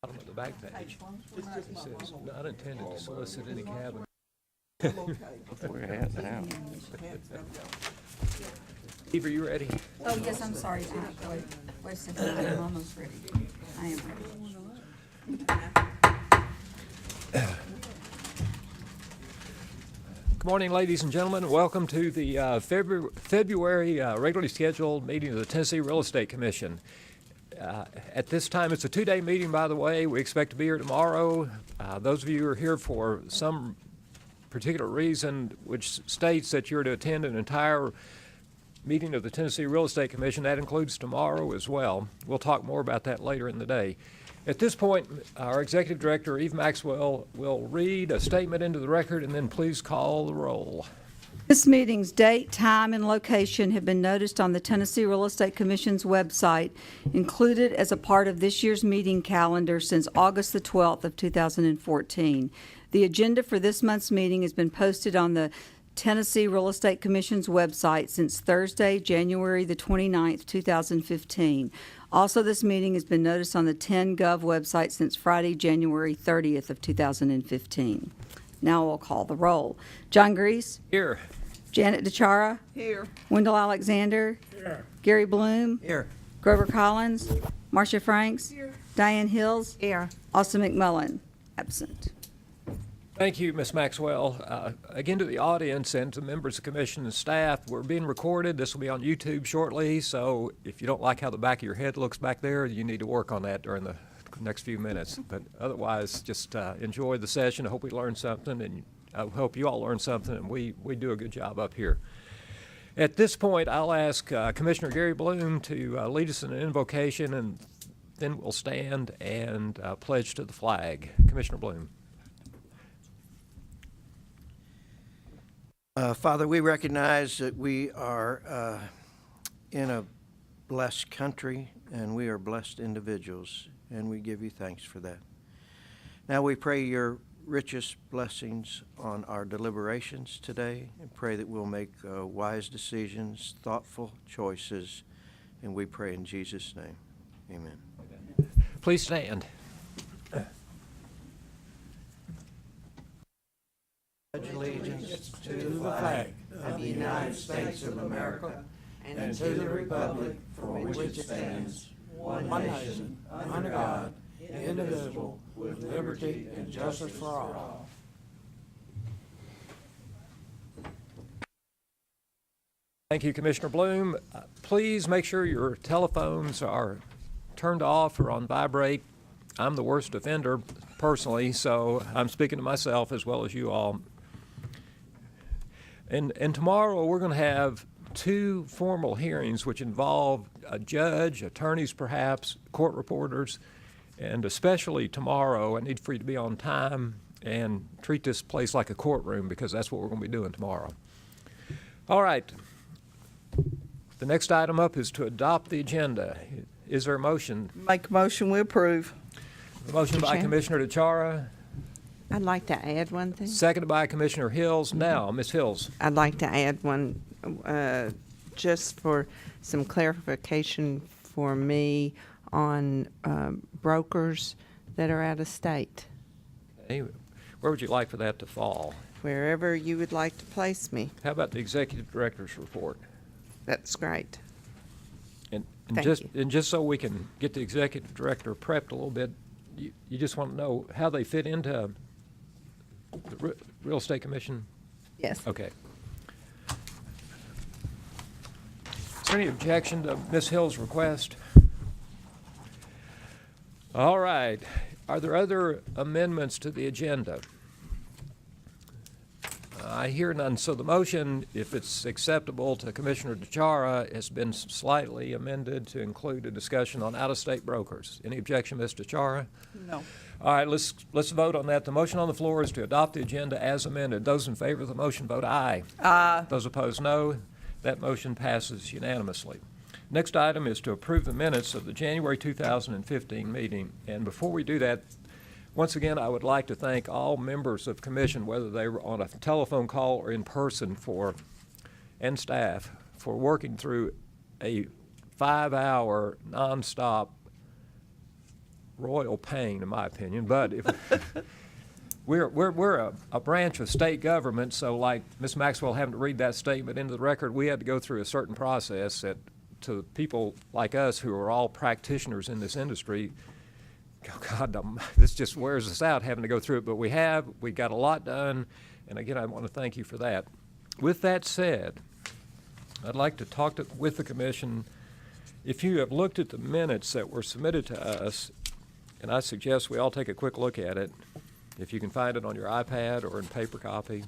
Bottom of the back page. It says, not intended to solicit any cabin. Before your hat down. Eve, are you ready? Oh, yes, I'm sorry. Wait a second, I'm almost ready. I am ready. Good morning, ladies and gentlemen. Welcome to the February regularly scheduled meeting of the Tennessee Real Estate Commission. At this time, it's a two-day meeting, by the way. We expect to be here tomorrow. Those of you who are here for some particular reason which states that you're to attend an entire meeting of the Tennessee Real Estate Commission, that includes tomorrow as well. We'll talk more about that later in the day. At this point, our Executive Director, Eve Maxwell, will read a statement into the record and then please call the roll. This meeting's date, time, and location have been noticed on the Tennessee Real Estate Commission's website, included as a part of this year's meeting calendar since August the 12th of 2014. The agenda for this month's meeting has been posted on the Tennessee Real Estate Commission's website since Thursday, January the 29th, 2015. Also, this meeting has been noticed on the 10Gov website since Friday, January 30th of 2015. Now we'll call the roll. John Grease. Here. Janet DeChara. Here. Wendell Alexander. Here. Gary Bloom. Here. Grover Collins. Marcia Franks. Here. Diane Hills. Here. Austin McMullen. Absent. Thank you, Ms. Maxwell. Again, to the audience and to members of the commission and staff, we're being recorded. This will be on YouTube shortly, so if you don't like how the back of your head looks back there, you need to work on that during the next few minutes. But otherwise, just enjoy the session. I hope we learned something, and I hope you all learned something, and we do a good job up here. At this point, I'll ask Commissioner Gary Bloom to lead us in an invocation, and then we'll stand and pledge to the flag. Commissioner Bloom. Father, we recognize that we are in a blessed country and we are blessed individuals, and we give you thanks for that. Now we pray your richest blessings on our deliberations today and pray that we'll make wise decisions, thoughtful choices, and we pray in Jesus' name. Amen. Please stand. Pledge allegiance to the flag of the United States of America and to the republic for which it stands, one nation, under God, indivisible, with liberty and justice for all. Thank you, Commissioner Bloom. Please make sure your telephones are turned off or on vibrate. I'm the worst offender personally, so I'm speaking to myself as well as you all. And tomorrow we're going to have two formal hearings which involve a judge, attorneys perhaps, court reporters, and especially tomorrow I need for you to be on time and treat this place like a courtroom because that's what we're going to be doing tomorrow. All right. The next item up is to adopt the agenda. Is there a motion? Make a motion, we approve. A motion by Chair. Commissioner DeChara, I'd like to add one thing. seconded by Commissioner Hills. Now, Ms. Hills. I'd like to add one, just for some clarification for me on brokers that are out of state, Hey, where would you like for that to fall? wherever you would like to place me. How about the Executive Director's report? That's great. And Thank just you. and just so we can get the Executive Director prepped a little bit, you just want to know how they fit into the Real Estate Commission? Yes. Okay. Is there any objection to Ms. Hill's request? All right. Are there other amendments to the agenda? I hear none. So the motion, if it's acceptable to Commissioner DeChara, has been slightly amended to include a discussion on out-of-state brokers. Any objection, Ms. DeChara? No. All right, let's vote on that. The motion on the floor is to adopt the agenda as amended. Those in favor of the motion vote aye. Aye. Those opposed, no. That motion passes unanimously. Next item is to approve the minutes of the January 2015 meeting. And before we do that, once again, I would like to thank all members of commission, whether they were on a telephone call or in person, and staff for working through a 5-hour nonstop royal pain, in my opinion. But if we're a branch of state government, so like Ms. Maxwell having to read that statement into the record, we had to go through a certain process that to people like us who are all practitioners in this industry, oh God, this just wears us out having to go through it. But we got a lot done, and again, I want to thank you for that. With that said, I'd like to talk with the commission. If you have looked at the minutes that were submitted to us, and I suggest we all take a quick look at it, if you can find it on your iPad or in paper copy.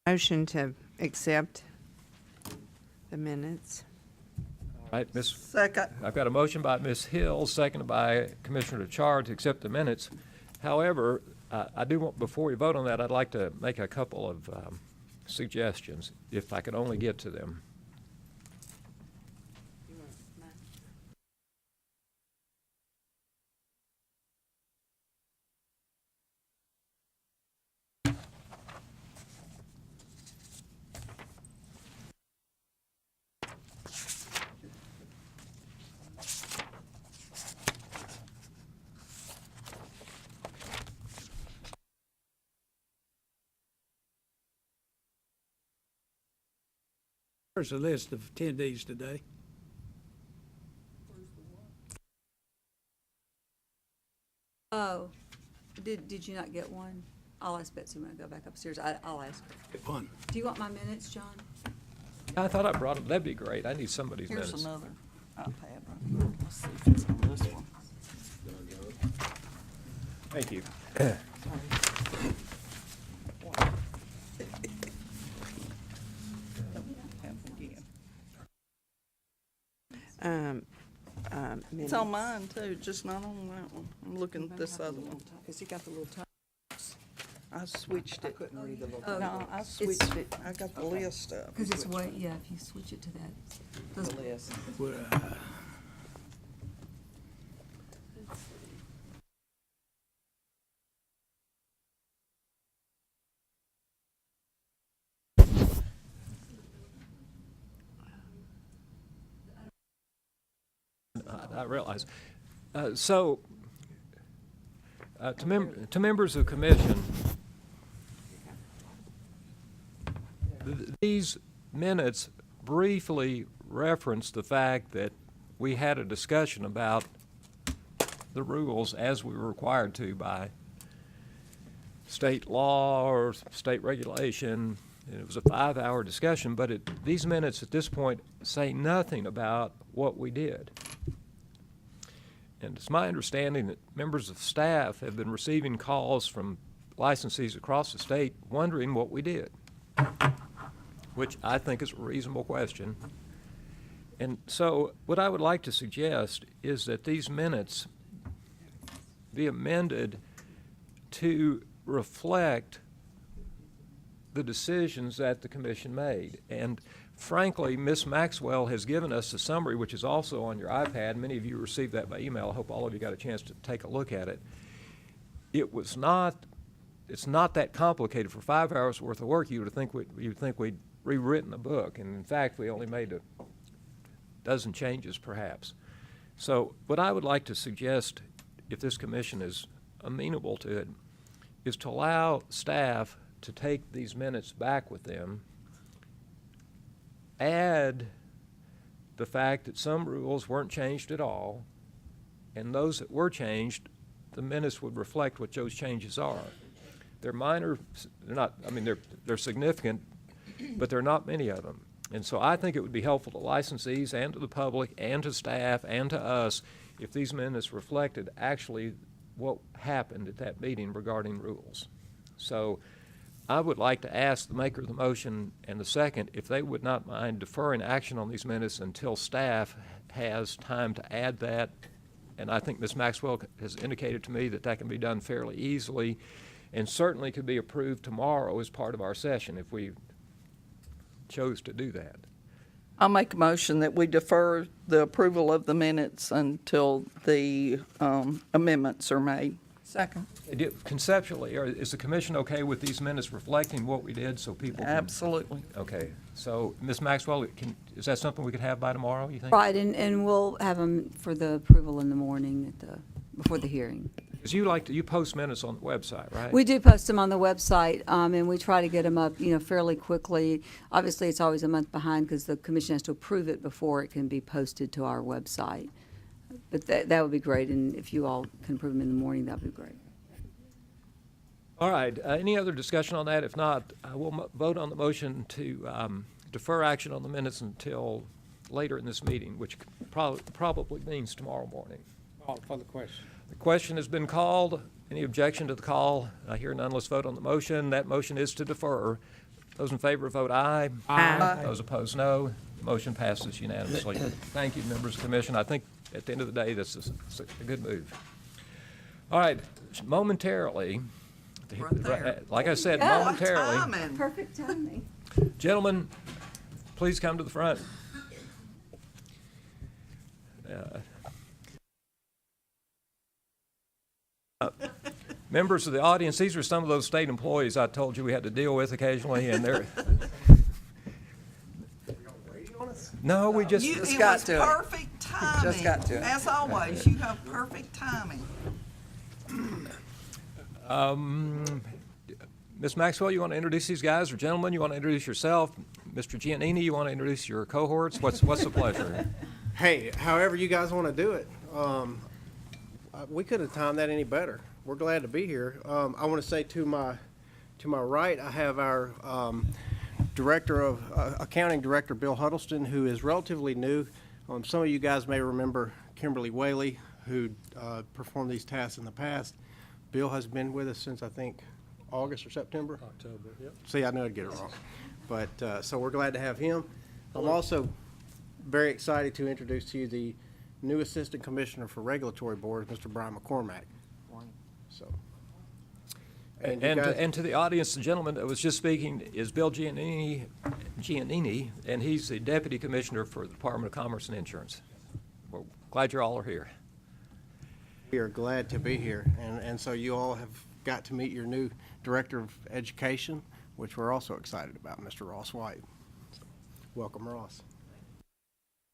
Motion to accept the minutes. All right, Ms. Second. I've got a motion by Ms. Hill, seconded by Commissioner Chard to accept the minutes. However, I do want, before we vote on that, I'd like to make a couple of suggestions, if I could only get to them. There's a list of attendees today. Oh, did you not get one? I'll ask Betsy when I go back upstairs. I'll ask her. Get one. Do you want my minutes, John? I thought I brought them. That'd be great. I need somebody's Here's minutes. another iPad. Let's see if it's on this one. Thank you. It's on mine too, just not on that one. I'm looking at this other one. Has he got the little types? I switched it. Couldn't read the little Oh, No, I switched it. I got the list up. Because it's way, yeah, if you switch it to that. Does- list. Well, I realize. So, to members of commission, these minutes briefly reference the fact that we had a discussion about the rules as we were required to by state law or state regulation. It was a 5-hour discussion, but these minutes at this point say nothing about what we did. And it's my understanding that members of staff have been receiving calls from licensees across the state wondering what we did, which I think is a reasonable question. And so what I would like to suggest is that these minutes be amended to reflect the decisions that the commission made. And frankly, Ms. Maxwell has given us a summary, which is also on your iPad. Many of you received that by email. I hope all of you got a chance to take a look at it. It's not that complicated. For 5 hours worth of work, you'd think we'd rewritten the book. And in fact, we only made a dozen changes perhaps. So what I would like to suggest, if this commission is amenable to it, is to allow staff to take these minutes back with them, add the fact that some rules weren't changed at all, and those that were changed, the minutes would reflect what those changes are. They're minor, they're not, I mean, they're significant, but there are not many of them. And so I think it would be helpful to licensees and to the public and to staff and to us if these minutes reflected actually what happened at that meeting regarding rules. So I would like to ask the maker of the motion and the second if they would not mind deferring action on these minutes until staff has time to add that. And I think Ms. Maxwell has indicated to me that that can be done fairly easily and certainly could be approved tomorrow as part of our session if we chose to do that. I'll make a motion that we defer the approval of the minutes until the amendments are made. Second. Conceptually, is the commission okay with these minutes reflecting what we did so people can? Absolutely. Okay, so Ms. Maxwell, is that something we could have by tomorrow, you think? Right, and we'll have them for the approval in the morning before the hearing. Because you post minutes on the website, right? We do post them on the website, and we try to get them up, fairly quickly. Obviously, it's always a month behind because the commission has to approve it before it can be posted to our website. But that would be great, and if you all can approve them in the morning, that would be great. All right, any other discussion on that? If not, we'll vote on the motion to defer action on the minutes until later in this meeting, which probably means tomorrow morning. Call for the question. The question has been called. Any objection to the call? I hear none. Let's vote on the motion. That motion is to defer. Those in favor vote aye. Aye. Those opposed, no. Motion passes unanimously. Thank you, members of the commission. I think at the end of the day, this is a good move. All right, momentarily, Right there. like I said, Yeah. momentarily, Timing. Perfect timing. gentlemen, please come to the front. Members of the audience, these are some of those state employees I told you we had to deal with occasionally, and they're. No, we just. It got was to it. perfect timing. Just got to it. As always, you have perfect timing. Ms. Maxwell, you want to introduce these guys, or gentlemen, you want to introduce yourself? Mr. Giannini, you want to introduce your cohorts? What's the pleasure? Hey, however you guys want to do it. We couldn't have timed that any better. We're glad to be here. I want to say to my right, I have our accounting director, Bill Huddleston, who is relatively new. Some of you guys may remember Kimberly Whaley, who performed these tasks in the past. Bill has been with us since, I think, August or September. October, yep. See, I knew I'd get it wrong. But, so we're glad to have him. I'm also very excited to introduce to you the new Assistant Commissioner for Regulatory Boards, Mr. Brian McCormack. So. And, you guys- and to the audience, the gentleman that was just speaking is Bill Giannini, and he's the Deputy Commissioner for the Department of Commerce and Insurance. We're glad you all are here. We are glad to be here, and so you all have got to meet your new Director of Education, which we're also excited about, Mr. Ross White. So, welcome, Ross.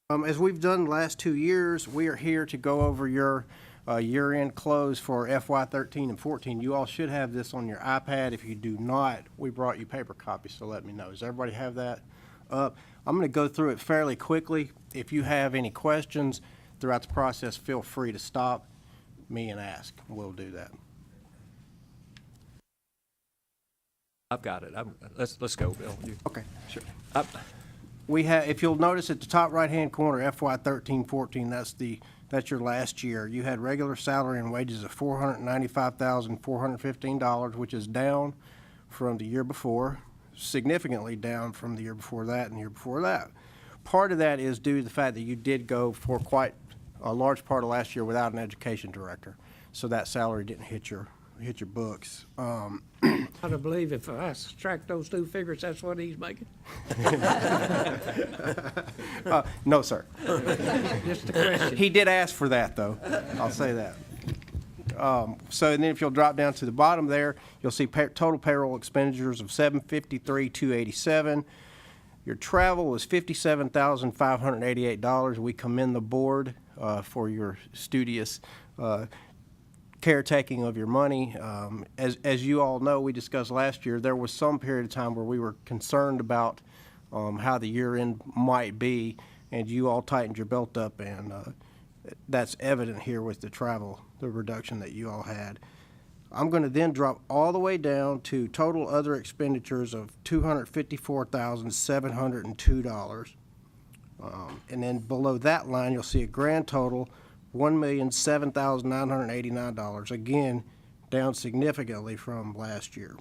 As we've done the last 2 years, we are here to go over your year-end close for FY13 and 14. You all should have this on your iPad. If you do not, we brought you paper copies, so let me know. Does everybody have that up? I'm going to go through it fairly quickly. If you have any questions throughout the process, feel free to stop me and ask. We'll do that. I've got it. Let's go, Bill. Okay, sure. Up. We have, if you'll notice at the top right-hand corner, FY13-14, that's your last year. You had regular salary and wages of $495,415, which is down from the year before, significantly down from the year before that and the year before that. Part of that is due to the fact that you did go for quite a large part of last year without an education director, so that salary didn't hit your books. I don't believe if I subtract those two figures, that's what he's making. No, sir. Just a question. He did ask for that, though. I'll say that. So, and then if you'll drop down to the bottom there, you'll see total payroll expenditures of $753,287. Your travel was $57,588. We commend the board for your studious caretaking of your money. As you all know, we discussed last year, there was some period of time where we were concerned about how the year end might be, and you all tightened your belt up, and that's evident here with the travel, the reduction that you all had. I'm going to then drop all the way down to total other expenditures of $254,702. And then below that line, you'll see a grand total, $1,007,989. Again, down significantly from last year.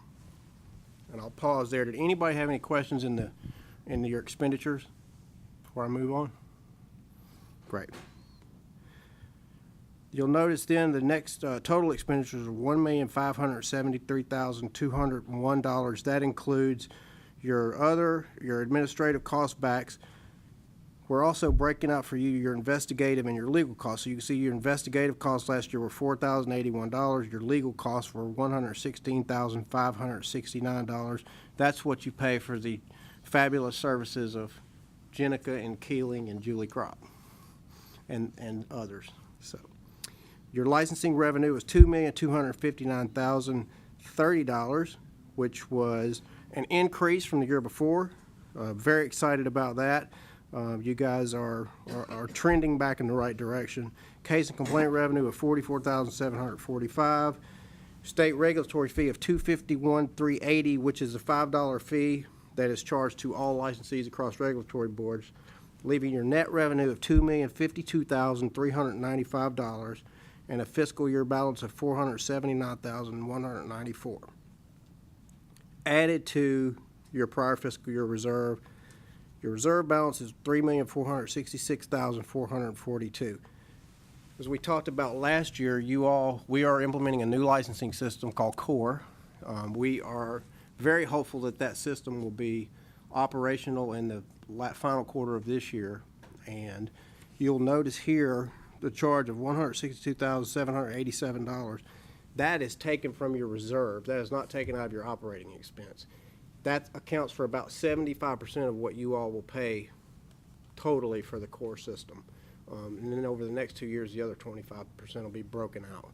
And I'll pause there. Did anybody have any questions in your expenditures before I move on? Great. You'll notice then the next total expenditures are $1,573,201. That includes your administrative cost backs. We're also breaking out for you your investigative and your legal costs. So you can see your investigative costs last year were $4,081. Your legal costs were $116,569. That's what you pay for the fabulous services of Jenica and Keeling and Julie Crop and others. So your licensing revenue was $2,259,030, which was an increase from the year before. Very excited about that. You guys are trending back in the right direction. Case and complaint revenue of $44,745. State regulatory fee of $251,380, which is a $5 fee that is charged to all licensees across regulatory boards, leaving your net revenue of $2,052,395 and a fiscal year balance of $479,194. Added to your prior fiscal year reserve, your reserve balance is $3,466,442. As we talked about last year, we are implementing a new licensing system called CORE. We are very hopeful that that system will be operational in the final quarter of this year. And you'll notice here the charge of $162,787. That is taken from your reserve. That is not taken out of your operating expense. That accounts for about 75% of what you all will pay totally for the core system. And then over the next 2 years, the other 25% will be broken out.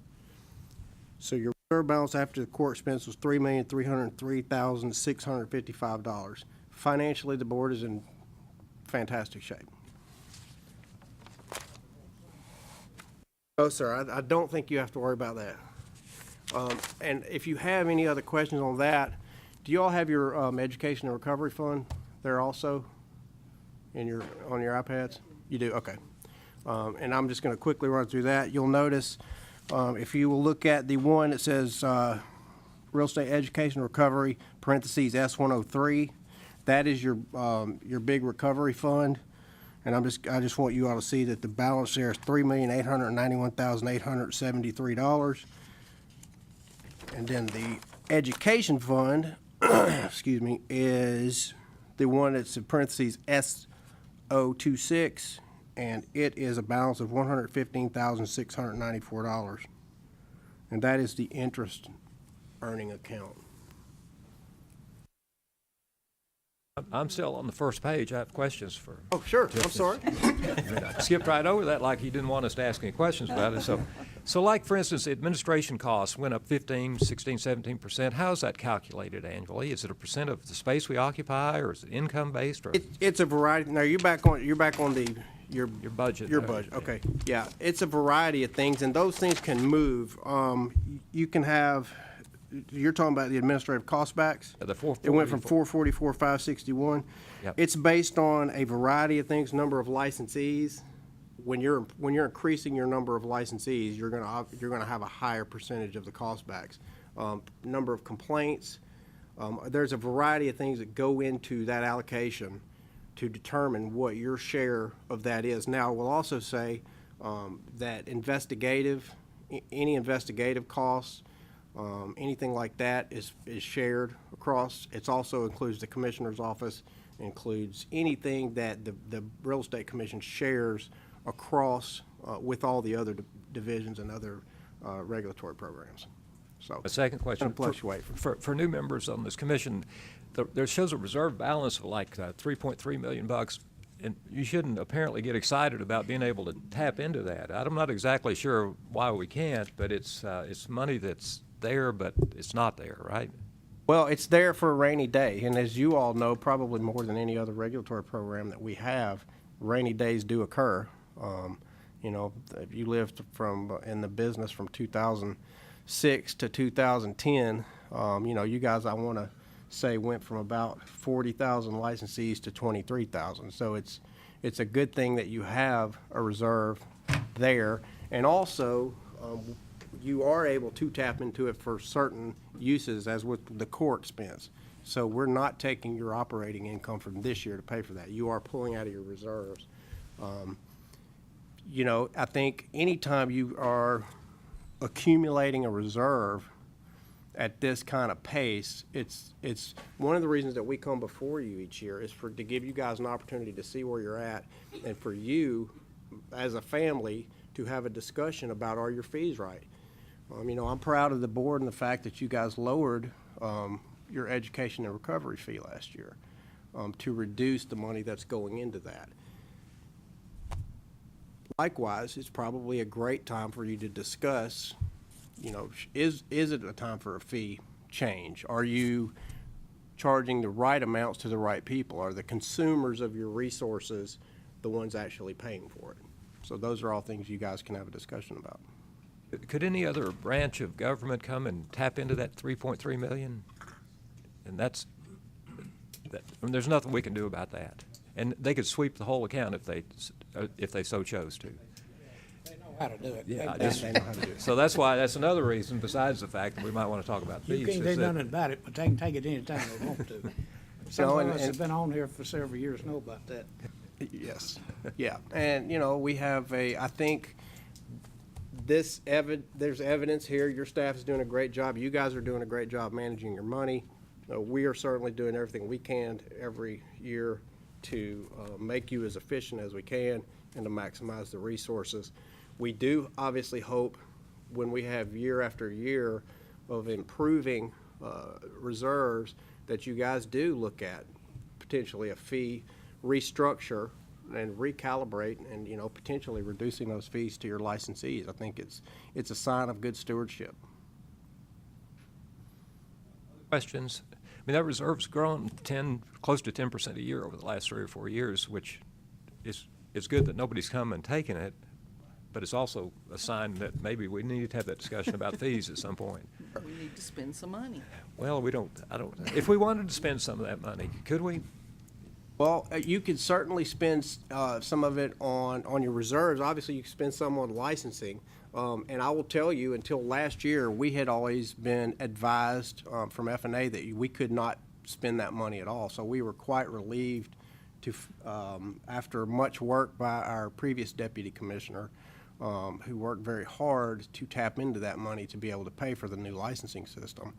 So your reserve balance after the core expense was $3,303,655. Financially, the board is in fantastic shape. No, sir, I don't think you have to worry about that. And if you have any other questions on that, do you all have your education and recovery fund there also on your iPads? You do? Okay. And I'm just going to quickly run through that. You'll notice if you will look at the one that says real estate education recovery, parentheses S103, that is your big recovery fund. And I just want you all to see that the balance there is $3,891,873. And then the education fund, excuse me, is the one that's in parentheses S026, and it is a balance of $115,694. And that is the interest earning account. I'm still on the first page. I have questions for. Oh, sure. I'm sorry. I skipped right over that like he didn't want us to ask any questions about it. So like, for instance, administration costs went up 15, 16, 17%. How is that calculated annually? Is it a percent of the space we occupy, or is it income-based? Or It's a variety. Now, you're back on your budget. Your budget, okay. Yeah, it's a variety of things, and those things can move. You can have, you're talking about the administrative cost backs? The 444. It went from 444, 561. Yep. It's based on a variety of things, number of licensees. When you're increasing your number of licensees, you're gonna have a higher percentage of the cost backs. Number of complaints. There's a variety of things that go into that allocation to determine what your share of that is. Now, we'll also say that any investigative costs, anything like that is shared across. It also includes the commissioner's office, includes anything that the real estate commission shares across with all the other divisions and other regulatory programs. So A second question. Gonna fluctuate. For new members on this commission, there shows a reserve balance of like $3.3 million, and you shouldn't apparently get excited about being able to tap into that. I'm not exactly sure why we can't, but it's money that's there, but it's not there, right? Well, it's there for a rainy day, and as you all know, probably more than any other regulatory program that we have, rainy days do occur. You know, if you lived in the business from 2006 to 2010, you know, you guys, I want to say, went from about 40,000 licensees to 23,000. So it's a good thing that you have a reserve there, and also you are able to tap into it for certain uses, as with the core expense. So we're not taking your operating income from this year to pay for that. You are pulling out of your reserves. You know, I think anytime you are accumulating a reserve at this kind of pace, it's one of the reasons that we come before you each year is to give you guys an opportunity to see where you're at, and for you, as a family, to have a discussion about, are your fees right? I'm proud of the board and the fact that you guys lowered your education and recovery fee last year to reduce the money that's going into that. Likewise, it's probably a great time for you to discuss, is it a time for a fee change? Are you charging the right amounts to the right people? Are the consumers of your resources the ones actually paying for it? So those are all things you guys can have a discussion about. Could any other branch of government come and tap into that 3.3 million? And there's nothing we can do about that. And they could sweep the whole account if they so chose to. They know how to do it. Yeah, They know how to do it. so that's another reason, besides the fact that we might want to talk about fees. You can't is do that- nothing about it, but they can take it anytime they want to. Some No, of and- us and- have been on here for several years, know about that. Yes, yeah, and, we have I think there's evidence here, your staff is doing a great job, you guys are doing a great job managing your money. We are certainly doing everything we can every year to make you as efficient as we can and to maximize the resources. We do obviously hope, when we have year after year of improving reserves, that you guys do look at potentially a fee restructure and recalibrate and, potentially reducing those fees to your licensees. I think it's a sign of good stewardship. Questions? That reserve's grown close to 10% a year over the last 3 or 4 years, which is good that nobody's come and taken it, but it's also a sign that maybe we need to have that discussion about fees at some point. We need to spend some money. Well, if we wanted to spend some of that money, could we? Well, you could certainly spend some of it on your reserves. Obviously, you could spend some on licensing. And I will tell you, until last year, we had always been advised from F&A that we could not spend that money at all. So we were quite relieved to, after much work by our previous deputy commissioner, who worked very hard to tap into that money to be able to pay for the new licensing system.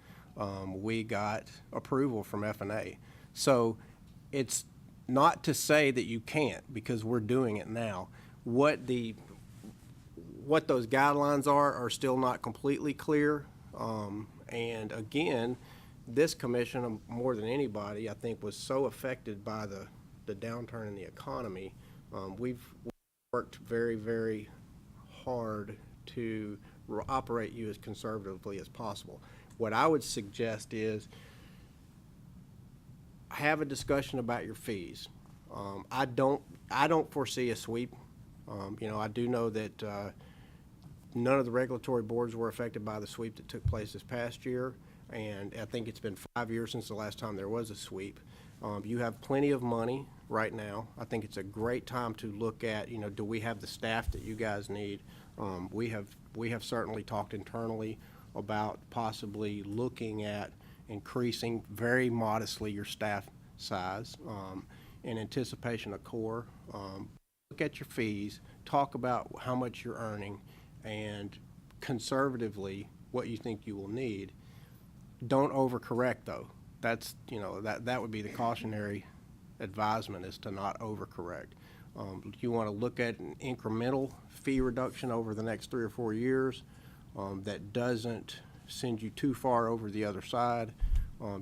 We got approval from F&A. So it's not to say that you can't, because we're doing it now. What those guidelines are still not completely clear. And again, this commission, more than anybody, I think, was so affected by the downturn in the economy. We've worked very, very hard to operate you as conservatively as possible. What I would suggest is have a discussion about your fees. I don't foresee a sweep. I do know that none of the regulatory boards were affected by the sweep that took place this past year, and I think it's been 5 years since the last time there was a sweep. You have plenty of money right now. I think it's a great time to look at, do we have the staff that you guys need? We have certainly talked internally about possibly looking at increasing very modestly your staff size in anticipation of core. Look at your fees, talk about how much you're earning, and conservatively what you think you will need. Don't overcorrect, though. That's, that would be the cautionary advisement, is to not overcorrect. You want to look at an incremental fee reduction over the next 3 or 4 years that doesn't send you too far over the other side.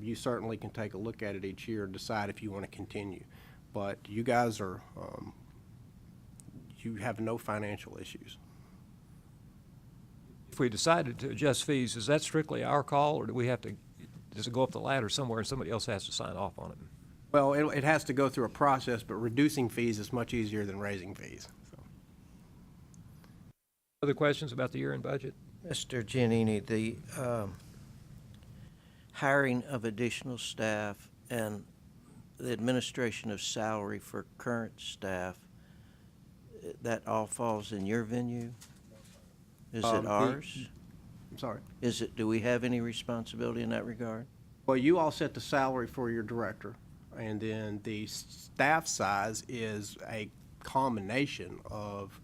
You certainly can take a look at it each year and decide if you want to continue. But you guys are, you have no financial issues. If we decided to adjust fees, is that strictly our call, or does it go up the ladder somewhere and somebody else has to sign off on it? Well, it has to go through a process, but reducing fees is much easier than raising fees. So. Other questions about the year-end budget? Mr. Giannini, the hiring of additional staff and the administration of salary for current staff, that all falls in your venue? Is it ours? I'm sorry. Do we have any responsibility in that regard? Well, you all set the salary for your director, and then the staff size is a combination of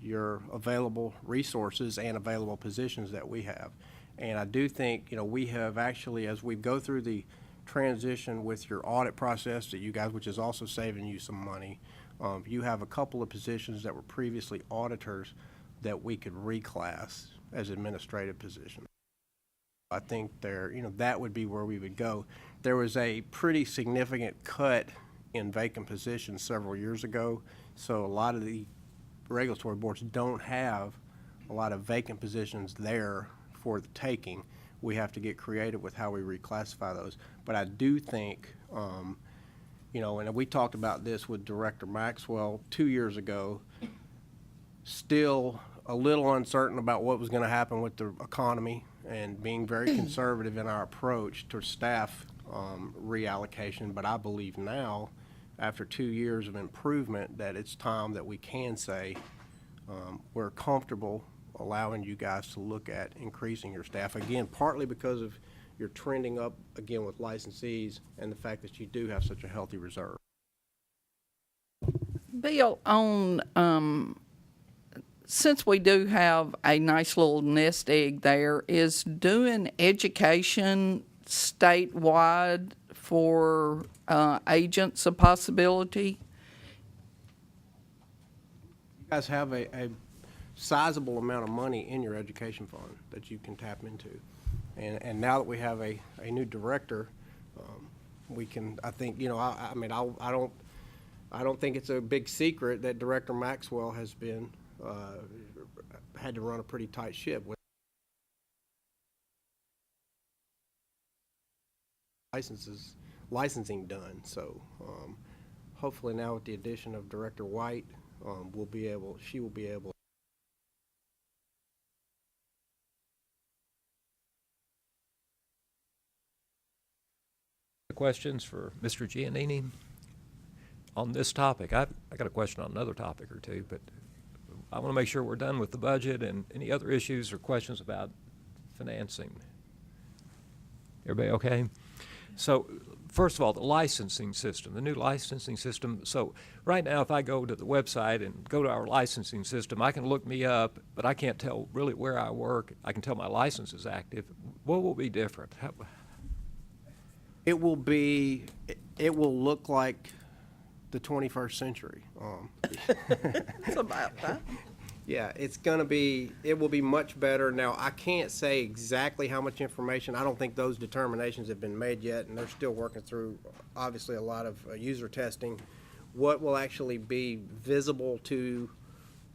your available resources and available positions that we have. And I do think, we have actually, as we go through the transition with your audit process that you guys, which is also saving you some money, you have a couple of positions that were previously auditors that we could reclass as administrative positions. I think that would be where we would go. There was a pretty significant cut in vacant positions several years ago, so a lot of the regulatory boards don't have a lot of vacant positions there for the taking. We have to get creative with how we reclassify those. But I do think, and we talked about this with Director Maxwell 2 years ago, still a little uncertain about what was going to happen with the economy and being very conservative in our approach to staff reallocation. But I believe now, after 2 years of improvement, that it's time that we can say we're comfortable allowing you guys to look at increasing your staff. Again, partly because of your trending up again with licensees and the fact that you do have such a healthy reserve. Bill, since we do have a nice little nest egg there, is doing education statewide for agents a possibility? You guys have a sizable amount of money in your education fund that you can tap into. And now that we have a new director, we can, I think, I don't think it's a big secret that Director Maxwell has been, had to run a pretty tight ship with licensing done. So hopefully now with the addition of Director White, she will be able. Questions for Mr. Giannini on this topic? I got a question on another topic or two, but I want to make sure we're done with the budget and any other issues or questions about financing. Everybody okay? So first of all, the licensing system, the new licensing system. So right now, if I go to the website and go to our licensing system, I can look me up, but I can't tell really where I work. I can tell my license is active. What will be different? It will look like the 21st century. It's about that. Yeah, it will be much better. Now, I can't say exactly how much information. I don't think those determinations have been made yet, and they're still working through, obviously, a lot of user testing. What will actually be visible to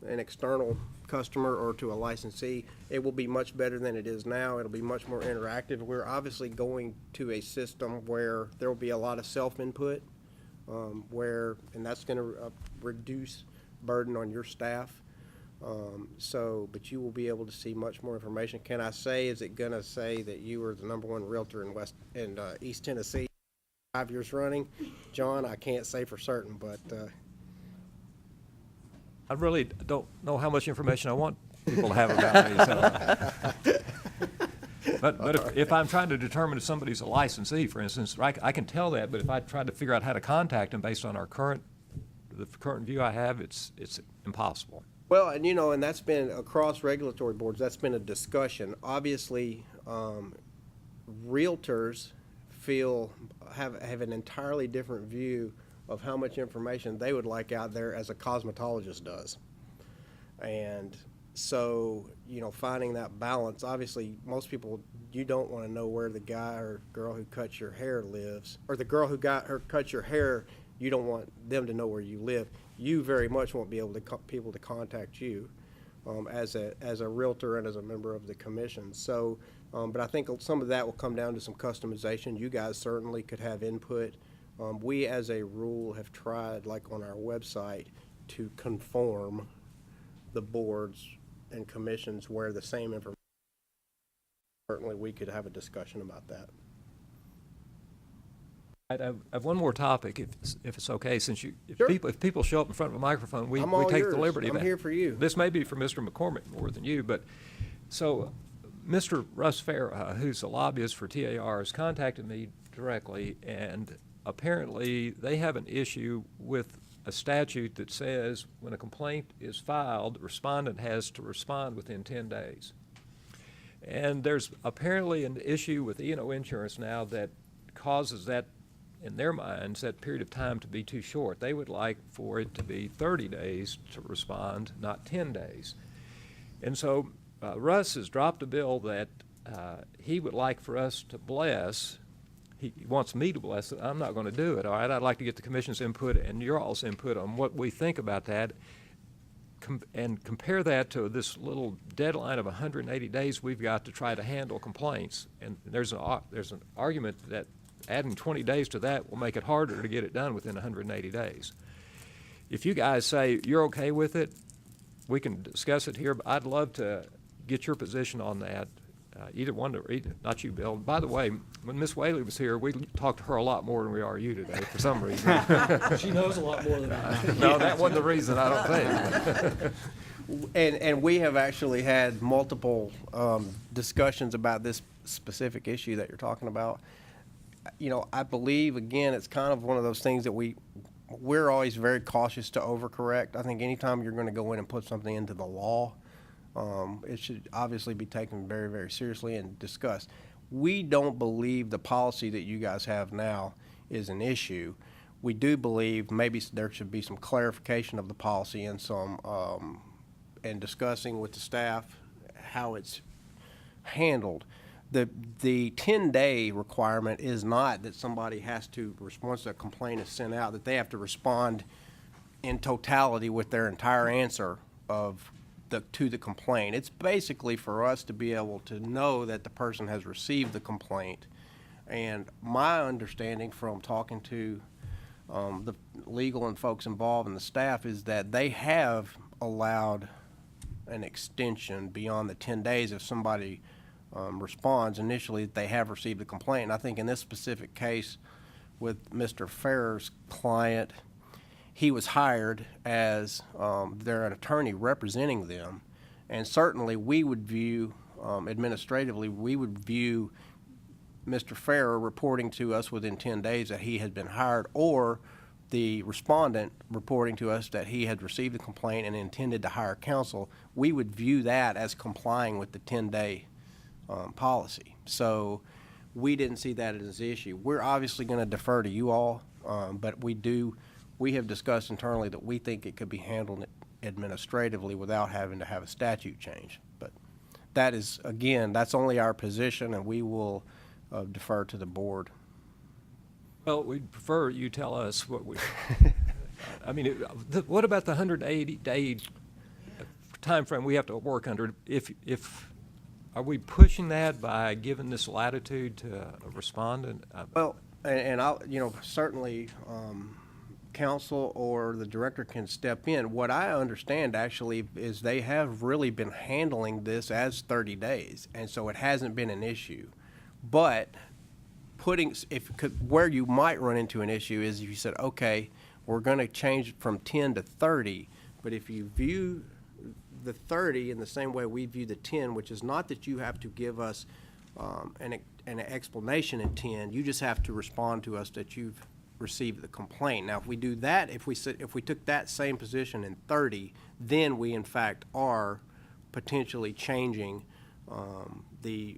an external customer or to a licensee, it will be much better than it is now. It'll be much more interactive. We're obviously going to a system where there will be a lot of self-input, and that's going to reduce burden on your staff. But you will be able to see much more information. Can I say, is it going to say that you are the #1 realtor in East Tennessee 5 years running? John, I can't say for certain, but I really don't know how much information I want people to have about me. So. But if I'm trying to determine if somebody's a licensee, for instance, I can tell that. But if I try to figure out how to contact them based on the current view I have, it's impossible. well, and that's been across regulatory boards. That's been a discussion. Obviously, realtors have an entirely different view of how much information they would like out there as a cosmetologist does. And so, finding that balance, obviously, most people, you don't want to know where the guy or girl who cuts your hair lives, or the girl who cuts your hair, you don't want them to know where you live. You very much won't be able to people to contact you as a realtor and as a member of the commission. So, but I think some of that will come down to some customization. You guys certainly could have input. We, as a rule, have tried, like on our website, to conform the boards and commissions where the same information. Certainly, we could have a discussion about that. I have one more topic, if it's okay, since Sure. if people show up in front of a microphone, we I'm all take yours. the liberty. I'm here for you. This may be for Mr. McCormick more than you, but so Mr. Russ Farah, who's a lobbyist for TAR, has contacted me directly, and apparently they have an issue with a statute that says when a complaint is filed, the respondent has to respond within 10 days. And there's apparently an issue with E&O Insurance now that causes that, in their minds, that period of time to be too short. They would like for it to be 30 days to respond, not 10 days. And so Russ has dropped a bill that he would like for us to bless. He wants me to bless it. I'm not going to do it, all right? I'd like to get the commission's input and your all's input on what we think about that, and compare that to this little deadline of 180 days we've got to try to handle complaints. And there's an argument that adding 20 days to that will make it harder to get it done within 180 days. If you guys say you're okay with it, we can discuss it here, but I'd love to get your position on that. Either one, not you, Bill. By the way, when Miss Whaley was here, we talked to her a lot more than we are you today for some reason. She knows a lot more than I do. No, that wasn't the reason, I don't think. And we have actually had multiple discussions about this specific issue that you're talking about. You know, I believe, again, it's kind of one of those things that we're always very cautious to overcorrect. I think anytime you're going to go in and put something into the law, it should obviously be taken very, very seriously and discussed. We don't believe the policy that you guys have now is an issue. We do believe maybe there should be some clarification of the policy and some and discussing with the staff how it's handled. The 10-day requirement is not that somebody has to, once a complaint is sent out, that they have to respond in totality with their entire answer to the complaint. It's basically for us to be able to know that the person has received the complaint. And my understanding from talking to the legal and folks involved and the staff is that they have allowed an extension beyond the 10 days if somebody responds initially that they have received the complaint. And I think in this specific case with Mr. Farrer's client, he was hired as their attorney representing them. And certainly we would view, administratively, we would view Mr. Farrer reporting to us within 10 days that he had been hired, or the respondent reporting to us that he had received the complaint and intended to hire counsel. We would view that as complying with the 10-day policy. So we didn't see that as an issue. We're obviously going to defer to you all, but we have discussed internally that we think it could be handled administratively without having to have a statute change. But that is, again, that's only our position, and we will defer to the board. Well, we'd prefer you tell us what we, I mean, what about the 180-day timeframe we have to work under? Are we pushing that by giving this latitude to a respondent? Well, and I'll, certainly counsel or the director can step in. What I understand actually is they have really been handling this as 30 days, and so it hasn't been an issue. But where you might run into an issue is if you said, okay, we're going to change from 10 to 30, but if you view the 30 in the same way we view the 10, which is not that you have to give us an explanation in 10, you just have to respond to us that you've received the complaint. Now, if we do that, if we took that same position in 30, then we in fact are potentially changing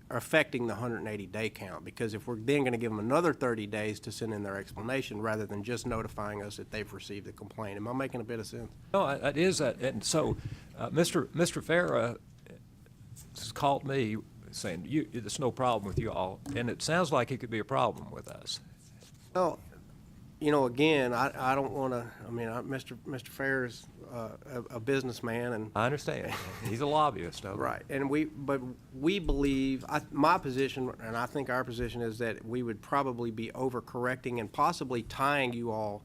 affecting the 180-day count, because if we're then going to give them another 30 days to send in their explanation rather than just notifying us that they've received the complaint. Am I making a bit of sense? No, it is. And so Mr. Farrer has called me saying, there's no problem with you all, and it sounds like it could be a problem with us. Well, again, I don't want to, Mr. Farrer's a businessman, and I understand. He's a lobbyist. right. And but we believe, my position, and I think our position is that we would probably be overcorrecting and possibly tying you all,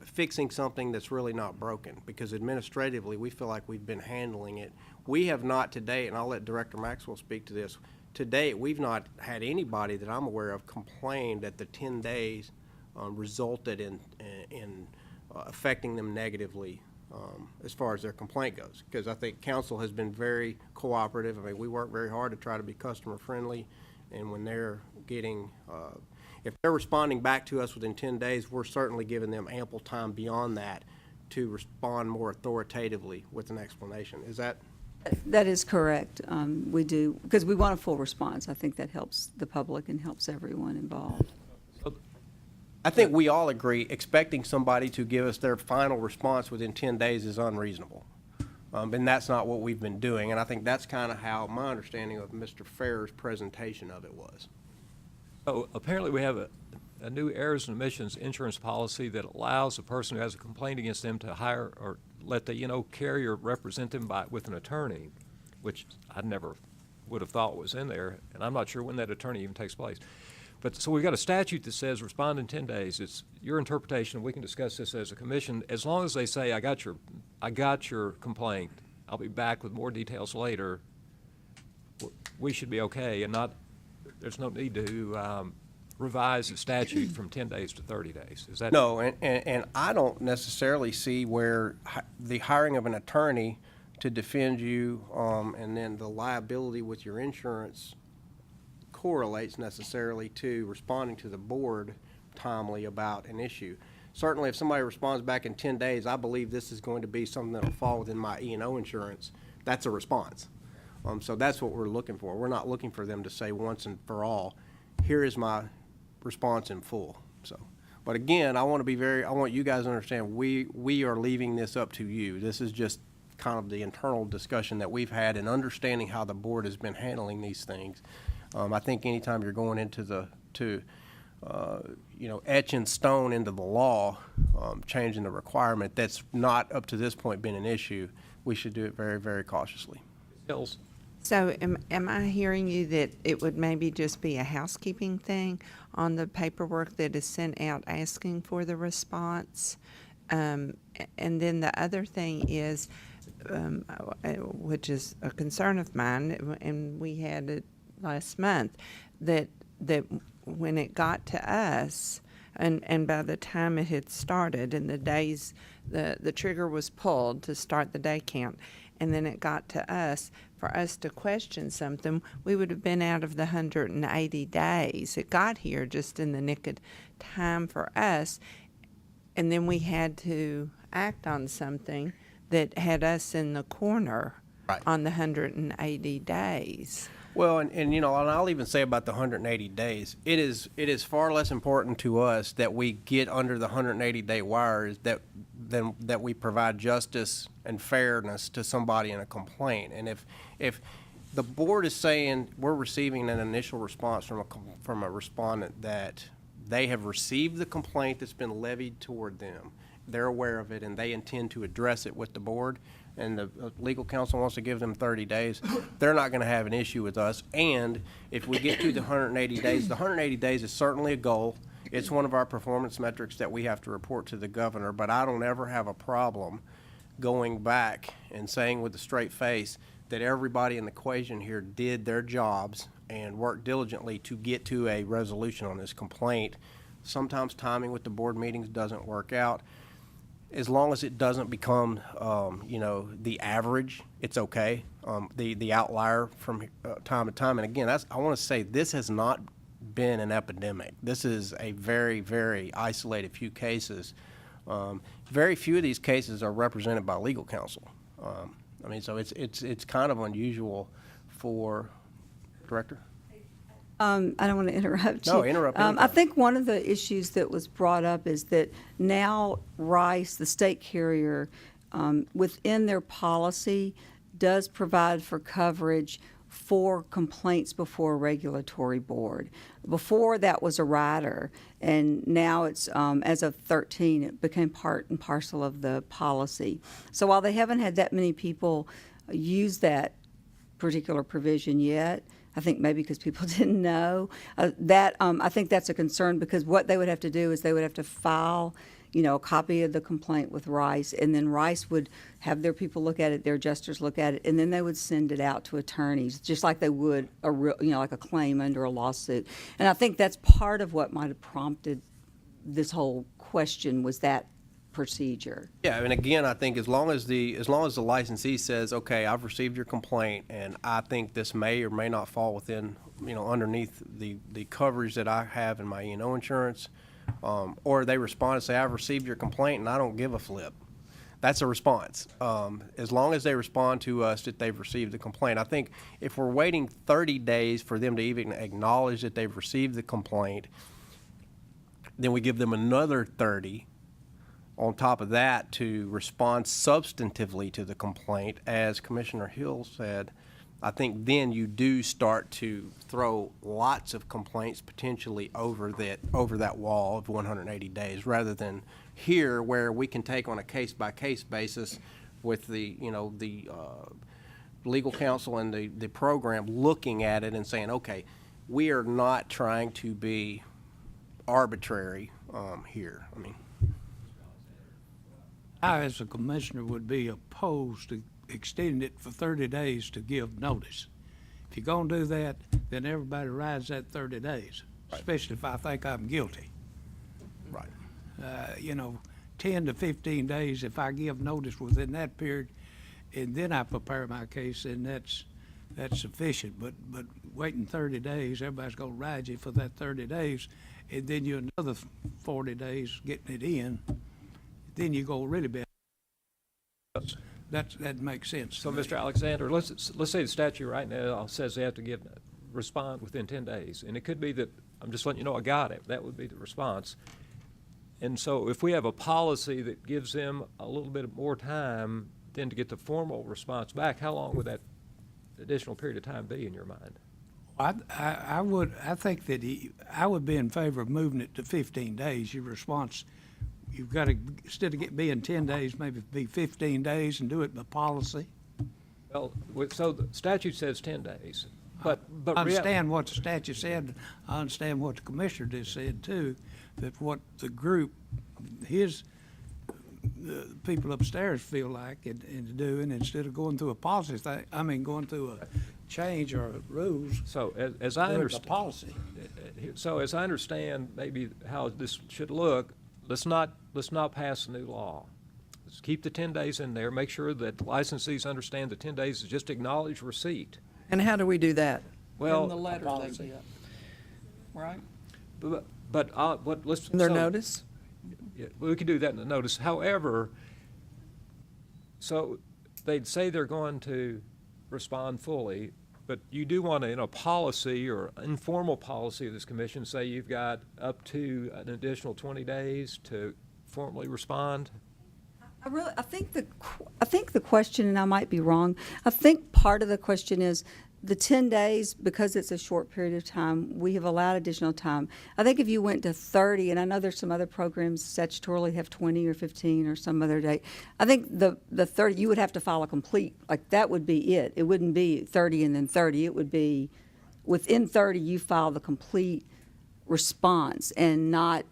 fixing something that's really not broken, because administratively we feel like we've been handling it. We have not to date, and I'll let Director Maxwell speak to this, to date we've not had anybody that I'm aware of complain that the 10 days resulted in affecting them negatively as far as their complaint goes, because I think council has been very cooperative. We work very hard to try to be customer friendly, and when they're getting, if they're responding back to us within 10 days, we're certainly giving them ample time beyond that to respond more authoritatively with an explanation. Is that That is correct. We do, because we want a full response. I think that helps the public and helps everyone involved. I think we all agree, expecting somebody to give us their final response within 10 days is unreasonable. And that's not what we've been doing, and I think that's kind of how my understanding of Mr. Fair's presentation of it was. So apparently we have a new errors and omissions insurance policy that allows a person who has a complaint against them to hire or let the, carrier represent them with an attorney, which I never would have thought was in there, and I'm not sure when that attorney even takes place. But, so we've got a statute that says respond in 10 days. It's your interpretation. We can discuss this as a commission. As long as they say, I got your complaint, I'll be back with more details later, we should be okay, and there's no need to revise the statute from 10 days to 30 days. Is that? No, and I don't necessarily see where the hiring of an attorney to defend you, and then the liability with your insurance correlates necessarily to responding to the board timely about an issue. Certainly, if somebody responds back in 10 days, I believe this is going to be something that'll fall within my E&O insurance. That's a response. So that's what we're looking for. We're not looking for them to say once and for all, here is my response in full. So, but again, I want you guys to understand, we are leaving this up to you. This is just kind of the internal discussion that we've had and understanding how the board has been handling these things. I think anytime you're going into etch in stone into the law, changing the requirement, that's not up to this point been an issue. We should do it very, very cautiously. Hills. So am I hearing you that it would maybe just be a housekeeping thing on the paperwork that is sent out asking for the response? And then the other thing is, which is a concern of mine, and we had it last month, that when it got to us, and by the time it had started and the days, the trigger was pulled to start the day count, and then it got to us, for us to question something, we would have been out of the 180 days. It got here just in the nick of time for us, and then we had to act on something that had us in the corner Right. on the 180 days. Well, and I'll even say about the 180 days, it is far less important to us that we get under the 180-day wire than that we provide justice and fairness to somebody in a complaint. And if the board is saying we're receiving an initial response from a respondent that they have received the complaint that's been levied toward them, they're aware of it, and they intend to address it with the board, and the legal counsel wants to give them 30 days, they're not going to have an issue with us. And if we get to the 180 days, the 180 days is certainly a goal. It's one of our performance metrics that we have to report to the governor, but I don't ever have a problem going back and saying with a straight face that everybody in the equation here did their jobs and worked diligently to get to a resolution on this complaint. Sometimes timing with the board meetings doesn't work out. As long as it doesn't become, the average, it's okay. The outlier from time to time. And again, I want to say this has not been an epidemic. This is a very, very isolated few cases. Very few of these cases are represented by legal counsel. So it's kind of unusual for, Director? I don't want to interrupt you. No, interrupt anytime. I think one of the issues that was brought up is that now Rice, the state carrier, within their policy, does provide for coverage for complaints before a regulatory board. Before, that was a rider, and now it's, as of 13, it became part and parcel of the policy. So while they haven't had that many people use that particular provision yet, I think maybe because people didn't know, I think that's a concern, because what they would have to do is they would have to file, a copy of the complaint with Rice, and then Rice would have their people look at it, their adjusters look at it, and then they would send it out to attorneys, just like they would like a claim under a lawsuit. And I think that's part of what might have prompted this whole question, was that procedure. Yeah, and again, I think as long as the licensee says, okay, I've received your complaint, and I think this may or may not fall within, underneath the coverage that I have in my E&O insurance, or they respond and say, I've received your complaint and I don't give a flip, that's a response. As long as they respond to us that they've received the complaint. I think if we're waiting 30 days for them to even acknowledge that they've received the complaint, then we give them another 30 on top of that to respond substantively to the complaint. As Commissioner Hill said, I think then you do start to throw lots of complaints potentially over that wall of 180 days, rather than here where we can take on a case-by-case basis with the legal counsel and the program looking at it and saying, okay, we are not trying to be arbitrary here. I mean, I, as a commissioner, would be opposed to extending it for 30 days to give notice. If you're gonna do that, then everybody rides that 30 days, especially if I think I'm guilty. right. 10 to 15 days, if I give notice within that period, and then I prepare my case, then that's sufficient. But waiting 30 days, everybody's gonna ride you for that 30 days, and then you another 40 days getting it in, then you go really bad. That makes sense. So, to me. Mr. Alexander, let's say the statute right now says they have to respond within 10 days. And it could be that, I'm just letting you know I got it. That would be the response. And so if we have a policy that gives them a little bit more time then to get the formal response back, how long would that additional period of time be in your mind? I think that I would be in favor of moving it to 15 days. Your response, you've got to, instead of being 10 days, maybe be 15 days and do it by policy. Well, so the statute says 10 days, but I understand what the statute said. I understand what the commissioner just said too, that what the group, the people upstairs feel like and doing, instead of going through a policy thing, going through a change or rules. So as I do it by understand, policy. so as I understand maybe how this should look, let's not pass a new law. Let's keep the 10 days in there. Make sure that licensees understand the 10 days is just acknowledged receipt. And how do we do that? Well, In the letter they get, right? let's. In their so- notice? Yeah, well, we could do that in the notice. However, so they'd say they're going to respond fully, but you do want to, in a policy or informal policy of this commission, say you've got up to an additional 20 days to formally respond? I think the question, and I might be wrong, I think part of the question is the 10 days, because it's a short period of time, we have allowed additional time. I think if you went to 30, and I know there's some other programs statutorily have 20 or 15 or some other date, I think the 30, you would have to file a complete, like that would be it. It wouldn't be 30 and then 30. It would be within 30, you file the complete response and not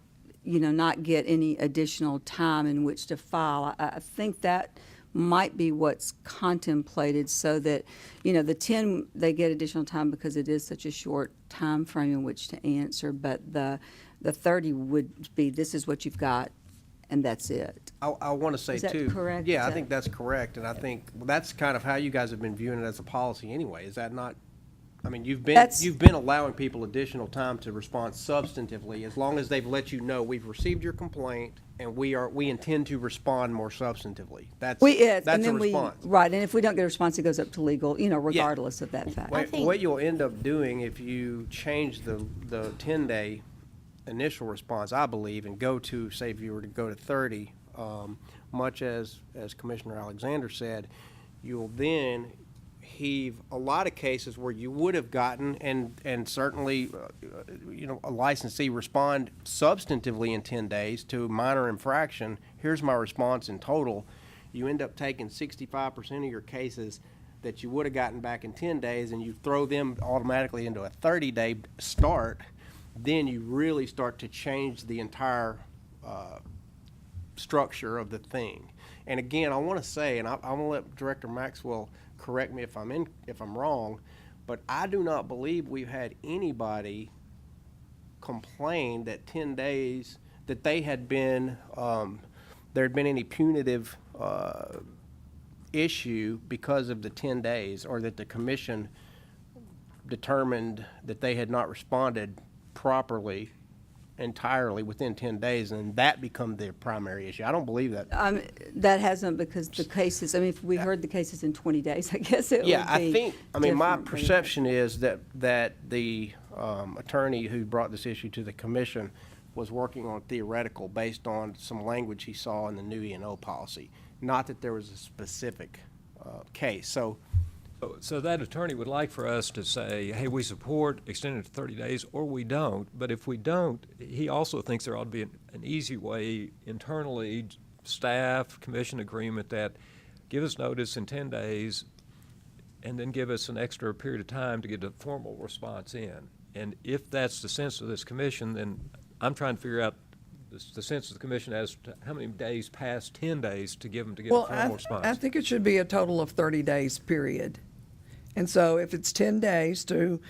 get any additional time in which to file. I think that might be what's contemplated, so that, the 10, they get additional time because it is such a short time frame in which to answer, but the 30 would be, this is what you've got, and that's it. I want to say Is that too. correct? Yeah, Is I that- think that's correct, and I think that's kind of how you guys have been viewing it as a policy anyway. Is that not? I mean, you've been allowing people additional time to respond substantively, as long as they've let you know we've received your complaint and we intend to respond more substantively. That's a response. Right, and if we don't get a response, it goes up to legal, regardless of that fact. What you'll end up doing if you change the 10-day initial response, I believe, and go to, say, if you were to go to 30, much as Commissioner Alexander said, you'll then heave a lot of cases where you would have gotten, and certainly, a licensee respond substantively in 10 days to minor infraction. Here's my response in total. You end up taking 65% of your cases that you would have gotten back in 10 days, and you throw them automatically into a 30-day start. Then you really start to change the entire structure of the thing. And again, I want to say, and I'm going to let Director Maxwell correct me if I'm wrong, but I do not believe we've had anybody complain that 10 days, that they had been, there had been any punitive issue because of the 10 days, or that the commission determined that they had not responded properly entirely within 10 days, and that become the primary issue. I don't believe that. That hasn't, because the cases, I mean, if we heard the cases in 20 days, I guess it would be Yeah, I think, I mean, my different, but- perception is that the attorney who brought this issue to the commission was working on theoretical based on some language he saw in the new E&O policy, not that there was a specific case. So that attorney would like for us to say, hey, we support extending it to 30 days, or we don't. But if we don't, he also thinks there ought to be an easy way internally, staff, commission agreement, that give us notice in 10 days and then give us an extra period of time to get a formal response in. And if that's the sense of this commission, then I'm trying to figure out the sense of the commission as to how many days past 10 days to give them to get a Well, formal response. I think it should be a total of 30 days, period. And so if it's 10 days to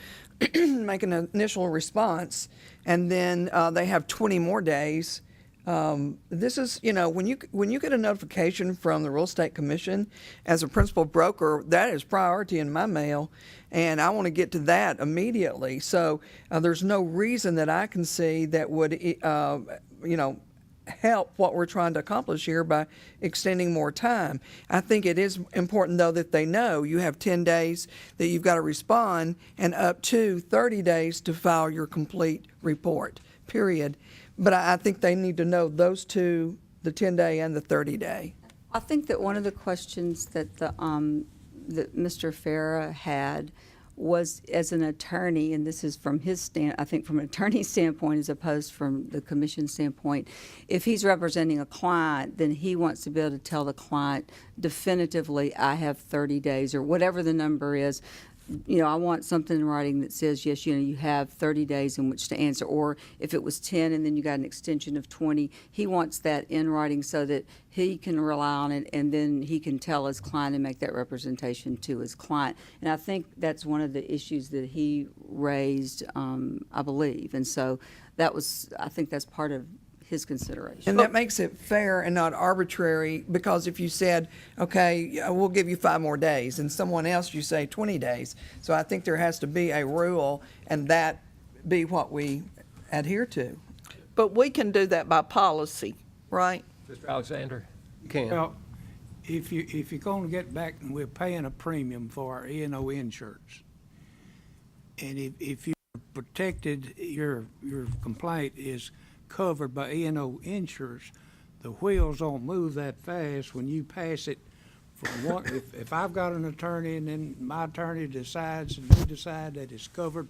make an initial response, and then they have 20 more days, this is, when you get a notification from the Real Estate Commission as a principal broker, that is priority in my mail, and I want to get to that immediately. So there's no reason that I can see that would, help what we're trying to accomplish here by extending more time. I think it is important, though, that they know you have 10 days that you've got to respond and up to 30 days to file your complete report, period. But I think they need to know those two, the 10-day and the 30-day. I think that one of the questions that that Mr. Farah had was, as an attorney, and this is from his I think from an attorney's standpoint as opposed from the commission standpoint, if he's representing a client, then he wants to be able to tell the client definitively, I have 30 days or whatever the number is. I want something in writing that says, yes, you have 30 days in which to answer. Or if it was 10 and then you got an extension of 20, he wants that in writing so that he can rely on it, and then he can tell his client and make that representation to his client. And I think that's one of the issues that he raised, I believe. And so I think that's part of his consideration. And that makes it fair and not arbitrary, because if you said, okay, we'll give you 5 more days, and someone else you say 20 days. So I think there has to be a rule, and that be what we adhere to, But we can do that by policy, right? Mr. Alexander? You can. Well, if you're gonna get back, and we're paying a premium for our E&O insurance, and if you're protected, your complaint is covered by E&O insurance, the wheels don't move that fast when you pass it from one. If I've got an attorney and then my attorney decides and we decide that it's covered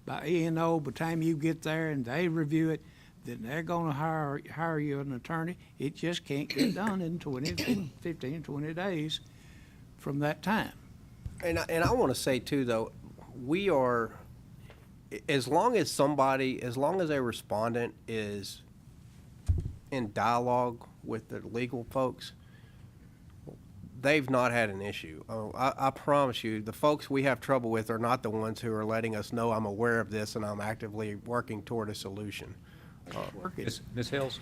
by E&O, by the time you get there and they review it, then they're gonna hire you an attorney. It just can't get done in 15, 20 days from that time. And I want to say too, though, we are, as long as a respondent is in dialogue with the legal folks, they've not had an issue. I promise you, the folks we have trouble with are not the ones who are letting us know, I'm aware of this and I'm actively working toward a solution. Ms. Hills?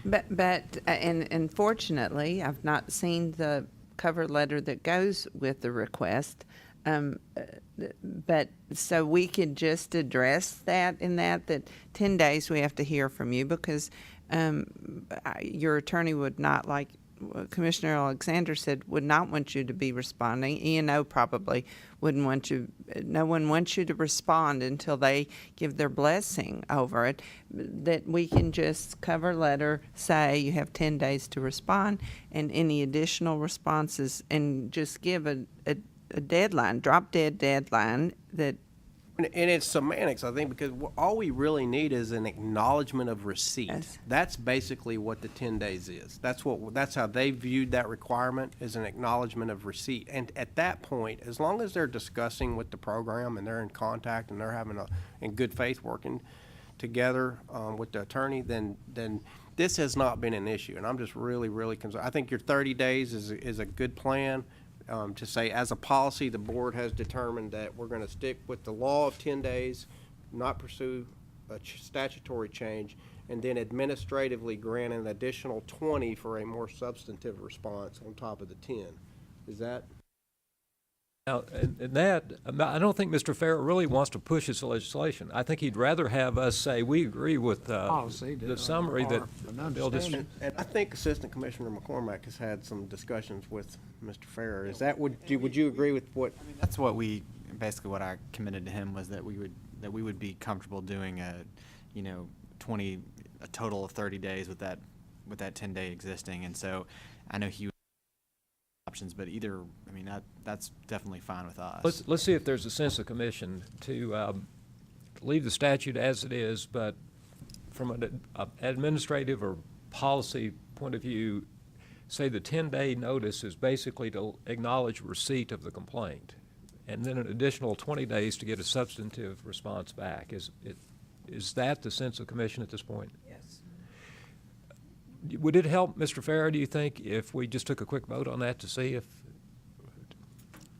And fortunately, I've not seen the cover letter that goes with the request. But so we could just address that 10 days we have to hear from you, because your attorney would not, like Commissioner Alexander said, would not want you to be responding. E&O probably wouldn't want you. No one wants you to respond until they give their blessing over it. That we can just cover letter say you have 10 days to respond, and any additional responses, and just give a deadline, drop dead deadline that. And it's semantics, I think, because all we really need is an acknowledgement of receipt. Yes. That's basically what the 10 days is. That's how they viewed that requirement, is an acknowledgement of receipt. And at that point, as long as they're discussing with the program and they're in contact and they're having in good faith working together with the attorney, then this has not been an issue. And I'm just really, really concerned. I think your 30 days is a good plan. To say, as a policy, the board has determined that we're going to stick with the law of 10 days, not pursue a statutory change, and then administratively grant an additional 20 for a more substantive response on top of the 10. Is that? Now, and that, I don't think Mr. Farrer really wants to push this legislation. I think he'd rather have us say, we agree with Policy the summary that an Bill just. understanding. And I think Assistant Commissioner McCormack has had some discussions with Mr. Farrer. Is that, would you agree with what? That's what basically what I committed to him was that we would be comfortable doing a total of 30 days with that 10-day existing. And so I know he options, but that's definitely fine with us. Let's see if there's a sense of commission to leave the statute as it is, but from an administrative or policy point of view, say the 10-day notice is basically to acknowledge receipt of the complaint, and then an additional 20 days to get a substantive response back. Is that the sense of commission at this point? Yes. Would it help, Mr. Farrer, do you think, if we just took a quick vote on that to see if,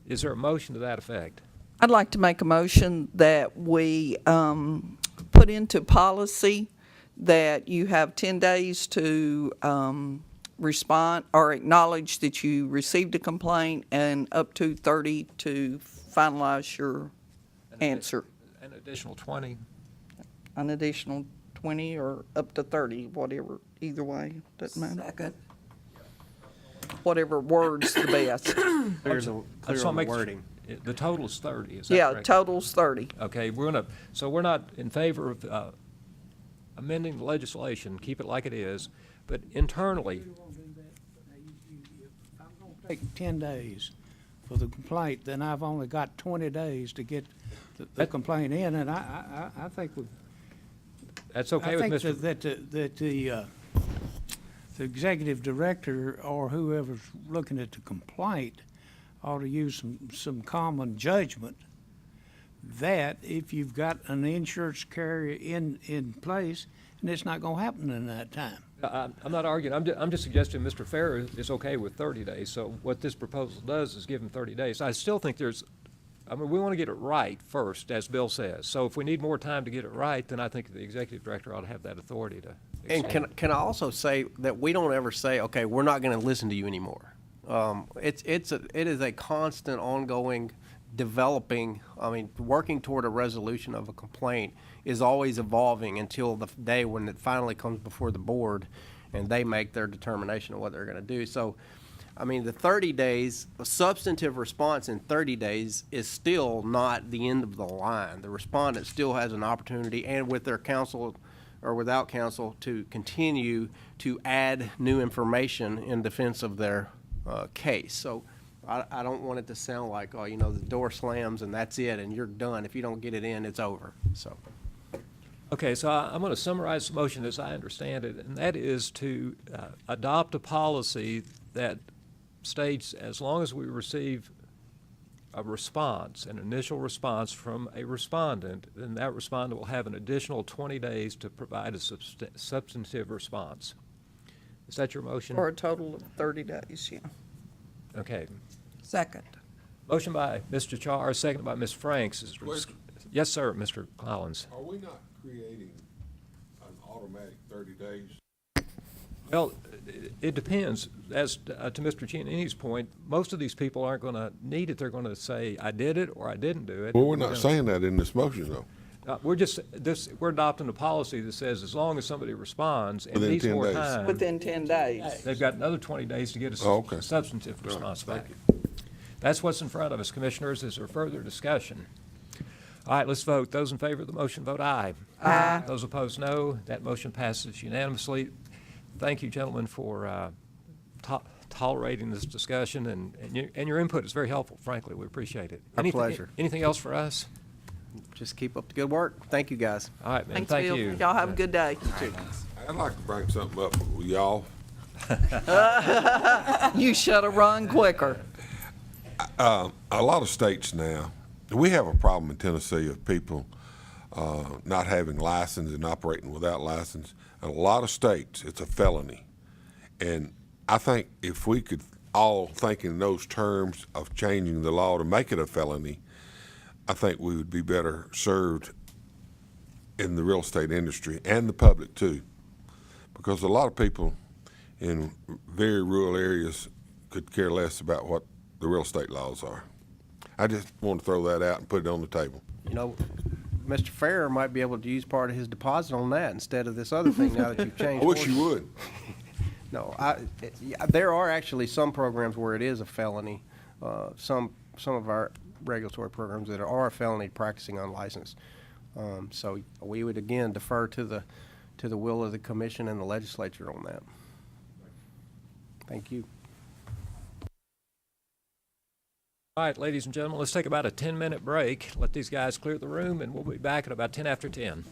is there a motion to that effect? I'd like to make a motion that we put into policy that you have 10 days to respond or acknowledge that you received a complaint, and up to 30 to finalize your answer. An additional 20? An additional 20 or up to 30, whatever, either way, doesn't matter. Second. Whatever word's the best. Clear I the just clear wanna on the make wording. The total is 30, is that Yeah, correct? total's 30. Okay, so we're not in favor of amending the legislation, keep it like it is, but internally, If I'm gonna take 10 days for the complaint, then I've only got 20 days to get the complaint in, and I think that's okay with Mr. that the executive director or whoever's looking at the complaint ought to use some common judgment that if you've got an insurance carrier in place, and it's not gonna happen in that time. I'm not arguing, I'm just suggesting Mr. Farrer is okay with 30 days, so what this proposal does is give him 30 days. I still think we want to get it right first, as Bill says, so if we need more time to get it right, then I think the executive director ought to have that authority to And extend. can I also say that we don't ever say, okay, we're not going to listen to you anymore. It is a constant, ongoing, developing. Working toward a resolution of a complaint is always evolving until the day when it finally comes before the board, and they make their determination of what they're going to do. So, the 30 days, a substantive response in 30 days is still not the end of the line. The respondent still has an opportunity, and with their counsel or without counsel, to continue to add new information in defense of their case. So I don't want it to sound like, the door slams and that's it and you're done. If you don't get it in, it's over. So. Okay, so I'm going to summarize the motion as I understand it, and that is to adopt a policy that states as long as we receive a response, an initial response from a respondent, then that respondent will have an additional 20 days to provide a substantive response. Is that your motion? For a total of 30 days, yeah. Okay. Second. Motion by Mr. Charles, seconded by Ms. Franks. Wait. Yes, sir, Mr. Collins. Are we not creating an automatic 30 days? Well, it depends. As to Mr. Giannini's point, most of these people aren't going to need it. They're going to say, I did it or I didn't do it. Well, we're not saying that in this motion, though. We're adopting a policy that says as long as somebody responds and Within needs 10 more days. time, Within 10 days. they've got another 20 days to get a Oh, okay. substantive response thank back. That's what's in front of us, Commissioners. Is there further discussion? All right, let's vote. Those in favor of the motion, vote aye. Aye. Those opposed, no. That motion passes unanimously. Thank you, gentlemen, for tolerating this discussion, and your input is very helpful, frankly. We appreciate it. Our pleasure. Anything else for us? Just keep up the good work. Thank you, guys. All right, man. Thanks, Thank Bill. you. Y'all have a good day. I'd like to bring something up with y'all. You should have run quicker. A lot of states now, we have a problem in Tennessee of people not having license and operating without license. In a lot of states, it's a felony. And I think if we could all think in those terms of changing the law to make it a felony, I think we would be better served in the real estate industry and the public too. Because a lot of people in very rural areas could care less about what the real estate laws are. I just want to throw that out and put it on the table. You know, Mr. Farrer might be able to use part of his deposit on that instead of this other thing now that you've changed. I wish courses. you would. No, yeah, there are actually some programs where it is a felony. Some of our regulatory programs that are a felony practicing unlicensed. So we would again defer to the will of the commission and the legislature on that. Thank you. All right, ladies and gentlemen, let's take about a 10-minute break. Let these guys clear the room, and we'll be back at about 10 after 10.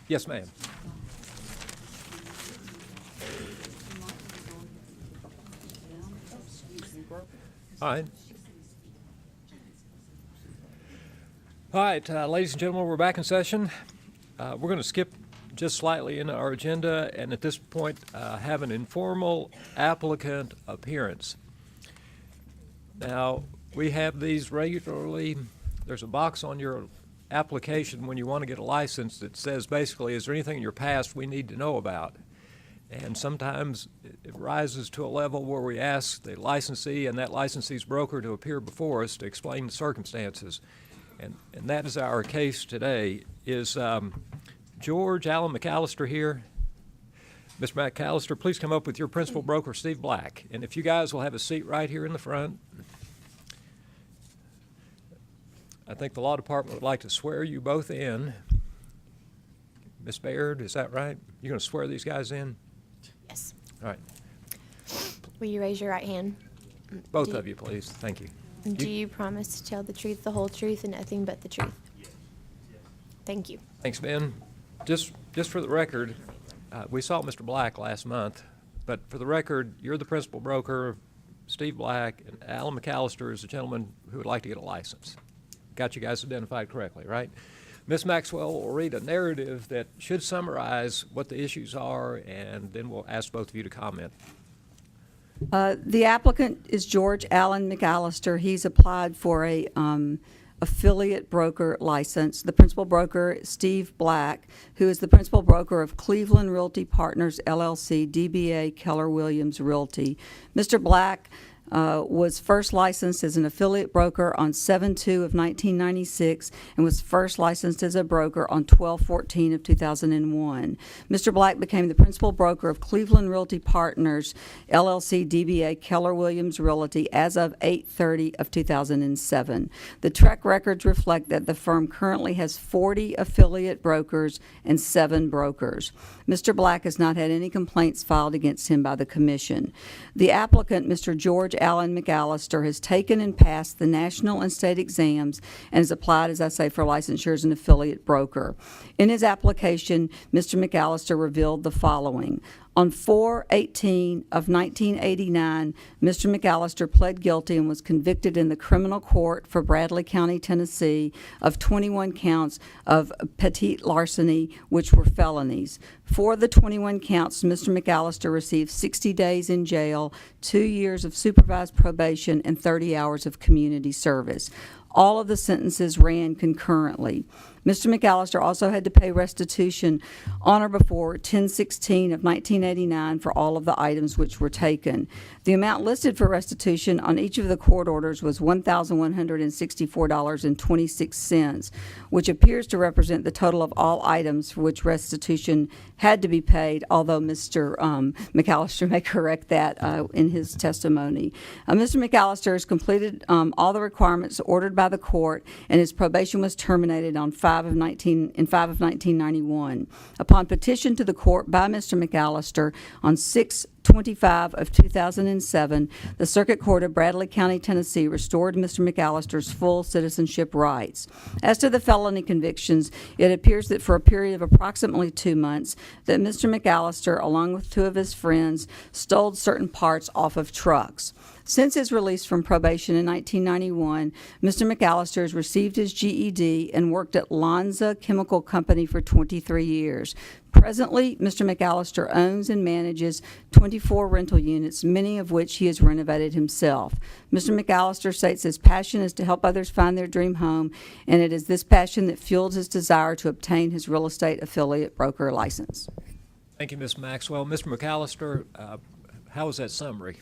Yes, ma'am. All right. All right, ladies and gentlemen, we're back in session. We're going to skip just slightly in our agenda, and at this point, have an informal applicant appearance. Now, we have these regularly. There's a box on your application when you want to get a license that says basically, is there anything in your past we need to know about? And sometimes it rises to a level where we ask the licensee and that licensee's broker to appear before us to explain the circumstances. And that is our case today. Is George Allen McAllister here? Mr. McAllister, please come up with your principal broker, Steve Black. And if you guys will have a seat right here in the front. I think the law department would like to swear you both in. Ms. Baird, is that right? You're going to swear these guys in? Yes. All right. Will you raise your right hand? Both of you, please. Thank you. Do you promise to tell the truth, the whole truth, and nothing but the truth? Thank you. Thanks, Ben. Just for the record, we saw Mr. Black last month, but for the record, you're the principal broker, Steve Black, and Alan McAllister is the gentleman who would like to get a license. Got you guys identified correctly, right? Ms. Maxwell will read a narrative that should summarize what the issues are, and then we'll ask both of you to comment. The applicant is George Allen McAllister. He's applied for a affiliate broker license. The principal broker is Steve Black, who is the principal broker of Cleveland Realty Partners, LLC, DBA Keller Williams Realty. Mr. Black was first licensed as an affiliate broker on 7/2 of 1996 and was first licensed as a broker on 12/14 of 2001. Mr. Black became the principal broker of Cleveland Realty Partners, LLC, DBA Keller Williams Realty as of 8/30 of 2007. The track records reflect that the firm currently has 40 affiliate brokers and 7 brokers. Mr. Black has not had any complaints filed against him by the commission. The applicant, Mr. George Allen McAllister, has taken and passed the national and state exams and has applied, as I say, for licensure as an affiliate broker. In his application, Mr. McAllister revealed the following. On 4/18 of 1989, Mr. McAllister pled guilty and was convicted in the criminal court for Bradley County, Tennessee, of 21 counts of petite larceny, which were felonies. For the 21 counts, Mr. McAllister received 60 days in jail, 2 years of supervised probation, and 30 hours of community service. All of the sentences ran concurrently. Mr. McAllister also had to pay restitution on or before 10/16 of 1989 for all of the items which were taken. The amount listed for restitution on each of the court orders was $1,164.26, which appears to represent the total of all items for which restitution had to be paid, although Mr. McAllister may correct that in his testimony. Mr. McAllister has completed all the requirements ordered by the court, and his probation was terminated on 5 of 1991. Upon petition to the court by Mr. McAllister on 6/25 of 2007, the Circuit Court of Bradley County, Tennessee, restored Mr. McAllister's full citizenship rights. As to the felony convictions, it appears that for a period of approximately 2 months, that Mr. McAllister, along with 2 of his friends, stole certain parts off of trucks. Since his release from probation in 1991, Mr. McAllister has received his GED and worked at Lonza Chemical Company for 23 years. Presently, Mr. McAllister owns and manages 24 rental units, many of which he has renovated himself. Mr. McAllister states his passion is to help others find their dream home, and it is this passion that fuels his desire to obtain his real estate affiliate broker license. Thank you, Ms. Maxwell. Mr. McAllister, how was that summary?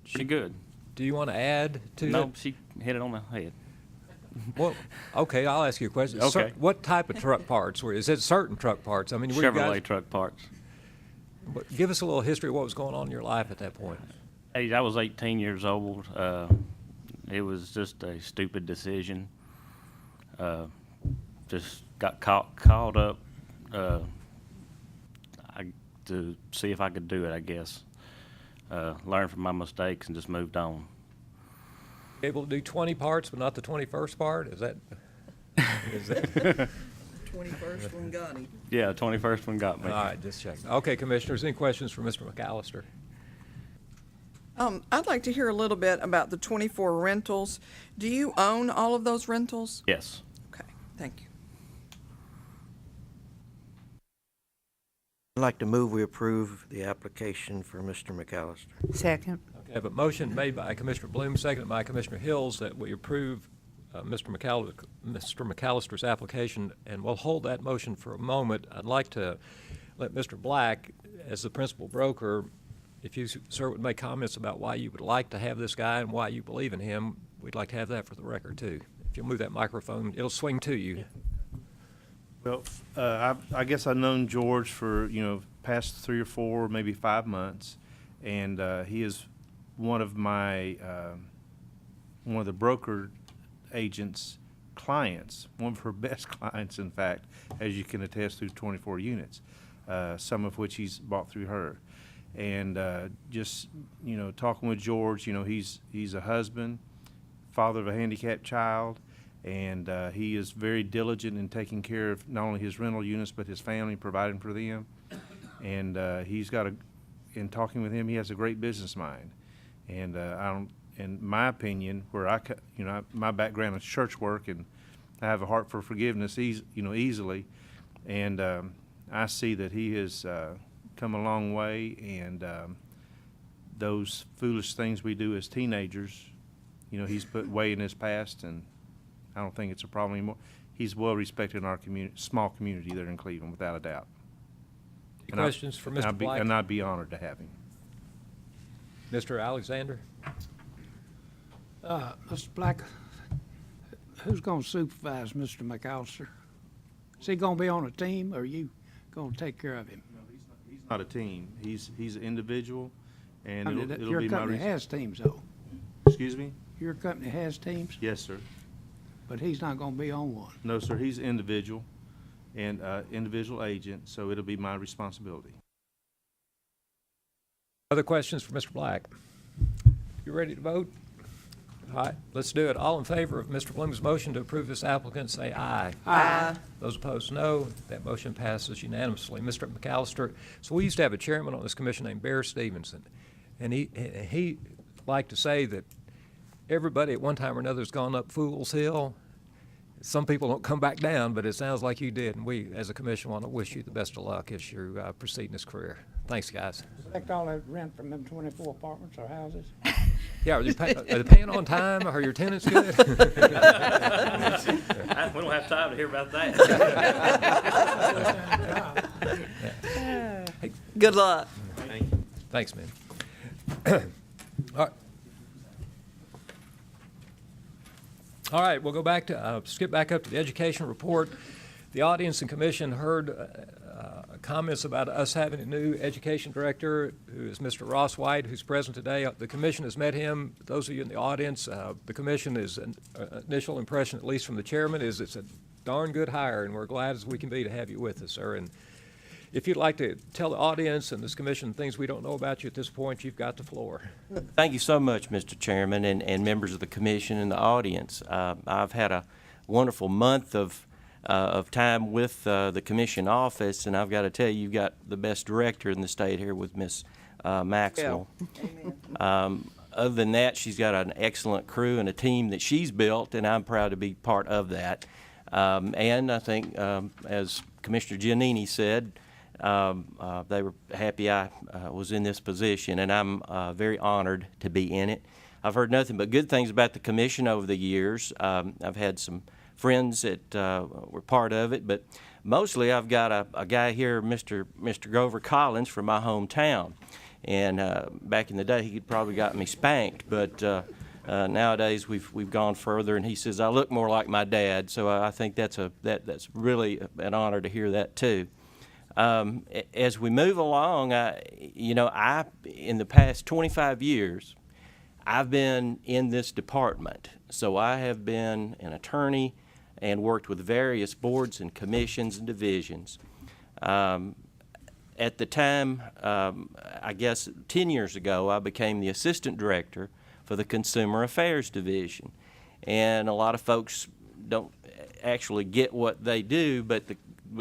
She good. Do you want to add to No, it? she hit it on the head. Well, okay, I'll ask you a question. Okay. What type of truck parts were? Is it certain truck parts? I mean, were you Chevrolet guys, truck parts. give us a little history of what was going on in your life at that point. Hey, I was 18 years old. It was just a stupid decision. Just got caught up to see if I could do it, I guess. Learned from my mistakes and just moved on. Able to do 20 parts, but not the 21st part? Is that? 21st one got him. Yeah, 21st one got me. All right, just checking. Okay, Commissioners, any questions for Mr. McAllister? I'd like to hear a little bit about the 24 rentals. Do you own all of those rentals? Yes. Okay, thank you. I'd like to move we approve the application for Mr. McAllister. Second. Okay, I have a motion made by Commissioner Bloom, seconded by Commissioner Hills, that we approve Mr. McAllister's application, and we'll hold that motion for a moment. I'd like to let Mr. Black, as the principal broker, if you, sir, would make comments about why you would like to have this guy and why you believe in him, we'd like to have that for the record, too. If you'll move that microphone, it'll swing to you. Well, I guess I've known George for, past 3 or 4, maybe 5 months, and he is one of my, one of the broker agent's clients, one of her best clients, in fact, as you can attest through 24 units, some of which he's bought through her. And just, talking with George, he's a husband, father of a handicapped child, and he is very diligent in taking care of not only his rental units but his family, providing for them. And he's got in talking with him, he has a great business mind. And in my opinion, where my background is church work, and I have a heart for forgiveness, easily, and I see that he has come a long way, and those foolish things we do as teenagers, he's put way in his past, and I don't think it's a problem anymore. He's well respected in our small community there in Cleveland, without a doubt. Any questions for Mr. Black? And I'd be honored to have him. Mr. Alexander? Mr. Black, who's gonna supervise Mr. McAllister? Is he gonna be on a team, or are you gonna take care of him? He's not a team. He's an individual, and I mean, it'll your be my company has teams, though. Excuse me? Your company has teams, Yes, sir. but he's not gonna be on one. No, sir. He's individual, and individual agent, so it'll be my responsibility. Other questions for Mr. Black? You ready to vote? All right, let's do it. All in favor of Mr. Bloom's motion to approve this applicant, say aye. Aye. Those opposed, no. That motion passes unanimously. Mr. McAllister, so we used to have a chairman on this commission named Bear Stevenson, and he liked to say that everybody at one time or another has gone up Fool's Hill. Some people don't come back down, but it sounds like you did, and we, as a commission, want to wish you the best of luck as you proceed in this career. Thanks, guys. Collect all that rent from them 24 apartments or houses? Yeah, are they paying on time? Are your tenants good? We don't have time to hear about that. Good luck. Thanks, man. All right. All right, we'll go back to, skip back up to the education report. The audience and commission heard comments about us having a new education director, who is Mr. Ross White, who's present today. The commission has met him. Those of you in the audience, the commission is an initial impression, at least from the chairman, is it's a darn good hire, and we're glad as we can be to have you with us, sir. And if you'd like to tell the audience and this commission things we don't know about you at this point, you've got the floor. Thank you so much, Mr. Chairman, and members of the commission and the audience. I've had a wonderful month of time with the commission office, and I've got to tell you, you've got the best director in the state here with Miss Maxwell. Other than that, she's got an excellent crew and a team that she's built, and I'm proud to be part of that. And I think, as Commissioner Giannini said, they were happy I was in this position, and I'm very honored to be in it. I've heard nothing but good things about the commission over the years. I've had some friends that were part of it. But mostly I've got a guy here, Mr. Grover Collins from my hometown. And back in the day, he could probably got me spanked, but nowadays we've gone further, and he says I look more like my dad. So I think that's really an honor to hear that too. As we move along, in the past 25 years, I've been in this department. So I have been an attorney and worked with various boards and commissions and divisions. At the time, I guess 10 years ago, I became the assistant director for the Consumer Affairs Division. And a lot of folks don't actually get what they do, but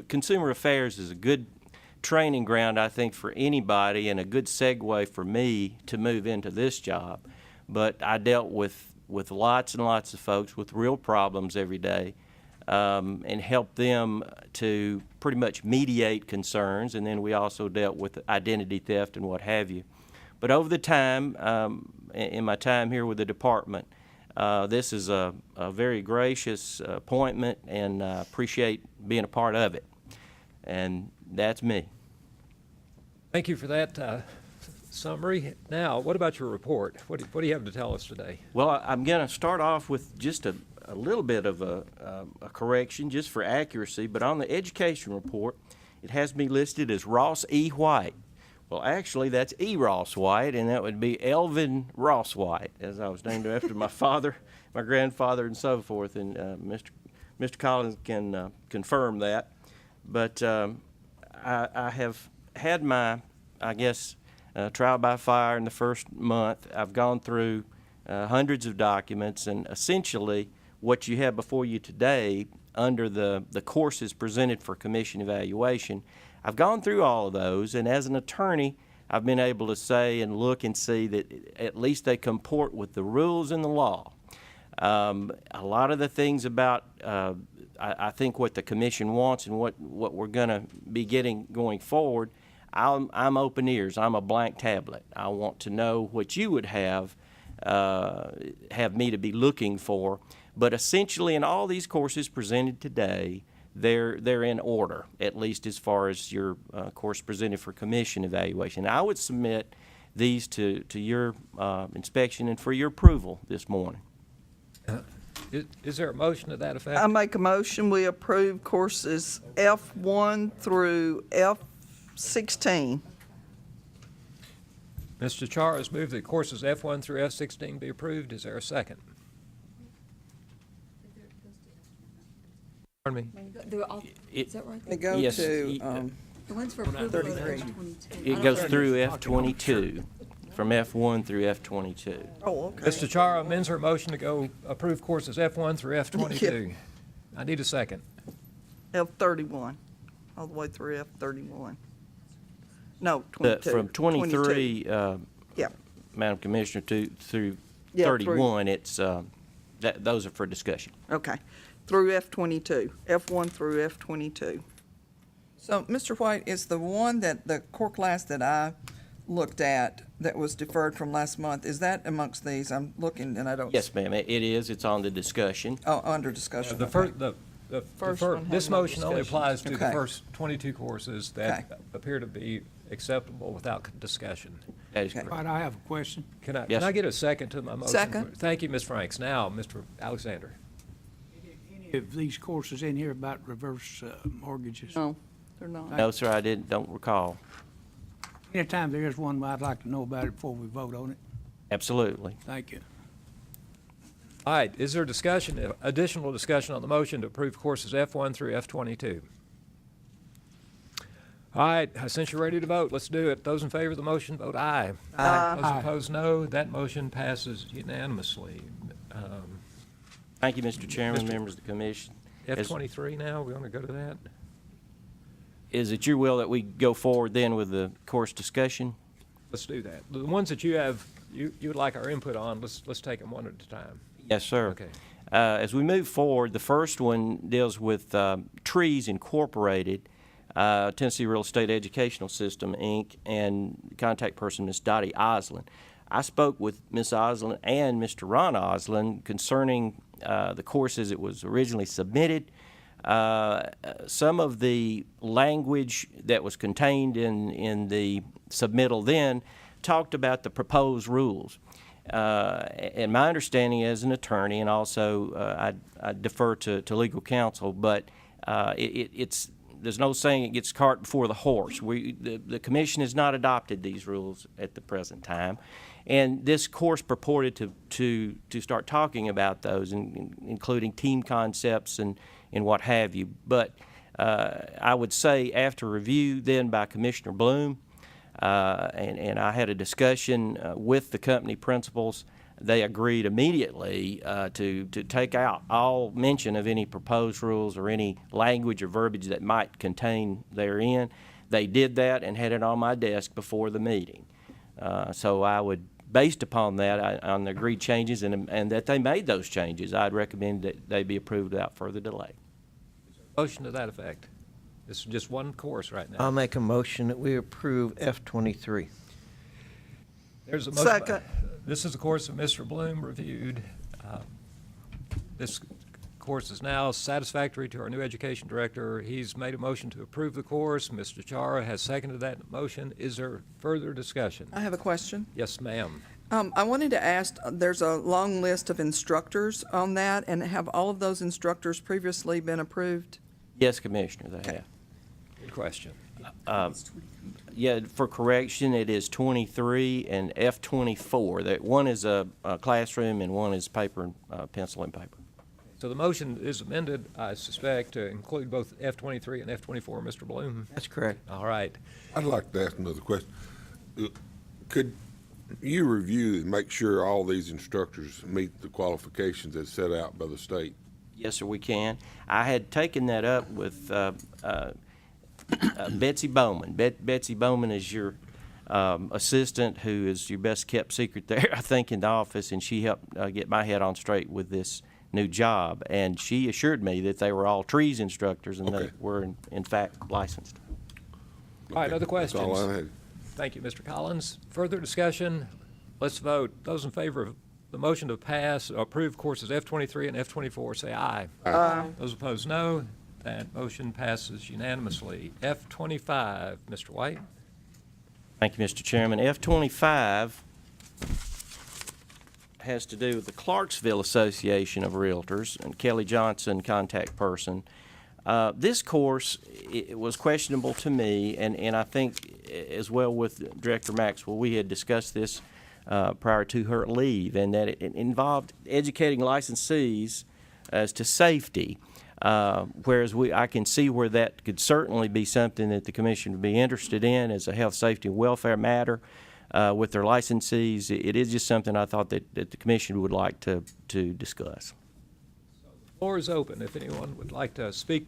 Consumer Affairs is a good training ground, I think, for anybody, and a good segue for me to move into this job. But I dealt with lots and lots of folks with real problems every day, and helped them to pretty much mediate concerns, and then we also dealt with identity theft and what have you. But over the time, in my time here with the department, this is a very gracious appointment, and I appreciate being a part of it. And that's me. Thank you for that summary. Now, what about your report? What do you have to tell us today? Well, I'm going to start off with just a little bit of a correction, just for accuracy. But on the education report, it has me listed as Ross E. White. Well, actually, that's E. Ross White, and that would be Elvin Ross White, as I was named after my father, my grandfather, and so forth. And Mr. Collins can confirm that. But I have had my, I guess, trial by fire in the first month. I've gone through hundreds of documents, and essentially what you have before you today under the courses presented for commission evaluation, I've gone through all of those, and as an attorney, I've been able to say and look and see that at least they comport with the rules and the law. A lot of the things about, I think, what the commission wants and what we're going to be getting going forward, I'm open ears. I'm a blank tablet. I want to know what you would have me to be looking for. But essentially, in all these courses presented today, they're in order, at least as far as your course presented for commission evaluation. I would submit these to your inspection and for your approval this morning. Is there a motion to that effect? I make a motion, we approve courses F1 through F16. Mr. Char has moved that courses F1 through F16 be approved. Is there a second? Pardon me? Is that right? They go Yes, to, The one's for approval of 22. It goes through F22, from F1 through F22. oh, okay. Mr. Char amends her motion to go approve courses F1 through F22. I need a second. F31, all the way through F31. No, 22. From 23, Yeah. Madam Commissioner, through Yeah, 31, it's, those are for discussion. Okay, through F22, F1 through F22. So, Mr. White, is the one that, the core class that I looked at that was deferred from last month, is that amongst these? I'm looking and I don't. Yes, ma'am, it is. It's on the discussion. Oh, under discussion. The okay. First one this has no motion only discussion. applies to the Okay. first 22 courses that Okay. appear to be acceptable without discussion. That is Okay. correct. But I have a question. Can I, Yes, can I sir. get a second to my motion? Second. Thank you, Ms. Franks. Now, Mr. Alexander. Any of these courses in here about reverse mortgages? No, they're not. No, sir, I don't recall. Anytime there is one, I'd like to know about it before we vote on it. Absolutely. Thank you. All right, is there discussion, additional discussion on the motion to approve courses F1 through F22? All right, since you're ready to vote, let's do it. Those in favor of the motion, vote aye. Aye. Those opposed, no. That motion passes unanimously. Thank you, Mr. Chairman, Mr. members of the commission. As- F23 now, we want to go to that? Is it your will that we go forward then with the course discussion? Let's do that. The ones that you have, you would like our input on, let's take them one at a time. Yes, sir. Okay. As we move forward, the first one deals with Trees Incorporated, Tennessee Real Estate Educational System, Inc., and contact person, Ms. Dottie Oslin. I spoke with Ms. Oslin and Mr. Ron Oslin concerning the course as it was originally submitted. Some of the language that was contained in the submittal then talked about the proposed rules. And my understanding as an attorney, and also I defer to legal counsel, but it's there's no saying it gets cart before the horse. The commission has not adopted these rules at the present time, and this course purported to start talking about those, including team concepts and what have you. But I would say after review then by Commissioner Bloom, and I had a discussion with the company principals. They agreed immediately to take out all mention of any proposed rules or any language or verbiage that might contain therein. They did that and had it on my desk before the meeting. So I would, based upon that, on the agreed changes and that they made those changes, I'd recommend that they be approved without further delay. Motion to that effect. This is just one course right now. I'll make a motion that we approve F-23. There's a motion. Second. This is the course that Mr. Bloom reviewed. This course is now satisfactory to our new education director. He's made a motion to approve the course. Mr. Chara has seconded that motion. Is there further discussion? I have a question. Yes, ma'am. I wanted to ask, there's a long list of instructors on that, and have all of those instructors previously been approved? Yes, Commissioner, they have. Good question. Yeah, for correction, it is 23 and F-24. That one is a classroom and one is paper and pencil and paper. So the motion is amended, I suspect, to include both F-23 and F-24, Mr. Bloom? That's correct. All right. I'd like to ask another question. Could you review and make sure all these instructors meet the qualifications as set out by the state? Yes, sir, we can. I had taken that up with Betsy Bowman. Betsy Bowman is your assistant, who is your best kept secret there, I think, in the office, and she helped get my head on straight with this new job. And she assured me that they were all trees instructors and Okay. they were in fact licensed. All right, other questions? That's all I had. Thank you, Mr. Collins. Further discussion? Let's vote. Those in favor of the motion to pass, approve courses F-23 and F-24, say aye. Aye. Those opposed, no. That motion passes unanimously. F-25, Mr. White. Thank you, Mr. Chairman. F-25 has to do with the Clarksville Association of Realtors and Kelly Johnson, contact person. This course, it was questionable to me, and I think as well with Director Maxwell, we had discussed this prior to her leave, and that it involved educating licensees as to safety. Whereas I can see where that could certainly be something that the commission would be interested in as a health, safety, and welfare matter with their licensees. It is just something I thought that the commission would like to discuss. The floor is open if anyone would like to speak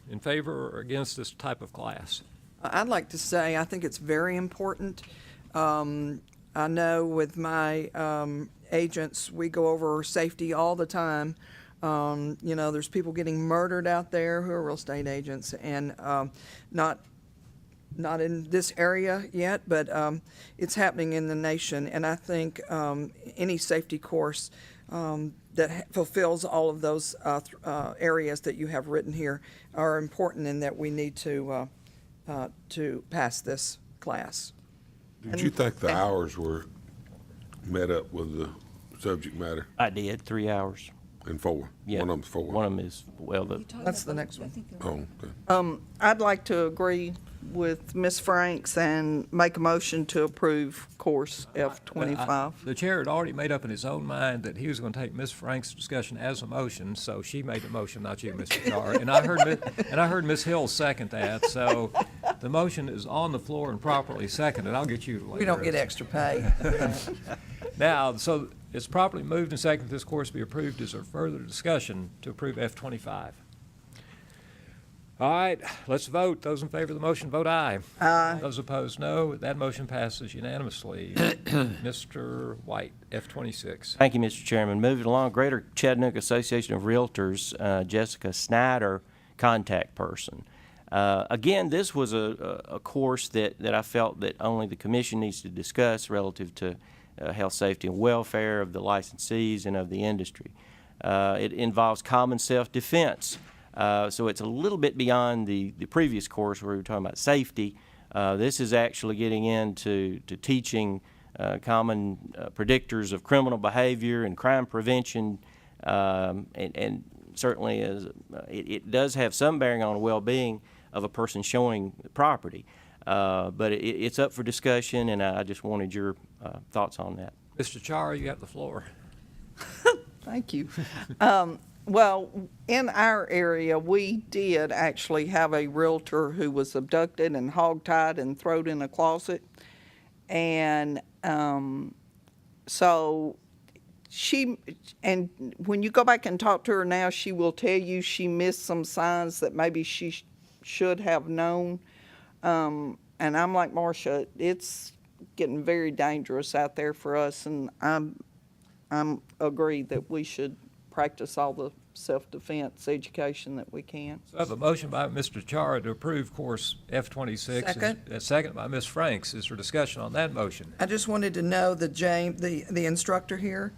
in favor or against this type of class. I'd like to say I think it's very important. I know with my agents, we go over safety all the time. You know, there's people getting murdered out there who are real estate agents, and not in this area yet, but it's happening in the nation. And I think any safety course that fulfills all of those areas that you have written here are important, and that we need to pass this class. Did you think the hours were met up with the subject matter? I did, 3 hours. And 4? Yeah. One of them's 4? One of them is, well, That's the next one. Oh, okay. I'd like to agree with Ms. Franks and make a motion to approve course F-25. The chair had already made up in his own mind that he was going to take Ms. Frank's discussion as a motion, so she made the motion, not you, Mr. Char. And I heard Ms. Hill second that, so the motion is on the floor and properly seconded. I'll get you later. We don't get extra pay. Now, so it's properly moved and seconded this course be approved. Is there further discussion to approve F-25? All right, let's vote. Those in favor of the motion, vote aye. Aye. Those opposed, no. That motion passes unanimously. Mr. White, F-26. Thank you, Mr. Chairman. Moving along, Greater Chattanooga Association of Realtors, Jessica Snyder, contact person. Again, this was a course that I felt that only the commission needs to discuss relative to health, safety, and welfare of the licensees and of the industry. It involves common self-defense. So it's a little bit beyond the previous course where we were talking about safety. This is actually getting into teaching common predictors of criminal behavior and crime prevention, and certainly it does have some bearing on the well-being of a person showing property. But it's up for discussion, and I just wanted your thoughts on that. Mr. Chara, you have the floor. Thank you. Well, in our area, we did actually have a realtor who was abducted and hogtied and thrown in a closet. And so and when you go back and talk to her now, she will tell you she missed some signs that maybe she should have known. And I'm like Marcia, it's getting very dangerous out there for us, and I'm agreed that we should practice all the self-defense education that we can. So I have a motion by Mr. Chara to approve course F-26. Second. A second by Ms. Franks. Is there discussion on that motion? I just wanted to know that James, the instructor here,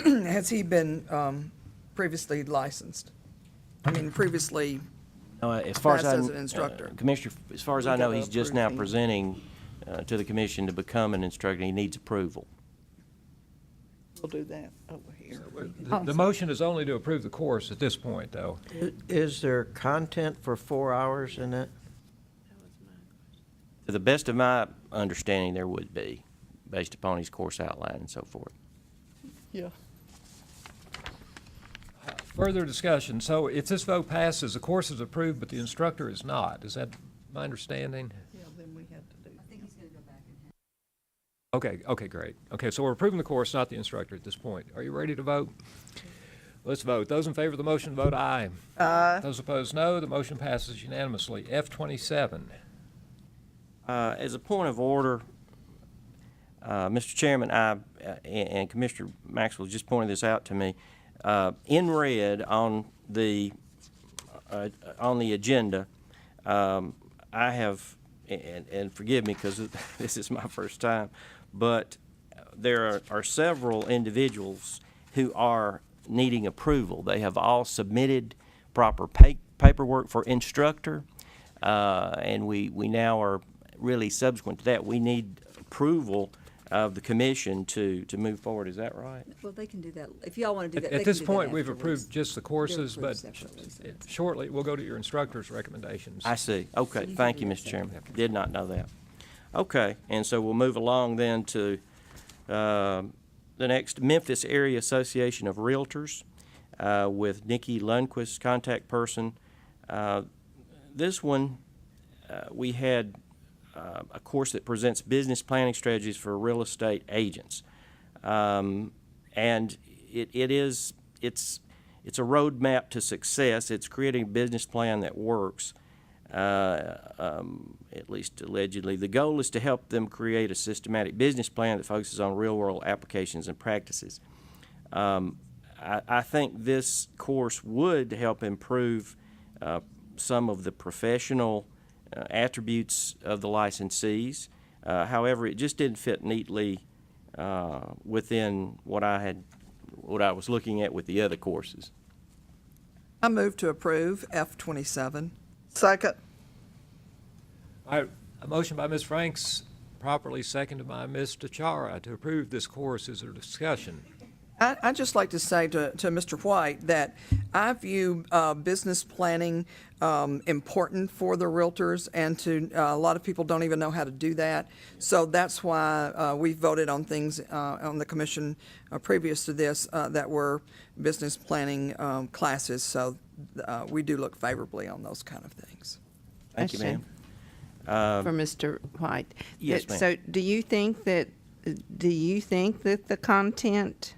has he been previously licensed? I mean, previously As far as passed I, as an instructor? Commissioner, as far as We I know, gotta he's just approve now him. presenting to the commission to become an instructor. He needs approval. We'll do that over here. The motion is only to approve the course at this point, though. Is there content for 4 hours in it? To the best of my understanding, there would be, based upon his course outline and so forth. Yeah. Further discussion. So if this vote passes, the course is approved, but the instructor is not. Is that my understanding? Yeah, then we have to do. Okay, great. Okay, so we're approving the course, not the instructor at this point. Are you ready to vote? Let's vote. Those in favor of the motion, vote aye. Aye. Those opposed, no. The motion passes unanimously. F-27. As a point of order, Mr. Chairman, and Commissioner Maxwell just pointed this out to me. In red on the agenda, I have, and forgive me because this is my first time, but there are several individuals who are needing approval. They have all submitted proper paperwork for instructor, and we now are really subsequent to that. We need approval of the commission to move forward. Is that right? Well, they can do that. If y'all want to do that, they At can this do that point, we've afterwards. approved just the courses, They're but approved separately, so. shortly, we'll go to your instructor's recommendations. I see. Okay, you can thank do you, that Mr. Chairman. separately. Did not know that. Okay, and so we'll move along then to the next, Memphis Area Association of Realtors with Nikki Lundquist, contact person. This one, we had a course that presents business planning strategies for real estate agents. And it's a roadmap to success. It's creating a business plan that works, at least allegedly. The goal is to help them create a systematic business plan that focuses on real-world applications and practices. I think this course would help improve some of the professional attributes of the licensees. However, it just didn't fit neatly within what I was looking at with the other courses. I move to approve F-27. Second. All right, a motion by Ms. Franks, properly seconded by Mr. Chara to approve this course. Is there discussion? I'd just like to say to Mr. White that I view business planning important for the realtors, and a lot of people don't even know how to do that. So that's why we voted on things on the commission previous to this that were business planning classes. So we do look favorably on those kind of things. Thank you, ma'am. For Mr. White. Yes, ma'am. So do you think that the content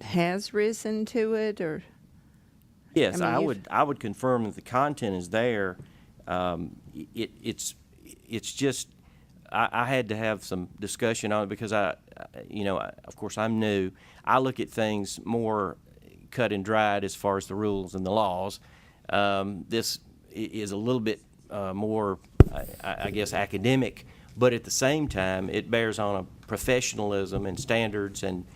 has risen to it, or? Yes, I mean, I would confirm that the content is there. It's just I had to have some discussion on it because of course I'm new. I look at things more cut and dried as far as the rules and the laws. This is a little bit more, I guess, academic, but at the same time, it bears on a professionalism and standards and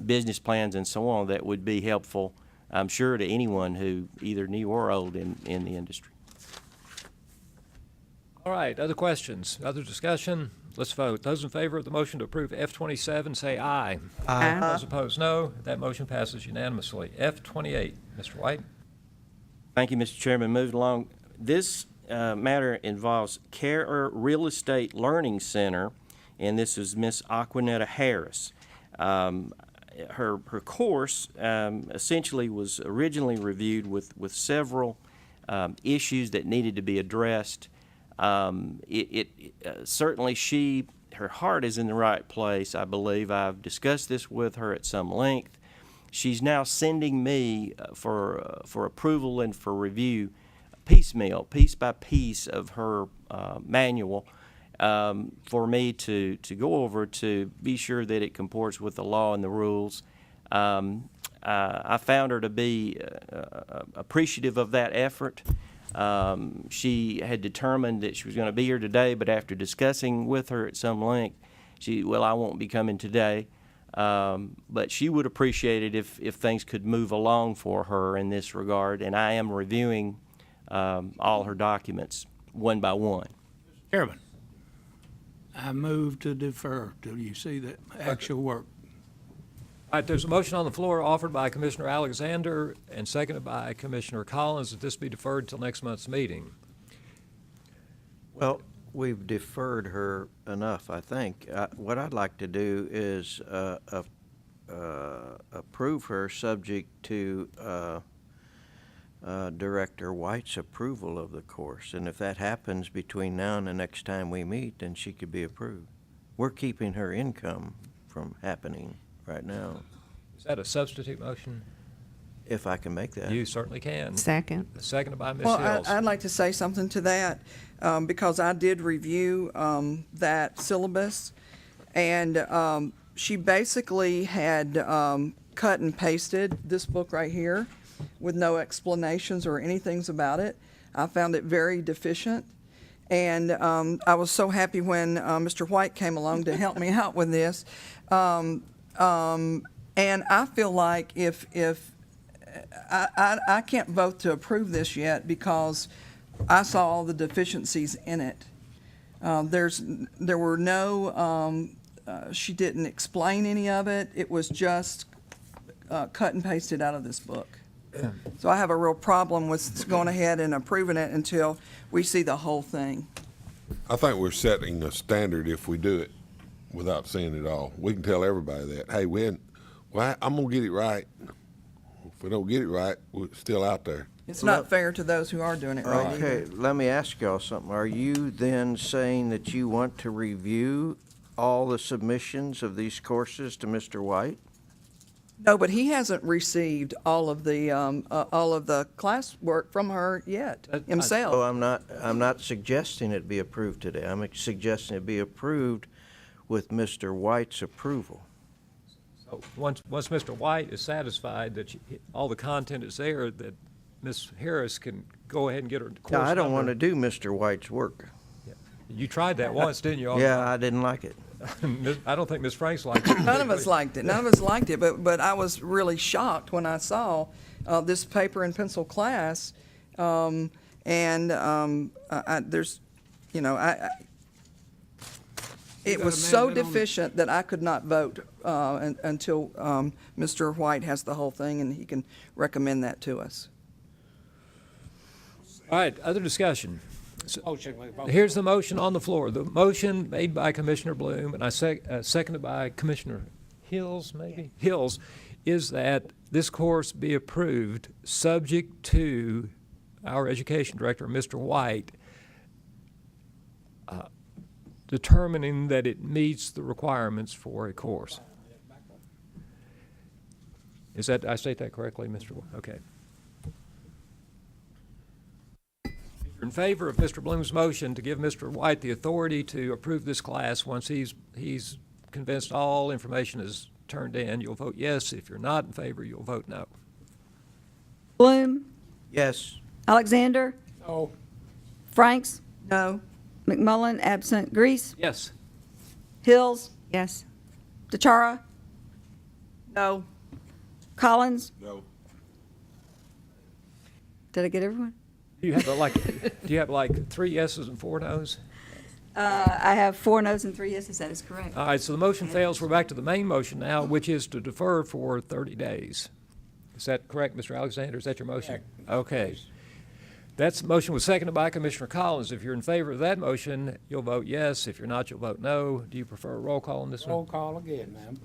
business plans and so on that would be helpful, I'm sure, to anyone who either new or old in the industry. All right, other questions, other discussion? Let's vote. Those in favor of the motion to approve F-27, say aye. Aye. Those opposed, no. That motion passes unanimously. F-28, Mr. White. Thank you, Mr. Chairman. Moving along, this matter involves Carer Real Estate Learning Center, and this is Miss Aquanetta Harris. Her course essentially was originally reviewed with several issues that needed to be addressed. Certainly her heart is in the right place, I believe. I've discussed this with her at some length. She's now sending me for approval and for review piecemeal, piece by piece of her manual for me to go over to be sure that it comports with the law and the rules. I found her to be appreciative of that effort. She had determined that she was going to be here today, but after discussing with her at some length, I won't be coming today. But she would appreciate it if things could move along for her in this regard, and I am reviewing all her documents one by one. Chairman, I move to defer till you see the actual work. All right, there's a motion on the floor offered by Commissioner Alexander and seconded by Commissioner Collins that this be deferred till next month's meeting. Well, we've deferred her enough, I think. What I'd like to do is approve her subject to Director White's approval of the course. And if that happens between now and the next time we meet, then she could be approved. We're keeping her income from happening right now. Is that a substitute motion? If I can make that. You certainly can. Second. Seconded by Ms. Well, Hills. I'd like to say something to that, because I did review that syllabus, and she basically had cut and pasted this book right here with no explanations or anything about it. I found it very deficient, and I was so happy when Mr. White came along to help me out with this. And I feel like if I can't vote to approve this yet because I saw all the deficiencies in it. There were no, she didn't explain any of it. It was just cut and pasted out of this book. So I have a real problem with going ahead and approving it until we see the whole thing. I think we're setting a standard if we do it without seeing it all. We can tell everybody that, hey, I'm going to get it right. If we don't get it right, we're still out there. It's not fair to those who are doing it right either. Okay, let me ask y'all something. Are you then saying that you want to review all the submissions of these courses to Mr. White? No, but he hasn't received all of the classwork from her yet himself. Oh, I'm not suggesting it be approved today. I'm suggesting it be approved with Mr. White's approval. So once Mr. White is satisfied that all the content is there, that Ms. Harris can go ahead and get her course Yeah, I don't number. want to do Mr. White's work. You tried that once, didn't you? Yeah, I didn't like it. I don't think Ms. Franks liked it. None of us liked it. None of us liked it, but I was really shocked when I saw this paper and pencil class, there's, it was so deficient that I could not vote until Mr. White has the whole thing and he can recommend that to us. All right, other discussion. Here's the motion on the floor. The motion made by Commissioner Bloom and seconded by Commissioner Hills, maybe? Hills, is that this course be approved subject to our education director, Mr. White, determining that it meets the requirements for a course. Is that, I state that correctly, Mr. White? Okay. In favor of Mr. Bloom's motion to give Mr. White the authority to approve this class once he's convinced all information is turned in, you'll vote yes. If you're not in favor, you'll vote no. Bloom, Yes. Alexander, No. Franks, No? McMullen, absent, Grease, Yes. Hills, Yes. DeChara, No. Collins? No. Did I get everyone? Do you have like 3 yeses and 4 nos? I have 4 noes and 3 yeses. That is correct. All right, so the motion fails. We're back to the main motion now, which is to defer for 30 days. Is that correct, Mr. Alexander? Is that your motion? Okay. That's motion was seconded by Commissioner Collins. If you're in favor of that motion, you'll vote yes. If you're not, you'll vote no. Do you prefer a roll call on this one? Roll call again, ma'am.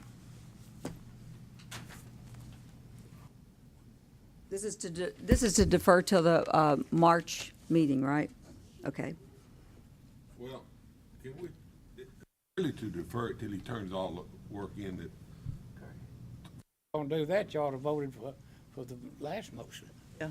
This is to defer till the March meeting, right? Okay. Well, can we, really to defer it till he turns all the work in that, Gonna do that, you ought to voted for the last motion. Yeah.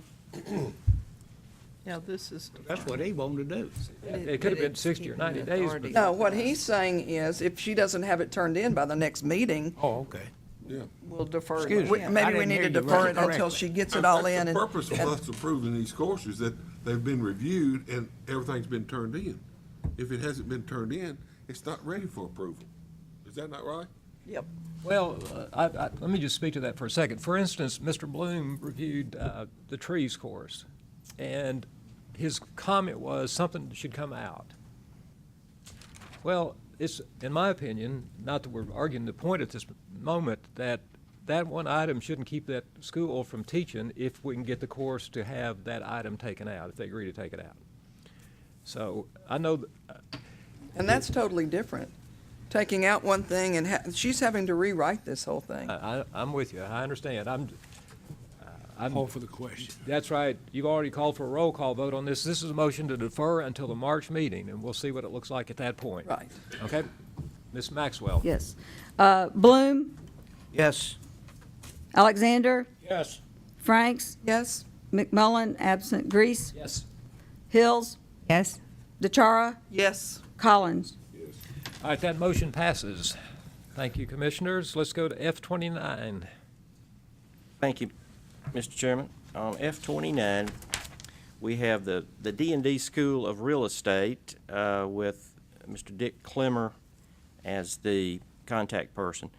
Yeah, this is. That's what he wanted to do. It could have been 60 or 90 days. But No, what he's saying is if she doesn't have it turned in by the next meeting, Oh, okay. yeah. We'll defer. Excuse me. I maybe we didn't need hear to you defer it correctly. until she gets it all in. That's the purpose of and- us approving these courses, that they've been reviewed and everything's been turned in. If it hasn't been turned in, it's not ready for approval. Is that not right? Yep. Well, let me just speak to that for a second. For instance, Mr. Bloom reviewed the trees course, and his comment was something should come out. Well, it's, in my opinion, not that we're arguing the point at this moment, that one item shouldn't keep that school from teaching if we can get the course to have that item taken out, if they agree to take it out. So I know, And that's totally different. Taking out one thing and she's having to rewrite this whole thing. I'm with you. I understand. I'm Call for the question. That's right. You've already called for a roll call vote on this. This is a motion to defer until the March meeting, and we'll see what it looks like at that point. Right. Okay? Ms. Maxwell? Yes. Bloom? Yes. Alexander? Yes. Franks? Yes? McMullen, absent. Grease? Yes. Hills? Yes. DeChara? Yes. Collins? All right, that motion passes. Thank you, Commissioners. Let's go to F29. Thank you, Mr. Chairman. On F29, we have the D&D School of Real Estate with Mr. Dick Clemmer as the contact person.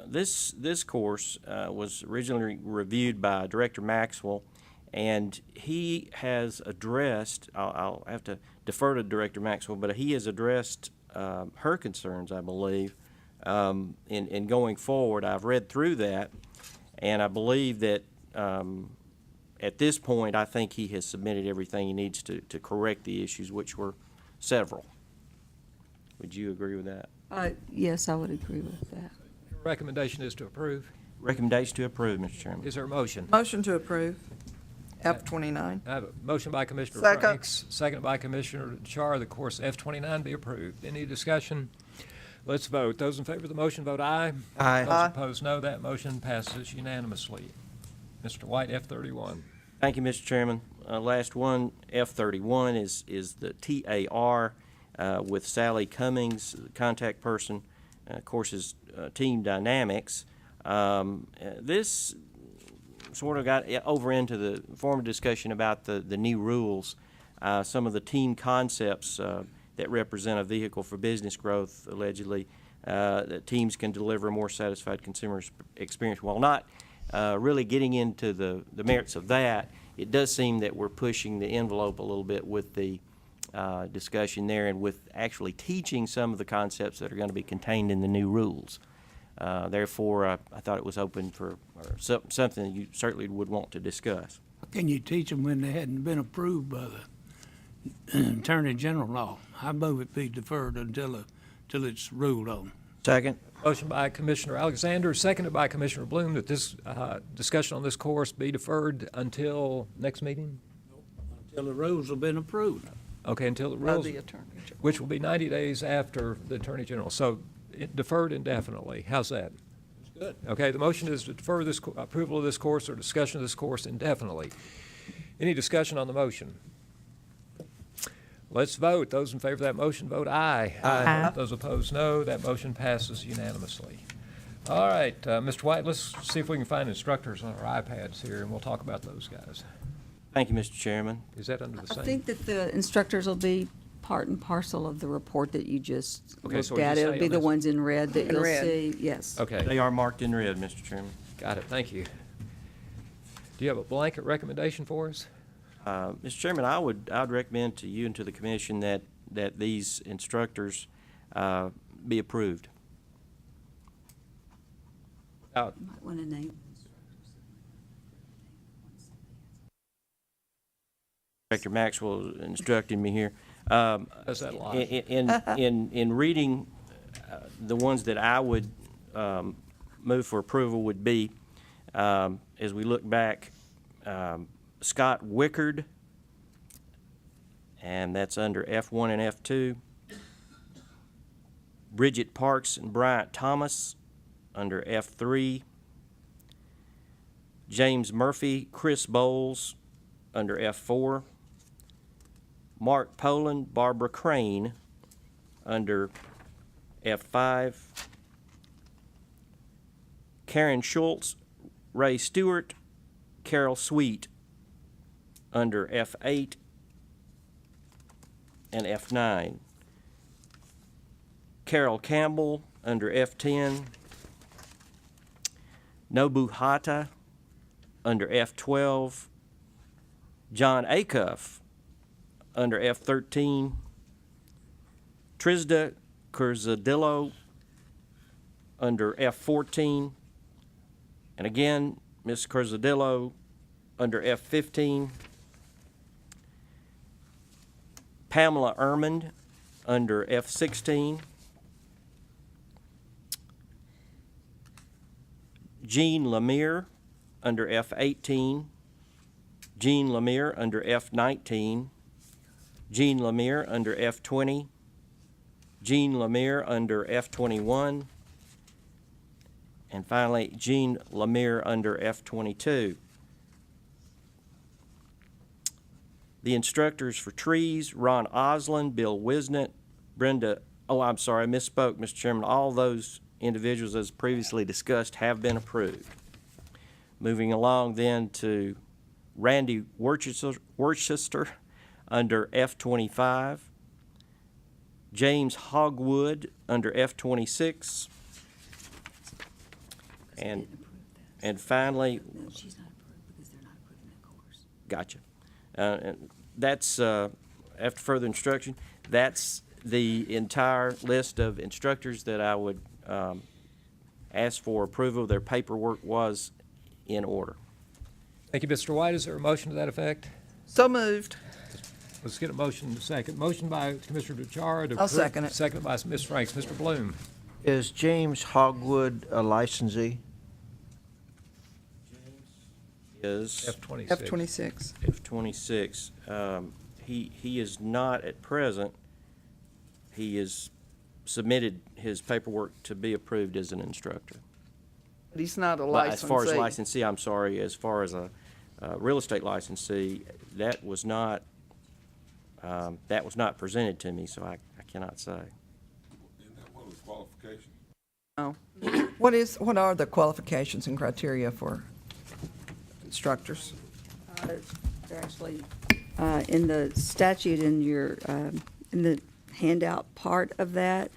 This course was originally reviewed by Director Maxwell, and he has addressed, I'll have to defer to Director Maxwell, but he has addressed her concerns, I believe, in going forward. I've read through that, and I believe that at this point, I think he has submitted everything he needs to correct the issues, which were several. Would you agree with that? Yes, I would agree with that. Your recommendation is to approve. Recommendation to approve, Mr. Chairman. Is there a motion? Motion to approve. F29. I have a motion by Commissioner Second. Franks, seconded by Commissioner Char, the course F29 be approved. Any discussion? Let's vote. Those in favor of the motion, vote aye. Aye. Those opposed, no. That motion passes unanimously. Mr. White, F31. Thank you, Mr. Chairman. Last one, F31, is the TAR with Sally Cummings, the contact person. Of course, is Team Dynamics. This sort of got over into the former discussion about the new rules, some of the team concepts that represent a vehicle for business growth, allegedly, that teams can deliver a more satisfied consumer experience. While not really getting into the merits of that, it does seem that we're pushing the envelope a little bit with the discussion there and with actually teaching some of the concepts that are going to be contained in the new rules. Therefore, I thought it was open for something that you certainly would want to discuss. Can you teach them when they hadn't been approved by the Attorney General law? I move it be deferred until it's ruled on. Second. Motion by Commissioner Alexander, seconded by Commissioner Bloom, that this discussion on this course be deferred until next meeting? Until the rules have been approved. Okay, until the By rules, the Attorney General. which will be 90 days after the Attorney General. So deferred indefinitely. How's that? It's good. Okay, the motion is to defer this approval of this course or discussion of this course indefinitely. Any discussion on the motion? Let's vote. Those in favor of that motion, vote aye. Aye. Those opposed, no. That motion passes unanimously. All right, Mr. White, let's see if we can find instructors on our iPads here, and we'll talk about those guys. Thank you, Mr. Chairman. Is that under the I same? think that the instructors will be part and parcel of the report that you just Okay, so looked what'd at. you It'll say be on the this? ones in red that In you'll red. see, yes. Okay, They are marked in red, Mr. Chairman. got it, thank you. Do you have a blanket recommendation for us? Mr. Chairman, I'd recommend to you and to the commission that these instructors be approved. Out. Might want to name. Director Maxwell instructed me here. Does that lie? In reading, the ones that I would move for approval would be, as we look back, Scott Wickard, and that's under F1 and F2. Bridget Parks and Bryant Thomas under F3. James Murphy, Chris Bowles under F4. Mark Poland, Barbara Crane under F5. Karen Schultz, Ray Stewart, Carol Sweet under F8 and F9. Carol Campbell under F10. Nobu Hata under F12. John Acuff under F13. Trisda Curzadillo under F14. And again, Ms. Curzadillo under F15. Pamela Ermond under F16. Jean Lemire under F18. Jean Lemire under F19. Jean Lemire under F20. Jean Lemire under F21. And finally, Jean Lemire under F22. The instructors for trees, Ron Osland, Bill Wisnett, Brenda, oh, I'm sorry, I misspoke, Mr. Chairman. All those individuals, as previously discussed, have been approved. Moving along then to Randy Worcester under F25, James Hogwood under F26, and finally, No, she's not approved because they're not approving the course. gotcha. And that's, after further instruction, that's the entire list of instructors that I would ask for approval. Their paperwork was in order. Thank you, Mr. White. Is there a motion to that effect? So moved. Let's get a motion in a second. Motion by Commissioner Bechara to approve. I'll second it. Seconded by Ms. Franks. Mr. Bloom. Is James Hogwood a licensee? Is F26. F26. F26. He is not at present. He has submitted his paperwork to be approved as an instructor. But he's not a But licensee. as far as licensee, I'm sorry, as far as a real estate licensee, that was not presented to me, so I cannot say. Isn't that one of the qualifications? No. What are the qualifications and criteria for instructors? They're actually in the statute in your, in the handout part of that.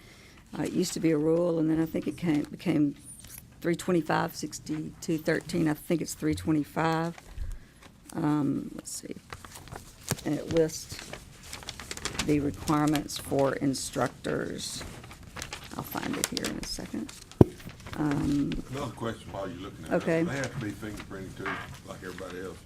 It used to be a rule, and then I think it became 325-6213. I think it's 325. Let's see. And it lists the requirements for instructors. I'll find it here in a second. Another question while you're looking at it. Okay. They have to be fingerprinted too, like everybody else,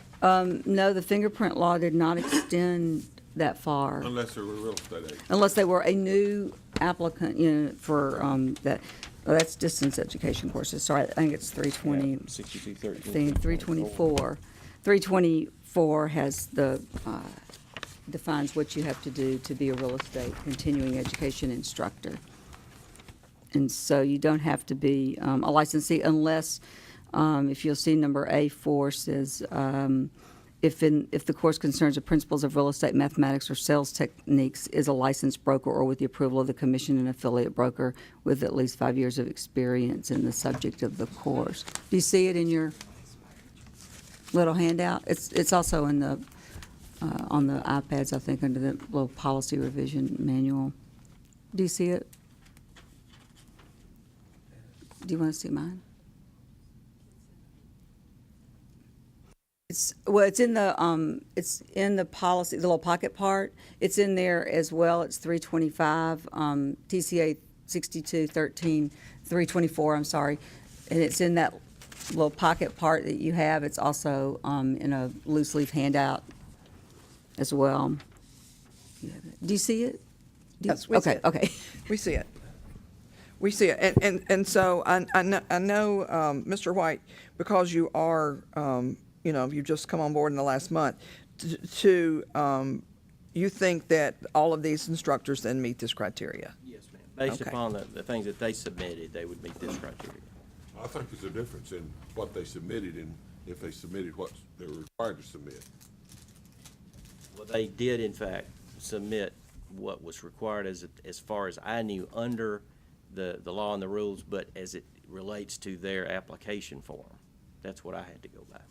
No, the fingerprint law did not extend that far. unless they're a real estate agent. Unless they were a new applicant, for that, well, that's distance education courses. Sorry, I think it's 320. 6213. 324. 324 has the, defines what you have to do to be a real estate continuing education instructor. And so you don't have to be a licensee unless, if you'll see number A4 says, if the course concerns the principles of real estate mathematics or sales techniques, is a licensed broker or with the approval of the commission and affiliate broker with at least 5 years of experience in the subject of the course. Do you see it in your little handout? It's also in the on the iPads, I think, under the little policy revision manual. Do you see it? Do you want to see mine? It's in the policy, the little pocket part. It's in there as well. It's 325, TCA 6213, 324, I'm sorry. And it's in that little pocket part that you have. It's also in a loose leaf handout as well. Do you see it? Yes, we see Okay, it. okay. We see it. We see it. And so I know, Mr. White, because you are, you've just come on board in the last month, you think that all of these instructors then meet this criteria? Yes, ma'am. Based Okay. upon the things that they submitted, they would meet this criteria. I think there's a difference in what they submitted and if they submitted what they were required to submit. Well, they did, in fact, submit what was required as far as I knew under the law and the rules, but as it relates to their application form. That's what I had to go by.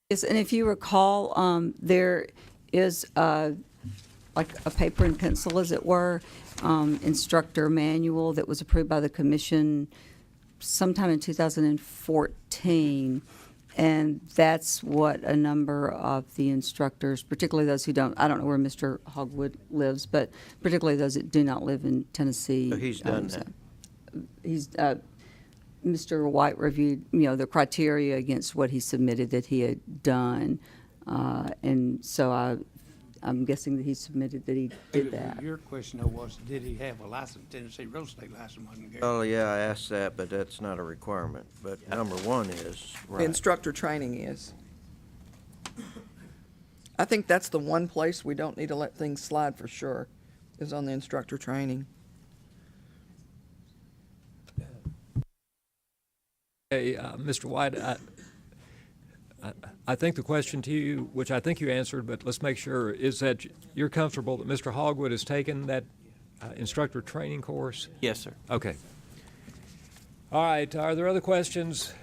Yes, and if you recall, there is like a paper and pencil, as it were, instructor manual that was approved by the commission sometime in 2014. And that's what a number of the instructors, particularly those who I don't know where Mr. Hogwood lives, but particularly those that do not live in Tennessee. So he's done that. Mr. White reviewed, the criteria against what he submitted that he had done. And so I'm guessing that he submitted that he did that. Your question though was, did he have a license, Tennessee real estate license, wasn't Gary? Oh, yeah, I asked that, but that's not a requirement. But number one is, The right. instructor training is. I think that's the one place we don't need to let things slide for sure, is on the instructor training. Hey, Mr. White, I think the question to you, which I think you answered, but let's make sure, is that you're comfortable that Mr. Hogwood has taken that instructor training course? Yes, sir. Okay. All right, are there other questions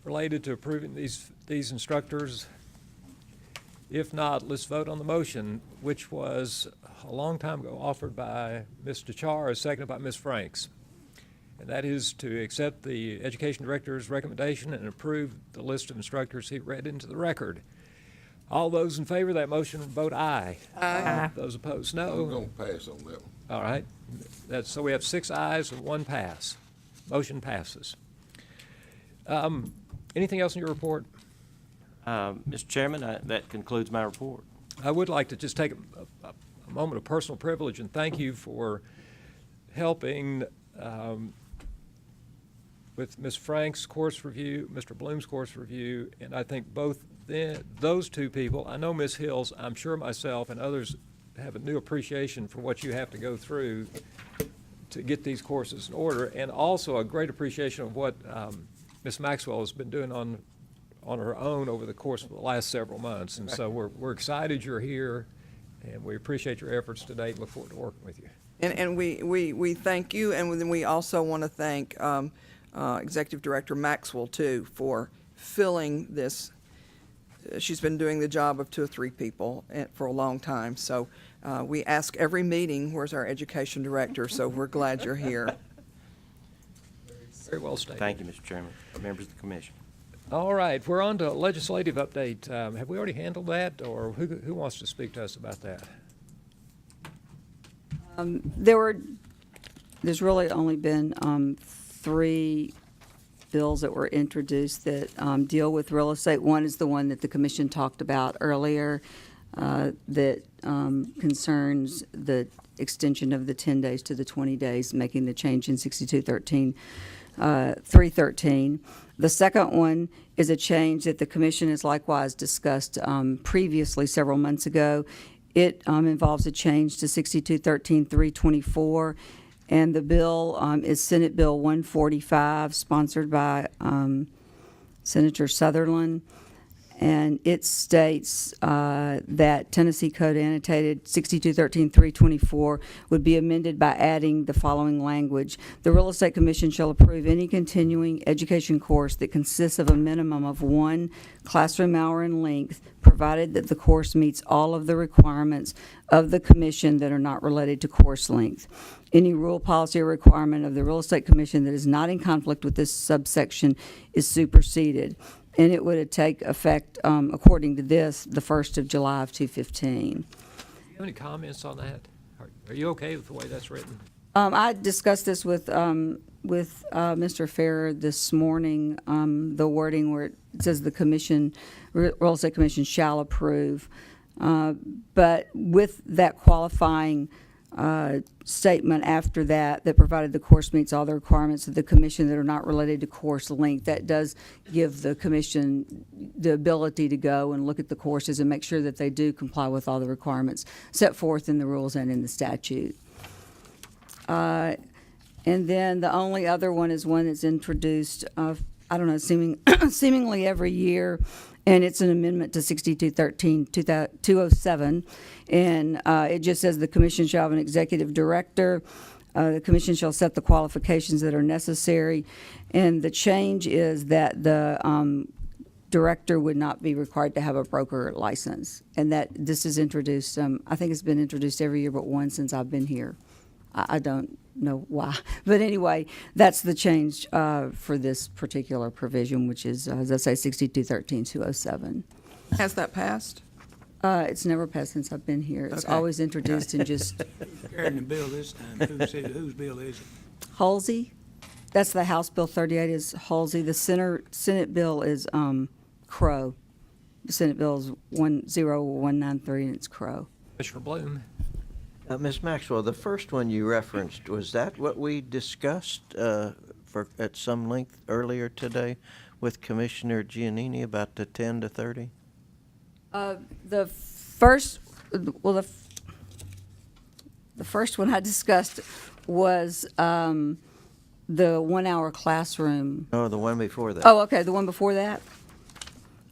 related to approving these instructors? If not, let's vote on the motion, which was a long time ago offered by Ms. DeChar, seconded by Ms. Franks. And that is to accept the education director's recommendation and approve the list of instructors he read into the record. All those in favor of that motion vote aye. Aye. Those opposed, I'm no. gonna pass on that one. All right. So we have 6 ayes and 1 pass. Motion passes. Anything else in your report? Mr. Chairman, that concludes my report. I would like to just take a moment of personal privilege and thank you for helping with Ms. Frank's course review, Mr. Bloom's course review, and I think both those two people, I know Ms. Hills, I'm sure myself and others have a new appreciation for what you have to go through to get these courses in order, and also a great appreciation of what Ms. Maxwell has been doing on her own over the course of the last several months. And so we're excited you're here, and we appreciate your efforts today and look forward to working with you. And we thank you, and then we also want to thank Executive Director Maxwell, too, for filling this. She's been doing the job of 2 or 3 people for a long time. So we ask every meeting, where's our education director? So we're glad you're here. Very well stated. Thank you, Mr. Chairman, members of the commission. All right, we're on to legislative update. Have we already handled that, or who wants to speak to us about that? There's really only been 3 bills that were introduced that deal with real estate. One is the one that the commission talked about earlier that concerns the extension of the 10 days to the 20 days, making the change in 313. The second one is a change that the commission has likewise discussed previously several months ago. It involves a change to 6213-324, and the bill is Senate Bill 145, sponsored by Senator Sutherland. and it states that Tennessee Code Annotated 6213-324 would be amended by adding the following language. The Real Estate Commission shall approve any continuing education course that consists of a minimum of 1 classroom hour in length, provided that the course meets all of the requirements of the commission that are not related to course length. Any rule, policy, or requirement of the Real Estate Commission that is not in conflict with this subsection is superseded. And it would take effect, according to this, the 1st of July of 2015. Do you have any comments on that? Are you okay with the way that's written? I discussed this with Mr. Farrer this morning, the wording where it says the commission, Real Estate Commission shall approve. But with that qualifying statement after that, that provided the course meets all the requirements of the commission that are not related to course length, that does give the commission the ability to go and look at the courses and make sure that they do comply with all the requirements set forth in the rules and in the statute. And then the only other one is one that's introduced, I don't know, seemingly every year, and it's an amendment to 6213-207, and it just says the commission shall have an executive director. The commission shall set the qualifications that are necessary, and the change is that the director would not be required to have a broker license, and that this is introduced. I think it's been introduced every year but one since I've been here. I don't know why, but anyway, that's the change for this particular provision, which is, as I say, 6213-207. Has that passed? It's never passed since I've been here. It's Okay. always introduced and just Carrying the bill this time. Whose bill is it? Halsey. That's the House Bill 38 is Halsey. The Senate bill is Crow. The Senate bill is 10193, and it's Crow. Commissioner Bloom? Ms. Maxwell, the first one you referenced, was that what we discussed at some length earlier today with Commissioner Giannini about the 10 to 30? The first one I discussed was the 1 hour classroom. Oh, the one before that. Oh, okay, the one before that?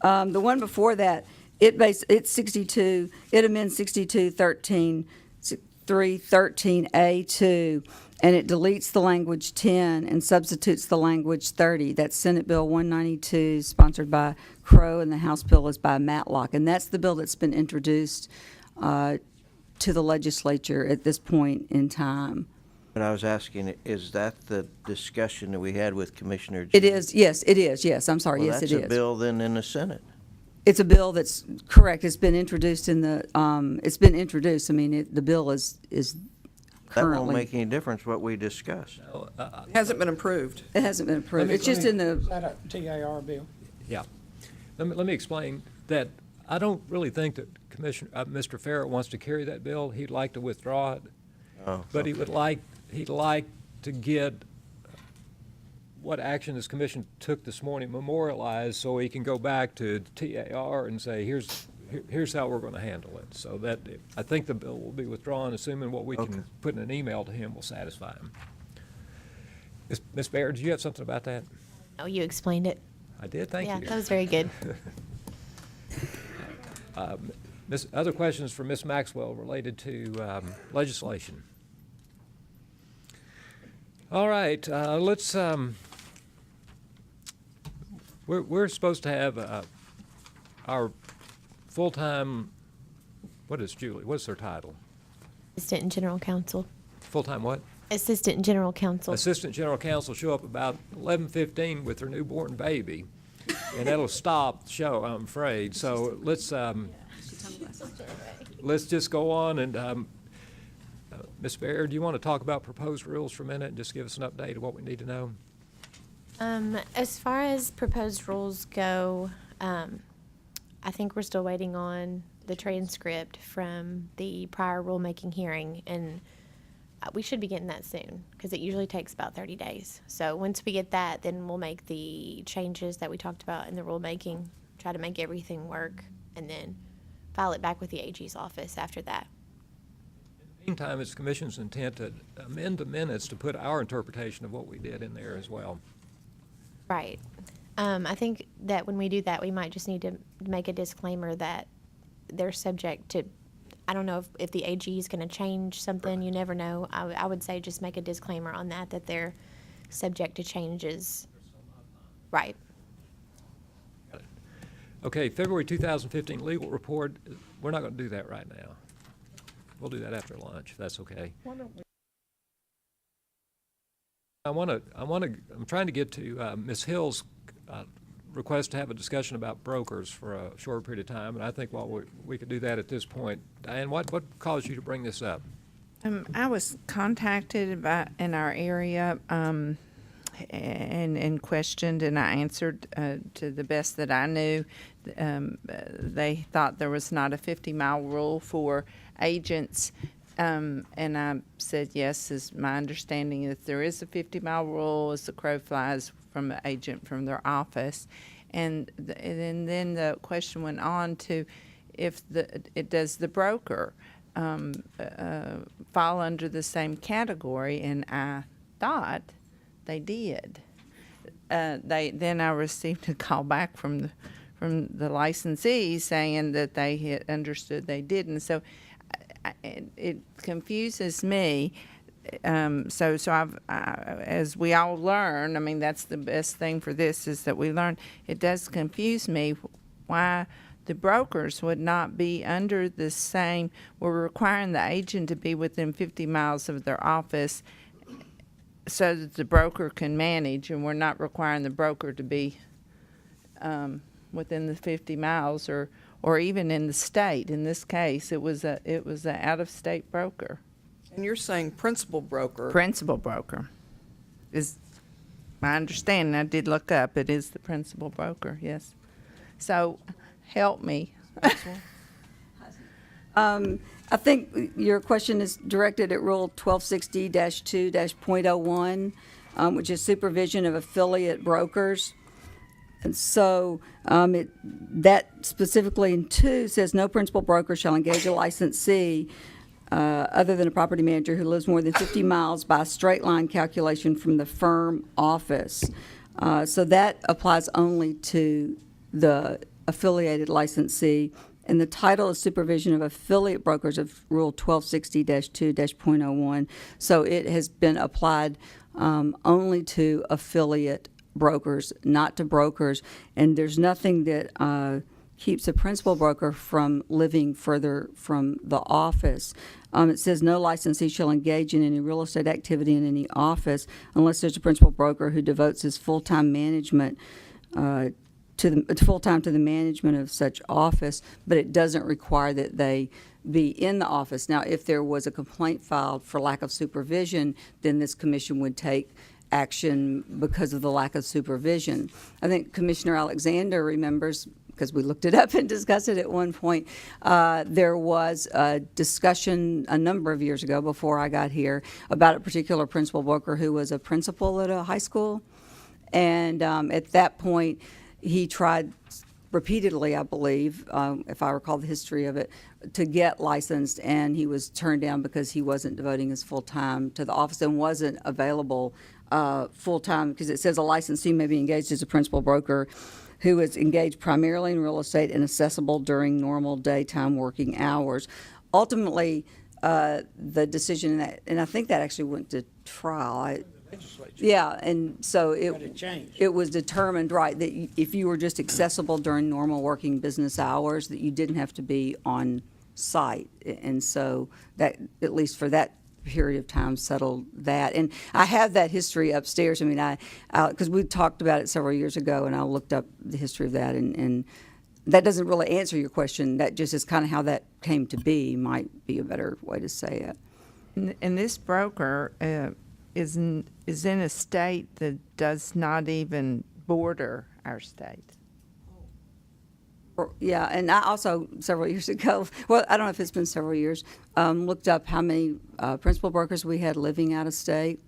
The one before that, it's 62, it amends 6213-313A2, and it deletes the language 10 and substitutes the language 30. That's Senate Bill 192, sponsored by Crow, and the House bill is by Matlock. And that's the bill that's been introduced to the legislature at this point in time. But I was asking, is that the discussion that we had with Commissioner Giannini? It is, yes, it is, yes, I'm sorry, Well, yes, it is. that's a bill then in the Senate. It's a bill that's correct. It's been introduced in the, it's been introduced. I mean, the bill is That currently. won't make any difference what we discussed. Hasn't been approved. It hasn't been approved. Let me- It's just in Is the, that a TAR bill? Yeah. Let me explain that I don't really think that Mr. Farrer wants to carry that bill. He'd like to withdraw it. Oh, But okay. he'd like to get what action this commission took this morning memorialized so he can go back to TAR and say, here's how we're going to handle it. So that, I think the bill will be withdrawn, assuming what we Okay. can put in an email to him will satisfy him. Ms. Baird, did you have something about that? Oh, you explained it. I did, thank Yeah, you. that was very good. Other questions for Ms. Maxwell related to legislation? All right, let's, we're supposed to have our full-time, what is Julie, what's her title? Assistant General Counsel. Full-time what? Assistant General Counsel. Assistant General Counsel show up about 11:15 with her newborn baby, and that'll stop the show, I'm afraid. So let's just go on and, Ms. Baird, do you want to talk about proposed rules for a minute and just give us an update of what we need to know? As far as proposed rules go, I think we're still waiting on the transcript from the prior rulemaking hearing, and we should be getting that soon because it usually takes about 30 days. So once we get that, then we'll make the changes that we talked about in the rulemaking, try to make everything work, and then file it back with the AG's office after that. Meantime, it's the Commission's intent to amend the minutes to put our interpretation of what we did in there as well. Right. I think that when we do that, we might just need to make a disclaimer that they're subject to, I don't know if the AG is going to change something, you never know. I would say just make a disclaimer on that they're subject to changes. Right. Okay, February 2015 legal report, we're not going to do that right now. We'll do that after lunch, if that's okay. I'm trying to get to Ms. Hill's request to have a discussion about brokers for a short period of time, and I think we could do that at this point. Diane, what caused you to bring this up? I was contacted in our area and questioned, and I answered to the best that I knew. They thought there was not a 50-mile rule for agents, and I said yes, is my understanding that there is a 50-mile rule as the crow flies from an agent from their office. And then the question went on to if does the broker fall under the same category, and I thought they did. Then I received a call back from the licensee saying that they had understood they didn't. So it confuses me. So I've, as we all learn, I mean, that's the best thing for this is that we learn. It does confuse me why the brokers would not be under the same. We're requiring the agent to be within 50 miles of their office so that the broker can manage, and we're not requiring the broker to be within the 50 miles or even in the state. In this case, it was an out-of-state broker. And you're saying principal broker. Principal broker is my understanding. I did look up. It is the principal broker, yes. So help me. I think your question is directed at Rule 1260-2-.01, which is supervision of affiliate brokers. And so that specifically in 2 says no principal broker shall engage a licensee other than a property manager who lives more than 50 miles by a straight line calculation from the firm office. So that applies only to the affiliated licensee. And the title is Supervision of Affiliate Brokers of Rule 1260-2-.01. So it has been applied only to affiliate brokers, not to brokers. And there's nothing that keeps a principal broker from living further from the office. It says no licensee shall engage in any real estate activity in any office unless there's a principal broker who devotes his full-time management full-time to the management of such office, but it doesn't require that they be in the office. Now, if there was a complaint filed for lack of supervision, then this commission would take action because of the lack of supervision. I think Commissioner Alexander remembers, because we looked it up and discussed it at one point, there was a discussion a number of years ago before I got here about a particular principal broker who was a principal at a high school. And at that point, he tried repeatedly, I believe, if I recall the history of it, to get licensed, and he was turned down because he wasn't devoting his full time to the office and wasn't available full time, because it says a licensee may be engaged as a principal broker who is engaged primarily in real estate and accessible during normal daytime working hours. Ultimately, the decision in that, and I think that actually went to trial. Yeah, and so it was determined, right, that if you were just accessible during normal working business hours, that you didn't have to be on site. And so that, at least for that period of time, settled that. And I have that history upstairs. I mean, because we talked about it several years ago, and I looked up the history of that, and that doesn't really answer your question. That just is kind of how that came to be, might be a better way to say it. And this broker is in a state that does not even border our state. Yeah, and I also, several years ago, well, I don't know if it's been several years, looked up how many principal brokers we had living out of state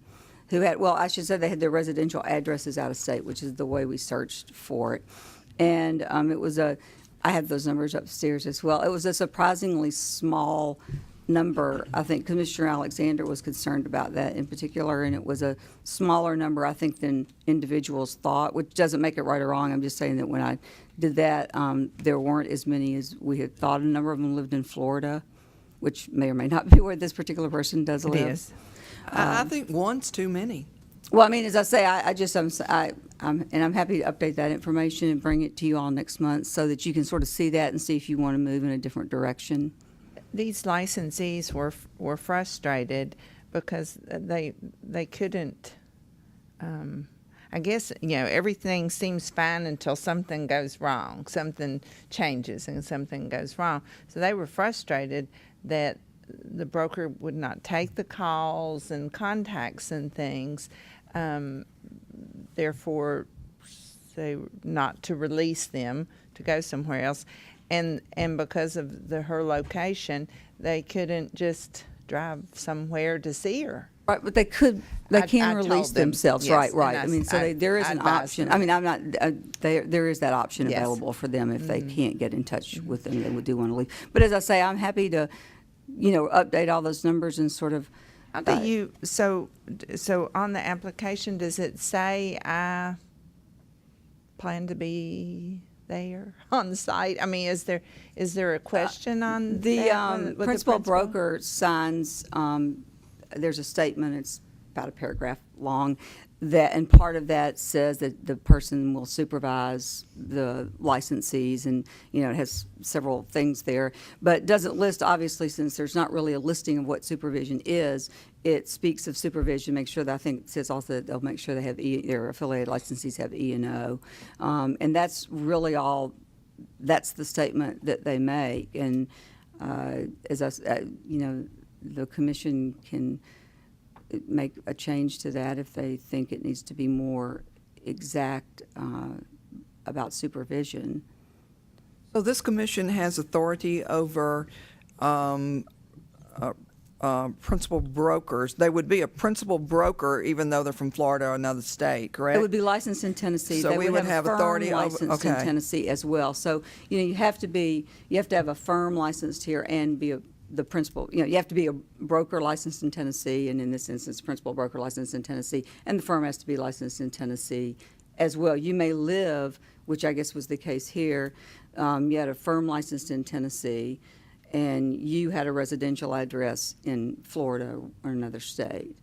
who had, well, I should say they had their residential addresses out of state, which is the way we searched for it. And it was I have those numbers upstairs as well. It was a surprisingly small number, I think Commissioner Alexander was concerned about that in particular, and it was a smaller number, I think, than individuals thought, which doesn't make it right or wrong. I'm just saying that when I did that, there weren't as many as we had thought. A number of them lived in Florida, which may or may not be where this particular person does It live. is. I think one's too many. Well, I mean, as I say, I'm happy to update that information and bring it to you all next month so that you can sort of see that and see if you want to move in a different direction. These licensees were frustrated because they couldn't. I guess everything seems fine until something goes wrong, something changes, and something goes wrong. So they were frustrated that the broker would not take the calls and contacts and things. Therefore, say not to release them to go somewhere else. And because of her location, they couldn't just drive somewhere to see her. Right, but they can I release told them, themselves, yes, right. and I mean, so there is I an advised option. them. I mean, I'm not, there is that option Yes. available for them if they can't get in touch with them, they would do want to leave. But as I say, I'm happy to, update all those numbers and sort of. How do you, so on the application, does it say I plan to be there on site? I mean, is there a question on The that with the principal broker signs, there's a statement, it's about a paragraph long, and part of that says that the person will supervise the licensees, and, it has several things there. But doesn't list, obviously, since there's not really a listing of what supervision is, it speaks of supervision, make sure that, I think it says also that they'll make sure they have their affiliated licensees have E&O. And that's really all, that's the statement that they make. And as the commission can make a change to that if they think it needs to be more exact about supervision. So this commission has authority over principal brokers. They would be a principal broker even though they're from Florida or another state, correct? It would be licensed in Tennessee. So They we would have a firm authority over- licensed in okay. Tennessee as well. So, you have to have a firm licensed here and be the principal, you have to be a broker licensed in Tennessee, and in this instance, principal broker licensed in Tennessee, and the firm has to be licensed in Tennessee as well. You may live, which I guess was the case here, you had a firm licensed in Tennessee, and you had a residential address in Florida or another state.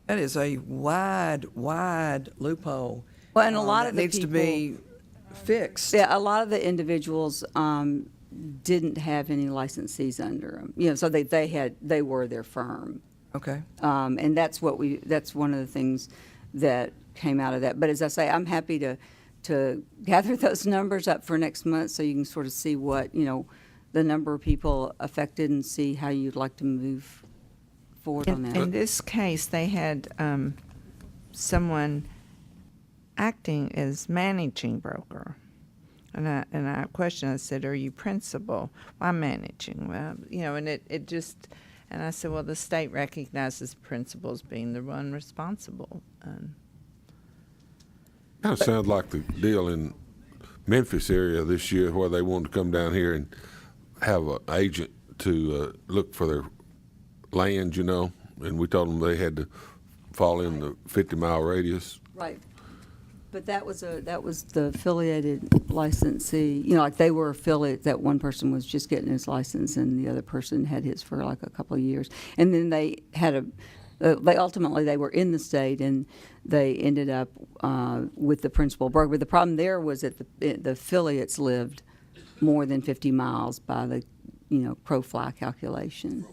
That is a wide loophole. Well, and a lot that of the needs to be fixed. Yeah, a lot of the individuals didn't have any licensees under them. So they were their firm. Okay. And that's one of the things that came out of that. But as I say, I'm happy to gather those numbers up for next month so you can sort of see what, the number of people affected and see how you'd like to move forward on that. In this case, they had someone acting as managing broker. And I questioned, I said, are you principal? Well, I'm managing. Well, and it just, and I said, well, the state recognizes principals being the one responsible. Kind of sounds like the deal in Memphis area this year where they wanted to come down here and have an agent to look for their land, and we told them they had to fall in the 50-mile radius. Right. But that was the affiliated licensee, like they were affiliate, that one person was just getting his license and the other person had his for like a couple of years. And then they had ultimately they were in the state and they ended up with the principal broker. But the problem there was that the affiliates lived more than 50 miles by the, crow fly calculation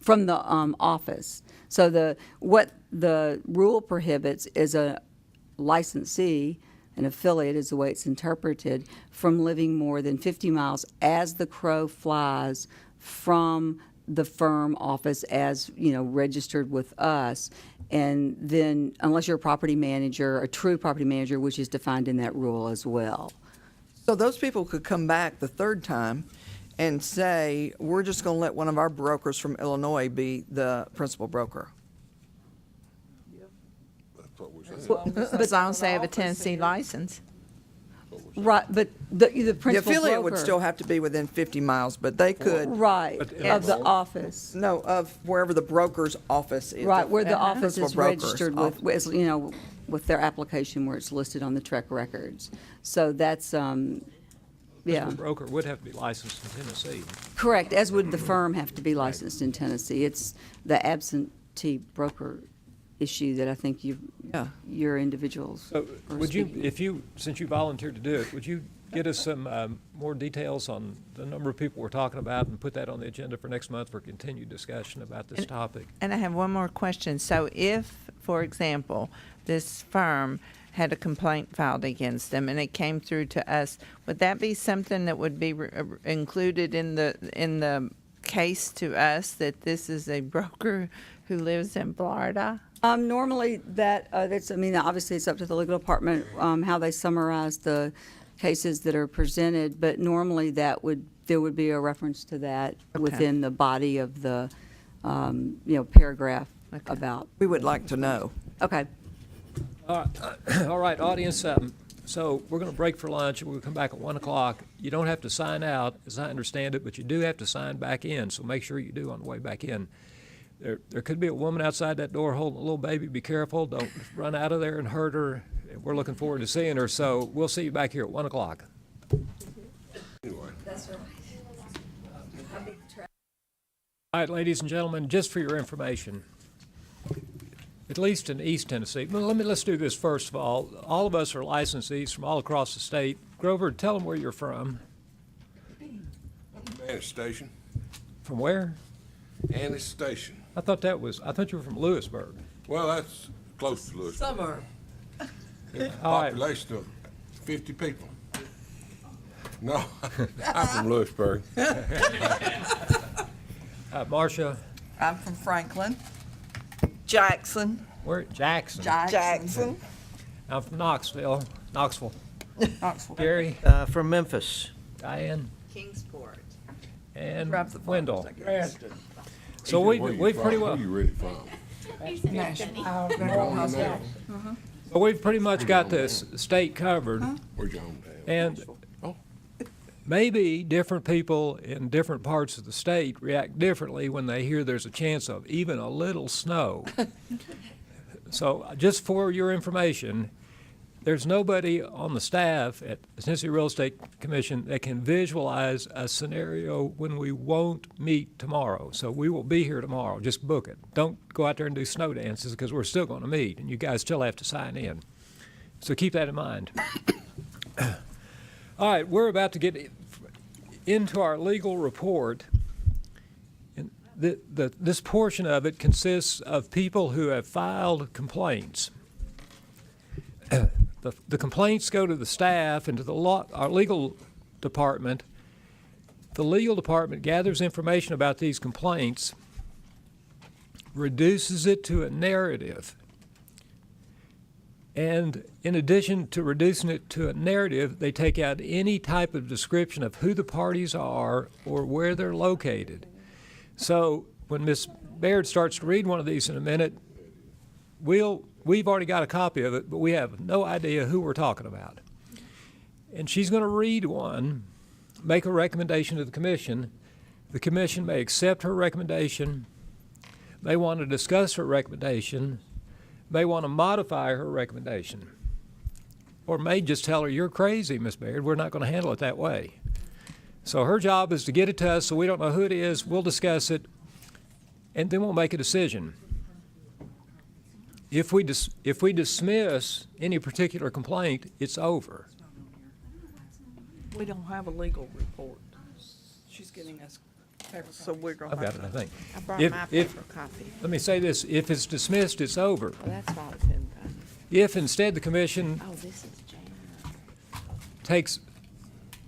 from the office. So what the rule prohibits is a licensee, an affiliate is the way it's interpreted, from living more than 50 miles as the crow flies from the firm office as, registered with us. And then unless you're a property manager, a true property manager, which is defined in that rule as well. So those people could come back the third time and say, we're just going to let one of our brokers from Illinois be the principal broker. That's what we're saying. As long as they have a Tennessee license. Right, but the The principal affiliate would broker- still have to be within 50 miles, but they could, Right, But- of the office. no, of wherever the broker's office is. Right, where the Uh-huh. office Principal is broker's registered office. with, as, you know, with their application where it's listed on the Trek records. So that's, yeah, The broker would have to be licensed in Tennessee. correct, as would the firm have to be licensed in Tennessee. It's the absentee broker issue that I think Yeah. your individuals So are would you, speaking. if you, since you volunteered to do it, would you get us some more details on the number of people we're talking about and put that on the agenda for next month for continued discussion about this topic? And I have one more question. So if, for example, this firm had a complaint filed against them and it came through to us, would that be something that would be included in the case to us, that this is a broker who lives in Florida? Normally that's, I mean, obviously it's up to the legal department, how they summarize the cases that are presented, but normally there would be a reference to that within the body of the, paragraph about. We would like to know. Okay. All right, audience, so we're going to break for lunch, and we'll come back at 1 o'clock. You don't have to sign out, as I understand it, but you do have to sign back in, so make sure you do on the way back in. There could be a woman outside that door holding a little baby. Be careful. Don't run out of there and hurt her. We're looking forward to seeing her, so we'll see you back here at 1 o'clock. That's right. All right, ladies and gentlemen, just for your information, at least in East Tennessee, well, let's do this first of all. All of us are licensees from all across the state. Grover, tell them where you're from. Annis Station. From where? Annis Station. I thought you were from Lewisburg. Well, that's close to Louisville. Summer. All right. Population of 50 people. No, I'm from Lewisburg. Marcia, I'm from Franklin. Jackson. where? Jackson. Jackson. I'm from Knoxville. Knoxville. Gary, From Memphis. Diane, Kingsport. and Grab the phones, Wendell. I guess. So Where you we've pretty from? well. Where you really from? Well, we've pretty much got this state covered, Where's your hometown? and Oh. maybe different people in different parts of the state react differently when they hear there's a chance of even a little snow. So just for your information, there's nobody on the staff at the Tennessee Real Estate Commission that can visualize a scenario when we won't meet tomorrow. So we will be here tomorrow. Just book it. Don't go out there and do snow dances because we're still going to meet, and you guys still have to sign in. So keep that in mind. All right, we're about to get into our legal report. And this portion of it consists of people who have filed complaints. The complaints go to the staff and to our legal department. The legal department gathers information about these complaints, reduces it to a narrative, and in addition to reducing it to a narrative, they take out any type of description of who the parties are or where they're located. So when Ms. Baird starts to read one of these in a minute, we've already got a copy of it, but we have no idea who we're talking about. And she's going to read one, make a recommendation to the commission. The commission may accept her recommendation, may want to discuss her recommendation, may want to modify her recommendation, or may just tell her, you're crazy, Ms. Baird, we're not going to handle it that way. So her job is to get it to us so we don't know who it is, we'll discuss it, and then we'll make a decision. If we dismiss any particular complaint, it's over. We don't have a legal report. She's getting us paper, so we're going I've to got have it, I think. I brought If- my if- paper copy. Let me say this, if it's dismissed, it's over. Well, that's why it's in. If instead the commission Oh, this is January. takes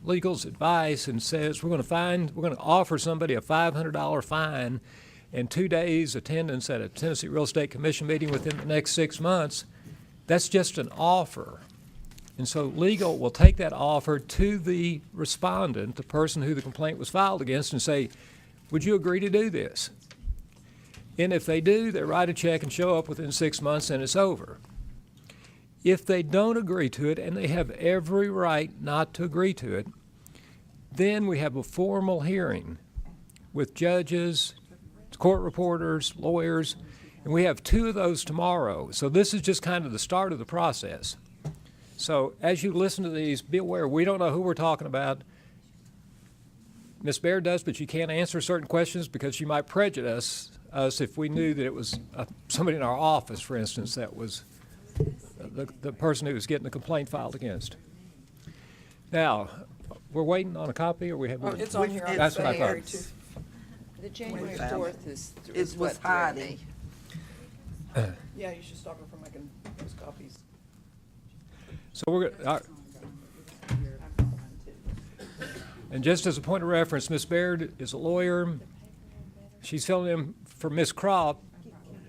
legal's advice and says, we're going to offer somebody a $500 fine and 2 days attendance at a Tennessee Real Estate Commission meeting within the next 6 months, that's just an offer. And so legal will take that offer to the respondent, the person who the complaint was filed against, and say, would you agree to do this? And if they do, they write a check and show up within 6 months and it's over. If they don't agree to it, and they have every right not to agree to it, then we have a formal hearing with judges, court reporters, lawyers, and we have 2 of those tomorrow. So this is just kind of the start of the process. So as you listen to these, be aware, we don't know who we're talking about. Ms. Baird does, but she can't answer certain questions because she might prejudice us if we knew that it was somebody in our office, for instance, that was the person who was getting the complaint filed against. Now, we're waiting on a copy, or we have? It's on here. That's what I thought. The January 4th is It was what threw Heidi. me. Yeah, you should stop her from making those copies. So we're going and just as a point of reference, Ms. Baird is a lawyer. She's filling in for Ms. Kropp,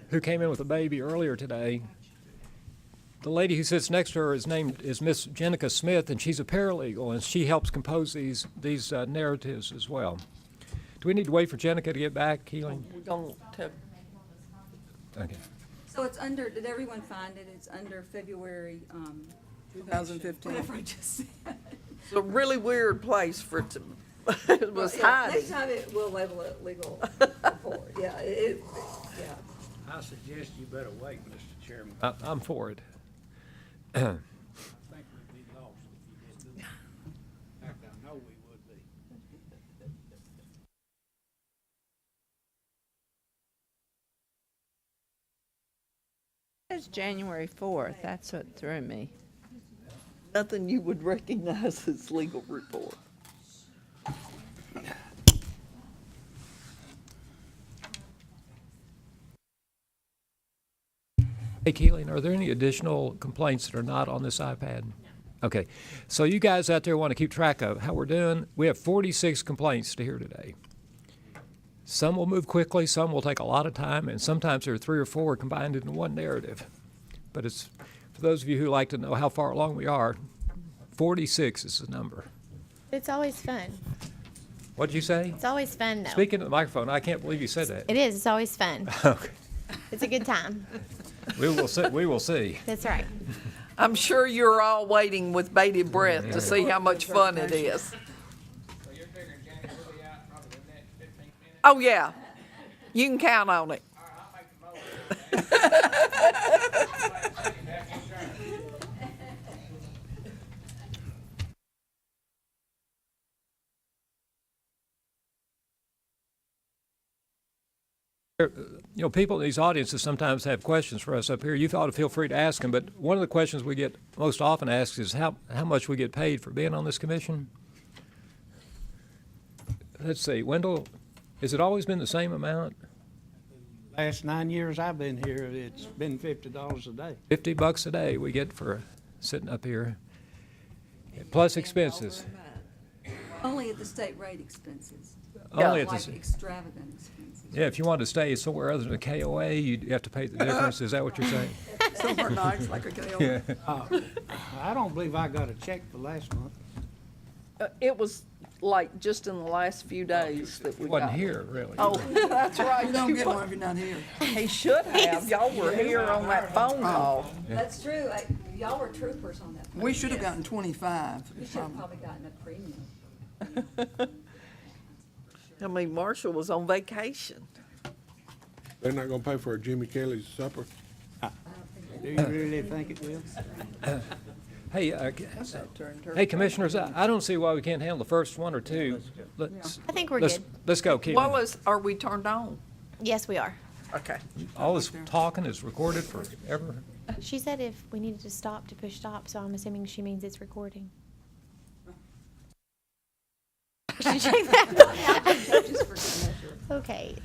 who came in with a baby earlier today. The lady who sits next to her is Miss Jenica Smith, and she's a paralegal, and she helps compose these narratives as well. Do we need to wait for Jenica to get back, Keeling? We don't have, Okay. So it's under, did everyone find it? It's under February, 2015. whatever I just said. it's a really weird place for it to, it was Well, yeah, Heidi. next time we'll label it legal report. Yeah, yeah. I suggest you better wait, Mr. Chairman. I'm for it. I think we'd be lost if you didn't do it. In fact, I know we would be. It's January 4th. That's what threw me. Nothing you would recognize as legal report. Hey, Keeling, are there any additional complaints that are not on this iPad? Okay, so you guys out there want to keep track of how we're doing. We have 46 complaints to hear today. Some will move quickly, some will take a lot of time, and sometimes there are 3 or 4 combined into one narrative. But it's, for those of you who like to know how far along we are, 46 is the number. It's always fun. What'd you say? It's always fun, though. Speaking to the microphone, I can't believe you said that. It is. It's always fun. Okay, It's a good time. we will see, we will see. That's right. I'm sure you're all waiting with bated breath to see how much fun it is. Oh, yeah. You can count on it. You know, people in these audiences sometimes have questions for us up here. You ought to feel free to ask them, but one of the questions we get most often asked is how much we get paid for being on this commission. Let's see, Wendell, has it always been the same amount? Last 9 years I've been here, it's been $50 a day. $50 a day we get for sitting up here, plus expenses. Only at the state rate expenses. Only at the Like extravagant expenses. Yeah, if you wanted to stay somewhere other than a KOA, you'd have to pay the difference. Is that what you're saying? Somewhere nice, like a KO. I don't believe I got a check for last month. It was like just in the last few days that we got. Wasn't here, really. Oh, that's right. You don't get one if you're not here. He should have. Y'all were here on that phone call. That's true. Y'all were troopers on that. We should have gotten 25. We should have probably gotten a premium. I mean, Marshall was on vacation. They're not gonna pay for Jimmy Kelly's supper? Do you really think it will? Hey, hey, commissioners, I don't see why we can't handle the first one or two. I think we're good. Let's go, Keelan. Wallace, are we turned on? Yes, we are. Okay. All this talking is recorded forever. She said if we needed to stop to push stop, so I'm assuming she means it's recording. Should check that. Okay.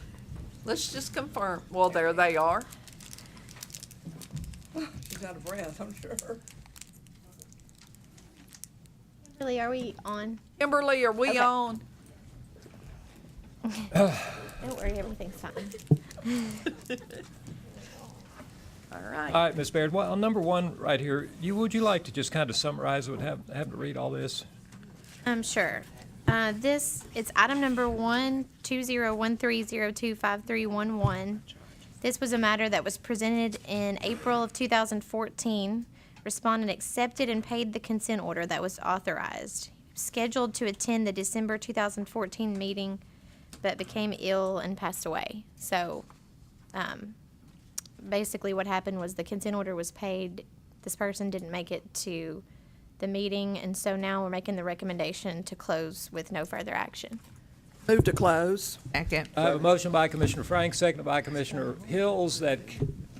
Let's just confirm. Well, there they are. She's out of breath, I'm sure. Really, are we on? Kimberly, are we Okay. on? Don't worry, everything's fine. All right. All right, Ms. Baird, well, on number one right here, would you like to just kind of summarize it, have to read all this? Sure. It's item number 1-2013025311. This was a matter that was presented in April of 2014 Respondent accepted and paid the consent order that was authorized. Scheduled to attend the December 2014 meeting, but became ill and passed away. So, basically what happened was the consent order was paid. This person didn't make it to the meeting, and so now we're making the recommendation to close with no further action. Move to close. Second. I have a motion by Commissioner Frank, seconded by Commissioner Hills, that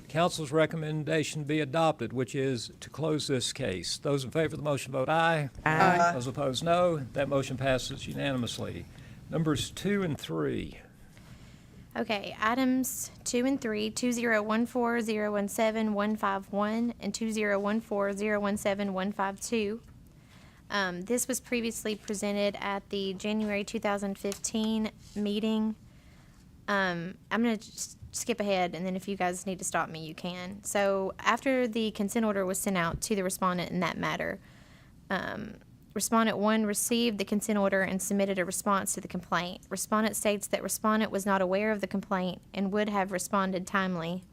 council's recommendation be adopted, which is to close this case. Those in favor of the motion vote aye. Aye. Those opposed, no. That motion passes unanimously. Numbers 2 and 3. Okay, items 2 and 3, 2014-017-151 and 2014-017-152. This was previously presented at the January 2015 meeting. I'm going to skip ahead, and then if you guys need to stop me, you can. So after the consent order was sent out to the respondent in that matter, Respondent 1 received the consent order and submitted a response to the complaint. Respondent states that respondent was not aware of the complaint and would have responded timely.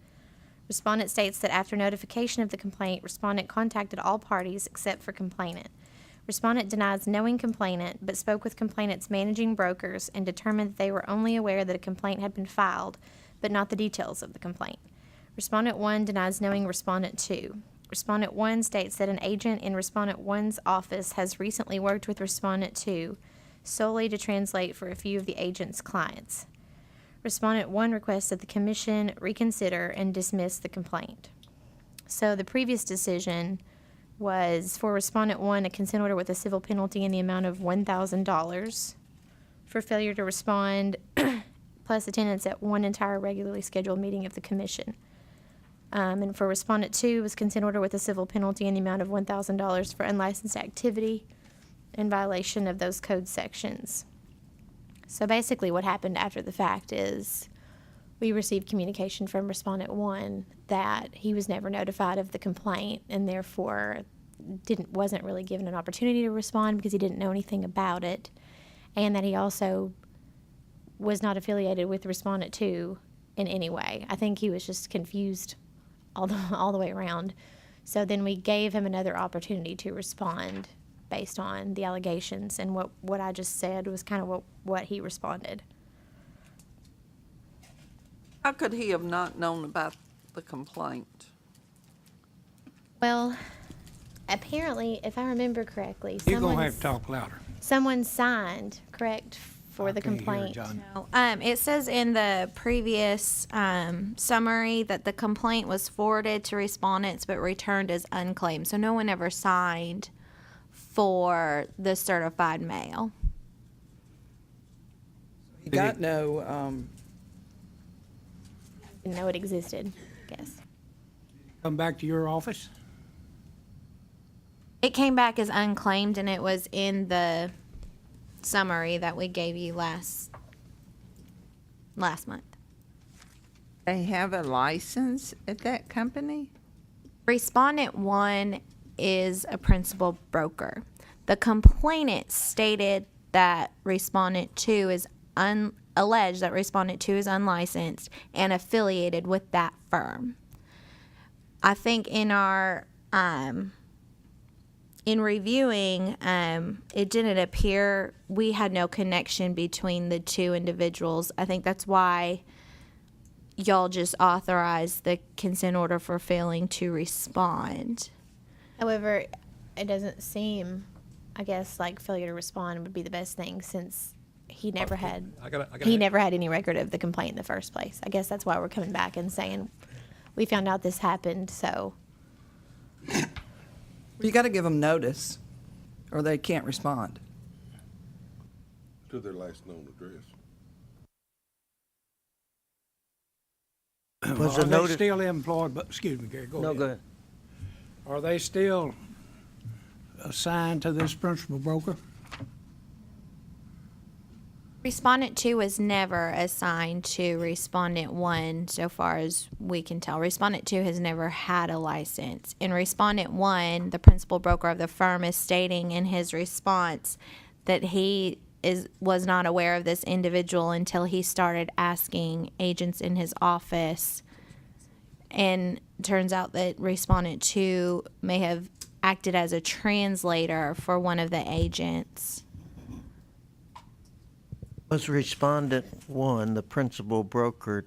Respondent states that after notification of the complaint, respondent contacted all parties except for complainant. Respondent denies knowing complainant, but spoke with complainant's managing brokers and determined that they were only aware that a complaint had been filed, but not the details of the complaint. Respondent 1 denies knowing Respondent 2. Respondent 1 states that an agent in Respondent 1's office has recently worked with Respondent 2 solely to translate for a few of the agent's clients. Respondent 1 requests that the Commission reconsider and dismiss the complaint. So the previous decision was for Respondent 1 a consent order with a civil penalty in the amount of $1,000 for failure to respond plus attendance at one entire regularly scheduled meeting of the Commission. And for Respondent 2 was consent order with a civil penalty in the amount of $1,000 for unlicensed activity in violation of those code sections. So basically what happened after the fact is we received communication from Respondent 1 that he was never notified of the complaint and therefore wasn't really given an opportunity to respond because he didn't know anything about it, and that he also was not affiliated with Respondent 2 in any way. I think he was just confused all the way around. So then we gave him another opportunity to respond based on the allegations, and what I just said was kind of what he responded. How could he have not known about the complaint? Well, apparently, if I remember correctly, You're gonna have to talk louder. someone signed, correct, for the I can't hear complaint. John. It says in the previous summary that the complaint was forwarded to respondents but returned as unclaimed. So no one ever signed for the certified mail. He got no, Didn't know it existed, I guess. Come back to your office? It came back as unclaimed, and it was in the summary that we gave you last month. They have a license at that company? Respondent 1 is a principal broker. The complainant stated that Respondent 2 is alleged that Respondent 2 is unlicensed and affiliated with that firm. I think in our in reviewing, it didn't appear we had no connection between the two individuals. I think that's why y'all just authorized the consent order for failing to respond. However, it doesn't seem, I guess, like failure to respond would be the best thing since he never had never had any record of the complaint in the first place. I guess that's why we're coming back and saying we found out this happened, so. you got to give them notice, or they can't respond. To their last known address. Was Are the they notice- still employed, but, excuse me, Gary, go ahead. No, go ahead. Are they still assigned to this principal broker? Respondent 2 was never assigned to Respondent 1, so far as we can tell. Respondent 2 has never had a license. And Respondent 1, the principal broker of the firm, is stating in his response that he was not aware of this individual until he started asking agents in his office. And turns out that respondent 2 may have acted as a translator for one of the agents. Was respondent 1, the principal broker,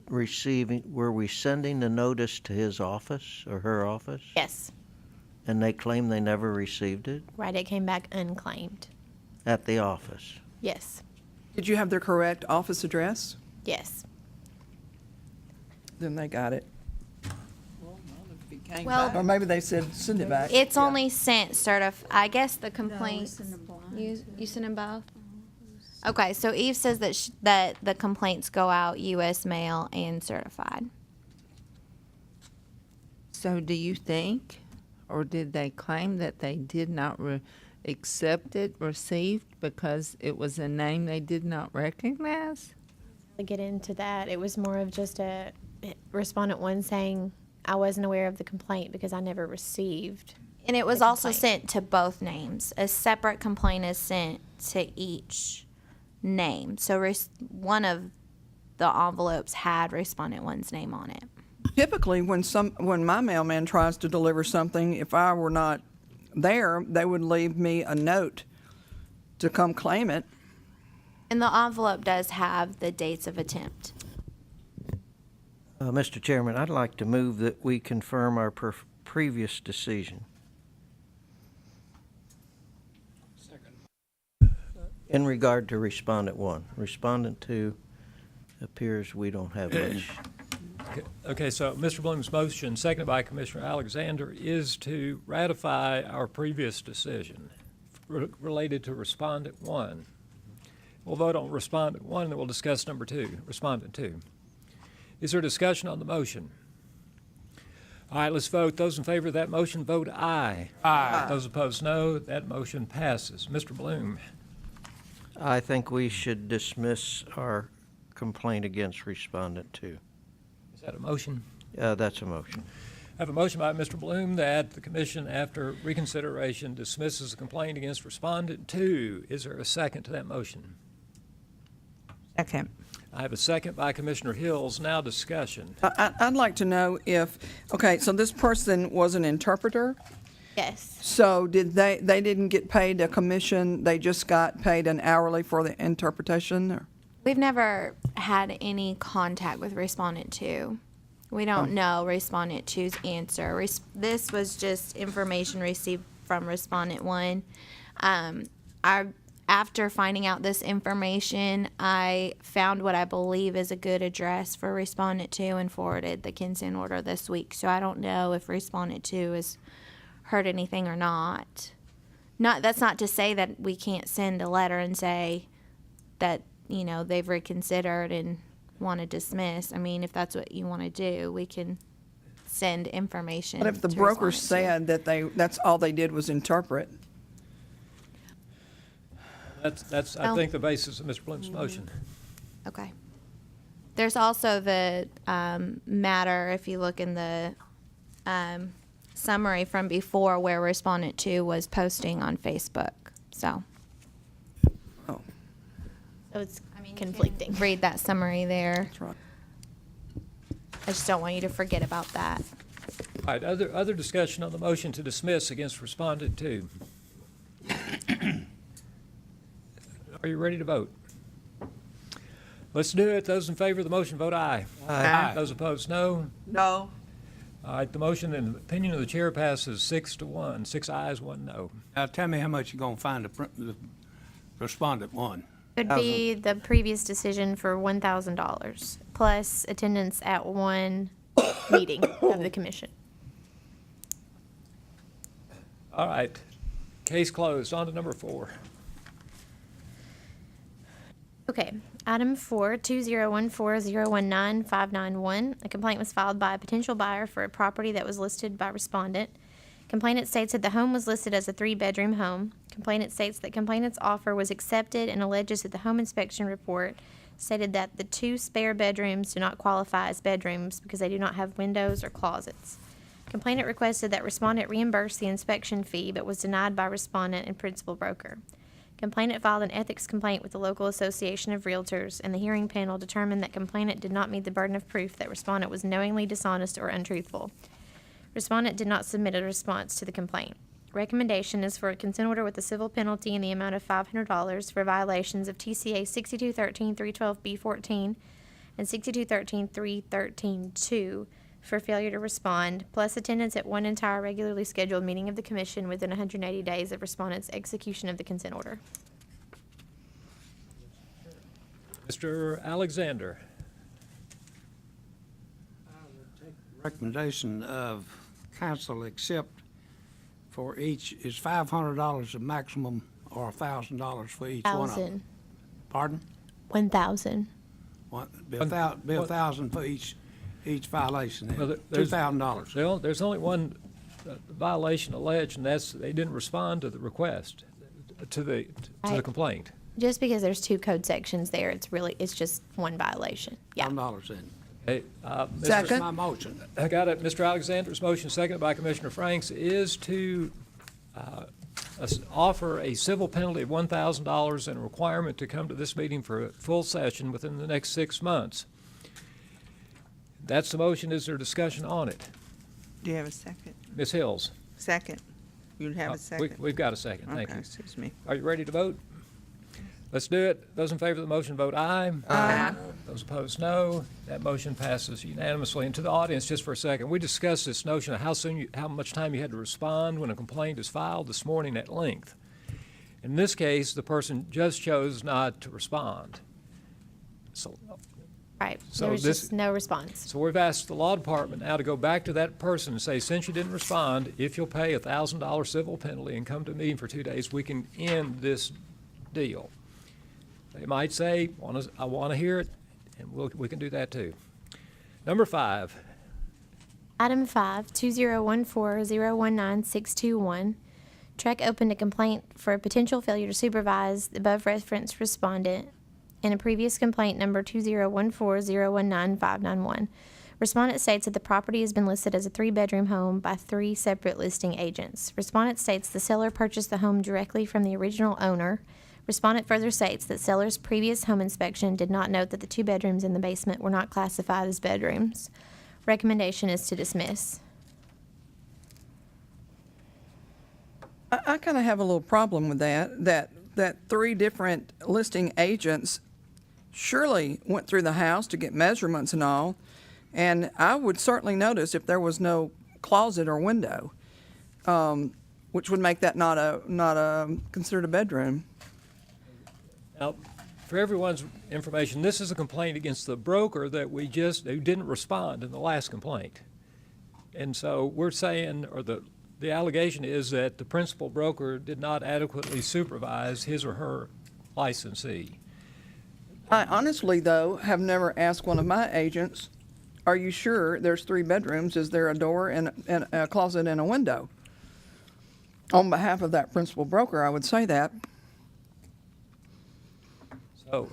were we sending the notice to his office or her office? Yes. And they claim they never received it Right, it came back unclaimed. at the office? Yes. Did you have their correct office address? Yes. Then they got it. Well, Or maybe they said, send it back. it's only sent I guess the complaint. You sent them both? Okay, so Eve says that that the complaints go out U.S. mail and certified. So do you think, or did they claim that they did not accept it received because it was a name they did not recognize? To get into that, it was more of just a respondent 1 saying, I wasn't aware of the complaint because I never received. And it was the also complaint. sent to both names. A separate complaint is sent to each name. So one of the envelopes had respondent 1's name on it. Typically, when my mailman tries to deliver something, if I were not there, they would leave me a note to come claim it. And the envelope does have the dates of attempt. Mr. Chairman, I'd like to move that we confirm our previous decision. In regard to respondent 1. Respondent 2 appears we don't have much. Okay, so Mr. Bloom's motion, seconded by Commissioner Alexander, is to ratify our previous decision related to respondent 1. We'll vote on respondent 1, then we'll discuss number 2, respondent 2. Is there discussion on the motion? All right, let's vote. Those in favor of that motion, vote aye. Aye. Those opposed, no. That motion passes. Mr. Bloom. I think we should dismiss our complaint against respondent 2. Is that a motion? That's a motion. I have a motion by Mr. Bloom that the commission, after reconsideration, dismisses the complaint against respondent 2. Is there a second to that motion? Second. I have a second by Commissioner Hills. Now discussion. I'd like to know if, okay, so this person was an interpreter? Yes. So they didn't get paid a commission, they just got paid an hourly for the interpretation? Or? We've never had any contact with respondent 2. We don't know respondent 2's answer. This was just information received from respondent 1. After finding out this information, I found what I believe is a good address for respondent 2 and forwarded the consent order this week. So I don't know if respondent 2 has heard anything or not. That's not to say that we can't send a letter and say that, they've reconsidered and want to dismiss. I mean, if that's what you want to do, we can send information. But if the to broker respondent 2. said that that's all they did was interpret? That's I think, the basis of Mr. Bloom's motion. Okay. There's also the matter, if you look in the summary from before, where respondent 2 was posting on Facebook. So Oh, So it's conflicting. read that summary there. that's right. I just don't want you to forget about that. All right, other discussion on the motion to dismiss against respondent 2. Are you ready to vote? Let's do it. Those in favor of the motion, vote aye. Aye. Those opposed, no. No. All right, the motion in the opinion of the chair passes 6-1. 6 ayes, 1 no. Now, tell me how much you're gonna find the respondent 1. Would be the previous decision for $1,000 plus attendance at 1 meeting of the commission. All right, case closed. On to number 4. Okay, item 4, 2014019591. A complaint was filed by a potential buyer for a property that was listed by respondent. Complainant states that the home was listed as a 3-bedroom home. Complainant states that complainant's offer was accepted and alleges that the home inspection report stated that the 2 spare bedrooms do not qualify as bedrooms because they do not have windows or closets. Complainant requested that respondent reimburse the inspection fee but was denied by respondent and principal broker. Complainant filed an ethics complaint with the local association of realtors, and the hearing panel determined that complainant did not meet the burden of proof that respondent was knowingly dishonest or untruthful. Respondent did not submit a response to the complaint. Recommendation is for a consent order with a civil penalty in the amount of $500 for violations of TCA 6213-312B14 and 6213-313-2 for failure to respond, plus attendance at one entire regularly scheduled meeting of the commission within 180 days of respondent's execution of the consent order. Mr. Alexander. Recommendation of council except for each, is $500 the maximum or $1,000 for each one of them? 1,000. Pardon? 1,000. Be a thousand for each violation then, Well, there's- $2,000. There's only one violation alleged, and that's they didn't respond to the request, to the Right. complaint. Just because there's two code sections there, it's just one violation. Yeah. $1 then. Hey, That's my motion. I got it. Mr. Alexander's motion, seconded by Commissioner Franks, is to offer a civil penalty of $1,000 and a requirement to come to this meeting for a full session within the next 6 months. That's the motion. Is there discussion on it? Do you have a second? Ms. Hills? Second. You have a second? We've got a second. Thank Okay, you. excuse me. Are you ready to vote? Let's do it. Those in favor of the motion vote aye. Aye. Those opposed, no. That motion passes unanimously. And to the audience, just for a second, we discussed this notion of how much time you had to respond when a complaint is filed this morning at length. In this case, the person just chose not to respond. So Right. So There was this- just no response. So we've asked the law department now to go back to that person and say, since you didn't respond, if you'll pay a $1,000 civil penalty and come to a meeting for 2 days, we can end this deal. They might say, I want to hear it, and we can do that too. Number 5. Item 5, 2014-019621. TREC opened a complaint for a potential failure to supervise the above referenced respondent in a previous complaint number 2014-019591. Respondent states that the property has been listed as a 3-bedroom home by 3 separate listing agents. Respondent states the seller purchased the home directly from the original owner. Respondent further states that seller's previous home inspection did not note that the 2 bedrooms in the basement were not classified as bedrooms. Recommendation is to dismiss. I kind of have a little problem with that 3 different listing agents surely went through the house to get measurements and all, and I would certainly notice if there was no closet or window, which would make that not considered a bedroom. Now, for everyone's information, this is a complaint against the broker that who didn't respond in the last complaint. And so we're saying, or the allegation is that the principal broker did not adequately supervise his or her licensee. I honestly, though, have never asked one of my agents, are you sure there's 3 bedrooms? Is there a door and a closet and a window? On behalf of that principal broker, I would say that. So,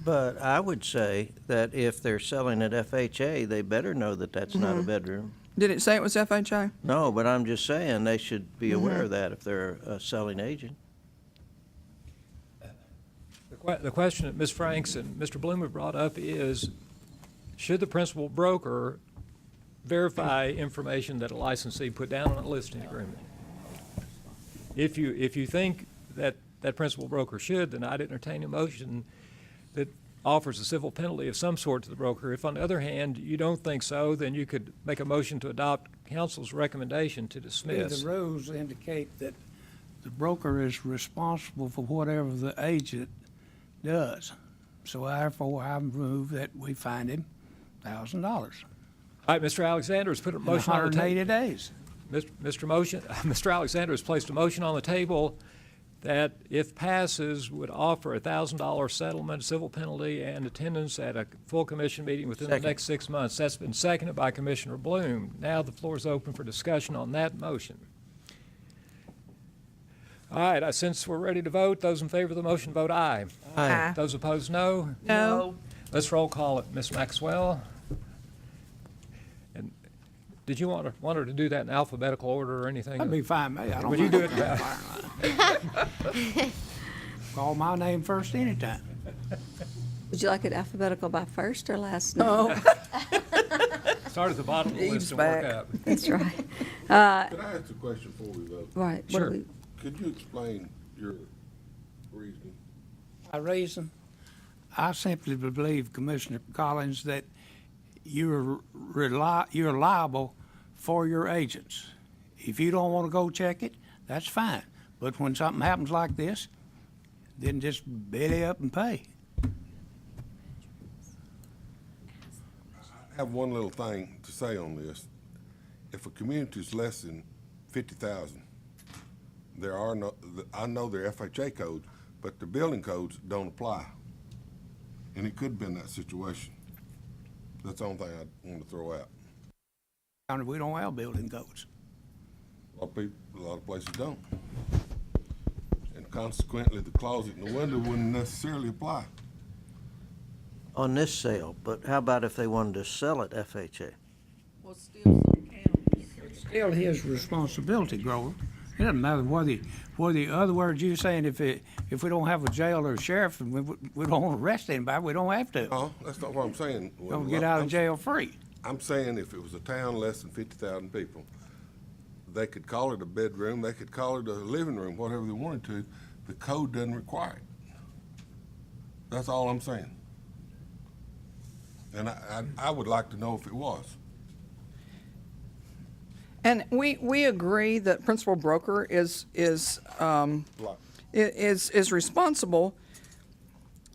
But I would say that if they're selling at FHA, they better know that that's not a bedroom. Did it say it was FHA? No, but I'm just saying they should be aware of that if they're a selling agent. the question that Ms. Franks and Mr. Bloom have brought up is, should the principal broker verify information that a licensee put down on a listing agreement? If you think that principal broker should, then I'd entertain a motion that offers a civil penalty of some sort to the broker. If, on the other hand, you don't think so, then you could make a motion to adopt council's recommendation to dismiss. The rules indicate that the broker is responsible for whatever the agent does. So therefore, I move that we fine him $1,000. All right, Mr. Alexander has put a In motion on the 180 table. days. Mr. Alexander has placed a motion on the table that, if passes, would offer a $1,000 settlement, civil penalty, and attendance at a full commission meeting within the next 6 months. That's been seconded by Commissioner Bloom. Now the floor is open for discussion on that motion. All right, since we're ready to vote, those in favor of the motion vote aye. Aye. Those opposed, no. No. Let's roll call it. Ms. Maxwell? And did you want her to do that in alphabetical order or anything? That'd be fine, me. I don't Would you mind. do it? Call my name first anytime. Would you like it alphabetical by first or last name? Oh, Start at the bottom of the Eve's list and work back. up. That's right. Could I ask a question before we vote? Right. what do Sure. we- Could you explain your reasoning? My reason, I simply believe, Commissioner Collins, that you're liable for your agents. If you don't want to go check it, that's fine. But when something happens like this, then just belly up and pay. I have one little thing to say on this. If a community is less than 50,000, there are no, I know there are FHA codes, but the building codes don't apply. And it could have been that situation. That's the only thing I want to throw out. County, we don't have building codes. A lot of places don't. And consequently, the closet and the window wouldn't necessarily apply. On this sale, but how about if they wanted to sell it FHA? Well, still some counties. Still his responsibility, Grover. It doesn't matter whether, other words, you're saying if we don't have a jail or a sheriff and we don't want to arrest anybody, we don't have to. No, that's not what I'm saying. Don't get out of jail free. I'm saying if it was a town less than 50,000 people, they could call it a bedroom, they could call it a living room, whatever they wanted to. The code doesn't require it. That's all I'm saying. And I would like to know if it was. and we agree that principal broker is responsible.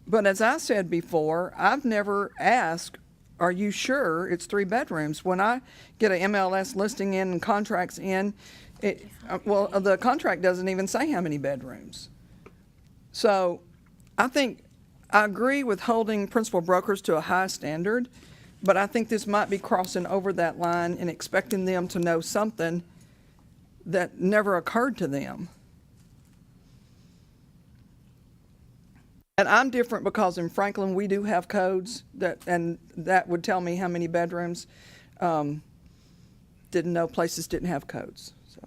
But as I said before, I've never asked, are you sure it's 3 bedrooms? When I get an MLS listing in and contracts in, the contract doesn't even say how many bedrooms. So I think I agree with holding principal brokers to a high standard, but I think this might be crossing over that line and expecting them to know something that never occurred to them. And I'm different because in Franklin, we do have codes and that would tell me how many bedrooms. Didn't know places didn't have codes, so.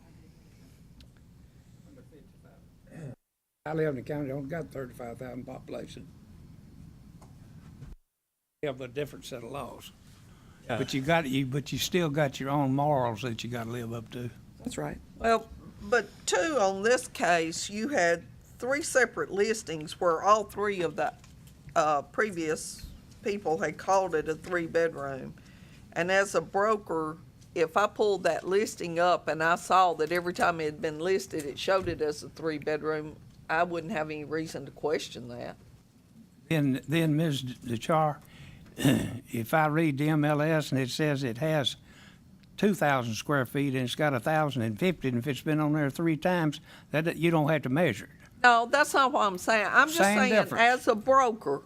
I live in the county, don't got 35,000 population. We have a different set of laws. Yeah. But you still got your own morals that you gotta live up to. That's right. Well, but too, on this case, you had 3 separate listings where all 3 of the previous people had called it a 3-bedroom. And as a broker, if I pulled that listing up and I saw that every time it had been listed, it showed it as a 3-bedroom, I wouldn't have any reason to question that. Then Ms. DeChar, if I read the MLS and it says it has 2,000 square feet and it's got 1,050, and if it's been on there 3 times, that you don't have to measure it. No, that's not what I'm saying. I'm just Same saying, difference. as a broker,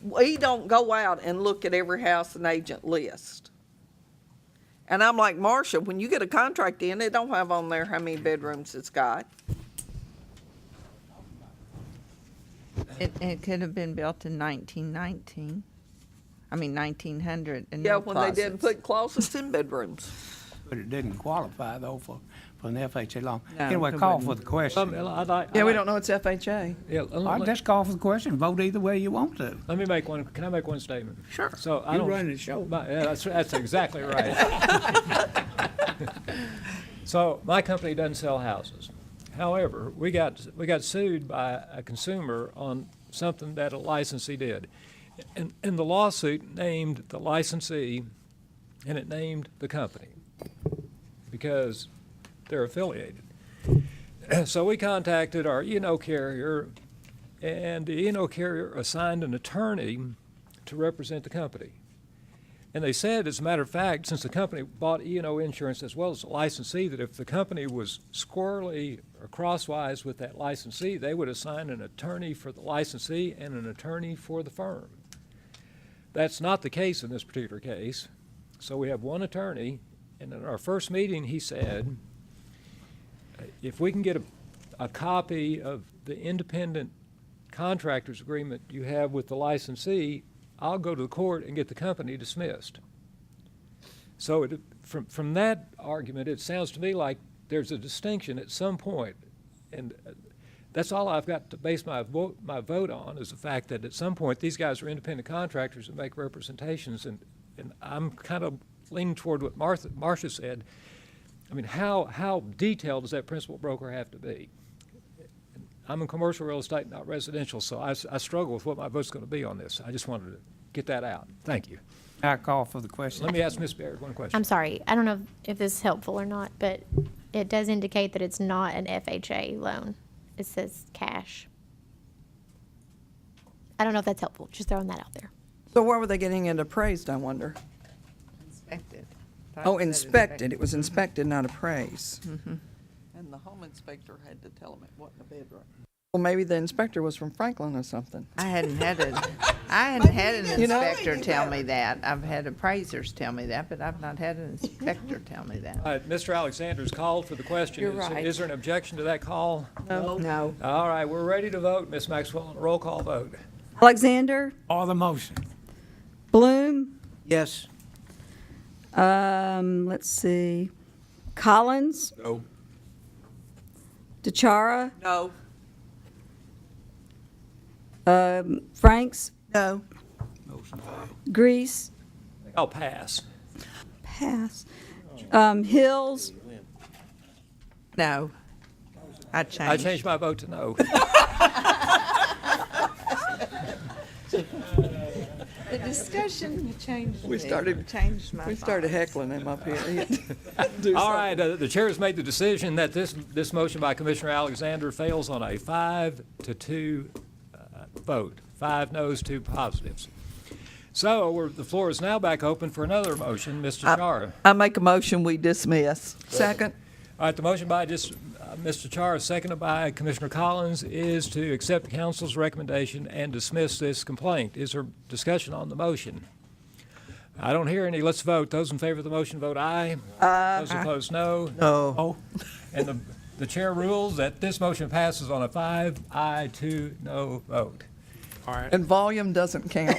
we don't go out and look at every house an agent lists. And I'm like Marcia, when you get a contract in, it don't have on there how many bedrooms it's got. It could have been built in 1919. I mean, 1900. And Yeah, no when they didn't closets. put closets in bedrooms. But it didn't qualify though for an FHA loan. No, Anyway, it call wouldn't. for the question. Yeah, we don't know it's FHA. Yeah, Just call for the question, vote either way you want to. let me make one, can I make one statement? Sure. So I You don't. run the show. Yeah, that's exactly right. So my company doesn't sell houses. However, we got sued by a consumer on something that a licensee did. And the lawsuit named the licensee and it named the company because they're affiliated. So we contacted our E&O carrier, and the E&O carrier assigned an attorney to represent the company. And they said, as a matter of fact, since the company bought E&O insurance as well as a licensee, that if the company was squirrely or crosswise with that licensee, they would assign an attorney for the licensee and an attorney for the firm. That's not the case in this particular case. So we have one attorney, and in our first meeting, he said, if we can get a copy of the independent contractor's agreement you have with the licensee, I'll go to the court and get the company dismissed. So from that argument, it sounds to me like there's a distinction at some point. And that's all I've got to base my vote on, is the fact that at some point, these guys are independent contractors that make representations, and I'm kind of leaning toward what Marcia said. I mean, how detailed does that principal broker have to be? I'm in commercial real estate, not residential, so I struggle with what my vote's going to be on this. I just wanted to get that out. Thank you. I call for the question. Let me ask Ms. Baird one question. I'm sorry, I don't know if this is helpful or not, but it does indicate that it's not an FHA loan. It says cash. I don't know if that's helpful, just throwing that out there. So where were they getting it appraised, I wonder? Inspected. Oh, inspected. It was inspected, not appraised. And the home inspector had to tell them it wasn't a bedroom. Well, maybe the inspector was from Franklin or something. I hadn't had an inspector You know? tell me that. I've had appraisers tell me that, but I've not had an inspector tell me that. All right, Mr. Alexander's called for the question. You're right. Is there an objection to that call? No. All right, we're ready to vote, Ms. Maxwell, on a roll call vote. Alexander, Or the motion. Bloom, Yes. let's see, Collins, No. DeChara, No. Franks, No. Grease, I'll pass. pass. Hills, No. I I changed. changed my vote to no. The discussion changed We started- changed my We started thoughts. heckling him up here. All right, the chair has made the decision that this motion by Commissioner Alexander fails on a 5-2 vote. 5 noes, 2 positives. So the floor is now back open for another motion. Mr. Chara. I make a motion, we dismiss. Second. All right, the motion by Mr. Chara, seconded by Commissioner Collins, is to accept the council's recommendation and dismiss this complaint. Is there discussion on the motion? I don't hear any. Let's vote. Those in favor of the motion vote aye. Those opposed, no. No. And the chair rules that this motion passes on a 5 aye, 2 no vote. All right. And volume doesn't count.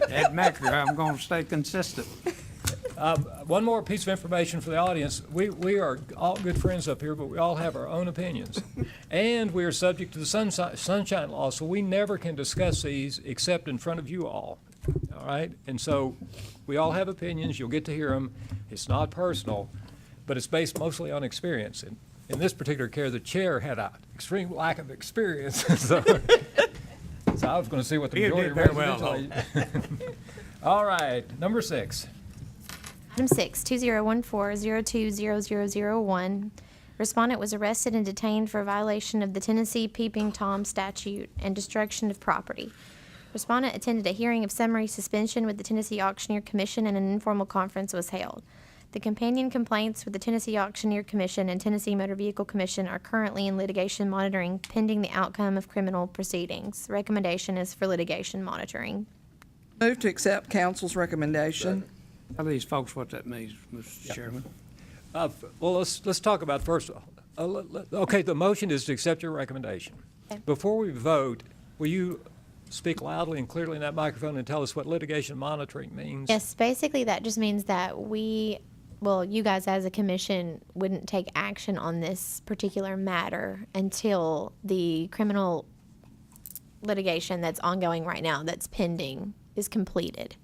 Ed Macker, I'm going to stay consistent. One more piece of information for the audience. We are all good friends up here, but we all have our own opinions. And we are subject to the sunshine law, so we never can discuss these except in front of you all. All right? And so we all have opinions. You'll get to hear them. It's not personal, but it's based mostly on experience. And in this particular case, the chair had an extreme lack of experience. So I was going to see what the You majority did very well, residential- All right, number 6. Item 6, 2014-02-00001. Respondent was arrested and detained for violation of the Tennessee Peeping Tom statute and destruction of property. Respondent attended a hearing of summary suspension with the Tennessee Auctioneer Commission and an informal conference was held. The companion complaints with the Tennessee Auctioneer Commission and Tennessee Motor Vehicle Commission are currently in litigation monitoring pending the outcome of criminal proceedings. Recommendation is for litigation monitoring. Move to accept council's recommendation. Tell these folks what that means, Mr. Chairman. Well, let's talk about first. Okay, the motion is to accept your recommendation. Okay. Before we vote, will you speak loudly and clearly in that microphone and tell us what litigation monitoring means? Yes, basically that just means that you guys as a commission wouldn't take action on this particular matter until the criminal litigation that's ongoing right now, that's pending, is completed.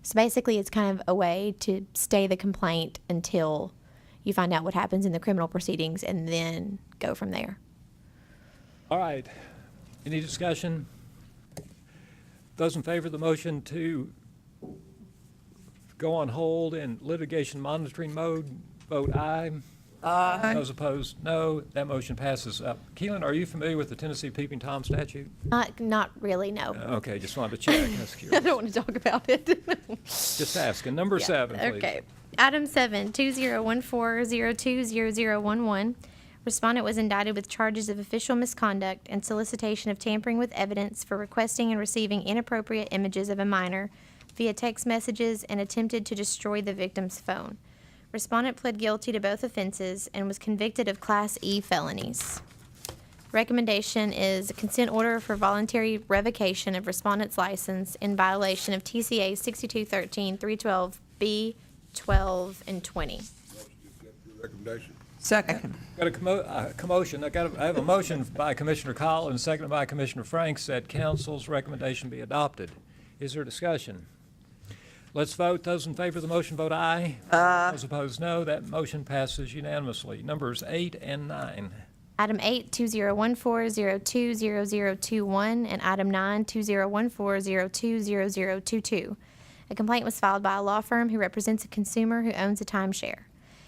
So basically it's kind of a way to stay the complaint until you find out what happens in the criminal proceedings and then go from there. All right. Any discussion? Those in favor of the motion to go on hold in litigation monitoring mode, vote aye. Aye. Those opposed, no. That motion passes. Keelan, are you familiar with the Tennessee Peeping Tom statute? Not really, no. Okay, just wanted to check. That's I curious. don't want to talk about it. Just asking. Number 7, please. Okay. Item 7, 2014-02-0011. Respondent was indicted with charges of official misconduct and solicitation of tampering with evidence for requesting and receiving inappropriate images of a minor via text messages and attempted to destroy the victim's phone. Respondent pled guilty to both offenses and was convicted of Class E felonies. Recommendation is a consent order for voluntary revocation of respondent's license in violation of TCA 6213, 312B, 12, and 20. Recommendation. Second. Got a commotion. I have a motion by Commissioner Call and seconded by Commissioner Franks that council's recommendation be adopted. Is there discussion? Let's vote. Those in favor of the motion vote aye. Those opposed, no. That motion passes unanimously. Numbers 8 and 9. Item 8, 2014-020021, and item 9, 2014-020022. A complaint was filed by a law firm who represents a consumer who owns a timeshare.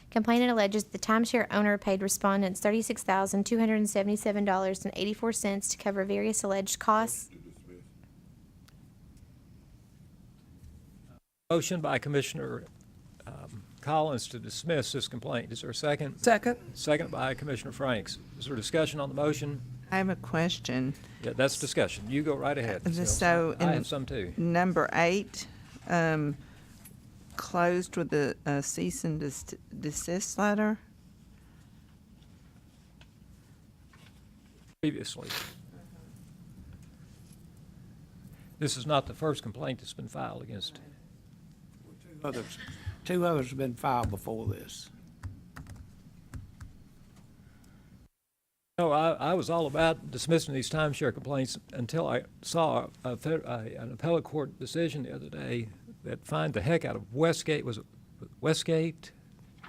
Complainant alleges the timeshare owner paid respondents $36,277.84 to cover various alleged costs. Motion by Commissioner Collins to dismiss this complaint. Is there a second? Second. Second by Commissioner Franks. Is there discussion on the motion? I have a question. Yeah, that's discussion. You go right ahead. So I in have some too. Number 8, closed with a cease and desist letter. Previously. This is not the first complaint that's been filed against. Two others have been filed before this. No, I was all about dismissing these timeshare complaints until I saw an appellate court decision the other day that fined the heck out of Westgate. Was it Westgate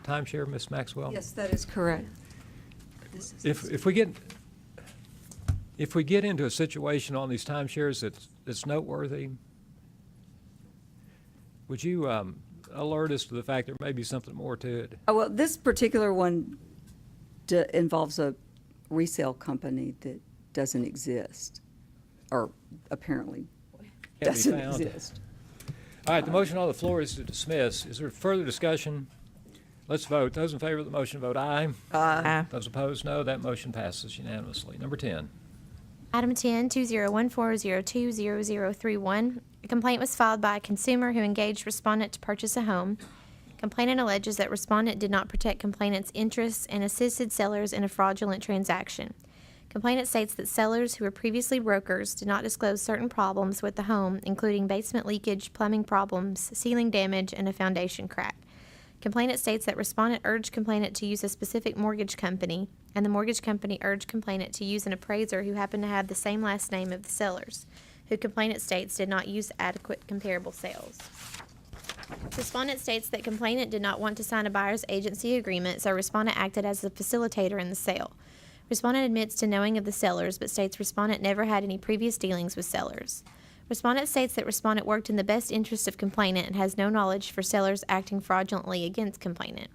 timeshare, Miss Maxwell? Yes, that is correct. If we get into a situation on these timeshares that's noteworthy, would you alert us to the fact there may be something more to it? Oh, well, this particular one involves a resale company that doesn't exist, or apparently Can't be doesn't found. exist. All right, the motion on the floor is to dismiss. Is there further discussion? Let's vote. Those in favor of the motion vote aye. Aye. Those opposed, no. That motion passes unanimously. Number 10. Item 10, 2014-020031. A complaint was filed by a consumer who engaged respondent to purchase a home. Complainant alleges that respondent did not protect complainant's interests and assisted sellers in a fraudulent transaction. Complainant states that sellers who were previously brokers did not disclose certain problems with the home, including basement leakage, plumbing problems, ceiling damage, and a foundation crack. Complainant states that respondent urged complainant to use a specific mortgage company, and the mortgage company urged complainant to use an appraiser who happened to have the same last name of the sellers, who complainant states did not use adequate comparable sales. Respondent states that complainant did not want to sign a buyer's agency agreement, so respondent acted as a facilitator in the sale. Respondent admits to knowing of the sellers, but states respondent never had any previous dealings with sellers. Respondent states that respondent worked in the best interest of complainant and has no knowledge for sellers acting fraudulently against complainant.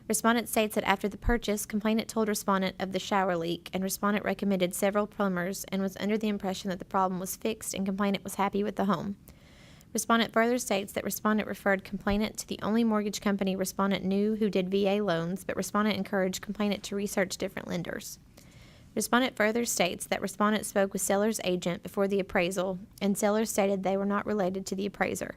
Respondent states that after the purchase, complainant told respondent of the shower leak, and respondent recommended several plumbers and was under the impression that the problem was fixed and complainant was happy with the home. Respondent further states that respondent referred complainant to the only mortgage company respondent knew who did VA loans, but respondent encouraged complainant to research different lenders. Respondent further states that respondent spoke with seller's agent before the appraisal, and sellers stated they were not related to the appraiser.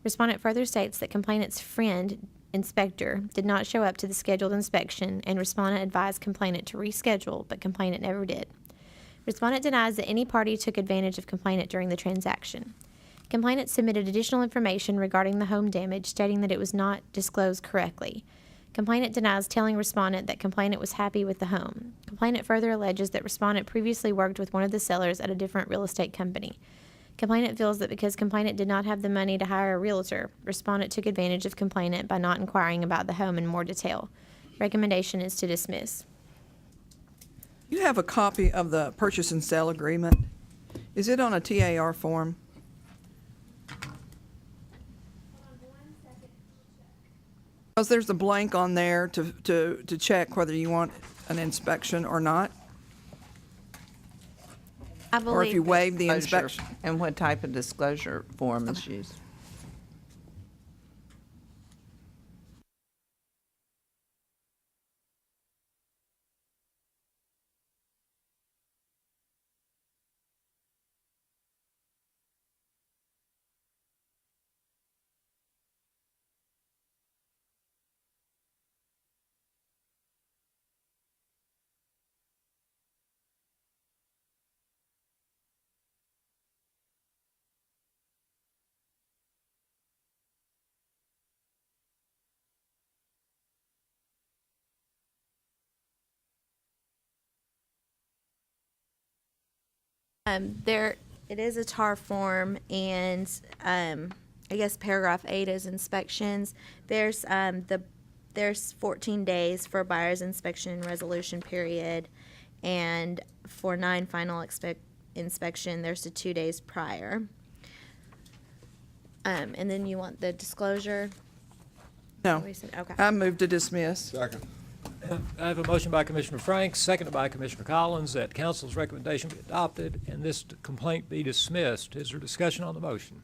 Respondent further states that complainant's friend, inspector, did not show up to the scheduled inspection, and respondent advised complainant to reschedule, but complainant never did. Respondent denies that any party took advantage of complainant during the transaction. Complainant submitted additional information regarding the home damage, stating that it was not disclosed correctly. Complainant denies telling respondent that complainant was happy with the home. Complainant further alleges that respondent previously worked with one of the sellers at a different real estate company. Complainant feels that because complainant did not have the money to hire a realtor, respondent took advantage of complainant by not inquiring about the home in more detail. Recommendation is to dismiss. You have a copy of the purchase and sale agreement. Is it on a TAR form? Because there's a blank on there to check whether you want an inspection or not. I Or if you believe waive the Disclosure. inspection. And what type of disclosure form is used? There, it is a TAR form, and I guess paragraph 8 is inspections. There's 14 days for buyer's inspection and resolution period, and for 9 final inspection, there's the 2 days prior. And then you want the disclosure? No. We said- Okay. I move to dismiss. Second. I have a motion by Commissioner Franks, seconded by Commissioner Collins, that council's recommendation be adopted and this complaint be dismissed. Is there discussion on the motion?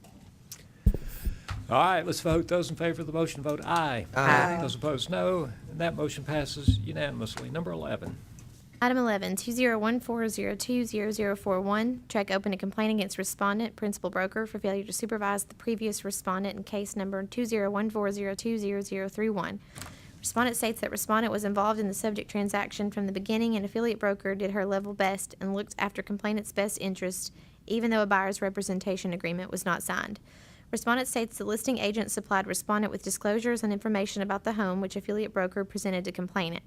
All right, let's vote. Those in favor of the motion vote aye. Aye. Those opposed, no. And that motion passes unanimously. Number 11. Item 11, 2014020041, track open a complaint against respondent, principal broker, for failure to supervise the previous respondent in case number 2014020031. Respondent states that respondent was involved in the subject transaction from the beginning, and affiliate broker did her level best and looked after complainant's best interest, even though a buyer's representation agreement was not signed. Respondent states the listing agent supplied respondent with disclosures and information about the home, which affiliate broker presented to complainant.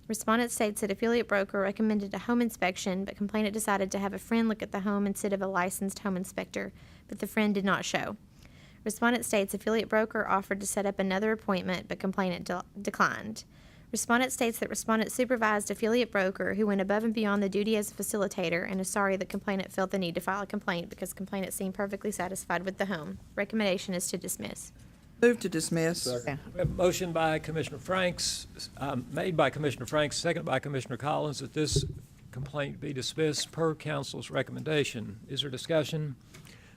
Respondent states that affiliate broker recommended a home inspection, but complainant decided to have a friend look at the home instead of a licensed home inspector, but the friend did not show. Respondent states affiliate broker offered to set up another appointment, but complainant declined. Respondent states that respondent supervised affiliate broker, who went above and beyond the duty as a facilitator, and is sorry that complainant felt the need to file a complaint because complainant seemed perfectly satisfied with the home. Recommendation is to dismiss. Move to dismiss. We have a motion by Commissioner Franks, made by Commissioner Franks, seconded by Commissioner Collins, that this complaint be dismissed per council's recommendation. Is there discussion?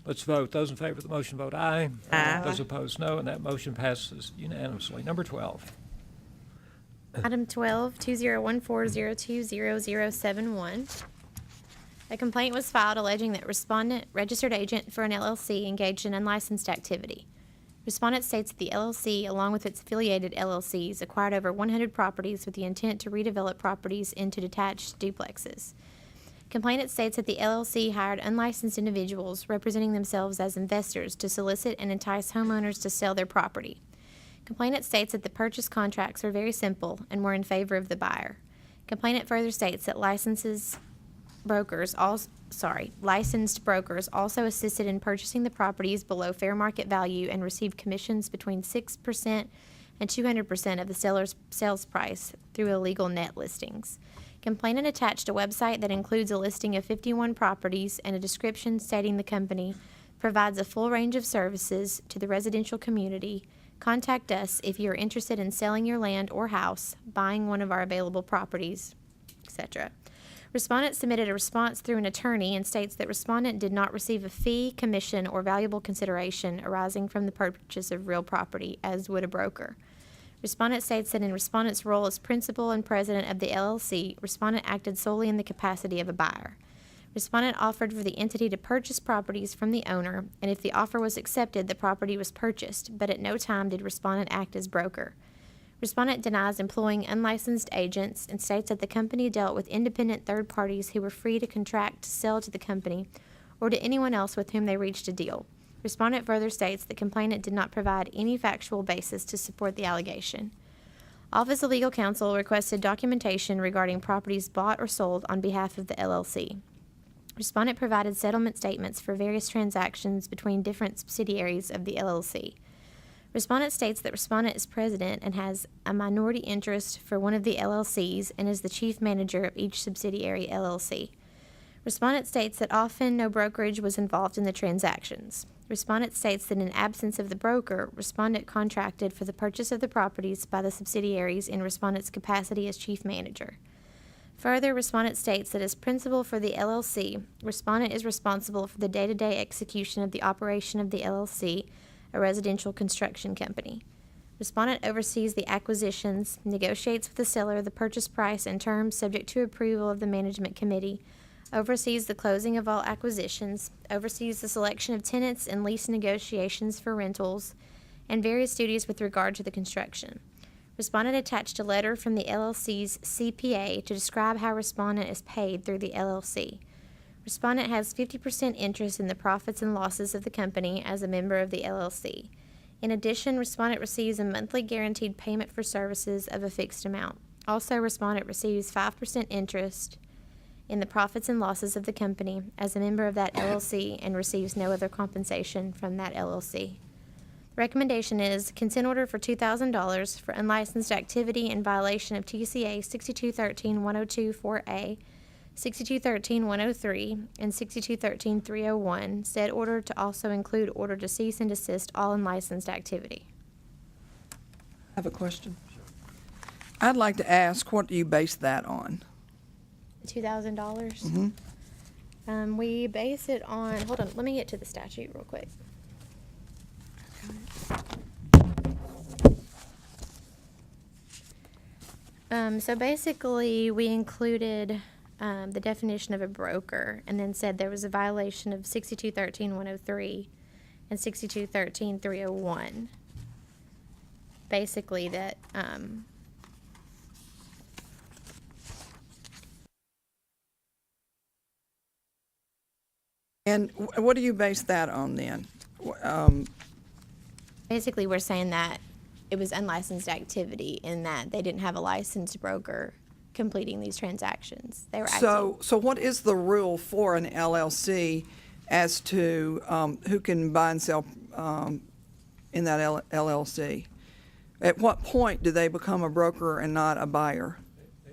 Let's vote. Those in favor of the motion vote aye. Aye. Those opposed, no, and that motion passes unanimously. Number 12. Item 12, 2014020071. A complaint was filed alleging that respondent, registered agent for an LLC, engaged in unlicensed activity. Respondent states that the LLC, along with its affiliated LLCs, acquired over 100 properties with the intent to redevelop properties into detached duplexes. Complainant states that the LLC hired unlicensed individuals representing themselves as investors to solicit and entice homeowners to sell their property. Complainant states that the purchase contracts were very simple and were in favor of the buyer. Complainant further states that licensed brokers also assisted in purchasing the properties below fair market value and received commissions between 6% and 200% of the seller's sales price through illegal net listings. Complainant attached a website that includes a listing of 51 properties and a description stating the company provides a full range of services to the residential community. Contact us if you are interested in selling your land or house, buying one of our available properties, etc. Respondent submitted a response through an attorney and states that respondent did not receive a fee, commission, or valuable consideration arising from the purchase of real property, as would a broker. Respondent states that in respondent's role as principal and president of the LLC, respondent acted solely in the capacity of a buyer. Respondent offered for the entity to purchase properties from the owner, and if the offer was accepted, the property was purchased, but at no time did respondent act as broker. Respondent denies employing unlicensed agents and states that the company dealt with independent third parties who were free to contract to sell to the company or to anyone else with whom they reached a deal. Respondent further states the complainant did not provide any factual basis to support the allegation. Office of Legal Counsel requested documentation regarding properties bought or sold on behalf of the LLC. Respondent provided settlement statements for various transactions between different subsidiaries of the LLC. Respondent states that respondent is president and has a minority interest for one of the LLCs and is the chief manager of each subsidiary LLC. Respondent states that often no brokerage was involved in the transactions. Respondent states that in absence of the broker, respondent contracted for the purchase of the properties by the subsidiaries in respondent's capacity as chief manager. Further, respondent states that as principal for the LLC, respondent is responsible for the day-to-day execution of the operation of the LLC, a residential construction company. Respondent oversees the acquisitions, negotiates with the seller the purchase price and terms subject to approval of the management committee, oversees the closing of all acquisitions, oversees the selection of tenants and lease negotiations for rentals, and various duties with regard to the construction. Respondent attached a letter from the LLC's CPA to describe how respondent is paid through the LLC. Respondent has 50% interest in the profits and losses of the company as a member of the LLC. In addition, respondent receives a monthly guaranteed payment for services of a fixed amount. Also, respondent receives 5% interest in the profits and losses of the company as a member of that LLC and receives no other compensation from that LLC. The recommendation is consent order for $2,000 for unlicensed activity in violation of TCA 6213-102-4A, 6213-103, and 6213-301. Said order to also include order to cease and desist all unlicensed activity. I have a question. I'd like to ask, what do you base that on? $2,000. We base it on. Hold on. Let me get to the statute real quick. So basically, we included the definition of a broker, and then said there was a violation of 6213-103 and 6213-301. Basically, that. And what do you base that on then? Basically, we're saying that it was unlicensed activity in that they didn't have a licensed broker completing these transactions. They were acting. So what is the rule for an LLC as to who can buy and sell in that LLC? At what point do they become a broker and not a buyer?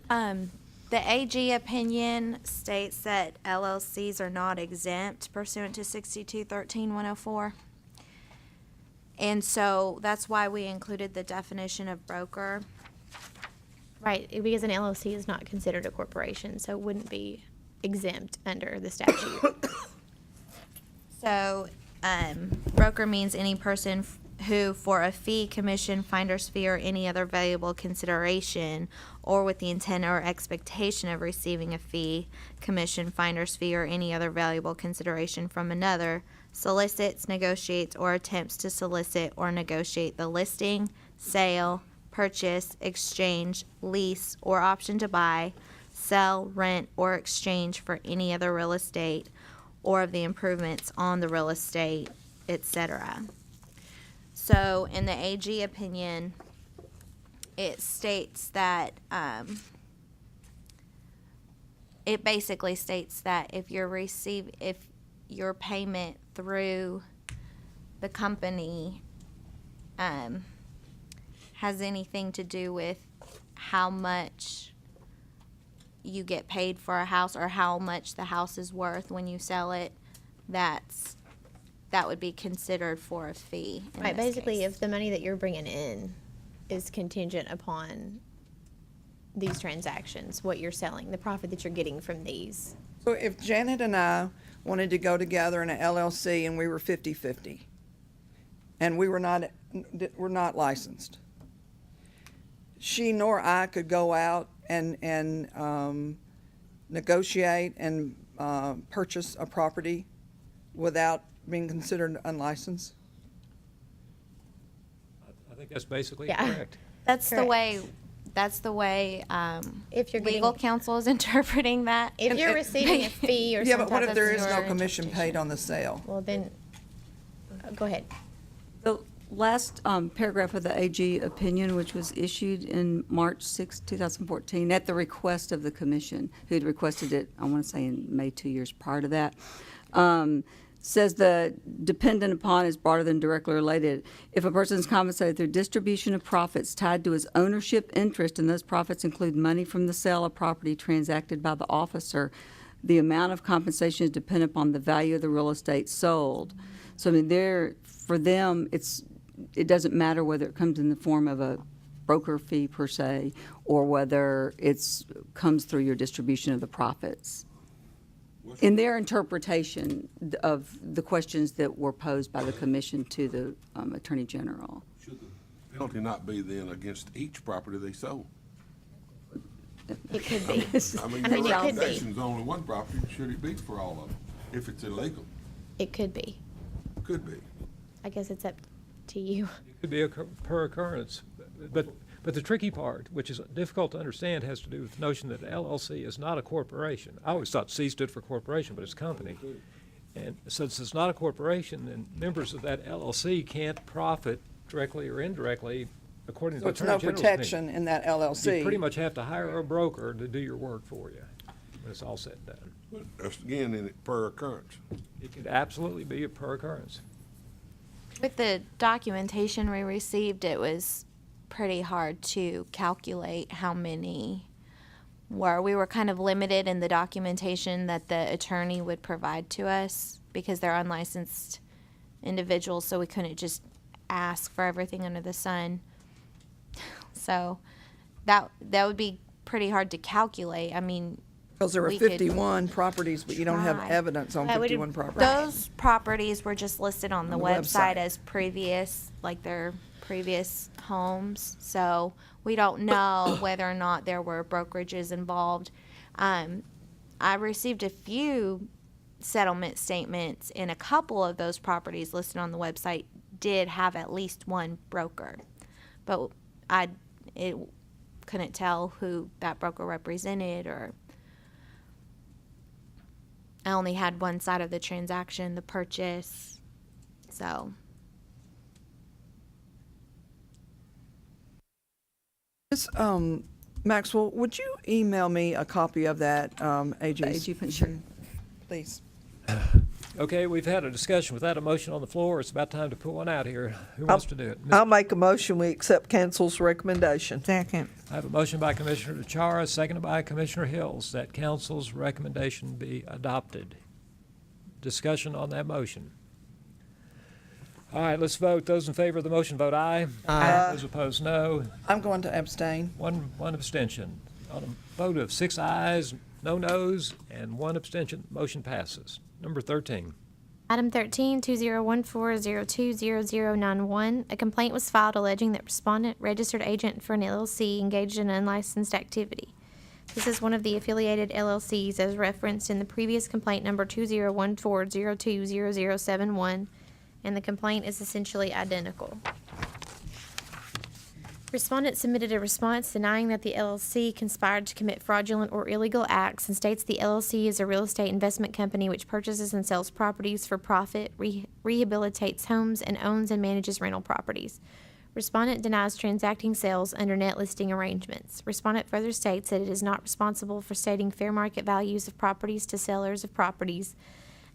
The AG opinion states that LLCs are not exempt pursuant to 6213-104. And so that's why we included the definition of broker. Right, because an LLC is not considered a corporation, so it wouldn't be exempt under the statute. So, broker means any person who, for a fee, commission, finder's fee, or any other valuable consideration, or with the intent or expectation of receiving a fee, commission, finder's fee, or any other valuable consideration from another, solicits, negotiates, or attempts to solicit or negotiate the listing, sale, purchase, exchange, lease, or option to buy, sell, rent, or exchange for any other real estate, or of the improvements on the real estate, etc. So in the AG opinion, it states that, it basically states that if your payment through the company has anything to do with how much you get paid for a house or how much the house is worth when you sell it, that would be considered for a fee. Right, basically, if the money that you're bringing in is contingent upon these transactions, what you're selling, the profit that you're getting from these. So if Janet and I wanted to go together in an LLC and we were 50-50, and we're not licensed, she nor I could go out and negotiate and purchase a property without being considered unlicensed? I think that's basically Yeah. correct. That's Correct. the way If you're legal getting, counsel is interpreting that. if you're receiving a fee or Yeah, some but what type if of there is no your commission interpretation. paid on the sale? Well, then, go ahead. The last paragraph of the AG opinion, which was issued in March 6, 2014, at the request of the commission, who had requested it, I want to say in May 2 years prior to that, says the dependent upon is broader than directly related. If a person is compensated through distribution of profits tied to his ownership interest, and those profits include money from the sale of property transacted by the officer, the amount of compensation is dependent upon the value of the real estate sold. So I mean, for them, it doesn't matter whether it comes in the form of a broker fee per se, or whether it comes through your distribution of the profits. In their interpretation of the questions that were posed by the commission to the Attorney General. Should the penalty not be then against each property they sold? It could be. I mean, I mean, your it could be. recommendation's only one property, should it be for all of them, if it's illegal? It could be. Could be. I guess it's up to you. It could be a per occurrence, but the tricky part, which is difficult to understand, has to do with the notion that LLC is not a corporation. I always thought C stood for corporation, but it's a company. And since it's not a corporation, then members of that LLC can't profit directly or indirectly according to So the it's Attorney no General's protection opinion. in that LLC. You pretty much have to hire a broker to do your work for you. when it's all said and done. That's again in per occurrence. It could absolutely be a per occurrence. With the documentation we received, it was pretty hard to calculate how many were. We were kind of limited in the documentation that the attorney would provide to us because they're unlicensed individuals, so we couldn't just ask for everything under the sun. So that would be pretty hard to calculate. I mean, Because there were we could 51 properties, but you don't have try. evidence on That would- 51 properties. Those properties were just listed on the website website. as previous, like their previous homes. So we don't know whether or not there were brokerages involved. I received a few settlement statements, and a couple of those properties listed on the website did have at least one broker. But it couldn't tell who that broker represented, or I only had one side of the transaction, the purchase. So Ms. Maxwell, would you email me a copy of that AG's? AG pension. Please. Okay, we've had a discussion without a motion on the floor. It's about time to put one out here. Who wants to do it? I'll make a motion, we accept council's recommendation. Second. I have a motion by Commissioner DeChara, seconded by Commissioner Hills, that council's recommendation be adopted. Discussion on that motion. All right, let's vote. Those in favor of the motion, vote aye. Aye. Those opposed, no. I'm going to abstain. One abstention. On a vote of 6 ayes, no nos, and 1 abstention, motion passes. Number 13. Item 13, 2014-020091, a complaint was filed alleging that respondent, registered agent for an LLC, engaged in unlicensed activity. This is one of the affiliated LLCs as referenced in the previous complaint number 2014-020071, and the complaint is essentially identical. Respondent submitted a response denying that the LLC conspired to commit fraudulent or illegal acts and states the LLC is a real estate investment company which purchases and sells properties for profit, rehabilitates homes, and owns and manages rental properties. Respondent denies transacting sales under net listing arrangements. Respondent further states that it is not responsible for stating fair market values of properties to sellers of properties,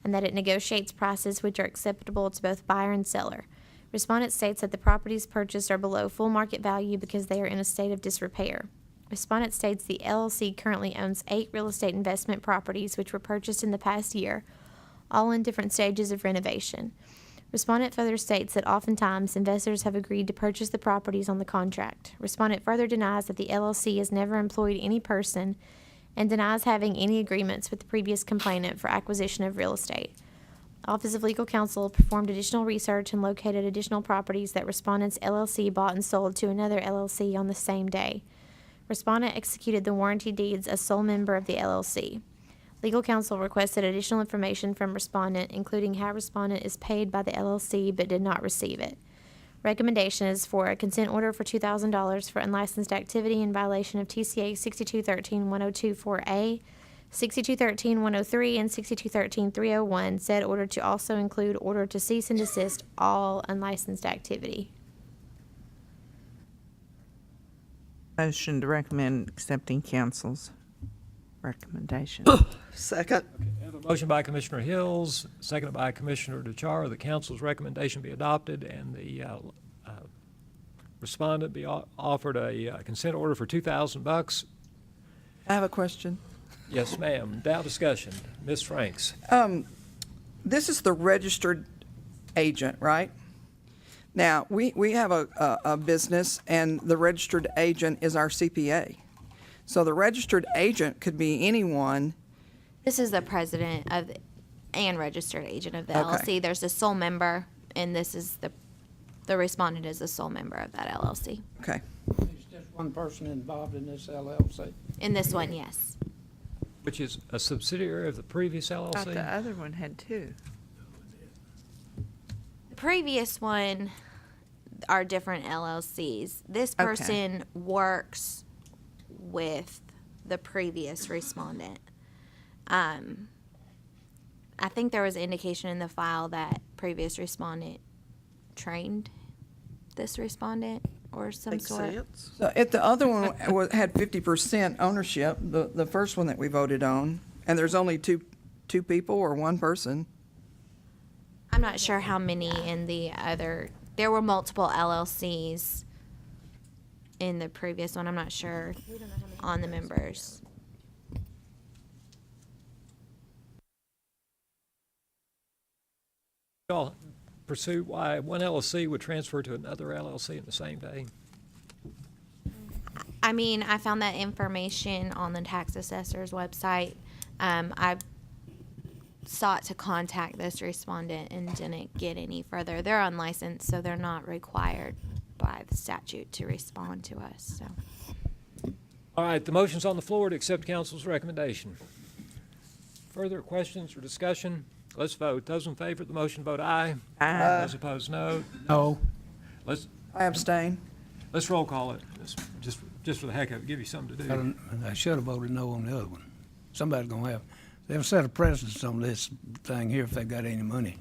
and that it negotiates prices which are acceptable to both buyer and seller. Respondent states that the properties purchased are below full market value because they are in a state of disrepair. Respondent states the LLC currently owns 8 real estate investment properties which were purchased in the past year, all in different stages of renovation. Respondent further states that oftentimes investors have agreed to purchase the properties on the contract. Respondent further denies that the LLC has never employed any person and denies having any agreements with the previous complainant for acquisition of real estate. Office of Legal Counsel performed additional research and located additional properties that Respondent's LLC bought and sold to another LLC on the same day. Respondent executed the warranty deeds as sole member of the LLC. Legal Counsel requested additional information from Respondent, including how Respondent is paid by the LLC but did not receive it. Recommendation is for a consent order for $2,000 for unlicensed activity in violation of TCA 6213-1024A, 6213-103, and 6213-301, said order to also include order to cease and desist all unlicensed activity. Motion to recommend accepting council's recommendation. Second. I have a motion by Commissioner Hills, seconded by Commissioner DeChara, the council's recommendation be adopted and the respondent be offered a consent order for $2,000. I have a question. Yes, ma'am. Now discussion. Ms. Franks. This is the registered agent, right? Now, we have a business, and the registered agent is our CPA. So the registered agent could be anyone. This is the president of and registered agent of the Okay. LLC. There's a sole member, and this is the respondent is a sole member of that LLC. Okay. There's just one person involved in this LLC. In this one, yes. Which is a subsidiary of the previous I thought the LLC? other one had 2. The previous one are different LLCs. This Okay. person works with the previous respondent. I think there was an indication in the file that previous respondent trained this respondent or some Makes sort. sense. So if the other one had 50% ownership, the first one that we voted on, and there's only two people or one person, I'm not sure how many in the other, there were multiple LLCs in the previous one. I'm not sure on the members. Y'all pursue why one LLC would transfer to another LLC in the same day? I mean, I found that information on the tax assessor's website. I sought to contact this respondent and didn't get any further. They're unlicensed, so they're not required by the statute to respond to us, so. All right, the motion's on the floor to accept council's recommendation. Further questions or discussion? Let's vote. Those in favor of the motion vote aye. Aye. Those opposed, no. No. I abstain. Let's roll call it, just for the heck of it, give you something to do. I should have voted no on the other one. Somebody's gonna have, they'll set a precedence on this thing here if they got any money.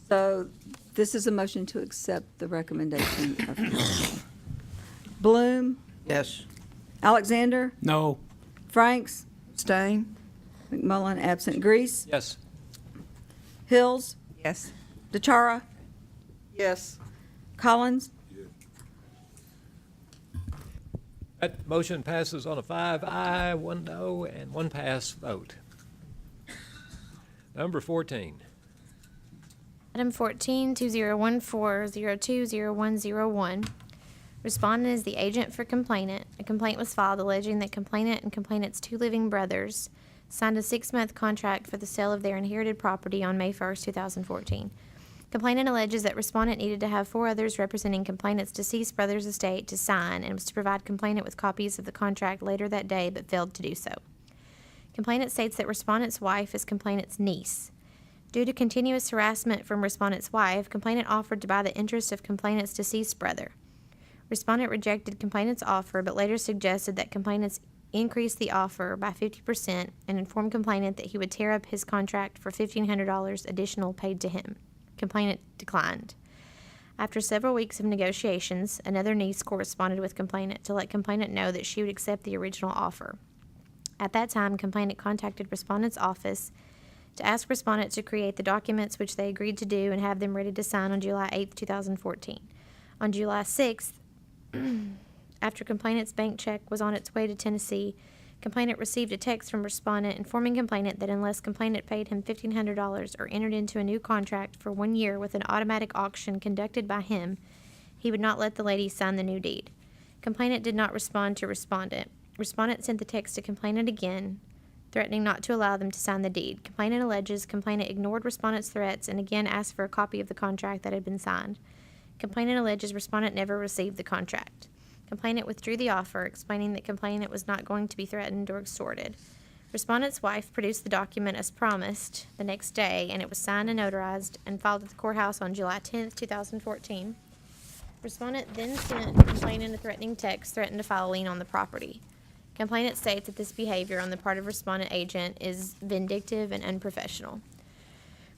So this is a motion to accept the recommendation of council. Bloom, Yes. Alexander, No. Franks, Abstain. McMullen absent, Grease, Yes. Hills, Yes. DeChara, Yes. Collins, That motion passes on a 5 aye, 1 no, and 1 pass vote. Number 14. Item 14, 2014-020101. Respondent is the agent for complainant. A complaint was filed alleging that complainant and complainant's 2 living brothers signed a 6-month contract for the sale of their inherited property on May 1st, 2014. Complainant alleges that respondent needed to have 4 others representing complainant's deceased brother's estate to sign and was to provide complainant with copies of the contract later that day but failed to do so. Complainant states that respondent's wife is complainant's niece. Due to continuous harassment from respondent's wife, complainant offered to buy the interest of complainant's deceased brother. Respondent rejected complainant's offer but later suggested that complainant's increase the offer by 50% and informed complainant that he would tear up his contract for $1,500 additional paid to him. Complainant declined. After several weeks of negotiations, another niece corresponded with complainant to let complainant know that she would accept the original offer. At that time, complainant contacted respondent's office to ask respondent to create the documents which they agreed to do and have them ready to sign on July 8, 2014. On July 6th, after complainant's bank check was on its way to Tennessee, complainant received a text from respondent informing complainant that unless complainant paid him $1,500 or entered into a new contract for 1 year with an automatic auction conducted by him, he would not let the lady sign the new deed. Complainant did not respond to respondent. Respondent sent the text to complainant again, threatening not to allow them to sign the deed. Complainant alleges complainant ignored respondent's threats and again asked for a copy of the contract that had been signed. Complainant alleges respondent never received the contract. Complainant withdrew the offer, explaining that complainant was not going to be threatened or extorted. Respondent's wife produced the document as promised the next day, and it was signed and notarized and filed at the courthouse on July 10, 2014. Respondent then sent complainant a threatening text, threatened to file a lien on the property. Complainant states that this behavior on the part of respondent agent is vindictive and unprofessional.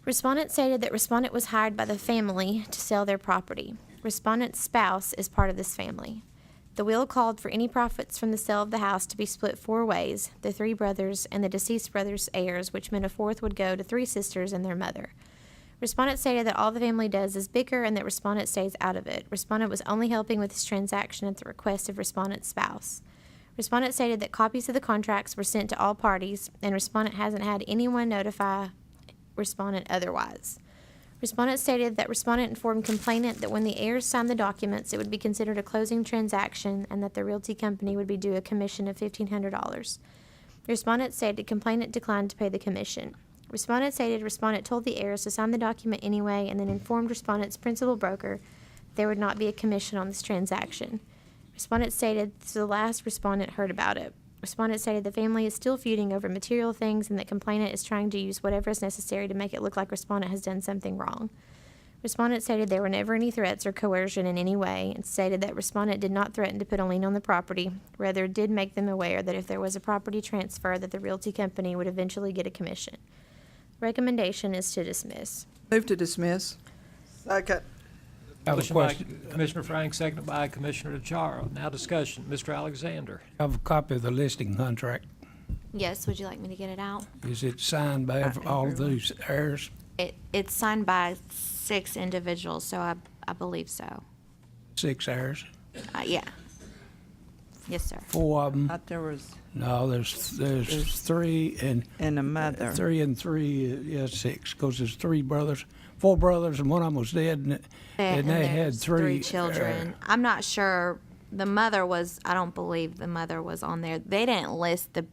Respondent stated that respondent was hired by the family to sell their property. Respondent's spouse is part of this family. The will called for any profits from the sale of the house to be split 4 ways, the 3 brothers and the deceased brother's heirs, which meant a 4th would go to 3 sisters and their mother. Respondent stated that all the family does is bicker and that respondent stays out of it. Respondent was only helping with this transaction at the request of respondent's spouse. Respondent stated that copies of the contracts were sent to all parties, and respondent hasn't had anyone notify respondent otherwise. Respondent stated that respondent informed complainant that when the heirs signed the documents, it would be considered a closing transaction and that the realty company would be due a commission of $1,500. Respondent stated complainant declined to pay the commission. Respondent stated respondent told the heirs to sign the document anyway and then informed respondent's principal broker that there would not be a commission on this transaction. Respondent stated this is the last respondent heard about it. Respondent stated the family is still feuding over material things and that complainant is trying to use whatever is necessary to make it look like respondent has done something wrong. Respondent stated there were never any threats or coercion in any way and stated that respondent did not threaten to put a lien on the property, rather did make them aware that if there was a property transfer that the realty company would eventually get a commission. Recommendation is to dismiss. Move to dismiss. Second. I have a Motion by question. Commissioner Frank, seconded by Commissioner DeChara. Now discussion. Mr. Alexander. I have a copy of the listing contract. Yes, would you like me to get it out? Is it signed by all of these heirs? It's signed by 6 individuals, so I believe so. 6 heirs? Yeah. Yes, sir. 4 of them? Thought there was, No, there's 3 and a mother. 3 and 3, yeah, 6, because there's 4 brothers, and one of them was dead, and they had there's 3 children. I'm not sure. The mother was. I don't believe the mother was on there. They didn't list the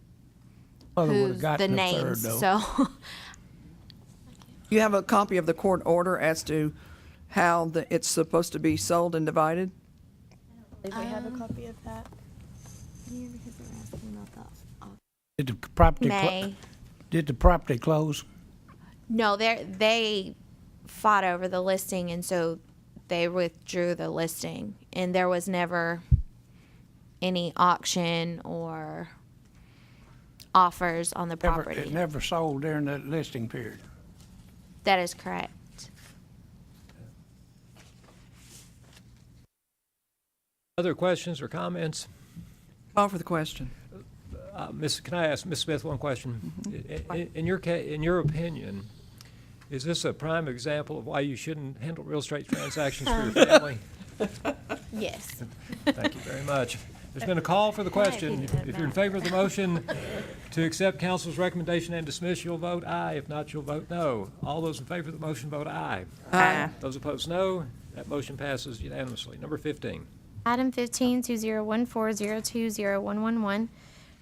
Mother would've who's the gotten a names. third, though. So You have a copy of the court order as to how it's supposed to be sold and divided? we have a copy of that. yeah, because they were asking about Did the property, May. did the property close? No, they fought over the listing, and so they withdrew the listing, and there was never any auction or offers on the It property. never sold during that listing period. That is correct. Other questions or comments? Call for the question. Can I ask Ms. Smith one question? In your opinion, is this a prime example of why you shouldn't handle real estate transactions for your family? Yes. Thank you very much. There's been a call for the question. If you're in favor of the motion to accept council's recommendation and dismiss, you'll vote aye. If not, you'll vote no. All those in favor of the motion vote aye. Aye. Those opposed, no. That motion passes unanimously. Number 15. Item 15, 2014-020111.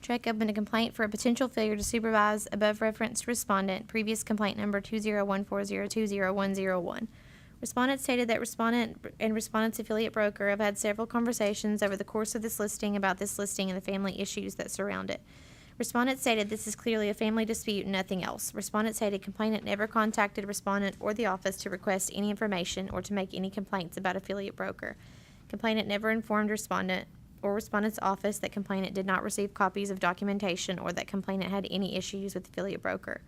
Trek opened a complaint for a potential failure to supervise above referenced respondent, previous complaint number 2014-020101. Respondent stated that respondent and respondent's affiliate broker have had several conversations over the course of this listing about this listing and the family issues that surround it. Respondent stated this is clearly a family dispute and nothing else. Respondent stated complainant never contacted respondent or the office to request any information or to make any complaints about affiliate broker. Complainant never informed respondent or respondent's office that complainant did not receive copies of documentation or that complainant had any issues with affiliate broker.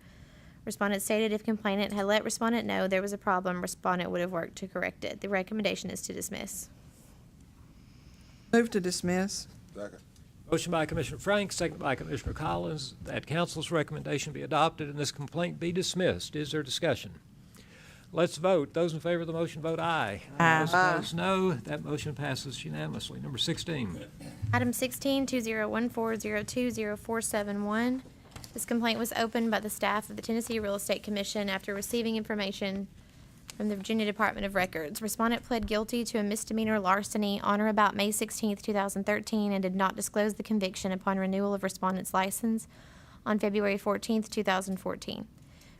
Respondent stated if complainant had let respondent know there was a problem, respondent would have worked to correct it. The recommendation is to dismiss. Move to dismiss. Second. Motion by Commissioner Frank, second by Commissioner Collins, that council's recommendation be adopted and this complaint be dismissed. Is there discussion? Let's vote. Those in favor of the motion vote aye. Aye. Those opposed, no. That motion passes unanimously. Number 16. Item 16, 2014-020471. This complaint was opened by the staff of the Tennessee Real Estate Commission after receiving information from the Virginia Department of Records. Respondent pled guilty to a misdemeanor larceny on or about May 16, 2013, and did not disclose the conviction upon renewal of respondent's license on February 14, 2014.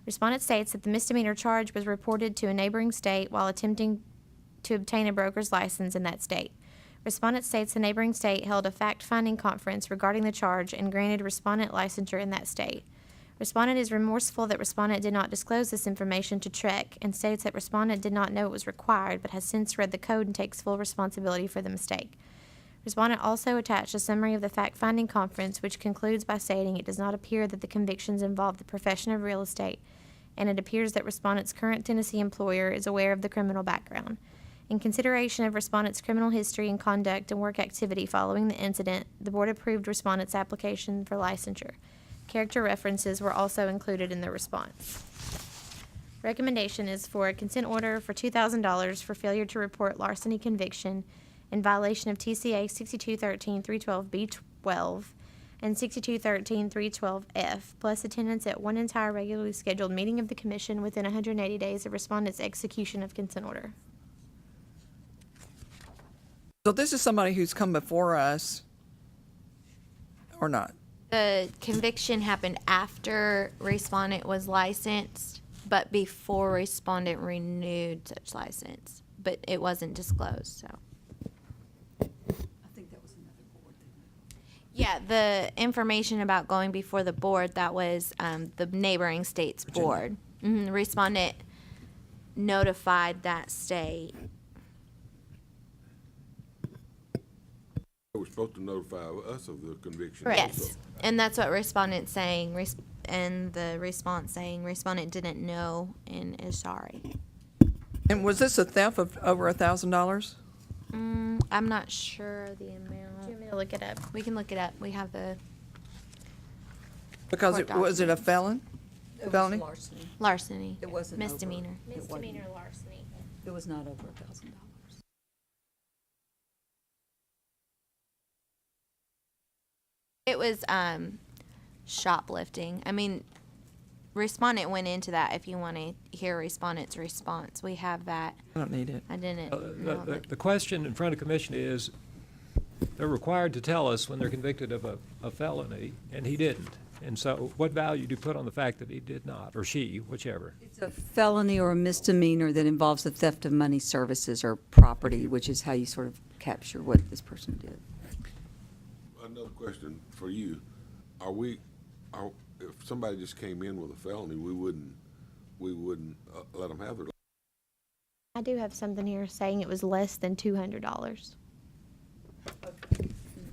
Respondent states that the misdemeanor charge was reported to a neighboring state while attempting to obtain a broker's license in that state. Respondent states the neighboring state held a fact-finding conference regarding the charge and granted respondent licensure in that state. Respondent is remorseful that respondent did not disclose this information to TREC and states that respondent did not know it was required but has since read the code and takes full responsibility for the mistake. Respondent also attached a summary of the fact-finding conference, which concludes by stating it does not appear that the convictions involve the profession of real estate, and it appears that respondent's current Tennessee employer is aware of the criminal background. In consideration of respondent's criminal history and conduct and work activity following the incident, the board approved respondent's application for licensure. Character references were also included in the response. Recommendation is for a consent order for $2,000 for failure to report larceny conviction in violation of TCA 6213-312B12 and 6213-312F, plus attendance at one entire regularly scheduled meeting of the commission within 180 days of respondent's execution of consent order. So this is somebody who's come before us, or not? The conviction happened after respondent was licensed, but before respondent renewed such license, but it wasn't disclosed, so. Yeah, the information about going before the board, that was the neighboring state's board. Respondent notified that state. They were supposed to notify us of the conviction. Yes, and that's what respondent's saying, and the response saying respondent didn't know and is sorry. And was this a theft of over $1,000? I'm not sure the amount. Do you want me to look it up? We can look it up. We have the Because Court was it a documents. felony? larceny. larceny. It wasn't over. Misdemeanor. It wasn't. Misdemeanor larceny. It was not over $1,000. It was shoplifting. I mean, respondent went into that. If you want to hear respondent's response, we have that. I don't need it. I didn't. know that. The question in front of commission is, they're required to tell us when they're convicted of a felony, and he didn't. And so what value do you put on the fact that he did not, or she, whichever? It's a felony or a misdemeanor that involves the theft of money, services, or property, which is how you sort of capture what this person did. Another question for you. If somebody just came in with a felony, we wouldn't let them have their. I do have something here saying it was less than $200.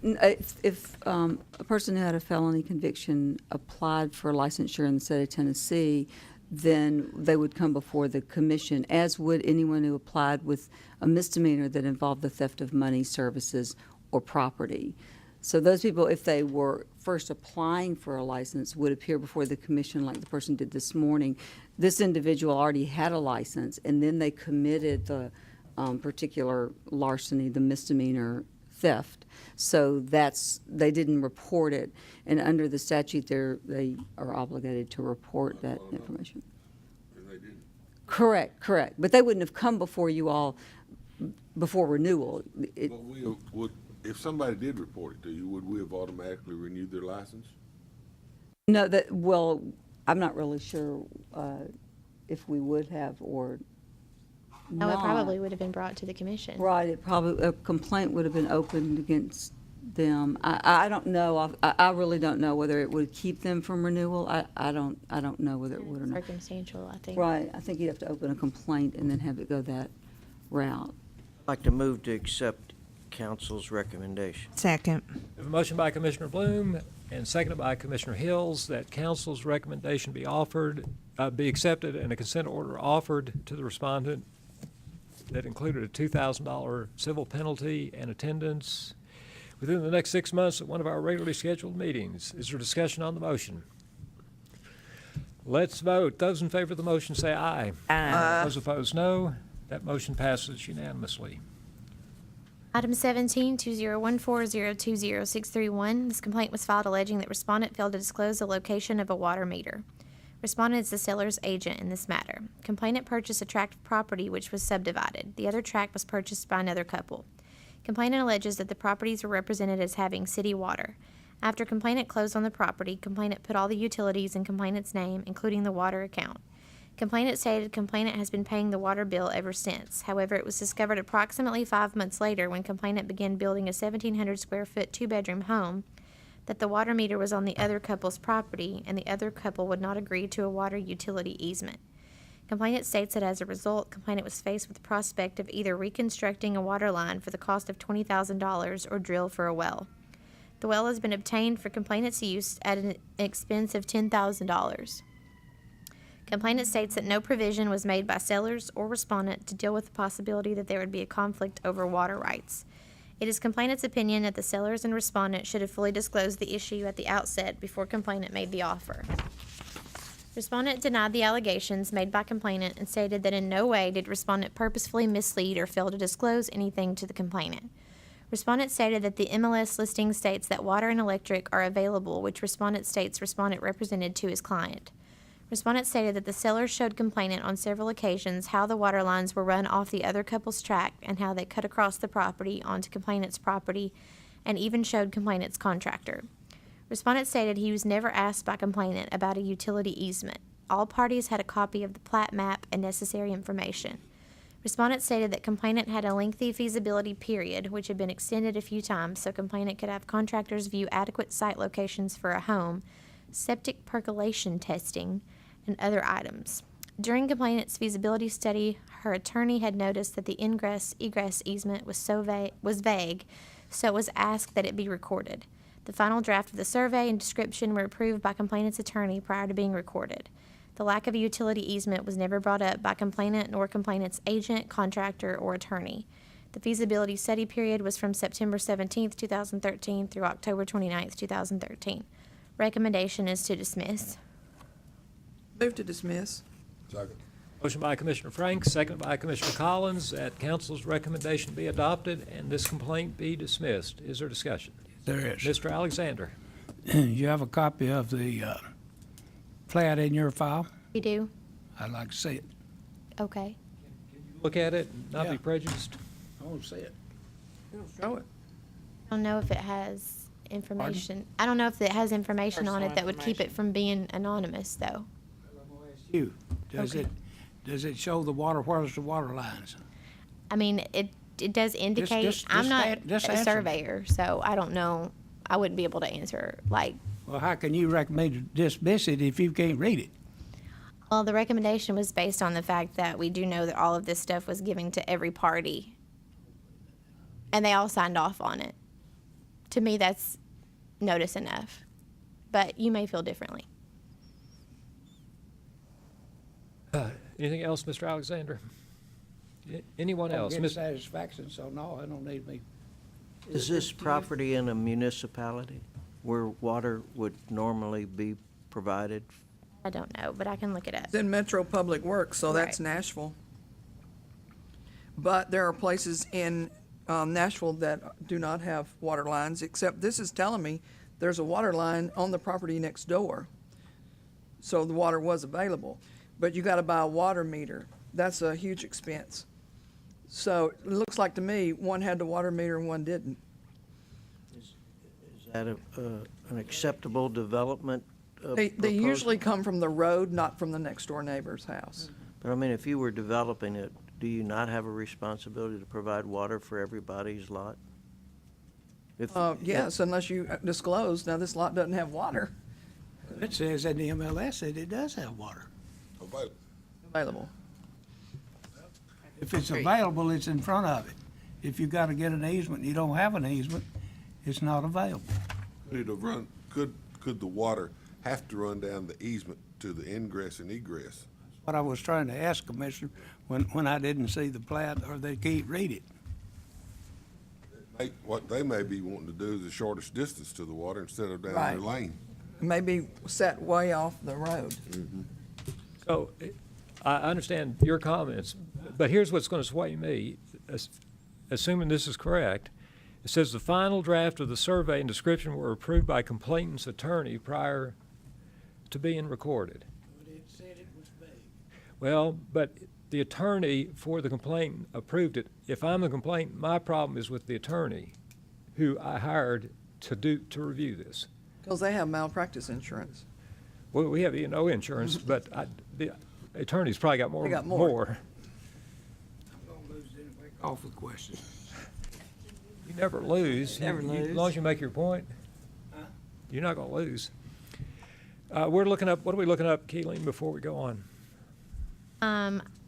If a person who had a felony conviction applied for licensure in the state of Tennessee, then they would come before the commission, as would anyone who applied with a misdemeanor that involved the theft of money, services, or property. So those people, if they were first applying for a license, would appear before the commission like the person did this morning. This individual already had a license, and then they committed the particular larceny, the misdemeanor theft. So they didn't report it, and under the statute, they are obligated to report that information. And they didn't. Correct. But they wouldn't have come before you all before renewal. But we would, if somebody did report it to you, would we have automatically renewed their license? No, I'm not really sure if we would have or No, it not. probably would have been brought to the commission. Right, a complaint would have been opened against them. I don't know, I really don't know whether it would keep them from renewal. I don't know whether it would or not. Circumstantial, I think. Right, I think you'd have to open a complaint and then have it go that route. I'd like to move to accept council's recommendation. Second. We have a motion by Commissioner Bloom and seconded by Commissioner Hills that council's recommendation be accepted and a consent order offered to the respondent that included a $2,000 civil penalty and attendance within the next 6 months at one of our regularly scheduled meetings. Is there discussion on the motion? Let's vote. Those in favor of the motion say aye. Aye. Those opposed, no. That motion passes unanimously. Item 17, 2014-020631. This complaint was filed alleging that respondent failed to disclose the location of a water meter. Respondent is the seller's agent in this matter. Complainant purchased a tract of property which was subdivided. The other tract was purchased by another couple. Complainant alleges that the properties were represented as having city water. After complainant closed on the property, complainant put all the utilities in complainant's name, including the water account. Complainant stated complainant has been paying the water bill ever since. However, it was discovered approximately 5 months later when complainant began building a 1,700 square foot 2-bedroom home that the water meter was on the other couple's property and the other couple would not agree to a water utility easement. Complainant states that as a result, complainant was faced with the prospect of either reconstructing a water line for the cost of $20,000 or drill for a well. The well has been obtained for complainant's use at an expense of $10,000. Complainant states that no provision was made by sellers or respondent to deal with the possibility that there would be a conflict over water rights. It is complainant's opinion that the sellers and respondent should have fully disclosed the issue at the outset before complainant made the offer. Respondent denied the allegations made by complainant and stated that in no way did respondent purposefully mislead or fail to disclose anything to the complainant. Respondent stated that the MLS listing states that water and electric are available, which respondent states respondent represented to his client. Respondent stated that the seller showed complainant on several occasions how the water lines were run off the other couple's tract and how they cut across the property onto complainant's property, and even showed complainant's contractor. Respondent stated he was never asked by complainant about a utility easement. All parties had a copy of the plat map and necessary information. Respondent stated that complainant had a lengthy feasibility period, which had been extended a few times so complainant could have contractors view adequate site locations for a home, septic percolation testing, and other items. During complainant's feasibility study, her attorney had noticed that the ingress-egress easement was vague, so it was asked that it be recorded. The final draft of the survey and description were approved by complainant's attorney prior to being recorded. The lack of a utility easement was never brought up by complainant nor complainant's agent, contractor, or attorney. The feasibility study period was from September 17th, 2013 through October 29th, 2013. Recommendation is to dismiss. Move to dismiss. Second. Motion by Commissioner Franks, second by Commissioner Collins, that council's recommendation be adopted and this complaint be dismissed. Is there discussion? There is. Mr. Alexander? You have a copy of the plat in your file? You do? I'd like to see it. Okay. Look at it, and not be Yeah. prejudiced. I want to see it. Show it. I don't know if it has information. I don't know if it has information on it that would keep it from being anonymous, though. You, does Okay. does it show the water, where's the water lines? I mean, it does indicate, I'm just not just a answer me. surveyor, so I don't know. I wouldn't be able to answer, like, Well, how can you recommend to dismiss it if you can't read it? well, the recommendation was based on the fact that we do know that all of this stuff was given to every party. And they all signed off on it. To me, that's notice enough. But you may feel differently. Anything else, Mr. Alexander? Anyone else? Get Ms. satisfaction, so no, I don't need me. Is this property in a municipality where water would normally be provided? I don't know, but I can look it up. It's in Metro Public Works, so that's Right. Nashville. But there are places in Nashville that do not have water lines, except this is telling me there's a water line on the property next door. So the water was available. But you gotta buy a water meter. That's a huge expense. So it looks like to me, one had the water meter and one didn't. Is that an acceptable development? They proposal? usually come from the road, not from the next door neighbor's house. But I mean, if you were developing it, do you not have a responsibility to provide water for everybody's lot? If- Yes, unless you disclose, now this lot doesn't have water It says in the MLS that it does have water. Available. available. If it's available, it's in front of it. If you gotta get an easement, and you don't have an easement, it's not available. Could the water have to run down the easement to the ingress and egress? What I was trying to ask, Commissioner, when I didn't see the plat or they can't read it. What they may be wanting to do is the shortest distance to the water instead of down their Right. lane. Maybe set way off the road. So I understand your comments, but here's what's going to sway me. Assuming this is correct, it says the final draft of the survey and description were approved by complainant's attorney prior to being recorded. But it said it was vague. Well, but the attorney for the complaint approved it. If I'm the complainant, my problem is with the attorney who I hired to review this. Because they have malpractice insurance. Well, we have E&O insurance, but the attorney's probably got more. They got more. I'm gonna lose it anyway. Off with questions. You never lose. Never As lose. long as you make your point, you're not going to lose. We're looking up, what are we looking up, Keeling, before we go on?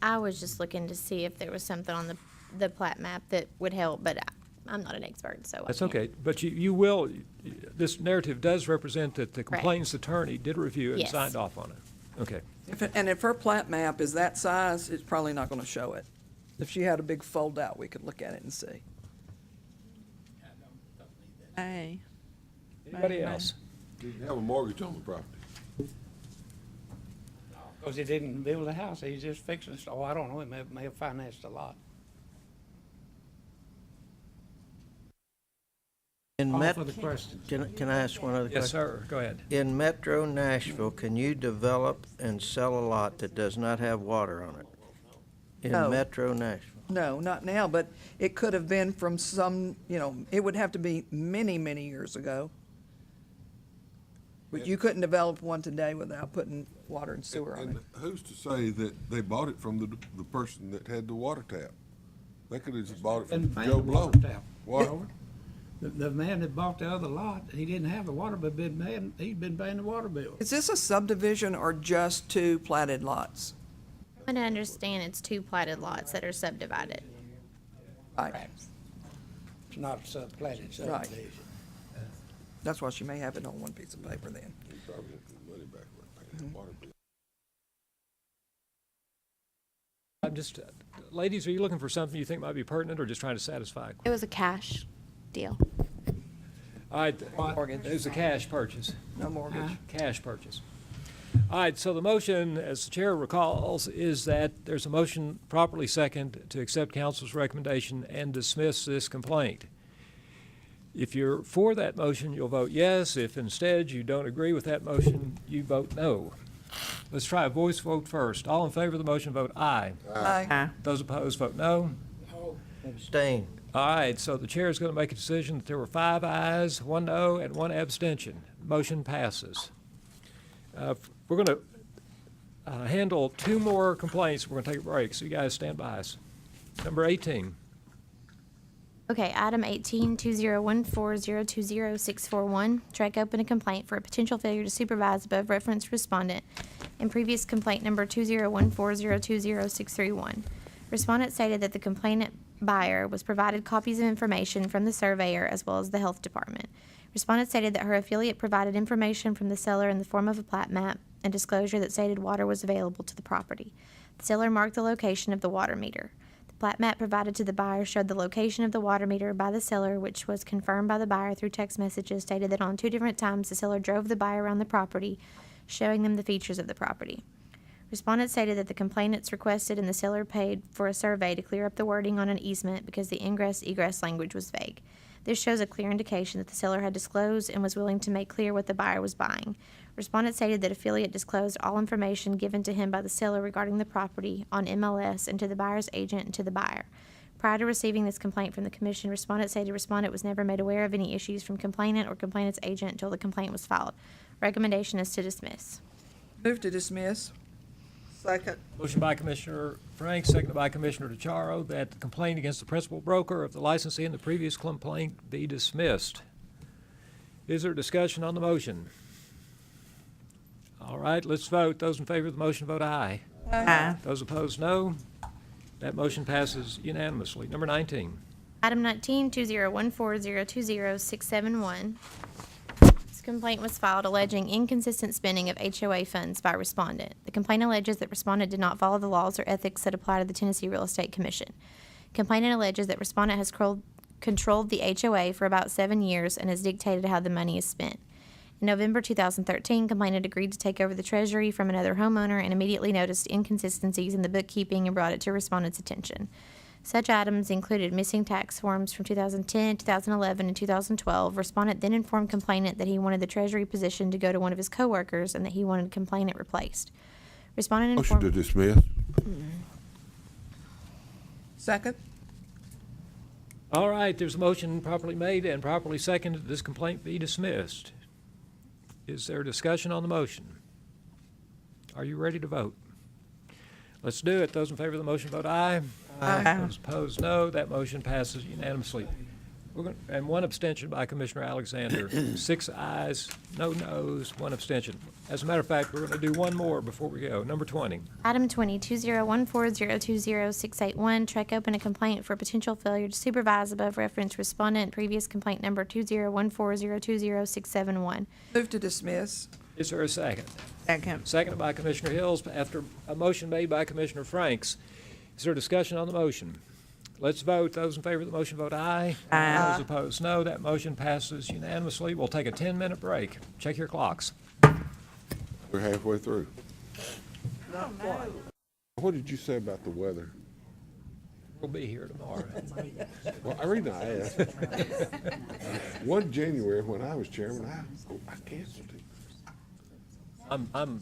I was just looking to see if there was something on the plat map that would help, but I'm not an expert, so I That's can't. okay, but you will, this narrative does represent that the complainant's attorney did review it and Yes. signed off on it. Okay. If her plat map is that size, it's probably not gonna show it. If she had a big fold out, we could look at it and see. Hey. Anybody Right, else? Did you have a mortgage on the property? Because he didn't build a house, he's just fixing it. Oh, I don't know, he may have financed a lot. In Call Met- for the questions. Can I ask one other question? Yes, sir, go ahead. In Metro Nashville, can you develop and sell a lot that does not have water on it? In No. Metro Nashville? No, not now, but it could have been from some, it would have to be many, many years ago. But you couldn't develop one today without putting water and sewer on it. And who's to say that they bought it from the person that had the water tap? They could have just bought it Been from paying Joe the Blow. water tap. What? The man that bought the other lot, he didn't have the water, but he'd been paying the water bill. Is this a subdivision or just two platted lots? I understand it's two platted lots that are subdivided. Right, It's not a subplatted Right. subdivision. that's why she may have it on one piece of paper then. He probably got the money back when he paid the water bill. I'm just, ladies, are you looking for something you think might be pertinent or just trying to satisfy? It was a cash deal. All right, it was a cash purchase. No mortgage. Cash purchase. All right, so the motion, as the chair recalls, is that there's a motion properly second to accept council's recommendation and dismiss this complaint. If you're for that motion, you'll vote yes. If instead you don't agree with that motion, you vote no. Let's try a voice vote first. All in favor of the motion, vote aye. Aye. Those opposed, vote no. Abstain. All right, so the chair is going to make a decision that there were 5 ayes, 1 no, and 1 abstention. Motion passes. We're going to handle 2 more complaints. We're going to take a break, so you guys stand by us. Number 18. Okay, item 18, 2014020641. Track open a complaint for a potential failure to supervise above referenced respondent in previous complaint number 2014020631. Respondent stated that the complainant buyer was provided copies of information from the surveyor as well as the health department. Respondent stated that her affiliate provided information from the seller in the form of a plat map and disclosure that stated water was available to the property. The seller marked the location of the water meter. The plat map provided to the buyer showed the location of the water meter by the seller, which was confirmed by the buyer through text messages stated that on 2 different times the seller drove the buyer around the property, showing them the features of the property. Respondent stated that the complainants requested and the seller paid for a survey to clear up the wording on an easement because the ingress-egress language was vague. This shows a clear indication that the seller had disclosed and was willing to make clear what the buyer was buying. Respondent stated that affiliate disclosed all information given to him by the seller regarding the property on MLS and to the buyer's agent and to the buyer. Prior to receiving this complaint from the commission, respondent stated respondent was never made aware of any issues from complainant or complainant's agent until the complaint was filed. Recommendation is to dismiss. Move to dismiss. Second. Motion by Commissioner Frank, seconded by Commissioner DeCharo, that the complaint against the principal broker of the licensee in the previous complaint be dismissed. Is there discussion on the motion? All right, let's vote. Those in favor of the motion vote aye. Aye. Those opposed, no. That motion passes unanimously. Number 19. Item 19, 2014020671. This complaint was filed alleging inconsistent spending of HOA funds by respondent. The complaint alleges that respondent did not follow the laws or ethics that apply to the Tennessee Real Estate Commission. Complainant alleges that respondent has controlled the HOA for about 7 years and has dictated how the money is spent. In November 2013, complainant agreed to take over the treasury from another homeowner and immediately noticed inconsistencies in the bookkeeping and brought it to respondent's attention. Such items included missing tax forms from 2010, 2011, and 2012. Respondent then informed complainant that he wanted the treasury position to go to one of his coworkers and that he wanted complainant replaced. Respondent Motion informed... to dismiss. Second. All right, there's a motion properly made and properly seconded that this complaint be dismissed. Is there discussion on the motion? Are you ready to vote? Let's do it. Those in favor of the motion vote aye. Aye. Those opposed, no. That motion passes unanimously. And 1 abstention by Commissioner Alexander. 6 ayes, no noes, 1 abstention. As a matter of fact, we're going to do 1 more before we go. Number 20. Item 20, 2014020681. Track open a complaint for potential failure to supervise above referenced respondent. Previous complaint number 2014020671. Move to dismiss. Is there a second? Second. Seconded by Commissioner Hills after a motion made by Commissioner Franks. Is there discussion on the motion? Let's vote. Those in favor of the motion vote aye. Aye. Those opposed, no. That motion passes unanimously. We'll take a 10-minute break. Check your clocks. We're halfway through. Not quite. What did you say about the weather? We'll be here tomorrow. Well, I reason I asked. 1 January, when I was chairman, I canceled it. I'm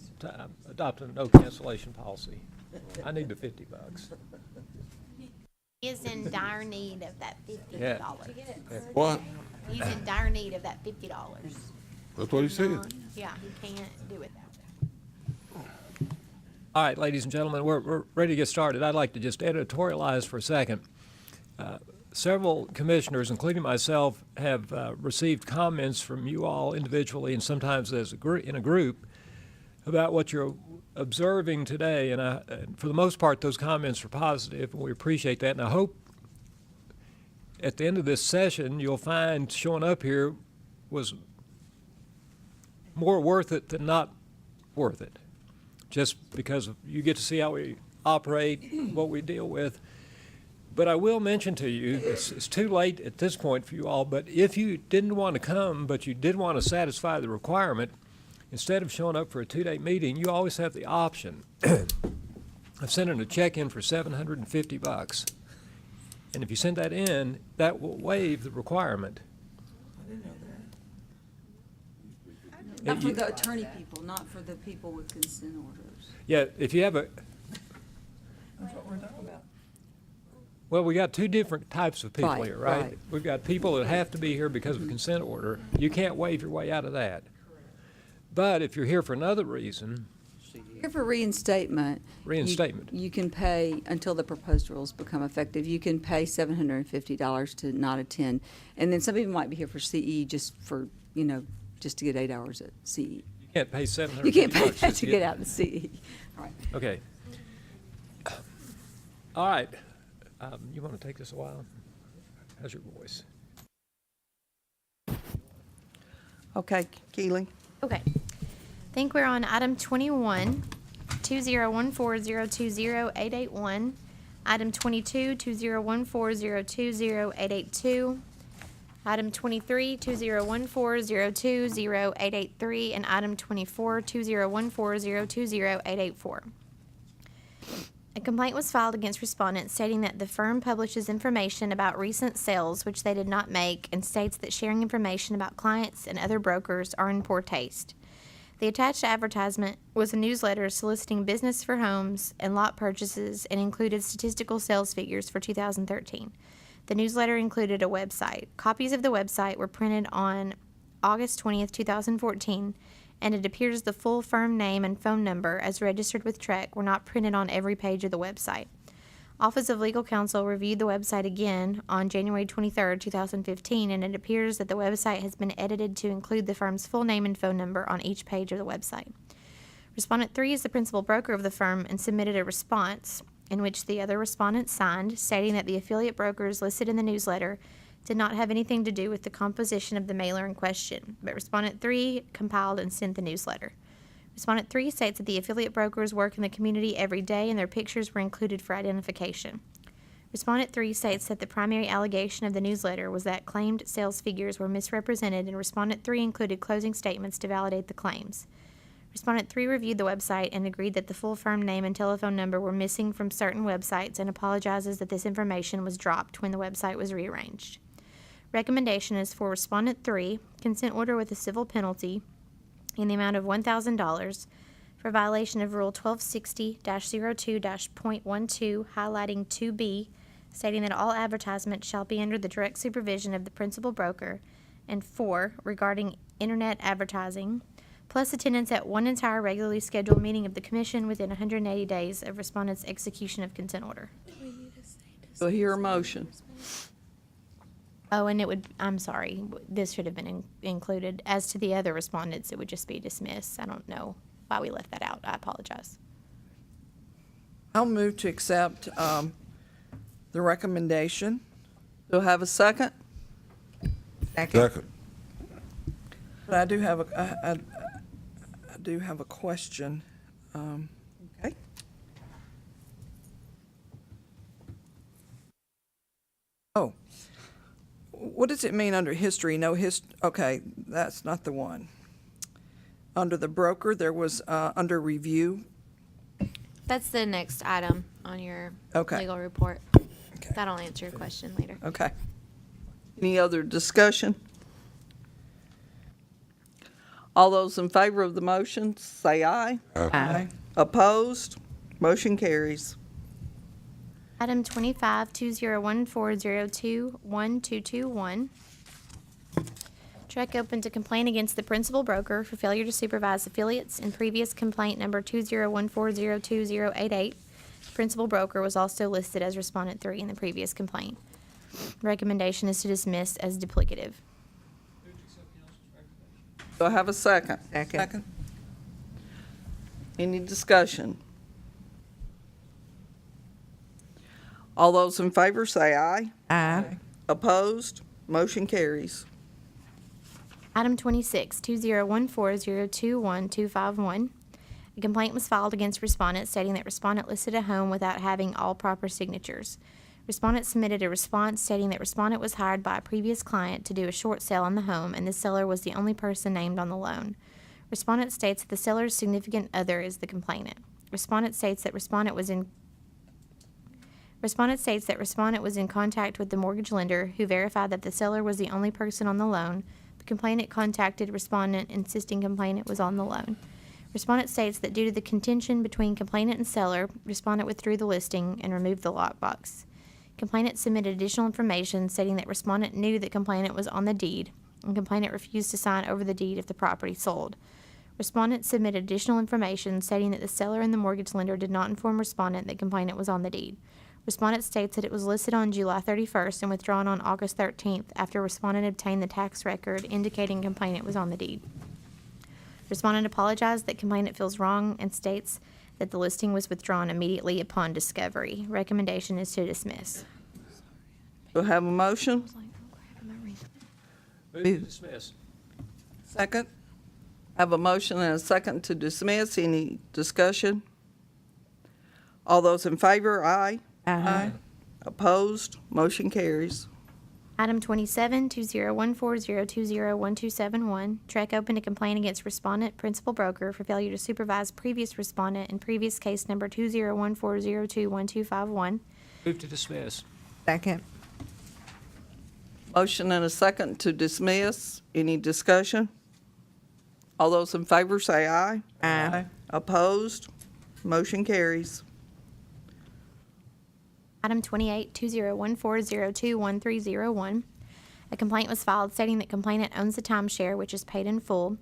adopting a no cancellation policy. I need the $50. He is in dire need of that $50. Yeah. What? He's in dire need of that $50. That's what he said. Yeah, he can't do it that way. All right, ladies and gentlemen, we're ready to get started. I'd like to just editorialize for a second. Several commissioners, including myself, have received comments from you all individually and sometimes as in a group about what you're observing today. And for the most part, those comments are positive, and we appreciate that. And I hope at the end of this session, you'll find showing up here was more worth it than not worth it. Just because you get to see how we operate, what we deal with. But I will mention to you, it's too late at this point for you all, but if you didn't want to come, but you did want to satisfy the requirement, instead of showing up for a 2-day meeting, you always have the option of sending a check in for $750. And if you send that in, that will waive the requirement. Not for the attorney people, not for the people with consent orders. Yeah, if you have a, That's what we're talking about. well, we got two different types of people Right, here, right? right. We've got people that have to be here because of a consent order. You can't waive your way out of that. But if you're here for another reason, Here for reinstatement. Reinstatement. You can pay, until the proposed rules become effective, you can pay $750 to not attend. And then some people might be here for CE just for, just to get 8 hours at CE. you can't pay $750. You can't pay that just to get out of CE. All right. Okay. All right. You want to take this a while? How's your voice? Okay, Keely. Okay. I think we're on item 21, 2014020881, item 22, 2014020882, item 23, 2014020883, and item 24, 2014020884. A complaint was filed against respondents stating that the firm publishes information about recent sales which they did not make and states that sharing information about clients and other brokers are in poor taste. The attached advertisement was a newsletter soliciting business for homes and lot purchases and included statistical sales figures for 2013. The newsletter included a website. Copies of the website were printed on August 20th, 2014, and it appears the full firm name and phone number as registered with TREC were not printed on every page of the website. Office of Legal Counsel reviewed the website again on January 23, 2015, and it appears that the website has been edited to include the firm's full name and phone number on each page of the website. Respondent 3 is the principal broker of the firm and submitted a response in which the other respondents signed, stating that the affiliate brokers listed in the newsletter did not have anything to do with the composition of the mailer in question, but Respondent 3 compiled and sent the newsletter. Respondent 3 states that the affiliate brokers work in the community every day and their pictures were included for identification. Respondent 3 states that the primary allegation of the newsletter was that claimed sales figures were misrepresented, and Respondent 3 included closing statements to validate the claims. Respondent 3 reviewed the website and agreed that the full firm name and telephone number were missing from certain websites and apologizes that this information was dropped when the website was rearranged. Recommendation is for Respondent 3, consent order with a civil penalty in the amount of $1,000 for violation of Rule 1260-02-.12, highlighting 2B, stating that all advertisements shall be under the direct supervision of the principal broker, and 4, regarding Internet advertising, plus attendance at one entire regularly scheduled meeting of the Commission within 180 days of Respondent's execution of consent order. Do I hear a motion? Oh, and I'm sorry, this should have been included. As to the other respondents, it would just be dismissed. I don't know why we left that out. I apologize. I'll move to accept the recommendation. Do I have a second? Second. But I do have I do have a question. Okay. Oh, what does it mean under history? Okay, that's not the one. Under the broker, there was under review. That's the next item on your Okay. legal report. That'll answer your question later. Okay. Any other discussion? All those in favor of the motion, say aye. Aye. Opposed? Motion carries. Item 25, 2014021221. TREC opened a complaint against the principal broker for failure to supervise affiliates in previous complaint number 2014022088. The principal broker was also listed as Respondent 3 in the previous complaint. Recommendation is to dismiss as duplicative. Do I have a second? Second. Any discussion? All those in favor say aye. Aye. Opposed? Motion carries. Item 26, 2014021251. A complaint was filed against respondent stating that respondent listed a home without having all proper signatures. Respondent submitted a response stating that respondent was hired by a previous client to do a short sale on the home and the seller was the only person named on the loan. Respondent states that the seller's significant other is the complainant. Respondent states that respondent was in contact with the mortgage lender who verified that the seller was the only person on the loan. The complainant contacted respondent insisting complainant was on the loan. Respondent states that due to the contention between complainant and seller, respondent withdrew the listing and removed the lockbox. Complainant submitted additional information stating that respondent knew that complainant was on the deed and complainant refused to sign over the deed if the property sold. Respondent submitted additional information stating that the seller and the mortgage lender did not inform respondent that complainant was on the deed. Respondent states that it was listed on July 31st and withdrawn on August 13th after respondent obtained the tax record indicating complainant was on the deed. Respondent apologized that complainant feels wrong and states that the listing was withdrawn immediately upon discovery. Recommendation is to dismiss. Do I have a motion? Move to dismiss. Second. I have a motion and a second to dismiss. Any discussion? All those in favor, aye. Aye. Opposed? Motion carries. Item 27, 2014-020-1271, Trek opened a complaint against respondent, principal broker, for failure to supervise previous respondent in previous case number 2014-02-1251. Move to dismiss. Second. Motion and a second to dismiss. Any discussion? All those in favor say aye. Aye. Opposed? Motion carries. Item 28, 2014-02-1301, a complaint was filed stating that complainant owns the timeshare which is paid in full,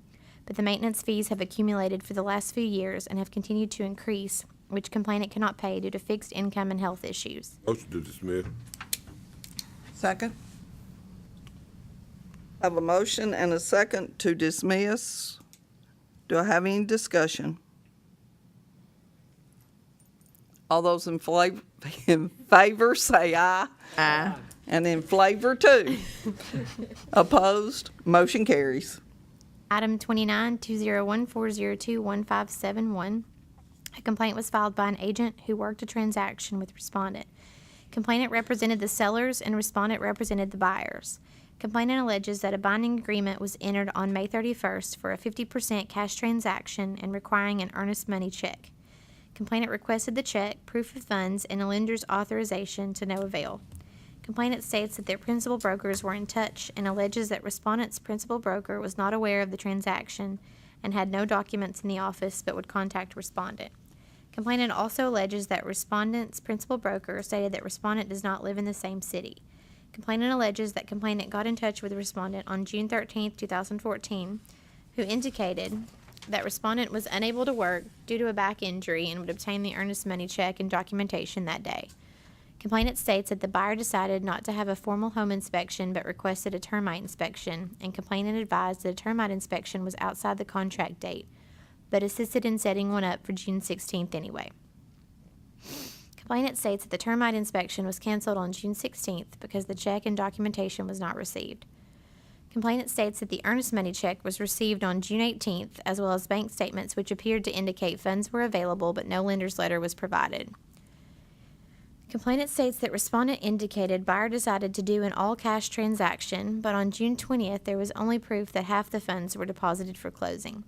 but the maintenance fees have accumulated for the last few years and have continued to increase, which complainant cannot pay due to fixed income and health issues. Motion to dismiss. Second. I have a motion and a second to dismiss. Do I have any discussion? All those in favor say aye. Aye. And in flavor too. Opposed? Motion carries. Item 29, 2014-02-1571, a complaint was filed by an agent who worked a transaction with respondent. Complainant represented the sellers and respondent represented the buyers. Complainant alleges that a binding agreement was entered on May 31st for a 50% cash transaction and requiring an earnest money check. Complainant requested the check, proof of funds, and a lender's authorization to no avail. Complainant states that their principal brokers were in touch and alleges that respondent's principal broker was not aware of the transaction and had no documents in the office but would contact respondent. Complainant also alleges that respondent's principal broker stated that respondent does not live in the same city. Complainant alleges that complainant got in touch with respondent on June 13, 2014, who indicated that respondent was unable to work due to a back injury and would obtain the earnest money check and documentation that day. Complainant states that the buyer decided not to have a formal home inspection but requested a termite inspection, and complainant advised that a termite inspection was outside the contract date, but assisted in setting one up for June 16th anyway. Complainant states that the termite inspection was canceled on June 16th because the check and documentation was not received. Complainant states that the earnest money check was received on June 18th, as well as bank statements which appeared to indicate funds were available but no lender's letter was provided. Complainant states that respondent indicated buyer decided to do an all-cash transaction, but on June 20th there was only proof that half the funds were deposited for closing.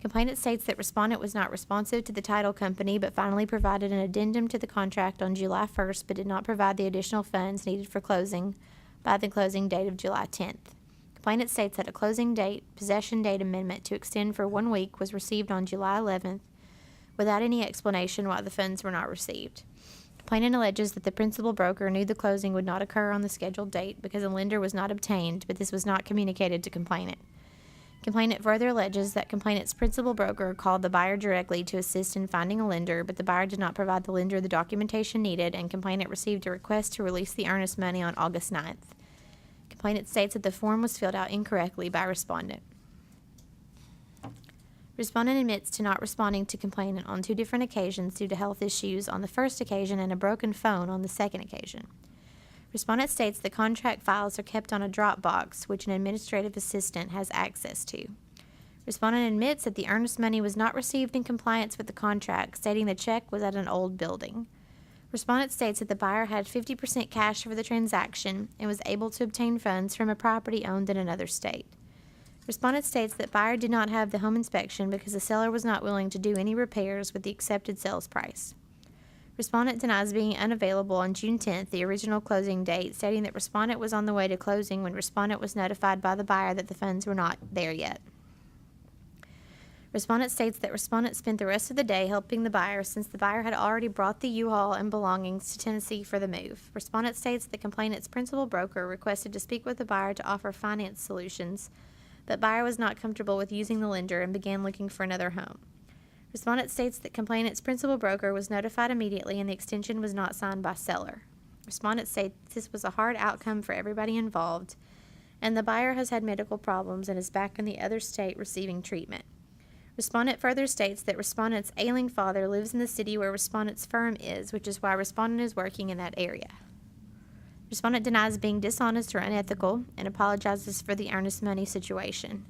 Complainant states that respondent was not responsive to the title company but finally provided an addendum to the contract on July 1st but did not provide the additional funds needed for closing by the closing date of July 10th. Complainant states that a closing date, possession date amendment to extend for 1 week was received on July 11th without any explanation why the funds were not received. Complainant alleges that the principal broker knew the closing would not occur on the scheduled date because a lender was not obtained, but this was not communicated to complainant. Complainant further alleges that complainant's principal broker called the buyer directly to assist in finding a lender, but the buyer did not provide the lender the documentation needed, and complainant received a request to release the earnest money on August 9th. Complainant states that the form was filled out incorrectly by respondent. Respondent admits to not responding to complainant on 2 different occasions due to health issues on the first occasion and a broken phone on the second occasion. Respondent states the contract files are kept on a Dropbox, which an administrative assistant has access to. Respondent admits that the earnest money was not received in compliance with the contract, stating the check was at an old building. Respondent states that the buyer had 50% cash for the transaction and was able to obtain funds from a property owned in another state. Respondent states that buyer did not have the home inspection because the seller was not willing to do any repairs with the accepted sales price. Respondent denies being unavailable on June 10th, the original closing date, stating that respondent was on the way to closing when respondent was notified by the buyer that the funds were not there yet. Respondent states that respondent spent the rest of the day helping the buyer since the buyer had already brought the U-Haul and belongings to Tennessee for the move. Respondent states the complainant's principal broker requested to speak with the buyer to offer finance solutions, but buyer was not comfortable with using the lender and began looking for another home. Respondent states that complainant's principal broker was notified immediately and the extension was not signed by seller. Respondent states this was a hard outcome for everybody involved, and the buyer has had medical problems and is back in the other state receiving treatment. Respondent further states that respondent's ailing father lives in the city where respondent's firm is, which is why respondent is working in that area. Respondent denies being dishonest or unethical and apologizes for the earnest money situation.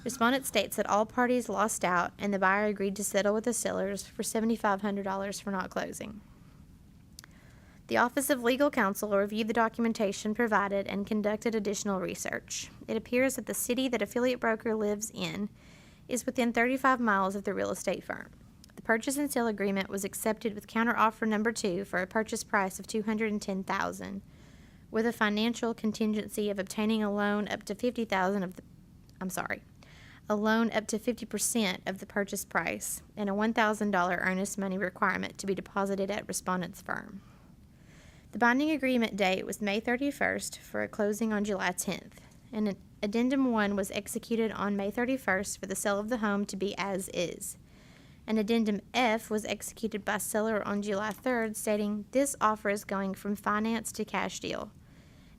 Respondent states that all parties lost out and the buyer agreed to settle with the sellers for $7,500 for not closing. The Office of Legal Counsel reviewed the documentation provided and conducted additional research. It appears that the city that affiliate broker lives in is within 35 miles of the real estate firm. The purchase and sale agreement was accepted with counteroffer number 2 for a purchase price of $210,000, with a financial contingency of obtaining a loan up to $50,000 of the, a loan up to 50% of the purchase price, and a $1,000 earnest money requirement to be deposited at respondent's firm. The binding agreement date was May 31st for a closing on July 10th, and an Addendum 1 was executed on May 31st for the sale of the home to be as is. An Addendum F was executed by seller on July 3rd, stating this offer is going from finance to cash deal.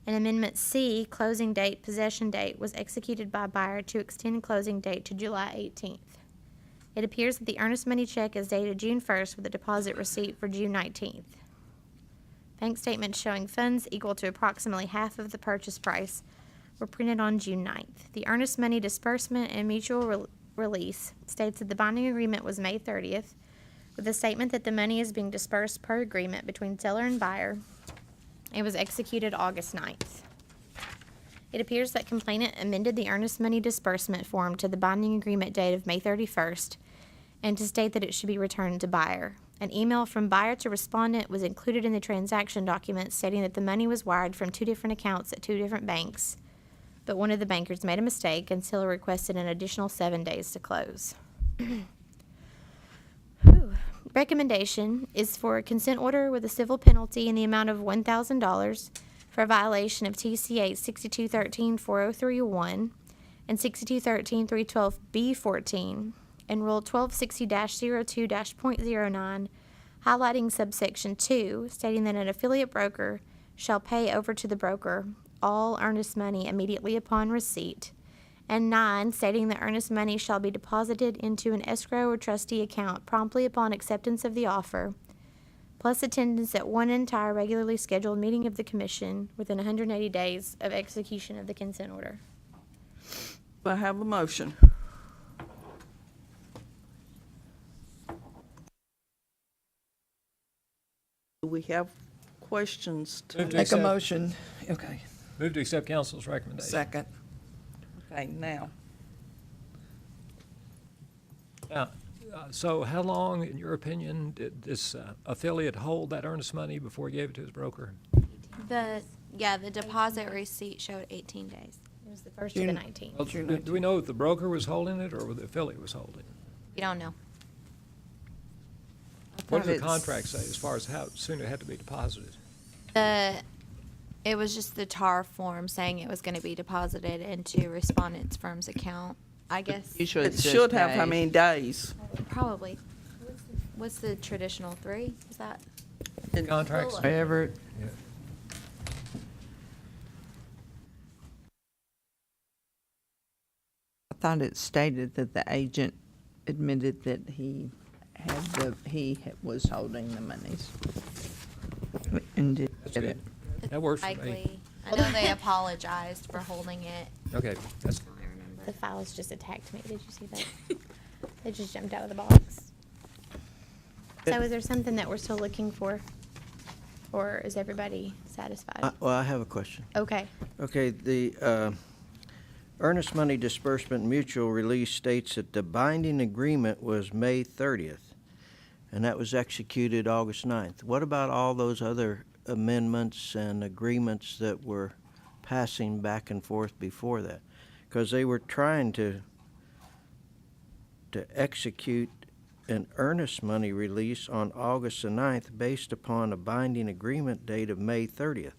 An Amendment C, closing date, possession date, was executed by buyer to extend closing date to July 18th. It appears that the earnest money check is dated June 1st with a deposit receipt for June 19th. Bank statements showing funds equal to approximately half of the purchase price were printed on June 9th. The earnest money disbursement and mutual release states that the binding agreement was May 30th, with a statement that the money is being dispersed per agreement between seller and buyer. It was executed August 9th. It appears that complainant amended the earnest money disbursement form to the binding agreement date of May 31st and to state that it should be returned to buyer. An email from buyer to respondent was included in the transaction document stating that the money was wired from 2 different accounts at 2 different banks, but one of the bankers made a mistake and seller requested an additional 7 days to close. Recommendation is for a consent order with a civil penalty in the amount of $1,000 for a violation of TCA 6213-4031 and 6213-312B14 and Rule 1260-02-.09, highlighting subsection 2, stating that an affiliate broker shall pay over to the broker all earnest money immediately upon receipt, and 9, stating the earnest money shall be deposited into an escrow or trustee account promptly upon acceptance of the offer, plus attendance at one entire regularly scheduled meeting of the commission within 180 days of execution of the consent order. Do I have a motion? Do we have questions to Move to Make a accept. motion. Okay. Move to accept council's recommendation. Second. Okay, now, Now, so how long, in your opinion, did this affiliate hold that earnest money before he gave it to his broker? The deposit receipt showed 18 days. It was the first of the 19th. Well, do we know if the broker was holding it or the affiliate was holding it? You don't know. What does the it's- contract say as far as how soon it had to be deposited? It was just the TAR form saying it was going to be deposited into respondent's firm's account. I guess Usually it it's just should have how days. many days? probably. What's the traditional 3? Is that? Contracts? Whatever. Yeah. I thought it stated that the agent admitted that he was holding the monies. And did That's good. That works for me. Likely. I know they apologized for holding it. Okay, that's, I remember. The files just attacked me. Did you see that? It just jumped out of the box. So is there something that we're still looking for? Or is everybody satisfied? Well, I have a question. Okay. Okay, the earnest money disbursement mutual release states that the binding agreement was May 30th, and that was executed August 9th. What about all those other amendments and agreements that were passing back and forth before that? Because they were trying to execute an earnest money release on August the 9th based upon a binding agreement date of May 30th.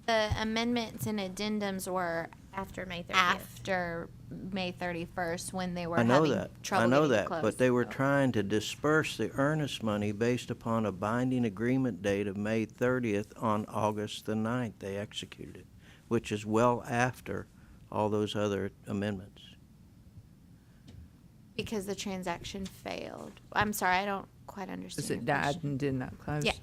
The amendments and addendums were After May 30th. after May 31st when they were I know having that. trouble I know getting that, closed. but they were trying to disperse the earnest money based upon a binding agreement date of May 30th on August the 9th. They executed it, which is well after all those other amendments. Because the transaction failed. I'm sorry, I don't quite understand. Because your it died question. and did not close. Yeah.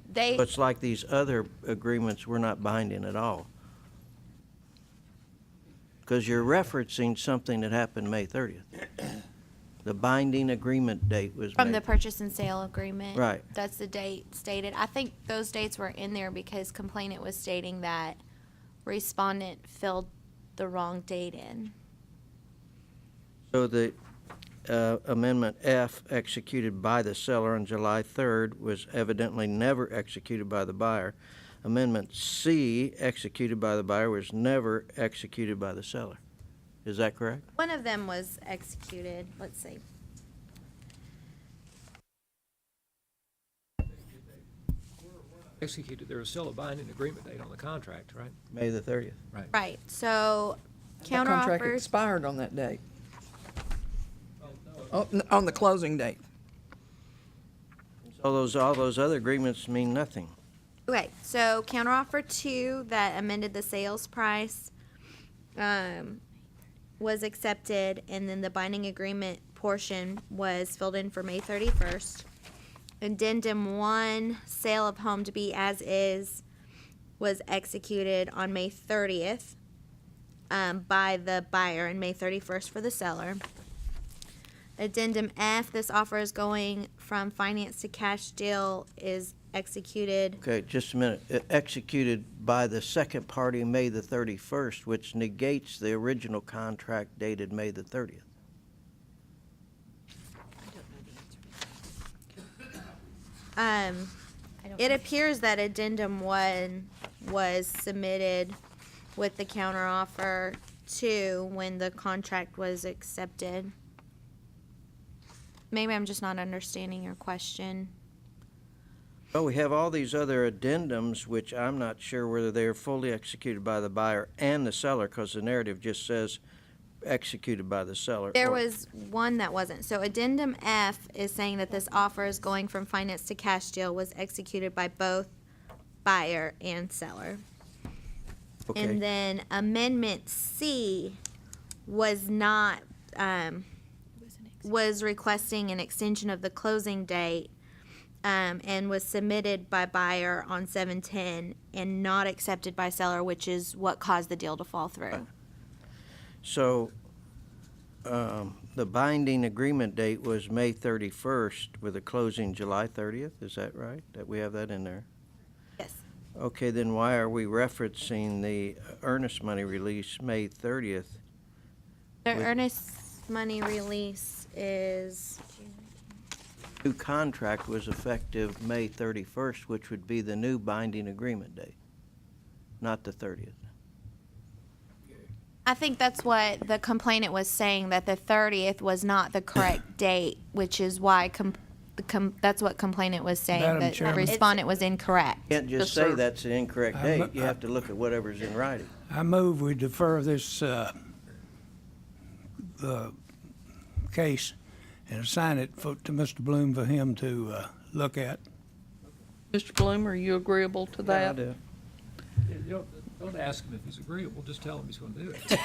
They, But it's like these other agreements were not binding at all. Because you're referencing something that happened May 30th. The binding agreement date was from May the purchase and sale agreement. Right. That's the date stated. I think those dates were in there because complainant was stating that respondent filled the wrong date in. So the Amendment F, executed by the seller on July 3rd, was evidently never executed by the buyer. Amendment C, executed by the buyer, was never executed by the seller. Is that correct? One of them was executed. Let's see. Executed, there was still a binding agreement date on the contract, right? May the 30th. Right. Right. So The contract counteroffers. expired on that date. On the closing date. So all those other agreements mean nothing. Okay, so counteroffer 2 that amended the sales price was accepted, and then the binding agreement portion was filled in for May 31st. Addendum 1, sale of home to be as is, was executed on May 30th by the buyer and May 31st for the seller. Addendum F, this offer is going from finance to cash deal, is executed. Okay, just a minute. Executed by the second party May the 31st, which negates the original contract dated May the 30th. It appears that addendum 1 was submitted with the counteroffer 2 when the contract was accepted. Maybe I'm just not understanding your question. Well, we have all these other addendums, which I'm not sure whether they're fully executed by the buyer and the seller, because the narrative just says executed by the seller. There was one that wasn't. So addendum F is saying that this offer is going from finance to cash deal was executed by both buyer and seller. Okay. And then amendment C was not, was requesting an extension of the closing date, and was submitted by buyer on 7/10 and not accepted by seller, which is what caused the deal to fall through. So the binding agreement date was May 31st with a closing July 30th, is that right? That we have that in there? Yes. Okay, then why are we referencing the earnest money release May 30th? The With- earnest money release is, New contract was effective May 31st, which would be the new binding agreement date, not the 30th. I think that's what the complainant was saying, that the 30th was not the correct date, which is why that's what complainant was saying, Madam that the Chairman. respondent was incorrect. You can't just Yes, say sir. that's an incorrect I'm- date. You have to look at whatever's in writing. I move we defer this case and assign it to Mr. Bloom for him to look at. Mr. Bloom, are you agreeable to that? do. Don't ask him if he's agreeable, just tell him he's gonna do it.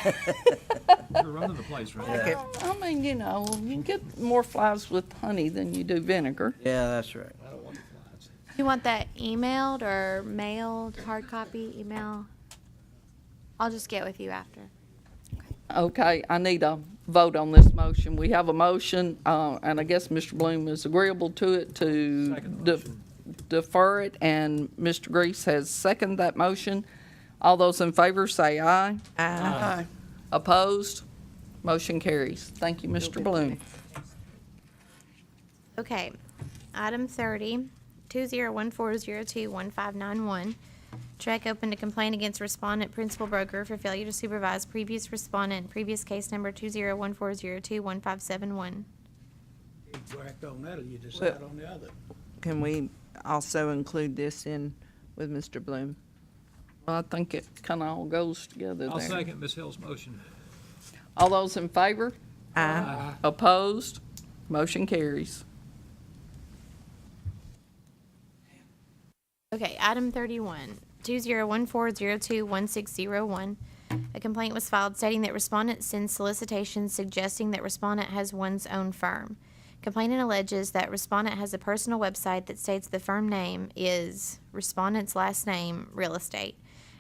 You're running the place right now. I mean, you know, you can get more flies with honey than you do vinegar. Yeah, that's right. I don't want the flies. You want that emailed or mailed, hard copy, email? I'll just get with you after. Okay, I need a vote on this motion. We have a motion, and I guess Mr. Bloom is agreeable to it, to defer it, and Mr. Grease has seconded that motion. All those in favor say aye. Aye. Opposed? Motion carries. Thank you, Mr. Bloom. Okay, item 30, 2014021591. Track opened a complaint against respondent principal broker for failure to supervise previous respondent, previous case number 2014021571. You act on that or you decide on the other? Can we also include this in with Mr. Bloom? I think it kind of all goes together I'll there. second Ms. Hill's motion. All those in favor? Aye. Opposed? Motion carries. Okay, item 31, 2014021601. A complaint was filed stating that respondent sends solicitations suggesting that respondent has one's own firm. Complainant alleges that respondent has a personal website that states the firm name is respondent's last name, real estate,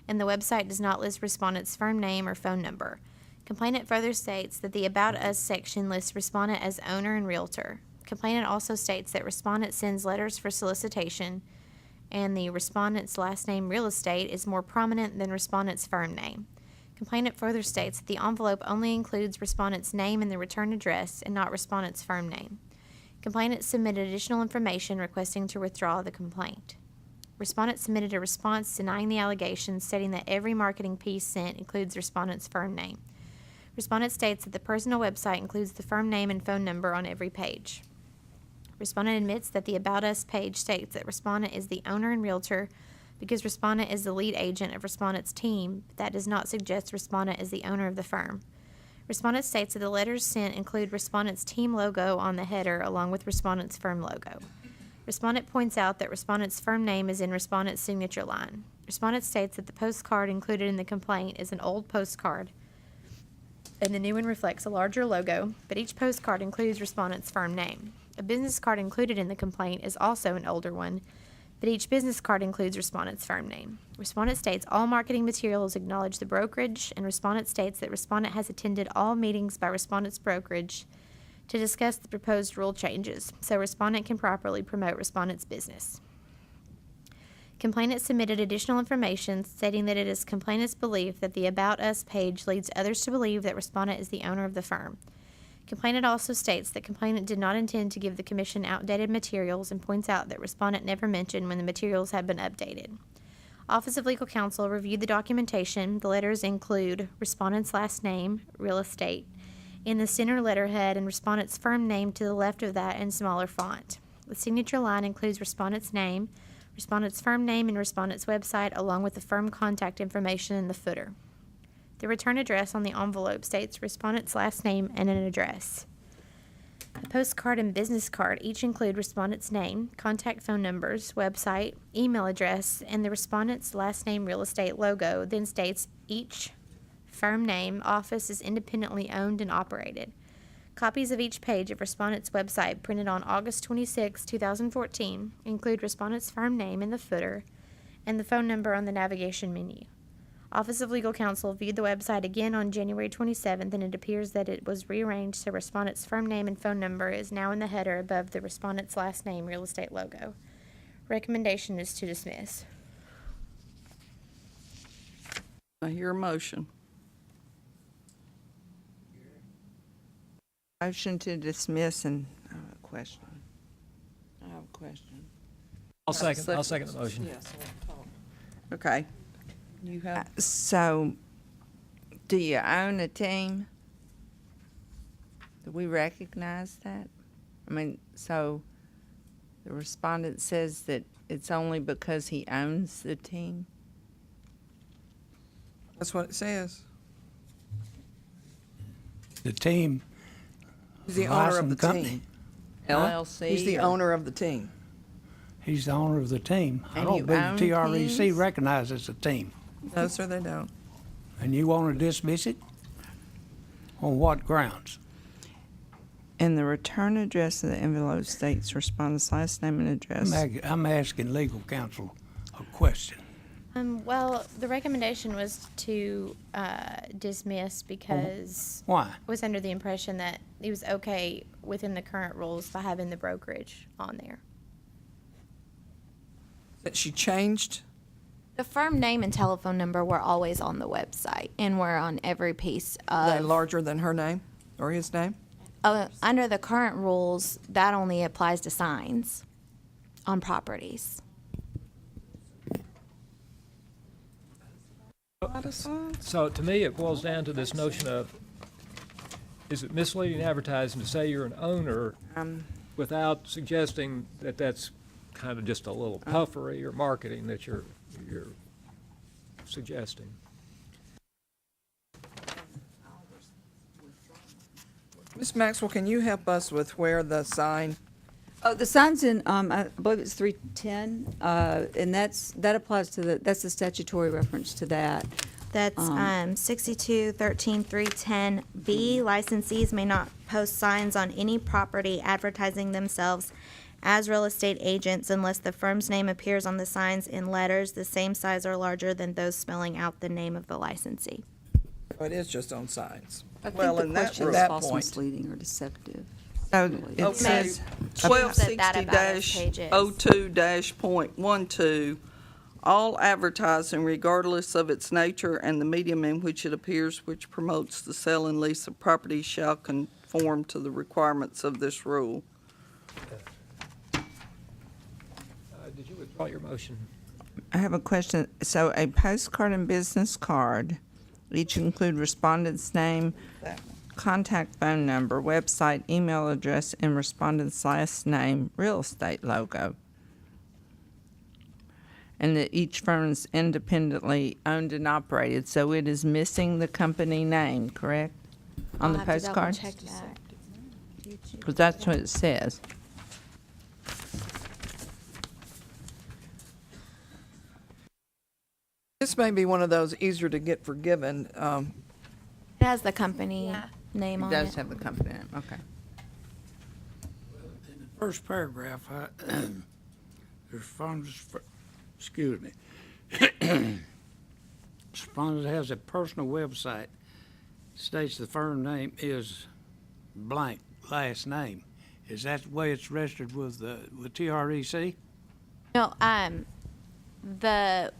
and the website does not list respondent's firm name or phone number. Complainant further states that the About Us section lists respondent as owner and realtor. Complainant also states that respondent sends letters for solicitation, and the respondent's last name, real estate, is more prominent than respondent's firm name. Complainant further states that the envelope only includes respondent's name and the return address and not respondent's firm name. Complainant submitted additional information requesting to withdraw the complaint. Respondent submitted a response denying the allegations, stating that every marketing piece sent includes respondent's firm name. Respondent states that the personal website includes the firm name and phone number on every page. Respondent admits that the About Us page states that respondent is the owner and realtor because respondent is the lead agent of respondent's team, but that does not suggest respondent is the owner of the firm. Respondent states that the letters sent include respondent's team logo on the header along with respondent's firm logo. Respondent points out that respondent's firm name is in respondent's signature line. Respondent states that the postcard included in the complaint is an old postcard, and the new one reflects a larger logo, but each postcard includes respondent's firm name. A business card included in the complaint is also an older one, but each business card includes respondent's firm name. Respondent states all marketing materials acknowledge the brokerage, and respondent states that respondent has attended all meetings by respondent's brokerage to discuss the proposed rule changes, so respondent can properly promote respondent's business. Complainant submitted additional information stating that it is complainant's belief that the About Us page leads others to believe that respondent is the owner of the firm. Complainant also states that complainant did not intend to give the commission outdated materials and points out that respondent never mentioned when the materials had been updated. Office of Legal Counsel reviewed the documentation. The letters include respondent's last name, real estate, in the center letterhead, and respondent's firm name to the left of that in smaller font. The signature line includes respondent's name, respondent's firm name, and respondent's website, along with the firm contact information in the footer. The return address on the envelope states respondent's last name and an address. The postcard and business card each include respondent's name, contact phone numbers, website, email address, and the respondent's last name real estate logo, then states each firm name office is independently owned and operated. Copies of each page of respondent's website printed on August 26, 2014 include respondent's firm name in the footer and the phone number on the navigation menu. Office of Legal Counsel viewed the website again on January 27th, and it appears that it was rearranged so respondent's firm name and phone number is now in the header above the respondent's last name real estate logo. Recommendation is to dismiss. I hear a motion. Motion to dismiss, and I have a question. I'll second the motion. Okay. You have, So, do you own a team? Do we recognize that? I mean, so the respondent says that it's only because he owns the team? That's what it says. The team. He's the owner of the company. team. LLC? He's the or- owner of the team. He's the owner of the team. I And don't you believe own TREC teams? recognizes a team. No, sir, they don't. And you want to dismiss it? On what grounds? And the return address of the envelope states respondent's last name and address. I'm asking legal counsel a question. Well, the recommendation was to dismiss because Why? I was under the impression that it was okay within the current rules by having the brokerage on there. That she changed? The firm name and telephone number were always on the website and were on every piece That of. larger than her name or his name? Under the current rules, that only applies to signs on properties. So to me, it boils down to this notion of, is it misleading advertising to say you're an owner without suggesting that that's kind of just a little puffery or marketing that you're suggesting? Ms. Maxwell, can you help us with where the sign? Oh, the sign's in, I believe it's 310, and that applies to that's the statutory reference to that. That's 6213.310B. Licensees may not post signs on any property advertising themselves as real estate agents unless the firm's name appears on the signs in letters the same size or larger than those spelling out the name of the licensee. Oh, it is just on signs. I think Well, the in that question is that false, point. misleading, or deceptive. So Really. it says Said that about us pages. 1260-02-.12, all advertising regardless of its nature and the medium in which it appears which promotes the sale and lease of property shall conform to the requirements of this rule. Did you withdraw your motion? I have a question. So a postcard and business card each include respondent's name, contact phone number, website, email address, and respondent's last name, real estate logo. And that each firm is independently owned and operated, so it is missing the company name, correct? On the I'll have to double postcard? check that. Because that's what it says. This may be one of those easier to get forgiven. It has the company name It on does it. have the company name, okay. First paragraph, excuse me. Respondent has a personal website, states the firm name is blank, last name. Is that the way it's registered with TREC? No, the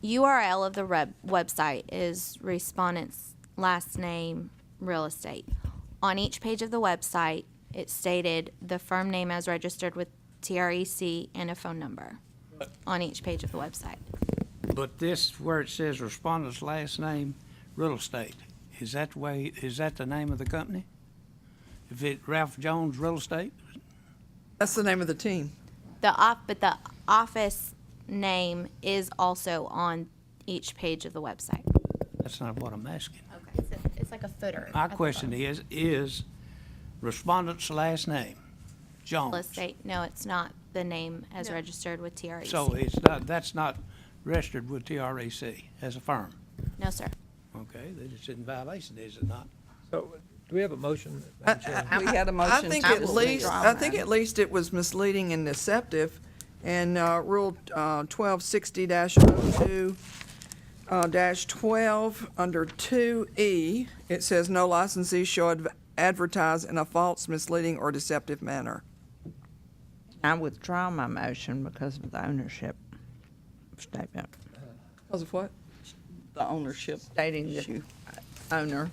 URL of the website is respondent's last name, real estate. On each page of the website, it stated the firm name as registered with TREC and a phone number on each page of the website. But this, where it says respondent's last name, real estate, is that the name of the company? If it Ralph Jones Real Estate? That's the name of the team. But the office name is also on each page of the website. That's not what I'm asking. Okay, so it's like a footer. My question is respondent's last name, Jones? Real estate, no, it's not the name as registered with TREC. So that's not registered with TREC as a firm? No, sir. Okay, then it's in violation, is it not? So, do we have a motion? Madam Chair? We had a motion. I think to at least, withdraw. I think at least it was misleading and deceptive. And Rule 1260-02, -12, under 2E, it says no licensee shall advertise in a false, misleading, or deceptive manner. I withdraw my motion because of the ownership statement. Because of what? The ownership Stating the issue. owner.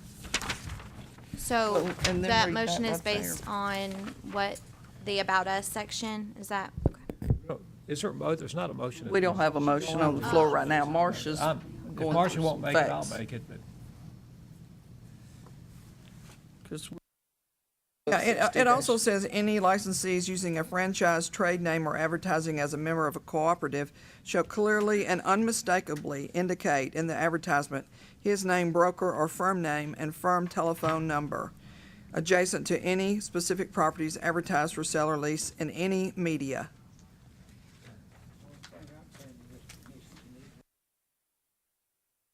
So and then that read motion that is right there. based on what, the About Us section, is that? No, is there, there's not a motion. We don't have a motion on the floor right now. Marcia's If going Marcia through won't some make it, I'll facts. make it, but 'Cause we- Yeah, it also says any licensees using a franchise, trade name, or advertising as a member of a cooperative shall clearly and unmistakably indicate in the advertisement his name, broker, or firm name and firm telephone number adjacent to any specific properties advertised for sale or lease in any media.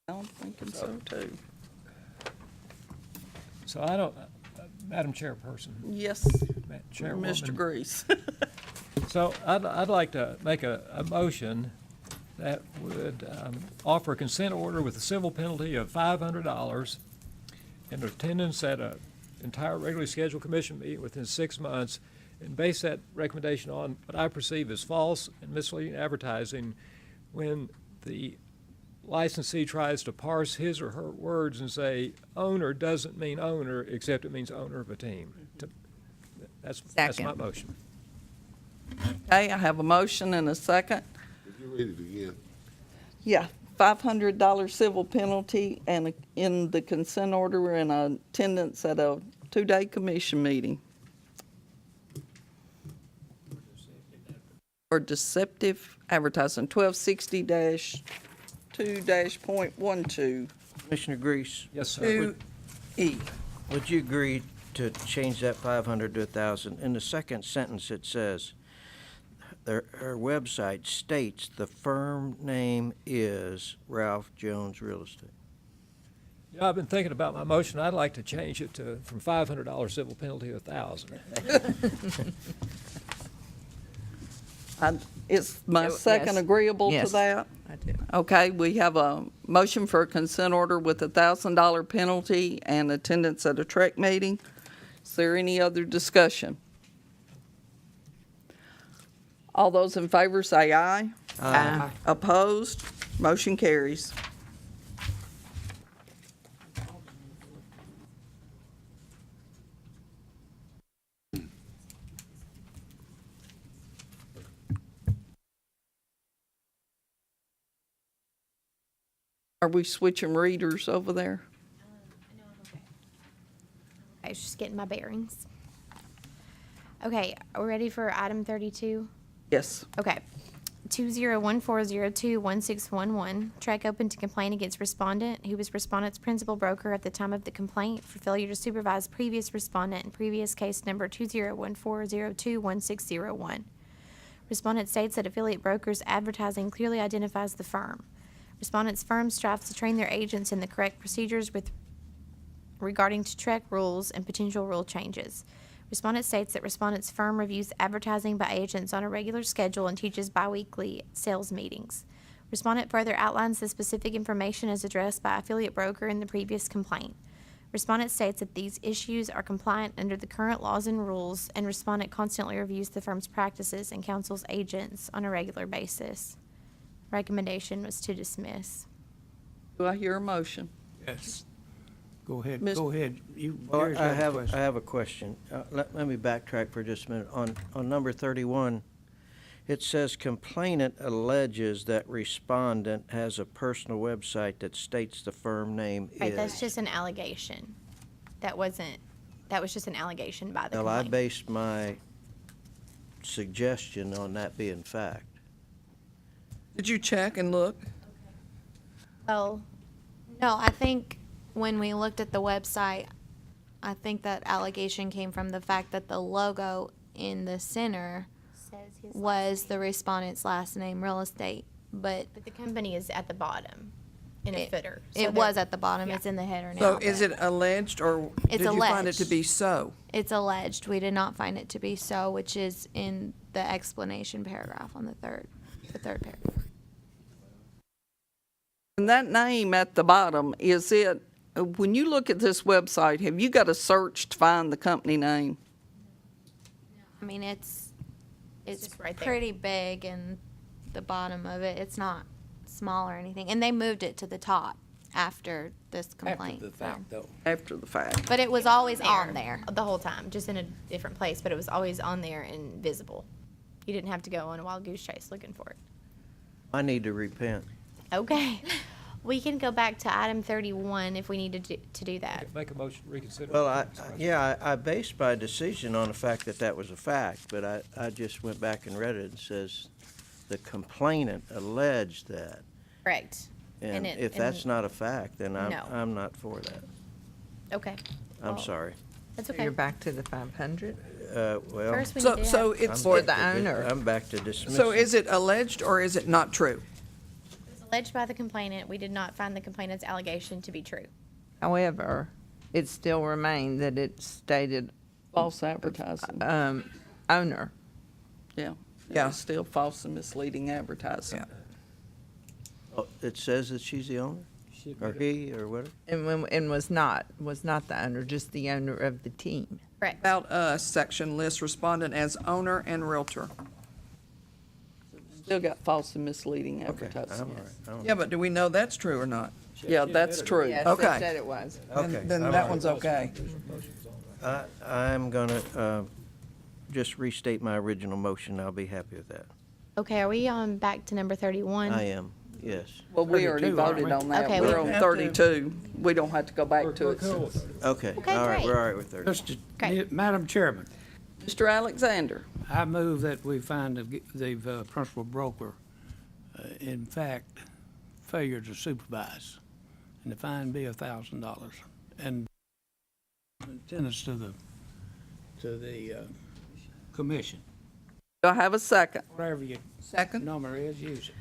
I'm thinking so too. so I don't, Madam Chairperson, Yes, Chairwoman. Mr. Grease. So I'd like to make a motion that would offer a consent order with a civil penalty of $500 and attendance at an entire regularly scheduled commission meeting within 6 months, and base that recommendation on what I perceive as false and misleading advertising when the licensee tries to parse his or her words and say owner doesn't mean owner, except it means owner of a team. That's my Second. motion. Okay, I have a motion and a second. Could you read it again? Yeah, $500 civil penalty and in the consent order and attendance at a 2-day commission meeting. Or deceptive advertising, 1260-2-.12. Commissioner Grease. Yes, sir. 2E. Would you agree to change that 500 to 1,000? In the second sentence, it says, her website states the firm name is Ralph Jones Real Estate. Yeah, I've been thinking about my motion. I'd like to change it from $500 civil penalty to $1,000. Is my second Yes. agreeable to Yes. that? I do. Okay, we have a motion for a consent order with a $1,000 penalty and attendance at a TREC meeting. Is there any other discussion? All those in favor say aye. Aye. Opposed? Motion carries. Are we switching readers over there? I was just getting my bearings. Okay, are we ready for item 32? Yes. Okay. 2014021611, track open to complain against respondent, who was respondent's principal broker at the time of the complaint for failure to supervise previous respondent in previous case number 2014021601. Respondent states that affiliate brokers advertising clearly identifies the firm. Respondent's firm strives to train their agents in the correct procedures with regarding to TREC rules and potential rule changes. Respondent states that respondent's firm reviews advertising by agents on a regular schedule and teaches biweekly sales meetings. Respondent further outlines the specific information as addressed by affiliate broker in the previous complaint. Respondent states that these issues are compliant under the current laws and rules, and respondent constantly reviews the firm's practices and counsels agents on a regular basis. Recommendation was to dismiss. Do I hear a motion? Yes. Go ahead, Mis- go ahead. Well, Gary's I got a question. have a question. Let me backtrack for just a minute. On number 31, it says complainant alleges that respondent has a personal website that states the firm name Right, is. that's just an allegation. That was just an allegation by the Well, I complaint. based my suggestion on that being fact. Did you check and look? Well, no, I think when we looked at the website, I think that allegation came from the fact that the logo in the center was the respondent's last name, real estate, but But the company is at the bottom in a footer. So it there- was at the bottom. yeah. It's in the header now. So is but it alleged, or It's did you find it to alleged. be so? It's alleged. We did not find it to be so, which is in the explanation paragraph on the third paragraph. And that name at the bottom, is it, when you look at this website, have you got to search to find the company name? I mean, it's just right there. pretty big in the bottom of it. It's not small or anything. And they moved it to the top after this complaint. so. After the fact. But it was always on there. the whole time, just in a different place, but it was always on there and visible. You didn't have to go on a wild goose chase looking for it. I need to repent. Okay. We can go back to item 31 if we need to do that. Make a motion to reconsider. Well, I based my decision on the fact that that was a fact, but I just went back and read it and says the complainant alleged that. Correct. And it- if that's not a fact, then No. I'm not for that. Okay. I'm Well, sorry. That's So okay. you're back to the 500 Well, First, we So, need to so have- it's, for the owner. I'm back to dismissing. so is it alleged or is it not true? it was alleged by the complainant. We did not find the complainant's allegation to be true. However, it still remained that it stated False advertising. owner. Yeah. Yeah. It's still false and misleading advertising. Yeah. Oh, it says that she's the owner? Or he, or whatever? And was not the owner, just the owner of the team. Correct. About Us section lists respondent as owner and realtor. Still got false and misleading Okay, advertising. I'm all right. I don't- Yeah, but do we know that's true or not? Yeah, that's true. Yes, Okay. they said it was. Okay. Then all that right. one's okay. I'm gonna just restate my original motion. I'll be happy with that. Okay, are we on back to number 31? I am, yes. Well, we already 32, aren't voted we? on that. Okay, We're we- on have to- 32. We don't have to go back to it. Okay, Okay, all right, great. we're all right with 30. Great. Madam Chairman, Mr. Alexander, I move that we find the principal broker, in fact, failure to supervise, and the fine be $1,000, and attendance to the commission. do I have a second? Whatever your Second? number is, use it.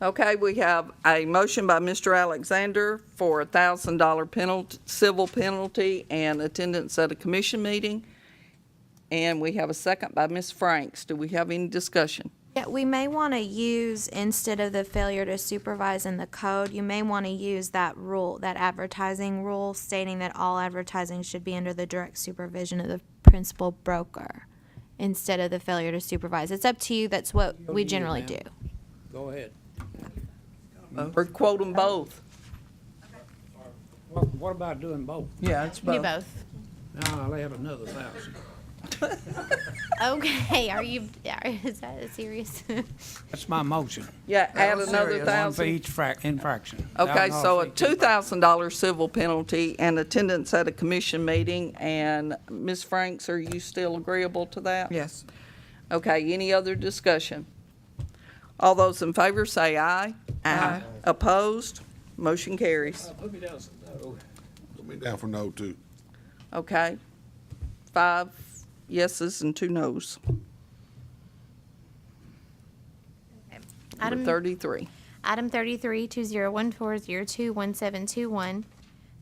Okay, we have a motion by Mr. Alexander for $1,000 penalty, civil penalty and attendance at a commission meeting. And we have a second by Ms. Franks. Do we have any discussion? Yeah, we may want to use, instead of the failure to supervise in the code, you may want to use that rule, that advertising rule stating that all advertising should be under the direct supervision of the principal broker instead of the failure to supervise. It's up to you. That's what we generally do. Go ahead. Or quote them both? What about doing both? Yeah, it's Do both. both. Now I'll add another 1,000. Okay, is that serious? That's my motion. Yeah, add was another serious. One for 1,000. each infraction. Okay, so a $1,000 for each. $2,000 civil penalty and attendance at a commission meeting. And Ms. Franks, are you still agreeable to that? Yes. Okay, any other discussion? All those in favor say aye. Aye. Opposed? Motion carries. Put me down some no. Put me down for no, too. Okay. 5 yeses and 2 nos. Number Item 33. Item 33, 2014021721.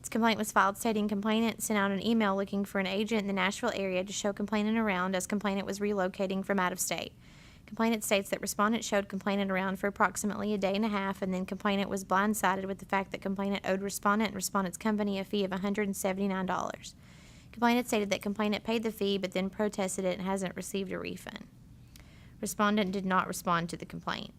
This complaint was filed stating complainant sent out an email looking for an agent in the Nashville area to show complainant around as complainant was relocating from out of state. Complainant states that respondent showed complainant around for approximately a day and a half, and then complainant was blindsided with the fact that complainant owed respondent and respondent's company a fee of $179. Complainant stated that complainant paid the fee but then protested it and hasn't received a refund. Respondent did not respond to the complaint.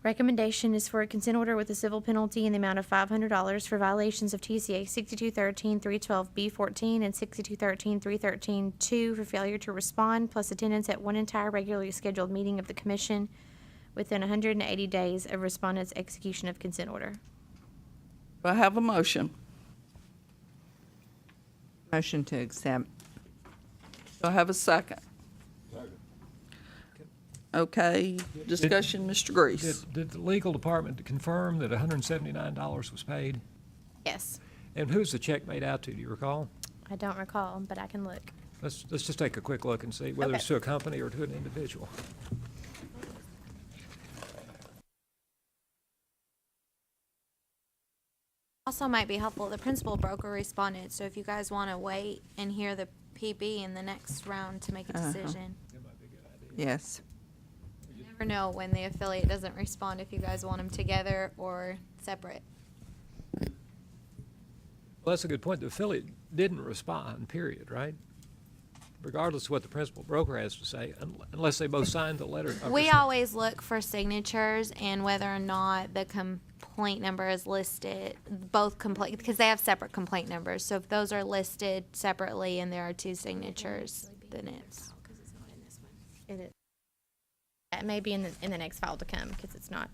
Recommendation is for a consent order with a civil penalty in the amount of $500 for violations of TCA 6213-312B14 and 6213-313-2 for failure to respond, plus attendance at one entire regularly scheduled meeting of the commission within 180 days of respondent's execution of consent order. Do I have a motion? Motion to accept. Do I have a second? Okay, discussion, Mr. Grease. Did the legal department confirm that $179 was paid? Yes. And who's the check made out to, do you recall? I don't recall, but I can look. Let's just take a quick look and see whether it's to a company or to an individual. Also might be helpful, the principal broker responded, so if you guys want to wait and hear the PB in the next round to make a decision. Yes. You never know when the affiliate doesn't respond, if you guys want them together or separate. Well, that's a good point. The affiliate didn't respond, period, right? Regardless of what the principal broker has to say, unless they both signed the letter. of We response. always look for signatures and whether or not the complaint number is listed, both complaint, because they have separate complaint numbers. So if those are listed separately and there are 2 signatures, then it's. It is. It may be in the next file to come because it's not.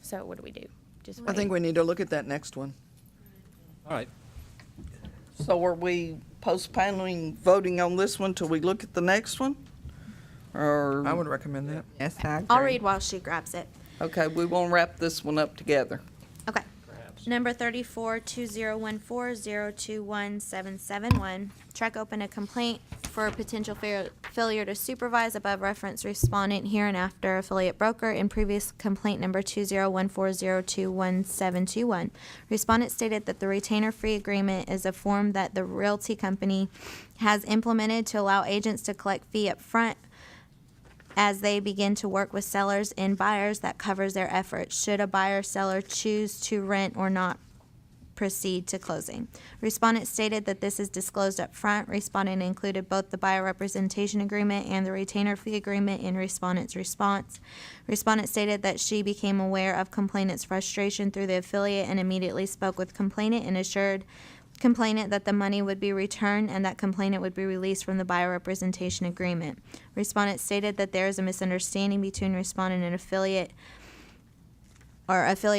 So what do we do? Just wait. I think we need to look at that next one. All right. So are we postponing voting on this one till we look at the next one? Or, I would recommend that. Yes, I agree. I'll read while she grabs it. okay, we won't wrap this one up together. Okay. Number 34, 2014-021-771. Truck opened a complaint for a potential failure to supervise above reference respondent hereinafter affiliate broker in previous complaint number 2014-021-721. Respondent stated that the retainer fee agreement is a form that the realty company has implemented to allow agents to collect fee up front as they begin to work with sellers and buyers that covers their efforts should a buyer or seller choose to rent or not proceed to closing. Respondent stated that this is disclosed up front. Respondent included both the buyer representation agreement and the retainer fee agreement in respondent's response. Respondent stated that she became aware of complainant's frustration through the affiliate and immediately spoke with complainant and assured complainant that the money would be returned and that complainant would be released from the buyer representation agreement. Respondent stated that there is a misunderstanding between respondent and affiliate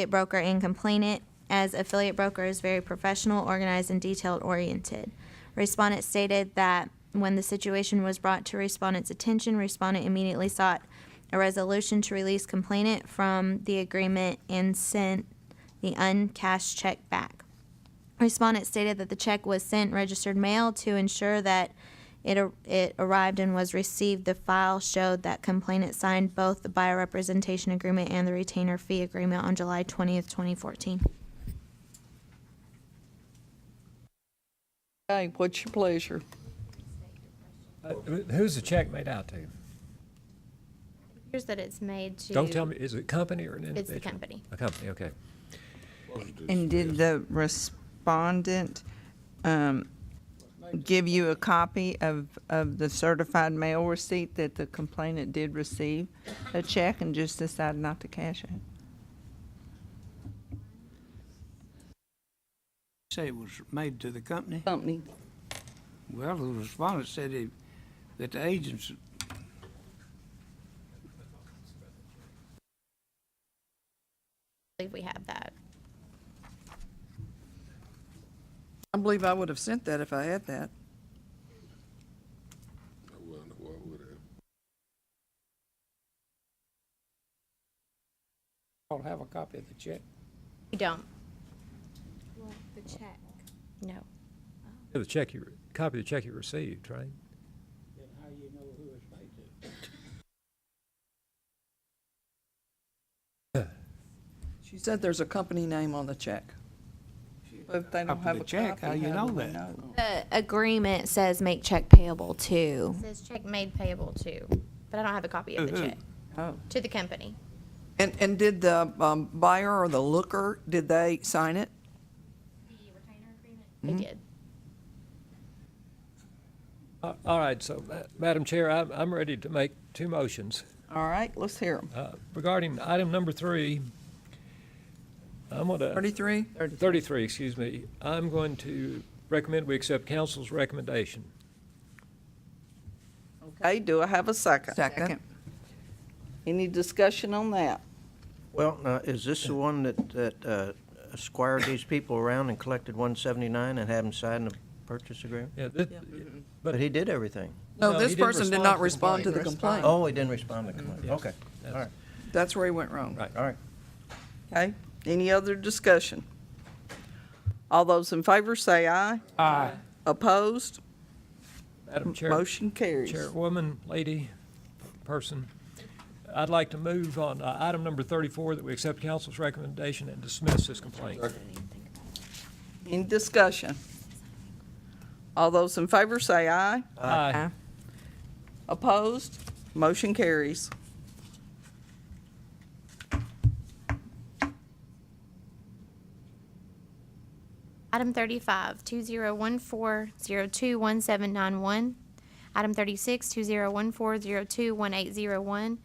broker and complainant, as affiliate broker is very professional, organized, and detailed oriented. Respondent stated that when the situation was brought to respondent's attention, respondent immediately sought a resolution to release complainant from the agreement and sent the uncashed check back. Respondent stated that the check was sent registered mail to ensure that it arrived and was received. The file showed that complainant signed both the buyer representation agreement and the retainer fee agreement on July 20th, 2014. Okay, what's your pleasure? Who's the check made out to? Here's that it's made to. Don't tell me, is it a company or an individual? It's the company. A company, okay. And did the respondent give you a copy of the certified mail receipt that the complainant did receive a check and just decided not to cash it? Say it was made to the company? Company. Well, the respondent said that the agents, I believe we have that. I believe I would have sent that if I had that. I'll have a copy of the check. We don't. The check. No. The check copy of the check you received, right? Then how you know who it's made to? She said there's a company name on the check. But if they don't Copy have the a check, copy, how you know do we that? The agreement says make check payable to. It says check made payable to, but I don't have a copy of the check. Oh. To the company. And did the buyer or the looker, did they sign it? The retainer agreement? They did. All right, so, Madam Chair, I'm ready to make two motions. All right, let's hear them. Regarding item number 3, I'm going to... 33? 33, excuse me. I'm going to recommend we accept council's recommendation. Okay, do I have a second? Second. Any discussion on that? Well, is this the one that squired these people around and collected $179 and had them sign the purchase agreement? Yeah, But he did everything. No, No, this he didn't person did respond not to the respond to the complaint. complaint. Oh, he didn't respond to the complaint. Yes. Okay, all right, That's where he went wrong. Right. all right. Okay, any other discussion? All those in favor say aye. Aye. Opposed? Madam Chair. Motion carries. Chairwoman, lady, person, I'd like to move on item number 34, that we accept council's recommendation and dismiss this complaint. Any discussion? All those in favor say aye. Aye. Opposed? Motion carries. Item 35, 2014-021791. Item 36, 2014-021801.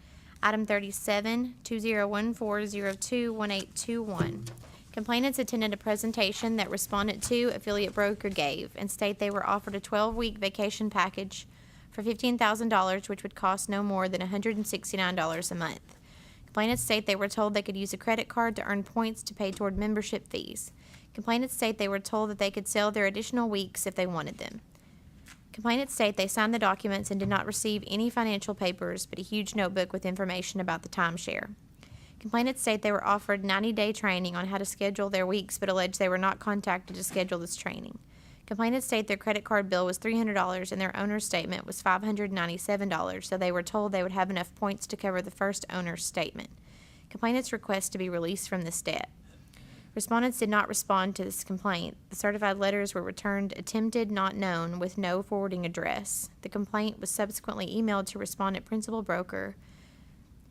Item 37, 2014-021821. Complainants attended a presentation that respondent to affiliate broker gave and state they were offered a 12-week vacation package for $15,000, which would cost no more than $169 a month. Complainants state they were told they could use a credit card to earn points to pay toward membership fees. Complainants state they were told that they could sell their additional weeks if they wanted them. Complainants state they signed the documents and did not receive any financial papers, but a huge notebook with information about the timeshare. Complainants state they were offered 90-day training on how to schedule their weeks, but allege they were not contacted to schedule this training. Complainants state their credit card bill was $300 and their owner's statement was $597, so they were told they would have enough points to cover the first owner's statement. Complainants request to be released from this debt. Respondents did not respond to this complaint. The certified letters were returned attempted not known with no forwarding address. The complaint was subsequently emailed to respondent principal broker,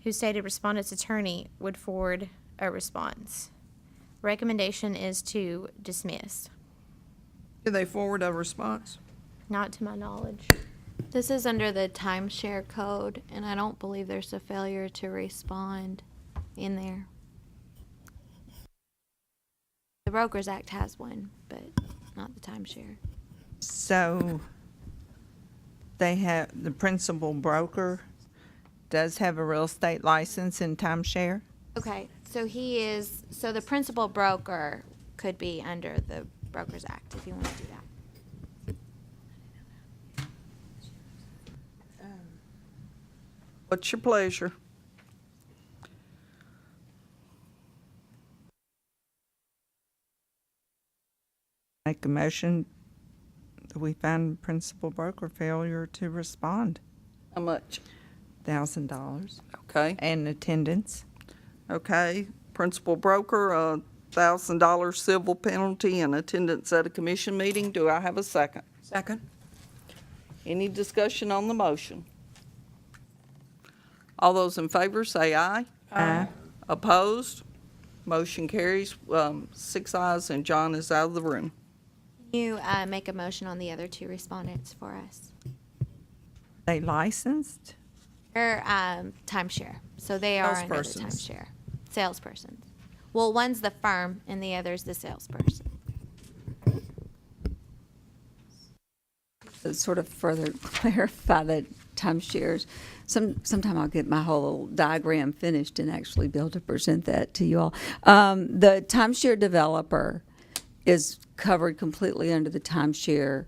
who stated respondent's attorney would forward a response. Recommendation is to dismiss. Did they forward a response? Not to my knowledge. This is under the timeshare code, and I don't believe there's a failure to respond in there. The Brokers Act has one, but not the timeshare. So the principal broker does have a real estate license in timeshare? Okay, so the principal broker could be under the Brokers Act if you want to do that. What's your pleasure? Make a motion that we find principal broker failure to respond. How much? $1,000. Okay. And attendance. Okay. Principal broker, $1,000 civil penalty and attendance at a commission meeting. Do I have a second? Second. Any discussion on the motion? All those in favor say aye. Aye. Opposed? Motion carries, 6 ayes, and John is out of the room. Can you make a motion on the other two respondents for us? They licensed? They're timeshare, so they are under the Salespersons. timeshare. Salespersons. Well, one's the firm and the other's the salesperson. To sort of further clarify the timeshares, sometime I'll get my whole little diagram finished and actually be able to present that to you all. The timeshare developer is covered completely under the Timeshare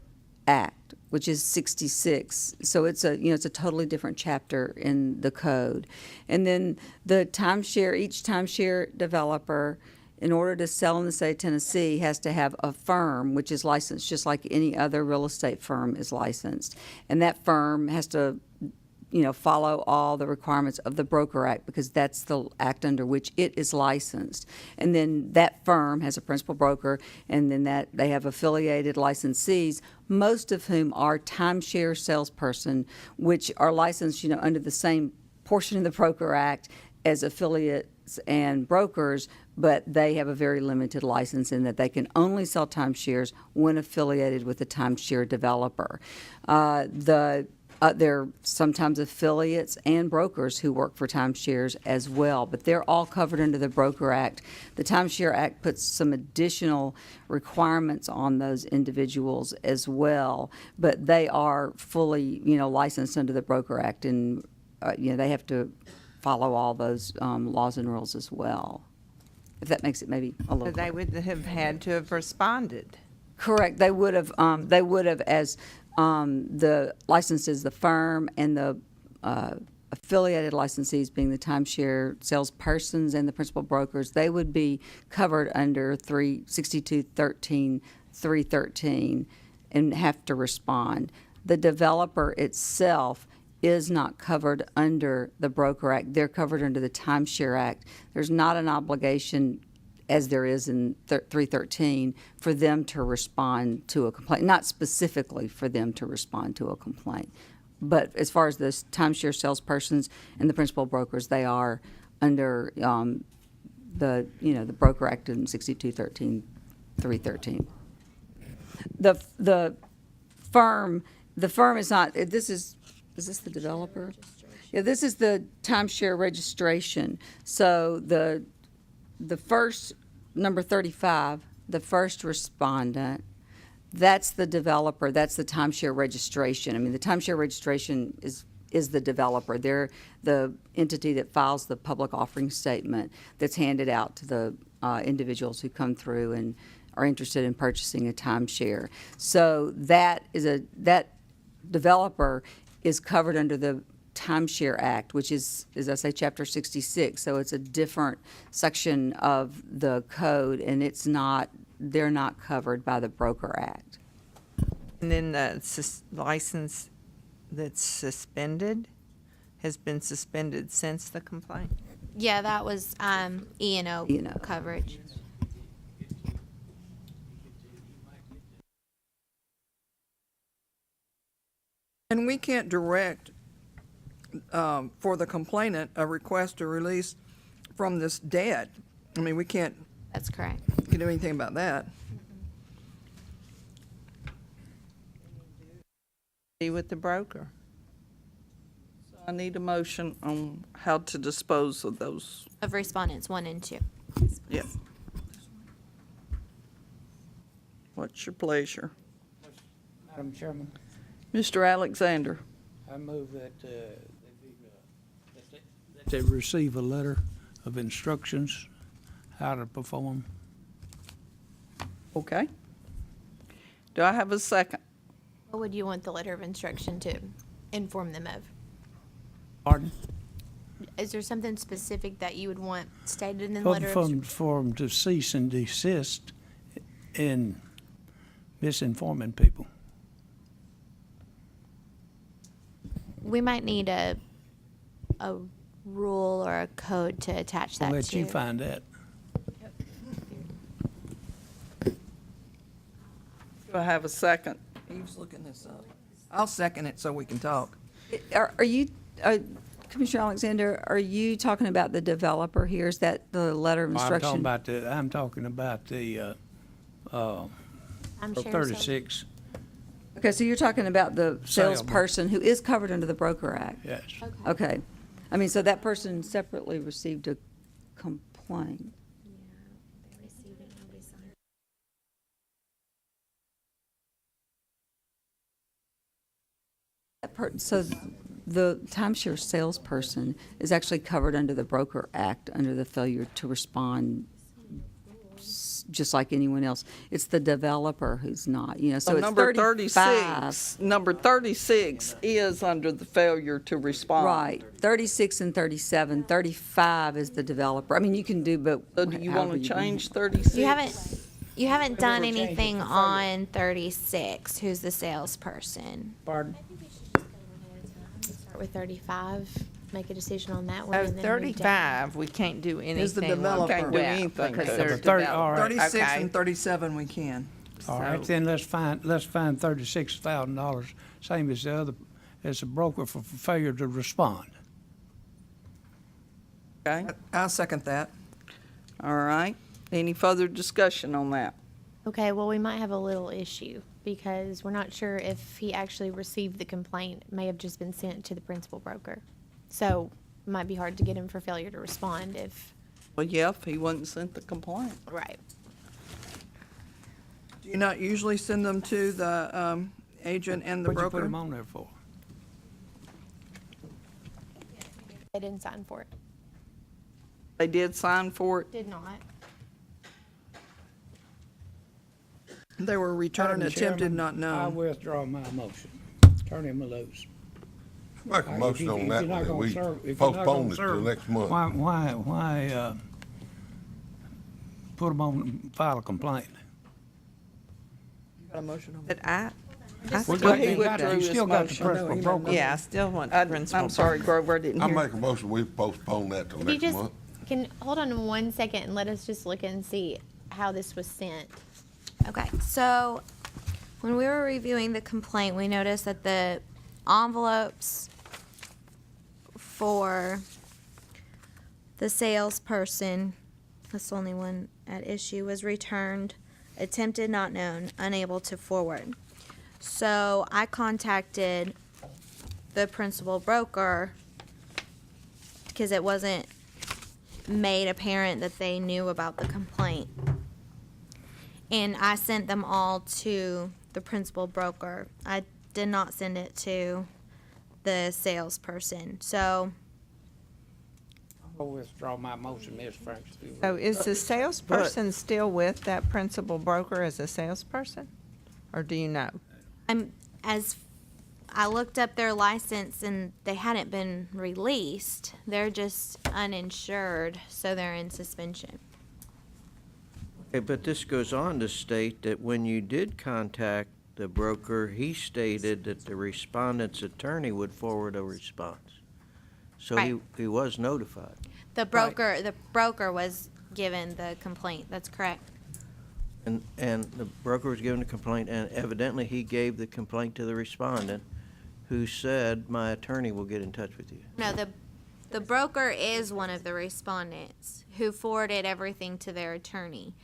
Act, which is 66. So it's a totally different chapter in the code. And then each timeshare developer, in order to sell in the state of Tennessee, has to have a firm which is licensed just like any other real estate firm is licensed. And that firm has to follow all the requirements of the Broker Act because that's the act under which it is licensed. And then that firm has a principal broker, and then that they have affiliated licensees, most of whom are timeshare salesperson, which are licensed, under the same portion of the Broker Act as affiliates and brokers, but they have a very limited license in that they can only sell timeshares when affiliated with a timeshare developer. There are sometimes affiliates and brokers who work for timeshares as well, but they're all covered under the Broker Act. The Timeshare Act puts some additional requirements on those individuals as well, but they are fully, licensed under the Broker Act, and they have to follow all those laws and rules as well. If that makes it maybe a little. So they would have had to have responded. Correct. They would have. As the license is the firm, and the affiliated licensees being the timeshare salespersons and the principal brokers, they would be covered under 362.13 and have to respond. The developer itself is not covered under the Broker Act. They're covered under the Timeshare Act. There's not an obligation, as there is in 313, for them to respond to a complaint, not specifically for them to respond to a complaint. But as far as the timeshare salespersons and the principal brokers, they are under the Broker Act in 62.13, 313. The firm is not. Is this the developer? Yeah, this is the timeshare registration. So the first, number 35, the first respondent, that's the developer, that's the timeshare registration. I mean, the timeshare registration is the developer. They're the entity that files the public offering statement that's handed out to the individuals who come through and are interested in purchasing a timeshare. So that developer is covered under the Timeshare Act, which is, as I say, Chapter 66. So it's a different section of the code, and they're not covered by the Broker Act. And then the license that's suspended has been suspended since the complaint? Yeah, that was E&O E&O. coverage. And we can't direct, for the complainant, a request to release from this debt. I mean, we can't That's correct. do anything about that. Be with the broker. I need a motion on how to dispose of those. Of respondents 1 and 2. Yeah. What's your pleasure? Madam Chairman, Mr. Alexander? I move that they receive a letter of instructions how to perform. Okay. Do I have a second? What would you want the letter of instruction to inform them of? Pardon? Is there something specific that you would want stated in the For letter of instruction? for them to cease and desist in misinforming people. We might need a rule or a code to attach that I'll to. let you find that. Do I have a second? Eve's looking this up. I'll second it so we can talk. Are you, Commissioner Alexander, are you talking about the developer here? Is that the letter of instruction? I'm talking about the I'm sure so. 36. Okay, so you're talking about the salesperson who is covered under the Broker Act? Yes. Okay. I mean, so that person separately received a complaint. So the timeshare salesperson is actually covered under the Broker Act, under the failure to respond, just like anyone else. It's the developer who's not, you know, so it's number 35. 36 is under the failure to respond. Right, 36 and 37. 35 is the developer. I mean, you can do, but So do you want however to want. change 36? You haven't done anything on 36, who's the salesperson. Pardon? Start with 35, make a decision on that one. Oh, and then move down. 35, we can't do anything. Is the with developer. Can't do that anything because to it. they're Number 30, all right. 36 Okay. and 37 we can. All right, then let's find $36,000, same as the other, as a broker for failure to respond. Okay, I'll second that. all right. Any further discussion on that? Okay, well, we might have a little issue because we're not sure if he actually received the complaint. It may have just been sent to the principal broker. So it might be hard to get him for failure to respond if, Well, yeah, if he wasn't sent the complaint. right. Do you not usually send them to the agent and the What'd you put broker? them on there for? They didn't sign for it. They did sign for it? Did not. They were returned, Madam attempted, Chairman, not I known. withdraw my motion. Turn him loose. Make a motion on that one, that we if you're not postpone gonna it till serve, next month. Why put them on, file a complaint? Got a motion on But I We still, he you withdrew his still got the motion. principal broker. yeah, I still want the principal. I'm sorry, Grover, I didn't I hear. make a motion, we postpone that till If you next just, month. can, hold on 1 second and let us just look and see how this was sent. Okay, so when we were reviewing the complaint, we noticed that the envelopes for the salesperson, that's the only one at issue, was returned, attempted not known, unable to forward. So I contacted the principal broker because it wasn't made apparent that they knew about the complaint. And I sent them all to the principal broker. I did not send it to the salesperson. So I'll withdraw my motion, Ms. Franks. So is the salesperson still with that principal broker as a salesperson? Or do you know? as I looked up their license and they hadn't been released. They're just uninsured, so they're in suspension. Okay, but this goes on to state that when you did contact the broker, he stated that the respondent's attorney would forward a response. So Right. he was notified. The broker was given the complaint. That's correct. And the broker was given a complaint, and evidently he gave the complaint to the respondent, who said, my attorney will get in touch with you. No, the broker is one of the respondents who forwarded everything to their attorney.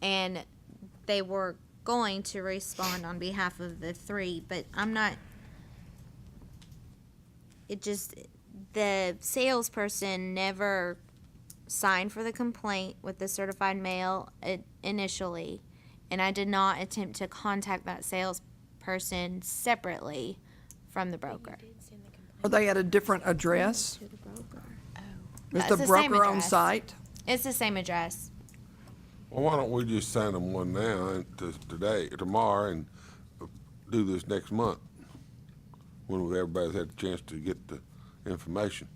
And they were going to respond on behalf of the three, but the salesperson never signed for the complaint with the certified mail initially. And I did not attempt to contact that salesperson separately from the broker. Are they at a different address? Is It's the the same broker on address. site? It's the same address. Well, why don't we just send them one now and tomorrow, and do this next month when everybody's had a chance to get the information.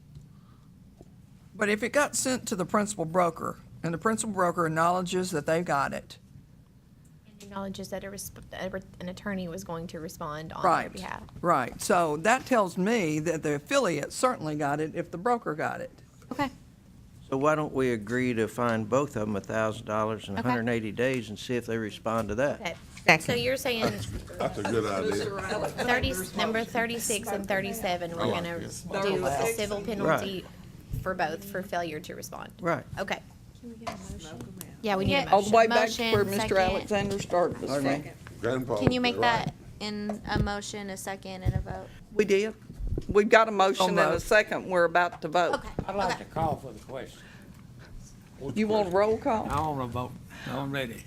But if it got sent to the principal broker, and the principal broker acknowledges that they got it, Acknowledges that an attorney was going to respond on their right, behalf. right. So that tells me that the affiliate certainly got it if the broker got it. Okay. So why don't we agree to fine both of them $1,000 in Okay. 180 days and see if they respond to that? Okay. So you're saying That's a good idea. number 36 and 37, we're gonna do a civil penalty for both for failure to respond. Right. Okay. Yeah, we need a All the way motion. back to where Mr. Second. Alexander started. Pardon me? Can you make that in a motion, a second, and a vote? We did. We've got a motion and a Almost. second. We're about to vote. Okay. I'd like to call for the question. You want a roll call? I want to vote. I'm ready.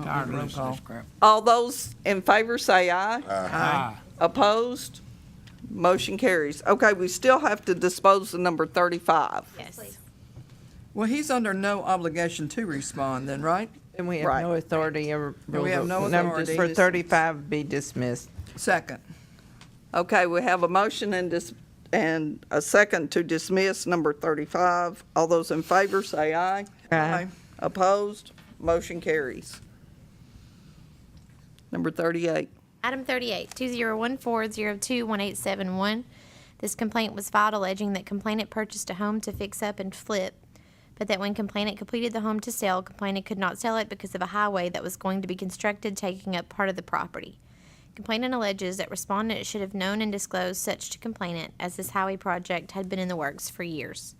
Tired of listening to this crap. All those in favor say aye. Aye. Opposed? Motion carries. Okay, we still have to dispose of number 35. Yes. Well, he's under no obligation to respond then, right? And we have Right. no authority or. We have no Number authority. For 35 be dismissed. Second. Okay, we have a motion and a second to dismiss number 35. All those in favor say aye. Aye. Opposed? Motion carries. Number 38. Item 38, 2014021871. This complaint was filed alleging that complainant purchased a home to fix up and flip, but that when complainant completed the home to sell, complainant could not sell it because of a highway that was going to be constructed taking up part of the property. Complainant alleges that respondent should have known and disclosed such to complainant, as this highway project had been in the works for years.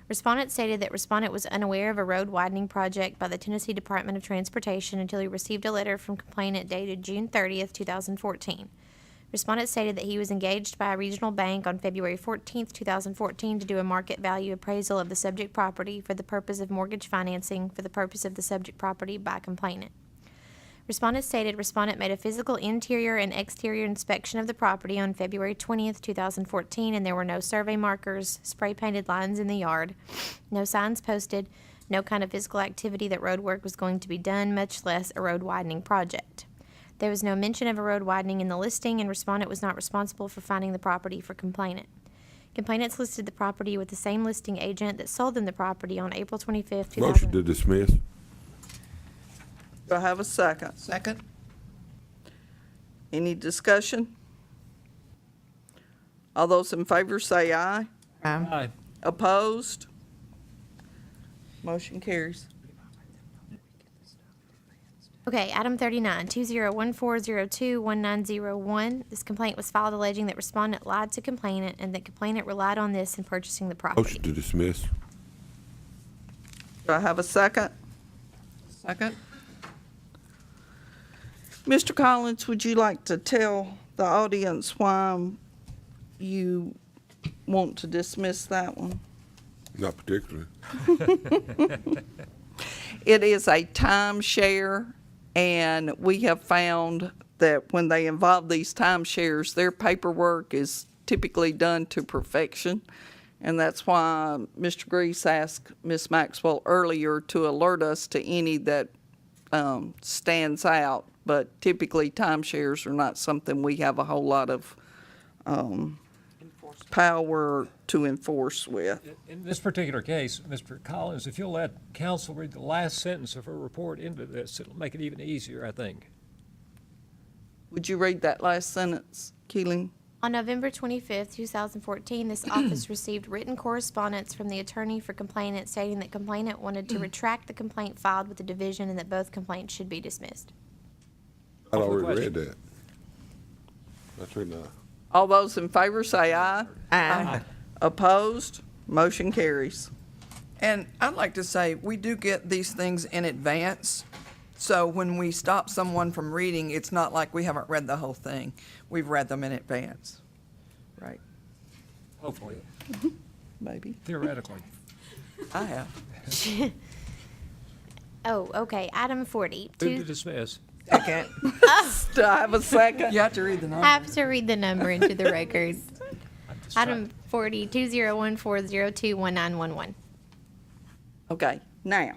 Respondent stated that respondent was unaware of a road widening project by the Tennessee Department of Transportation until he received a letter from complainant dated June 30th, 2014. Respondent stated that he was engaged by a regional bank on February 14th, 2014 to do a market value appraisal of the subject property for the purpose of mortgage financing for the purpose of the subject property by complainant. Respondent stated respondent made a physical interior and exterior inspection of the property on February 20th, 2014, and there were no survey markers, spray-painted lines in the yard, no signs posted, no kind of physical activity that road work was going to be done, much less a road widening project. There was no mention of a road widening in the listing, and respondent was not responsible for finding the property for complainant. Complainants listed the property with the same listing agent that sold them the property on April 25th, 2000. Motion to dismiss. Do I have a second? Second. Any discussion? All those in favor say aye. Aye. Opposed? Motion carries. Okay, item 39, 2014021901. This complaint was filed alleging that respondent lied to complainant and that complainant relied on this in purchasing the property. Motion to dismiss. Do I have a second? Second. Mr. Collins, would you like to tell the audience why you want to dismiss that one? Not particularly. It is a timeshare, and we have found that when they involve these timeshares, their paperwork is typically done to perfection. And that's why Mr. Grease asked Ms. Maxwell earlier to alert us to any that stands out. But typically, timeshares are not something we have a whole lot of power to enforce with. In this particular case, Mr. Collins, if you'll let counsel read the last sentence of her report into this, it'll make it even easier, I think. Would you read that last sentence, Keeling? On November 25th, 2014, this office received written correspondence from the attorney for complainant stating that complainant wanted to retract the complaint filed with the division and that both complaints should be dismissed. I'd already read that. That's right now. All those in favor say aye. Aye. Opposed? Motion carries. And I'd like to say, we do get these things in advance. So when we stop someone from reading, it's not like we haven't read the whole thing. We've read them in advance. Right? Hopefully, Maybe. theoretically. I have. Oh, okay. Item 40. Move to dismiss. Second. Do I have a second? You have to read the number. Have to read the number into the record. Item 40, 2014021911. Okay, now,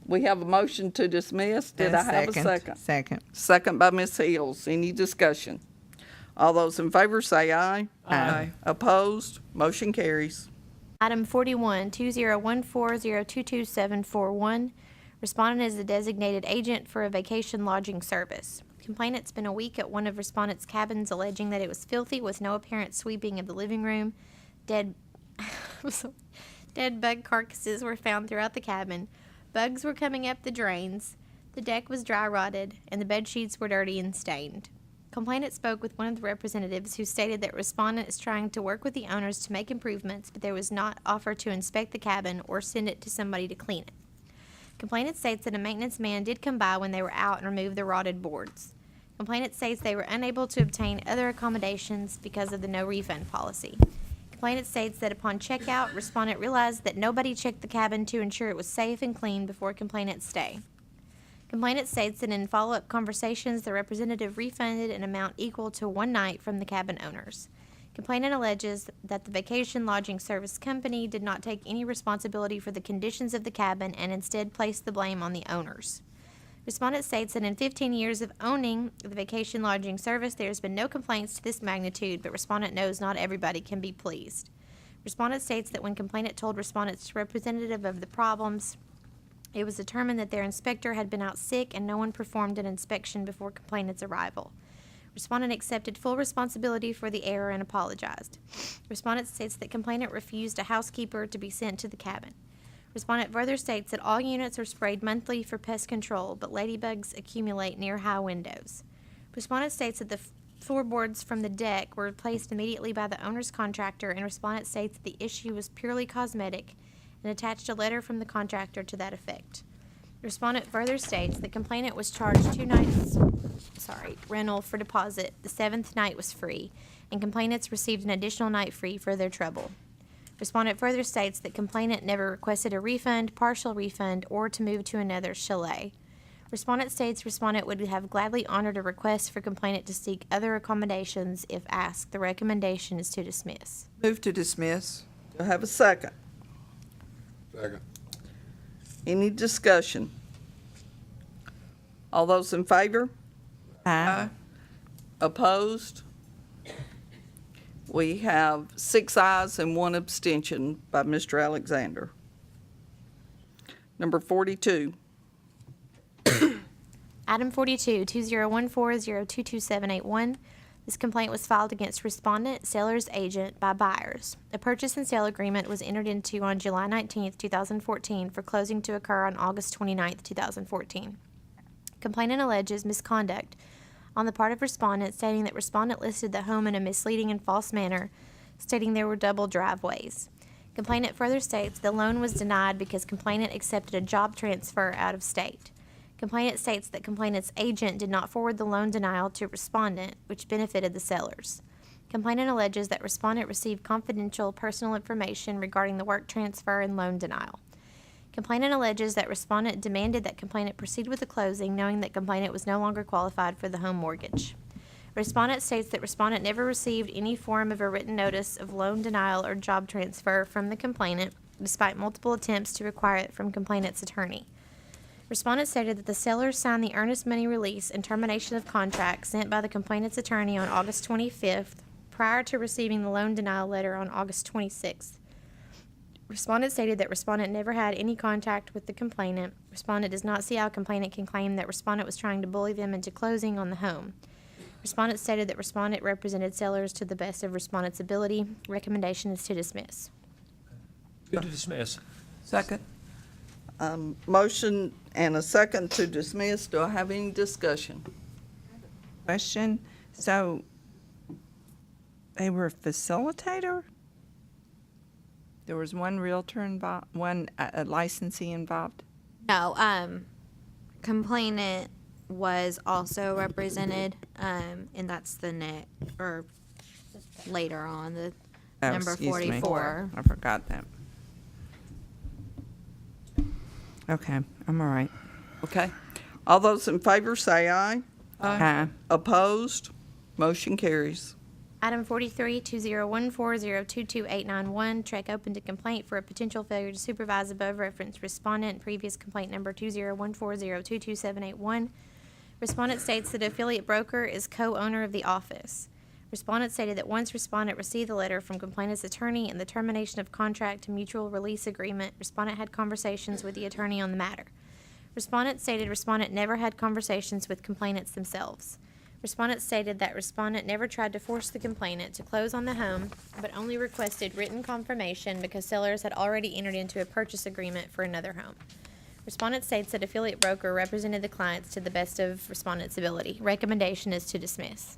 we have a motion to dismiss. Did I have a second? Second. Second by Ms. Hills. Any discussion? All those in favor say aye. Aye. Opposed? Motion carries. Item 41, 2014022741. Respondent is the designated agent for a vacation lodging service. Complainant spent a week at one of respondent's cabins alleging that it was filthy with no apparent sweeping of the living room. Dead bug carcasses were found throughout the cabin. Bugs were coming up the drains. The deck was dry rotted, and the bed sheets were dirty and stained. Complainant spoke with one of the representatives who stated that respondent is trying to work with the owners to make improvements, but there was not offer to inspect the cabin or send it to somebody to clean it. Complainant states that a maintenance man did come by when they were out and remove the rotted boards. Complainant states they were unable to obtain other accommodations because of the no refund policy. Complainant states that upon checkout, respondent realized that nobody checked the cabin to ensure it was safe and clean before complainant's stay. Complainant states that in follow-up conversations, the representative refunded an amount equal to one night from the cabin owners. Complainant alleges that the vacation lodging service company did not take any responsibility for the conditions of the cabin and instead placed the blame on the owners. Respondent states that in 15 years of owning the vacation lodging service, there has been no complaints to this magnitude, but respondent knows not everybody can be pleased. Respondent states that when complainant told respondent's representative of the problems, it was determined that their inspector had been out sick and no one performed an inspection before complainant's arrival. Respondent accepted full responsibility for the error and apologized. Respondent states that complainant refused a housekeeper to be sent to the cabin. Respondent further states that all units are sprayed monthly for pest control, but ladybugs accumulate near high windows. Respondent states that the floorboards from the deck were replaced immediately by the owner's contractor, and respondent states that the issue was purely cosmetic and attached a letter from the contractor to that effect. Respondent further states the complainant was charged 2 nights rental for deposit. The 7th night was free, and complainants received an additional night free for their trouble. Respondent further states that complainant never requested a refund, partial refund, or to move to another chalet. Respondent states respondent would have gladly honored a request for complainant to seek other accommodations if asked. The recommendation is to dismiss. Move to dismiss. Do I have a second? Second. Any discussion? All those in favor? Aye. Opposed? We have 6 ayes and 1 abstention by Mr. Alexander. Number 42. Item 42, 2014022781. This complaint was filed against respondent, seller's agent, by buyers. A purchase and sale agreement was entered into on July 19, 2014, for closing to occur on August 29, 2014. Complainant alleges misconduct on the part of respondent, stating that respondent listed the home in a misleading and false manner, stating there were double driveways. Complainant further states the loan was denied because complainant accepted a job transfer out of state. Complainant states that complainant's agent did not forward the loan denial to respondent, which benefited the sellers. Complainant alleges that respondent received confidential personal information regarding the work transfer and loan denial. Complainant alleges that respondent demanded that complainant proceed with the closing, knowing that complainant was no longer qualified for the home mortgage. Respondent states that respondent never received any form of a written notice of loan denial or job transfer from the complainant, despite multiple attempts to require it from complainant's attorney. Respondent stated that the sellers signed the earnest money release and termination of contract sent by the complainant's attorney on August 25th, prior to receiving the loan denial letter on August 26th. Respondent stated that respondent never had any contact with the complainant. Respondent does not see how complainant can claim that respondent was trying to bully them into closing on the home. Respondent stated that respondent represented sellers to the best of respondent's ability. Recommendation is to dismiss. Move to dismiss. Second. Motion and a second to dismiss. Do I have any discussion? Question. So They were a facilitator? There was one realtor involved, one licensee involved? No, complainant was also represented, and that's the or later on, the Oh, number excuse me. 44. I forgot that. Okay, I'm all right. Okay. All those in favor say aye. Aye. Opposed? Motion carries. Item 43, 2014-022-891, Trek opened a complaint for a potential failure to supervise above referenced respondent, previous complaint number 2014-022-781. Respondent states that affiliate broker is co-owner of the office. Respondent stated that once respondent received the letter from complainant's attorney and the termination of contract to mutual release agreement, respondent had conversations with the attorney on the matter. Respondent stated respondent never had conversations with complainants themselves. Respondent stated that respondent never tried to force the complainant to close on the home, but only requested written confirmation because sellers had already entered into a purchase agreement for another home. Respondent states that affiliate broker represented the clients to the best of respondent's ability. Recommendation is to dismiss.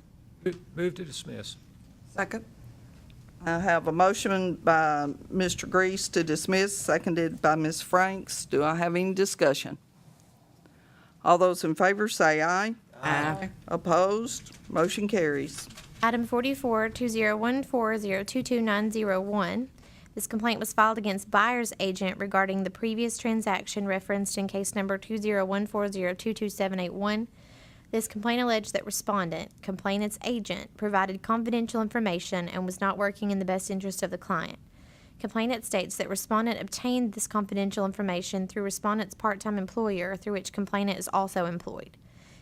Move to dismiss. Second. I have a motion by Mr. Grease to dismiss, seconded by Ms. Franks. Do I have any discussion? All those in favor say aye. Aye. Opposed? Motion carries. Item 44, 2014-022-901. This complaint was filed against buyer's agent regarding the previous transaction referenced in case number 2014-022-781. This complaint alleged that respondent, complainant's agent, provided confidential information and was not working in the best interest of the client. Complainant states that respondent obtained this confidential information through respondent's part-time employer, through which complainant is also employed.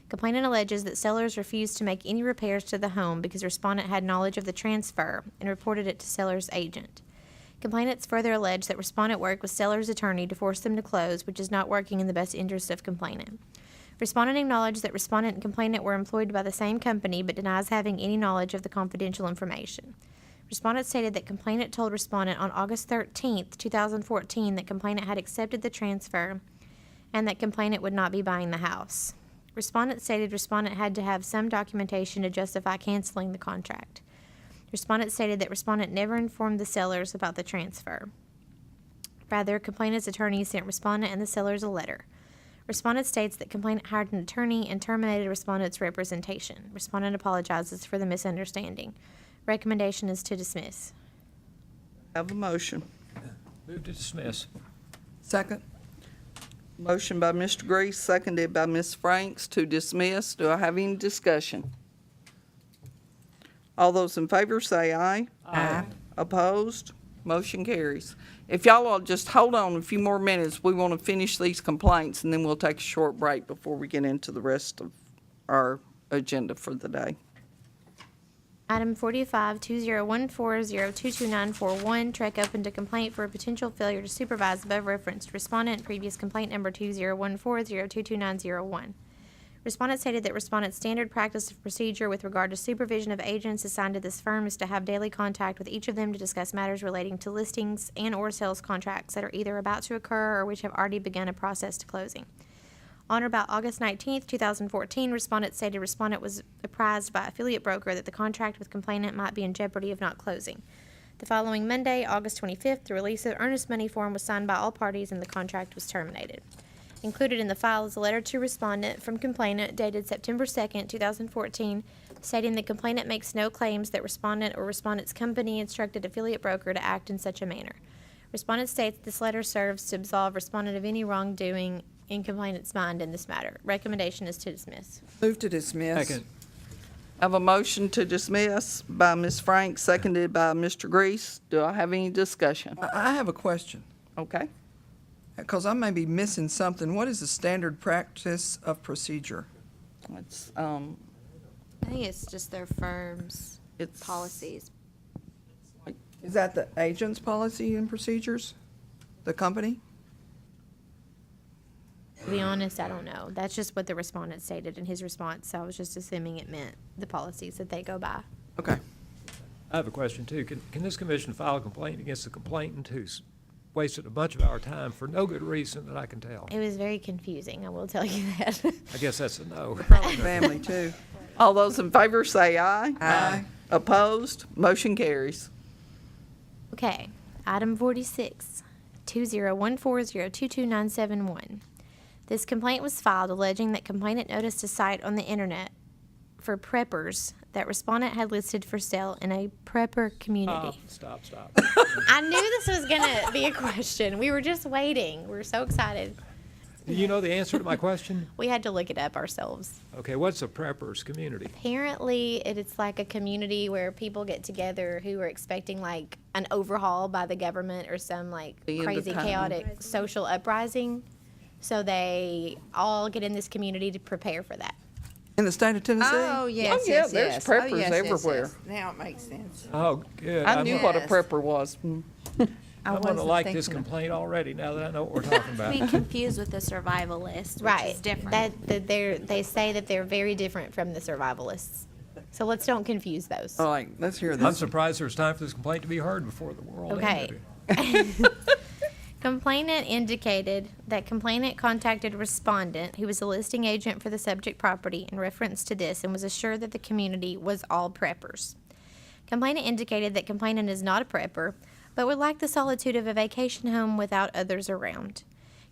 Complainant alleges that sellers refused to make any repairs to the home because respondent had knowledge of the transfer and reported it to seller's agent. Complainants further allege that respondent worked with seller's attorney to force them to close, which is not working in the best interest of complainant. Respondent acknowledged that respondent and complainant were employed by the same company but denies having any knowledge of the confidential information. Respondent stated that complainant told respondent on August 13, 2014 that complainant had accepted the transfer and that complainant would not be buying the house. Respondent stated respondent had to have some documentation to justify canceling the contract. Respondent stated that respondent never informed the sellers about the transfer. Rather, complainant's attorney sent respondent and the sellers a letter. Respondent states that complainant hired an attorney and terminated respondent's representation. Respondent apologizes for the misunderstanding. Recommendation is to dismiss. Have a motion. Move to dismiss. Second. Motion by Mr. Grease, seconded by Ms. Franks to dismiss. Do I have any discussion? All those in favor say aye. Aye. Opposed? Motion carries. If y'all will just hold on a few more minutes, we want to finish these complaints, and then we'll take a short break before we get into the rest of our agenda for the day. Item 45, 2014-022-941, Trek opened a complaint for a potential failure to supervise above referenced respondent, previous complaint number 2014-022-901. Respondent stated that respondent's standard practice of procedure with regard to supervision of agents assigned to this firm is to have daily contact with each of them to discuss matters relating to listings and or sales contracts that are either about to occur or which have already begun a process to closing. On or about August 19, 2014, respondent stated respondent was apprised by affiliate broker that the contract with complainant might be in jeopardy of not closing. The following Monday, August 25th, the release of earnest money form was signed by all parties and the contract was terminated. Included in the file is a letter to respondent from complainant dated September 2nd, 2014, stating that complainant makes no claims that respondent or respondent's company instructed affiliate broker to act in such a manner. Respondent states this letter serves to absolve respondent of any wrongdoing in complainant's mind in this matter. Recommendation is to dismiss. Move to dismiss. Second. I have a motion to dismiss by Ms. Franks, seconded by Mr. Grease. Do I have any discussion? I have a question, Okay. because I may be missing something. What is the standard practice of procedure? It's, I think it's just their firm's It's- policies. Is that the agent's policy and procedures? The company? To be honest, I don't know. That's just what the respondent stated in his response, so I was just assuming it meant the policies that they go by. Okay. I have a question too. Can this commission file a complaint against the complainant who's wasted a bunch of our time for no good reason that I can tell? It was very confusing, I will tell you that. I guess that's a no. Family too. all those in favor say aye. Aye. Opposed? Motion carries. Okay, item 46, 2014022971. This complaint was filed alleging that complainant noticed a site on the internet for preppers that respondent had listed for sale in a prepper community. Stop. I knew this was gonna be a question. We were just waiting. We were so excited. Do you know the answer to my question? We had to look it up ourselves. Okay, what's a preppers community? Apparently, it's like a community where people get together who are expecting like an overhaul by the government or some like The end of crazy, time. chaotic social uprising. So they all get in this community to prepare for that. In the state of Tennessee? Oh, yes, yeah, yes, there's yes. preppers Oh, yes, everywhere. Yes. Now it makes sense. Oh, good. I knew what a Yes. prepper was. I'm going to like this complaint already now that I know what we're talking about. Be confused with the survivalist, which Right. is different. They say that they're very different from the survivalists. So let's don't confuse those. All right, let's hear I'm this. surprised there's time for this complaint to be heard before the world Okay. ended. Complainant indicated that complainant contacted respondent, who was a listing agent for the subject property, in reference to this and was assured that the community was all preppers. Complainant indicated that complainant is not a prepper, but would like the solitude of a vacation home without others around.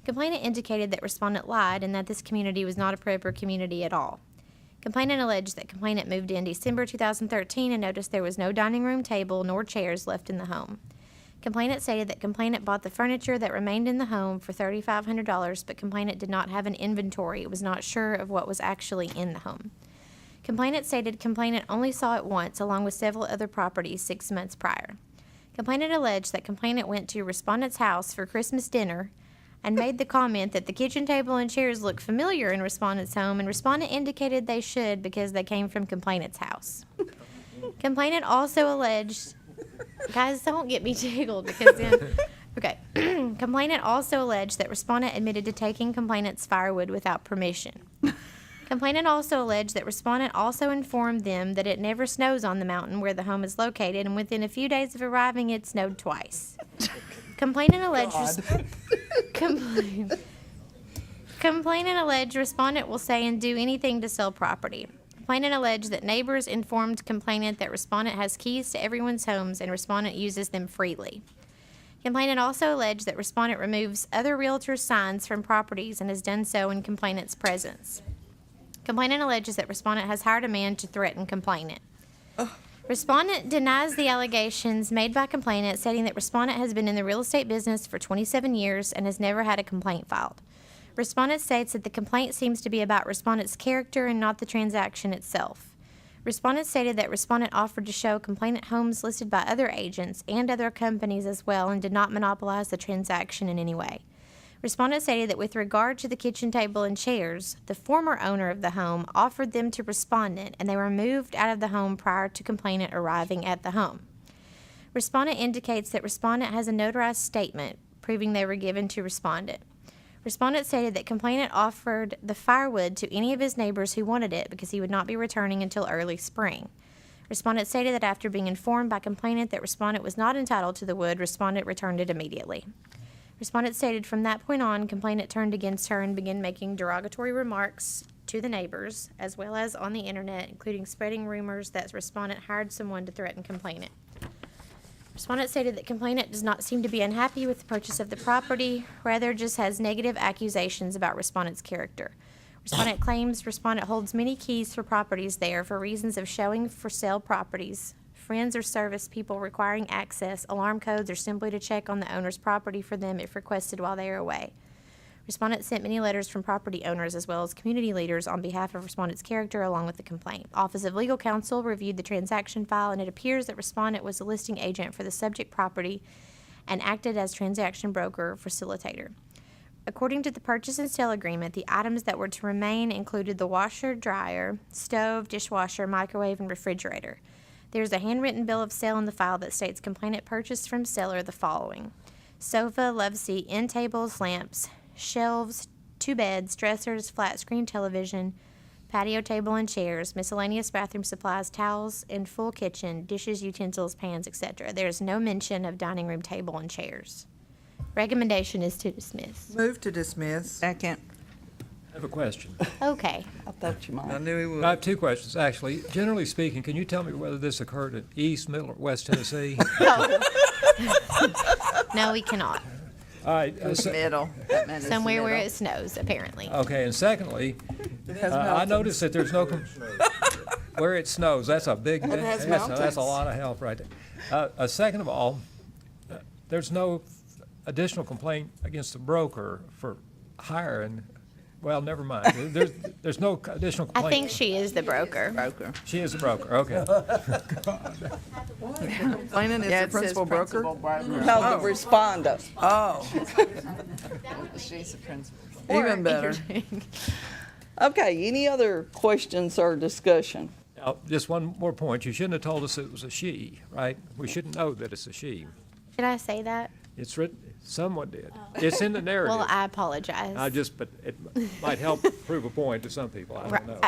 Complainant indicated that respondent lied and that this community was not a prepper community at all. Complainant alleged that complainant moved in December 2013 and noticed there was no dining room table nor chairs left in the home. Complainant stated that complainant bought the furniture that remained in the home for $3,500, but complainant did not have an inventory. It was not sure of what was actually in the home. Complainant stated complainant only saw it once, along with several other properties 6 months prior. Complainant alleged that complainant went to respondent's house for Christmas dinner and made the comment that the kitchen table and chairs look familiar in respondent's home, and respondent indicated they should because they came from complainant's house. Complainant also alleged, guys, don't get me tickled because then, okay. Complainant also alleged that respondent admitted to taking complainant's firewood without permission. Complainant also alleged that respondent also informed them that it never snows on the mountain where the home is located, and within a few days of arriving, it snowed twice. Complainant alleged Complainant alleged respondent will say and do anything to sell property. Complainant alleged that neighbors informed complainant that respondent has keys to everyone's homes and respondent uses them freely. Complainant also alleged that respondent removes other realtors' signs from properties and has done so in complainant's presence. Complainant alleges that respondent has hired a man to threaten complainant. Respondent denies the allegations made by complainant, stating that respondent has been in the real estate business for 27 years and has never had a complaint filed. Respondent states that the complaint seems to be about respondent's character and not the transaction itself. Respondent stated that respondent offered to show complainant homes listed by other agents and other companies as well and did not monopolize the transaction in any way. Respondent stated that with regard to the kitchen table and chairs, the former owner of the home offered them to respondent and they were moved out of the home prior to complainant arriving at the home. Respondent indicates that respondent has a notarized statement proving they were given to respondent. Respondent stated that complainant offered the firewood to any of his neighbors who wanted it because he would not be returning until early spring. Respondent stated that after being informed by complainant that respondent was not entitled to the wood, respondent returned it immediately. Respondent stated from that point on, complainant turned against her and began making derogatory remarks to the neighbors, as well as on the internet, including spreading rumors that respondent hired someone to threaten complainant. Respondent stated that complainant does not seem to be unhappy with the purchase of the property, rather just has negative accusations about respondent's character. Respondent claims respondent holds many keys for properties there for reasons of showing for sale properties, friends or service people requiring access, alarm codes, or simply to check on the owner's property for them if requested while they are away. Respondent sent many letters from property owners as well as community leaders on behalf of respondent's character along with the complaint. Office of Legal Counsel reviewed the transaction file, and it appears that respondent was the listing agent for the subject property and acted as transaction broker facilitator. According to the purchase and sale agreement, the items that were to remain included the washer, dryer, stove, dishwasher, microwave, and refrigerator. There is a handwritten bill of sale in the file that states complainant purchased from seller the following: sofa, love seat, end tables, lamps, shelves, 2 beds, dressers, flat screen television, patio table and chairs, miscellaneous bathroom supplies, towels, and full kitchen, dishes, utensils, pans, etc. There is no mention of dining room table and chairs. Recommendation is to dismiss. Move to dismiss. Second. I have a question. Okay. I thought you I might. knew he would. I have two questions, actually. Generally speaking, can you tell me whether this occurred in East, Middle, or West Tennessee? No, we cannot. All right. Middle. That meant it's Somewhere where middle. it snows, apparently. Okay, and secondly, has I mountains. noticed that there's no, where it snows, that's a big, has that's mountains. a lot of help right there. Second of all, there's no additional complaint against the broker for hiring, well, never mind. There's no additional I complaint. think she is the broker. Broker. She is the broker, okay. Complaining is Yeah, the it says principal broker? principal broker. No, the respondent. Oh, She's the principal. even better. Okay, any other questions or discussion? Now, just one more point. You shouldn't have told us it was a she, right? We shouldn't know that it's a she. Did I say that? It's written, someone did. It's in the narrative. Well, I apologize. But it might help prove a point to some people. I don't know.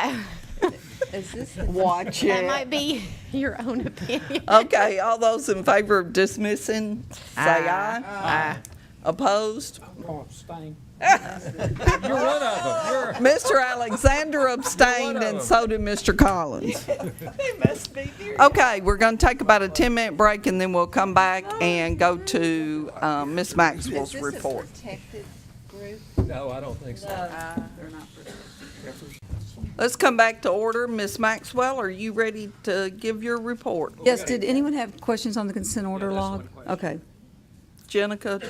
Is this watch That it? might be your own opinion. Okay, all those in favor of dismissing, say aye. Aye. Opposed? Oh, abstain. You're one of them. You're, Mr. Alexander abstained, and so did Mr. Collins. Okay, we're going to take about a 10-minute break, and then we'll come back and go to Ms. Maxwell's report. no, I don't think so. Let's come back to order. Ms. Maxwell, are you ready to give your report? Yes, did anyone have questions on the consent order that's log? one question. Okay. Jenica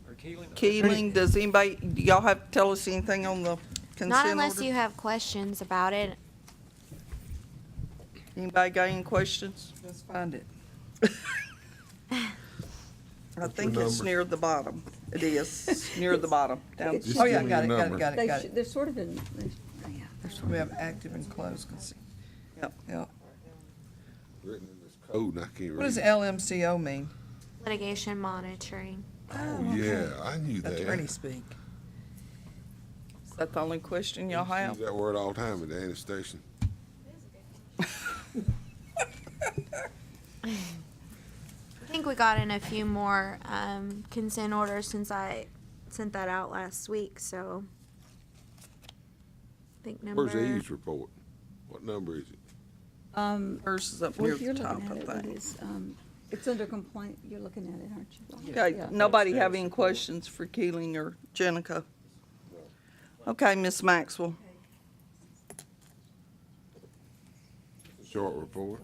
Or Keeling? Keeling, does anybody, do y'all have to tell us anything on the consent Not order? unless you have questions about it. Anybody got any questions? Let's find it. I think it's number? near the bottom. It is, near the bottom. Down. Just Oh, yeah, give me got it, your got it, number. got it, got it. They're sort of in, yeah, they're sort We have active and closed consent. Yep. Yep. Written in this code, and I can't read. What does it. LMCO mean? Litigation monitoring. Oh, yeah, I knew that. Attorney speak. Is that the only question y'all I have? use that word all the time at the Annie station. I think we got in a few more consent orders since I sent that out last week, so. I think number. Where's the E's report? What number is it? Hers is up Well, near if you're the top, looking I at it, it think. is, it's under complaint, you're looking at it, aren't you? Okay, Yeah. nobody have any questions for Keeling or Jenica? Okay, Ms. Maxwell. Short report.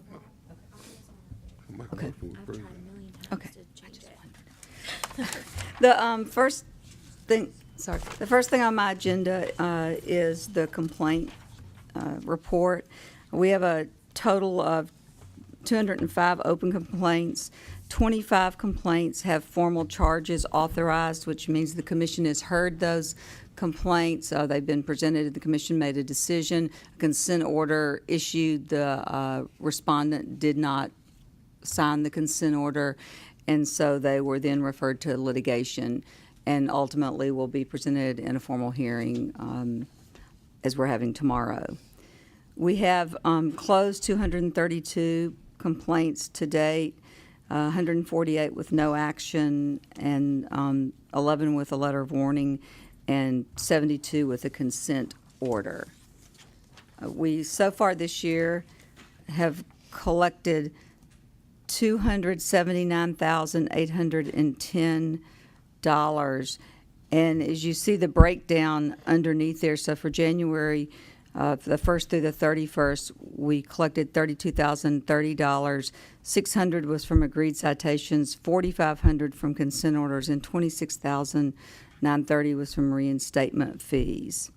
Make a Okay. motion to approve. Okay. The first thing, the first thing on my agenda is the complaint report. We have a total of 205 open complaints. 25 complaints have formal charges authorized, which means the commission has heard those complaints. They've been presented to the commission, made a decision, a consent order issued. The respondent did not sign the consent order, and so they were then referred to litigation and ultimately will be presented in a formal hearing as we're having tomorrow. We have closed 232 complaints to date, 148 with no action, and 11 with a letter of warning, and 72 with a consent order. We, so far this year, have collected $279,810. And as you see the breakdown underneath there, so for January, the 1st through the 31st, we collected $32,030. $600 was from agreed citations, $4,500 from consent orders, and $26,930 was from reinstatement fees.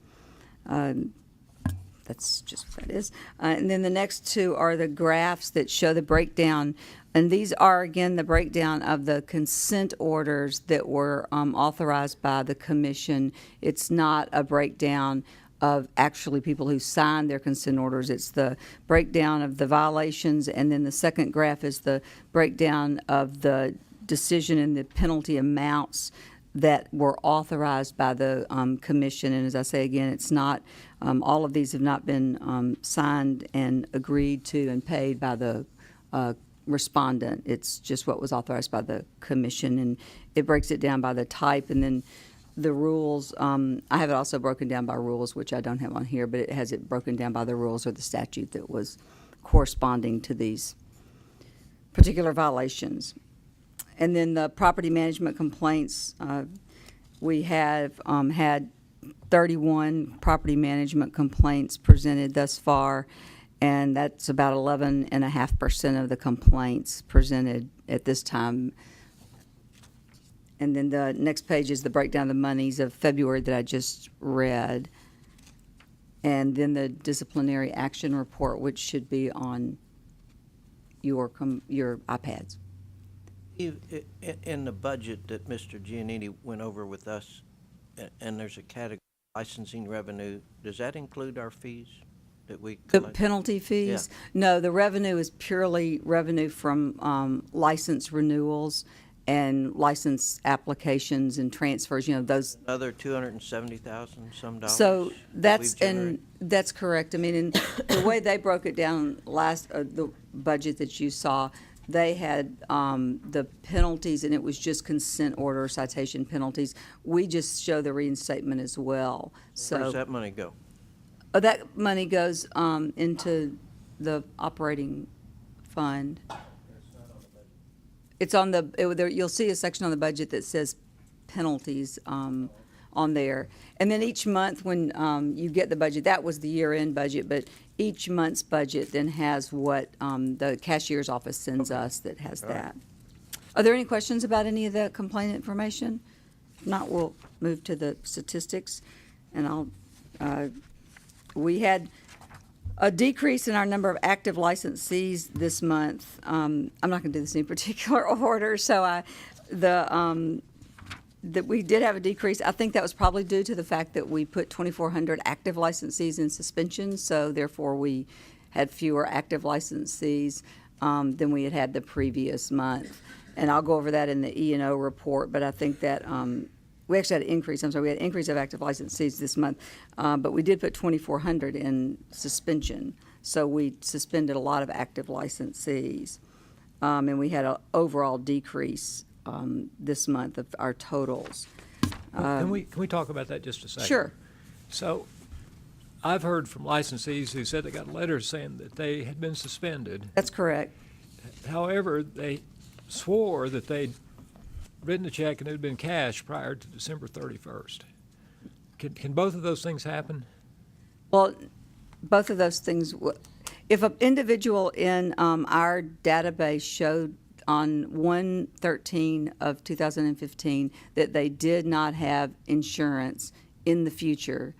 That's just what that is. And then the next two are the graphs that show the breakdown. And these are, again, the breakdown of the consent orders that were authorized by the commission. It's not a breakdown of actually people who signed their consent orders. It's the breakdown of the violations, and then the second graph is the breakdown of the decision and the penalty amounts that were authorized by the commission. And as I say again, it's not, all of these have not been signed and agreed to and paid by the respondent. It's just what was authorized by the commission, and it breaks it down by the type, and then the rules, I have it also broken down by rules, which I don't have on here, but it has it broken down by the rules or the statute that was corresponding to these particular violations. And then the property management complaints, we have had 31 property management complaints presented thus far, and that's about 11.5% of the complaints presented at this time. And then the next page is the breakdown of the monies of February that I just read. And then the disciplinary action report, which should be on your iPads. In the budget that Mr. Giannini went over with us, and there's a category, licensing revenue, does that include our fees that we The collect? penalty fees? Yeah. No, the revenue is purely revenue from license renewals and license applications and transfers, those. Another 270,000 some dollars? So that's, we've generated? and that's correct. I mean, in the way they broke it down the budget that you saw, they had the penalties, and it was just consent order citation penalties. We just show the reinstatement as well. So Where does that money go? that money goes into the operating fund. It's on you'll see a section on the budget that says penalties on there. And then each month when you get the budget, that was the year-end budget, but each month's budget then has what the cashier's office sends us that has that. Are there any questions about any of the complaint information? If not, we'll move to the statistics. And we had a decrease in our number of active licensees this month. I'm not going to do this in any particular order, so that we did have a decrease. I think that was probably due to the fact that we put 2,400 active licensees in suspension, so therefore we had fewer active licensees than we had the previous month. And I'll go over that in the E&O report, but I think that we actually had an increase. We had an increase of active licensees this month, but we did put 2,400 in suspension. So we suspended a lot of active licensees, and we had an overall decrease this month of our totals. Can we talk about that just a second? Sure. So I've heard from licensees who said they got letters saying that they had been suspended. That's correct. However, they swore that they'd written a check and it had been cashed prior to December 31st. Can both of those things happen? Well, both of those things, if an individual in our database showed on 1/13 of 2015 that they did not have insurance in the future,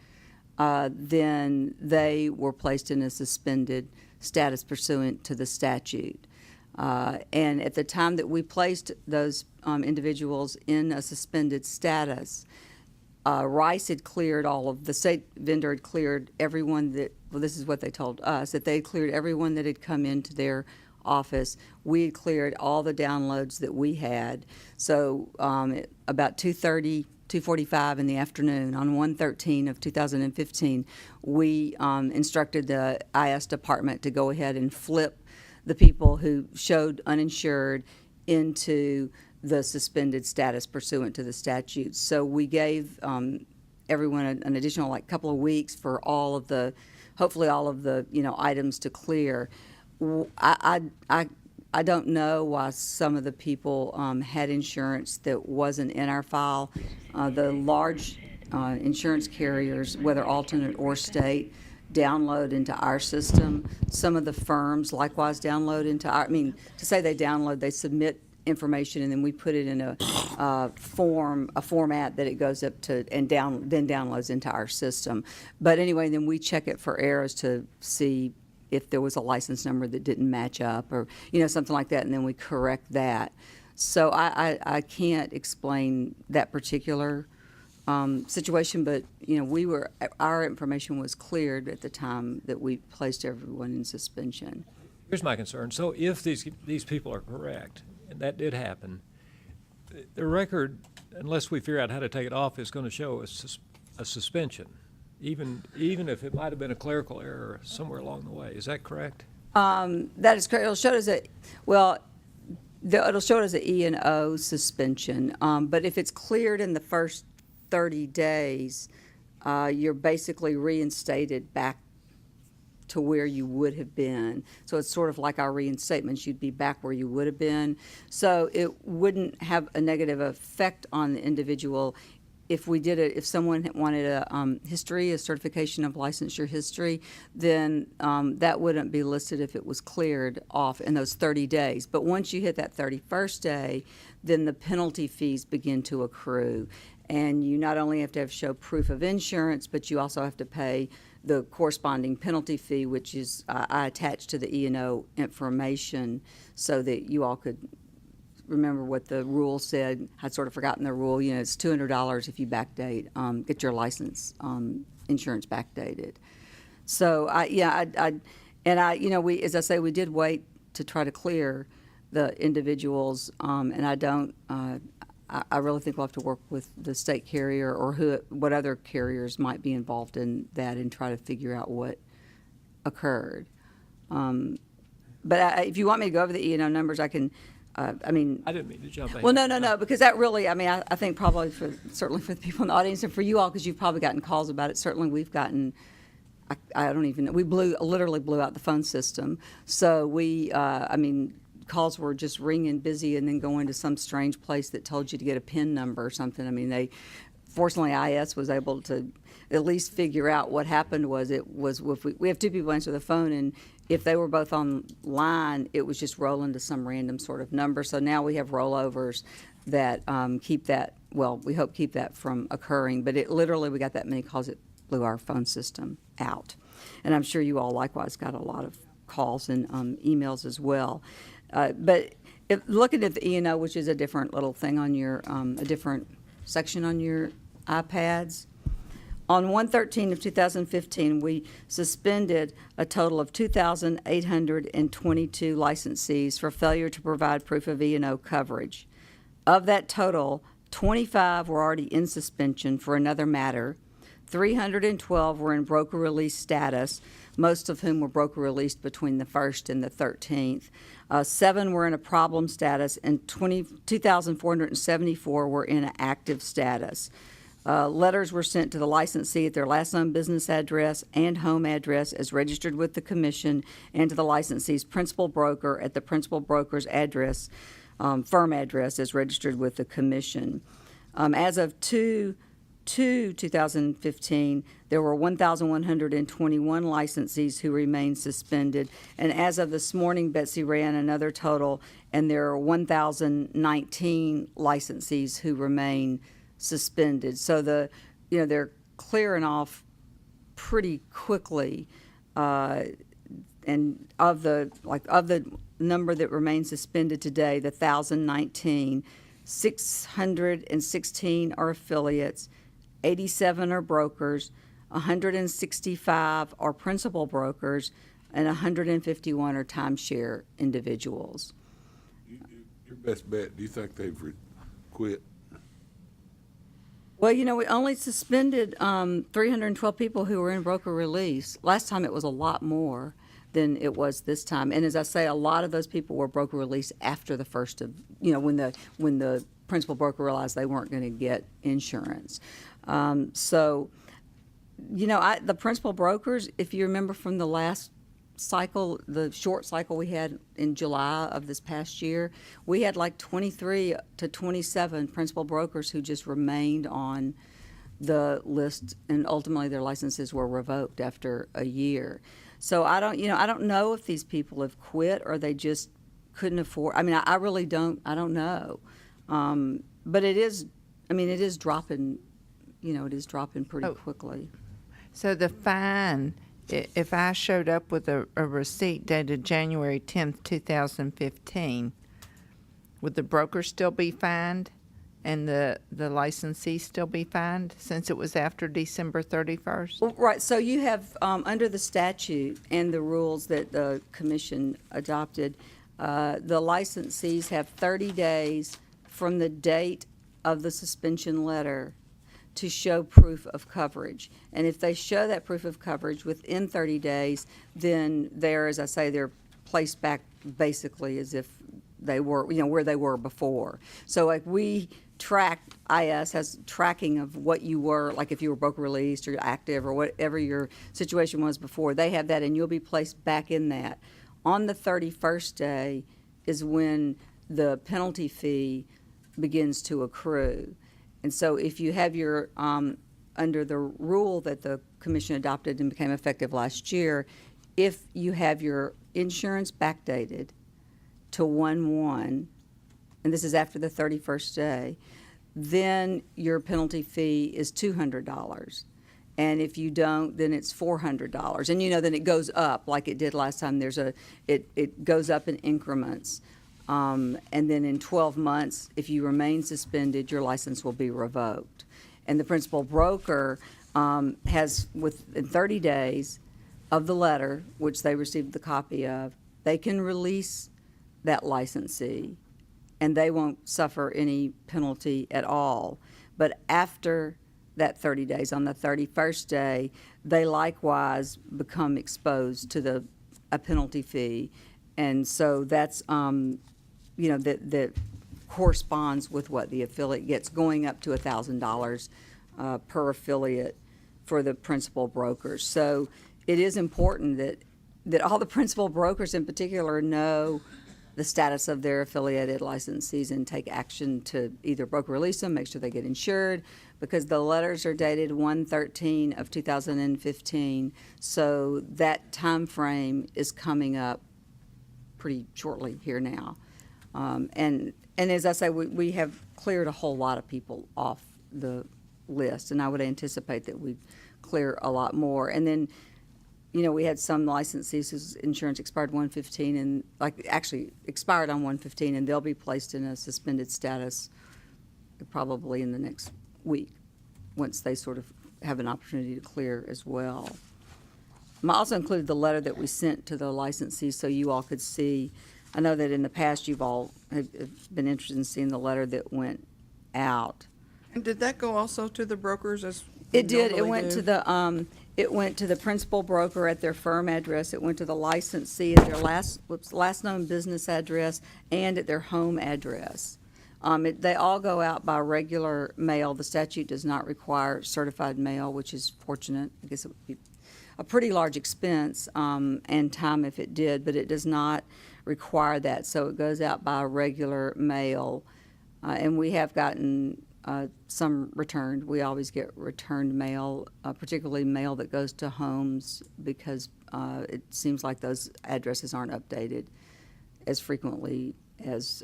then they were placed in a suspended status pursuant to the statute. And at the time that we placed those individuals in a suspended status, Rice had cleared the state vendor had cleared everyone this is what they told us, that they had cleared everyone that had come into their office. We had cleared all the downloads that we had. So about 2:45 in the afternoon on 1/13 of 2015, we instructed the IS department to go ahead and flip the people who showed uninsured into the suspended status pursuant to the statute. So we gave everyone an additional couple of weeks for hopefully all of the items to clear. I don't know why some of the people had insurance that wasn't in our file. The large insurance carriers, whether alternate or state, download into our system. Some of the firms likewise download into to say they download, they submit information and then we put it in a format that it goes up to and then downloads into our system. But anyway, then we check it for errors to see if there was a license number that didn't match up or something like that, and then we correct that. So I can't explain that particular situation, but our information was cleared at the time that we placed everyone in suspension. Here's my concern. So if these people are correct, and that did happen, the record, unless we figure out how to take it off, is going to show a suspension, even if it might have been a clerical error somewhere along the way. Is that correct? That is correct. It'll show it as it'll show it as an E&O suspension. But if it's cleared in the first 30 days, you're basically reinstated back to where you would have been. So it's sort of like our reinstatements. You'd be back where you would have been. So it wouldn't have a negative effect on the individual if we did it. If someone wanted a certification of licensure history, then that wouldn't be listed if it was cleared off in those 30 days. But once you hit that 31st day, then the penalty fees begin to accrue. And you not only have to show proof of insurance, but you also have to pay the corresponding penalty fee, which is I attached to the E&O information so that you all could remember what the rule said. I'd sort of forgotten the rule. You know, it's $200 if you backdate, get your license insurance backdated. So we, as I say, we did wait to try to clear the individuals, and I don't. I really think we'll have to work with the state carrier or what other carriers might be involved in that and try to figure out what occurred. But if you want me to go over the E&O numbers, I can. I didn't mean to jump in. Well, no, because that really, I think probably certainly for the people in the audience and for you all, because you've probably gotten calls about it. Certainly we've gotten, I don't even know, we literally blew out the phone system. So calls were just ringing busy and then going to some strange place that told you to get a PIN number or something. Fortunately, IS was able to at least figure out what happened was if we have two people answer the phone, and if they were both online, it was just rolling to some random sort of number. So now we have rollovers that keep that, we hope keep that from occurring. But we got that many calls, it blew our phone system out. And I'm sure you all likewise got a lot of calls and emails as well. But looking at the E&O, which is a different little thing on your, a different section on your iPads, on 1/13 of 2015, we suspended a total of 2,822 licensees for failure to provide proof of E&O coverage. Of that total, 25 were already in suspension for another matter. 312 were in broker release status, most of whom were broker released between the 1st and the 13th. 7 were in a problem status, and 2,474 were in an active status. Letters were sent to the licensee at their last known business address and home address as registered with the Commission, and to the licensee's principal broker at the principal broker's address, firm address as registered with the Commission. As of 2015, there were 1,121 licensees who remained suspended, and as of this morning, Betsy ran another total, and there are 1,019 licensees who remain suspended. So they're clearing off pretty quickly, and of the number that remains suspended today, the 1,019, 616 are affiliates, 87 are brokers, 165 are principal brokers, and 151 are timeshare individuals. Your best bet, do you think they've quit? Well, we only suspended 312 people who were in broker release. Last time it was a lot more than it was this time. And as I say, a lot of those people were broker release after the first of, when the principal broker realized they weren't going to get insurance. The principal brokers, if you remember from the last cycle, the short cycle we had in July of this past year, we had like 23 to 27 principal brokers who just remained on the list, and ultimately their licenses were revoked after a year. So I don't know if these people have quit or they just couldn't afford. I really don't. I don't know. But it is dropping. It is dropping pretty quickly. So the fine, if I showed up with a receipt dated January 10th, 2015, would the broker still be fined and the licensee still be fined since it was after December 31st? Well, right. So you have, under the statute and the rules that the Commission adopted, the licensees have 30 days from the date of the suspension letter to show proof of coverage. And if they show that proof of coverage within 30 days, then they're placed back basically as if they were, where they were before. So like we track, IS has tracking of what you were, like if you were broker released or active or whatever your situation was before, they have that and you'll be placed back in that. On the 31st day is when the penalty fee begins to accrue. And so if you have your, under the rule that the commission adopted and became effective last year, if you have your insurance backdated to 1/1, and this is after the 31st day, then your penalty fee is $200. And if you don't, then it's $400. And then it goes up like it did last time. It goes up in increments. And then in 12 months, if you remain suspended, your license will be revoked. And the principal broker has, within 30 days of the letter, which they received the copy of, they can release that licensee, and they won't suffer any penalty at all. But after that 30 days, on the 31st day, they likewise become exposed to a penalty fee. And so that's, that corresponds with what the affiliate gets, going up to $1,000 per affiliate for the principal brokers. So it is important that all the principal brokers in particular know the status of their affiliated licensees and take action to either broker release them, make sure they get insured, because the letters are dated 1/13 of 2015. So that time frame is coming up pretty shortly here now. And as I say, we have cleared a whole lot of people off the list, and I would anticipate that we'd clear a lot more. And then, we had some licensees whose insurance expired 1/15 and actually expired on 1/15, and they'll be placed in a suspended status probably in the next week once they sort of have an opportunity to clear as well. I also included the letter that we sent to the licensees so you all could see. I know that in the past you've all have been interested in seeing the letter that went out. And did that go also to the brokers as It did. It normally went do? to the principal broker at their firm address. It went to the licensee at their last known business address and at their home address. They all go out by regular mail. The statute does not require certified mail, which is fortunate. I guess it would be a pretty large expense and time if it did, but it does not require that. So it goes out by regular mail. And we have gotten some returned. We always get returned mail, particularly mail that goes to homes, because it seems like those addresses aren't updated as frequently as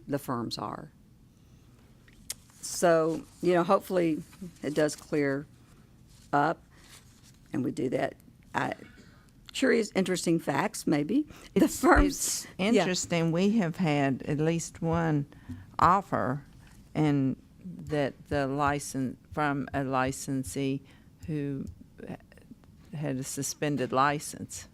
the firms are. So, hopefully it does clear up, and we do that. Curious, interesting facts, maybe. It's interesting. We have had at least one offer, and that the license from a licensee who had a suspended license.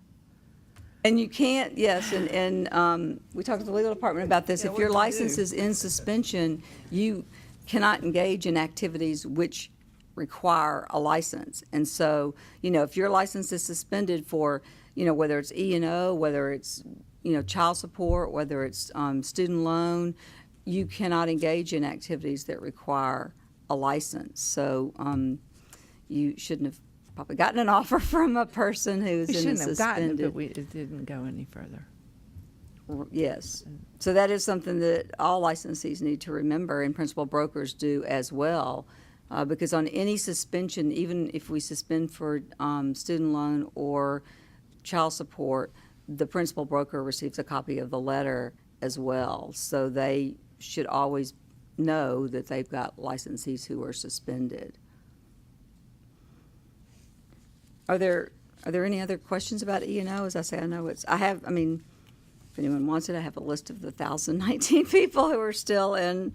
And you can't, yes, and we talked to the legal department about this. If your license is in suspension, you cannot engage in activities which require a license. And so, if your license is suspended for, whether it's E&O, whether it's, child support, whether it's student loan, you cannot engage in activities that require a license. So you shouldn't have probably gotten an offer from a person who's in a shouldn't have gotten suspended. it, but it didn't go any further. Yes. So that is something that all licensees need to remember, and principal brokers do as well, because on any suspension, even if we suspend for student loan or child support, the principal broker receives a copy of the letter as well. So they should always know that they've got licensees who are suspended. Are there any other questions about E&O? As I say, if anyone wants it, I have a list of the 1,019 people who are still in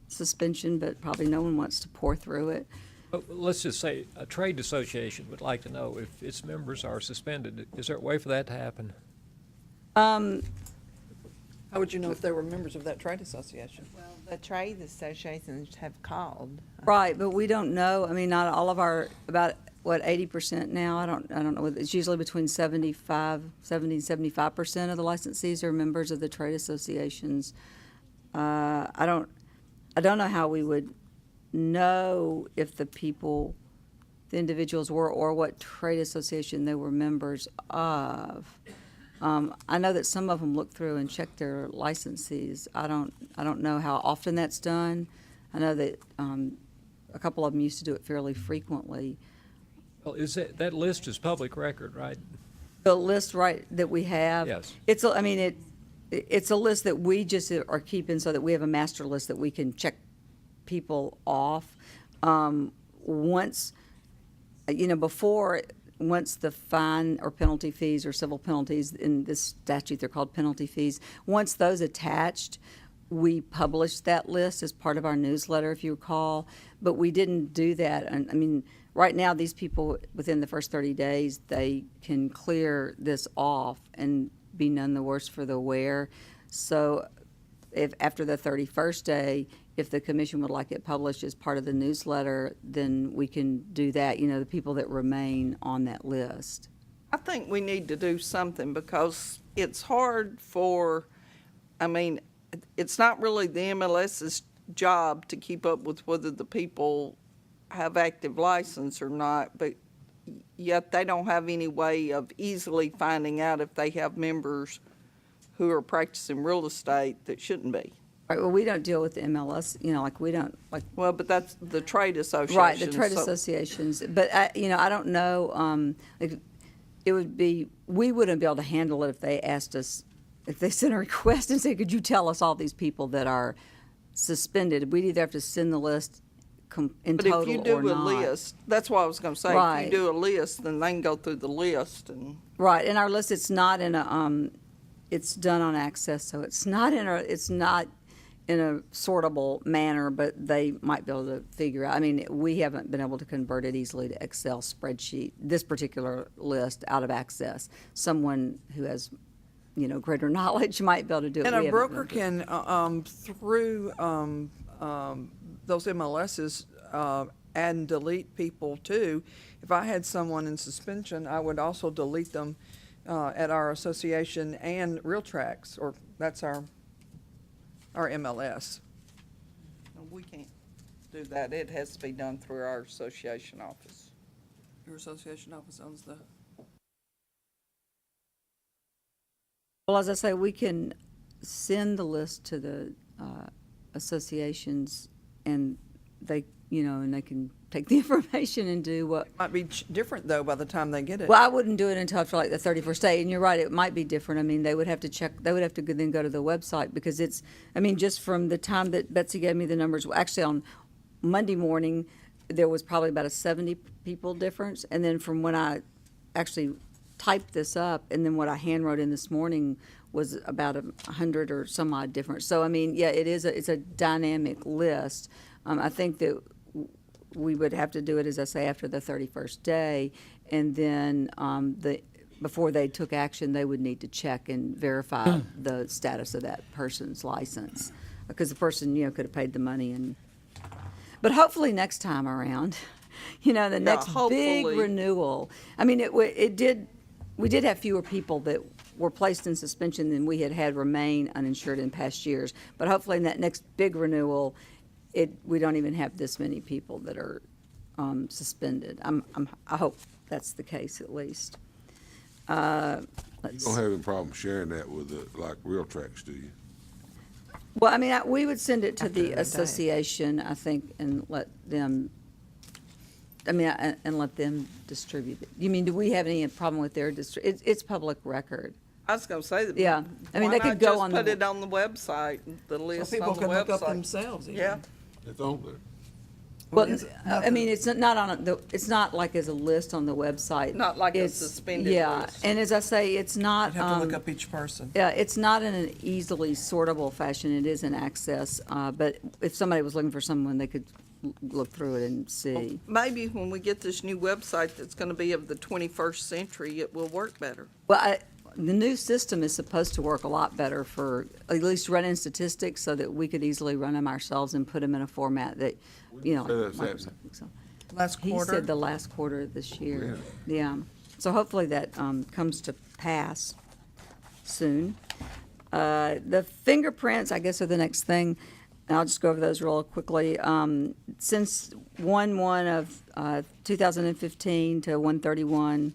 suspension, but probably no one wants to pour through it. But let's just say a trade association would like to know if its members are suspended. Is there a way for that to happen? How would you know if they were members of that trade association? Well, the trade associations have called. Right, but we don't know. Not all of about what, 80% now? I don't know. It's usually between 70 and 75% of the licensees are members of the trade associations. I don't know how we would know if the individuals were, or what trade association they were members of. I know that some of them look through and check their licensees. I don't know how often that's done. I know that a couple of them used to do it fairly frequently. Well, that list is public record, right? The list, right, that we have? Yes. It's a list that we just are keeping so that we have a master list that we can check people off. Once the fine or penalty fees or civil penalties, in this statute they're called penalty fees, once those attached, we published that list as part of our newsletter, if you recall, but we didn't do that. And I mean, right now, these people, within the first 30 days, they can clear this off and be none the worse for the wear. So if after the 31st day, if the commission would like it published as part of the newsletter, then we can do that, the people that remain on that list. I think we need to do something because it's hard it's not really the MLS's job to keep up with whether the people have active license or not, but yet they don't have any way of easily finding out if they have members who are practicing real estate that shouldn't be. Right, well, we don't deal with the MLS, Well, but that's the trade association. Right, the trade so- associations. But, I don't know, we wouldn't be able to handle it if they asked us, if they sent a request and said, could you tell us all these people that are suspended? We'd either have to send the list in But total if you do or a not. list, that's what I was going to say. Right. If you do a list, then they can go through the list and. Right, and our list, it's not in a, it's done on Access, so it's not in a sortable manner, but they might be able to figure out. I mean, we haven't been able to convert it easily to Excel spreadsheet, this particular list out of Access. Someone who has, greater knowledge might be able to do it. And We a haven't broker been able to. can, through those MLSs, add and delete people too. If I had someone in suspension, I would also delete them at our association and RealTrax, or that's our MLS. We can't do that. It has to be done through our association office. Your association office owns the. Well, as I say, we can send the list to the associations, and they, and they can take the information and do what. Might be different though by the time they get it. Well, I wouldn't do it until after like the 31st day, and you're right, it might be different. I mean, they would have to check, they would have to then go to the website, because just from the time that Betsy gave me the numbers, actually on Monday morning, there was probably about a 70 people difference, and then from when I actually typed this up, and then what I hand wrote in this morning was about 100 or some odd difference. So, I mean, yeah, it's a dynamic list. I think that we would have to do it, as I say, after the 31st day, and then before they took action, they would need to check and verify the status of that person's license, because the person, could have paid the money. But hopefully next time around, the next big hopefully. renewal. I mean, we did have fewer people that were placed in suspension than we had remain uninsured in past years. But hopefully in that next big renewal, we don't even have this many people that are suspended. I hope that's the case at least. You don't have any problem sharing that with RealTrax, do you? Well, I mean, we would send it to the association, I think, and let them. And let them distribute it. You mean, do we have any problem with their it's public record? I was going to say that. Yeah. I mean, why they could not go just on put the- it on the website, the list people on the can website. look up themselves even. Yeah. It's on there. Well, it's I mean, it's not like as a list on the website. Not like a It's- suspended Yeah, list. and as I say, it's not. You'd have to look up each person. Yeah, it's not in an easily sortable fashion. It is in Access, but if somebody was looking for someone, they could look through it and see. Maybe when we get this new website that's going to be of the 21st century, it will work better. Well, the new system is supposed to work a lot better for at least running statistics, so that we could easily run them ourselves and put them in a format that, Say that's Microsoft. So. Last He quarter? said the last quarter of this year. Yeah. So hopefully that comes to pass soon. The fingerprints, I guess, are the next thing. And I'll just go over those real quickly. Since 1/1 of 2015 to 1/31,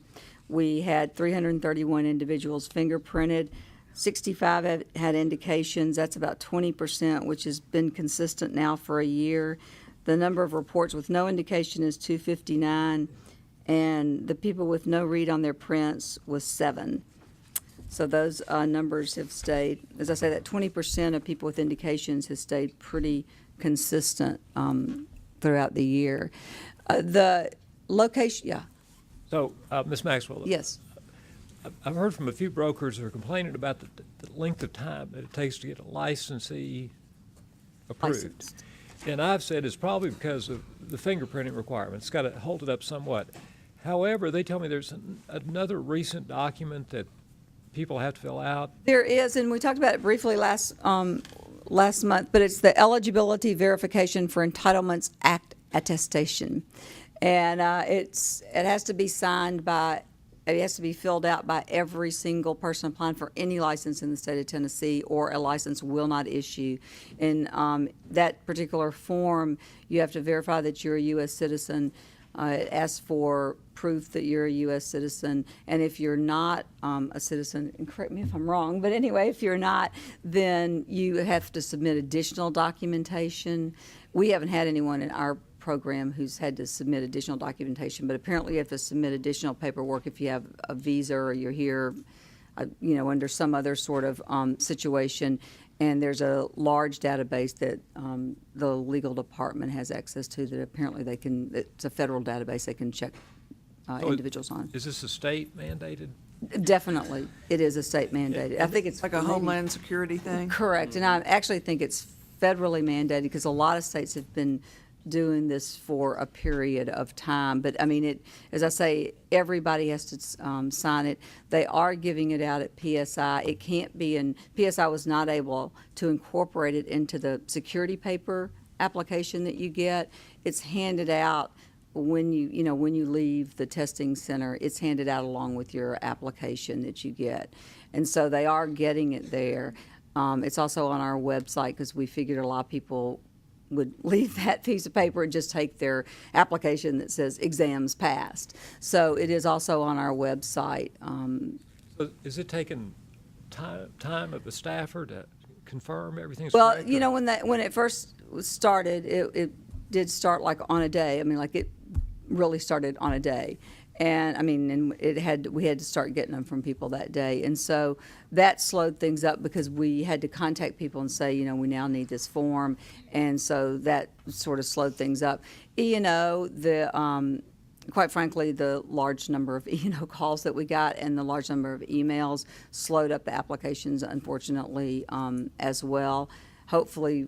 we had 331 individuals fingerprinted. 65 had indications. That's about 20%, which has been consistent now for a year. The number of reports with no indication is 259, and the people with no read on their prints was 7. So those numbers have stayed, as I say, that 20% of people with indications has stayed pretty consistent throughout the year. The location, yeah. So, Ms. Maxwell. Yes. I've heard from a few brokers who are complaining about the length of time that it takes to get a licensee approved. Licensed. And I've said it's probably because of the fingerprinting requirements. It's got to hold it up somewhat. However, they tell me there's another recent document that people have to fill out. There is, and we talked about it briefly last month, but it's the Eligibility Verification for Entitlements Act attestation. And it has to be signed by, it has to be filled out by every single person applying for any license in the state of Tennessee, or a license will not issue. In that particular form, you have to verify that you're a U.S. citizen. It asks for proof that you're a U.S. citizen, and if you're not a citizen, and correct me if I'm wrong, but anyway, if you're not, then you have to submit additional documentation. We haven't had anyone in our program who's had to submit additional documentation, but apparently you have to submit additional paperwork if you have a visa or you're here, under some other sort of situation. And there's a large database that the legal department has access to that apparently it's a federal database they can check individuals on. Is this a state mandated? Definitely, it is a state mandated. I think it's Like a Homeland Security thing? correct, and I actually think it's federally mandated because a lot of states have been doing this for a period of time. But I mean, as I say, everybody has to sign it. They are giving it out at PSI. It can't be PSI was not able to incorporate it into the security paper application that you get. It's handed out when you leave the testing center. It's handed out along with your application that you get. And so they are getting it there. It's also on our website because we figured a lot of people would leave that piece of paper and just take their application that says exams passed. So it is also on our website. So is it taking time of the staffer to confirm everything's Well, correct? when it first started, it did start like on a day. I mean, like it really started on a day. And I mean, and we had to start getting them from people that day. And so that slowed things up because we had to contact people and say, we now need this form. And so that sort of slowed things up. E&O, quite frankly, the large number of E&O calls that we got and the large number of emails slowed up the applications, unfortunately, as well. Hopefully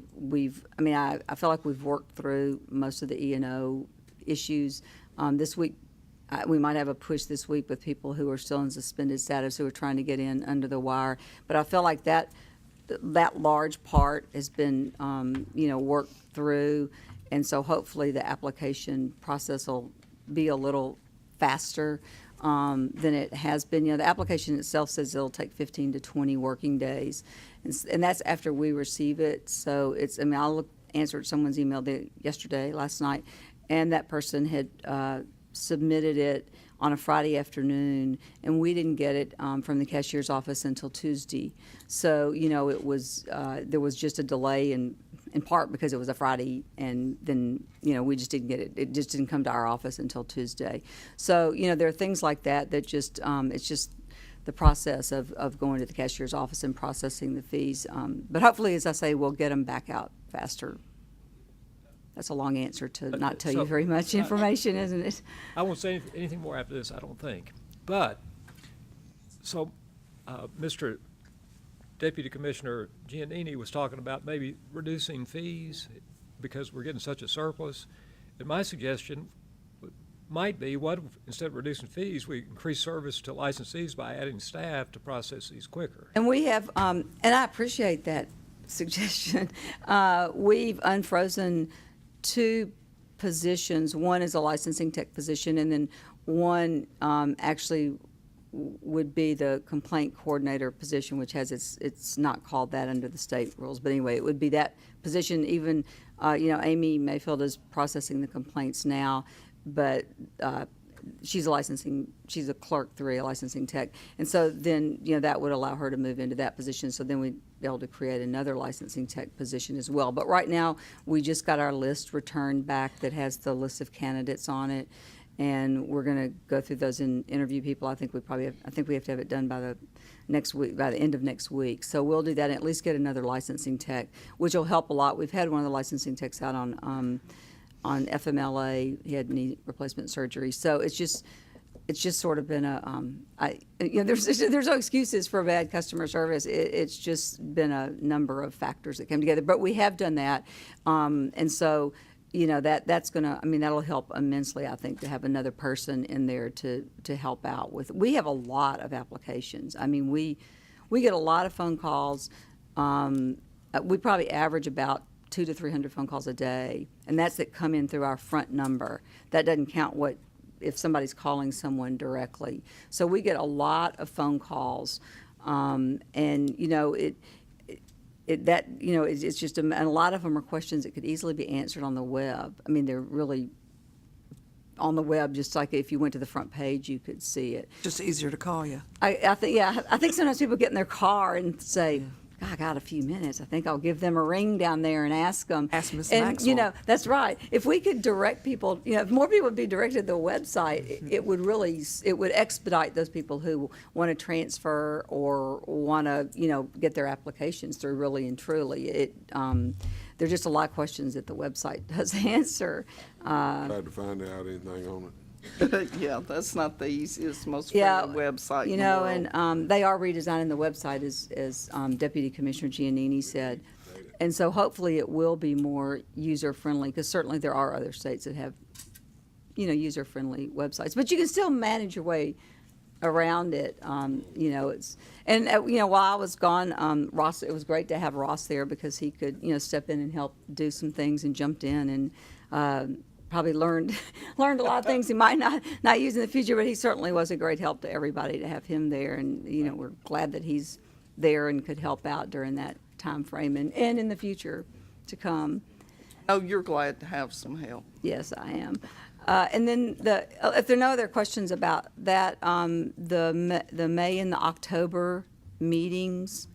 I feel like we've worked through most of the E&O issues. This week, we might have a push this week with people who are still in suspended status who are trying to get in under the wire. But I feel like that large part has been, worked through. And so hopefully the application process will be a little faster than it has been. The application itself says it'll take 15 to 20 working days. And that's after we receive it. So I answered someone's email last night, and that person had submitted it on a Friday afternoon, and we didn't get it from the cashier's office until Tuesday. So, it was there was just a delay in part because it was a Friday, and then, we just didn't get it. It just didn't come to our office until Tuesday. So, there are things like that just, it's just the process of going to the cashier's office and processing the fees. But hopefully, as I say, we'll get them back out faster. That's a long answer to not tell you very much information, isn't it? I won't say anything more after this, I don't think. But, so, Mr. Deputy Commissioner Giannini was talking about maybe reducing fees because we're getting such a surplus. And my suggestion might be, instead of reducing fees, we increase service to licensees by adding staff to process these quicker. And we have, and I appreciate that suggestion. We've unfrozen 2 positions. One is a licensing tech position, and then one actually would be the complaint coordinator position, which has it's not called that under the state rules, but anyway, it would be that position. Even Amy Mayfield is processing the complaints now, but she's a clerk 3, a licensing tech, and so then that would allow her to move into that position. So then we'd be able to create another licensing tech position as well. But right now, we just got our list returned back that has the list of candidates on it, and we're going to go through those and interview people. I think we have to have it done by the end of next week. So we'll do that and at least get another licensing tech, which will help a lot. We've had one of the licensing techs out on FMLA. He had knee replacement surgery. So it's just sort of been there's no excuses for bad customer service. It's just been a number of factors that came together. But we have done that, and so that'll help immensely. I think to have another person in there to help out with. We have a lot of applications. I mean, we get a lot of phone calls. We probably average about 200 to 300 phone calls a day, and that's that come in through our front number. That doesn't count if somebody's calling someone directly. So we get a lot of phone calls, and it's just and a lot of them are questions that could easily be answered on the web. I mean, they're really on the web, just like if you went to the front page, you could see it. Just easier to call you. I think sometimes people get in their car and say, I got a few minutes. I think I'll give them a ring down there and ask them. Ask Ms. And, Maxwell. That's right. If we could direct people, if more people would be directed to the website, it would expedite those people who want to transfer or want to, get their applications through really and truly. There's just a lot of questions that the website does answer. Tried to find out anything on it. Yeah, that's not the easiest, most friendly website in the world. And they are redesigning the website, as Deputy Commissioner Giannini said. And so hopefully it will be more user-friendly, because certainly there are other states that have, user-friendly websites. But you can still manage your way around it. While I was gone, Ross, it was great to have Ross there because he could, step in and help do some things and jumped in and probably learned a lot of things he might not use in the future, but he certainly was a great help to everybody to have him there. And, we're glad that he's there and could help out during that time frame and in the future to come. Oh, you're glad to have some help. Yes, I am. And then if there are no other questions about that, the May and the October meetings,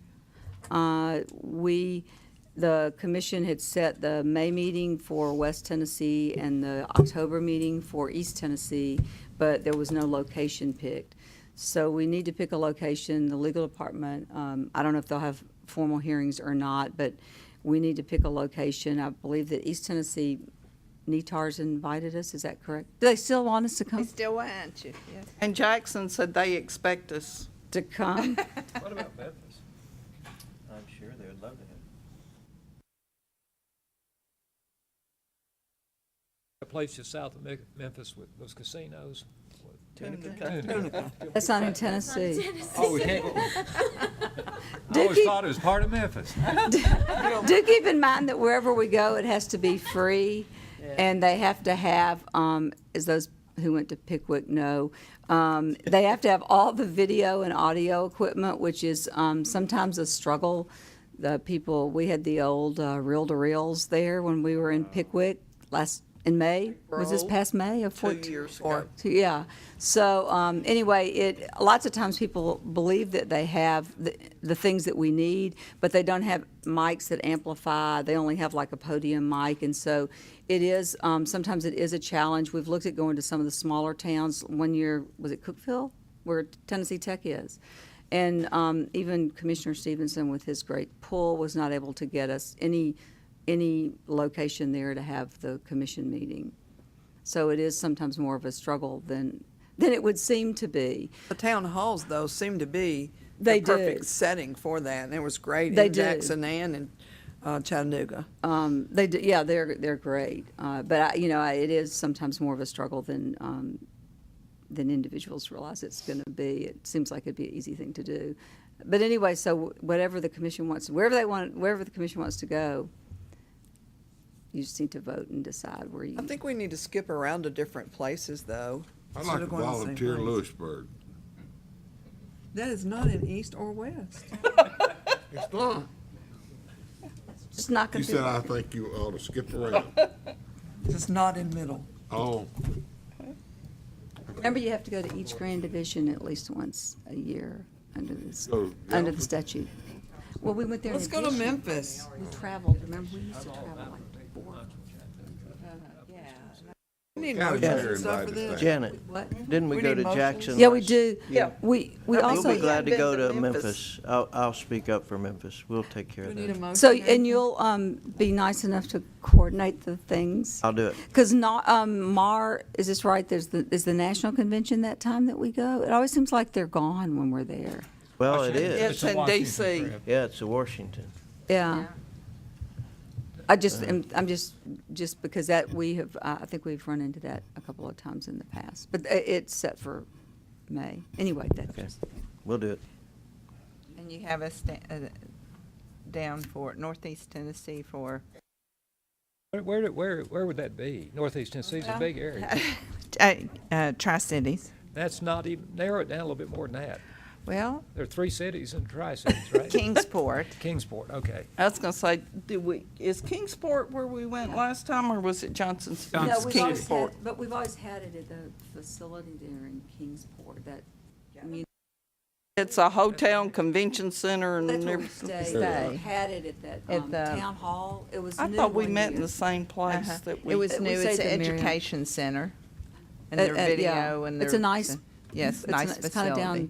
the commission had set the May meeting for West Tennessee and the October meeting for East Tennessee, but there was no location picked. So we need to pick a location. The legal department, I don't know if they'll have formal hearings or not, but we need to pick a location. I believe that East Tennessee, NETAR's invited us. Is that correct? Do they still want us to come? They still want you, yes. And Jackson said they expect us to come. What about Memphis? I'm sure they would love to have. A place just south of Memphis with those casinos. Tunica. That's not in Tennessee. Oh, we can't. I always thought it was part of Memphis. Do keep in mind that wherever we go, it has to be free, and they have to have, as those who went to Pickwick know, they have to have all the video and audio equipment, which is sometimes a struggle. We had the old reel-to-reels there when we were in Pickwick in May. Was this past May of 14? 2 years ago. Yeah. So anyway, lots of times people believe that they have the things that we need, but they don't have mics that amplify. They only have like a podium mic, and so it is sometimes it is a challenge. We've looked at going to some of the smaller towns. One year, was it Cookeville, where Tennessee Tech is? And even Commissioner Stevenson, with his great pull, was not able to get us any location there to have the commission meeting. So it is sometimes more of a struggle than it would seem to be. The town halls, though, seem to be They the perfect do. setting for that, and it was great They in do. Jackson and in Chattanooga. They do, yeah, they're great. But it is sometimes more of a struggle than individuals realize it's going to be. It seems like it'd be an easy thing to do. But anyway, so whatever the commission wants, wherever the commission wants to go, You just need to vote and decide where you. I think we need to skip around to different places, though. I'd instead like to of going to the same volunteer place. Lewisburg. That is not in east or west. It's not. Just not You going to said I think you ought to skip around. It's not in middle. Oh, Remember, you have to go to each Grand Division at least once a year under this, Go to under the Yellow? statute. Well, we went there in Let's go to addition. Memphis. We traveled, remember, we used to travel like 4. We need Yeah, motions Janet and stuff for this. Janet, What? didn't we We go need to motions. Jackson? Yeah, we do. Yeah. We We'll also. We'll be glad to been go to to Memphis. Memphis. I'll speak up for Memphis. We'll take care We of need a that. motion. So, then? and you'll be nice enough to coordinate the things? I'll do it. Because not, is this right, is the national convention that time that we go? It always seems like they're gone when we're there. Well, it is. It's in D.C. Yeah, it's in Washington. Yeah. I just, I'm just because that we have, I think we've run into that a couple of times in the past. But it's set for May. Anyway, that's Okay. just. We'll do it. And you have us down for Northeast Tennessee for Where would that be? Northeast Tennessee's a big area. Tri-Cities. That's not even, narrow it down a little bit more than that. Well, There are 3 cities in Tri-Cities, right? Kingsport. Kingsport, okay. I was gonna say, is Kingsport where we went last time, or was it Johnson's? No, It's we've always Kingsport. had, but we've always had it at the facility there in Kingsport, that, I mean, It's a hotel and convention center and that's where we everything. stayed. We had it at that At the- town hall. It was I new thought we one met in year. the same place Uh-huh. that we. It was we new. stayed It's at an the Marriott. education center. And their Yeah. video and their. It's a nice. Yes, it's nice It's kind of facility.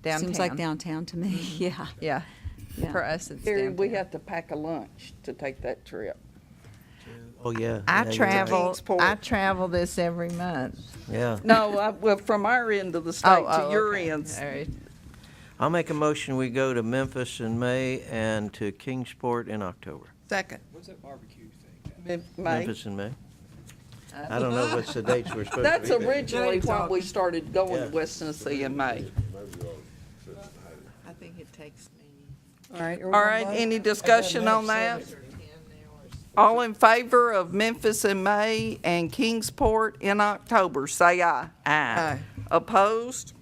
downtown. Seems like downtown to me, yeah. Yeah. Yeah. For us, it's Gary, we downtown. have to pack a lunch to take that trip. Oh, yeah. I Yeah, you're travel. Kingsport. I travel this every month. right. Yeah. No, well, from our end of the state to your okay. end. All right. I'll make a motion, we go to Memphis in May and to Kingsport in October. Second. What's that barbecue thing? May. Memphis in May. I don't know what's the dates we're supposed to be. That's there. originally why we talking. started going Yeah. to West Tennessee in May. I think it takes me. All right. All right, any discussion on that? All in favor of Memphis in May and Kingsport in October, say aye. Aye. Opposed?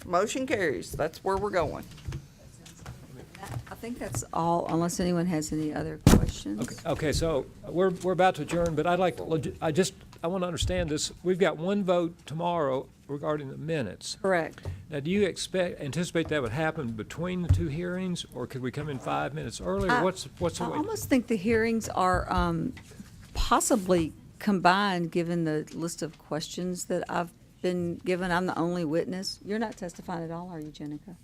Motion carries. That's where we're going. I think that's all, unless anyone has any other questions. Okay, so we're about to adjourn, but I'd like to, I want to understand this. We've got one vote tomorrow regarding the minutes. Correct. Now, do you anticipate that would happen between the 2 hearings, or could we come in 5 minutes earlier? What's the I way? almost think the hearings are possibly combined, given the list of questions that I've been given. I'm the only witness. You're not testifying at all, are you, Jenica?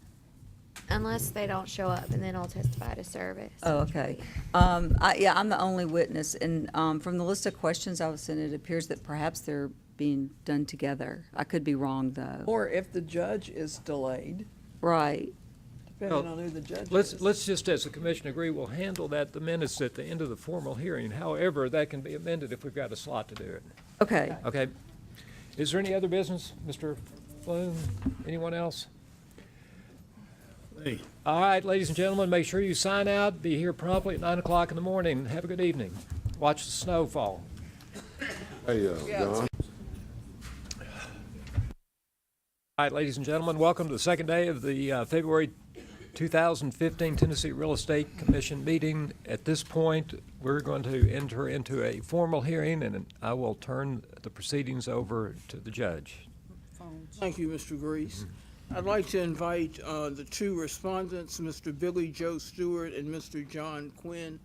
Unless they don't show up, and then I'll testify to service. Oh, okay. Yeah, I'm the only witness, and from the list of questions I was sent, it appears that perhaps they're being done together. I could be wrong, though. Or if the judge is delayed, Right. depending on who the judge Let's is. just, as a commission, agree, we'll handle the minutes at the end of the formal hearing. However, that can be amended if we've got a slot to do it. Okay. Okay. Is there any other business, Mr. Bloom? Anyone else? All right, ladies and gentlemen, make sure you sign out. Be here promptly at 9 o'clock in the morning. Have a good evening. Watch the snow fall. Hey, John. All right, ladies and gentlemen, welcome to the second day of the February 2015 Tennessee Real Estate Commission meeting. At this point, we're going to enter into a formal hearing, and I will turn the proceedings over to the judge. Thank you, Mr. Grease. I'd like to invite the 2 respondents, Mr. Billy Joe Stewart and Mr. John Quinn,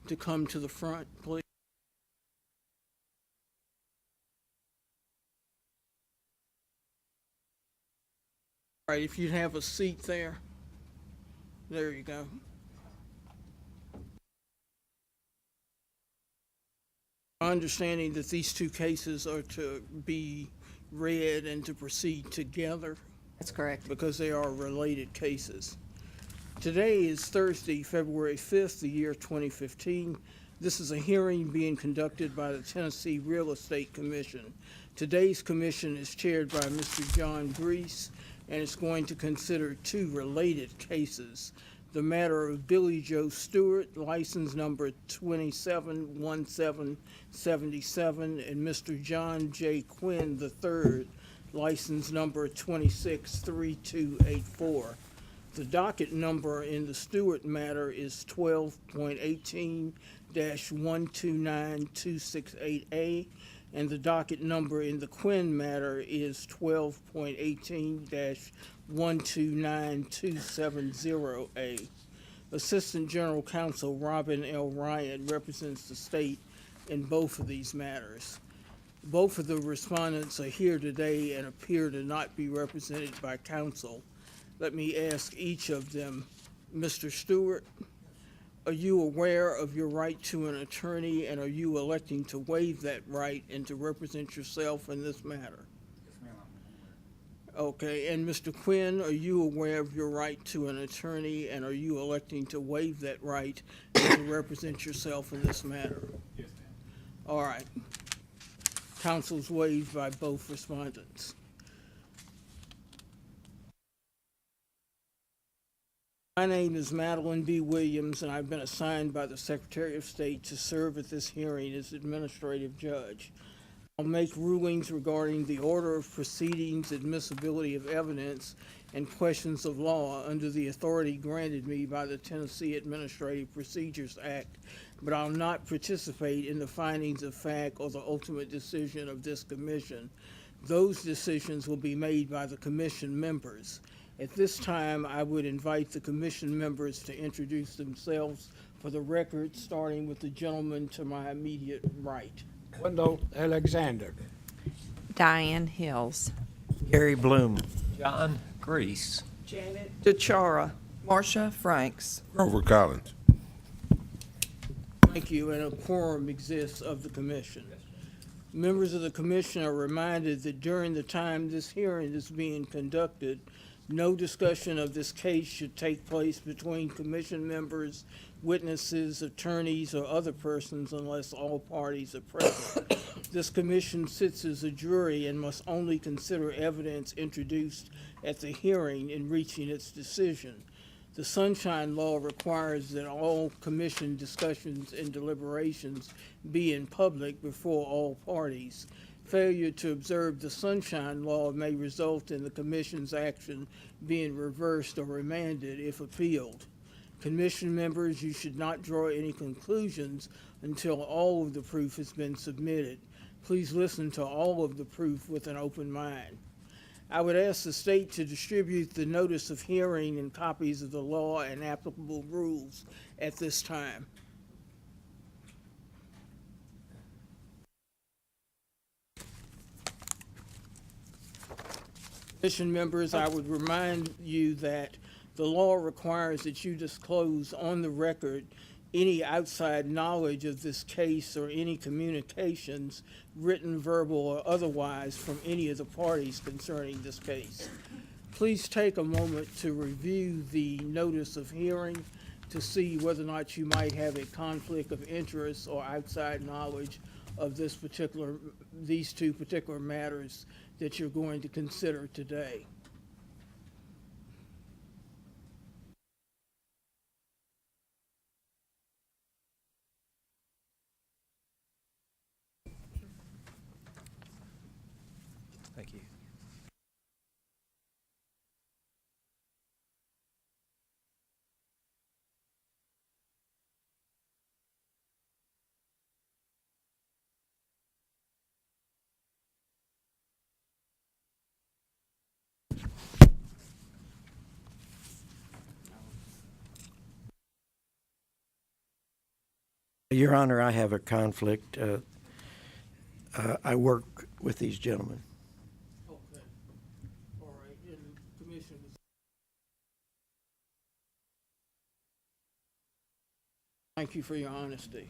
to come to the front, please. All right, if you'd have a seat there. There you go. My understanding that these 2 cases are to be read and to proceed together. That's correct. Because they are related cases. Today is Thursday, February 5th, the year 2015. This is a hearing being conducted by the Tennessee Real Estate Commission. Today's commission is chaired by Mr. John Grease, and it's going to consider 2 related cases. the matter of Billy Joe Stewart, license number 271777, and Mr. John J. Quinn III, license number 263284. The docket number in the Stewart matter is 12.18-129268A, and the docket number in the Quinn matter is 12.18-129270A. Assistant General Counsel Robin L. Ryan represents the state in both of these matters. Both of the respondents are here today and appear to not be represented by counsel. Let me ask each of them. Mr. Stewart, are you aware of your right to an attorney, and are you electing to waive that right and to represent yourself in this matter? Yes, ma'am. Okay, and Mr. Quinn, are you aware of your right to an attorney, and are you electing to waive that right and to represent yourself in this matter? Yes, ma'am. All right. Counsel's waived by both respondents. My name is Madeline B. Williams, and I've been assigned by the Secretary of State to serve at this hearing as administrative judge. I'll make rulings regarding the order of proceedings, admissibility of evidence, and questions of law under the authority granted me by the Tennessee Administrative Procedures Act, but I'll not participate in the findings of fact or the ultimate decision of this commission. Those decisions will be made by the commission members. At this time, I would invite the commission members to introduce themselves for the record, starting with the gentleman to my immediate right. Wendell Alexander. Diane Hills. Gary Bloom. John Grease. Janet DeChara. Marcia Franks. Grover Collins. Thank you, and a quorum exists of the commission. Members of the commission are reminded that during the time this hearing is being conducted, no discussion of this case should take place between commission members, witnesses, attorneys, or other persons unless all parties are present. This commission sits as a jury and must only consider evidence introduced at the hearing in reaching its decision. The Sunshine Law requires that all commission discussions and deliberations be in public before all parties. Failure to observe the Sunshine Law may result in the commission's action being reversed or remanded if appealed. Commission members, you should not draw any conclusions until all of the proof has been submitted. Please listen to all of the proof with an open mind. I would ask the state to distribute the notice of hearing and copies of the law and applicable rules at this time. Commission members, I would remind you that the law requires that you disclose on the record any outside knowledge of this case or any communications, written, verbal, or otherwise, from any of the parties concerning this case. Please take a moment to review the notice of hearing to see whether or not you might have a conflict of interest or outside knowledge of these two particular matters that you're going to consider today. Thank you. Your Honor, I have a conflict. I work with these gentlemen. Okay. All right, and Commissioner. Thank you for your honesty.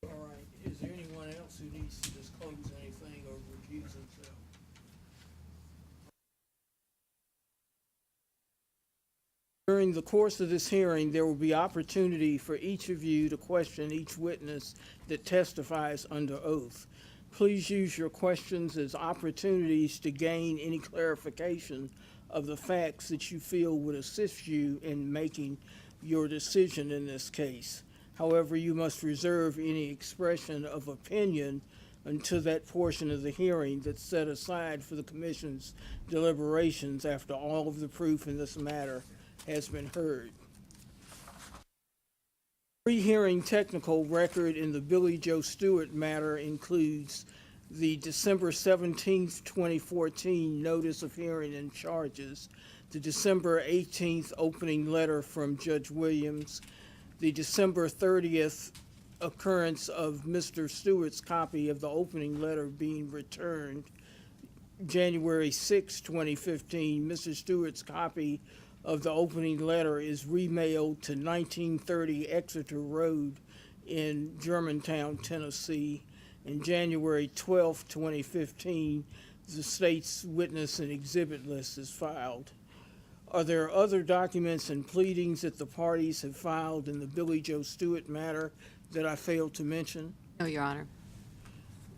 All right, is there anyone else who needs to disclose anything or recuse himself? During the course of this hearing, there will be opportunity for each of you to question each witness that testifies under oath. Please use your questions as opportunities to gain any clarification of the facts that you feel would assist you in making your decision in this case. However, you must reserve any expression of opinion until that portion of the hearing that's set aside for the Commission's deliberations after all of the proof in this matter has been heard. Pre-hearing technical record in the Billy Joe Stewart matter includes the December 17th, 2014 notice of hearing and charges, the December 18th opening letter from Judge Williams, the December 30th occurrence of Mr. Stewart's copy of the opening letter being returned, January 6, 2015, Mr. Stewart's copy of the opening letter is remailed to 1930 Exeter Road in Germantown, Tennessee. And January 12, 2015, the state's witness and exhibit list is filed. Are there other documents and pleadings that the parties have filed in the Billy Joe Stewart matter that I failed to mention? No, Your Honor.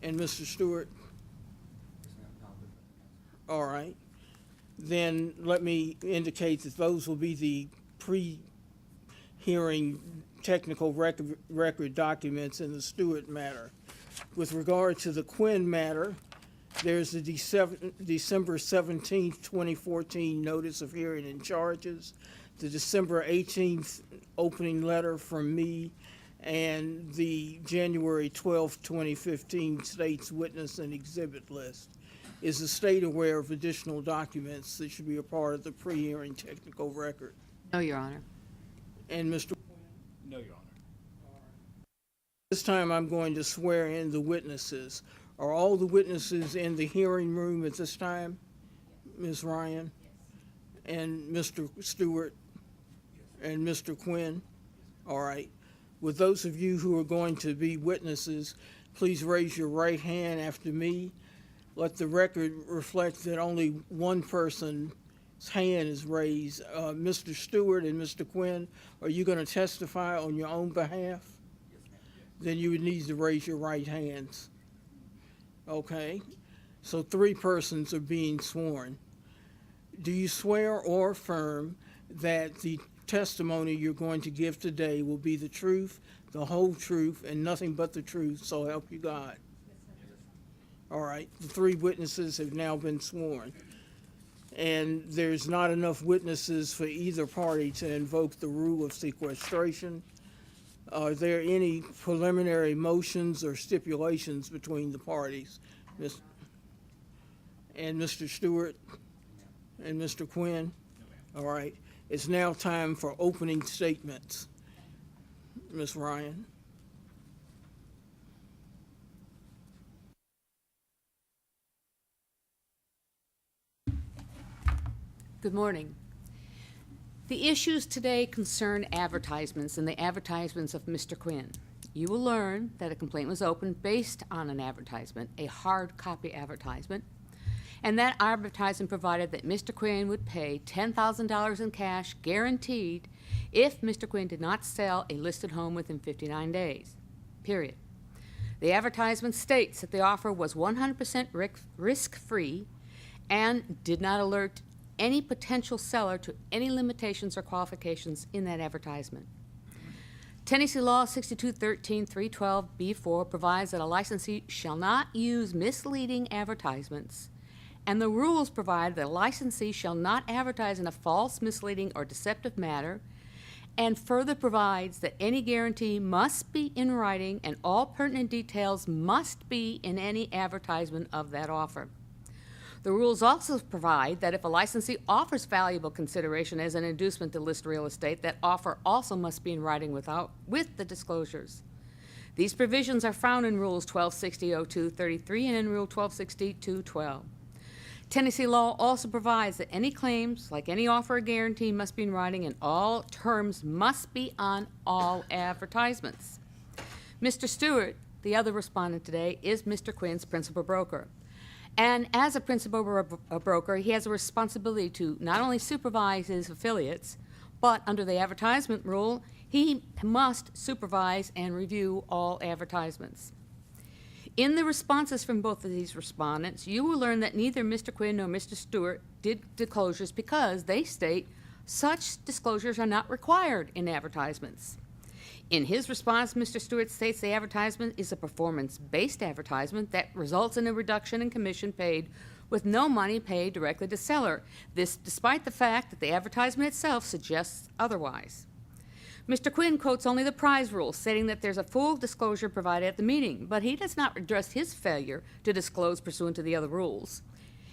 And Mr. Stewart? All right. Then let me indicate that those will be the pre-hearing technical record documents in the Stewart matter. With regard to the Quinn matter, there's the December 17th, 2014 notice of hearing and charges, the December 18th opening letter from me, and the January 12th, 2015 state's witness and exhibit list. Is the state aware of additional documents that should be a part of the pre-hearing technical record? No, Your Honor. And Mr. No, Your Honor. This time I'm going to swear in the witnesses. Are all the witnesses in the hearing room at this time? Ms. Ryan? And Mr. Stewart? And Mr. Quinn? All right. With those of you who are going to be witnesses, please raise your right hand after me. Let the record reflect that only one person's hand is raised. Mr. Stewart and Mr. Quinn, are you going to testify on your own behalf? Then you would need to raise your right hands. Okay, so 3 persons are being sworn. Do you swear or affirm that the testimony you're going to give today will be the truth, the whole truth, and nothing but the truth, so help you God? All right, the 3 witnesses have now been sworn. And there's not enough witnesses for either party to invoke the rule of sequestration. Are there any preliminary motions or stipulations between the parties? And Mr. Stewart and Mr. Quinn? All right. It's now time for opening statements. Ms. Ryan? Good morning. The issues today concern advertisements and the advertisements of Mr. Quinn. You will learn that a complaint was opened based on an advertisement, a hard copy advertisement, and that advertisement provided that Mr. Quinn would pay $10,000 in cash guaranteed if Mr. Quinn did not sell a listed home within 59 days, period. The advertisement states that the offer was 100% risk-free and did not alert any potential seller to any limitations or qualifications in that advertisement. Tennessee Law 6213-312B4 provides that a licensee shall not use misleading advertisements, and the rules provide that a licensee shall not advertise in a false, misleading, or deceptive manner, and further provides that any guarantee must be in writing and all pertinent details must be in any advertisement of that offer. The rules also provide that if a licensee offers valuable consideration as an inducement to list real estate, that offer also must be in writing with the disclosures. These provisions are found in Rules 1260-02-33 and in Rule 1260-212. Tennessee law also provides that any claims, like any offer or guarantee, must be in writing and all terms must be on all advertisements. Mr. Stewart, the other respondent today, is Mr. Quinn's principal broker. And as a principal broker, he has a responsibility to not only supervise his affiliates, but under the advertisement rule, he must supervise and review all advertisements. In the responses from both of these respondents, you will learn that neither Mr. Quinn nor Mr. Stewart did disclosures because they state such disclosures are not required in advertisements. In his response, Mr. Stewart states the advertisement is a performance-based advertisement that results in a reduction in commission paid with no money paid directly to seller. This despite the fact that the advertisement itself suggests otherwise. Mr. Quinn quotes only the prize rule, stating that there's a full disclosure provided at the meeting, but he does not address his failure to disclose pursuant to the other rules.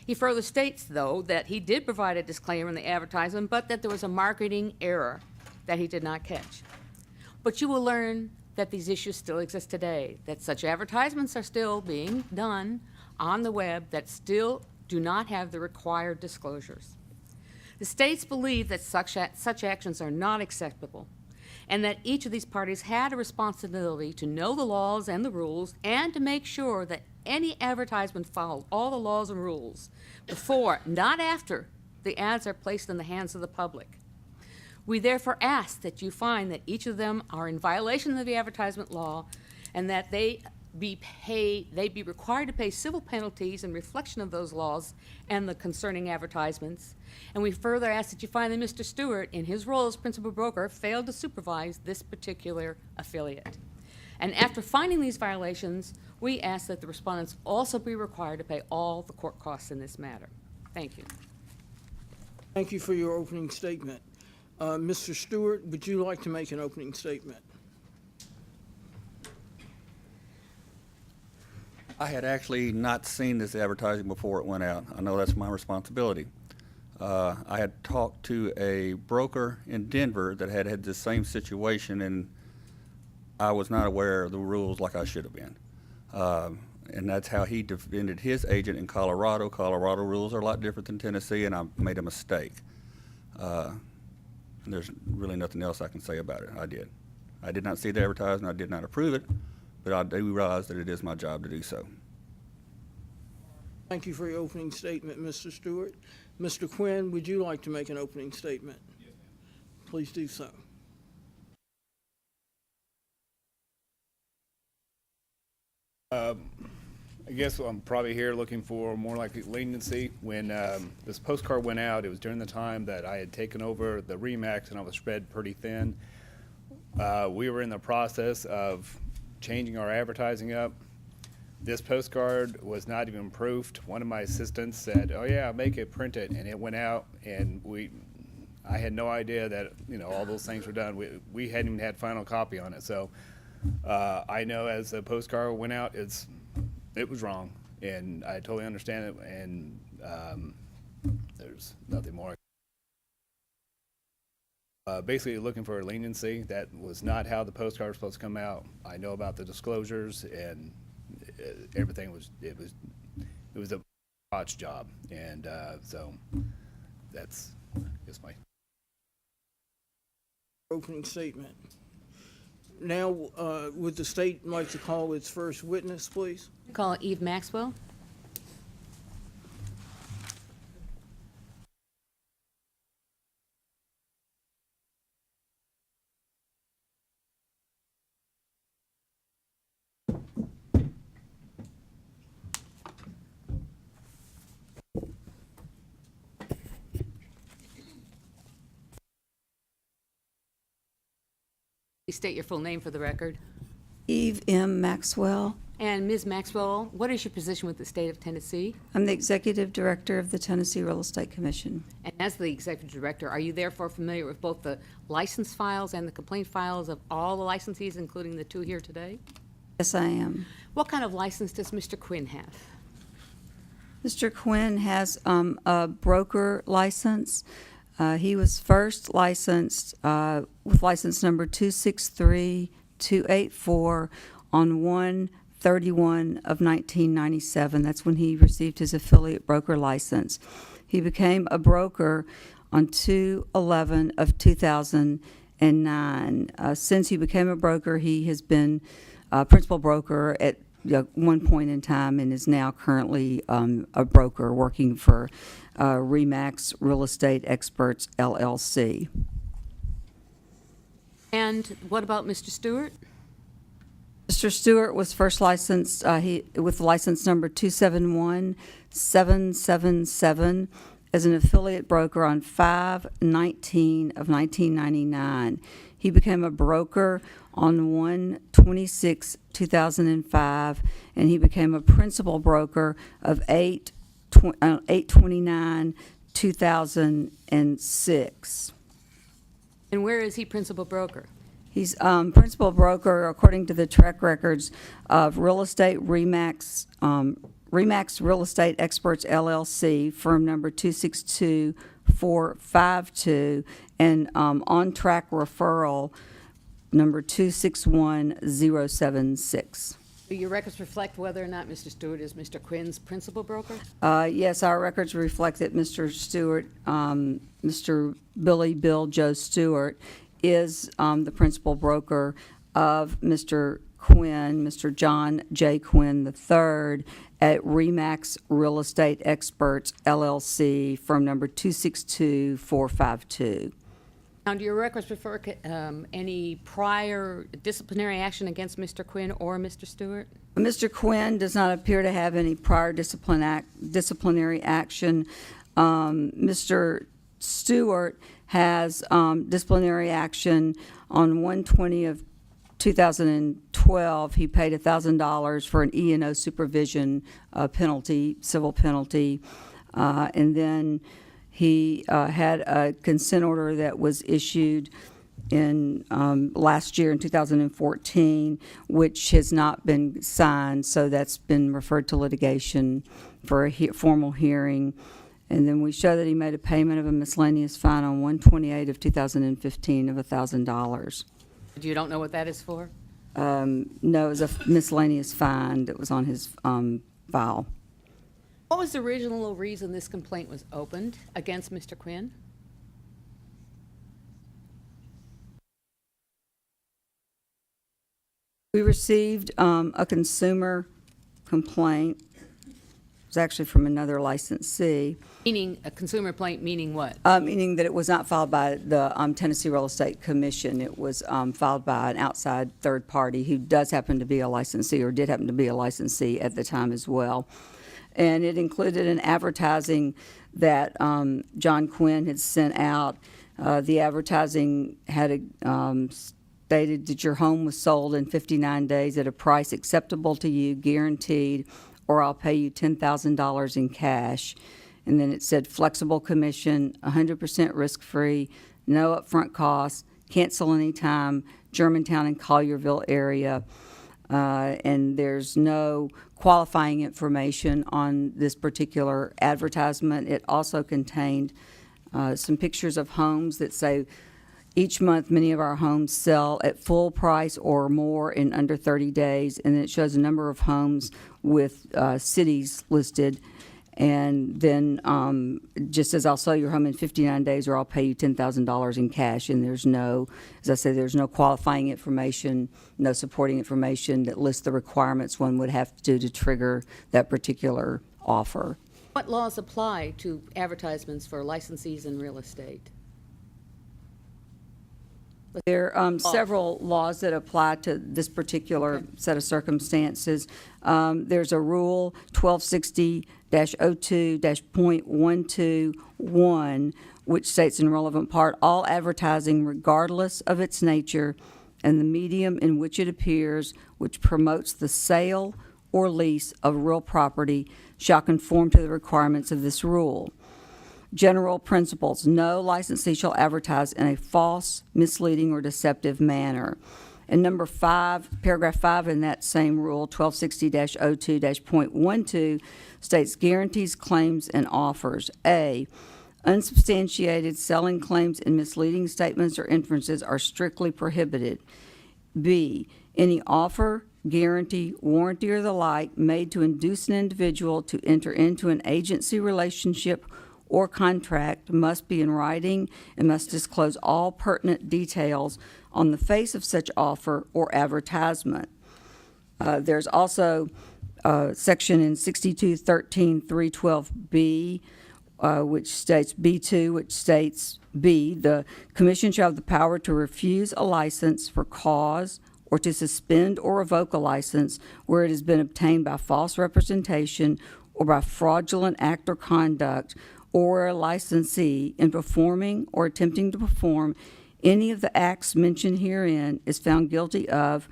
He further states, though, that he did provide a disclaimer in the advertisement, but that there was a marketing error that he did not catch. But you will learn that these issues still exist today, that such advertisements are still being done on the web that still do not have the required disclosures. The states believe that such actions are not acceptable, and that each of these parties had a responsibility to know the laws and the rules and to make sure that any advertisement followed all the laws and rules before, not after, the ads are placed in the hands of the public. We therefore ask that you find that each of them are in violation of the advertisement law and that they be required to pay civil penalties in reflection of those laws and the concerning advertisements. And we further ask that you find that Mr. Stewart, in his role as principal broker, failed to supervise this particular affiliate. And after finding these violations, we ask that the respondents also be required to pay all the court costs in this matter. Thank you. Thank you for your opening statement. Mr. Stewart, would you like to make an opening statement? I had actually not seen this advertising before it went out. I know that's my responsibility. I had talked to a broker in Denver that had the same situation, and I was not aware of the rules like I should have been. And that's how he defended his agent in Colorado. Colorado rules are a lot different than Tennessee, and I made a mistake. There's really nothing else I can say about it. I did. I did not see the advertisement. I did not approve it, but I do realize that it is my job to do so. Thank you for your opening statement, Mr. Stewart. Mr. Quinn, would you like to make an opening statement? Yes, ma'am. Please do so. I guess I'm probably here looking for more like leniency. When this postcard went out, it was during the time that I had taken over the RE/MAX and I was spread pretty thin. We were in the process of changing our advertising up. This postcard was not even proofed. One of my assistants said, "Oh yeah, make it, print it," and it went out, and I had no idea that all those things were done. We hadn't even had final copy on it, so I know as the postcard went out, it was wrong, and I totally understand it, and there's nothing more. Basically looking for a leniency. That was not how the postcard was supposed to come out. I know about the disclosures, and everything it was a botch job, and so that's my Opening statement. Now, would the state like to call its first witness, please? Call Eve Maxwell. Please state your full name for the record. Eve M. Maxwell. And Ms. Maxwell, what is your position with the state of Tennessee? I'm the Executive Director of the Tennessee Real Estate Commission. And as the executive director, are you therefore familiar with both the license files and the complaint files of all the licensees, including the two here today? Yes, I am. What kind of license does Mr. Quinn have? Mr. Quinn has a broker license. He was first licensed with license number 263284 on 1/31 of 1997. That's when he received his affiliate broker license. He became a broker on 2/11 of 2009. Since he became a broker, he has been a principal broker at one point in time and is now currently a broker working for RE/MAX Real Estate Experts, LLC. And what about Mr. Stewart? Mr. Stewart was first licensed with license number 271777 as an affiliate broker on 5/19 of 1999. He became a broker on 1/26/2005, and he became a principal broker of 8/29/2006. And where is he principal broker? He's principal broker, according to the track records, of Real Estate RE/MAX, RE/MAX Real Estate Experts, LLC, firm number 262452, and On Track Referral number 261076. Do your records reflect whether or not Mr. Stewart is Mr. Quinn's principal broker? Yes, our records reflect that Mr. Stewart, Mr. Bill Joe Stewart, is the principal broker of Mr. Quinn, Mr. John J. Quinn III, at RE/MAX Real Estate Experts, LLC, firm number 262452. Now, do your records refer any prior disciplinary action against Mr. Quinn or Mr. Stewart? Mr. Quinn does not appear to have any prior disciplinary action. Mr. Stewart has disciplinary action on 1/20 of 2012. He paid $1,000 for an E&O supervision penalty, civil penalty, and then he had a consent order that was issued in last year in 2014, which has not been signed, so that's been referred to litigation for a formal hearing. And then we show that he made a payment of a miscellaneous fine on 1/28 of 2015 of $1,000. You don't know what that is for? No, it was a miscellaneous fine that was on his file. What was the original reason this complaint was opened against Mr. Quinn? We received a consumer complaint. It was actually from another licensee. Meaning, a consumer complaint, meaning what? Meaning that it was not filed by the Tennessee Real Estate Commission. It was filed by an outside third party who does happen to be a licensee, or did happen to be a licensee at the time as well. And it included an advertising that John Quinn had sent out. The advertising had stated that your home was sold in 59 days at a price acceptable to you, guaranteed, or I'll pay you $10,000 in cash. And then it said flexible commission, 100% risk-free, no upfront costs, cancel anytime, Germantown and Collierville area. And there's no qualifying information on this particular advertisement. It also contained some pictures of homes that say, each month, many of our homes sell at full price or more in under 30 days, and it shows a number of homes with cities listed. And then just as I'll sell your home in 59 days or I'll pay you $10,000 in cash, and there's no, as I say, there's no qualifying information, no supporting information that lists the requirements one would have to do to trigger that particular offer. What laws apply to advertisements for licensees in real estate? There are several laws that apply to this particular set of circumstances. There's a rule 1260-02-.121, which states in relevant part, all advertising, regardless of its nature, and the medium in which it appears, which promotes the sale or lease of real property, shall conform to the requirements of this rule. General principles: no licensee shall advertise in a false, misleading, or deceptive manner. And number 5, paragraph 5 in that same rule, 1260-02-.12, states guarantees, claims, and offers. A, unsubstantiated selling claims and misleading statements or inferences are strictly prohibited. B, any offer, guarantee, warranty, or the like made to induce an individual to enter into an agency relationship or contract must be in writing and must disclose all pertinent details on the face of such offer or advertisement. There's also section in 6213.312B, which states B2, which states B, the commission shall have the power to refuse a license for cause or to suspend or revoke a license where it has been obtained by false representation or by fraudulent act or conduct, or a licensee in performing or attempting to perform any of the acts mentioned herein is found guilty of,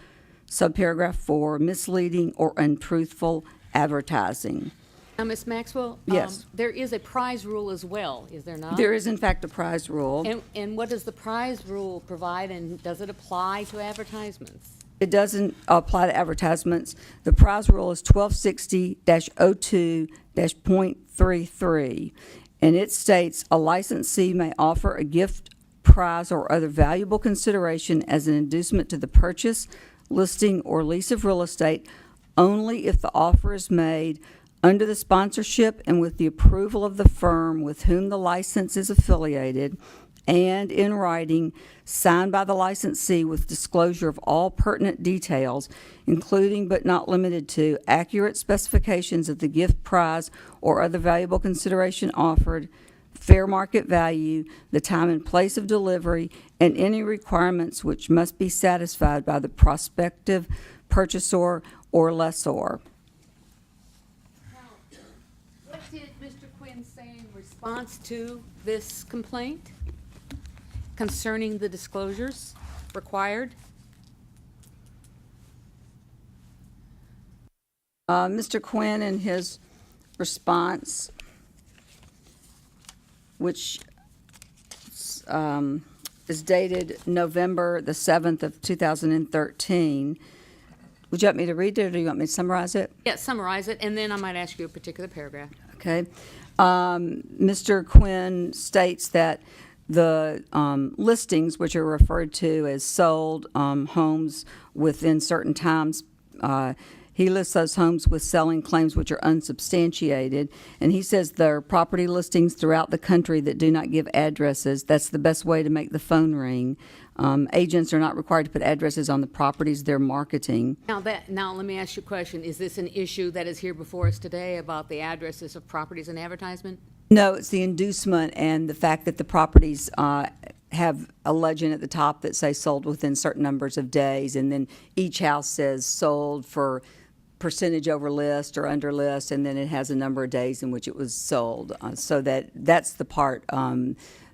subparagraph 4, misleading or untruthful advertising. Now, Ms. Maxwell? Yes. There is a prize rule as well, is there not? There is, in fact, a prize rule. And what does the prize rule provide, and does it apply to advertisements? It doesn't apply to advertisements. The prize rule is 1260-02-.33, and it states a licensee may offer a gift, prize, or other valuable consideration as an inducement to the purchase, listing, or lease of real estate only if the offer is made under the sponsorship and with the approval of the firm with whom the license is affiliated, and in writing, signed by the licensee with disclosure of all pertinent details, including but not limited to accurate specifications of the gift, prize, or other valuable consideration offered, fair market value, the time and place of delivery, and any requirements which must be satisfied by the prospective purchaser or lessor. What did Mr. Quinn say in response to this complaint concerning the disclosures required? Mr. Quinn, in his response, which is dated November the 7th of 2013, would you want me to read it, or do you want me to summarize it? Yeah, summarize it, and then I might ask you a particular paragraph. Okay. Mr. Quinn states that the listings, which are referred to as sold homes within certain times, he lists those homes with selling claims which are unsubstantiated, and he says there are property listings throughout the country that do not give addresses. That's the best way to make the phone ring. Agents are not required to put addresses on the properties they're marketing. Now let me ask you a question. Is this an issue that is here before us today about the addresses of properties and advertisement? No, it's the inducement and the fact that the properties have a legend at the top that say sold within certain numbers of days, and then each house says sold for percentage over list or under list, and then it has a number of days in which it was sold. So that's the part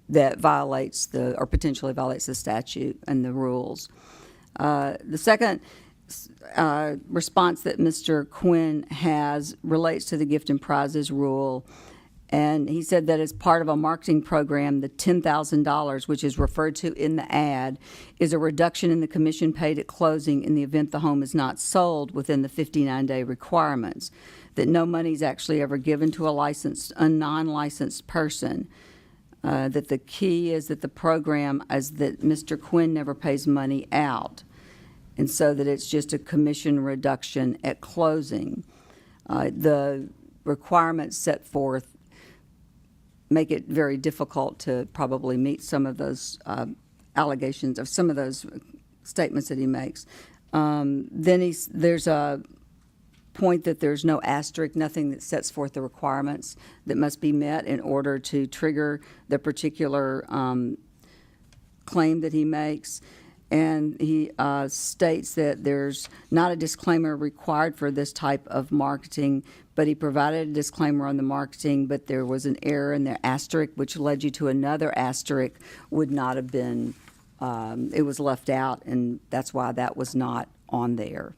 that violates or potentially violates the statute and the rules. The second response that Mr. Quinn has relates to the gift and prizes rule. And he said that as part of a marketing program, the $10,000, which is referred to in the ad, is a reduction in the commission paid at closing in the event the home is not sold within the 59-day requirements, that no money is actually ever given to a non-licensed person, that the key is that the program is that Mr. Quinn never pays money out, and so that it's just a commission reduction at closing. The requirements set forth make it very difficult to probably meet some of those allegations of some of those statements that he makes. Then there's a point that there's no asterisk, nothing that sets forth the requirements that must be met in order to trigger the particular claim that he makes. And he states that there's not a disclaimer required for this type of marketing, but he provided a disclaimer on the marketing, but there was an error in the asterisk, which led you to another asterisk would not have been it was left out, and that's why that was not on there.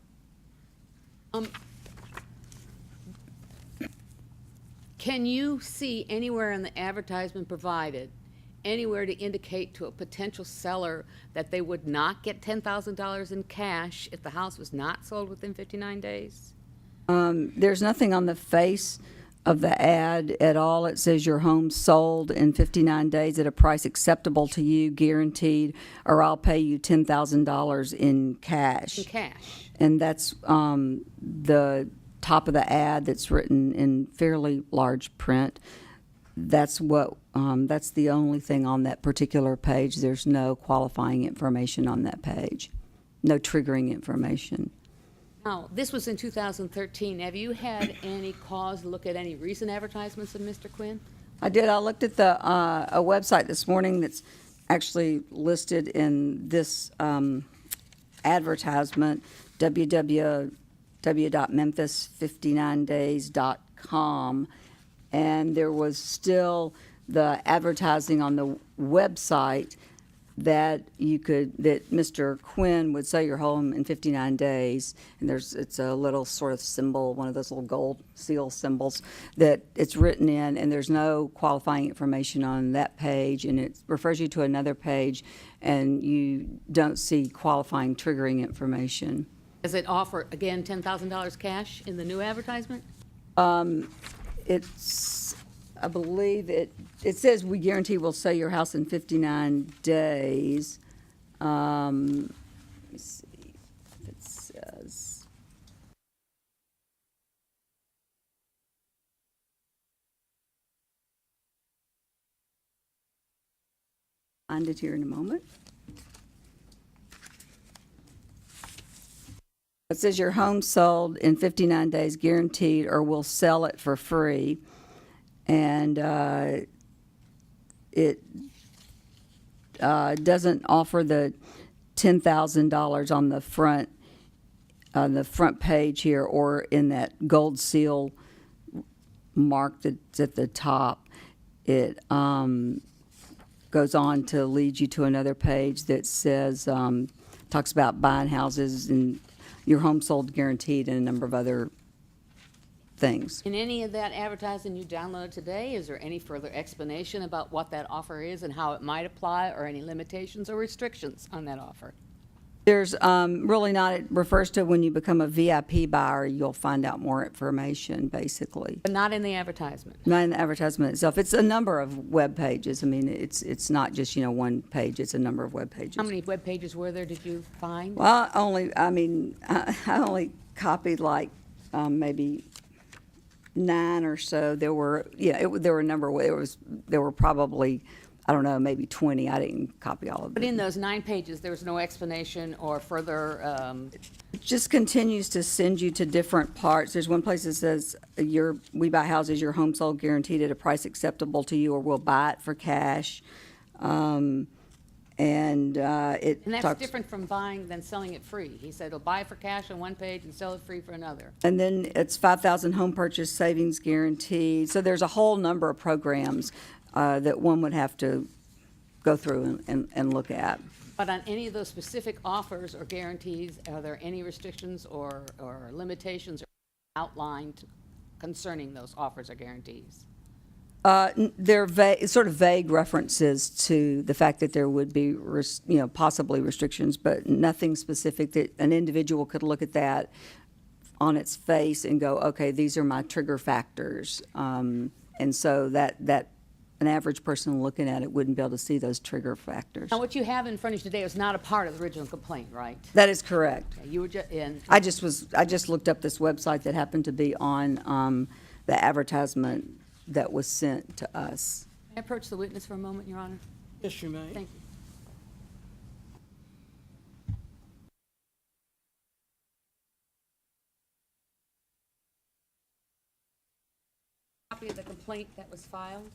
Can you see anywhere in the advertisement provided, anywhere to indicate to a potential seller that they would not get $10,000 in cash if the house was not sold within 59 days? There's nothing on the face of the ad at all. It says your home sold in 59 days at a price acceptable to you, guaranteed, or I'll pay you $10,000 in cash. In cash. And that's the top of the ad that's written in fairly large print. That's that's the only thing on that particular page. There's no qualifying information on that page, no triggering information. Now, this was in 2013. Have you had any cause to look at any recent advertisements of Mr. Quinn? I did. I looked at the a website this morning that's actually listed in this advertisement, www.memphis59days.com, and there was still the advertising on the website that Mr. Quinn would sell your home in 59 days, and it's a little sort of symbol, one of those little gold seal symbols that it's written in, and there's no qualifying information on that page, and it refers you to another page, and you don't see qualifying triggering information. Does it offer, again, $10,000 cash in the new advertisement? I believe it says we guarantee we'll sell your house in 59 days. Let me see if it says. Find it here in a moment. It says your home sold in 59 days guaranteed, or we'll sell it for free. And it doesn't offer the $10,000 on the front page here, or in that gold seal mark that's at the top. It goes on to lead you to another page that says, talks about buying houses and your home sold guaranteed, and a number of other things. In any of that advertising you downloaded today, is there any further explanation about what that offer is and how it might apply, or any limitations or restrictions on that offer? There's really not. It refers to when you become a VIP buyer, you'll find out more information, basically. But not in the advertisement? Not in the advertisement itself. It's a number of web pages. I mean, it's not just, one page. It's a number of web pages. How many web pages were there, did you find? Well, I only copied like maybe 9 or so. There were, there were a number. There were probably, I don't know, maybe 20. I didn't copy all of them. But in those 9 pages, there was no explanation or further. It just continues to send you to different parts. There's one place that says, we buy houses, your home sold guaranteed at a price acceptable to you, or we'll buy it for cash. And that's different from buying than selling it free. He said he'll buy it for cash on one page and sell it free for another. And then it's 5,000 home purchase savings guaranteed. So there's a whole number of programs that one would have to go through and look at. But on any of those specific offers or guarantees, are there any restrictions or limitations outlined concerning those offers or guarantees? They're sort of vague references to the fact that there would be, possibly restrictions, but nothing specific that an individual could look at that on its face and go, okay, these are my trigger factors. And so that an average person looking at it wouldn't be able to see those trigger factors. Now, what you have in front of you today is not a part of the original complaint, right? That is correct. Okay, you were just in. I just looked up this website that happened to be on the advertisement that was sent to us. May I approach the witness for a moment, Your Honor? Yes, you may. Thank you. Copy of the complaint that was filed.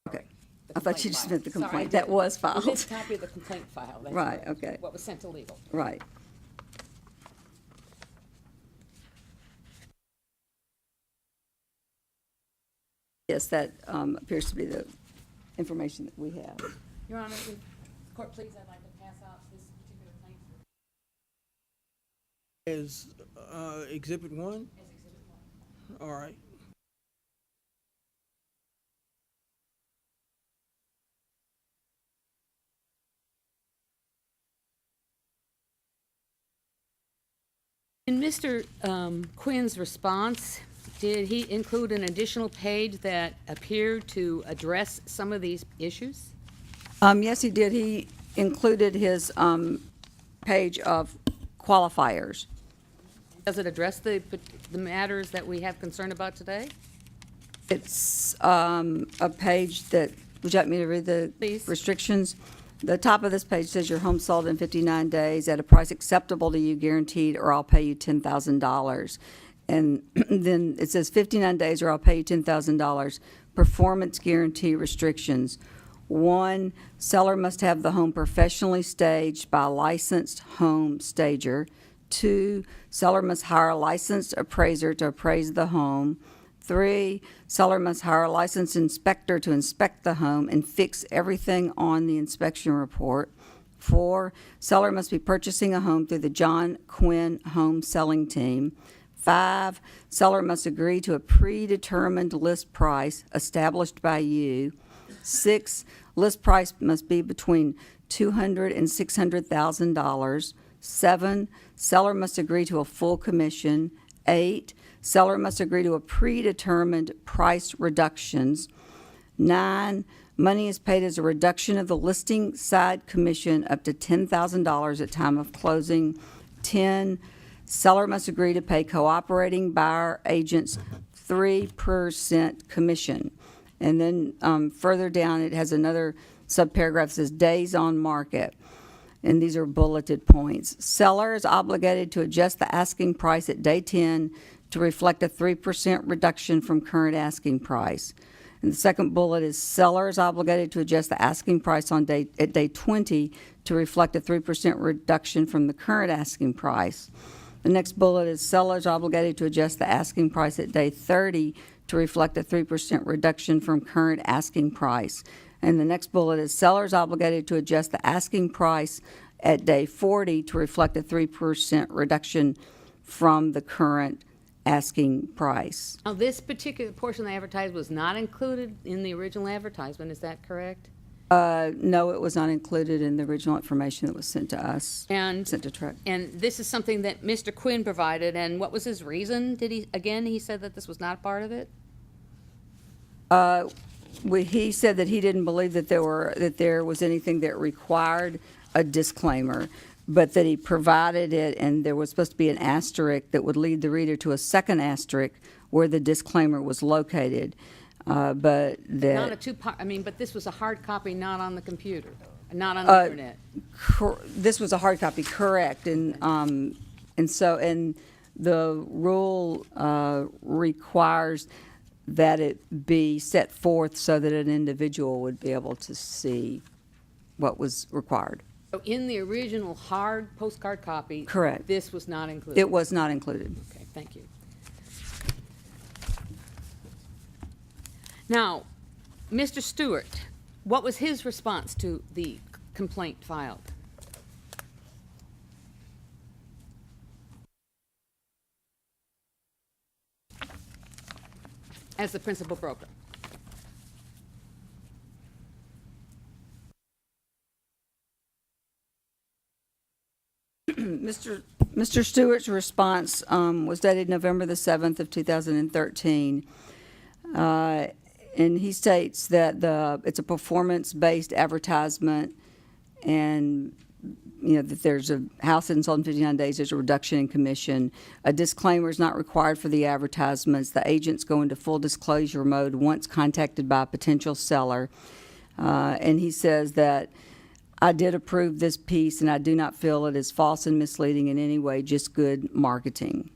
Okay. I thought you complaint just file. meant the Sorry, I complaint. That didn't. was It filed. was a copy of the complaint file. That's Right, what- okay. What was sent to legal. Right. Yes, that appears to be the information that we have. Your Honor, if court please, I'd like to pass out this particular claim. As Exhibit 1? All right. In Mr. Quinn's response, did he include an additional page that appeared to address some of these issues? Yes, he did. He included his page of qualifiers. Does it address the matters that we have concern about today? It's a page that, would you like me to read the restrictions? The top of this page says your home sold in 59 days at a price acceptable to you, guaranteed, or I'll pay you $10,000. And then it says 59 days or I'll pay you $10,000. Performance guarantee restrictions. 1, seller must have the home professionally staged by a licensed home stager. 2, seller must hire a licensed appraiser to appraise the home. 3, seller must hire a licensed inspector to inspect the home and fix everything on the inspection report. 4, seller must be purchasing a home through the John Quinn Home Selling Team. 5, seller must agree to a predetermined list price established by you. 6, list price must be between $200,000 and $600,000. 7, seller must agree to a full commission. 8, seller must agree to a predetermined price reductions. 9, money is paid as a reduction of the listing side commission up to $10,000 at time of closing. 10, seller must agree to pay cooperating buyer agents 3% commission. And then further down, it has another subparagraph that says days on market. And these are bulleted points. Seller is obligated to adjust the asking price at day 10 to reflect a 3% reduction from current asking price. And the second bullet is seller is obligated to adjust the asking price at day 20 to reflect a 3% reduction from the current asking price. The next bullet is seller is obligated to adjust the asking price at day 30 to reflect a 3% reduction from current asking price. And the next bullet is seller is obligated to adjust the asking price at day 40 to reflect a 3% reduction from the current asking price. Now, this particular portion of the advertisement was not included in the original advertisement, is that correct? No, it was not included in the original information that was sent to us, And sent to Trek. And this is something that Mr. Quinn provided, and what was his reason? He said that this was not part of it? He said that he didn't believe that there was anything that required a disclaimer, but that he provided it, and there was supposed to be an asterisk that would lead the reader to a second asterisk where the disclaimer was located. But that Not a two-part, but this was a hard copy, not on the computer, not on the internet. This was a hard copy, correct, and the rule requires that it be set forth so that an individual would be able to see what was required. So in the original hard postcard copy. Correct. This was not included? It was not included. Okay, thank you. Now, Mr. Stewart, what was his response to the complaint filed? As the principal broker. Mr. Stewart's response was dated November the 7th of 2013. And he states that it's a performance-based advertisement, and that there's a house that's sold in 59 days, there's a reduction in commission. A disclaimer is not required for the advertisements. The agents go into full disclosure mode once contacted by a potential seller. And he says that I did approve this piece, and I do not feel it is false and misleading in any way, just good marketing.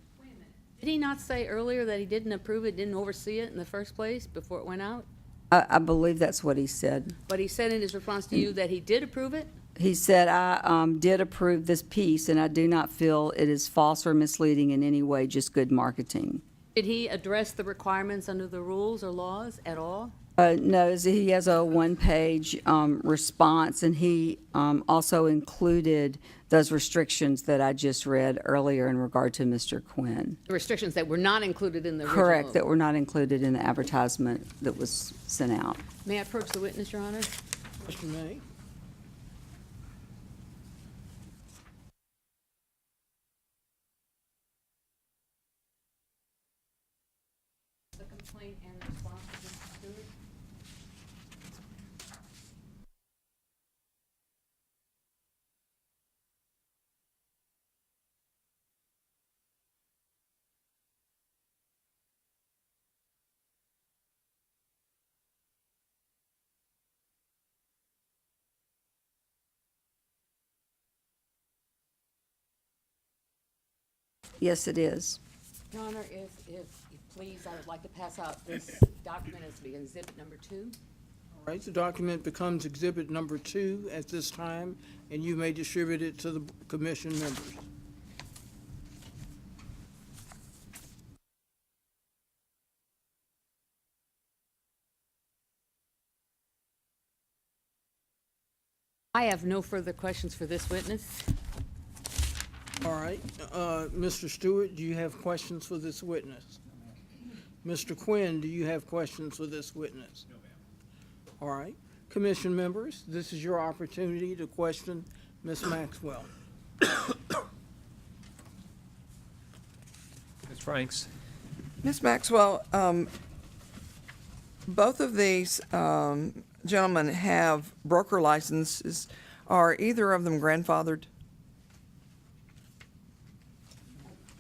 Did he not say earlier that he didn't approve it, didn't oversee it in the first place before it went out? I believe that's what he said. But he said in his response to you that he did approve it? He said, I did approve this piece, and I do not feel it is false or misleading in any way, just good marketing. Did he address the requirements under the rules or laws at all? No, he has a one-page response, and he also included those restrictions that I just read earlier in regard to Mr. Quinn. The restrictions that were not included in the original? Correct, that were not included in the advertisement that was sent out. May I approach the witness, Your Honor? Mr. May? The complaint and response of Mr. Stewart? Yes, it is. Your Honor, if you please, I would like to pass out this document as being exhibit number 2. All right, the document becomes exhibit number 2 at this time, and you may distribute it to the commission members. I have no further questions for this witness. All right, Mr. Stewart, do you have questions for this witness? Mr. Quinn, do you have questions for this witness? No, ma'am. All right, commission members, this is your opportunity to question Ms. Maxwell. Ms. Franks? Ms. Maxwell, both of these gentlemen have broker licenses. Are either of them grandfathered?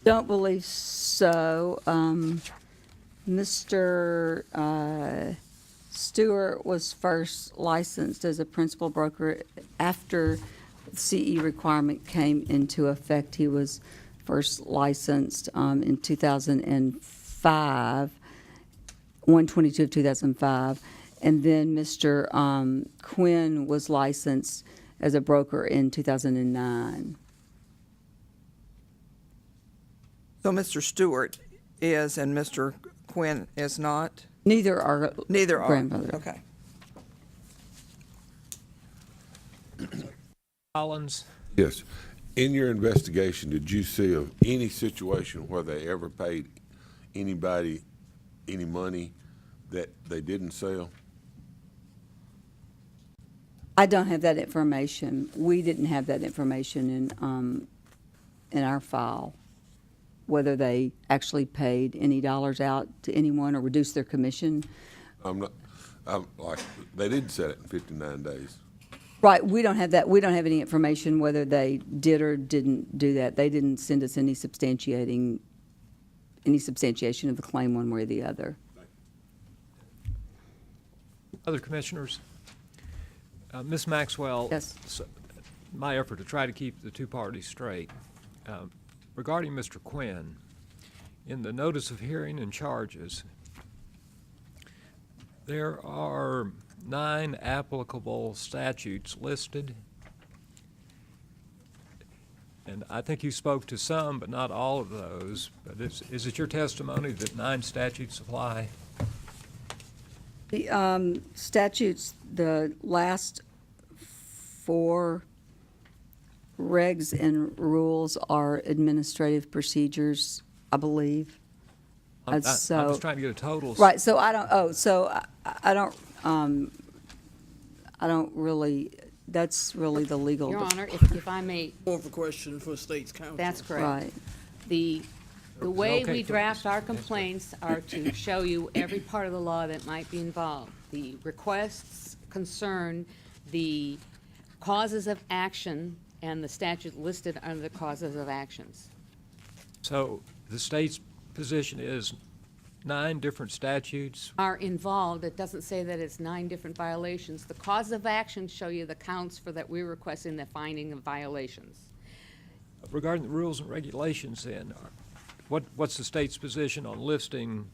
Don't believe so. Mr. Stewart was first licensed as a principal broker after CE requirement came into effect. He was first licensed in 2005, 1/22 of 2005. And then Mr. Quinn was licensed as a broker in 2009. So Mr. Stewart is and Mr. Quinn is not? Neither are grandmother. Okay. Collins? Yes. In your investigation, did you see of any situation where they ever paid anybody any money that they didn't sell? I don't have that information. We didn't have that information in our file, whether they actually paid any dollars out to anyone or reduced their commission. They didn't sell it in 59 days. Right, we don't have that. We don't have any information whether they did or didn't do that. They didn't send us any substantiation of the claim one way or the other. Other commissioners? Ms. Maxwell? Yes. My effort to try to keep the two parties straight. Regarding Mr. Quinn, in the notice of hearing and charges, there are 9 applicable statutes listed. And I think you spoke to some, but not all of those. But is it your testimony that 9 statutes apply? The statutes, the last 4 regs and rules are administrative procedures, I believe. I'm just trying to get a total. Right, so I don't really, that's really the legal. Your Honor, if I may. More of a question for State's Counsel. That's correct. Right. The way Okay, we draft our complaints are to show you every part of the law that might be involved. The requests concern the causes of action and the statute listed under the causes of actions. So the state's position is 9 different statutes? Are involved. It doesn't say that it's 9 different violations. The causes of action show you the counts for that we're requesting the finding of violations. Regarding the rules and regulations then, what's the state's position on listing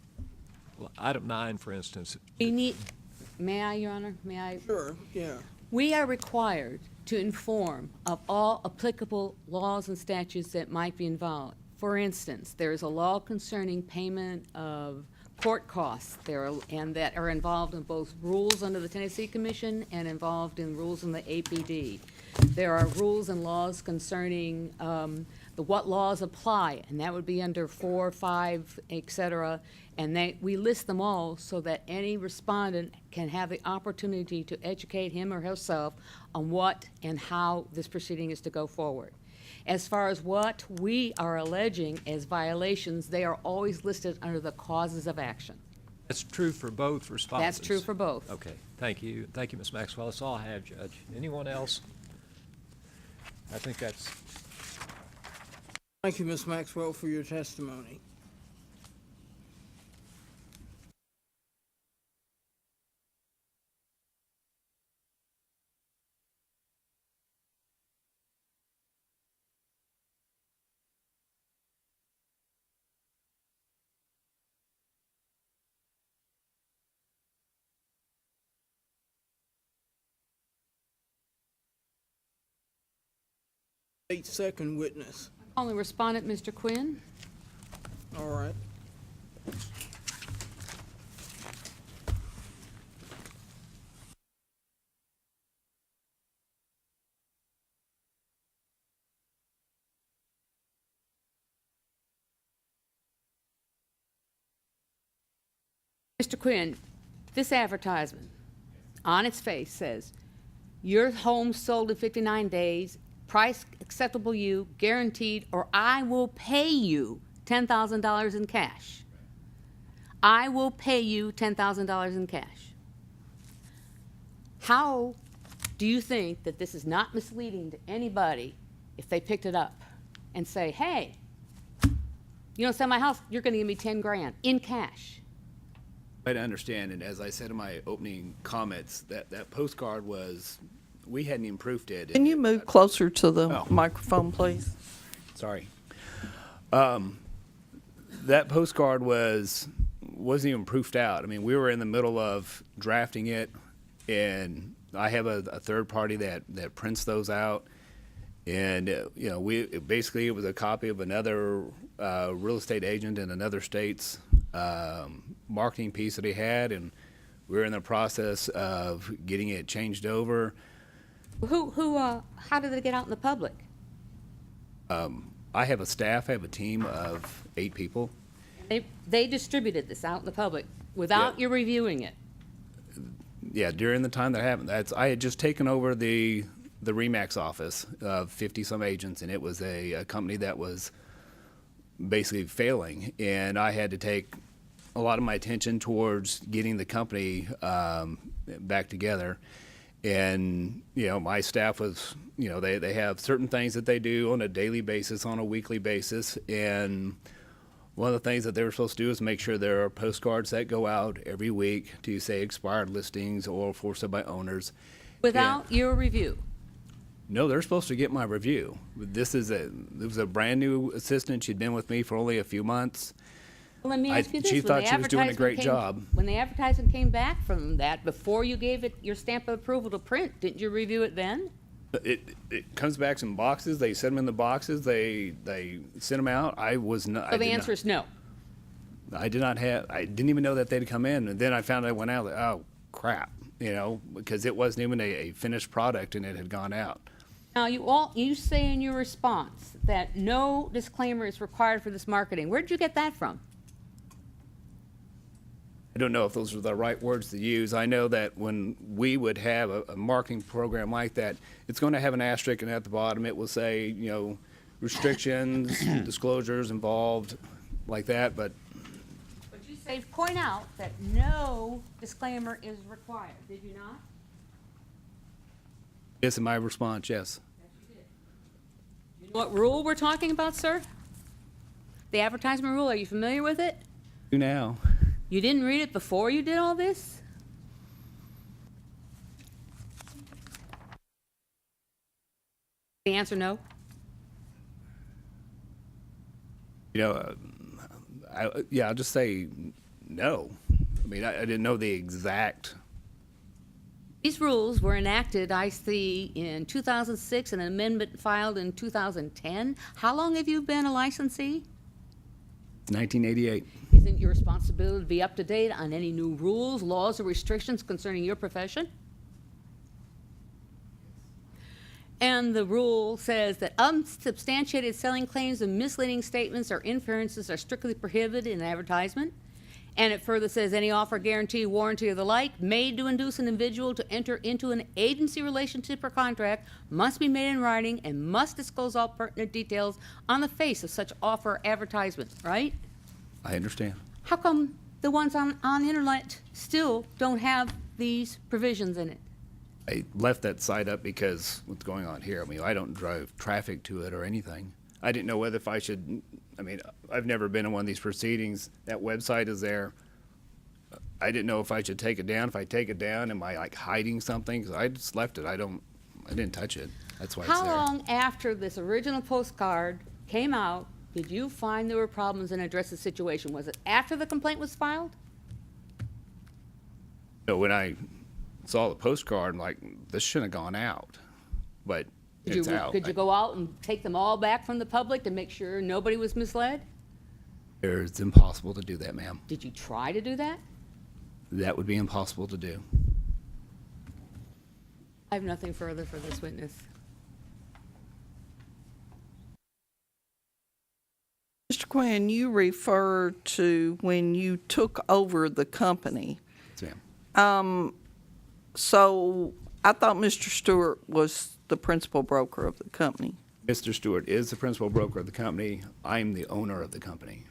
item 9, for instance? May I, Your Honor? May I? Sure, yeah. We are required to inform of all applicable laws and statutes that might be involved. For instance, there is a law concerning payment of court costs and that are involved in both rules under the Tennessee Commission and involved in rules in the APD. There are rules and laws concerning what laws apply, and that would be under 4, 5, et cetera. And we list them all so that any respondent can have the opportunity to educate him or herself on what and how this proceeding is to go forward. As far as what we are alleging as violations, they are always listed under the causes of action. That's true for both responses? That's true for both. Okay, thank you. Thank you, Ms. Maxwell. That's all I have, Judge. Anyone else? I think that's... Thank you, Ms. Maxwell, for your testimony. Second witness. Only respondent, Mr. Quinn. All right. Mr. Quinn, this advertisement on its face says, your home sold in 59 days, price acceptable to you, guaranteed, or I will pay you $10,000 in cash. I will pay you $10,000 in cash. How do you think that this is not misleading to anybody if they picked it up and say, hey, you don't sell my house, you're gonna give me 10 grand in cash? I understand, and as I said in my opening comments, that postcard was, we hadn't even proofed it. Can you move closer to the Oh. microphone, please? Sorry. That postcard wasn't even proofed out. I mean, we were in the middle of drafting it, and I have a third party that prints those out. And, you know, it was a copy of another real estate agent in another state's marketing piece that he had, and we were in the process of getting it changed over. How did it get out in the public? I have a staff, I have a team of 8 people. They distributed this out in the public without you reviewing it. Yeah, during the time that happened, I had just taken over the RE/MAX office of 50-some agents, and it was a company that was basically failing, and I had to take a lot of my attention towards getting the company back together. And, you know, my staff was, you know, they have certain things that they do on a daily basis, on a weekly basis, and one of the things that they were supposed to do is make sure there are postcards that go out every week to, say, expired listings or for sale by owners. Without your review? No, they're supposed to get my review. This was a brand new assistant. She'd been with me for only a few months. Well, let me ask you this. She When thought the she was doing a great advertisement job. When the advertisement came back from that, before you gave it your stamp of approval to print, didn't you review it then? It comes back in boxes. They set them in the boxes. They sent them out. I was not. So the answer is no. I did not have. I didn't even know that they'd come in, and then I found I went out. Like, oh crap! You know, because it wasn't even a finished product, and it had gone out. Now, you say in your response that no disclaimer is required for this marketing. Where did you get that from? I don't know if those are the right words to use. I know that when we would have a marketing program like that, it's going to have an asterisk, and at the bottom it will say, you know, restrictions, disclosures involved, like that. But You say, point out that no disclaimer is required, did you not? yes, in my response, yes. You know what rule we're talking about, sir? The advertisement rule, are you familiar with it? Do now. You didn't read it before you did all this? The answer, no? You know, I'll just say no. I mean, I didn't know the exact These rules were enacted, I see, in 2006, an amendment filed in 2010. How long have you been a licensee? 1988. Isn't your responsibility to be up to date on any new rules, laws, or restrictions concerning your profession? And the rule says that unsubstantiated selling claims and misleading statements or inferences are strictly prohibited in advertisement. And it further says any offer, guarantee, warranty, or the like made to induce an individual to enter into an agency relationship or contract must be made in writing and must disclose all pertinent details on the face of such offer or advertisement, right? I understand. How come the ones on the internet still don't have these provisions in it? I left that site up because what's going on here, I mean, I don't drive traffic to it or anything. I didn't know whether if I should, I mean, I've never been in one of these proceedings. That website is there. I didn't know if I should take it down. If I take it down, am I like hiding something? 'Cause I just left it. I didn't touch it. That's why it's How there. long after this original postcard came out did you find there were problems and address the situation? Was it after the complaint was filed? So when I saw the postcard, I'm like, this shouldn't have gone out, but it's out. Could you go out and take them all back from the public to make sure nobody was misled? It's impossible to do that, ma'am. Did you try to do that? That would be impossible to do. I have nothing further for this witness. Mr. Quinn, you refer to when you took over the company. Yes, ma'am. So I thought Mr. Stewart was the principal broker of the company. Mr. Stewart is the principal broker of the company. I'm the owner of the company.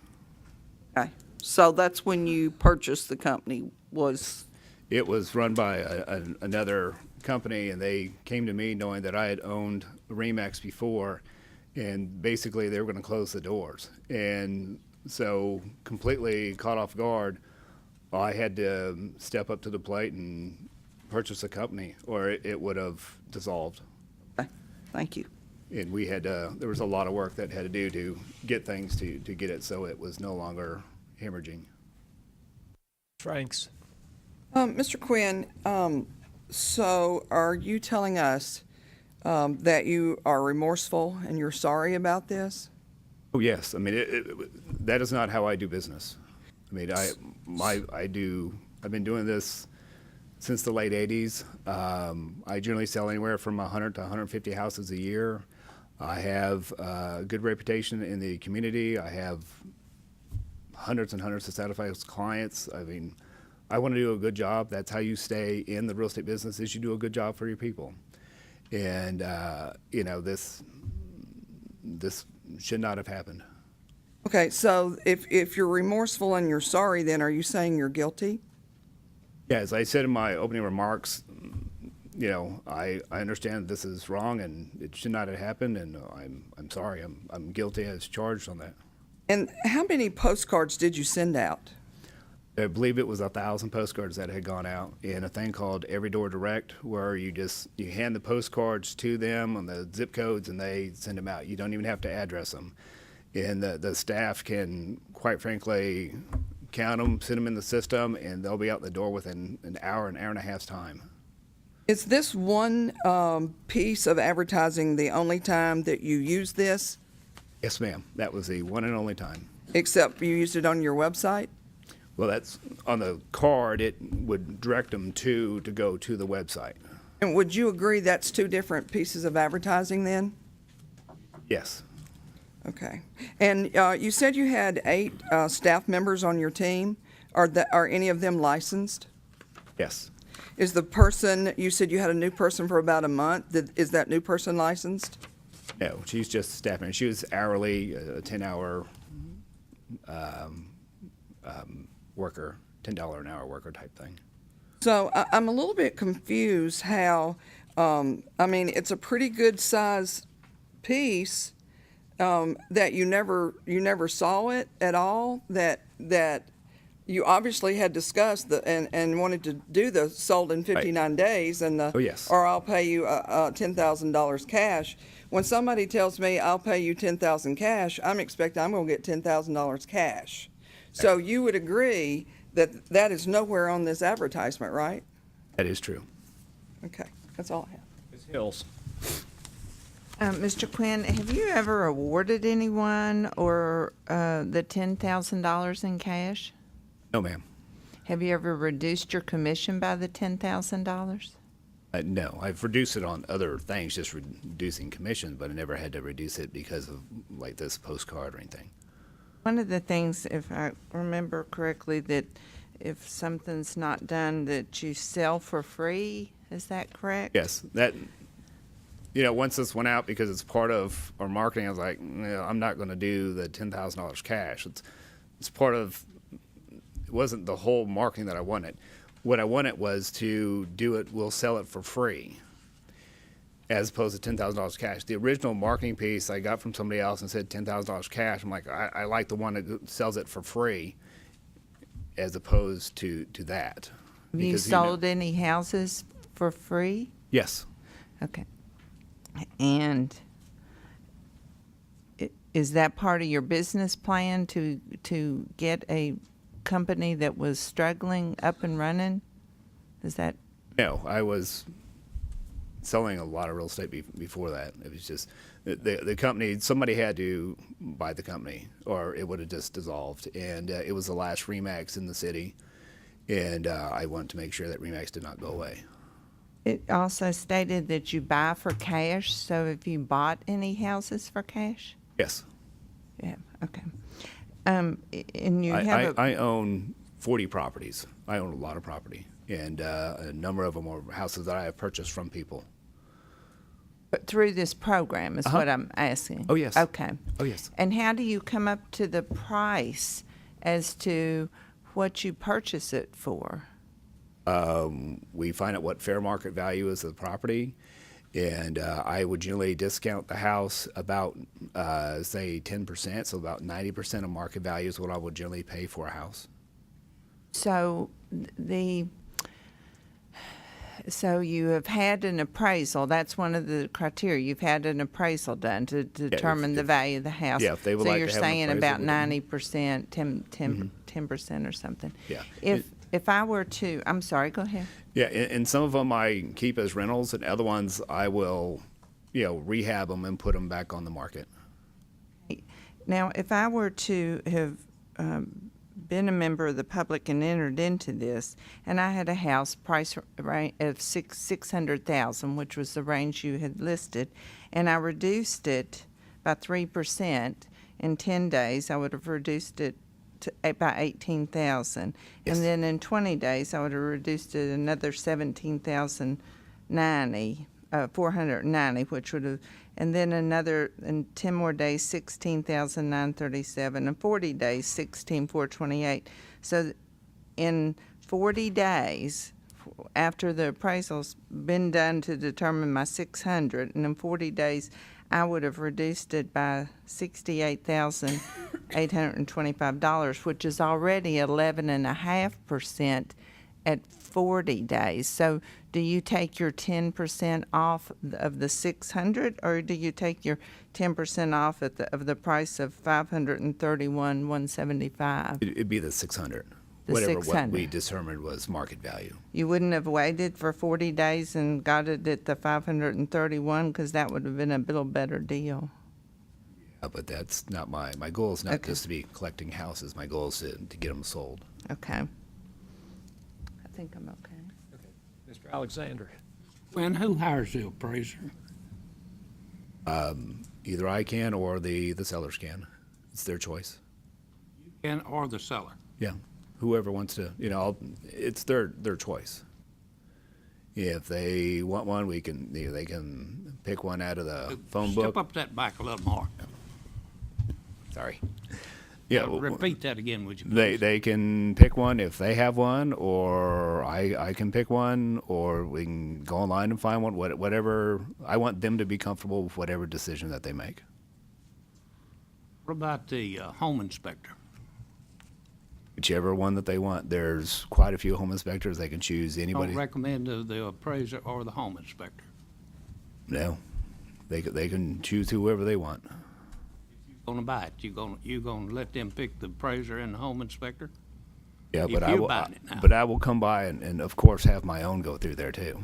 Okay. So that's when you purchased the company was, It was run by another company, and they came to me knowing that I had owned Remax before, and basically they were going to close the doors. And so, completely caught off guard, I had to step up to the plate and purchase a company, or it would have dissolved. okay, thank you. And we had there was a lot of work that had to do to get things to get it so it was no longer hemorrhaging. Franks. Mr. Quinn, so are you telling us that you are remorseful and you're sorry about this? Oh yes, I mean that is not how I do business. I mean I've been doing this since the late '80s. I generally sell anywhere from 100 to 150 houses a year. I have a good reputation in the community. I have hundreds and hundreds of satisfied clients. I mean, I want to do a good job. That's how you stay in the real estate business, is you do a good job for your people. And this should not have happened. Okay, so if you're remorseful and you're sorry, then are you saying you're guilty? Yeah, as I said in my opening remarks, I understand this is wrong and it should not have happened, and I'm sorry. I'm guilty as charged on that. And how many postcards did you send out? I believe it was 1,000 postcards that had gone out in a thing called Every Door Direct, where you hand the postcards to them on the zip codes and they send them out. You don't even have to address them. And the staff can, quite frankly, count them, send them in the system, and they'll be out the door within an hour and a half's time. Is this one piece of advertising the only time that you use this? Yes, ma'am. That was the one and only time. Except you used it on your website? Well, that's on the card. It would direct them to go to the website. And would you agree that's two different pieces of advertising then? Yes. Okay. And you said you had 8 staff members on your team. Are any of them licensed? Yes. Is the person, you said you had a new person for about a month. Is that new person licensed? No, she's just staffing. She was hourly, a 10-hour worker, $10 an hour worker type thing. So I'm a little bit confused how, it's a pretty good size piece that you never saw it at all, that you obviously had discussed and wanted to do the sold in 59 days and Oh, yes. or I'll pay you $10,000 cash. When somebody tells me I'll pay you $10,000 cash, I'm expecting I'm going to get $10,000 cash. So you would agree that that is nowhere on this advertisement, right? That is true. Okay, that's all I have. Ms. Hills. Mr. Quinn, have you ever awarded anyone or the $10,000 in cash? No, ma'am. Have you ever reduced your commission by the $10,000? No, I've reduced it on other things, just reducing commission, but I never had to reduce it because of like this postcard or anything. One of the things, if I remember correctly, that if something's not done, that you sell for free. Is that correct? Yes, that, you know, once this went out, because it's part of our marketing, I was like, no, I'm not going to do the $10,000 cash. It's part of, it wasn't the whole marketing that I wanted. What I wanted was to do it, we'll sell it for free, as opposed to $10,000 cash. The original marketing piece I got from somebody else and said $10,000 cash. I'm like, I like the one that sells it for free, as opposed to that. Have you Because, you know- sold any houses for free? Yes. Okay. And is that part of your business plan to get a company that was struggling up and running? Is that? No, I was selling a lot of real estate before that. It was just the company, somebody had to buy the company or it would have just dissolved. And it was the last RE/MAX in the city. And I wanted to make sure that RE/MAX did not go away. It also stated that you buy for cash, so if you bought any houses for cash? Yes. Yeah, okay. And you have I own 40 properties. I own a lot of property. And a number of them are houses that I have purchased from people. But through this program is what I'm asking. Oh, yes. Okay. Oh, yes. And how do you come up to the price as to what you purchase it for? We find out what fair market value is of the property, and I would generally discount the house about, say, 10%, so about 90% of market value is what I would generally pay for a house. So so you have had an appraisal. That's one of the criteria. You've had an appraisal done to determine the value of the house. Yeah, if they would so like you're to have an saying appraisal about with them. 90%, 10% or something. Yeah. If I were to, I'm sorry, go ahead. Yeah, and some of them I keep as rentals, and other ones I will, rehab them and put them back on the market. Now, if I were to have been a member of the public and entered into this, and I had a house price of $600,000, which was the range you had listed, and I reduced it by 3% in 10 days, I would have reduced it by $18,000, and then in 20 days, I would have reduced it another $17,490, which would have. And then another, in 10 more days, $16,937, and 40 days, $16,428. So in 40 days, after the appraisal's been done to determine my $600, and in 40 days, I would have reduced it by $68,825, which is already 11.5% at 40 days. So do you take your 10% off of the 600, or do you take your 10% off of the price of $531,175? It'd be the 600. The Whatever 600. what we determined was market value. You wouldn't have waited for 40 days and got it at the 531, because that would have been a little better deal. But that's not my goal is not just to be collecting houses. My goal is to get them sold. Okay. I think I'm okay. Mr. Alexander. And who hires the appraiser? Either I can or the sellers can. It's their choice. And or the seller? Yeah. Whoever wants to, it's their choice. If they want one, they can pick one out of the phone book. Step up that back a little more. Sorry. Yeah. Repeat that again, would you? They can pick one if they have one, or I can pick one, or we can go online and find one. Whatever. I want them to be comfortable with whatever decision that they make. What about the home inspector? Whichever one that they want. There's quite a few home inspectors. They can choose anybody. Don't recommend the appraiser or the home inspector. No, they can choose whoever they want. Gonna buy it? You gonna let them pick the appraiser and the home inspector? Yeah, If but I you're will. buying it now. But I will come by and of course have my own go through there too.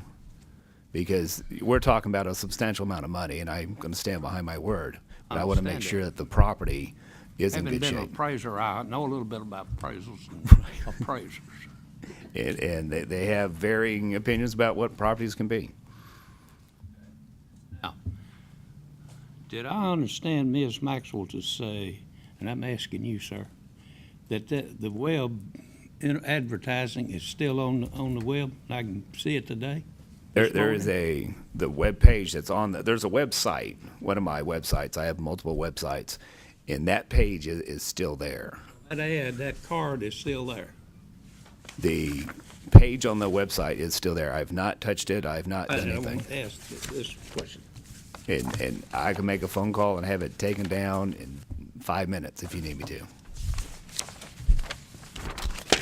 because we're talking about a substantial amount of money, and I'm going to stand behind my word. But I want to make Understand sure it. that the property is in Having good been an shape. appraiser, I know a little bit about appraisals and appraisers. And they have varying opinions about what properties can be. Now, did I understand Ms. Maxwell to say, and I'm asking you, sir, that the web advertising is still on the web? I can see it today? There is the web page that's on there's a website, one of my websites. I have multiple websites, and that page is still there. That ad, that card is still there. The page on the website is still there. I've not touched it. I've not done I anything. want to ask this question. And I can make a phone call and have it taken down in 5 minutes if you need me to.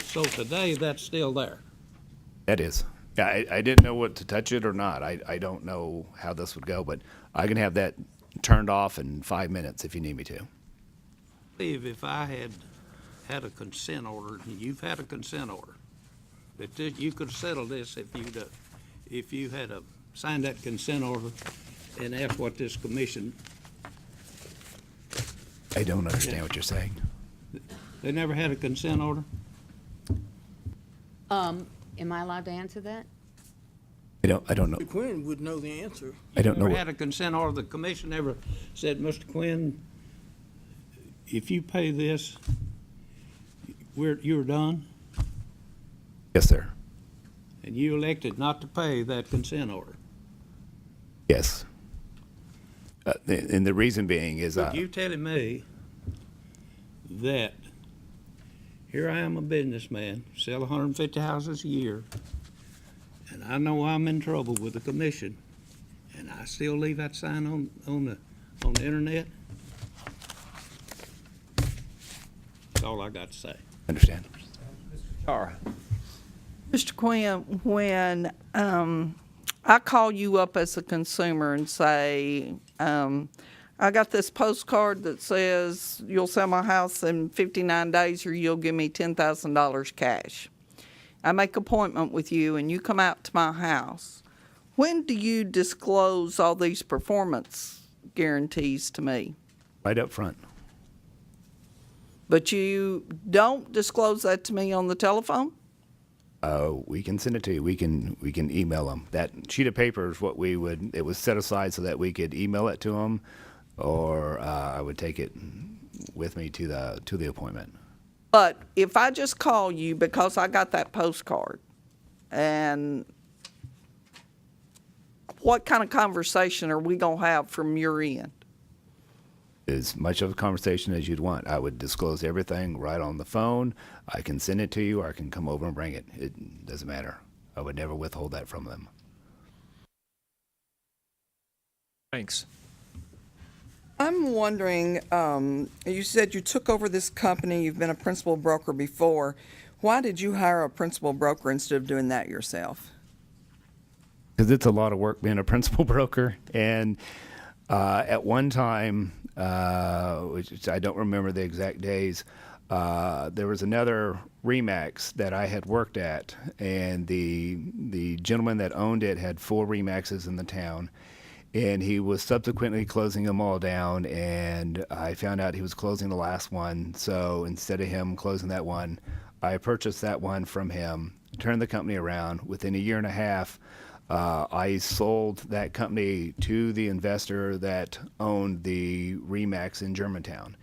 So today, that's still there. That is. Yeah, I didn't know what to touch it or not. I don't know how this would go, but I can have that turned off in 5 minutes if you need me to. Steve, if I had a consent order, and you've had a consent order, that you could settle this if you had signed that consent order and asked what this commission. I don't understand what you're saying. They never had a consent order? Am I allowed to answer that? I don't know. Mr. Quinn would know the answer. I don't know. Never had a consent order. The commission never said, Mr. Quinn, if you pay this, you're done? Yes, sir. And you elected not to pay that consent order. Yes. And the reason being is But you telling me that here I am, a businessman, sell 150 houses a year, and I know I'm in trouble with the commission, and I still leave that sign on the internet? That's all I got to say. Understand. Chara. Mr. Quinn, when I call you up as a consumer and say, I got this postcard that says you'll sell my house in 59 days or you'll give me $10,000 cash. I make an appointment with you and you come out to my house. When do you disclose all these performance guarantees to me? right up front. But you don't disclose that to me on the telephone? We can send it to you. We can email them. That sheet of paper is what it was set aside so that we could email it to them, or I would take it with me to the appointment. But if I just call you because I got that postcard, and what kind of conversation are we going to have from your end? As much of a conversation as you'd want. I would disclose everything right on the phone. I can send it to you, or I can come over and bring it. It doesn't matter. I would never withhold that from them. Thanks. I'm wondering, you said you took over this company, you've been a principal broker before. Why did you hire a principal broker instead of doing that yourself? Because it's a lot of work being a principal broker. And at one time, which I don't remember the exact days, there was another RE/MAX that I had worked at, and the gentleman that owned it had 4 RE/MAXes in the town, and he was subsequently closing them all down, and I found out he was closing the last one. So instead of him closing that one, I purchased that one from him, turned the company around. Within a year and a half, I sold that company to the investor that owned the RE/MAX in Germantown,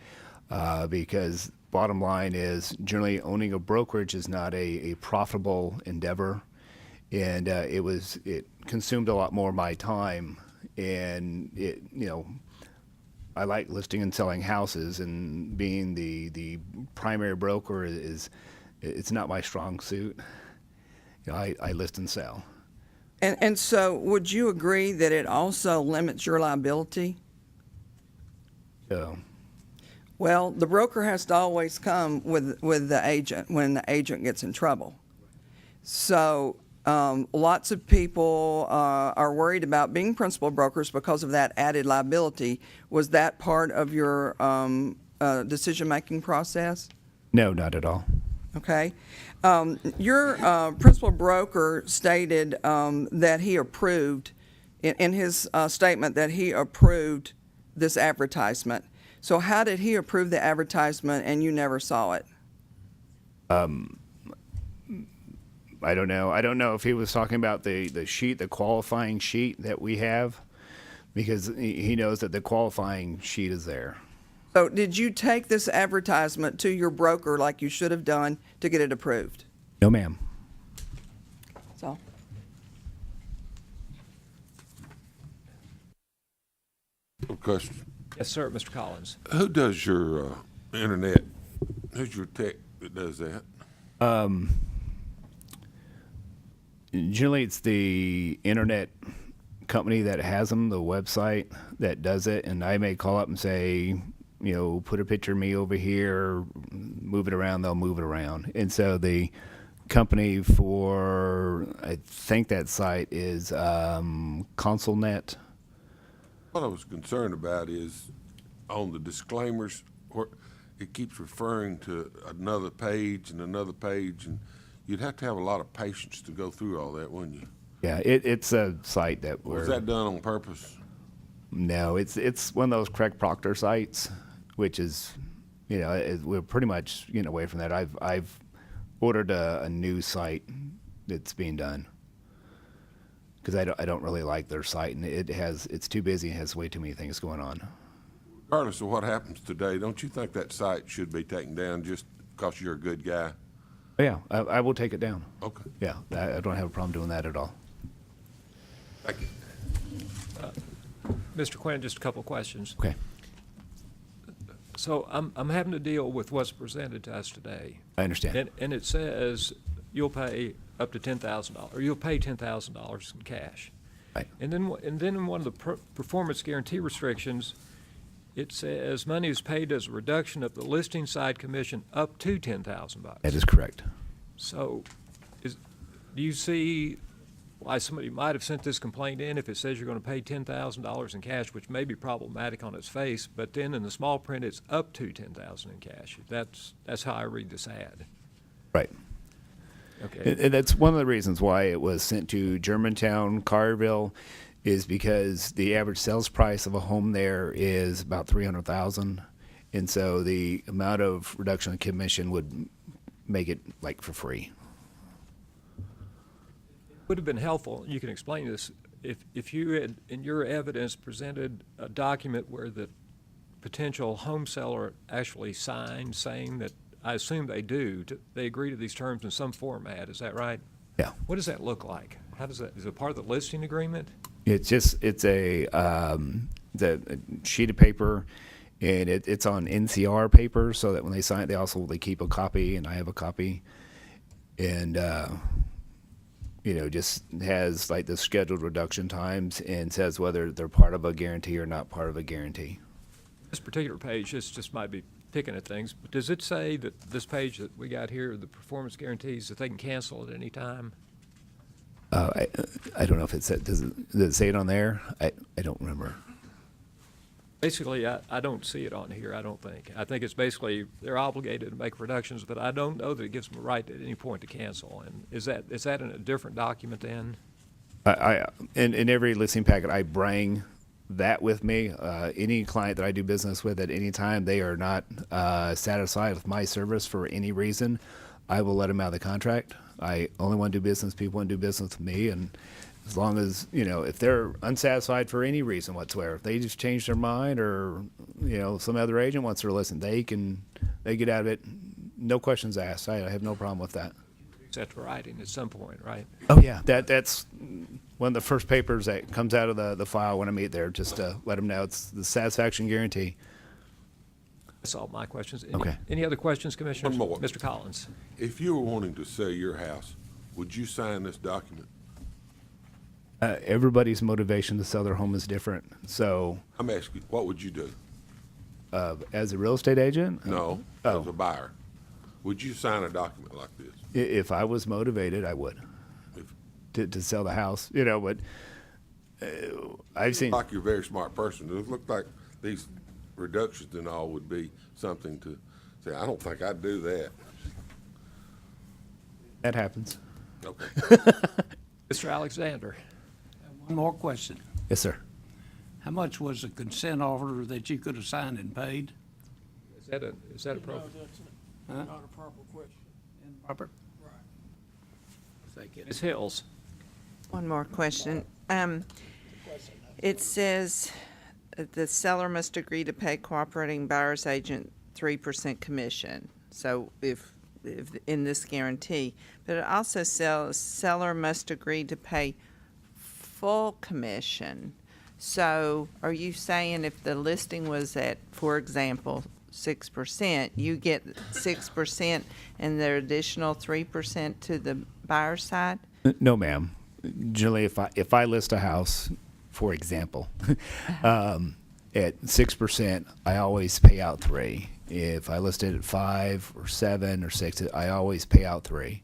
because bottom line is generally owning a brokerage is not a profitable endeavor, and it consumed a lot more of my time, and I like listing and selling houses, and being the primary broker it's not my strong suit. I list and sell. And so would you agree that it also limits your liability? So, well, the broker has to always come with the agent when the agent gets in trouble. So lots of people are worried about being principal brokers because of that added liability. Was that part of your decision-making process? No, not at all. Okay. Your principal broker stated that he approved in his statement that he approved this advertisement. So how did he approve the advertisement and you never saw it? I don't know. I don't know if he was talking about the sheet, the qualifying sheet that we have, because he knows that the qualifying sheet is there. So did you take this advertisement to your broker like you should have done to get it approved? No, ma'am. So. Question. Yes, sir, Mr. Collins. Who does your internet? Who's your tech that does that? Generally, it's the internet company that has them, the website that does it, and I may call up and say, put a picture of me over here, move it around, they'll move it around. And so the company for, I think that site is ConsoleNet. What I was concerned about is on the disclaimers, where it keeps referring to another page, and you'd have to have a lot of patience to go through all that, wouldn't you? Yeah, it's a site that Was that done on purpose? No, it's one of those Craig Proctor sites, which is, we're pretty much getting away from that. I've ordered a new site that's being done because I don't really like their site, and it's too busy and has way too many things going on. Regardless of what happens today, don't you think that site should be taken down just because you're a good guy? Yeah, I will take it down. Okay. Yeah, I don't have a problem doing that at all. Thank you. Mr. Quinn, just a couple of questions. Okay. So I'm having to deal with what's presented to us today. I understand. And it says you'll pay up to $10,000, or you'll pay $10,000 in cash. Right. And then in one of the performance guarantee restrictions, it says money is paid as a reduction of the listing side commission up to $10,000. That is correct. So, do you see why somebody might have sent this complaint in if it says you're going to pay $10,000 in cash, which may be problematic on its face, but then in the small print it's up to $10,000 in cash? That's how I read this ad. Right. Okay. And that's one of the reasons why it was sent to Germantown, Carterville, is because the average sales price of a home there is about $300,000, and so the amount of reduction in commission would make it like for free. Would have been helpful, you can explain this, if you had, in your evidence, presented a document where the potential home seller actually signed saying that, I assume they do, they agree to these terms in some format, is that right? Yeah. What does that look like? How does that, is it part of the listing agreement? It's a the sheet of paper, and it's on NCR paper, so that when they sign it, they keep a copy, and I have a copy, and just has like the scheduled reduction times and says whether they're part of a guarantee or not part of a guarantee. This particular page, this just might be picking at things, but does it say that this page that we got here, the performance guarantees, that they can cancel at any time? I don't know if it said, does it say it on there? I don't remember. Basically, I don't see it on here, I don't think. I think it's basically, they're obligated to make reductions, but I don't know that it gives them a right at any point to cancel. And is that in a different document then? In every listing packet, I bring that with me. Any client that I do business with at any time, they are not satisfied with my service for any reason, I will let them out of the contract. I only want to do business, people want to do business with me, and as long as, if they're unsatisfied for any reason whatsoever, if they just change their mind or, some other agent wants to listen, they get out of it, no questions asked. I have no problem with that. Set to writing at some point, right? Oh, yeah. That's one of the first papers that comes out of the file when I meet there, just to let them know it's the satisfaction guarantee. That's all my questions. Okay. Any other questions, Commissioners? One more. Mr. Collins. If you were wanting to sell your house, would you sign this document? Everybody's motivation to sell their home is different. So, I'm asking, what would you do? as a real estate agent? No, Oh. as a buyer. Would you sign a document like this? If I was motivated, I would to sell the house. But I've seen. Like you're a very smart person. It looked like these reductions and all would be something to say, I don't think I'd do that. That happens. Okay. Mr. Alexander. One more question. Yes, sir. How much was the consent order that you could have signed and paid? Is that appropriate? Huh? Not a proper question. Proper? Thank you. Ms. Hills? One more question. It says the seller must agree to pay cooperating buyer's agent 3% commission. So if in this guarantee, but it also says seller must agree to pay full commission. So are you saying if the listing was at, for example, 6%, you get 6% and the additional 3% to the buyer side? No, ma'am. Generally, if I list a house, for example, at 6%, I always pay out 3. If I list it at 5 or 7 or 6, I always pay out 3.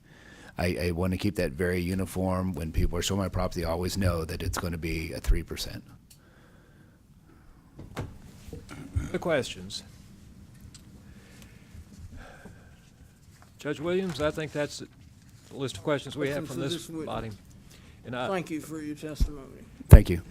I want to keep that very uniform. When people are showing my property, I always know that it's going to be a 3%. The questions. Judge Williams, I think that's the list of questions we have Questions from for this this witness. body. And Thank you for your testimony. Thank you.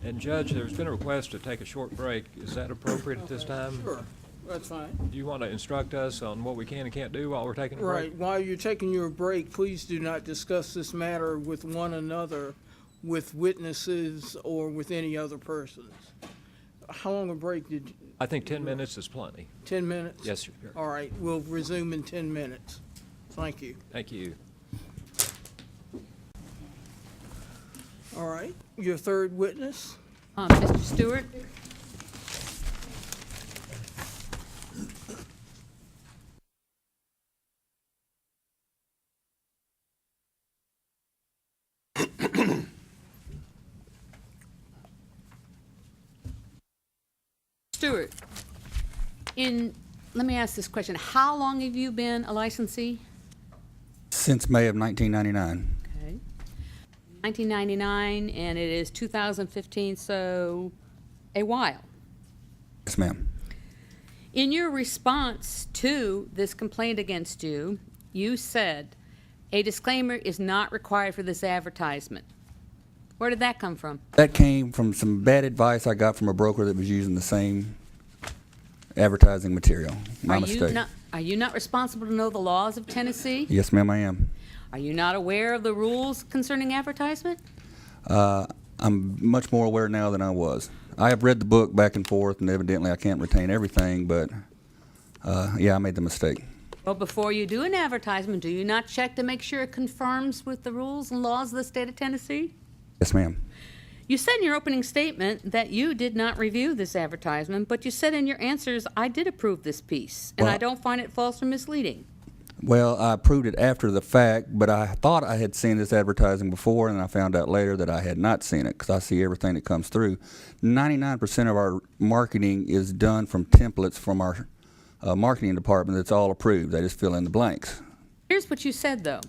And Judge, there's been a request to take a short break. Is that appropriate at this time? Sure, that's fine. Do you want to instruct us on what we can and can't do while we're taking a break? Right, while you're taking your break, please do not discuss this matter with one another, with witnesses, or with any other persons. How long a break did you? I think 10 minutes is plenty. 10 minutes? Yes, sir. All right, we'll resume in 10 minutes. Thank you. Thank you. All right, your third witness? Mr. Stewart? Stewart, let me ask this question. How long have you been a licensee? Since May of 1999. Okay. 1999, and it is 2015, so a while. Yes, ma'am. In your response to this complaint against you, you said, a disclaimer is not required for this advertisement. Where did that come from? That came from some bad advice I got from a broker that was using the same advertising material. My mistake. Are you not responsible to know the laws of Tennessee? Yes, ma'am, I am. Are you not aware of the rules concerning advertisement? I'm much more aware now than I was. I have read the book back and forth, and evidently I can't retain everything, but yeah, I made the mistake. Well, before you do an advertisement, do you not check to make sure it conforms with the rules and laws of the state of Tennessee? Yes, ma'am. You said in your opening statement that you did not review this advertisement, but you said in your answers, I did approve this piece, and Well, I don't find it false or misleading. Well, I approved it after the fact, but I thought I had seen this advertising before, and I found out later that I had not seen it because I see everything that comes through. 99% of our marketing is done from templates from our marketing department that's all approved. They just fill in the blanks. Here's what you said, though.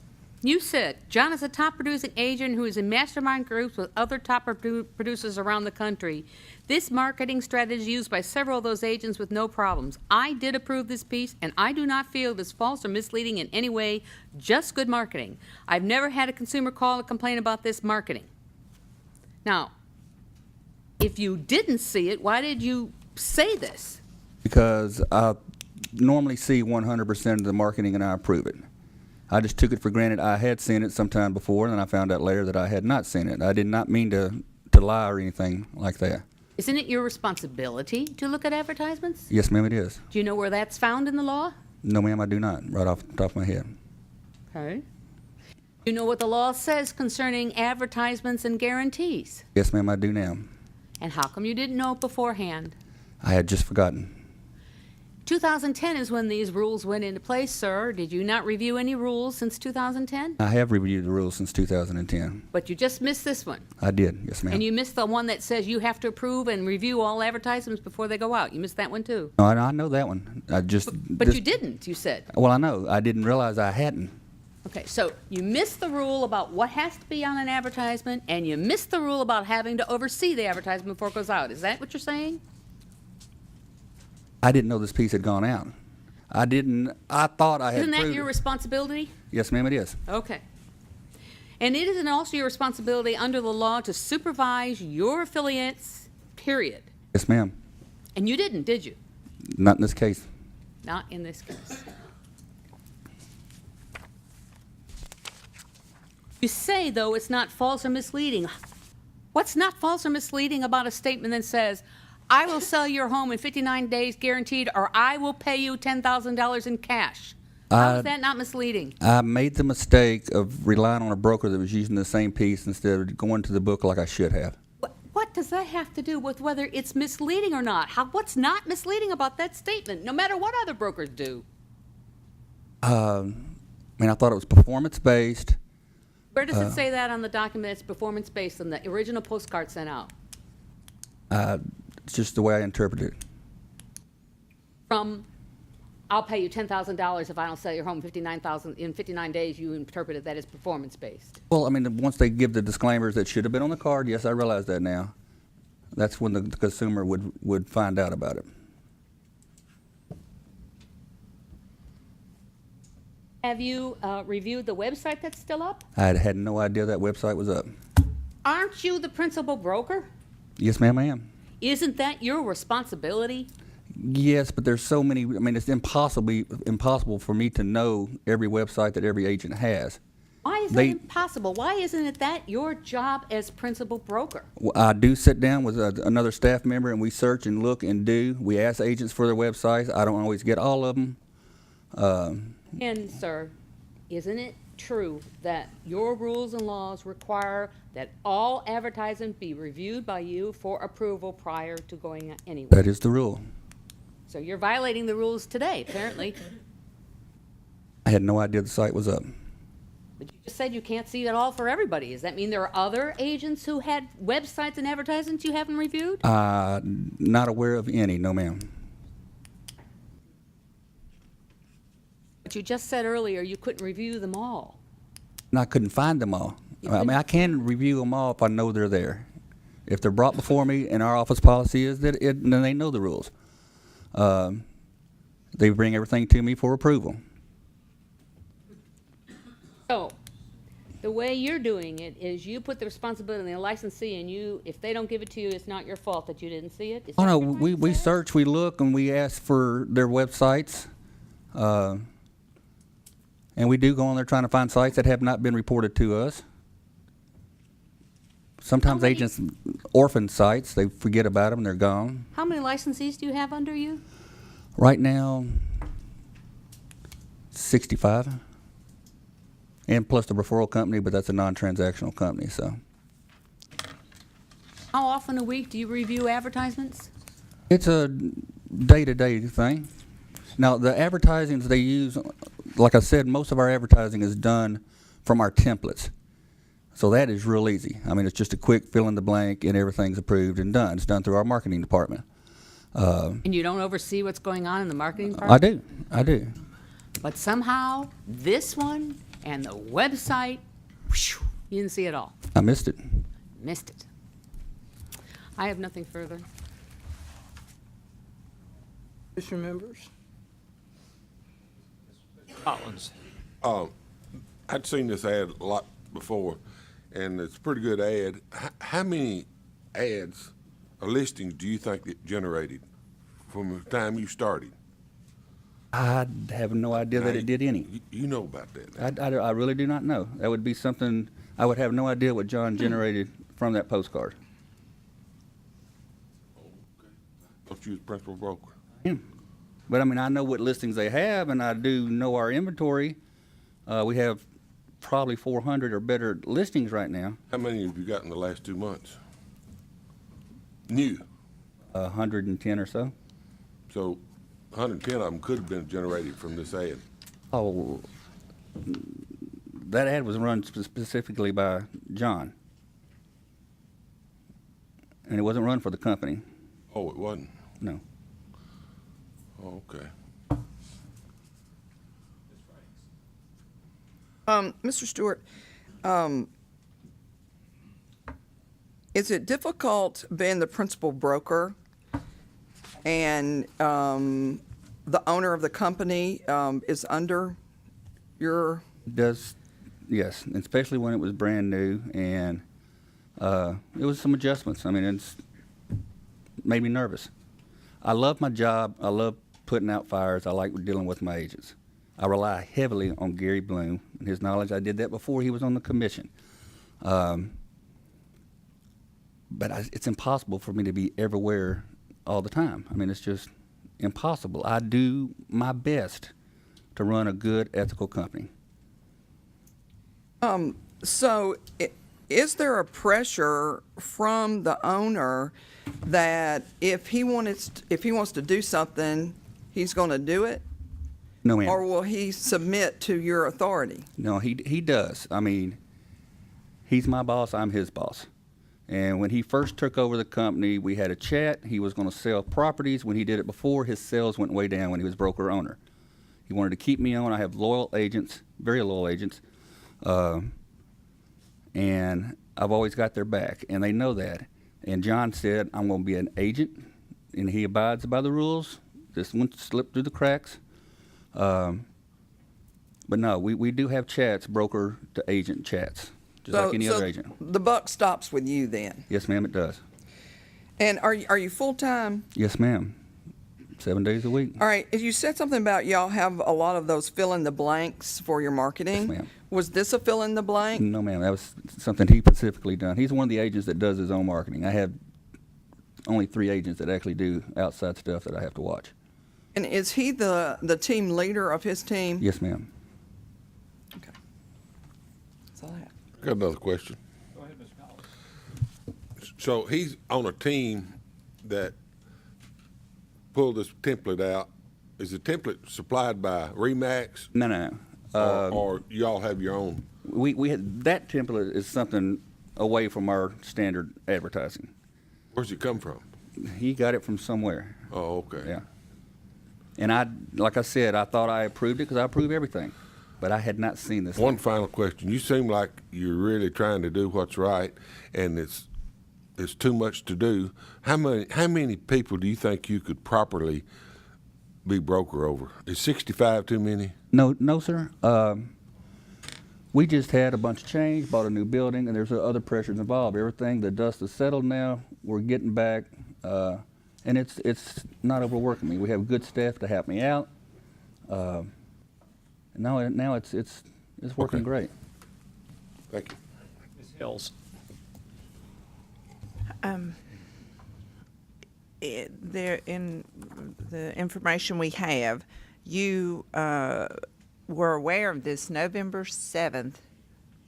You said, John is a top producing agent who is in mastermind groups with other top producers around the country. This marketing strategy is used by several of those agents with no problems. I did approve this piece, and I do not feel it is false or misleading in any way, just good marketing. I've never had a consumer call and complain about this marketing. Now, if you didn't see it, why did you say this? Because I normally see 100% of the marketing and I approve it. I just took it for granted I had seen it sometime before, and then I found out later that I had not seen it. I did not mean to lie or anything like that. Isn't it your responsibility to look at advertisements? Yes, ma'am, it is. Do you know where that's found in the law? No, ma'am, I do not, right off the top of my head. Okay. You know what the law says concerning advertisements and guarantees? Yes, ma'am, I do now. And how come you didn't know it beforehand? I had just forgotten. 2010 is when these rules went into place, sir. Did you not review any rules since 2010? I have reviewed the rules since 2010. But you just missed this one. I did, yes, ma'am. And you missed the one that says you have to approve and review all advertisements before they go out. You missed that one, too. No, I know that one. I just. But you didn't, you said. Well, I know. I didn't realize I hadn't. Okay, so you missed the rule about what has to be on an advertisement, and you missed the rule about having to oversee the advertisement before it goes out. Is that what you're saying? I didn't know this piece had gone out. I thought I had Isn't that proved your it. responsibility? Yes, ma'am, it is. Okay. And it is also your responsibility under the law to supervise your affiliates, period. Yes, ma'am. And you didn't, did you? Not in this case. Not in this case. You say, though, it's not false or misleading. What's not false or misleading about a statement that says, I will sell your home in 59 days guaranteed, or I will pay you $10,000 in cash? How is that not misleading? I made the mistake of relying on a broker that was using the same piece instead of going to the book like I should have. What does that have to do with whether it's misleading or not? What's not misleading about that statement, no matter what other brokers do? I mean, I thought it was performance-based. Where does it say that on the document it's performance-based on the original postcard sent out? It's just the way I interpret it. From, I'll pay you $10,000 if I don't sell your home in 59 days, you interpreted that as performance-based. Well, I mean, once they give the disclaimers that should have been on the card, yes, I realize that now. That's when the consumer would find out about it. Have you reviewed the website that's still up? I had no idea that website was up. Aren't you the principal broker? Yes, ma'am, I am. Isn't that your responsibility? Yes, but there's so many. I mean, it's impossible for me to know every website that every agent has. Why is that impossible? Why isn't it that your job as principal broker? Well, I do sit down with another staff member and we search and look and do. We ask agents for their websites. I don't always get all of them. And, sir, isn't it true that your rules and laws require that all advertising be reviewed by you for approval prior to going anywhere? That is the rule. So you're violating the rules today, apparently. I had no idea the site was up. But you just said you can't see it all for everybody. Does that mean there are other agents who had websites and advertisements you haven't reviewed? Not aware of any, no, ma'am. But you just said earlier you couldn't review them all. And I couldn't find them all. I mean, I can review them all if I know they're there. If they're brought before me, and our office policy is that then they know the rules. They bring everything to me for approval. So, the way you're doing it is you put the responsibility on the licensee, and if they don't give it to you, it's not your fault that you didn't see it? Is Oh that no, what you're trying to we say? search, we look, and we ask for their websites. And we do go on there trying to find sites that have not been reported to us. Sometimes agents orphan sites, they forget about them, they're gone. How many licensees do you have under you? Right now, 65. And plus the referral company, but that's a non-transactional company, so. How often a week do you review advertisements? It's a day-to-day thing. Now, the advertisings they use, like I said, most of our advertising is done from our templates. So that is real easy. I mean, it's just a quick fill in the blank and everything's approved and done. It's done through our marketing department. And you don't oversee what's going on in the marketing department? I do. But somehow, this one and the website, whew, you didn't see it all. I missed it. Missed it. I have nothing further. Commission members? Collins. I'd seen this ad a lot before, and it's a pretty good ad. How many ads or listings do you think it generated from the time you started? I have no idea that it did any. You know about that. I really do not know. That would be something, I would have no idea what John generated from that postcard. Thought you was principal broker. But I mean, I know what listings they have, and I do know our inventory. We have probably 400 or better listings right now. How many have you got in the last 2 months? New? 110 or so. So 110 of them could have been generated from this ad. Oh, that ad was run specifically by John. And it wasn't run for the company. Oh, it wasn't? No. Oh, okay. Mr. Stewart, is it difficult being the principal broker and the owner of the company is under your? Does Yes, especially when it was brand new, and it was some adjustments. I mean, it's made me nervous. I love my job. I love putting out fires. I like dealing with my agents. I rely heavily on Gary Bloom and his knowledge. I did that before he was on the commission. But it's impossible for me to be everywhere all the time. I mean, it's just impossible. I do my best to run a good, ethical company. So is there a pressure from the owner that if he wants to do something, he's going to do it? No, ma'am. Or will he submit to your authority? No, he does. I mean, he's my boss, I'm his boss. And when he first took over the company, we had a chat. He was going to sell properties. When he did it before, his sales went way down when he was broker owner. He wanted to keep me on. I have loyal agents, very loyal agents. And I've always got their back, and they know that. And John said, I'm going to be an agent, and he abides by the rules. This one slipped through the cracks. But no, we do have chats, broker to agent chats, just like any other agent. The buck stops with you then. Yes, ma'am, it does. And are you full-time? Yes, ma'am. 7 days a week. All right. You said something about y'all have a lot of those fill-in-the-blanks for your marketing. Yes, ma'am. Was this a fill-in-the-blank? No, ma'am. That was something he specifically done. He's one of the agents that does his own marketing. I have only 3 agents that actually do outside stuff that I have to watch. And is he the team leader of his team? Yes, ma'am. Okay. That's all I have. Got another question. Go ahead, Ms. Collins. So he's on a team that pulled this template out. Is the template supplied by Remax? No. Or y'all have your own? We had, that template is something away from our standard advertising. Where's it come from? He got it from somewhere. Oh, okay. Yeah. And like I said, I thought I approved it because I approve everything, but I had not seen this. One thing. final question. You seem like you're really trying to do what's right, and it's too much to do. How many people do you think you could properly be broker over? Is 65 too many? No, sir. We just had a bunch of change, bought a new building, and there's other pressures involved. Everything, the dust is settled now. We're getting back, and it's not overworking me. We have good staff to help me out. Now it's working great. Thank you. Ms. Hills. There in the information we have, you were aware of this November 7th,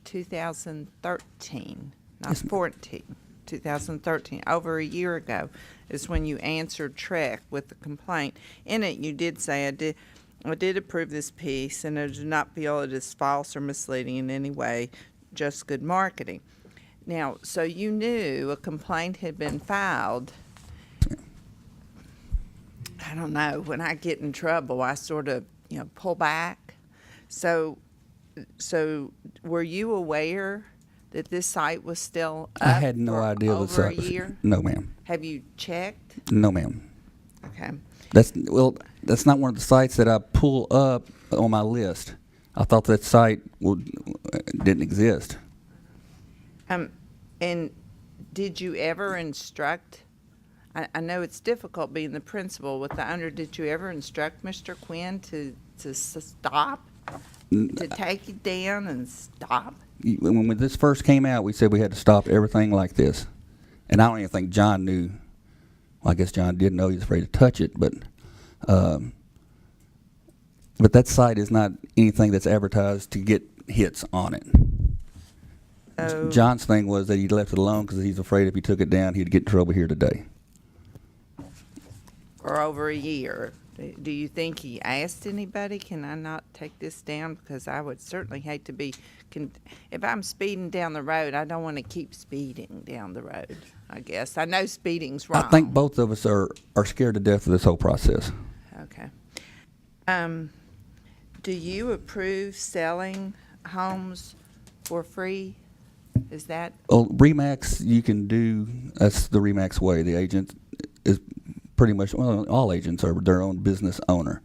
2013, not 14, 2013, over a year ago, is when you answered Trek with the complaint. In it, you did say, I did approve this piece, and I do not feel it is false or misleading in any way, just good marketing. Now, so you knew a complaint had been filed. I don't know, when I get in trouble, I sort of, pull back. So were you aware that this site was still up I had no idea the over site a was. year? No, ma'am. Have you checked? No, ma'am. Okay. That's not one of the sites that I pull up on my list. I thought that site didn't exist. And did you ever instruct? I know it's difficult being the principal with the owner. Did you ever instruct Mr. Quinn to stop, to take it down and stop? When this first came out, we said we had to stop everything like this. And I don't even think John knew. Well, I guess John did know. He was afraid to touch it. But that site is not anything that's advertised to get hits on it. Oh. John's thing was that he left it alone because he's afraid if he took it down, he'd get in trouble here today. For over a year. Do you think he asked anybody, can I not take this down? Because I would certainly hate to be, if I'm speeding down the road, I don't want to keep speeding down the road, I guess. I know speeding's wrong. I think both of us are scared to death of this whole process. Okay. Do you approve selling homes for free? Is that? Well, Remax, you can do, that's the Remax way. The agent is pretty much, well, all agents are their own business owner.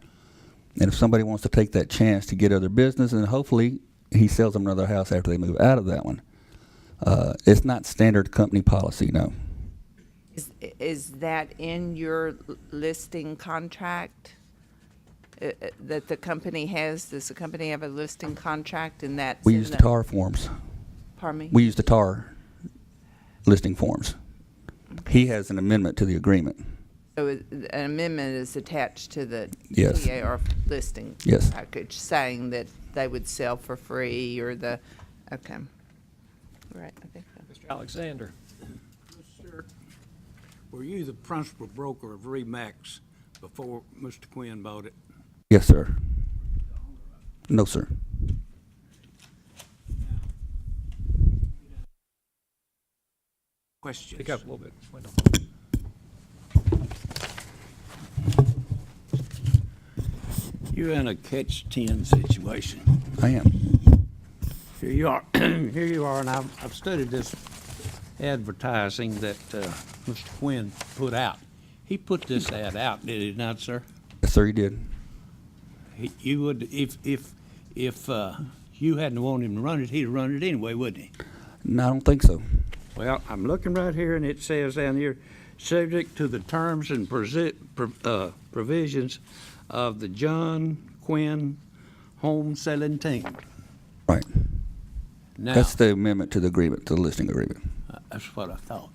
And if somebody wants to take that chance to get other business, and hopefully he sells them another house after they move out of that one. It's not standard company policy, no. Is that in your listing contract that the company has? Does the company have a listing contract and that's We in use the the- TAR forms. Pardon me? We use the TAR listing forms. He has an amendment to the agreement. So an amendment is attached to the Yes. TAR listing Yes. package saying that they would sell for free or the, okay. Right, I think so. Mr. Alexander. Sir, were you the principal broker of Remax before Mr. Quinn bought it? Yes, sir. No, sir. Questions? Pick up a little bit. Wendell. You're in a catch-10 situation. I am. Here you are, here you are, and I've studied this advertising that Mr. Quinn put out. He put this ad out, did he not, sir? Yes, sir, he did. You would, if you hadn't wanted him to run it, he'd run it anyway, wouldn't he? No, I don't think so. Well, I'm looking right here, and it says down here, subject to the terms and provisions of the John Quinn home selling team. Right. Now, That's the amendment to the agreement, to the listing agreement. that's what I thought.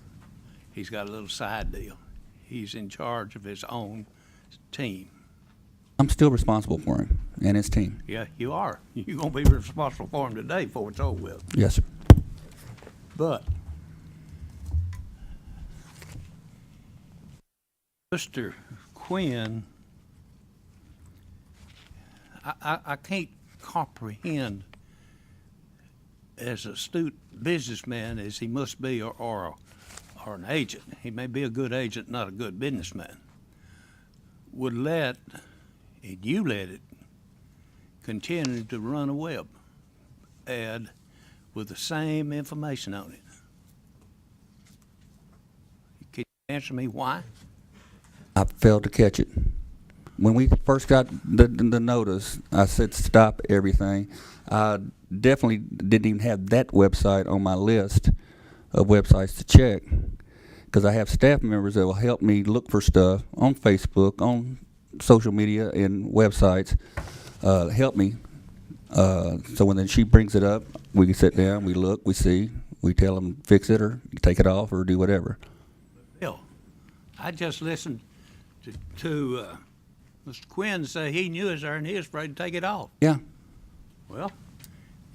He's got a little side deal. He's in charge of his own team. I'm still responsible for him and his team. Yeah, you are. You're gonna be responsible for him today before it's over with. Yes, sir. But Mr. Quinn, I can't comprehend as astute businessman as he must be, or an agent. He may be a good agent, not a good businessman. Would let, and you let it, continue to run a web ad with the same information on it. Can you answer me why? I failed to catch it. When we first got the notice, I said stop everything. I definitely didn't even have that website on my list of websites to check, because I have staff members that will help me look for stuff on Facebook, on social media, and websites. Help me. So when then she brings it up, we can sit down, we look, we see, we tell them fix it or take it off or do whatever. Bill, I just listened to Mr. Quinn say he knew it was there and he was afraid to take it off. Yeah. Well,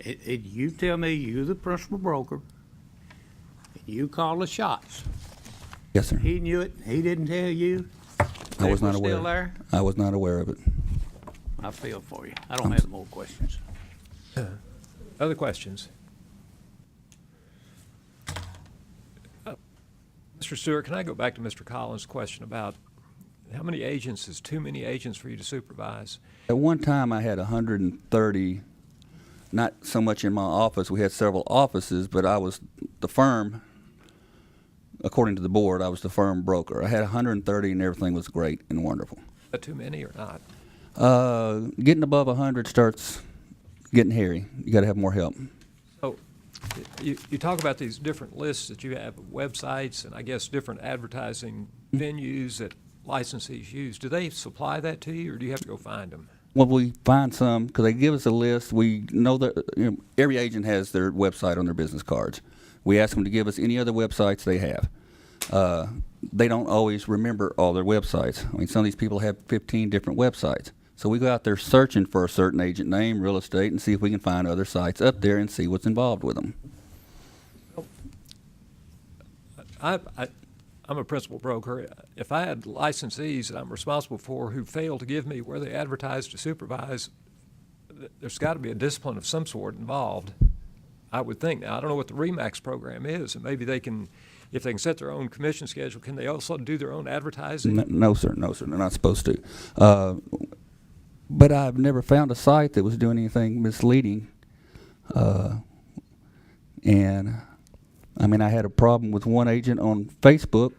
you tell me you're the principal broker, and you call the shots. Yes, sir. He knew it, he didn't tell you? I was They not were aware. still there? I was not aware of it. I feel for you. I don't have more questions. Other questions? Mr. Stewart, can I go back to Mr. Collins' question about how many agents is too many agents for you to supervise? At one time, I had 130, not so much in my office. We had several offices, but I was the firm, according to the board, I was the firm broker. I had 130 and everything was great and wonderful. Is that too many or not? Getting above 100 starts getting hairy. You got to have more help. So you talk about these different lists that you have, websites and I guess different advertising venues that licensees use. Do they supply that to you or do you have to go find them? Well, we find some because they give us a list. We know that every agent has their website on their business cards. We ask them to give us any other websites they have. They don't always remember all their websites. I mean, some of these people have 15 different websites. So we go out there searching for a certain agent name, real estate, and see if we can find other sites up there and see what's involved with them. I'm a principal broker. If I had licensees that I'm responsible for who fail to give me where they advertise to supervise, there's got to be a discipline of some sort involved, I would think. Now, I don't know what the REMAX program is, and maybe they can, if they can set their own commission schedule, can they also do their own advertising? No, sir. No, sir. They're not supposed to. But I've never found a site that was doing anything misleading. And, I mean, I had a problem with one agent on Facebook,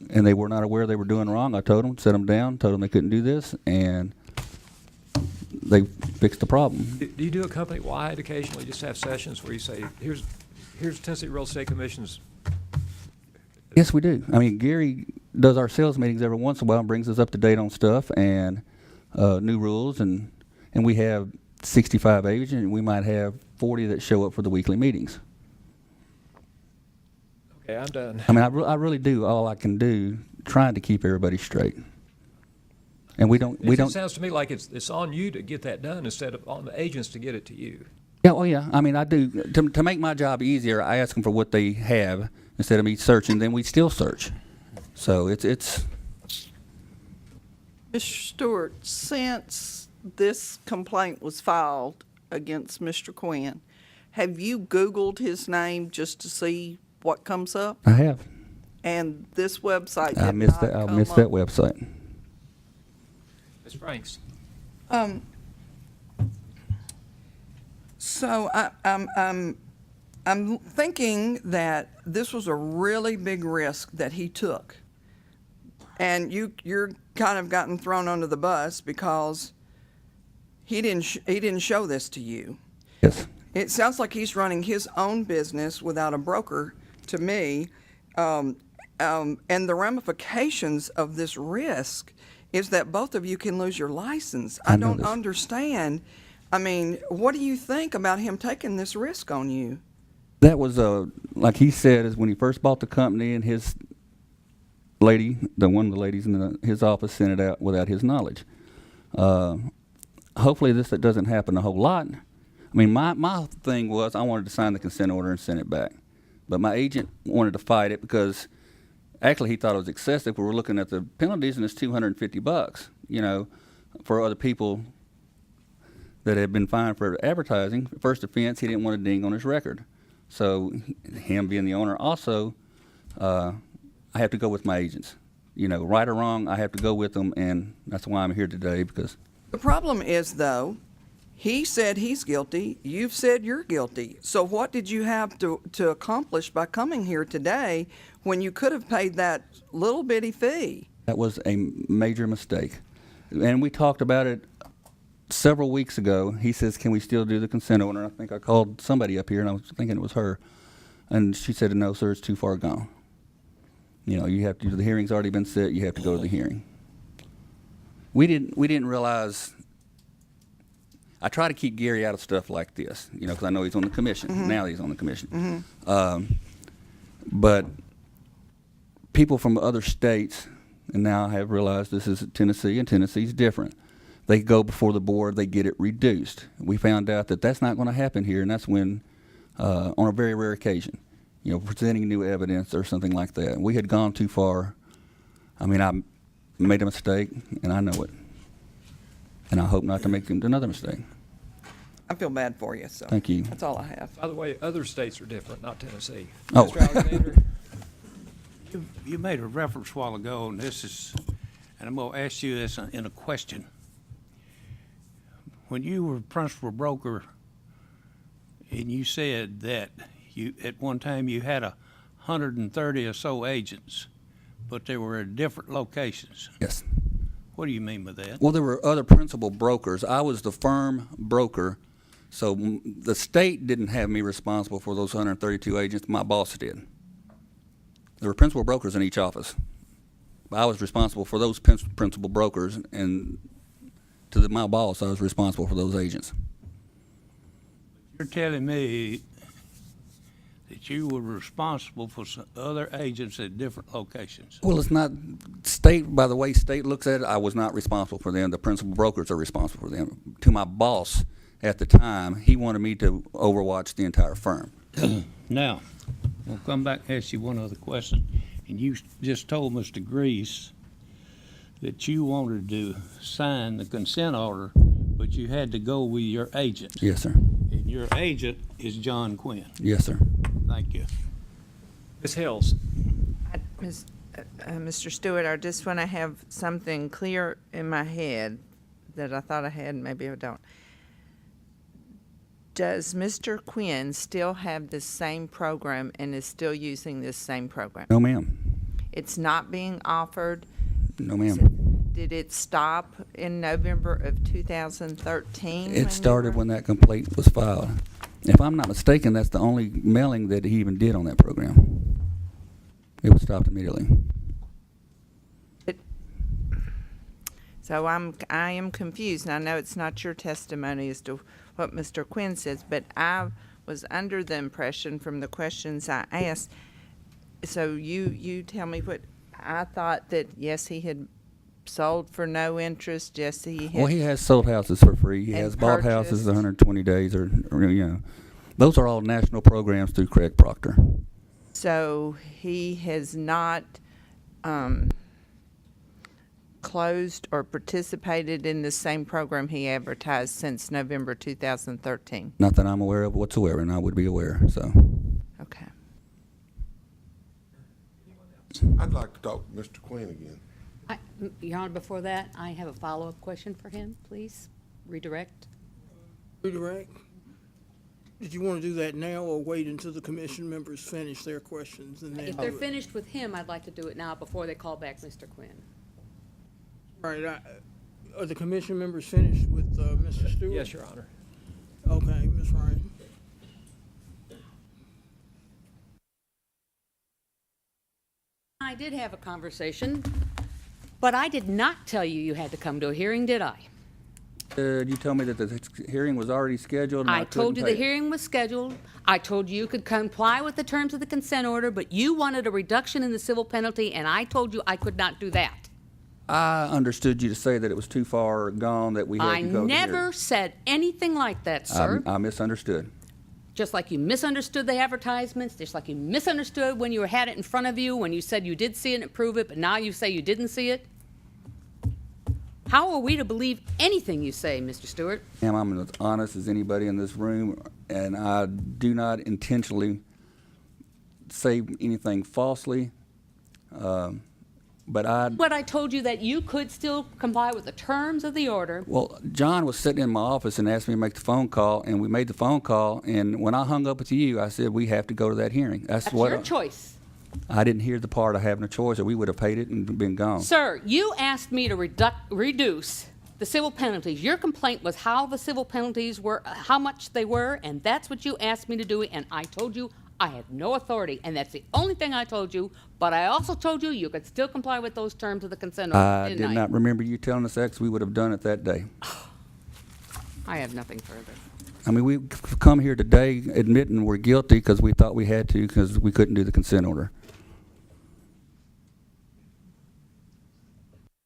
and they were not aware they were doing wrong. I told them, set them down, told them they couldn't do this, and they fixed the problem. Do you do it company-wide occasionally, just have sessions where you say, here's Tennessee Real Estate Commission's? Yes, we do. I mean, Gary does our sales meetings every once in a while and brings us up to date on stuff and new rules, and we have 65 agents, and we might have 40 that show up for the weekly meetings. Okay, I'm done. I mean, I really do all I can do trying to keep everybody straight. And we don't. It sounds to me like it's on you to get that done instead of on the agents to get it to you. Yeah, oh yeah. I mean, I do. To make my job easier, I ask them for what they have instead of me searching. Then we still search. So it's. Mr. Stewart, since this complaint was filed against Mr. Quinn, have you Googled his name just to see what comes up? I have. And this website I did missed not that. I come missed up? that website. Ms. Franks. So I'm thinking that this was a really big risk that he took, and you're kind of gotten thrown under the bus because he didn't show this to you. Yes. It sounds like he's running his own business without a broker to me, and the ramifications of this risk is that both of you can lose your license. I don't understand. I mean, what do you think about him taking this risk on you? That was like he said, is when he first bought the company, and his lady, one of the ladies in his office, sent it out without his knowledge. Hopefully, that doesn't happen a whole lot. I mean, my thing was I wanted to sign the consent order and send it back, but my agent wanted to fight it because actually he thought it was excessive. We were looking at the penalties, and it's $250, you know, for other people that had been fined for advertising. First offense, he didn't want a ding on his record. So him being the owner also, I have to go with my agents. You know, right or wrong, I have to go with them, and that's why I'm here today, because... The problem is, though, he said he's guilty, you've said you're guilty. So what did you have to accomplish by coming here today when you could have paid that little bitty fee? That was a major mistake. And we talked about it several weeks ago. He says, can we still do the consent order? I think I called somebody up here, and I was thinking it was her. And she said, no, sir, it's too far gone. You know, you have to, the hearing's already been set, you have to go to the hearing. We didn't realize, I try to keep Gary out of stuff like this, you know, because I know he's on the commission. Mm-hmm. Now he's on the commission. Mm-hmm. But people from other states, and now I have realized this is Tennessee, and Tennessee's different. They go before the board, they get it reduced. We found out that that's not going to happen here, and that's when, on a very rare occasion, you know, presenting new evidence or something like that. We had gone too far. I mean, I made a mistake, and I know it. And I hope not to make another mistake. I feel bad for you, so. Thank you. That's all I have. By the way, other states are different, not Tennessee. Oh. Mr. Alexander? You made a reference a while ago, and I'm going to ask you this in a question. When you were principal broker, and you said that at one time you had 130 or so agents, but they were at different locations. Yes. What do you mean by that? Well, there were other principal brokers. I was the firm broker, so the state didn't have me responsible for those 132 agents. My boss did. There were principal brokers in each office. But I was responsible for those principal brokers, and to my boss, I was responsible for those agents. You're telling me that you were responsible for some other agents at different locations. Well, it's not state, by the way state looks at it, I was not responsible for them. The principal brokers are responsible for them. To my boss at the time, he wanted me to overwatch the entire firm. Now, we'll come back and ask you one other question. And you just told Mr. Grease that you wanted to sign the consent order, but you had to go with your agent. Yes, sir. And your agent is John Quinn. Yes, sir. Thank you. Ms. Hills? Mr. Stewart, I just want to have something clear in my head that I thought I had, maybe I don't. Does Mr. Quinn still have this same program and is still using this same program? No, ma'am. It's not being offered? No, ma'am. Did it stop in November of 2013? It started when that complaint was filed. If I'm not mistaken, that's the only mailing that he even did on that program. It was stopped immediately. So I am confused, and I know it's not your testimony as to what Mr. Quinn says, but I was under the impression from the questions I asked. So you tell me what I thought, that yes, he had sold for no interest. Yes, he had. Well, he has sold houses for free. He and has bought houses purchased. 120 days, or those are all national programs through Craig Proctor. So he has not closed or participated in the same program he advertised since November 2013. Not that I'm aware of whatsoever, and I would be aware. So. Okay. I'd like to talk to Mr. Quinn again. Your Honor, before that, I have a follow-up question for him, please. Redirect. Redirect? Did you want to do that now or wait until the commission members finish their questions and then? If they're finished with him, I'd like to do it now before they call back Mr. Quinn. All right, are the commission members finished with Mr. Stewart? Yes, Your Honor. Okay, Ms. Ryan. I did have a conversation, but I did not tell you you had to come to a hearing, did I? You told me that the hearing was already scheduled. And I told you the couldn't pay it. hearing was scheduled. I told you you could comply with the terms of the consent order, but you wanted a reduction in the civil penalty, and I told you I could not do that. I understood you to say that it was too far gone, that we had I to go to never hearing. said anything like that, sir. I misunderstood. Just like you misunderstood the advertisements, just like you misunderstood when you had it in front of you, when you said you did see it and prove it, but now you say you didn't see it. How are we to believe anything you say, Mr. Stewart? Ma'am, I'm as honest as anybody in this room, and I do not intentionally say anything falsely. But I told you that you could still comply with the terms of the order. Well, John was sitting in my office and asked me to make the phone call, and we made the phone call. And when I hung up with you, I said we have to go to that hearing. That's your choice. I didn't hear the part of having a choice, or we would have paid it and been gone. Sir, you asked me to reduce the civil penalties. Your complaint was how the civil penalties were, how much they were, and that's what you asked me to do, and I told you I have no authority, and that's the only thing I told you, but I also told you you could still comply with those terms of the consent order, I didn't did not remember you telling us that, 'cause we would have done it that day. I have nothing further. I mean, we've come here today admitting we're guilty because we thought we had to, because we couldn't do the consent order.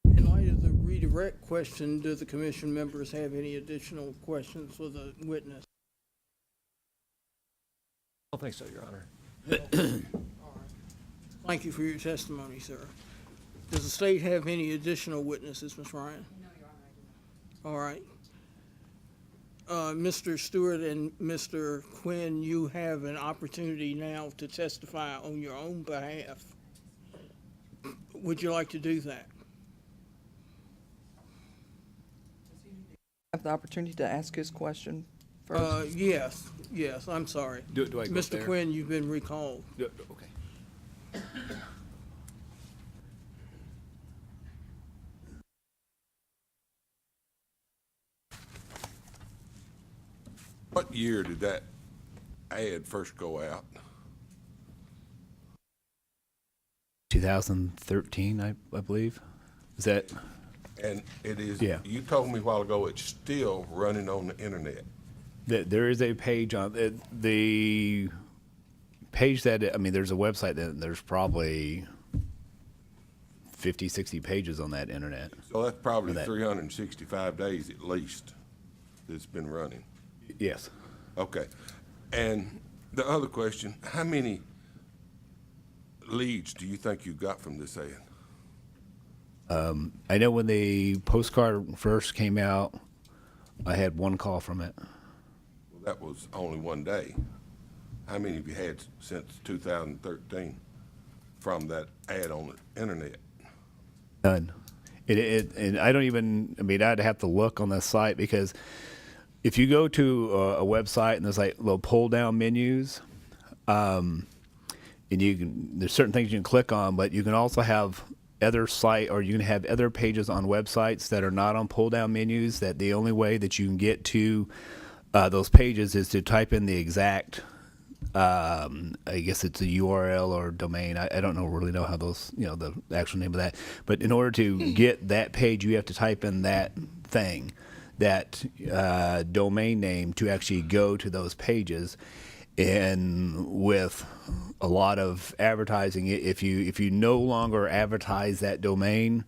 In light of the redirect question, do the commission members have any additional questions for the witness? I don't think so, Your Honor. Thank you for your testimony, sir. Does the state have any additional witnesses, Ms. Ryan? No, Your Honor, I do not. All right. Mr. Stewart and Mr. Quinn, you have an opportunity now to testify on your own behalf. Would you like to do that? Have the opportunity to ask his question first. Yes, I'm sorry. Do I go up Mr. there? Quinn, you've been recalled. Okay. What year did that ad first go out? 2013, I believe. Is that? And it is, Yeah. you told me a while ago, it's still running on the internet. There is a page on the page that, I mean, there's a website that there's probably 50, 60 pages on that internet. So that's probably That- 365 days at least that's been running. Yes. Okay. And the other question, how many leads do you think you got from this ad? I know when the postcard first came out, I had one call from it. Well, that was only one day. How many have you had since 2013 from that ad on the internet? None. And I don't even, I mean, I'd have to look on the site, because if you go to a website and there's like little pull down menus, and you can, there's certain things you can click on, but you can also have other site, or you can have other pages on websites that are not on pull-down menus, that the only way that you can get to those pages is to type in the exact, I guess it's a URL or domain. I don't really know how those, the actual name of that. But in order to get that page, you have to type in that thing, that domain name, to actually go to those pages. And with a lot of advertising, if you no longer advertise that domain,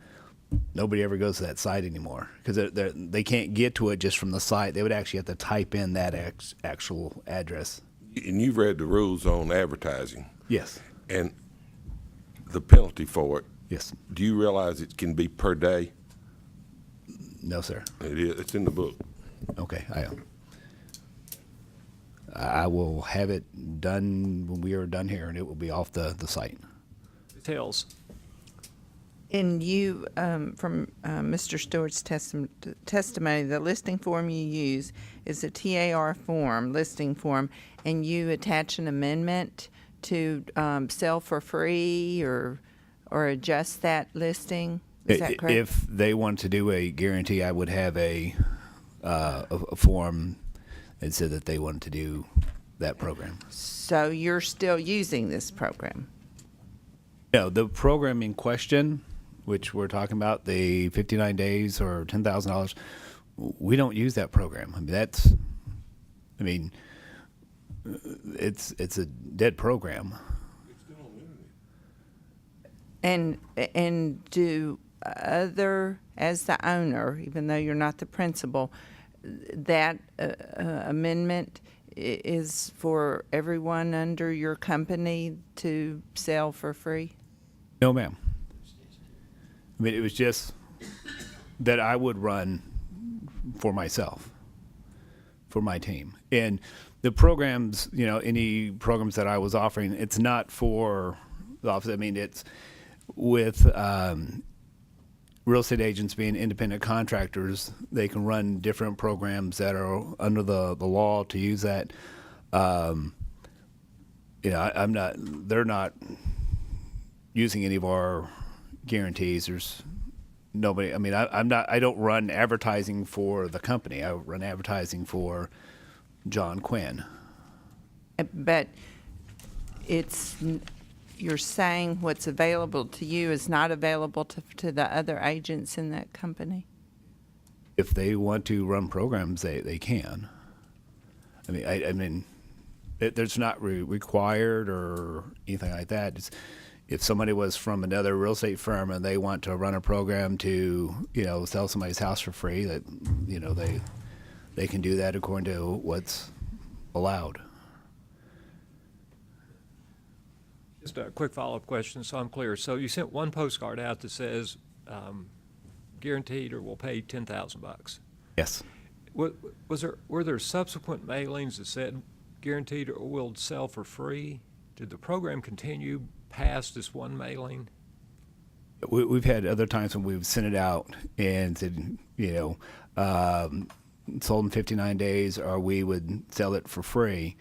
nobody ever goes to that site anymore, because they can't get to it just from the site. They would actually have to type in that actual address. And you've read the rules on advertising. Yes. And the penalty for it. Yes. Do you realize it can be per day? No, sir. It is. It's in the book. Okay, I will have it done when we are done here, and it will be off the site. Details. And you, from Mr. Stewart's testimony, the listing form you use is a TAR form, listing form, and you attach an amendment to sell for free or adjust that listing. Is that correct? If they want to do a guarantee, I would have a form that said that they wanted to do that program. So you're still using this program? No, the program in question, which we're talking about, the 59 days or $10,000, we don't use that program. It's a dead program. And do as the owner, even though you're not the principal, that amendment is for everyone under your company to sell for free? No, ma'am. It was just that I would run for myself, for my team. And the programs, any programs that I was offering, it's not for the office. It's with real estate agents being independent contractors. They can run different programs that are under the law to use that. They're not using any of our guarantees. There's nobody. I don't run advertising for the company. I run advertising for John Quinn. But you're saying what's available to you is not available to the other agents in that company? If they want to run programs, they can. There's not required or anything like that. If somebody was from another real estate firm and they want to run a program to, sell somebody's house for free, that, they can do that according to what's allowed. Just a quick follow-up question, so I'm clear. So you sent one postcard out that says guaranteed or we'll pay $10,000. Yes. Were there subsequent mailings that said guaranteed or will sell for free? Did the program continue past this one mailing? We've had other times when we've sent it out and said, sold in 59 days, or we would sell it for free.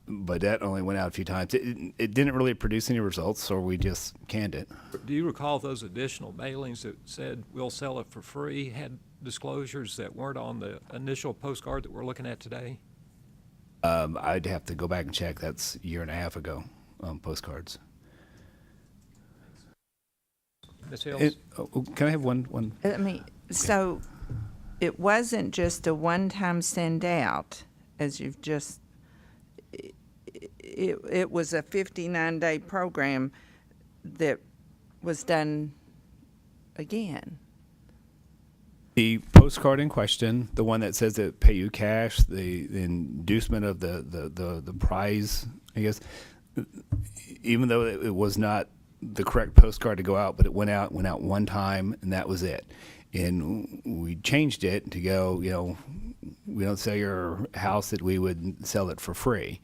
But that only went out a few times. It didn't really produce any results, so we just canned it. Do you recall those additional mailings that said we'll sell it for free had disclosures that weren't on the initial postcard that we're looking at today? I'd have to go back and check. That's a year and a half ago, postcards. Ms. Hills? Can I have one? So it wasn't just a one-time send out, as you've just. It was a 59-day program that was done again. The postcard in question, the one that says that pay you cash, the inducement of the prize, I guess, even though it was not the correct postcard to go out, but it went out one time, and that was it. And we changed it to go, we don't sell your house, that we would sell it for free.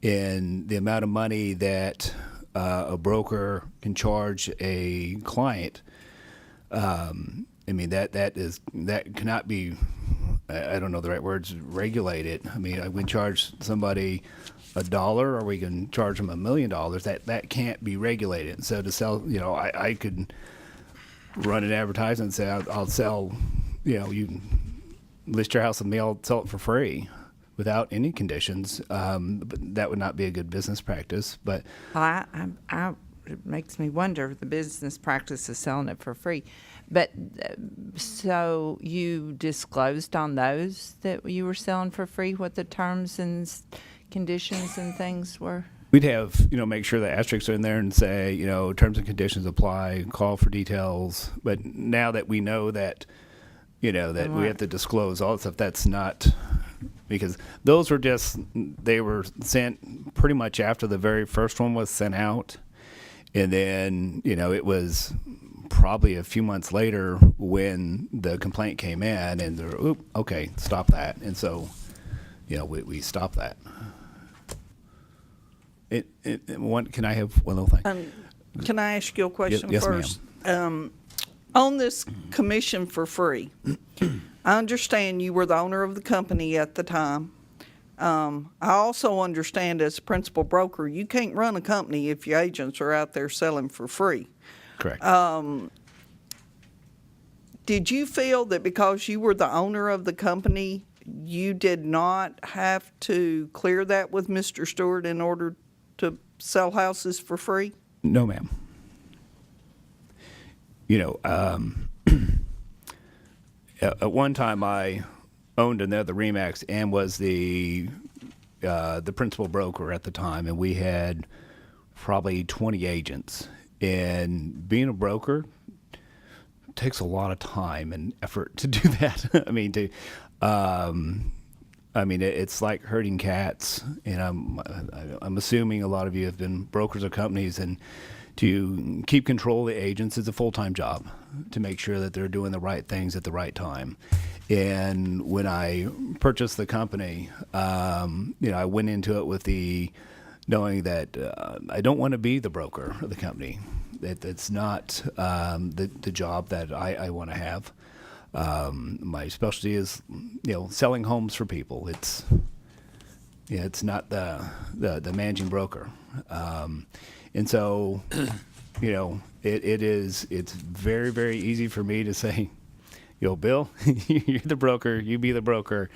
And the amount of money that a broker can charge a client, that cannot be I don't know the right words, regulate it. I mean, we charge somebody $1 or we can charge them $1 million. That can't be regulated. So to sell, I could run an advertisement and say, I'll sell, you can list your house with me, I'll sell it for free without any conditions. But that would not be a good business practice. But it makes me wonder, the business practice is selling it for free. But so you disclosed on those that you were selling for free what the terms and conditions and things were? We'd have, make sure the asterisks are in there and say, terms and conditions apply, call for details. But now that we know that, that we have to disclose all that stuff, that's not, because those were they were sent pretty much after the very first one was sent out. And then, it was probably a few months later when the complaint came in and they're, okay, stop that. And so, we stopped that. Can I have one little thing? Can I ask you a question Yes, first? On this commission for free, I understand you were the owner of the company at the time. I also understand as a principal broker, you can't run a company if your agents are out there selling for free. Correct. Did you feel that because you were the owner of the company, you did not have to clear that with Mr. Stewart in order to sell houses for free? No, ma'am. At one time I owned another RE/MAX and was the principal broker at the time, and we had probably 20 agents. And being a broker takes a lot of time and effort to do that. It's like herding cats, and I'm assuming a lot of you have been brokers of companies, and to keep control of the agents is a full-time job to make sure that they're doing the right things at the right time. And when I purchased the company, I went into it with the knowing that I don't want to be the broker of the company. It's not the job that I want to have. My specialty is, selling homes for people. It's not the managing broker. And so, it's very, very easy for me to say, Bill, you're the broker, you be the broker,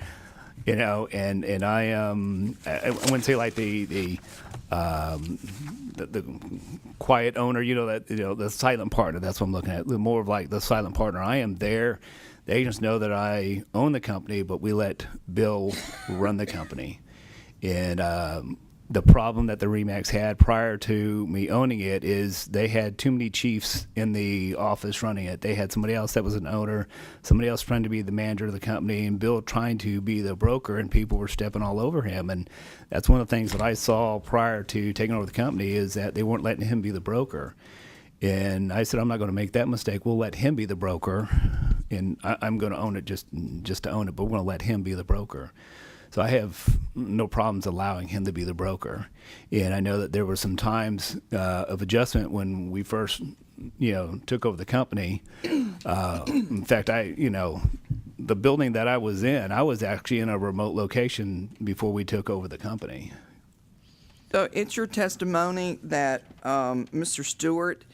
and I wouldn't say like the quiet owner, the silent partner. That's what I'm looking at. More of like the silent partner. I am there. The agents know that I own the company, but we let Bill run the company. And the problem that the RE/MAX had prior to me owning it is they had too many chiefs in the office running it. They had somebody else that was an owner, somebody else trying to be the manager of the company, and Bill trying to be the broker, and people were stepping all over him. And that's one of the things that I saw prior to taking over the company is that they weren't letting him be the broker. And I said, I'm not going to make that mistake. We'll let him be the broker, and I'm going to own it just to own it, but we're going to let him be the broker. So I have no problems allowing him to be the broker. And I know that there were some times of adjustment when we first, took over the company. In fact, the building that I was in, I was actually in a remote location before we took over the company. So it's your testimony that Mr. Stewart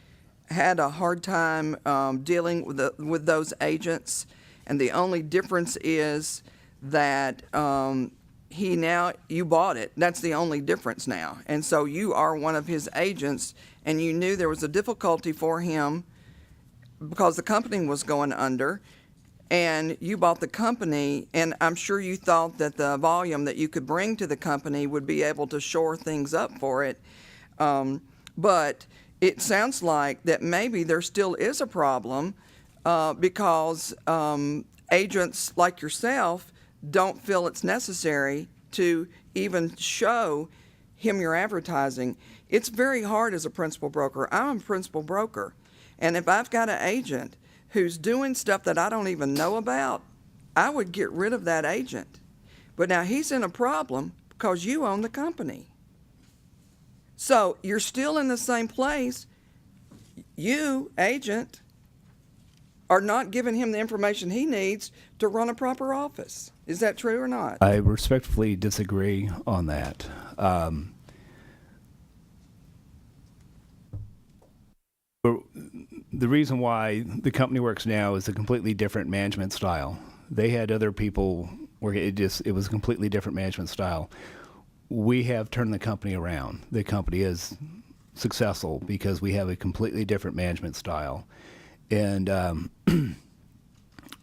had a hard time dealing with those agents, and the only difference is that you bought it. That's the only difference now. And so you are one of his agents, and you knew there was a difficulty for him because the company was going under, and you bought the company, and I'm sure you thought that the volume that you could bring to the company would be able to shore things up for it. But it sounds like that maybe there still is a problem because agents like yourself don't feel it's necessary to even show him your advertising. It's very hard as a principal broker. I'm a principal broker, and if I've got an agent who's doing stuff that I don't even know about, I would get rid of that agent. But now he's in a problem because you own the company. So you're still in the same place. You, agent, are not giving him the information he needs to run a proper office. Is that true or not? I respectfully disagree on that. The reason why the company works now is a completely different management style. They had other people where it was a completely different management style. We have turned the company around. The company is successful because we have a completely different management style. And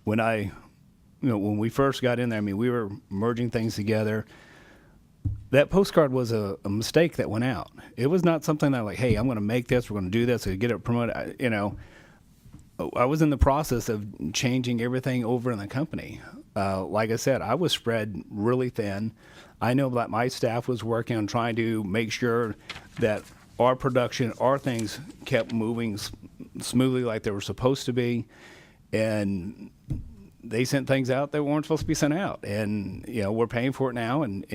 when we first got in there, I mean, we were merging things together. That postcard was a mistake that went out. It was not something that like, hey, I'm going to make this, we're going to do this, and get it promoted. I was in the process of changing everything over in the company. Like I said, I was spread really thin. I know that my staff was working on trying to make sure that our production, our things kept moving smoothly like they were supposed to be. And they sent things out that weren't supposed to be sent out. And, we're paying for it now. And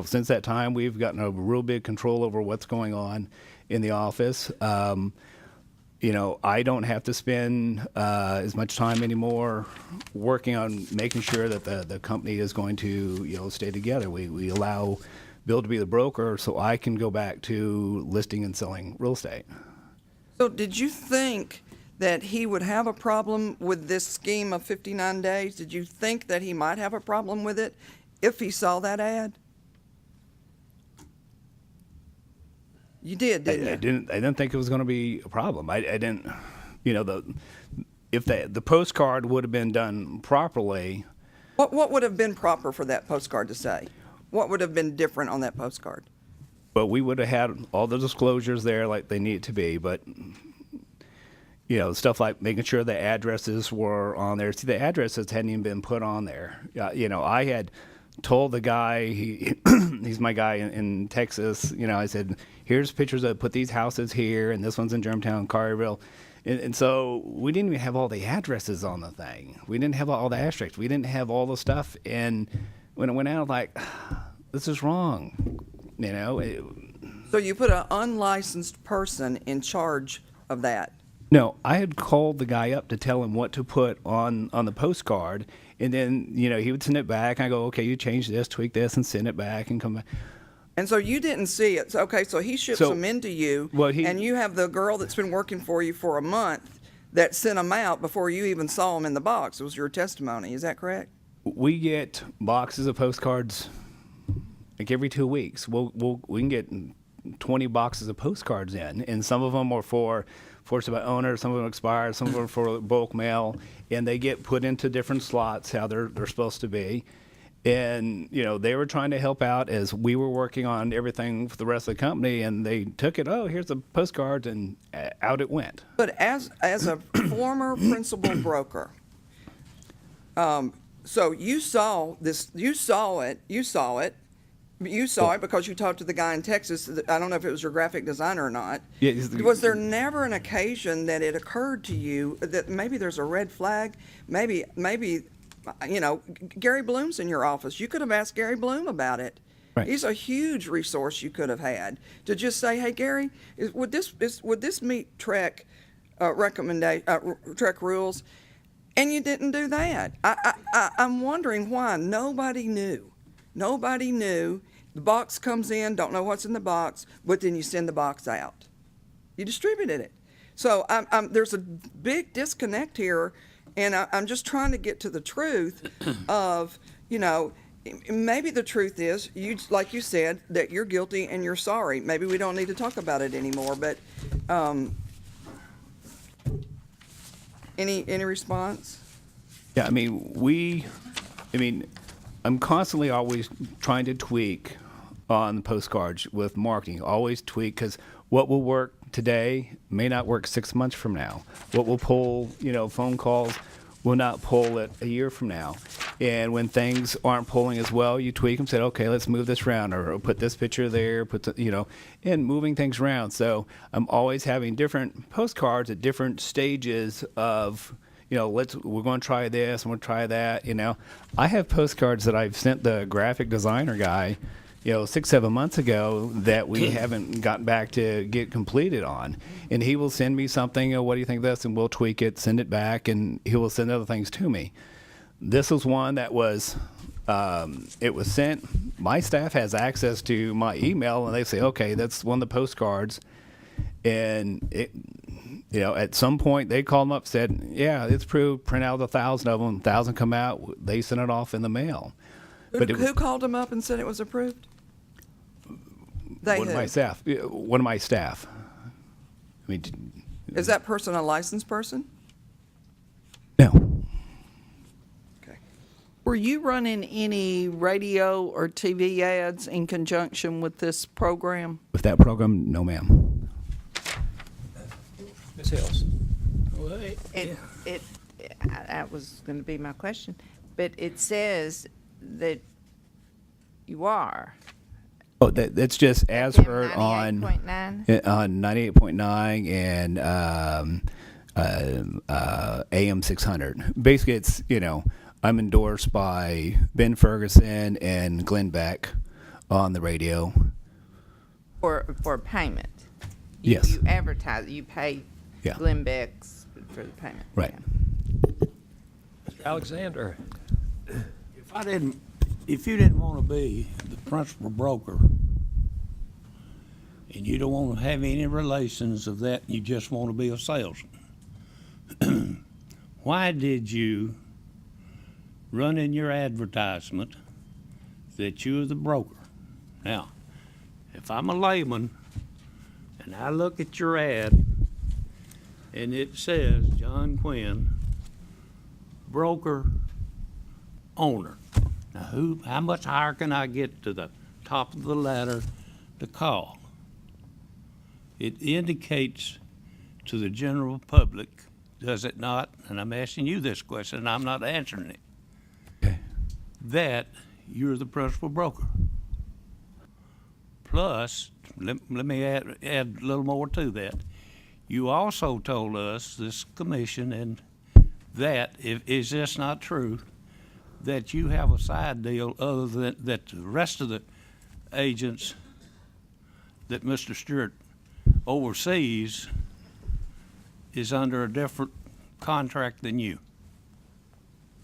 since that time, we've gotten a real big control over what's going on in the office. I don't have to spend as much time anymore working on making sure that the company is going to, stay together. We allow Bill to be the broker so I can go back to listing and selling real estate. So did you think that he would have a problem with this scheme of 59 days? Did you think that he might have a problem with it if he saw that ad? You did, didn't you? I didn't think it was going to be a problem. I didn't, if the postcard would have been done properly. What would have been proper for that postcard to say? What would have been different on that postcard? But we would have had all the disclosures there like they need to be, but stuff like making sure the addresses were on there. See, the addresses hadn't even been put on there. I had told the guy, he's my guy in Texas, I said, here's pictures of put these houses here, and this one's in Germantown, Collierville. And so we didn't even have all the addresses on the thing. We didn't have all the asterisks. We didn't have all the stuff. And when it went out, like, this is wrong, So you put an unlicensed person in charge of that? No, I had called the guy up to tell him what to put on the postcard, and then, he would send it back. I go, okay, you change this, tweak this, and send it back and come back. And so you didn't see it. So he ships them into you, and you have the girl that's been working for you for a month that sent them out before you even saw them in the box. It was your testimony. Is that correct? We get boxes of postcards like every 2 weeks. We can get 20 boxes of postcards in, and some of them are for forced by owners, some of them expire, some of them are for bulk mail, and they get put into different slots how they're supposed to be. And, they were trying to help out as we were working on everything for the rest of the company, and they took it, here's the postcards, and out it went. But as a former principal broker, so you saw this, you saw it because you talked to the guy in Texas. I don't know if it was your graphic designer or not. Yeah, was there never an occasion that it occurred to you that maybe there's a red flag? Maybe, Gary Bloom's in your office. You could have asked Gary Bloom about it. Right. He's a huge resource you could have had to just say, hey, Gary, would this meet TREC TREC rules? And you didn't do that. I'm wondering why. Nobody knew. Nobody knew. The box comes in, don't know what's in the box, but then you send the box out. You distributed it. So there's a big disconnect here, and I'm just trying to get to the truth of, maybe the truth is, like you said, that you're guilty and you're sorry. Maybe we don't need to talk about it anymore, but any response? Yeah, I'm constantly always trying to tweak on the postcards with marketing, always tweak, because what will work today may not work 6 months from now. What will pull, phone calls will not pull it a year from now. And when things aren't pulling as well, you tweak them, say, okay, let's move this around, or put this picture there, and moving things around. So I'm always having different postcards at different stages of, we're going to try this, and we'll try that, I have postcards that I've sent the graphic designer guy, 6, 7 months ago that we haven't gotten back to get completed on. And he will send me something, what do you think of this? And we'll tweak it, send it back, and he will send other things to me. This was one that was, it was sent, my staff has access to my email, and they say, okay, that's one of the postcards. And it, at some point they called them up, said, yeah, it's approved, print out 1,000 of them, 1,000 come out, they sent it off in the mail. Who called him up and said it was approved? One of my staff. One of my staff. I mean, Is that person a licensed person? no. Were you running any radio or TV ads in conjunction with this program? With that program, no, ma'am. Ms. Hills. That was going to be my question, but it says that you are. Oh, that's just as heard on 98.9 and AM 600. Basically, it's I'm endorsed by Ben Ferguson and Glenn Beck on the radio. For payment. Yes. You advertise, you pay Yeah. Glenn Beck's for the payment. Right. Mr. Alexander. If you didn't want to be the principal broker, and you don't want to have any relations of that, you just want to be a salesman, why did you run in your advertisement that you're the broker? Now, if I'm a layman and I look at your ad and it says John Quinn, broker, owner. Now, how much higher can I get to the top of the ladder to call? It indicates to the general public, does it not? And I'm asking you this question, and I'm not answering it. Okay. That you're the principal broker. Plus, let me add a little more to that. You also told us, this commission, and that, is this not true, that you have a side deal other than that the rest of the agents that Mr. Stewart oversees is under a different contract than you?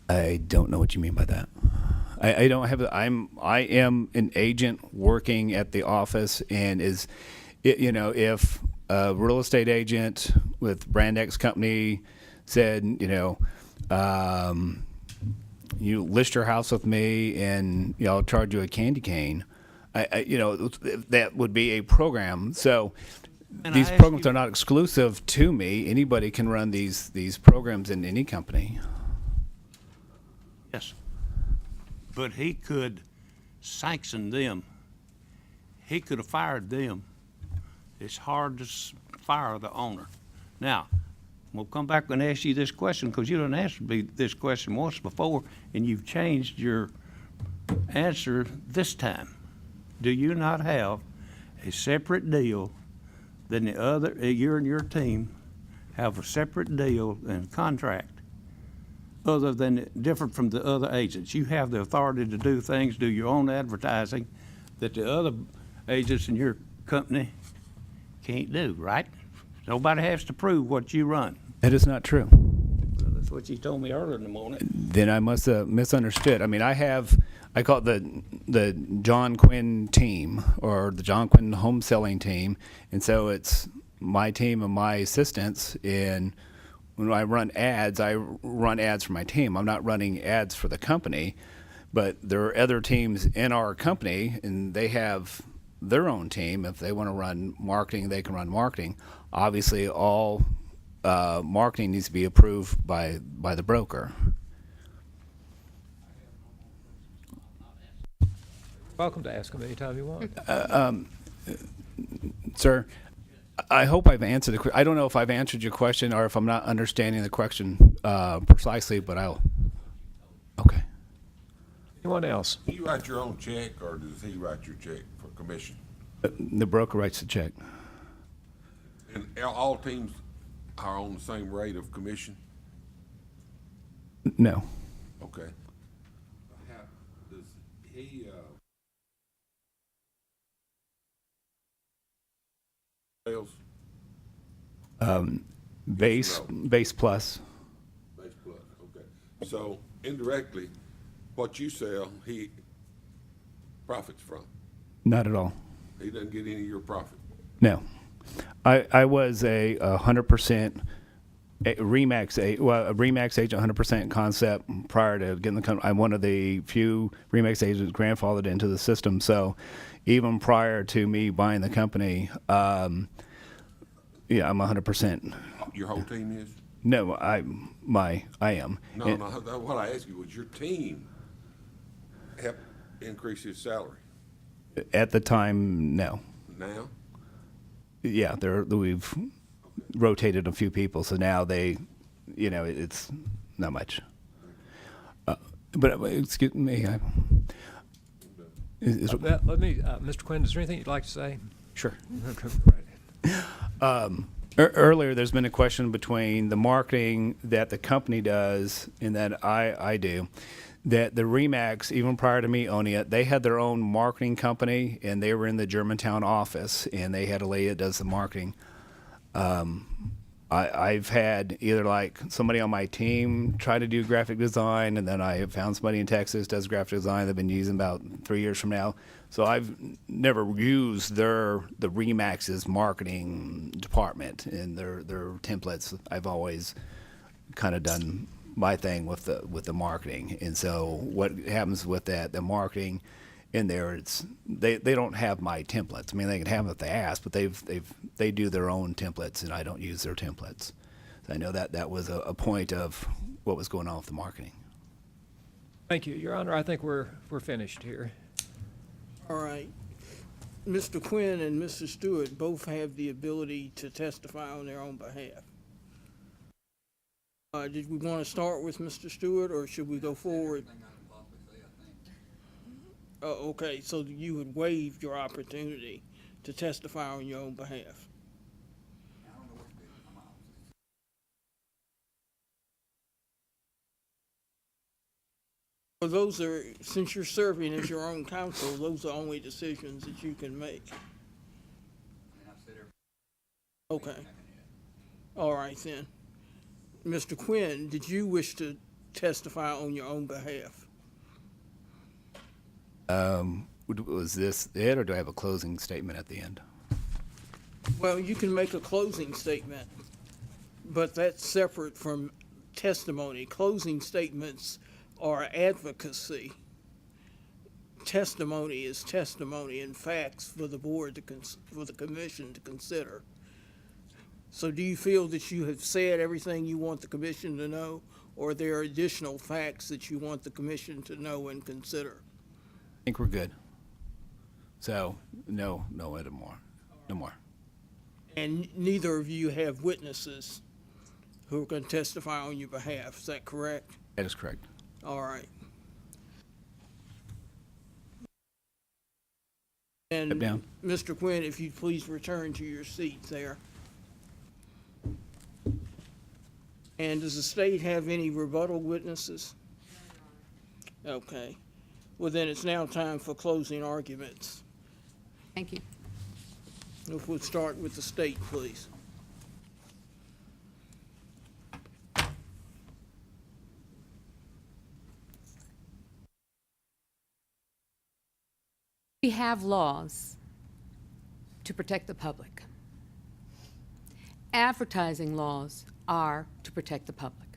I don't know what you mean by that. I don't have. I am an agent working at the office, and if a real estate agent with Brand X company said, you list your house with me, and I'll charge you a candy cane. That would be a program. So these programs are not exclusive to me. Anybody can run these programs in any company. Yes. But he could sanction them. He could have fired them. It's hard to fire the owner. Now, we'll come back and ask you this question, because you didn't answer me this question once before, and you've changed your answer this time. Do you not have a separate deal than the other, you and your team have a separate deal and contract other than, different from the other agents? You have the authority to do things, do your own advertising that the other agents in your company can't do, right? Nobody has to prove what you run. That is not true. Well, that's what you told me earlier in the morning. Then I must have misunderstood. I mean, I call it the John Quinn team, or the John Quinn home selling team, and so it's my team and my assistants. And when I run ads for my team. I'm not running ads for the company, but there are other teams in our company, and they have their own team. If they want to run marketing, they can run marketing. Obviously, all marketing needs to be approved by the broker. Welcome to ask them anytime you want. Sir, I hope I've answered the. I don't know if I've answered your question or if I'm not understanding the question precisely, but I'll. Okay. Anyone else? Do you write your own check, or does he write your check for commission? The broker writes the check. And all teams are on the same rate of commission? No. Okay. Does he Base plus. Base plus, okay. So indirectly, what you sell, he profits from. Not at all. He doesn't get any of your profit. No. I was a 100% Remax agent, 100% concept prior to getting the company. I'm one of the few Remax agents grandfathered into the system. So even prior to me buying the company, yeah, I'm 100%. Your whole team is? No, I am. No, what I asked you was your team help increase his salary? At the time, no. Now? Yeah, we've rotated a few people, so now they, it's not much. But excuse me. Let me, Mr. Quinn, is there anything you'd like to say? Sure. Earlier, there's been a question between the marketing that the company does and that I do. That the Remax, even prior to me owning it, they had their own marketing company, and they were in the Germantown office, and they had a lady that does the marketing. I've had either like somebody on my team try to do graphic design, and then I have found somebody in Texas does graphic design they've been using about 3 years from now. So I've never used the Remax's marketing department and their templates. I've always kind of done my thing with the marketing. And so what happens with that, the marketing in there, they don't have my templates. I mean, they can have them if they ask, but they do their own templates, and I don't use their templates. So I know that was a point of what was going on with the marketing. Thank you, Your Honor. I think we're finished here. All right. Mr. Quinn and Mr. Stewart both have the ability to testify on their own behalf. Did we want to start with Mr. Stewart, or should we go forward? Oh, okay, so you would waive your opportunity to testify on your own behalf. Well, those are, since you're serving as your own counsel, those are only decisions that you can make. Okay. All right, then. Mr. Quinn, did you wish to testify on your own behalf? Was this it, or do I have a closing statement at the end? Well, you can make a closing statement, but that's separate from testimony. Closing statements are advocacy. Testimony is testimony and facts for the board for the commission to consider. So do you feel that you have said everything you want the commission to know, or are there additional facts that you want the commission to know and consider? I think we're good. So, no more. No more. And neither of you have witnesses who are going to testify on your behalf, is that correct? That is correct. All right. And Step down. Mr. Quinn, if you'd please return to your seat there. And does the state have any rebuttal witnesses? Okay. Well, then it's now time for closing arguments. Thank you. If we'll start with the state, please. We have laws to protect the public. Advertising laws are to protect the public.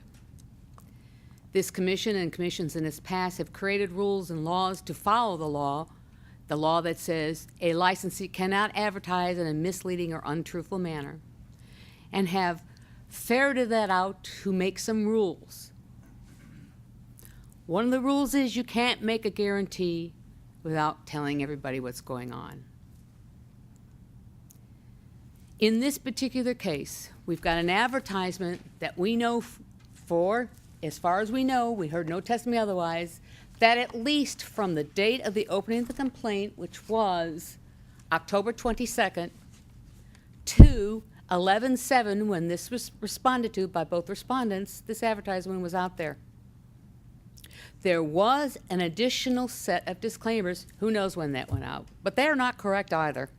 This commission and commissions in its past have created rules and laws to follow the law that says a licensee cannot advertise in a misleading or untruthful manner, and have ferreted that out to make some rules. One of the rules is you can't make a guarantee without telling everybody what's going on. In this particular case, we've got an advertisement that we know for, as far as we know, we heard no testimony otherwise, that at least from the date of the opening of the complaint, which was October 22nd, to 11/7, when this was responded to by both respondents, this advertisement was out there. There was an additional set of disclaimers. Who knows when that went out? But they're not correct either.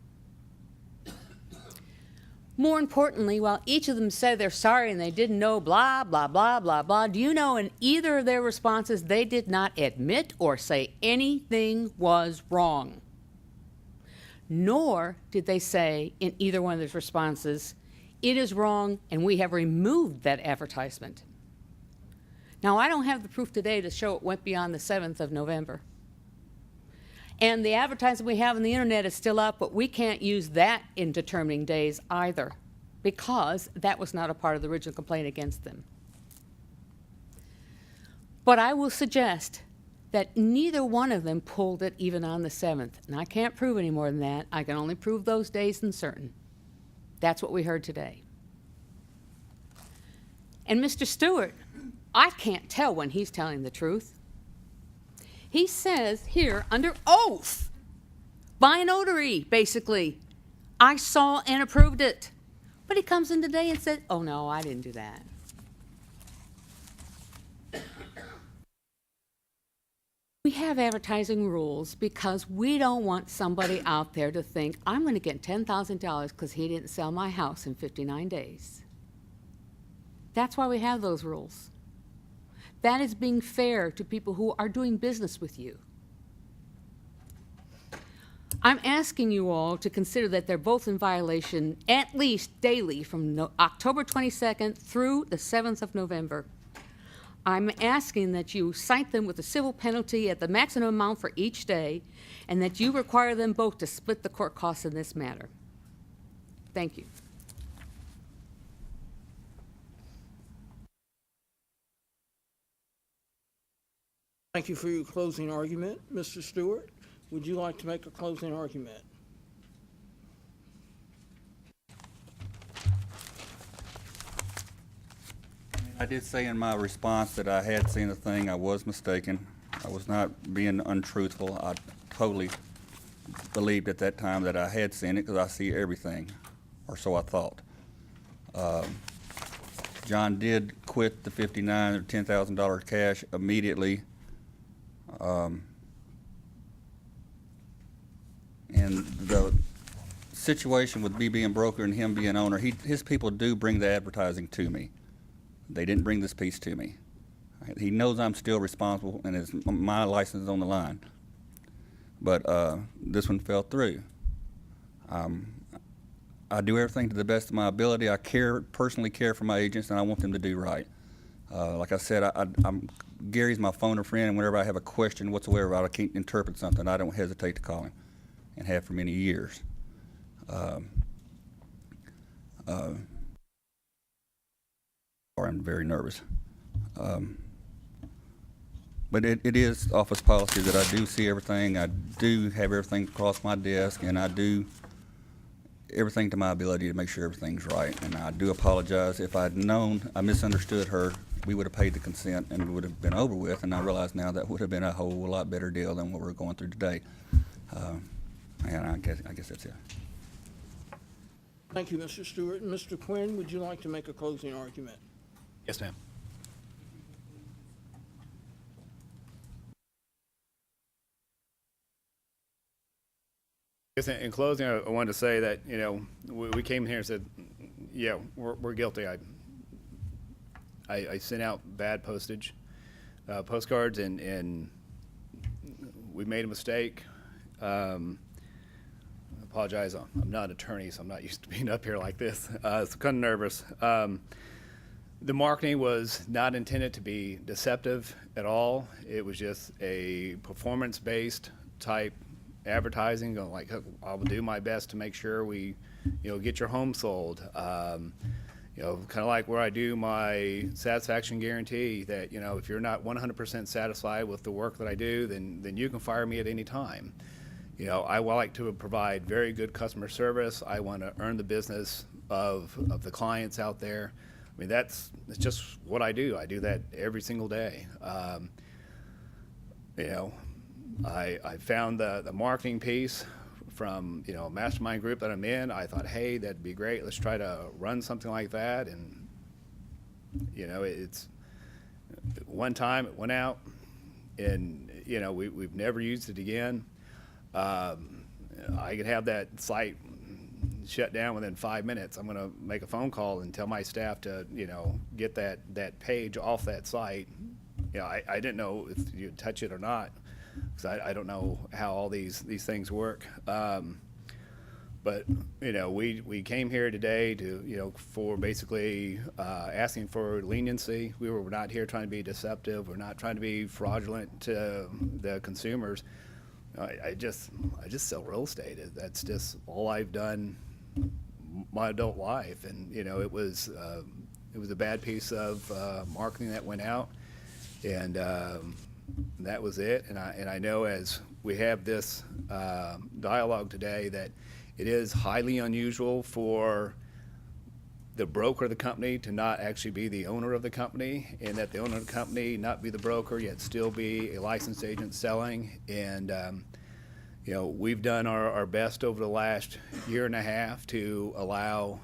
More importantly, while each of them said they're sorry and they didn't know blah, blah, blah, blah, blah, do you know in either of their responses they did not admit or say anything was wrong? Nor did they say in either one of those responses, it is wrong and we have removed that advertisement. Now, I don't have the proof today to show it went beyond the 7th of November. And the advertising we have on the internet is still up, but we can't use that in determining days either, because that was not a part of the original complaint against them. But I will suggest that neither one of them pulled it even on the 7th. And I can't prove any more than that. I can only prove those days and certain. That's what we heard today. And Mr. Stewart, I can't tell when he's telling the truth. He says here, under oath, by a notary, basically, I saw and approved it. But he comes in today and says, oh no, I didn't do that. We have advertising rules because we don't want somebody out there to think, I'm going to get $10,000 because he didn't sell my house in 59 days. That's why we have those rules. That is being fair to people who are doing business with you. I'm asking you all to consider that they're both in violation at least daily from October 22nd through the 7th of November. I'm asking that you cite them with a civil penalty at the maximum amount for each day, and that you require them both to split the court costs in this matter. Thank you. Thank you for your closing argument. Mr. Stewart, would you like to make a closing argument? I did say in my response that I had seen the thing. I was mistaken. I was not being untruthful. I totally believed at that time that I had seen it because I see everything, or so I thought. John did quit the $59,000 or $10,000 cash immediately. And the situation with me being broker and him being owner, his people do bring the advertising to me. They didn't bring this piece to me. He knows I'm still responsible and my license is on the line. But this one fell through. I do everything to the best of my ability. I personally care for my agents, and I want them to do right. Like I said, Gary's my phone a friend, and whenever I have a question whatsoever, I can't interpret something, I don't hesitate to call him, and have for many years. I'm very nervous. But it is office policy that I do see everything. I do have everything across my desk, and I do everything to my ability to make sure everything's right. And I do apologize. If I'd known I misunderstood her, we would have paid the consent and it would have been over with. And I realize now that would have been a whole lot better deal than what we're going through today. And I guess that's it. Thank you, Mr. Stewart. And Mr. Quinn, would you like to make a closing argument? Yes, ma'am. In closing, I wanted to say that, you know, we came here and said, yeah, we're guilty. I sent out bad postcards, and we made a mistake. I apologize. I'm not an attorney, so I'm not used to being up here like this. So I'm kind of nervous. The marketing was not intended to be deceptive at all. It was just a performance-based type advertising, going like, I will do my best to make sure we, you know, get your home sold. You know, kind of like where I do my satisfaction guarantee that, you know, if you're not 100% satisfied with the work that I do, then you can fire me at any time. You know, I like to provide very good customer service. I want to earn the business of the clients out there. I mean, it's just what I do. I do that every single day. You know, I found the marketing piece from, you know, a mastermind group that I'm in. I thought, hey, that'd be great. Let's try to run something like that. And, you know, it's one time it went out, and, you know, we've never used it again. I could have that site shut down within 5 minutes. I'm gonna make a phone call and tell my staff to, get that page off that site. I didn't know if you'd touch it or not, because I don't know how all these things work. But, we came here today to, for basically asking for leniency. We're not here trying to be deceptive. We're not trying to be fraudulent to the consumers. I just sell real estate. That's just all I've done my adult life. And, it was a bad piece of marketing that went out. And that was it. And I know as we have this dialogue today that it is highly unusual for the broker of the company to not actually be the owner of the company, and that the owner of the company not be the broker, yet still be a licensed agent selling. And, we've done our best over the last year and a half to allow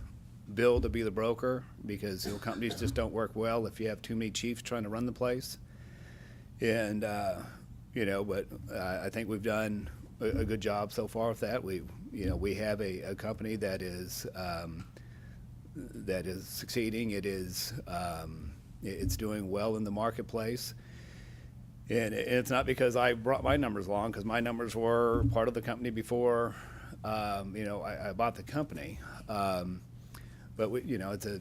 Bill to be the broker, because companies just don't work well if you have too many chiefs trying to run the place. And, but I think we've done a good job so far with that. We have a company that is succeeding. It's doing well in the marketplace. And it's not because I brought my numbers along, because my numbers were part of the company before, I bought the company. But it's a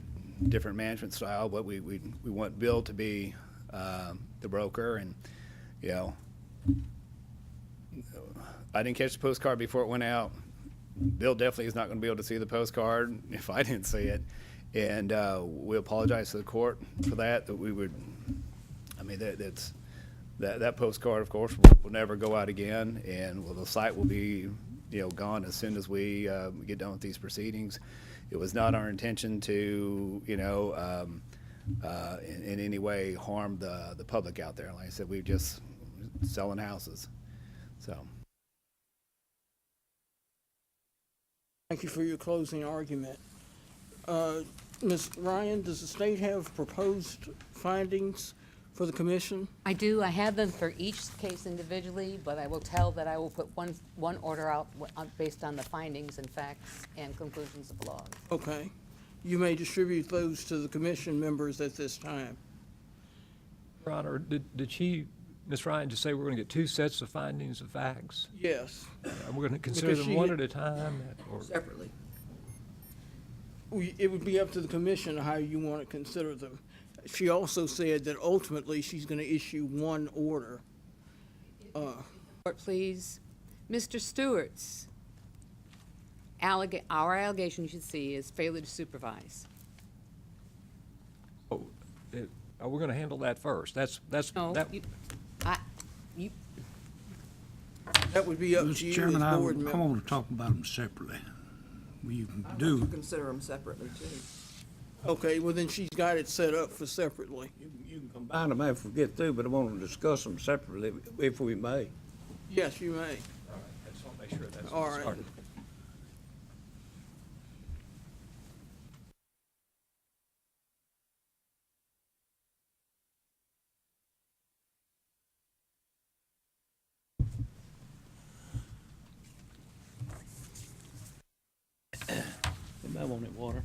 different management style, but we want Bill to be the broker. And, I didn't catch the postcard before it went out. Bill definitely is not going to be able to see the postcard if I didn't see it. And we apologize to the court for that, that postcard, of course, will never go out again. And the site will be, gone as soon as we get done with these proceedings. It was not our intention to, in any way harm the public out there. Like I said, we're just selling houses. So. Thank you for your closing argument. Ms. Ryan, does the state have proposed findings for the commission? I do. I have them for each case individually, but I will tell that I will put one order out based on the findings and facts and conclusions of law. Okay. You may distribute those to the commission members at this time. Your Honor, did Ms. Ryan just say we're going to get two sets of findings of facts? Yes. And we're going to consider them one at a time? Or separately. It would be up to the commission how you want to consider them. She also said that ultimately she's going to issue one order. Court, please. Mr. Stewart's our allegation, you should see, is failure to supervise. We're going to handle that first. No, that. That would be up to Mr. you Chairman, as board I member. want to talk about them separately. We I'd do. like to consider them separately, too. Okay, well then she's got it set up for separately. You can combine them if we get through, but I want to discuss them separately if we may. Yes, you may. All right, I just want to make sure that's All right. started. Anybody want that water?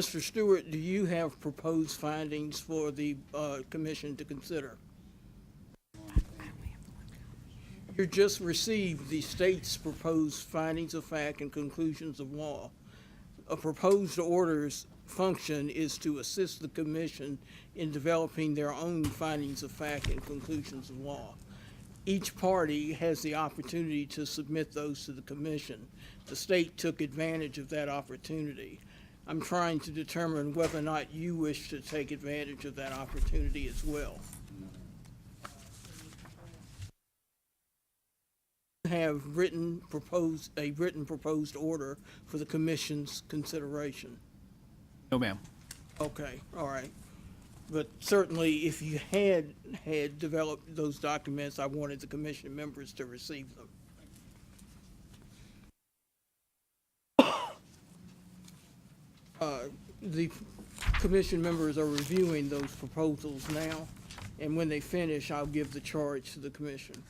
Mr. Stewart, do you have proposed findings for the commission to consider? You just received the state's proposed findings of fact and conclusions of law. A proposed order's function is to assist the commission in developing their own findings of fact and conclusions of law. Each party has the opportunity to submit those to the commission. The state took advantage of that opportunity. I'm trying to determine whether or not you wish to take advantage of that opportunity as well. Have a written proposed order for the commission's consideration. No, ma'am. Okay, all right. But certainly, if you had developed those documents, I wanted the commission members to receive them. The commission members are reviewing those proposals now, and when they finish, I'll give the charge to the commission.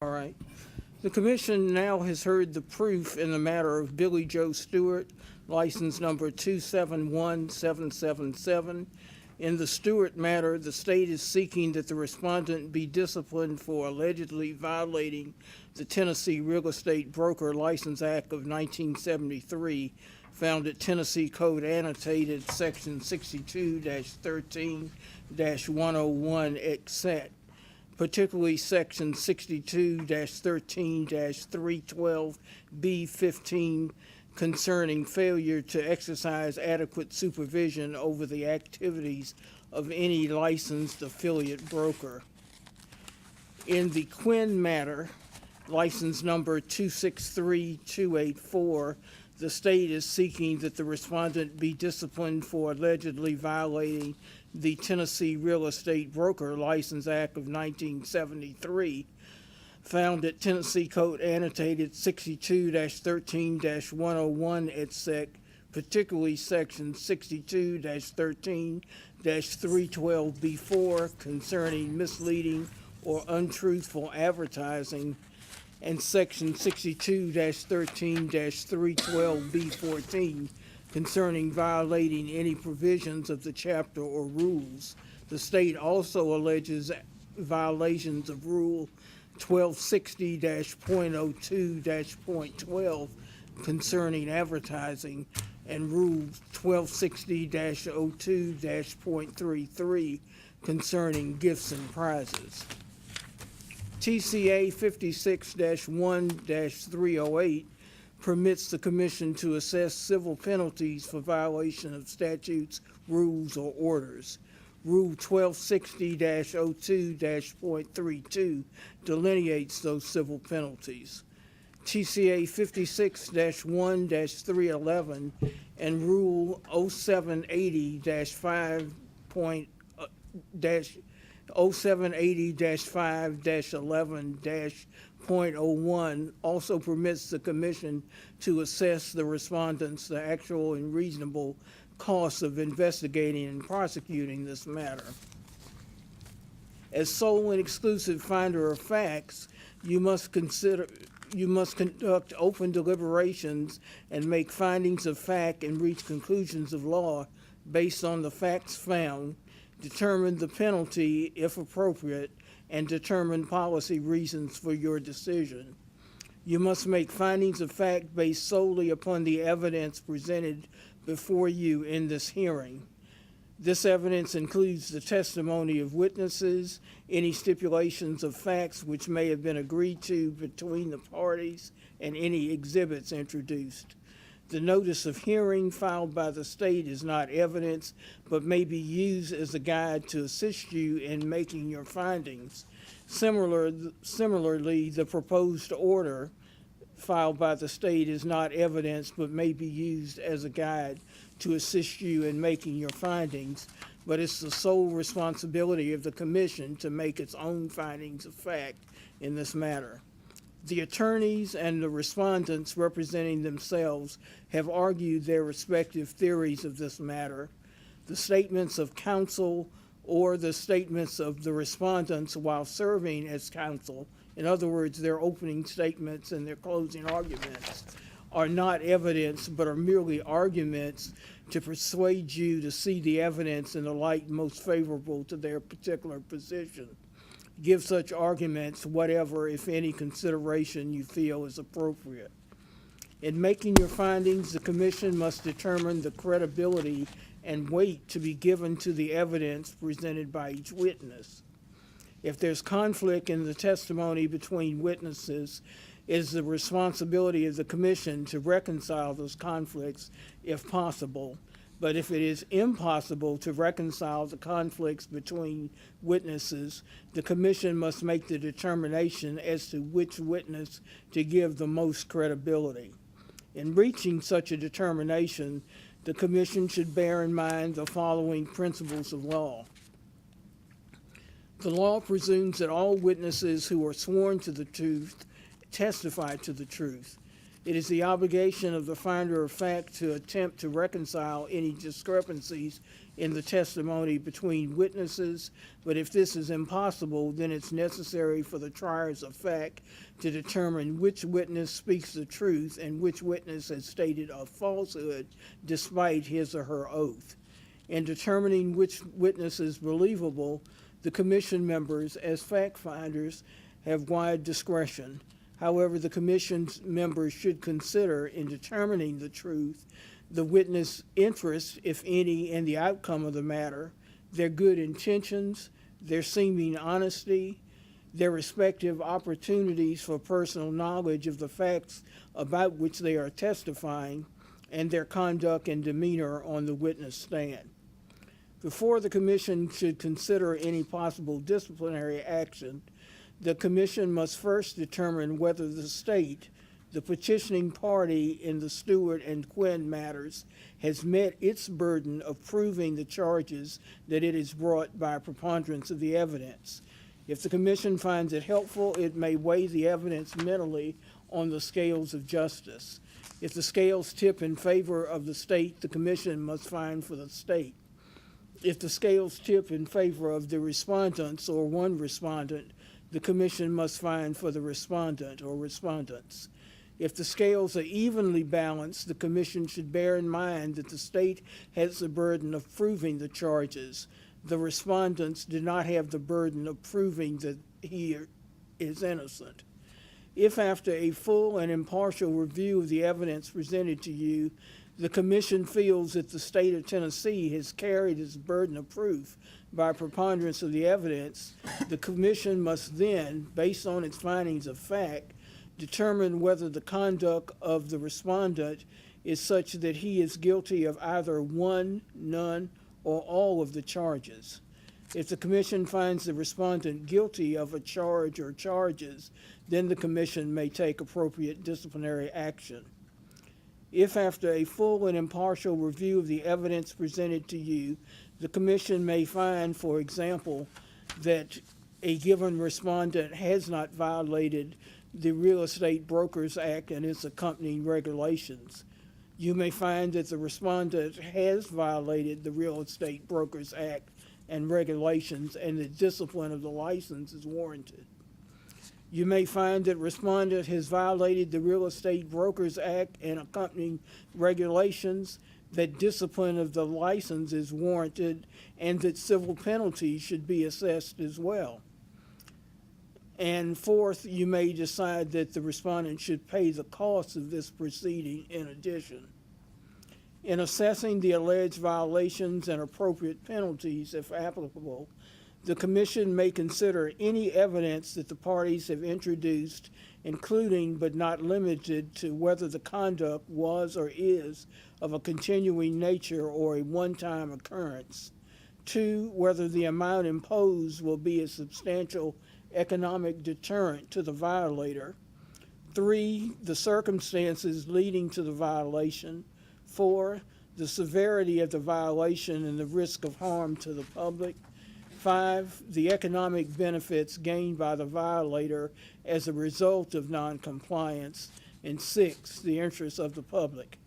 All right. The commission now has heard the proof in the matter of Billy Joe Stewart, license number 271777. In the Stewart matter, the state is seeking that the respondent be disciplined for allegedly violating the Tennessee Real Estate Broker License Act of 1973, found at Tennessee Code Annotated Section 62-13-101 etc. particularly Section 62-13-312B15 concerning failure to exercise adequate supervision over the activities of any licensed affiliate broker. In the Quinn matter, license number 263284, the state is seeking that the respondent be disciplined for allegedly violating the Tennessee Real Estate Broker License Act of 1973, found at Tennessee Code Annotated 62-13-101 etc., particularly Section 62-13-312B4 concerning misleading or untruthful advertising, and Section 62-13-312B14 concerning violating any provisions of the chapter or rules. The state also alleges violations of Rule 1260-.02-.12 concerning advertising and Rule 1260-02-.33 concerning gifts and prizes. TCA 56-1-308 permits the commission to assess civil penalties for violation of statutes, rules, or orders. Rule 1260-02-.32 delineates those civil penalties. TCA 56-1-311 and Rule 0780-5.11-01 also permits the commission to assess the respondents the actual and reasonable costs of investigating and prosecuting this matter. As sole and exclusive finder of facts, You must conduct open deliberations and make findings of fact and reach conclusions of law based on the facts found, determine the penalty if appropriate, and determine policy reasons for your decision. You must make findings of fact based solely upon the evidence presented before you in this hearing. This evidence includes the testimony of witnesses, any stipulations of facts which may have been agreed to between the parties, and any exhibits introduced. The notice of hearing filed by the state is not evidence, but may be used as a guide to assist you in making your findings. Similarly, the proposed order filed by the state is not evidence, but may be used as a guide to assist you in making your findings, but it's the sole responsibility of the commission to make its own findings of fact in this matter. The attorneys and the respondents representing themselves have argued their respective theories of this matter. The statements of counsel or the statements of the respondents while serving as counsel, in other words, their opening statements and their closing arguments, are not evidence but are merely arguments to persuade you to see the evidence in the light most favorable to their particular position. Give such arguments whatever, if any, consideration you feel is appropriate. In making your findings, the commission must determine the credibility and weight to be given to the evidence presented by each witness. If there's conflict in the testimony between witnesses, it is the responsibility of the commission to reconcile those conflicts if possible. But if it is impossible to reconcile the conflicts between witnesses, the commission must make the determination as to which witness to give the most credibility. In reaching such a determination, the commission should bear in mind the following principles of law. The law presumes that all witnesses who are sworn to the truth testify to the truth. It is the obligation of the finder of fact to attempt to reconcile any discrepancies in the testimony between witnesses, but if this is impossible, then it's necessary for the triers of fact to determine which witness speaks the truth and which witness has stated a falsehood despite his or her oath. In determining which witness is believable, the commission members, as fact finders, have wide discretion. However, the commission's members should consider, in determining the truth, the witness' interest, if any, in the outcome of the matter, their good intentions, their seeming honesty, their respective opportunities for personal knowledge of the facts about which they are testifying, and their conduct and demeanor on the witness stand. Before the commission should consider any possible disciplinary action, the commission must first determine whether the state, the petitioning party in the Stewart and Quinn matters, has met its burden of proving the charges that it has brought by a preponderance of the evidence. If the commission finds it helpful, it may weigh the evidence mentally on the scales of justice. If the scales tip in favor of the state, the commission must find for the state. If the scales tip in favor of the respondents or one respondent, the commission must find for the respondent or respondents. If the scales are evenly balanced, the commission should bear in mind that the state has the burden of proving the charges. The respondents do not have the burden of proving that he is innocent. If after a full and impartial review of the evidence presented to you, the commission feels that the state of Tennessee has carried its burden of proof by preponderance of the evidence, the commission must then, based on its findings of fact, determine whether the conduct of the respondent is such that he is guilty of either one, none, or all of the charges. If the commission finds the respondent guilty of a charge or charges, then the commission may take appropriate disciplinary action. If after a full and impartial review of the evidence presented to you, the commission may find, for example, that a given respondent has not violated the Real Estate Brokers Act and its accompanying regulations, you may find that the respondent has violated the Real Estate Brokers Act and regulations and the discipline of the license is warranted. You may find that respondent has violated the Real Estate Brokers Act and accompanying regulations, that discipline of the license is warranted, and that civil penalties should be assessed as well. And fourth, you may decide that the respondent should pay the cost of this proceeding in addition. In assessing the alleged violations and appropriate penalties, if applicable, the Commission may consider any evidence that the parties have introduced, including but not limited to whether the conduct was or is of a continuing nature or a one-time occurrence. 2, whether the amount imposed will be a substantial economic deterrent to the violator. 3, the circumstances leading to the violation. 4, the severity of the violation and the risk of harm to the public. 5, the economic benefits gained by the violator as a result of noncompliance. And 6, the interests of the public.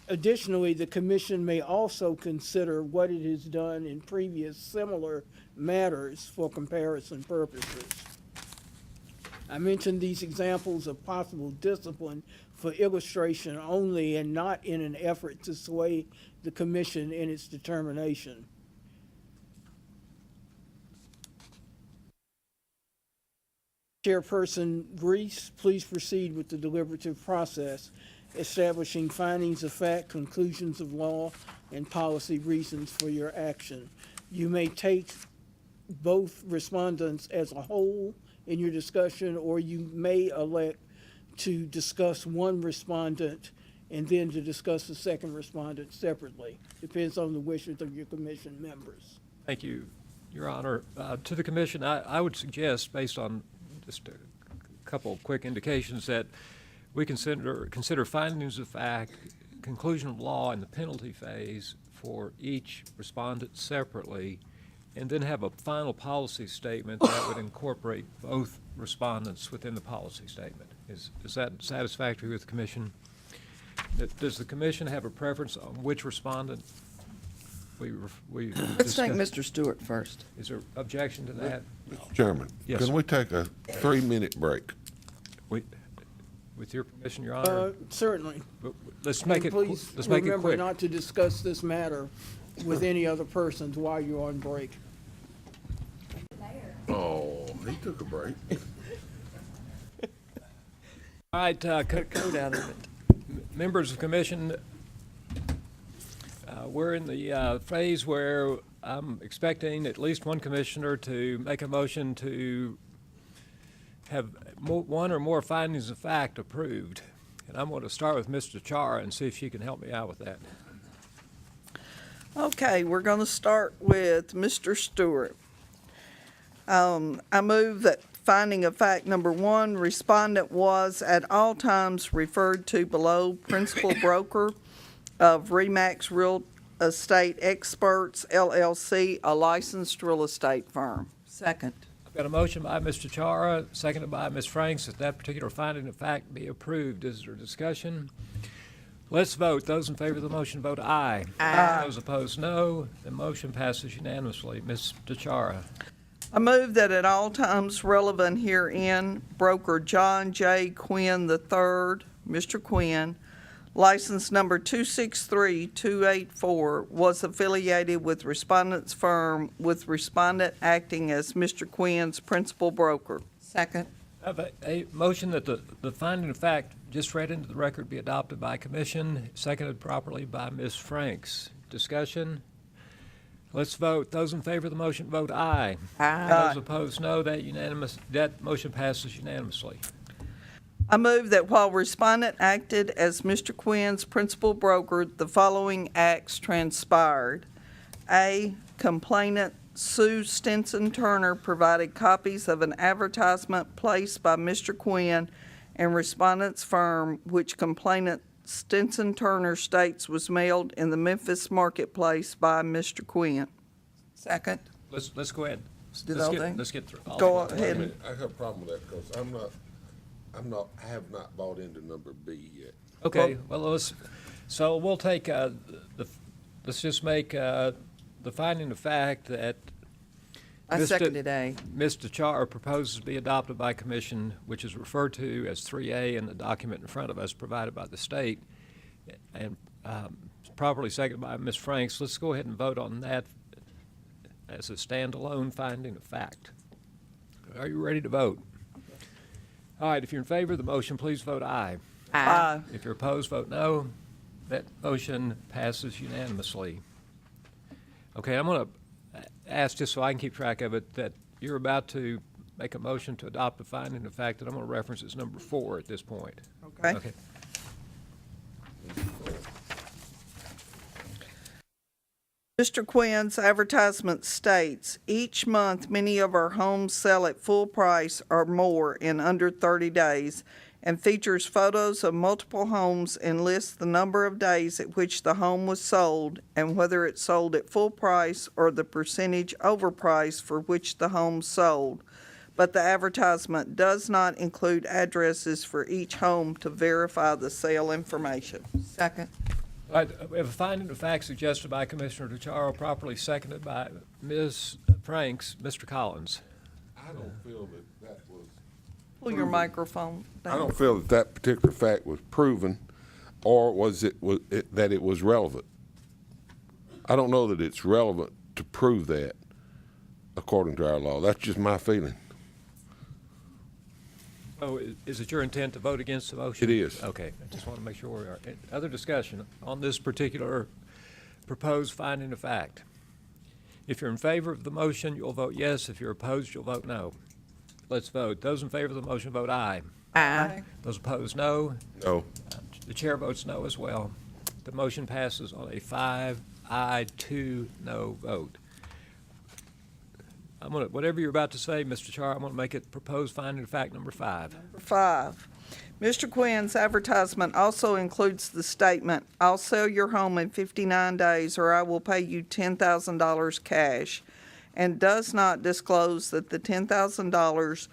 Additionally, the Commission may also consider what it has done in previous similar matters for comparison purposes. I mentioned these examples of possible discipline for illustration only and not in an effort to sway the Commission in its determination. Chairperson Reese, please proceed with the deliberative process, establishing findings of fact, conclusions of law, and policy reasons for your action. You may take both respondents as a whole in your discussion, or you may elect to discuss one respondent and then to discuss the second respondent separately. Depends on the wishes of your Commission members. Thank you, Your Honor. To the Commission, I would suggest, based on just a couple quick indications, that we consider findings of fact, conclusion of law, and the penalty phase for each respondent separately, and then have a final policy statement that would incorporate both respondents within the policy statement. Is that satisfactory with the Commission? Does the Commission have a preference on which respondent we Let's take Mr. Stewart first. Is there objection to that? Mr. Chairman, Yes, can sir. we take a 3-minute break? With your permission, Your Honor? Certainly. Let's make And it, please let's make it remember quick. not to discuss this matter with any other persons while you're on break. Oh, he took a break. All right, code out of it. Members of the Commission, we're in the phase where I'm expecting at least one commissioner to make a motion to have one or more findings of fact approved. And I'm going to start with Mr. Chara and see if she can help me out with that. Okay, we're going to start with Mr. Stewart. I move that finding of fact number 1, respondent was at all times referred to below principal broker of RE/MAX Real Estate Experts, LLC, a licensed real estate firm. Second. I've got a motion by Mr. Chara, seconded by Ms. Franks, that that particular finding of fact be approved. Is there discussion? Let's vote. Those in favor of the motion vote aye. Aye. Those opposed, no. The motion passes unanimously. Mr. Chara. I move that at all times relevant herein, broker John J. Quinn III, Mr. Quinn, license number 263284, was affiliated with respondent's firm, with respondent acting as Mr. Quinn's principal broker. Second. I have a motion that the finding of fact just read into the record be adopted by commission, seconded properly by Ms. Franks. Discussion? Let's vote. Those in favor of the motion vote aye. Aye. Those opposed, no. That motion passes unanimously. I move that while respondent acted as Mr. Quinn's principal broker, the following acts transpired. A, complainant Sue Stinson Turner provided copies of an advertisement placed by Mr. Quinn and respondent's firm, which complainant Stinson Turner states was mailed in the Memphis marketplace by Mr. Quinn. Second. Let's go ahead. Do the whole thing? Let's get through. Go Wait a ahead. minute, I have a problem with that because I have not bought into number B yet. Okay, well, we'll take, let's just make the finding of fact that I Mr. seconded A. Mr. Char proposes to be adopted by commission, which is referred to as 3A in the document in front of us provided by the state, and properly seconded by Ms. Franks. Let's go ahead and vote on that as a standalone finding of fact. Are you ready to vote? All right, if you're in favor of the motion, please vote aye. Aye. If you're opposed, vote no. That motion passes unanimously. Okay, I'm going to ask, just so I can keep track of it, that you're about to make a motion to adopt a finding of fact that I'm going to reference as number 4 at this point. Okay. Mr. Quinn's advertisement states, each month many of our homes sell at full price or more in under 30 days, and features photos of multiple homes and lists the number of days at which the home was sold and whether it sold at full price or the percentage overprice for which the home sold. But the advertisement does not include addresses for each home to verify the sale information. Second. All right, we have a finding of fact suggested by Commissioner DeCharo, properly seconded by Ms. Franks. Mr. Collins. I don't feel that was. Pull your microphone down. I don't feel that particular fact was proven, or that it was relevant. I don't know that it's relevant to prove that, according to our law. That's just my feeling. Oh, is it your intent to vote against the motion? It is. Okay, I just want to make sure we are. Other discussion on this particular proposed finding of fact? If you're in favor of the motion, you'll vote yes. If you're opposed, you'll vote no. Let's vote. Those in favor of the motion vote aye. Aye. Those opposed, no. No. The chair votes no as well. The motion passes on a 5 aye, 2 no vote. I'm gonna, whatever you're about to say, Mr. Char, I'm gonna make it proposed finding of fact number 5. Number 5. Mr. Quinn's advertisement also includes the statement, I'll sell your home in 59 days or I will pay you $10,000 cash, and does not disclose that the $10,000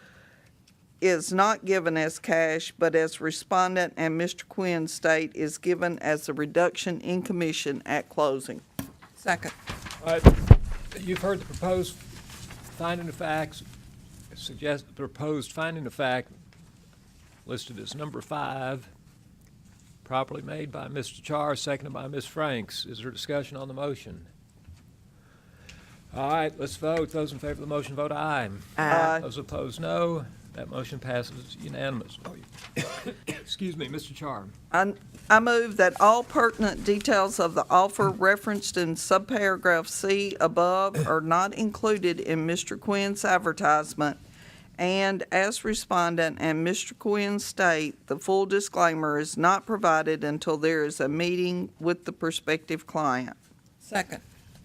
is not given as cash, but as respondent and Mr. Quinn state is given as a reduction in commission at closing. Second. All right, you've heard the proposed finding of facts, proposed finding of fact listed as number 5, properly made by Mr. Char, seconded by Ms. Franks. Is there discussion on the motion? All right, let's vote. Those in favor of the motion vote aye. Aye. Those opposed, no. That motion passes unanimously. Excuse me, Mr. Char. I move that all pertinent details of the offer referenced in subparagraph C above are not included in Mr. Quinn's advertisement, and as respondent and Mr. Quinn state, the full disclaimer is not provided until there is a meeting with the prospective client. Second.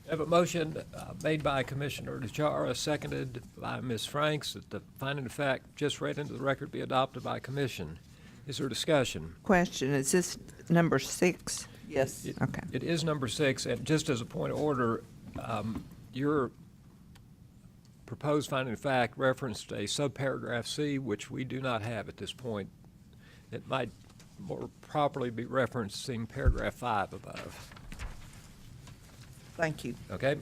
I have a motion made by Commissioner DeChara, seconded by Ms. Franks, that the finding of fact just read into the record be adopted by commission. Is there discussion? Question, is this number 6? Yes. Okay. It is number 6, and just as a point of order, your proposed finding of fact referenced a subparagraph C, which we do not have at this point. It might more properly be referencing paragraph 5 above. Thank you. Okay?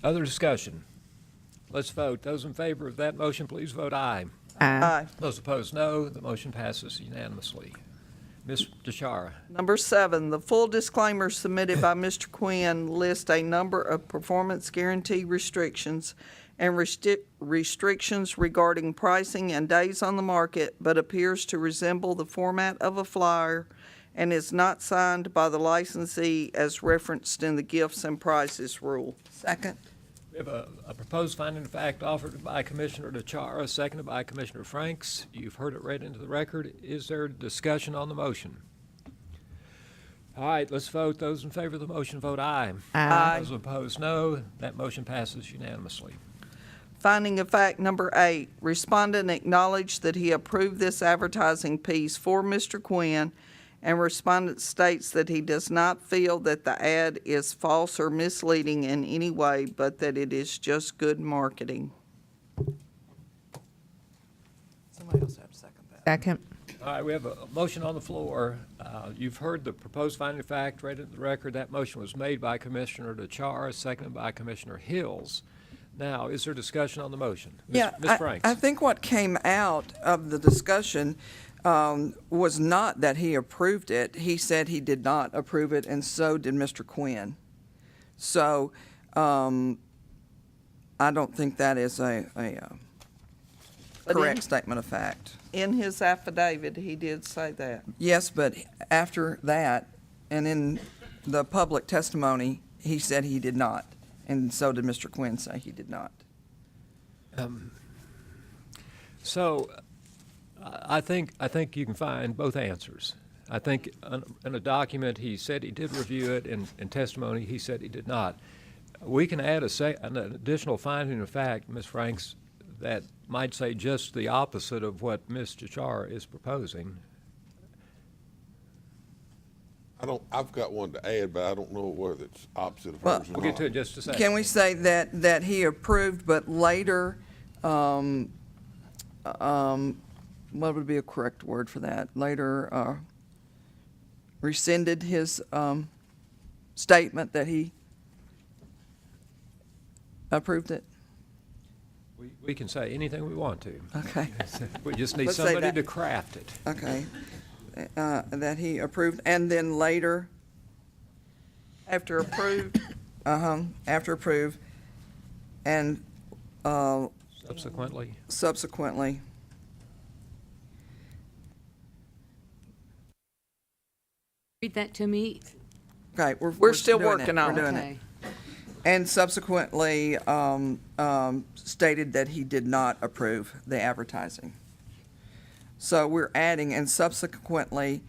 Other discussion? Let's vote. Those in favor of that motion, please vote aye. Aye. Those opposed, no. The motion passes unanimously. Ms. DeChara. Number 7, the full disclaimer submitted by Mr. Quinn lists a number of performance guarantee restrictions and restrictions regarding pricing and days on the market, but appears to resemble the format of a flyer and is not signed by the licensee as referenced in the gifts and prices rule. Second. We have a proposed finding of fact offered by Commissioner DeChara, seconded by Commissioner Franks. You've heard it read into the record. Is there discussion on the motion? All right, let's vote. Those in favor of the motion vote aye. Aye. Those opposed, no. That motion passes unanimously. Finding of fact number 8, respondent acknowledged that he approved this advertising piece for Mr. Quinn, and respondent states that he does not feel that the ad is false or misleading in any way, but that it is just good marketing. Somebody else have to second that. Second. All right, we have a motion on the floor You've heard the proposed finding of fact read into the record. That motion was made by Commissioner DeChara, seconded by Commissioner Hills. Now, is there discussion on the motion? Yeah, Ms. Franks? I think what came out of the discussion was not that he approved it. He said he did not approve it, and so did Mr. Quinn. So I don't think that is a correct statement of fact. In his affidavit, he did say that. Yes, but after that, and in the public testimony, he said he did not, and so did Mr. Quinn say he did not. So I think you can find both answers. I think in a document, he said he did review it. In testimony, he said he did not. We can add an additional finding of fact, Ms. Franks, that might say just the opposite of what Ms. DeChara is proposing. I've got one to add, but I don't know whether it's opposite of Well, hers or We'll get not. to it in just a second. Can we say that he approved, but later, what would be a correct word for that? Later rescinded his statement that he approved it? We can say anything we want to. Okay. We just need Let's say somebody that. to craft it. Okay. That he approved, and then later, After approved, after approved, and Subsequently. subsequently. Read that to me. Okay, We're still doing working it. on We're it. doing Okay. And subsequently stated that he did not approve the advertising. So we're adding, and subsequently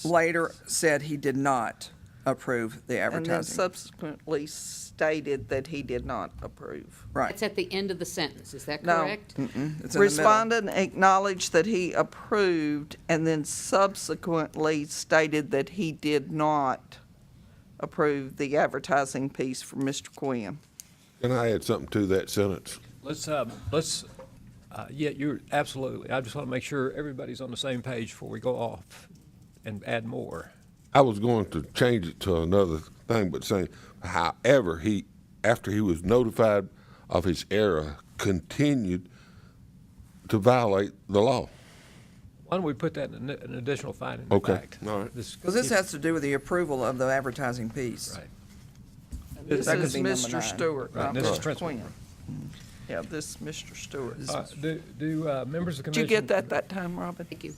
later said he did not approve the and then advertising. subsequently stated that he did not approve. Right. That's at the end of the sentence, is that No. correct? Mm-mm, it's in the middle. Respondent acknowledged that he approved and then subsequently stated that he did not approve the advertising piece for Mr. Quinn. Can I add something to that sentence? Yeah, you're absolutely. I just want to make sure everybody's on the same page before we go off and add more. I was going to change it to another thing, but saying, however, after he was notified of his error, continued to violate the law. Why don't we put that in an additional finding of Okay. fact? All right. Because this has to do with the approval of the advertising piece. Right. This That could is be number Mr. 9. Stewart, Right, not this is Mr. principal. Quinn. Yeah, this is Mr. Stewart. Do members of the Did you commission? get that time, Robin? Thank you.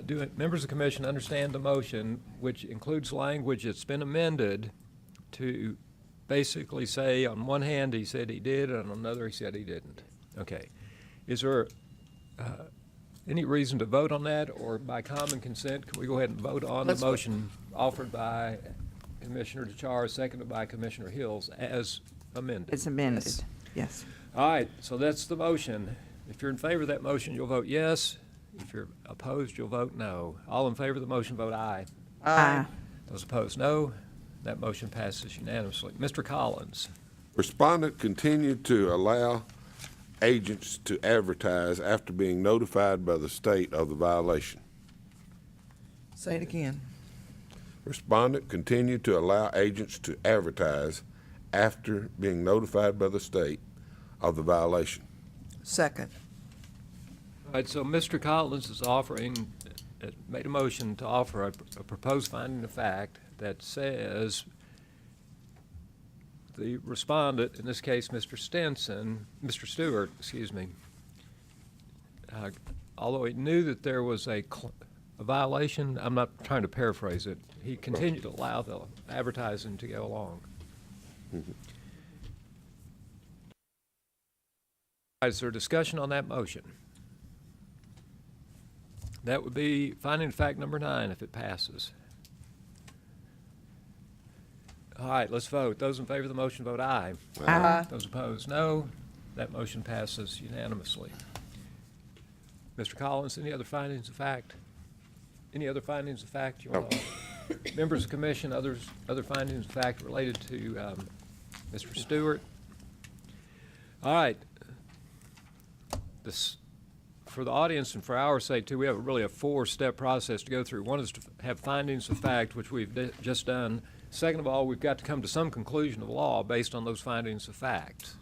Do members of the commission understand the motion, which includes language that's been amended to basically say, on one hand, he said he did, and on another, he said he didn't? Okay. Is there any reason to vote on that, or by common consent, can we go ahead and vote on the Let's vote. motion offered by Commissioner DeChara, seconded by Commissioner Hills, as amended? It's amended, yes. All right, so that's the motion. If you're in favor of that motion, you'll vote yes. If you're opposed, you'll vote no. All in favor of the motion, vote aye. Aye. Those opposed, no. That motion passes unanimously. Mr. Collins. Respondent continued to allow agents to advertise after being notified by the state of the violation. Say it again. Respondent continued to allow agents to advertise after being notified by the state of the violation. Second. All right, so Mr. Collins is offering, made a motion to offer a proposed finding of fact that says the respondent, in this case, Mr. Stewart, although he knew that there was a violation, I'm not trying to paraphrase it, he continued to allow the advertising to go along. Is there discussion on that motion? That would be finding of fact number 9 if it passes. All right, let's vote. Those in favor of the motion vote aye. Aye. Those opposed, no. That motion passes unanimously. Mr. Collins, any other findings of fact? Any other findings of fact you want to offer? Members of the commission, other findings of fact related to Mr. Stewart? All right. This for the audience and for our sake too, we have really a four-step process to go through. One is to have findings of fact, which we've just done. Second of all, we've got to come to some conclusion of law based on those findings of fact.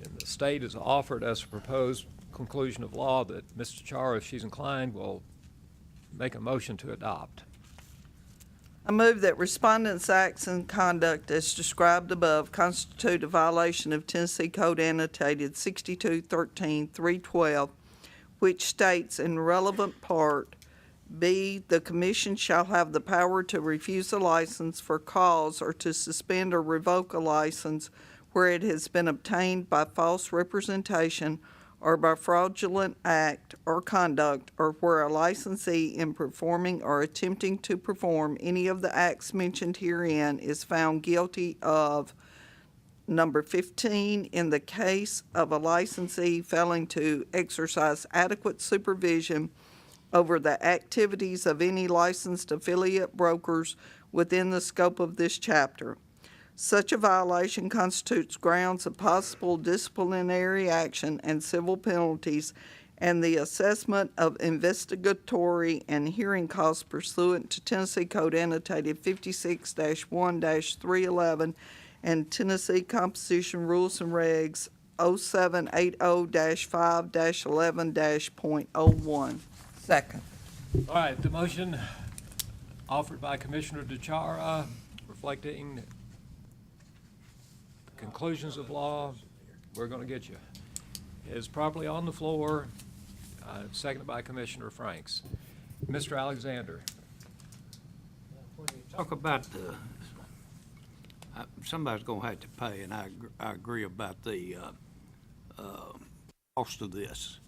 And the state has offered us a proposed conclusion of law that Ms. Chara, if she's inclined, will make a motion to adopt. I move that respondents' acts and conduct as described above constitute a violation of Tennessee Code Annotated 6213-312, which states in relevant part, B, the commission shall have the power to refuse a license for cause or to suspend or revoke a license where it has been obtained by false representation or by fraudulent act or conduct, or where a licensee in performing or attempting to perform any of the acts mentioned herein is found guilty of number 15, in the case of a licensee failing to exercise adequate supervision over the activities of any licensed affiliate brokers within the scope of this chapter. Such a violation constitutes grounds of possible disciplinary action and civil penalties, and the assessment of investigatory and hearing costs pursuant to Tennessee Code Annotated 56-1-311 and Tennessee Composition Rules and Regs 0780-5-11-.01. Second. All right, the motion offered by Commissioner DeChara, reflecting conclusions of law, we're going to get you, is properly on the floor, seconded by Commissioner Franks. Mr. Alexander. Talk about the, somebody's gonna have to pay, and I agree about the cost of this.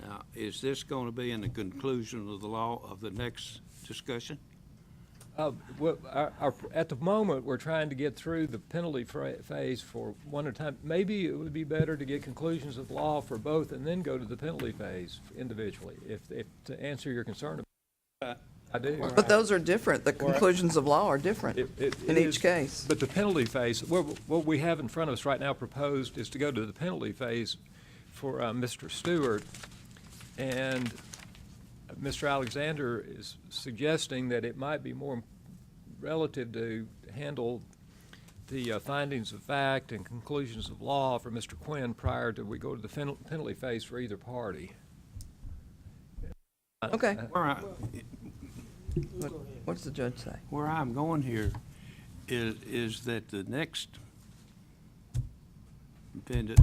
Now, is this gonna be in the conclusion of the law of the next discussion? At the moment, we're trying to get through the penalty phase for one at a time. Maybe it would be better to get conclusions of law for both and then go to the penalty phase individually, if to answer your concern. I do. But those are different. The conclusions of law are different in each case. But the penalty phase, what we have in front of us right now proposed is to go to the penalty phase for Mr. Stewart. And Mr. Alexander is suggesting that it might be more relative to handle the findings of fact and conclusions of law for Mr. Quinn prior to we go to the penalty phase for either party. Okay. What does the judge say? Where I'm going here is that the next defendant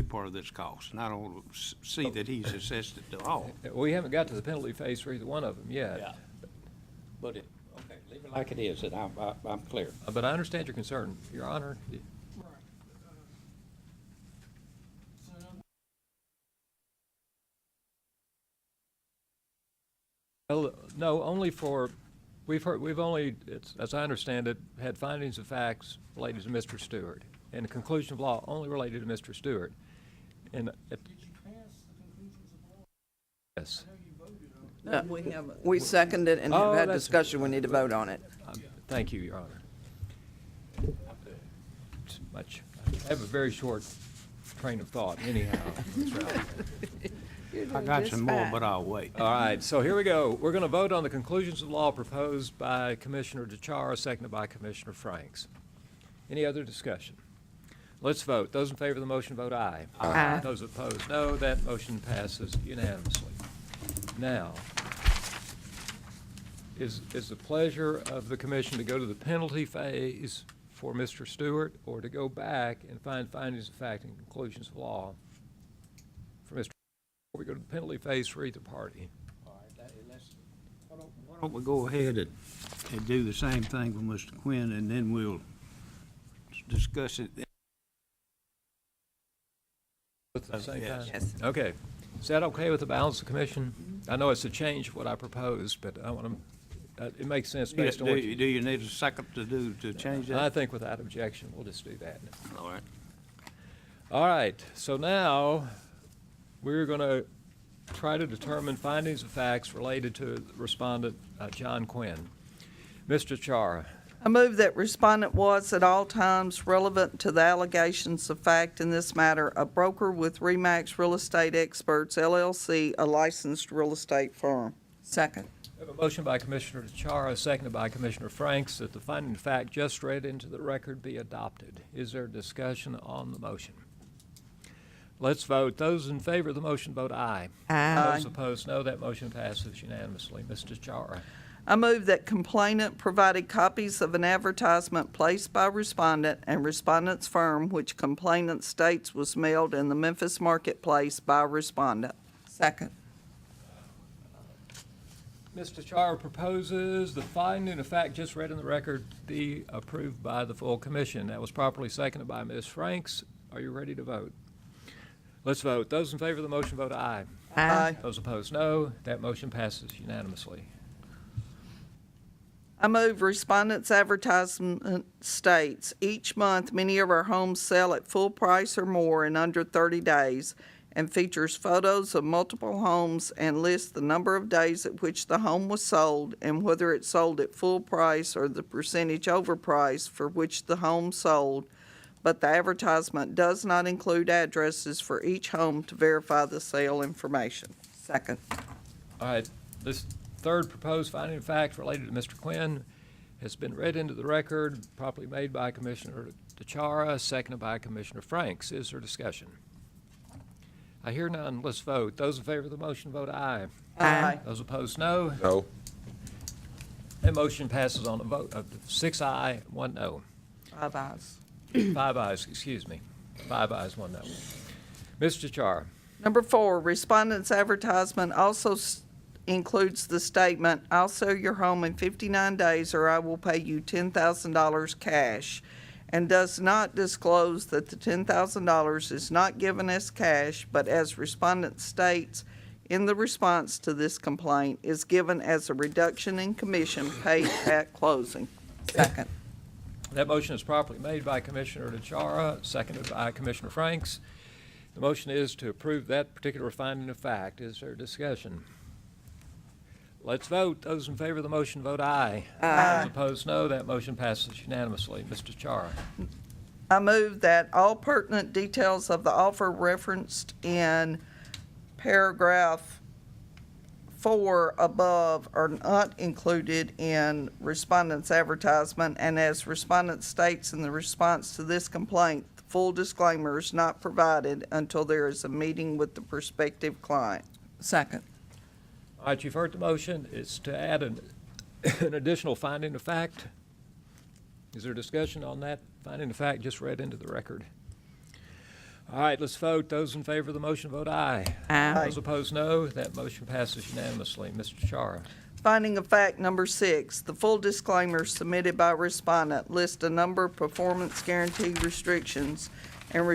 part of this cost, and I don't see that he's assessed it at all. We haven't got to the penalty phase for either one of them yet. Yeah. But it, okay, leave it like it is, and I'm clear. But I understand your concern, Your Honor. Well, no, only for, we've only, as I understand it, had findings of facts related to Mr. Stewart, and the conclusion of law only related to Mr. Stewart. And did you pass the conclusions of law? Yes. No, we seconded and have had discussion. We need to vote on it. Thank you, Your Honor. I have a very short train of thought anyhow. I got some more, but I'll wait. All right, so here we go. We're going to vote on the conclusions of law proposed by Commissioner DeChara, seconded by Commissioner Franks. Any other discussion? Let's vote. Those in favor of the motion vote aye. Aye. Those opposed, no. That motion passes unanimously. Now, is the pleasure of the commission to go to the penalty phase for Mr. Stewart, or to go back and find findings of fact and conclusions of law for Mr. Before we go to the penalty phase for either party? All right, why don't we go ahead and do the same thing with Mr. Quinn, and then we'll discuss it. At the same time? Yes. Okay. Is that okay with the balance of the commission? I know it's a change of what I proposed, but I want to, it makes sense based on what you... Do you need a second to change that? I think without objection, we'll just do that. All right. All right, so now we're going to try to determine findings of facts related to respondent John Quinn. Mr. Chara. I move that respondent was at all times relevant to the allegations of fact in this matter, a broker with RE/MAX Real Estate Experts, LLC, a licensed real estate firm. Second. We have a motion by Commissioner DeChara, seconded by Commissioner Franks, that the finding of fact just read into the record be adopted. Is there discussion on the motion? Let's vote. Those in favor of the motion vote aye. Aye. Those opposed, no. That motion passes unanimously. Ms. DeChara. I move that complainant provided copies of an advertisement placed by respondent and respondent's firm, which complainant states was mailed in the Memphis marketplace by respondent. Second. Ms. DeChara proposes the finding of fact just read in the record be approved by the full commission. That was properly seconded by Ms. Franks. Are you ready to vote? Let's vote. Those in favor of the motion vote aye. Aye. Those opposed, no. That motion passes unanimously. I move respondent's advertisement states, each month many of our homes sell at full price or more in under 30 days, and features photos of multiple homes and lists the number of days at which the home was sold and whether it sold at full price or the percentage over price for which the home sold, but the advertisement does not include addresses for each home to verify the sale information. Second. All right, this third proposed finding of fact related to Mr. Quinn has been read into the record, properly made by Commissioner DeChara, seconded by Commissioner Franks. Is there discussion? I hear none. Let's vote. Those in favor of the motion vote aye. Aye. Those opposed, no. No. That motion passes on a vote of 6 aye, 1 no. 5 ayes. 5 ayes, excuse me. 5 ayes, 1 no. Mr. DeChara. Number 4, respondent's advertisement also includes the statement, I'll sell your home in 59 days or I will pay you $10,000 cash, and does not disclose that the $10,000 is not given as cash, but as respondent states in the response to this complaint, is given as a reduction in commission paid at closing. Second. That motion is properly made by Commissioner DeChara, seconded by Commissioner Franks. The motion is to approve that particular finding of fact. Is there discussion? Let's vote. Those in favor of the motion vote aye. Aye. Those opposed, no. That motion passes unanimously. Mr. DeChara. I move that all pertinent details of the offer referenced in paragraph 4 above are not included in respondent's advertisement, and as respondent states in the response to this complaint, the full disclaimer is not provided until there is a meeting with the prospective client. Second. All right, you've heard the motion. It's to add an additional finding of fact. Is there discussion on that finding of fact just read into the record? All right, let's vote. Those in favor of the motion vote aye. Aye. Those opposed, no. That motion passes unanimously. Mr. DeChara. Finding of fact number 6, the full disclaimer submitted by respondent lists a number of performance guarantee restrictions and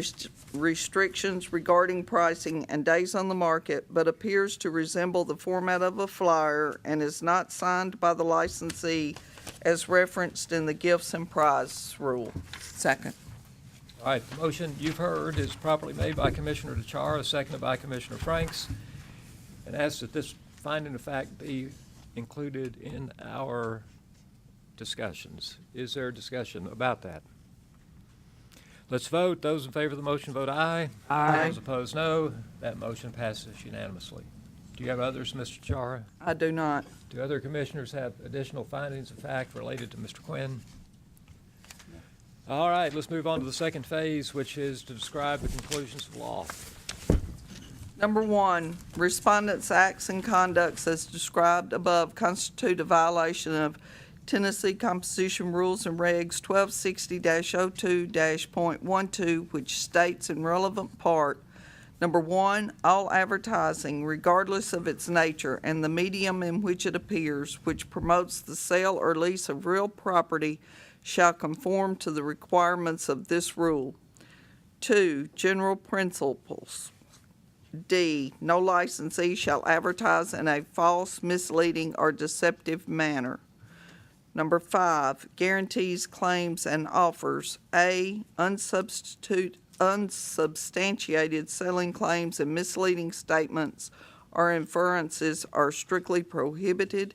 restrictions regarding pricing and days on the market, but appears to resemble the format of a flyer and is not signed by the licensee as referenced in the gifts and prizes rule. Second. All right, the motion you've heard is properly made by Commissioner DeChara, seconded by Commissioner Franks, and asks that this finding of fact be included in our discussions. Is there discussion about that? Let's vote. Those in favor of the motion vote aye. Aye. Those opposed, no. That motion passes unanimously. Do you have others, Mr. DeChara? I do not. Do other commissioners have additional findings of fact related to Mr. Quinn? All right, let's move on to the second phase, which is to describe the conclusions of law. Number 1, respondent's acts and conducts as described above constitute a violation of Tennessee Composition Rules and Regs 1260-02-.12, which states in relevant part, number 1, all advertising, regardless of its nature and the medium in which it appears, which promotes the sale or lease of real property, shall conform to the requirements of this rule. 2, general principles. D, no licensee shall advertise in a false, misleading, or deceptive manner. Number 5, guarantees, claims, and offers. A, unsubstantiated selling claims and misleading statements or inferences are strictly prohibited.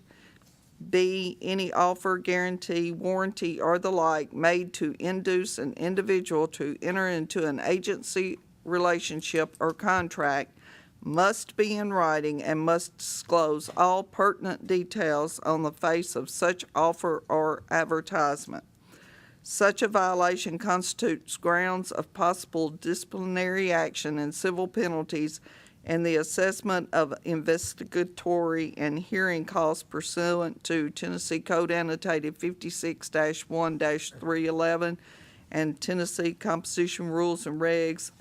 B, any offer, guarantee, warranty, or the like made to induce an individual to enter into an agency relationship or contract must be in writing and must disclose all pertinent details on the face of such offer or advertisement. Such a violation constitutes grounds of possible disciplinary action and civil penalties and the assessment of investigatory and hearing costs pursuant to Tennessee Code Annotated 56-1-311 and Tennessee Composition Rules and Regs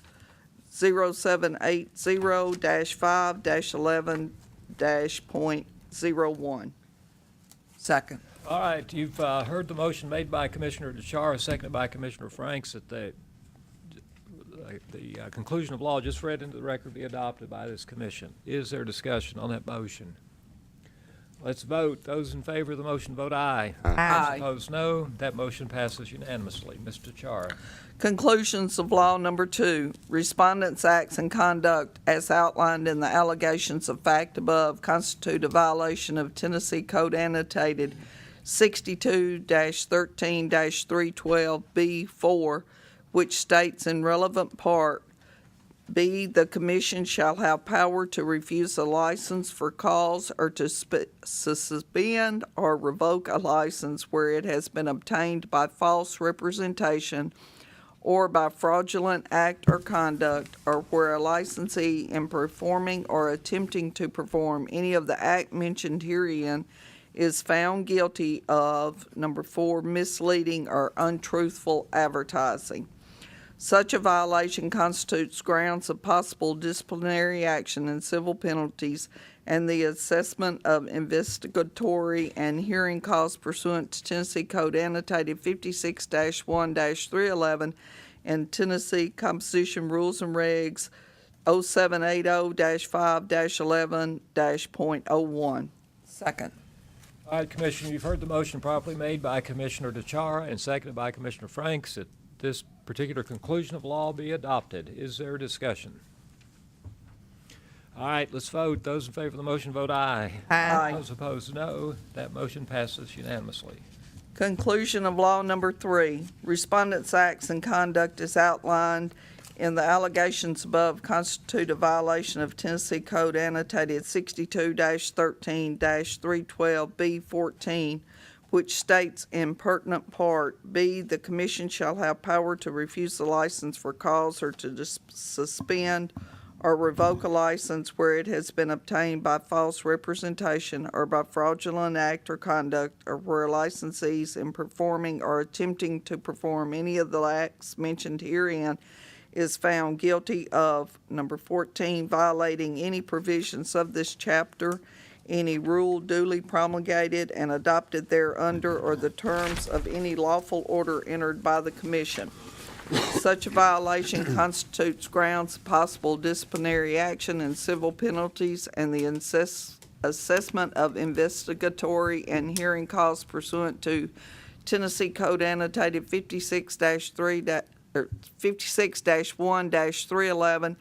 0780-5-11-.01. Second. All right, you've heard the motion made by Commissioner DeChara, seconded by Commissioner Franks, that the conclusion of law just read into the record be adopted by this commission. Is there discussion on that motion? Let's vote. Those in favor of the motion vote aye. Aye. Those opposed, no. That motion passes unanimously. Mr. DeChara. Conclusions of law number 2. Respondents' acts and conduct as outlined in the allegations of fact above constitute a violation of Tennessee Code Annotated 62-13-312B4, which states in relevant part, B, the commission shall have power to refuse a license for cause or to suspend or revoke a license where it has been obtained by false representation or by fraudulent act or conduct, or where a licensee in performing or attempting to perform any of the act mentioned herein is found guilty of, number 4, misleading or untruthful advertising. Such a violation constitutes grounds of possible disciplinary action and civil penalties and the assessment of investigatory and hearing costs pursuant to Tennessee Code Annotated 56-1-311 and Tennessee Composition Rules and Regs 0780-5-11-.01. Second. All right, Commissioner, you've heard the motion properly made by Commissioner DeChara and seconded by Commissioner Franks that this particular conclusion of law be adopted. Is there discussion? All right, let's vote. Those in favor of the motion vote aye. Aye. Those opposed, no. That motion passes unanimously. Conclusion of law number 3. Respondents' acts and conduct as outlined in the allegations above constitute a violation of Tennessee Code Annotated 62-13-312B14, which states in pertinent part, B, the commission shall have power to refuse the license for cause or to suspend or revoke a license where it has been obtained by false representation or by fraudulent act or conduct, or where licensees in performing or attempting to perform any of the acts mentioned herein is found guilty of, number 14, violating any provisions of this chapter, any rule duly promulgated and adopted thereunder, or the terms of any lawful order entered by the commission. Such a violation constitutes grounds of possible disciplinary action and civil penalties and the assessment of investigatory and hearing costs pursuant to Tennessee Code Annotated 56-1-311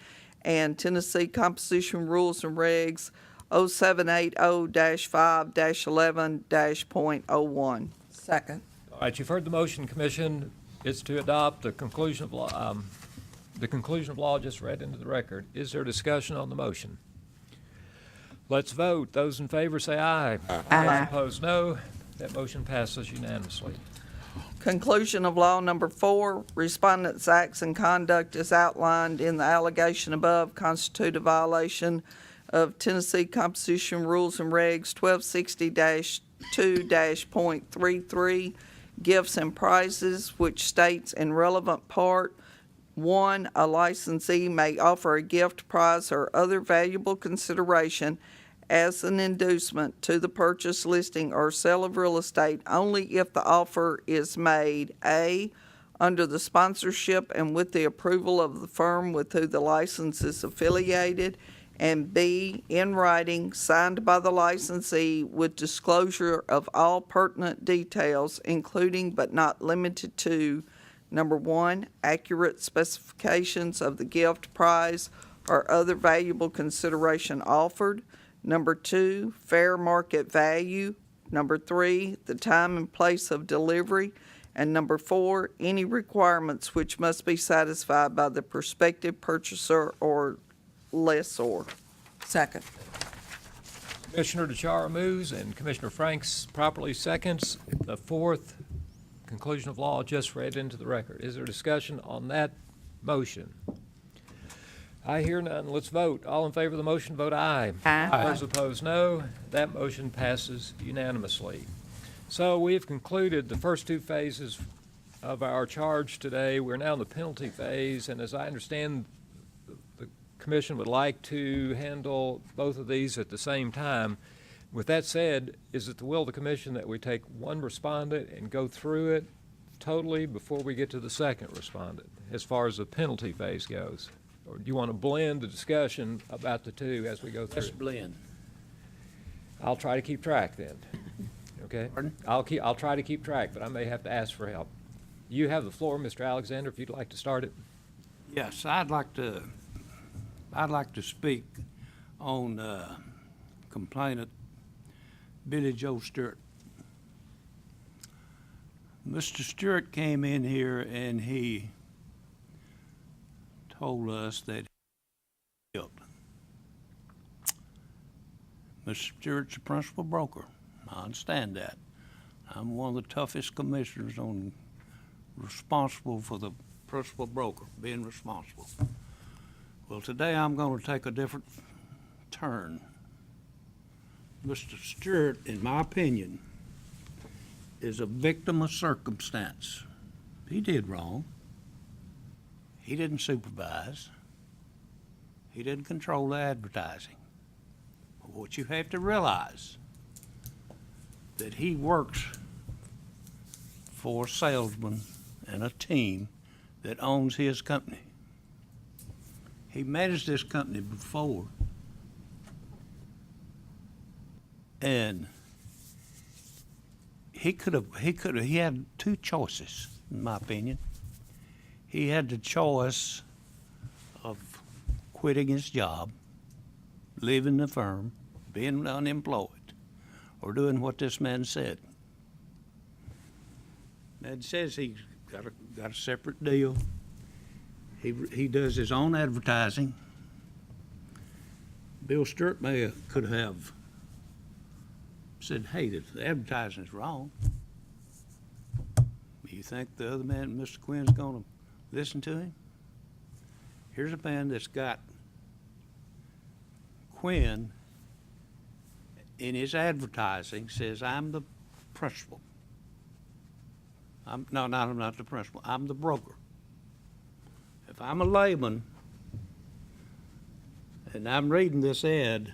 and Tennessee Composition Rules and Regs 0780-5-11-.01. Second. All right, you've heard the motion, Commission. It's to adopt the conclusion of law, just read into the record. Is there discussion on the motion? Let's vote. Those in favor say aye. Aye. Those opposed, no. That motion passes unanimously. Conclusion of law number 4. Respondents' acts and conduct as outlined in the allegation above constitute a violation of Tennessee Composition Rules and Regs 1260-2-.33, gifts and prizes, which states in relevant part, 1, a licensee may offer a gift, prize, or other valuable consideration as an inducement to the purchase, listing, or sale of real estate only if the offer is made, A, under the sponsorship and with the approval of the firm with whom the license is affiliated, and B, in writing, signed by the licensee with disclosure of all pertinent details, including but not limited to, number 1, accurate specifications of the gift, prize, or other valuable consideration offered, number 2, fair market value, Number 3, the time and place of delivery. And number 4, any requirements which must be satisfied by the prospective purchaser or lessor. Second. Commissioner DeChara moves and Commissioner Franks properly seconds. The fourth conclusion of law just read into the record. Is there discussion on that motion? I hear none. Let's vote. All in favor of the motion, vote aye. Aye. Those opposed, no. That motion passes unanimously. So we have concluded the first two phases of our charge today. We're now in the penalty phase, and as I understand, the commission would like to handle both of these at the same time. With that said, is it the will of the commission that we take one respondent and go through it totally before we get to the second respondent, as far as the penalty phase goes? Or do you want to blend the discussion about the two as we go through? Let's blend. I'll try to keep track then. Okay? Pardon? I'll try to keep track, but I may have to ask for help. You have the floor, Mr. Alexander, if you'd like to start it. Yes, I'd like to speak on complainant Billy Joe Stewart. Mr. Stewart came in here and he told us that he killed. Mr. Stewart's a principal broker. I understand that. I'm one of the toughest commissioners responsible for the principal broker, being responsible. Well, today I'm going to take a different turn. Mr. Stewart, in my opinion, is a victim of circumstance. He did wrong. He didn't supervise. He didn't control the advertising. But what you have to realize, that he works for a salesman and a team that owns his company. He managed this company before, and he had two choices, in my opinion. He had the choice of quitting his job, leaving the firm, being unemployed, or doing what this man said. Man says he's got a separate deal. He does his own advertising. Bill Stewart could have said, hey, the advertising's wrong. You think the other man, Mr. Quinn's gonna listen to him? Here's a man that's got Quinn in his advertising says, I'm the principal. I'm not the principal. I'm the broker. If I'm a layman and I'm reading this ad,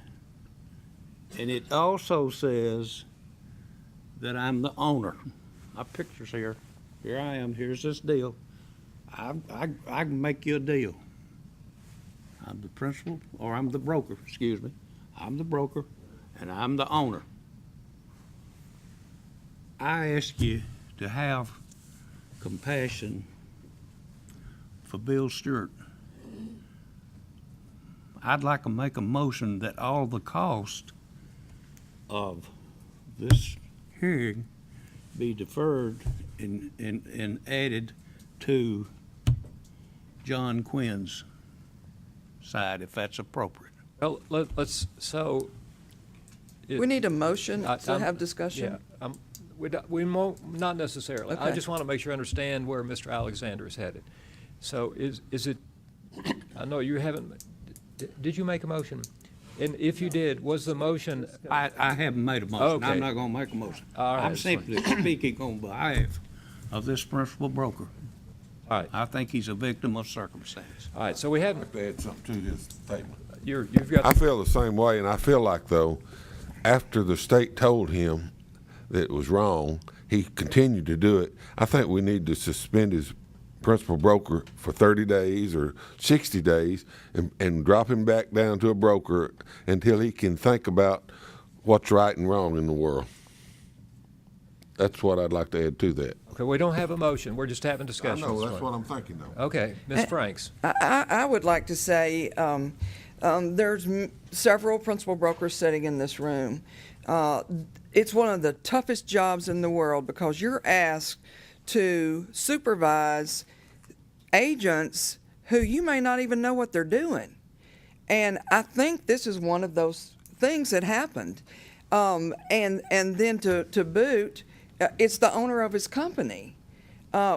and it also says that I'm the owner. My picture's here. Here I am. Here's this deal. I can make you a deal. I'm the principal, or I'm the broker, excuse me. I'm the broker, and I'm the owner. I ask you to have compassion for Bill Stewart. I'd like to make a motion that all the cost of this hearing be deferred and added to John Quinn's side, if that's appropriate. Well, let's, so. We need a motion to have discussion. Yeah, we won't, not necessarily. I Okay. just want to make sure I understand where Mr. Alexander is headed. So is it, I know you haven't, did you make a motion? And if you did, was the motion? I haven't made a motion. Okay. I'm not gonna make a motion. All right. I'm simply speaking on behalf of this principal broker. All right. I think he's a victim of circumstance. All right, so we haven't. I'd like to add something to this statement. You've got. I feel the same way, and I feel like, though, after the state told him that it was wrong, he continued to do it. I think we need to suspend his principal broker for 30 days or 60 days and drop him back down to a broker until he can think about what's right and wrong in the world. That's what I'd like to add to that. Okay, we don't have a motion. We're just having I discussion. know, this that's morning. what I'm thinking, though. Okay, Ms. Franks. I would like to say there's several principal brokers sitting in this room. it's one of the toughest jobs in the world because you're asked to supervise agents who you may not even know what they're doing. And I think this is one of those things that happened. And then to boot, it's the owner of his company,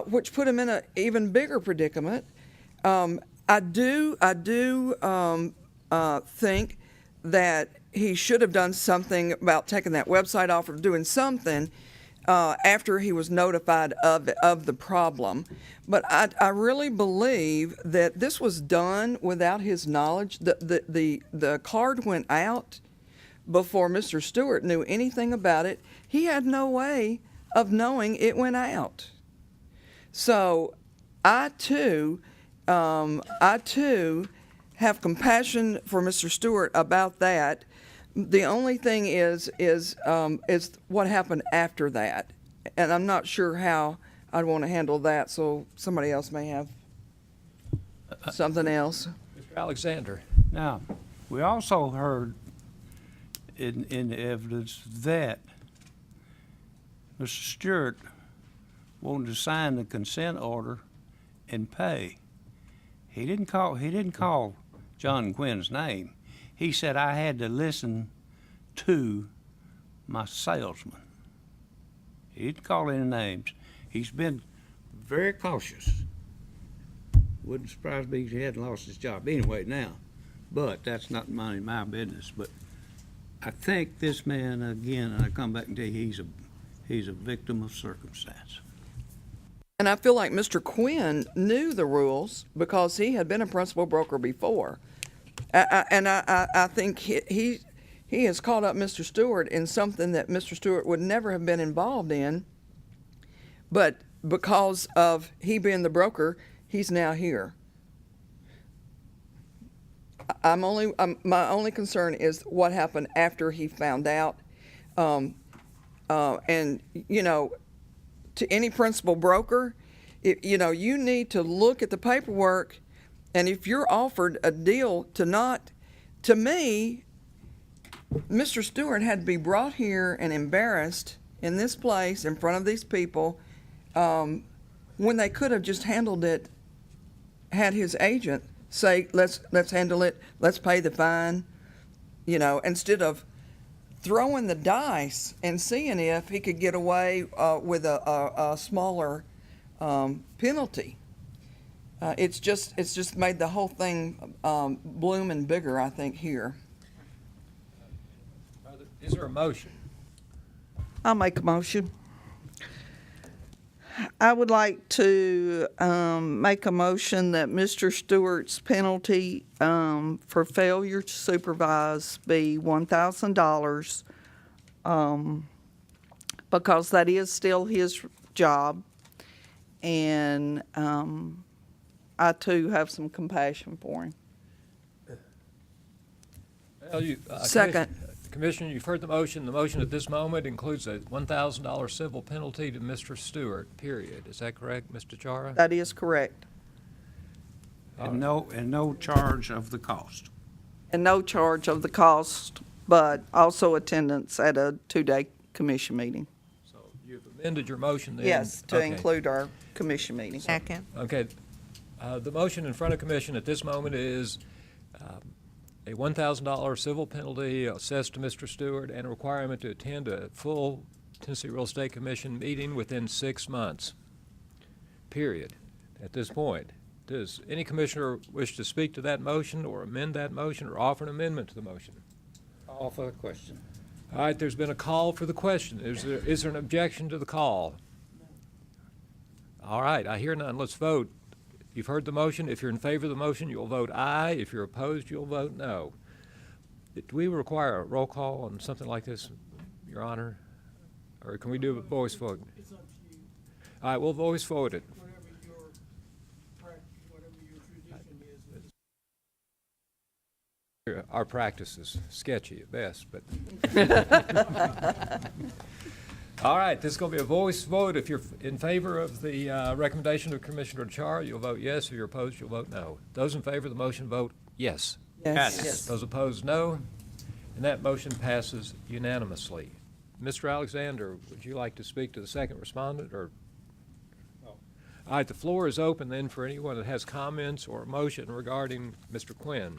which put him in an even bigger predicament. I do think that he should have done something about taking that website off or doing something after he was notified of the problem. But I really believe that this was done without his knowledge. The card went out before Mr. Stewart knew anything about it. He had no way of knowing it went out. So I too have compassion for Mr. Stewart about that. The only thing is what happened after that, and I'm not sure how I'd want to handle that. So somebody else may have something else. Mr. Alexander. Now, we also heard in the evidence that Mr. Stewart wanted to sign the consent order and pay. He didn't call John Quinn's name. He said, I had to listen to my salesman. He didn't call any names. He's been very cautious. Wouldn't surprise me if he hadn't lost his job anyway now. But that's not my business. But I think this man, again, I come back and tell you, he's a victim of circumstance. And I feel like Mr. Quinn knew the rules because he had been a principal broker before. I think he has caught up Mr. Stewart in something that Mr. Stewart would never have been involved in. But because of he being the broker, he's now here. My only concern is what happened after he found out. And, you know, to any principal broker, you need to look at the paperwork, and if you're offered a deal to me, Mr. Stewart had to be brought here and embarrassed in this place in front of these people when they could have just handled it, had his agent say, let's handle it, let's pay the fine, instead of throwing the dice and seeing if he could get away with a smaller penalty. It's just made the whole thing bloom and bigger, I think, here. Is there a motion? I'll make a motion. I would like to make a motion that Mr. Stewart's penalty for failure to supervise be $1,000 because that is still his job, and I too have some compassion for him. Well, Second. Commissioner, you've heard the motion. The motion at this moment includes a $1,000 civil penalty to Mr. Stewart, period. Is that correct, Mr. Chara? That is correct. And no charge of the cost. And no charge of the cost, but also attendance at a 2-day commission meeting. So you've amended your motion then? Yes, to Okay. include our commission meeting. Second. Okay. The motion in front of commission at this moment is a $1,000 civil penalty assessed to Mr. Stewart and a requirement to attend a full Tennessee Real Estate Commission meeting within 6 months, period. At this point, does any commissioner wish to speak to that motion or amend that motion or offer an amendment to the motion? Call for the question. All right, there's been a call for the question. Is there an objection to the call? All right, I hear none. Let's vote. You've heard the motion. If you're in favor of the motion, you'll vote aye. If you're opposed, you'll vote no. Do we require a roll call on something like this, Your Honor? Or can we do a voice vote? It's up to you. All right, we'll voice vote it. Whatever your tradition is. Our practice is sketchy at best, but. All right, this is going to be a voice vote. If you're in favor of the recommendation of Commissioner Chara, you'll vote yes. If you're opposed, you'll vote no. Those in favor of the motion vote yes. Yes. Those opposed, no. And that motion passes unanimously. Mr. Alexander, would you like to speak to the second respondent, or? All right, the floor is open then for anyone that has comments or a motion regarding Mr. Quinn.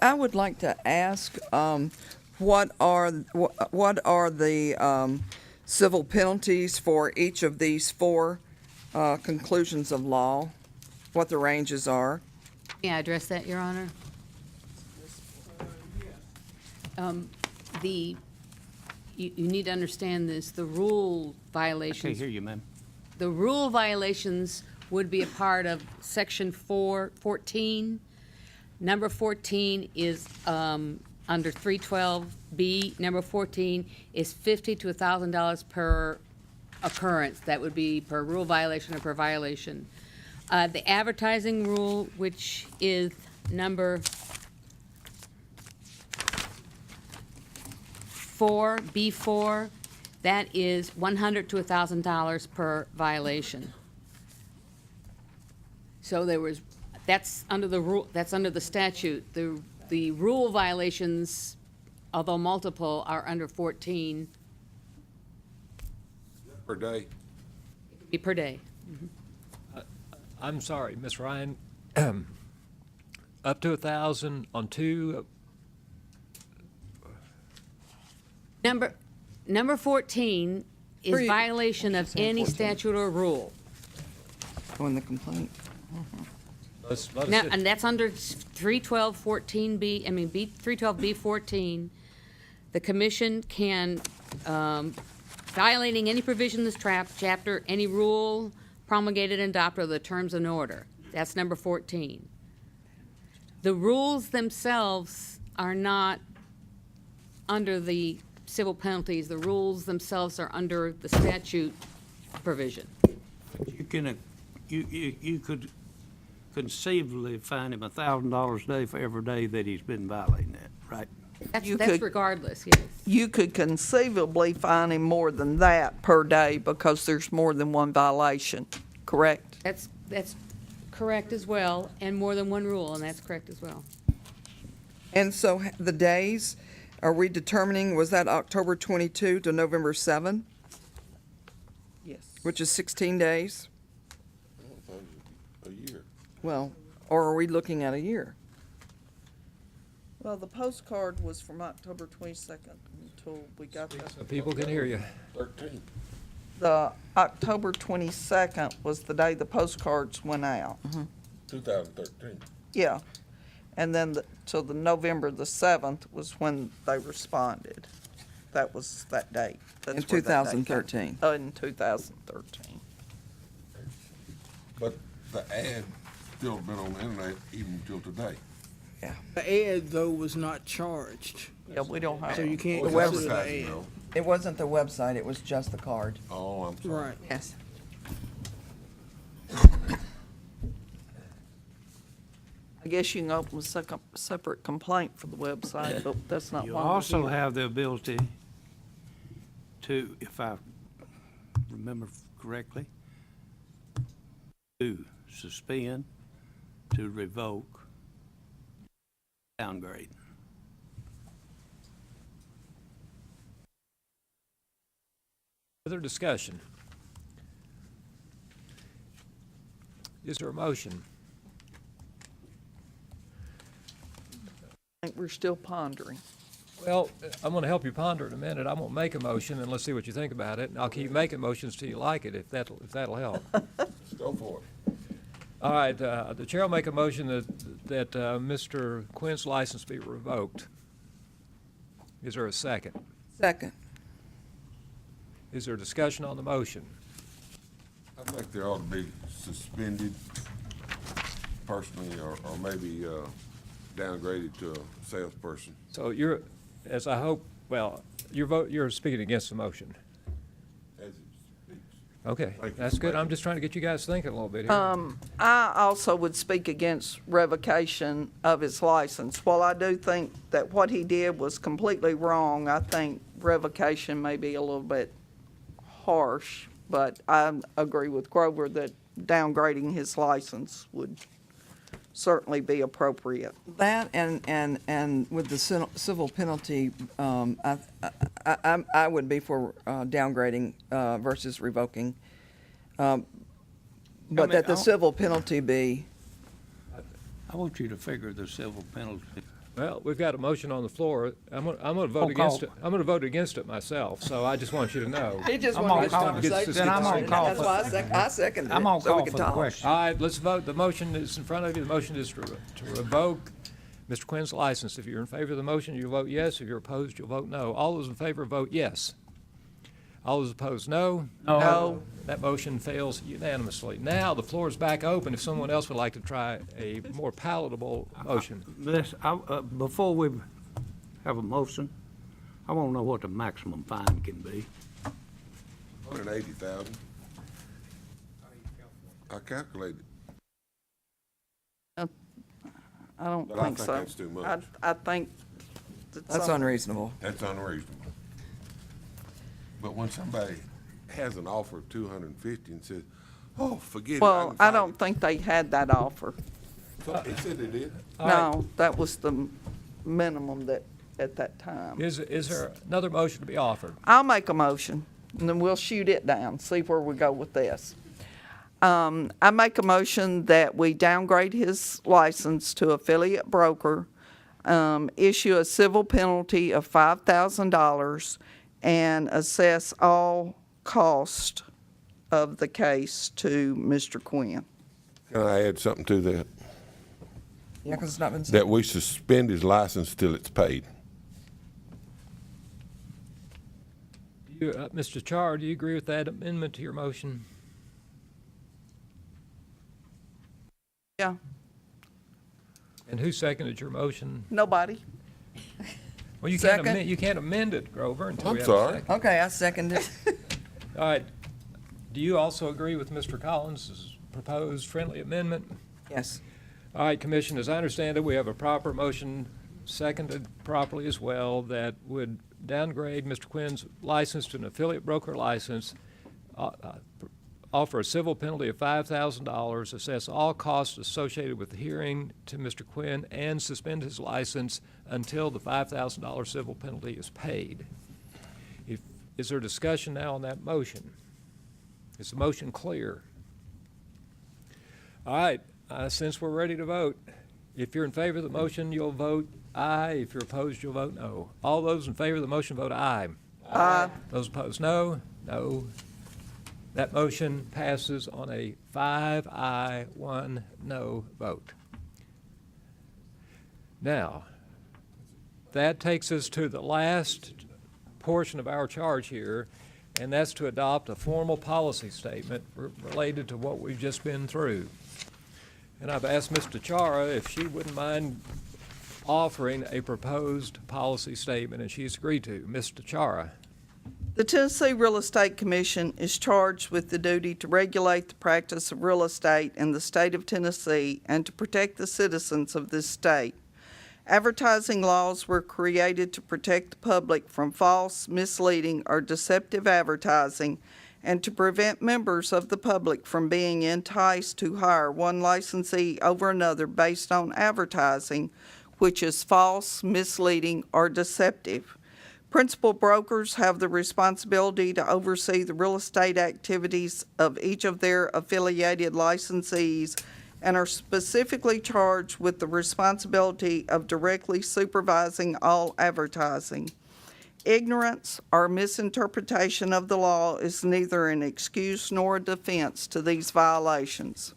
I would like to ask, what are the civil penalties for each of these four conclusions of law? What the ranges are? May I address that, Your Honor? You need to understand this, the rule violations. I can't hear you, ma'am. The rule violations would be a part of section 14. Number 14 is under 312B. Number 14 is $50 to $1,000 per occurrence. That would be per rule violation or per violation. The advertising rule, which is number 4, B4, that is $100 to $1,000 per violation. So that's under the rule, that's under the statute. The rule violations, although multiple, are under 14 Per day? per day. I'm sorry, Ms. Ryan, up to 1,000 on two. Number 14 is violation of any statute or rule. On the complaint. Now, and that's under 312.14B, 312B14. The commission can, violating any provision in this chapter, any rule promulgated and adopted, or the terms in order. That's number 14. The rules themselves are not under the civil penalties. The rules themselves are under the statute provision. You could conceivably fine him $1,000 a day for every day that he's been violating that, right? That's regardless, yes. You could conceivably fine him more than that per day because there's more than one violation, correct? That's correct as well, and more than one rule, and that's correct as well. And so the days, are we determining, was that October 22 to November 7? Yes. Which is 16 days? A year. Well, or are we looking at a year? Well, the postcard was from October 22nd until we got the. So people can hear you. 13. The October 22nd was the day the postcards went out. 2013. Yeah. And then till the November the 7th was when they responded. That was that date. That's In where that date came. 2013. In 2013. But the ad still been on the internet even till today. The ad, though, was not charged. Yeah, we don't have. So you can't Well, consider it's the advertising, ad. though. It wasn't the website, it was just the card. Oh, I'm sorry. Right. Yes. I guess you can open a separate complaint for the website, but that's not You why we're also here. have the ability to, if I remember correctly, to suspend, to revoke, downgrade. Further discussion? Is there a motion? I think we're still pondering. Well, I'm going to help you ponder in a minute. I'm going to make a motion, and let's see what you think about it. And I'll keep making motions till you like it, if that'll help. Let's go for it. All right, the chair will make a motion that Mr. Quinn's license be revoked. Is there a second? Second. Is there discussion on the motion? I think there ought to be suspended personally, or maybe downgraded to a salesperson. So you're, as I hope, well, you're speaking against the motion. As it speaks. Okay, that's good. I'm just trying to get you guys thinking a little bit here. I also would speak against revocation of his license. While I do think that what he did was completely wrong, I think revocation may be a little bit harsh, but I agree with Grover that downgrading his license would certainly be appropriate. That and with the civil penalty, I would be for downgrading versus revoking. But that the civil penalty be. I want you to figure the civil penalty. Well, we've got a motion on the floor. I'm gonna vote against it. I'm gonna vote against it myself, so I just want you to know. He just I'm wanted gonna to call conversation. for- then I'm gonna call That's for- why I seconded it. I'm gonna so we call could for the talk. question. All right, let's vote. The motion is in front of you. The motion is to revoke Mr. Quinn's license. If you're in favor of the motion, you vote yes. If you're opposed, you'll vote no. All those in favor vote yes. All those opposed, no. No. That motion fails unanimously. Now, the floor is back open if someone else would like to try a more palatable motion. Before we have a motion, I want to know what the maximum fine can be. 180,000. I calculated. I don't But I think think so. that's too much. I think That's unreasonable. That's unreasonable. But when somebody has an offer of 250 and says, "Oh, forget it," Well, can I fight don't think they had that offer. it. He said they did. No, that was the minimum that, at that time. Is there another motion to be offered? I'll make a motion, and then we'll shoot it down, see where we go with this. I make a motion that we downgrade his license to affiliate broker, issue a civil penalty of $5,000, and assess all cost of the case to Mr. Quinn. Can I add something to that? Yeah, because it's not been. That we suspend his license till it's paid. Mr. Char, do you agree with that amendment to your motion? Yeah, And who seconded your motion? nobody. Well, you can't Second. amend, you can't amend it, Grover, until we I'm have a sorry. second. Okay, I second it. All right. Do you also agree with Mr. Collins' proposed friendly amendment? Yes. All right, Commission, as I understand it, we have a proper motion, seconded properly as well, that would downgrade Mr. Quinn's license to an affiliate broker license, offer a civil penalty of $5,000, assess all costs associated with the hearing to Mr. Quinn, and suspend his license until the $5,000 civil penalty is paid. Is there discussion now on that motion? Is the motion clear? All right, since we're ready to vote, if you're in favor of the motion, you'll vote aye. If you're opposed, you'll vote no. All those in favor of the motion vote aye. Aye. Those opposed, no. No. That motion passes on a 5 aye, 1 no vote. Now, that takes us to the last portion of our charge here, and that's to adopt a formal policy statement related to what we've just been through. And I've asked Mr. Chara if she wouldn't mind offering a proposed policy statement, and she's agreed to. Mr. Chara. The Tennessee Real Estate Commission is charged with the duty to regulate the practice of real estate in the state of Tennessee and to protect the citizens of this state. Advertising laws were created to protect the public from false, misleading, or deceptive advertising and to prevent members of the public from being enticed to hire one licensee over another based on advertising which is false, misleading, or deceptive. Principal brokers have the responsibility to oversee the real estate activities of each of their affiliated licensees and are specifically charged with the responsibility of directly supervising all advertising. Ignorance or misinterpretation of the law is neither an excuse nor a defense to these violations.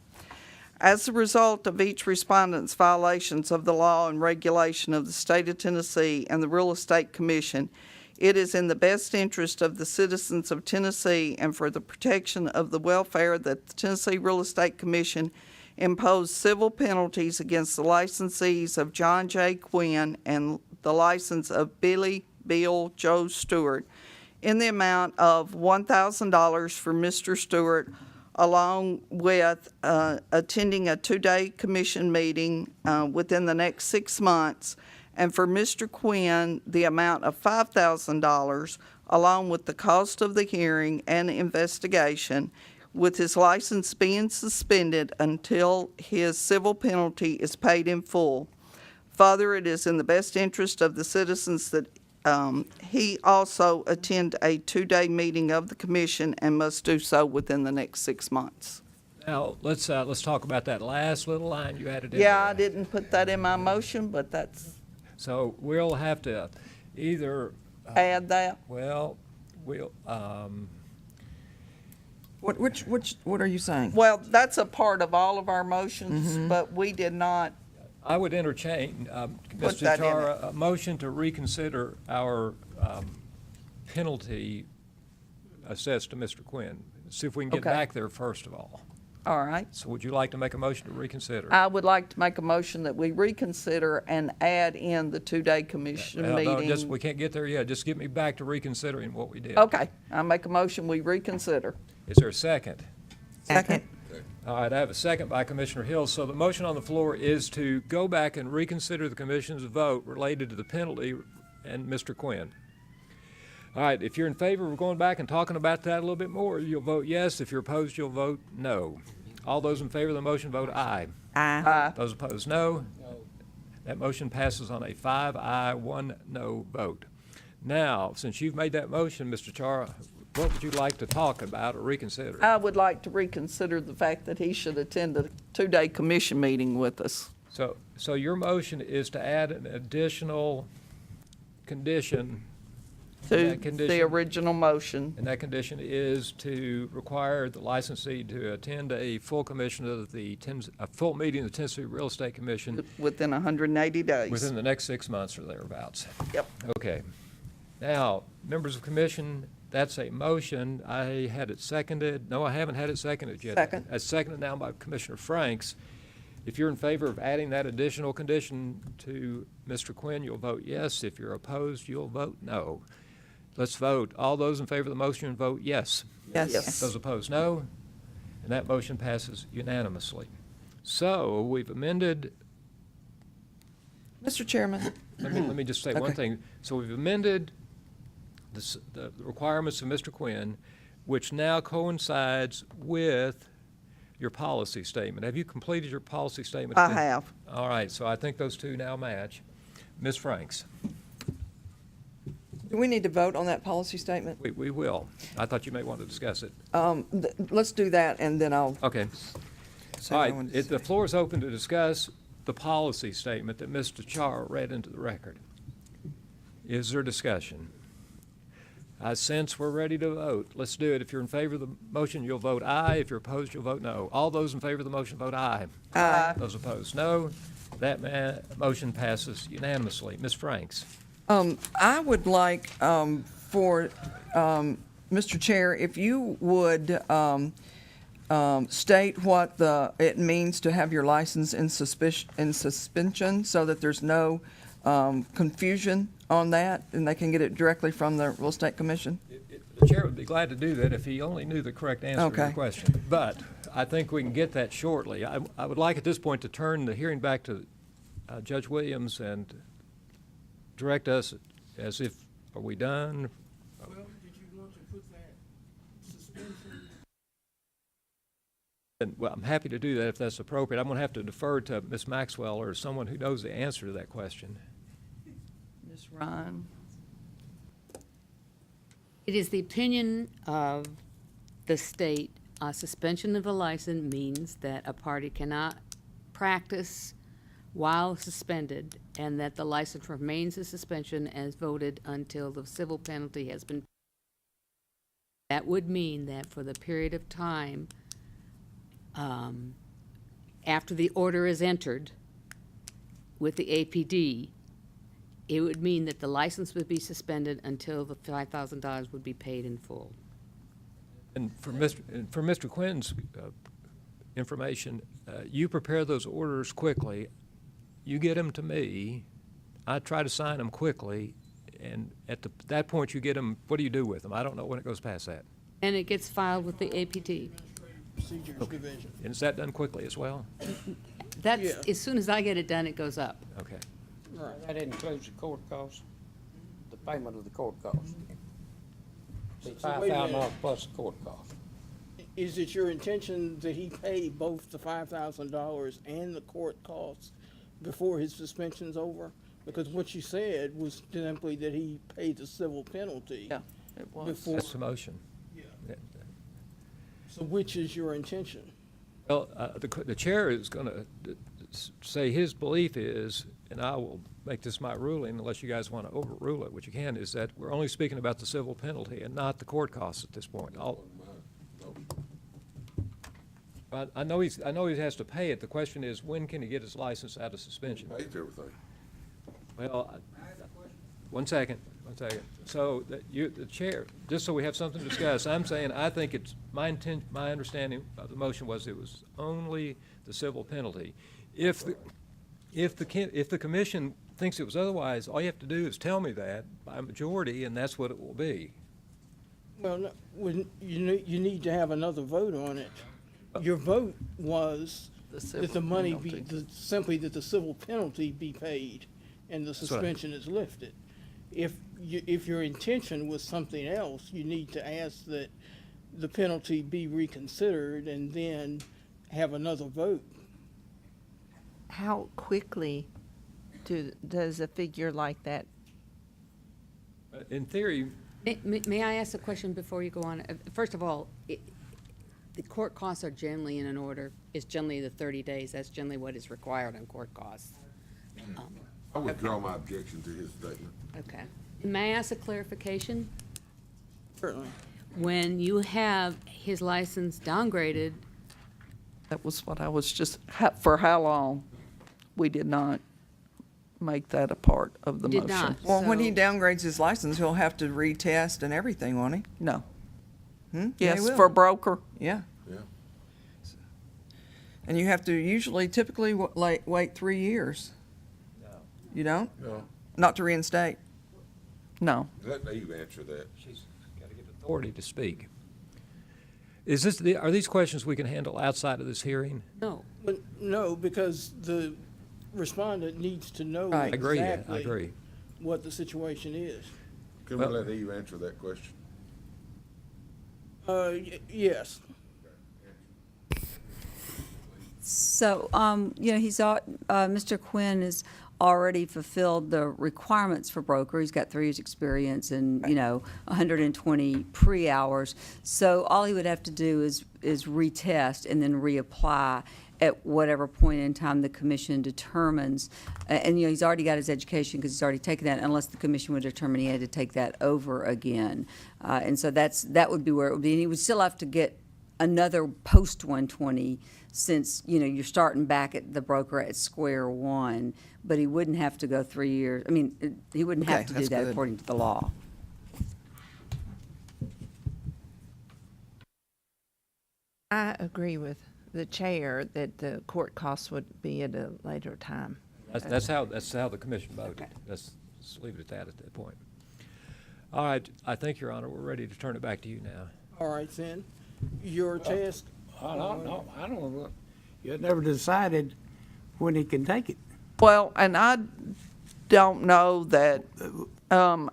As a result of each respondent's violations of the law and regulation of the state of Tennessee and the Real Estate Commission, it is in the best interest of the citizens of Tennessee and for the protection of the welfare that the Tennessee Real Estate Commission impose civil penalties against the licensees of John J. Quinn and the license of Billy Bill Joe Stewart in the amount of $1,000 for Mr. Stewart, along with attending a 2-day commission meeting within the next 6 months, and for Mr. Quinn, the amount of $5,000, along with the cost of the hearing and investigation, with his license being suspended until his civil penalty is paid in full. Further, it is in the best interest of the citizens that he also attend a 2-day meeting of the commission and must do so within the next 6 months. Now, let's talk about that last little line you added in Yeah, there. I didn't put that in my motion, but that's, So we'll have to either, add that. well, we'll, What are you saying? Well, that's a part of all of our motions, but we did not, I would entertain, Put Mr. that in Chara, a motion to reconsider our penalty assessed to Mr. Quinn. See if we can get Okay. back there first of all. all right. So would you like to make a motion to reconsider? I would like to make a motion that we reconsider and add in the 2-day commission Well, no, meeting. we can't get there yet. Just get me back to reconsidering what we did. Okay, I make a motion, we reconsider. Is there a second? Second. All right, I have a second by Commissioner Hill. So the motion on the floor is to go back and reconsider the commission's vote related to the penalty and Mr. Quinn. All right, if you're in favor of going back and talking about that a little bit more, you'll vote yes. If you're opposed, you'll vote no. All those in favor of the motion vote aye. Aye. Those opposed, no. That motion passes on a 5 aye, 1 no vote. Now, since you've made that motion, Mr. Chara, what would you like to talk about or reconsider? I would like to reconsider the fact that he should attend a 2-day commission meeting with us. So your motion is to add an additional condition. To and that condition- the original motion. And that condition is to require the licensee to attend a full commission of a full meeting of the Tennessee Real Estate Commission Within 180 days. within the next 6 months or thereabouts. Yep. Okay. Now, members of commission, that's a motion. I had it seconded. No, I haven't had it seconded yet. Second. It's seconded now by Commissioner Franks. If you're in favor of adding that additional condition to Mr. Quinn, you'll vote yes. If you're opposed, you'll vote no. Let's vote. All those in favor of the motion vote yes. Yes. Those opposed, no. And that motion passes unanimously. So we've amended, Mr. Chairman, let me just say one Okay. thing. So we've amended the requirements of Mr. Quinn, which now coincides with your policy statement. Have you completed your policy statement? I have. All right, so I think those two now match. Ms. Franks, do we need to vote on that policy statement? we will. I thought you may want to discuss it. Let's do that, and then I'll. Okay. say All what I right, wanted to the say. floor is open to discuss the policy statement that Mr. Char read into the record. Is there discussion? I sense we're ready to vote. Let's do it. If you're in favor of the motion, you'll vote aye. If you're opposed, you'll vote no. All those in favor of the motion vote aye. Aye. Those opposed, no. That motion passes unanimously. Ms. Franks? I would like for Mr. Chair, if you would state what it means to have your license in suspension, so that there's no confusion on that, and they can get it directly from the Real Estate Commission. The chair would be glad to do that if he only knew the correct answer to your Okay. question. But I think we can get that shortly. I would like at this point to turn the hearing back to Judge Williams and direct us as if, are we done? Well, did you want to put that suspension? And, well, I'm happy to do that if that's appropriate. I'm going to have to defer to Ms. Maxwell or someone who knows the answer to that question. Ms. Ryan? It is the opinion of the state, suspension of a license means that a party cannot practice while suspended, and that the license remains in suspension as voted until the civil penalty has been. That would mean that for the period of time after the order is entered with the APD, it would mean that the license would be suspended until the $5,000 would be paid in full. And for Mr. Quinn's information, you prepare those orders quickly. You get them to me. I try to sign them quickly, and at that point, you get them, what do you do with them? I don't know when it goes past that. And it gets filed with the APT. Procedures Division. And is that done quickly as well? That's, Yeah. as soon as I get it done, it goes up. Okay. Right. That includes the court costs, the payment of the court costs. The So wait a $5,000 minute. plus the court cost. Is it your intention that he pay both the $5,000 and the court costs before his suspension's over? Because what you said was simply that he paid the civil penalty. Yeah, it was. Before, That's the motion. Yeah. so which is your intention? Well, the chair is going to say his belief is, and I will make this my ruling unless you guys want to overrule it, which you can, is that we're only speaking about the civil penalty and not the court costs at this point. I know he has to pay it. The question is, when can he get his license out of suspension? Pays everything. Well, one second. So the chair, just so we have something to discuss, I'm saying I think it's my intent. My understanding of the motion was it was only the civil penalty. If the commission thinks it was otherwise, all you have to do is tell me that by majority, and that's what it will be. Well, no, you need to have another vote on it. Your vote was that the money be, simply that the civil penalty be paid and the suspension is lifted. If your intention was something else, you need to ask that the penalty be reconsidered and then have another vote. How quickly does a figure like that? In theory, May I ask a question before you go on? First of all, the court costs are generally in an order. It's generally the 30 days. That's generally what is required on court costs. I withdraw my objection to his statement. Okay. May I ask a clarification? Certainly. When you have his license downgraded, That was what I was just, for how long? We did not make that a part of the Did motion. not. Well, when he So- downgrades his license, he'll have to retest and everything, won't he? No. Hmm? Yeah, he Yes, will. for broker. Yeah. Yeah. And you have to typically wait 3 years. no. You don't? No. Not to reinstate? No. Let Eve answer that. She's got to get authority to speak. Are these questions we can handle outside of this hearing? no. But no, because the respondent needs to know Right. I agree. I exactly agree. what the situation is. Can we let Eve answer that question? Yes. So, Mr. Quinn has already fulfilled the requirements for broker. He's got 3 years' experience and, 120 pre-hours. So all he would have to do is retest and then reapply at whatever point in time the commission determines. And, he's already got his education because he's already taken that, unless the commission would determine he had to take that over again. And so that would be where it would be. And he would still have to get another post-120, since, you're starting back at the broker at square one, but he wouldn't have to go 3 years. I mean, he wouldn't Okay, have to do that's that good. according to the law. I agree with the chair that the court costs would be at a later time. That's how the commission voted. Let's leave it at that point. All right, I think, Your Honor, we're ready to turn it back to you now. All right, then. Your task. I don't know. You never decided when he can take it. Well, and I don't know that,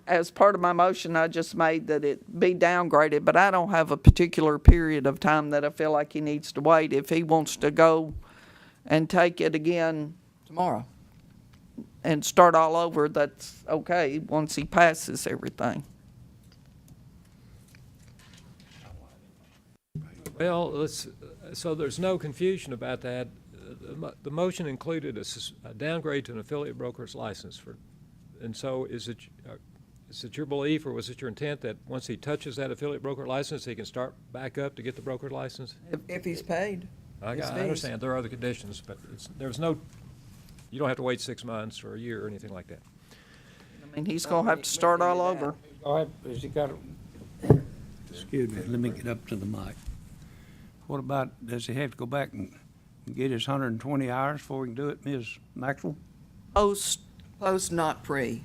as part of my motion, I just made that it be downgraded, but I don't have a particular period of time that I feel like he needs to wait. If he wants to go and take it again Tomorrow. and start all over, that's okay, once he passes everything. Well, so there's no confusion about that. The motion included a downgrade to an affiliate broker's license and so is it your belief, or was it your intent that once he touches that affiliate broker license, he can start back up to get the broker license? If he's paid. I his fees. understand there are other conditions, but you don't have to wait 6 months or a year or anything like that. I mean, he's gonna have to start all over. Has he got Excuse me, let me get up to the mic. What about, does he have to go back and get his 120 hours before he can do it, Ms. Maxwell? Post, Post, not pre.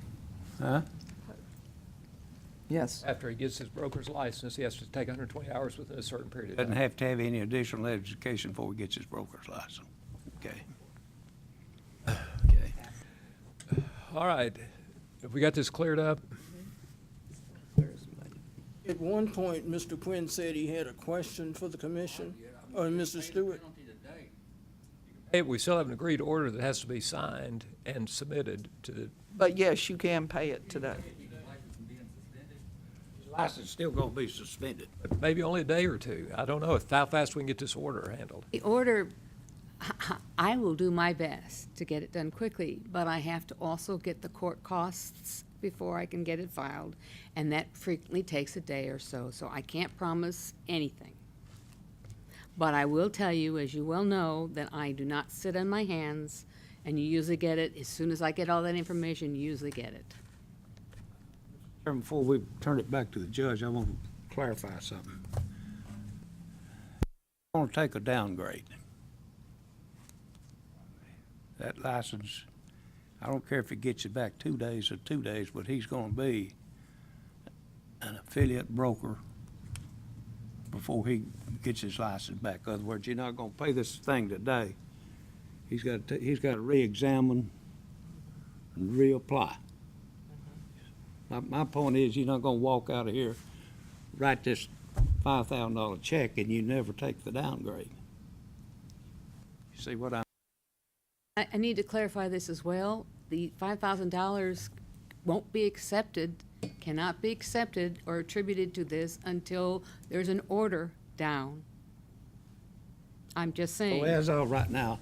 Huh? Yes. After he gets his broker's license, he has to take 120 hours within a certain period of time. Doesn't have to have any additional education before he gets his broker's license. Okay. All right. Have we got this cleared up? At one point, Mr. Quinn said he had a question for the commission, or Mr. Stewart. Hey, we still have an agreed order that has to be signed and submitted to the, But yes, you can pay it today. His license still gonna be suspended. maybe only a day or two. I don't know how fast we can get this order handled. The order, I will do my best to get it done quickly, but I have to also get the court costs before I can get it filed, and that frequently takes a day or so, so I can't promise anything. But I will tell you, as you well know, that I do not sit on my hands, and you usually get it, as soon as I get all that information, you usually get it. Chairman, before we turn it back to the judge, I want to clarify something. I want to take a downgrade. That license, I don't care if it gets you back 2 days or 2 days, but he's going to be an affiliate broker before he gets his license back. In other words, you're not going to pay this thing today. He's got to re-examine and reapply. My point is, you're not going to walk out of here, write this $5,000 check, and you never take the downgrade. You see what I need to clarify this as well. The $5,000 won't be accepted, cannot be accepted or attributed to this until there's an order down. I'm just saying. Well, as of right now,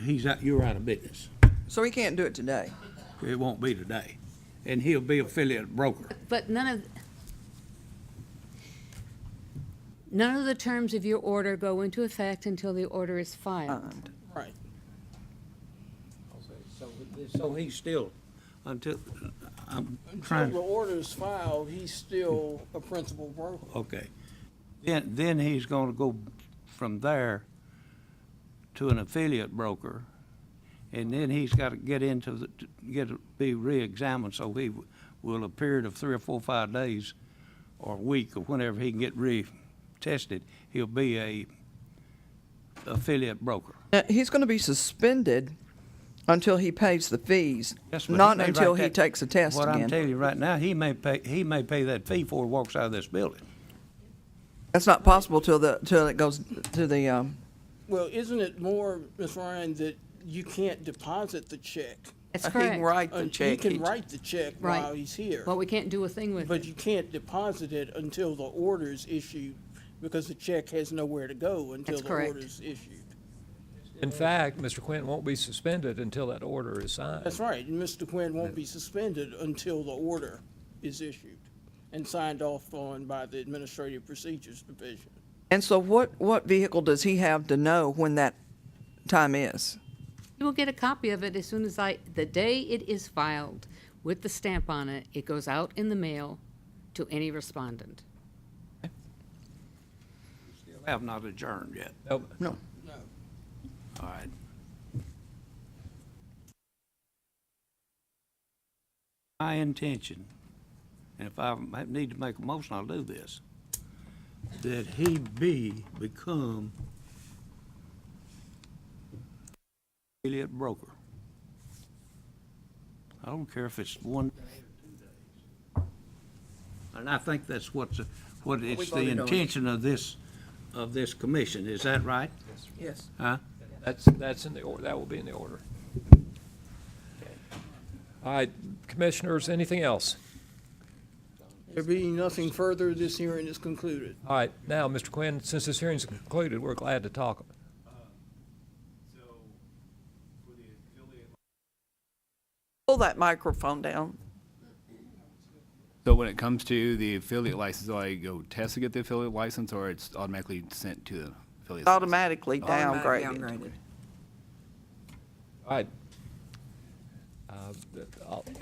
you're out of business. So he can't do it today. It won't be today. And he'll be affiliate broker. But none of the terms of your order go into effect until the order is filed. Right. So he's still, until Until the order is filed, he's still a principal broker. okay. Then he's gonna go from there to an affiliate broker, and then he's gotta get into be re-examined, so he will, a period of 3 or 4 or 5 days or a week or whenever he can get re-tested, he'll be a affiliate broker. He's going to be suspended until he pays the fees, Yes, but not he may until write he that- takes a test What I'm again. telling you right now, he may pay that fee before he walks out of this building. That's not possible till it goes to the, Well, isn't it more, Ms. Ryan, that you can't deposit the check? That's He correct. can write the He check. can write the check Right. while he's here. But we can't do a thing with But it. you can't deposit it until the order's issued, because the check has nowhere to go until That's the correct. order's issued. In fact, Mr. Quinn won't be suspended until that order is signed. That's right, and Mr. Quinn won't be suspended until the order is issued and signed off on by the Administrative Procedures Division. and so what vehicle does he have to know when that time is? You will get a copy of it as soon as the day it is filed with the stamp on it, it goes out in the mail to any respondent. Still have not adjourned yet. Nope. No. All right. My intention, and if I need to make a motion, I'll do this, that he become affiliate broker. I don't care if it's 1 day or 2 days. And I think that's what it's the intention of this commission. Is that right? Yes. Huh? That's in the order, that will be in the order. All right, commissioners, anything else? There being nothing further, this hearing is concluded. All right, now, Mr. Quinn, since this hearing's concluded, we're glad to talk. Pull that microphone down. So when it comes to the affiliate license, do I go test to get the affiliate license, or it's automatically sent to the affiliate? Automatically downgraded. All right.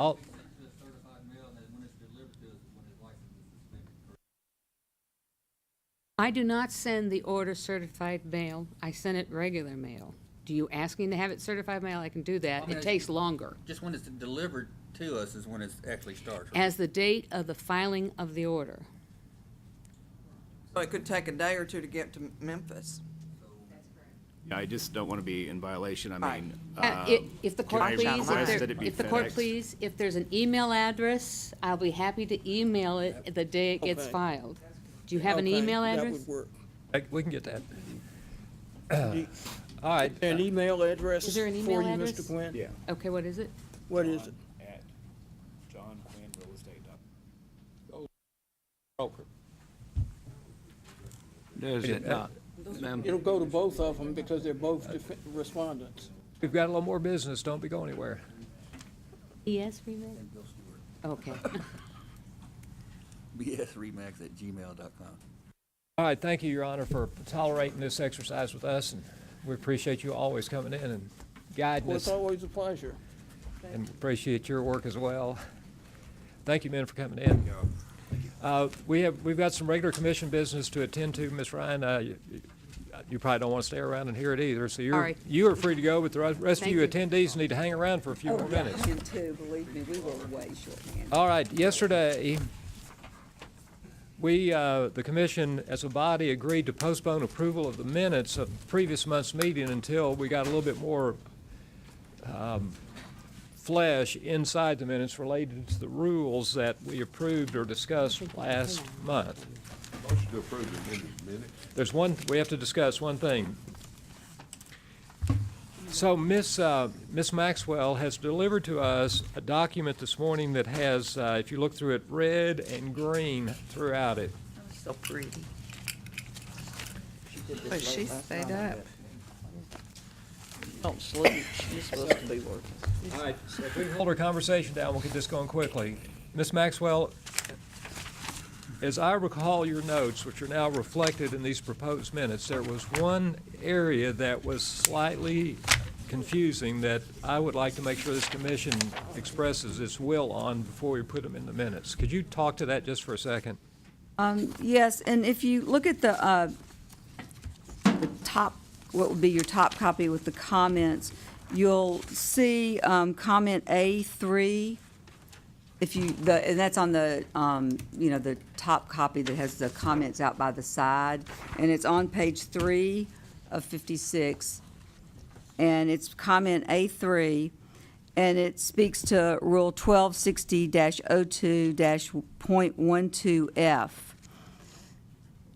I'll, I do not send the order certified mail. I send it regular mail. Do you ask me to have it certified mail? I can do that. It takes longer. Just when it's delivered to us is when it actually starts. as the date of the filing of the order. So it could take a day or two to get to Memphis. I just don't want to be in violation. I Right. mean, If the can court I please, request that it be if the court FedExed? please, if there's an email address, I'll be happy to email it the day it gets Okay. filed. Do you have an Okay, email That address? would work. We can get that. All right. An email address Is there an for email you, address? Mr. Quinn? Yeah. Okay, what is it? What is it? At johnquinnrealestate.com. Broker. Does it not? Ma'am? It'll go to both of them because they're both respondents. We've got a little more business. Don't be going anywhere. Yes, Remax? Okay. bsremax@gmail.com. All right, thank you, Your Honor, for tolerating this exercise with us, and we appreciate you always coming in and guiding Well, it's us, always a pleasure. and appreciate your work as well. Thank you, men, for coming in. We've got some regular commission business to attend to, Ms. Ryan. You probably don't want to stay around and hear it either, so All right. you are free to go, but the rest of Thank you you. attendees need to hang around for a few more minutes. too, believe me, we were way shorthanded. All right, yesterday, the commission, as a body, agreed to postpone approval of the minutes of the previous month's meeting until we got a little bit more flesh inside the minutes related to the rules that we approved or discussed last month. Motion to approve the minutes. We have to discuss one thing. So Miss Maxwell has delivered to us a document this morning that has, if you look through it, red and green throughout it. So pretty. But she stayed up. Don't sleep, she's supposed to be working. All right, so if we can hold our conversation down, we'll get this going quickly. Ms. Maxwell, as I recall your notes, which are now reflected in these proposed minutes, there was one area that was slightly confusing that I would like to make sure this commission expresses its will on before we put them in the minutes. Could you talk to that just for a second? Yes, and if you look at the top, what would be your top copy with the comments, you'll see comment A3. And that's on the, the top copy that has the comments out by the side, and it's on page 3 of 56, and it's comment A3, and it speaks to Rule 1260-02-.12F.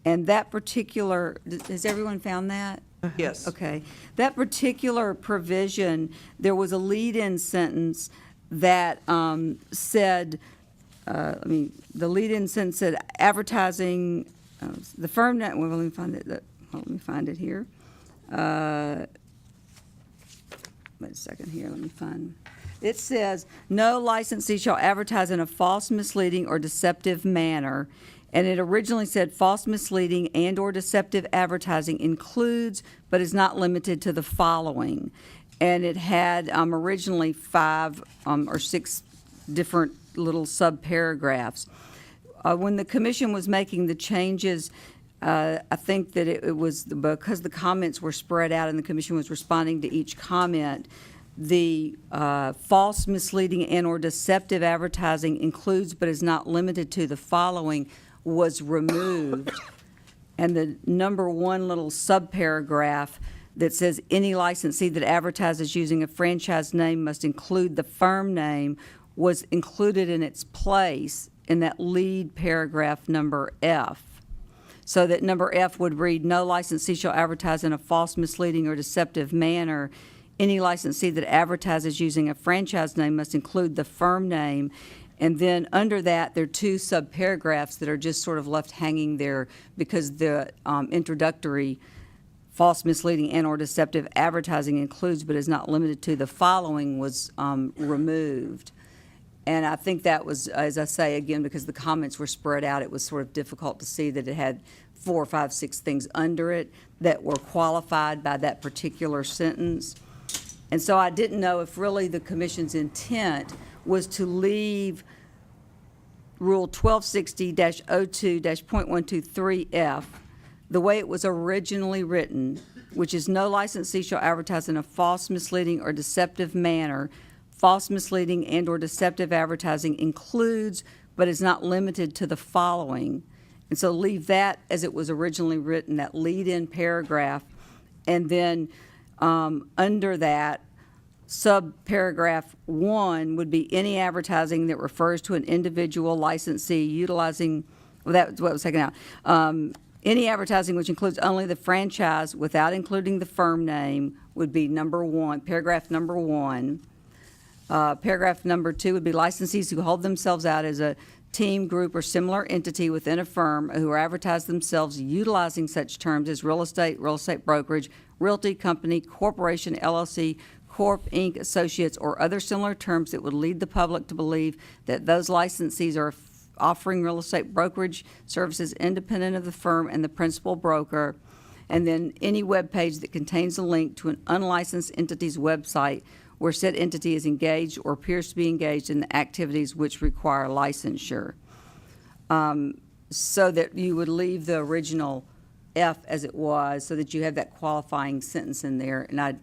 And that particular, has everyone found that? Yes. Okay. That particular provision, there was a lead-in sentence that said, the lead-in sentence said advertising, the firm net, well, let me find it here. Wait a second here, let me find. It says, no licensee shall advertise in a false, misleading, or deceptive manner. And it originally said false, misleading, and/or deceptive advertising includes, but is not limited to the following. And it had originally 5 or 6 different little subparagraphs. When the commission was making the changes, I think that it was because the comments were spread out and the commission was responding to each comment, the false, misleading, and/or deceptive advertising includes, but is not limited to the following was removed. And the number 1 little subparagraph that says any licensee that advertises using a franchise name must include the firm name was included in its place in that lead paragraph number F. So that number F would read, no licensee shall advertise in a false, misleading, or deceptive manner. Any licensee that advertises using a franchise name must include the firm name. And then under that, there are 2 subparagraphs that are just sort of left hanging there because the introductory false, misleading, and/or deceptive advertising includes but is not limited to the following was removed. And I think that was, as I say, again, because the comments were spread out, it was sort of difficult to see that it had 4, 5, 6 things under it that were qualified by that particular sentence. And so I didn't know if really the commission's intent was to leave Rule 1260-02-.123F the way it was originally written, which is no licensee shall advertise in a false, misleading, or deceptive manner false, misleading, and/or deceptive advertising includes, but is not limited to the following. And so leave that as it was originally written, that lead-in paragraph. And then under that, subparagraph 1 would be any advertising that refers to an individual licensee utilizing, well, that's what was taken out. Any advertising which includes only the franchise without including the firm name would be number 1, paragraph number 1. Paragraph number 2 would be licensees who hold themselves out as a team, group, or similar entity within a firm who advertise themselves utilizing such terms as real estate brokerage, realty company, corporation, LLC, Corp, Inc., associates, or other similar terms that would lead the public to believe that those licensees are offering real estate brokerage services independent of the firm and the principal broker. And then any web page that contains a link to an unlicensed entity's website where said entity is engaged or appears to be engaged in the activities which require licensure. So that you would leave the original F as it was, so that you have that qualifying sentence in there. And I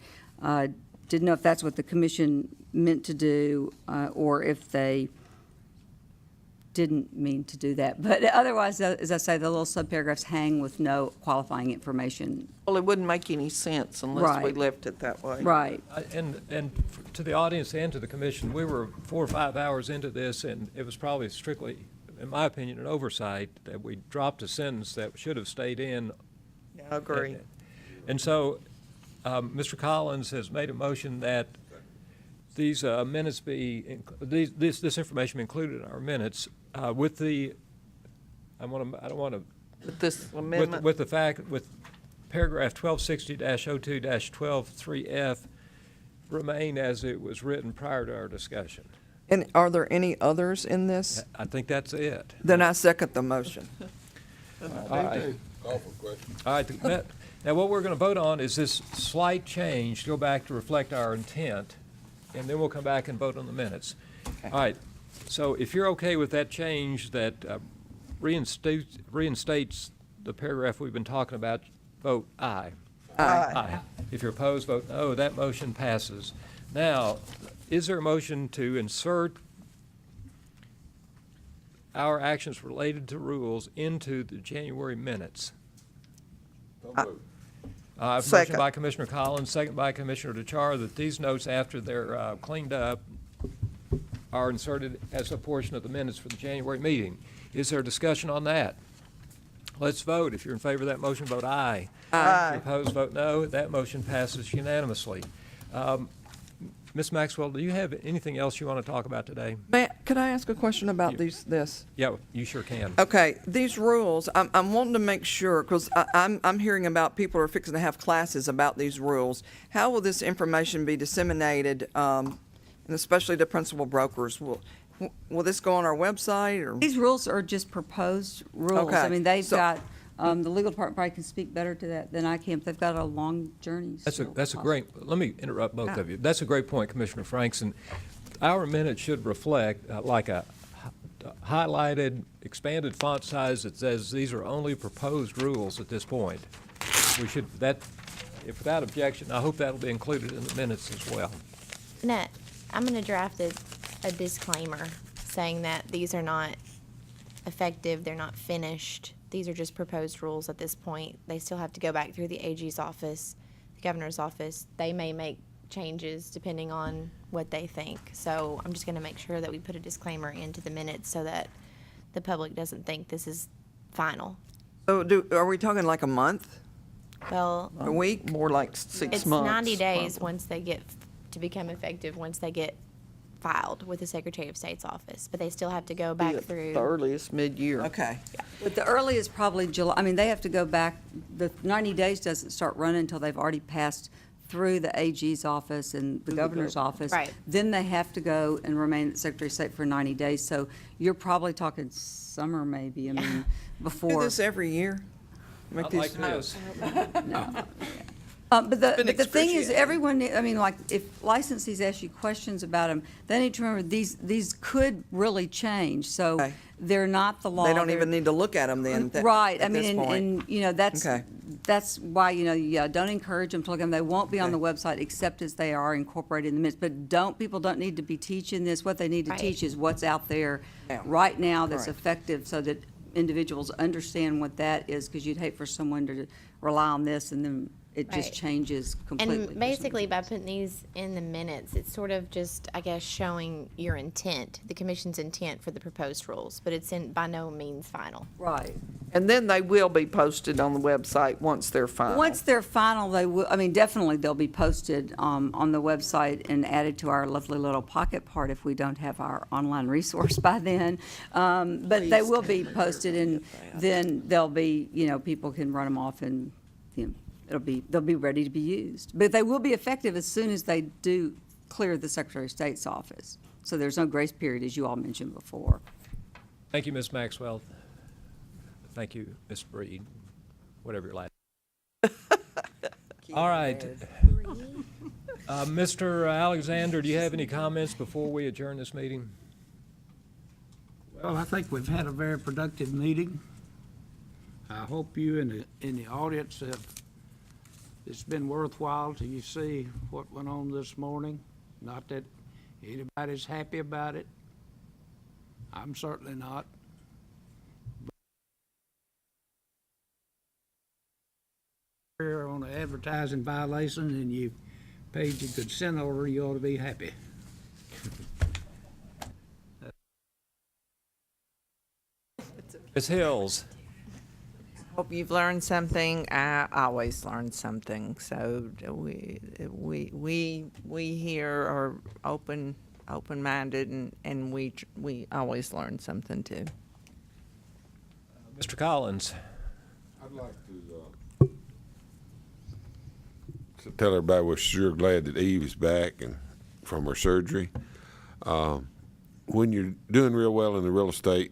didn't know if that's what the commission meant to do, or if they didn't mean to do that. But otherwise, as I say, the little subparagraphs hang with no qualifying information. Well, it wouldn't make any sense unless we Right. left it that way. Right. And to the audience and to the commission, we were 4 or 5 hours into this, and it was probably strictly, in my opinion, an oversight that we dropped a sentence that should have stayed in. Yeah, I agree. And so, Mr. Collins has made a motion that these minutes be, this information be included in our minutes with the, I don't want to. With this amendment? With the fact, with paragraph 1260-02-123F remain as it was written prior to our discussion. And are there any others in this? I think that's it. Then I second the motion. All right. All right. Now, what we're going to vote on is this slight change, go back to reflect our intent, and then we'll come back and vote on the minutes. All right. So if you're okay with that change that reinstates the paragraph we've been talking about, vote aye. Aye. If you're opposed, vote no. That motion passes. Now, is there a motion to insert our actions related to rules into the January minutes? Motion by Commissioner Collins, second by Commissioner DeChara, that these notes, after they're cleaned up, are inserted as a portion of the minutes for the January meeting. Is there discussion on that? Let's vote. If you're in favor of that motion, vote aye. Aye. If you're opposed, vote no. That motion passes unanimously. Ms. Maxwell, do you have anything else you want to talk about today? Could I ask a question about this? Yeah, you sure can. Okay, these rules, I'm wanting to make sure, because I'm hearing about people are fixing to have classes about these rules. How will this information be disseminated, and especially to principal brokers? Will this go on our website, or? These rules are just proposed rules. Okay, I mean, they've so- got, the legal department probably can speak better to that than I can. They've got a long journey. That's still. a great, let me interrupt both of you. That's a great point, Commissioner Franks, and our minutes should reflect like a highlighted, expanded font size that says these are only proposed rules at this point. We should, if without objection, I hope that'll be included in the minutes as well. Annette, I'm going to draft a disclaimer saying that these are not effective, they're not finished. These are just proposed rules at this point. They still have to go back through the AG's office, the governor's office. They may make changes depending on what they think. So I'm just going to make sure that we put a disclaimer into the minutes so that the public doesn't think this is final. So are we talking like a month? Well, A week? More like 6 months. it's 90 days once they get to become effective, once they get filed with the Secretary of State's office, but they still have to go back The through. earliest mid-year. Okay. But the earliest probably July. I mean, they have to go back, the 90 days doesn't start running until they've already passed through the AG's office and the governor's office. Right. Then they have to go and remain at the Secretary of State for 90 days. So you're probably talking summer maybe, I mean, Do before. this every year? Make Not these- like this. But the Been thing is, excruciating. everyone, I mean, like, if licensees ask you questions about them, they need to remember these could really change. So Okay. they're not the law. They don't They're- even need to look at them then. Right, I at this mean, point. and, you know, that's Okay. why, you know, yeah, don't encourage them to look at them. They won't be on the website except as they are incorporated in the minutes. But people don't need to be teaching this. What they need to Right. teach is what's out there Yeah. right now that's Right. effective, so that individuals understand what that is, because you'd hate for someone to rely on this and then it just Right. changes completely. And basically, by putting these in the minutes, it's sort of just, I guess, showing your intent, the commission's intent for the proposed rules, but it's by no means final. Right. And then they will be posted on the website once they're final. Once they're final, they will, I mean, definitely they'll be posted on the website and added to our lovely little pocket part if we don't have our online resource by then. But they will be posted, and then they'll be, you know, people can run them off and, you know, they'll be ready to be used. But they will be effective as soon as they do clear the Secretary of State's office. So there's no grace period, as you all mentioned before. Thank you, Ms. Maxwell. Thank you, Ms. Breed, whatever your last. All right. Mr. Alexander, do you have any comments before we adjourn this meeting? Well, I think we've had a very productive meeting. I hope you in the audience have, it's been worthwhile till you see what went on this morning. Not that anybody's happy about it. I'm certainly not. Here on an advertising violation and you paid your consent order, you ought to be happy. Ms. Hills? Hope you've learned something. I always learn something. So we here are open-minded, and we always learn something too. Mr. Collins? I'd like to tell everybody we're sure glad that Eve is back and from her surgery. When you're doing real well in the real estate,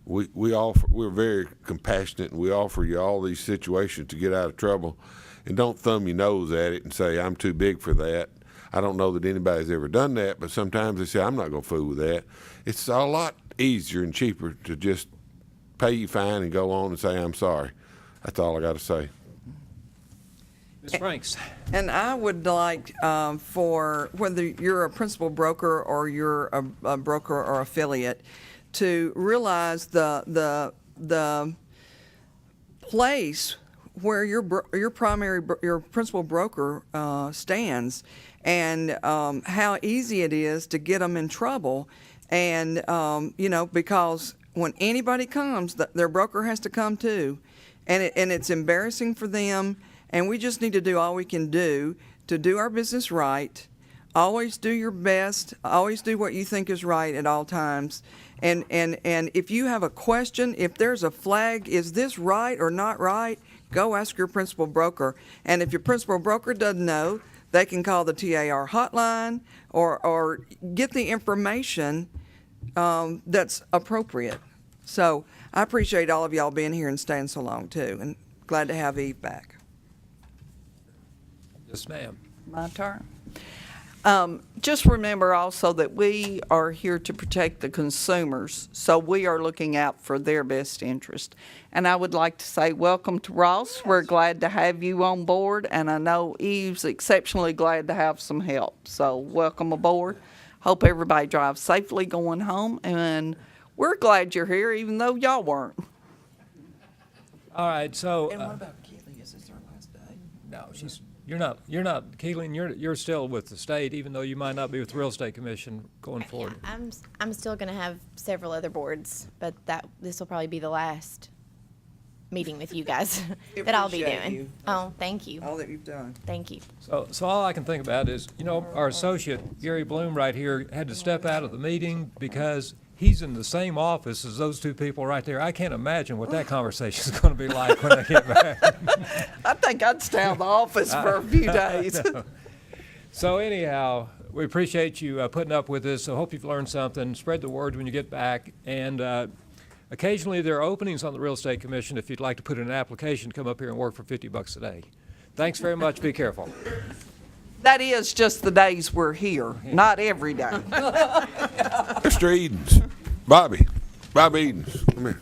we're very compassionate, and we offer you all these situations to get out of trouble, and don't thumb your nose at it and say, I'm too big for that. I don't know that anybody's ever done that, but sometimes they say, I'm not going to fool with that. It's a lot easier and cheaper to just pay your fine and go on and say, I'm sorry. That's all I got to say. Ms. Franks? And I would like for whether you're a principal broker or you're a broker or affiliate to realize the place where your principal broker stands, and how easy it is to get them in trouble, and you know, because when anybody comes, their broker has to come too, and it's embarrassing for them. And we just need to do all we can do to do our business right. Always do your best. Always do what you think is right at all times. And if you have a question, if there's a flag, is this right or not right, go ask your principal broker. And if your principal broker doesn't know, they can call the TAR hotline or get the information that's appropriate. So I appreciate all of y'all being here and staying so long too, and glad to have Eve back. Yes, ma'am. My turn. Just remember also that we are here to protect the consumers, so we are looking out for their best interest. And I would like to say welcome to Ross. We're glad to have you on board, and I know Eve's exceptionally glad to have some help. So welcome aboard. Hope everybody drives safely going home, and we're glad you're here, even though y'all weren't. All right, so. And what about Keely? Is this our last day? No, you're not, Keelan, you're still with the state, even though you might not be with the Real Estate Commission going forward. I'm still going to have several other boards, but this will probably be the last meeting with you guys that I'll be Appreciate doing. you. Oh, thank you. All that you've done. Thank you. So all I can think about is, you know, our associate, Gary Bloom, right here, had to step out of the meeting because he's in the same office as those two people right there. I can't imagine what that conversation is going to be like when I get back. I think I'd stay out of the office for a few days. So anyhow, we appreciate you putting up with this. I hope you've learned something. Spread the word when you get back. And occasionally there are openings on the Real Estate Commission if you'd like to put in an application, come up here and work for $50 a day. Thanks very much. Be careful. That is just the days we're here, not every day. Mr. Edens, Bobby Edens, come here.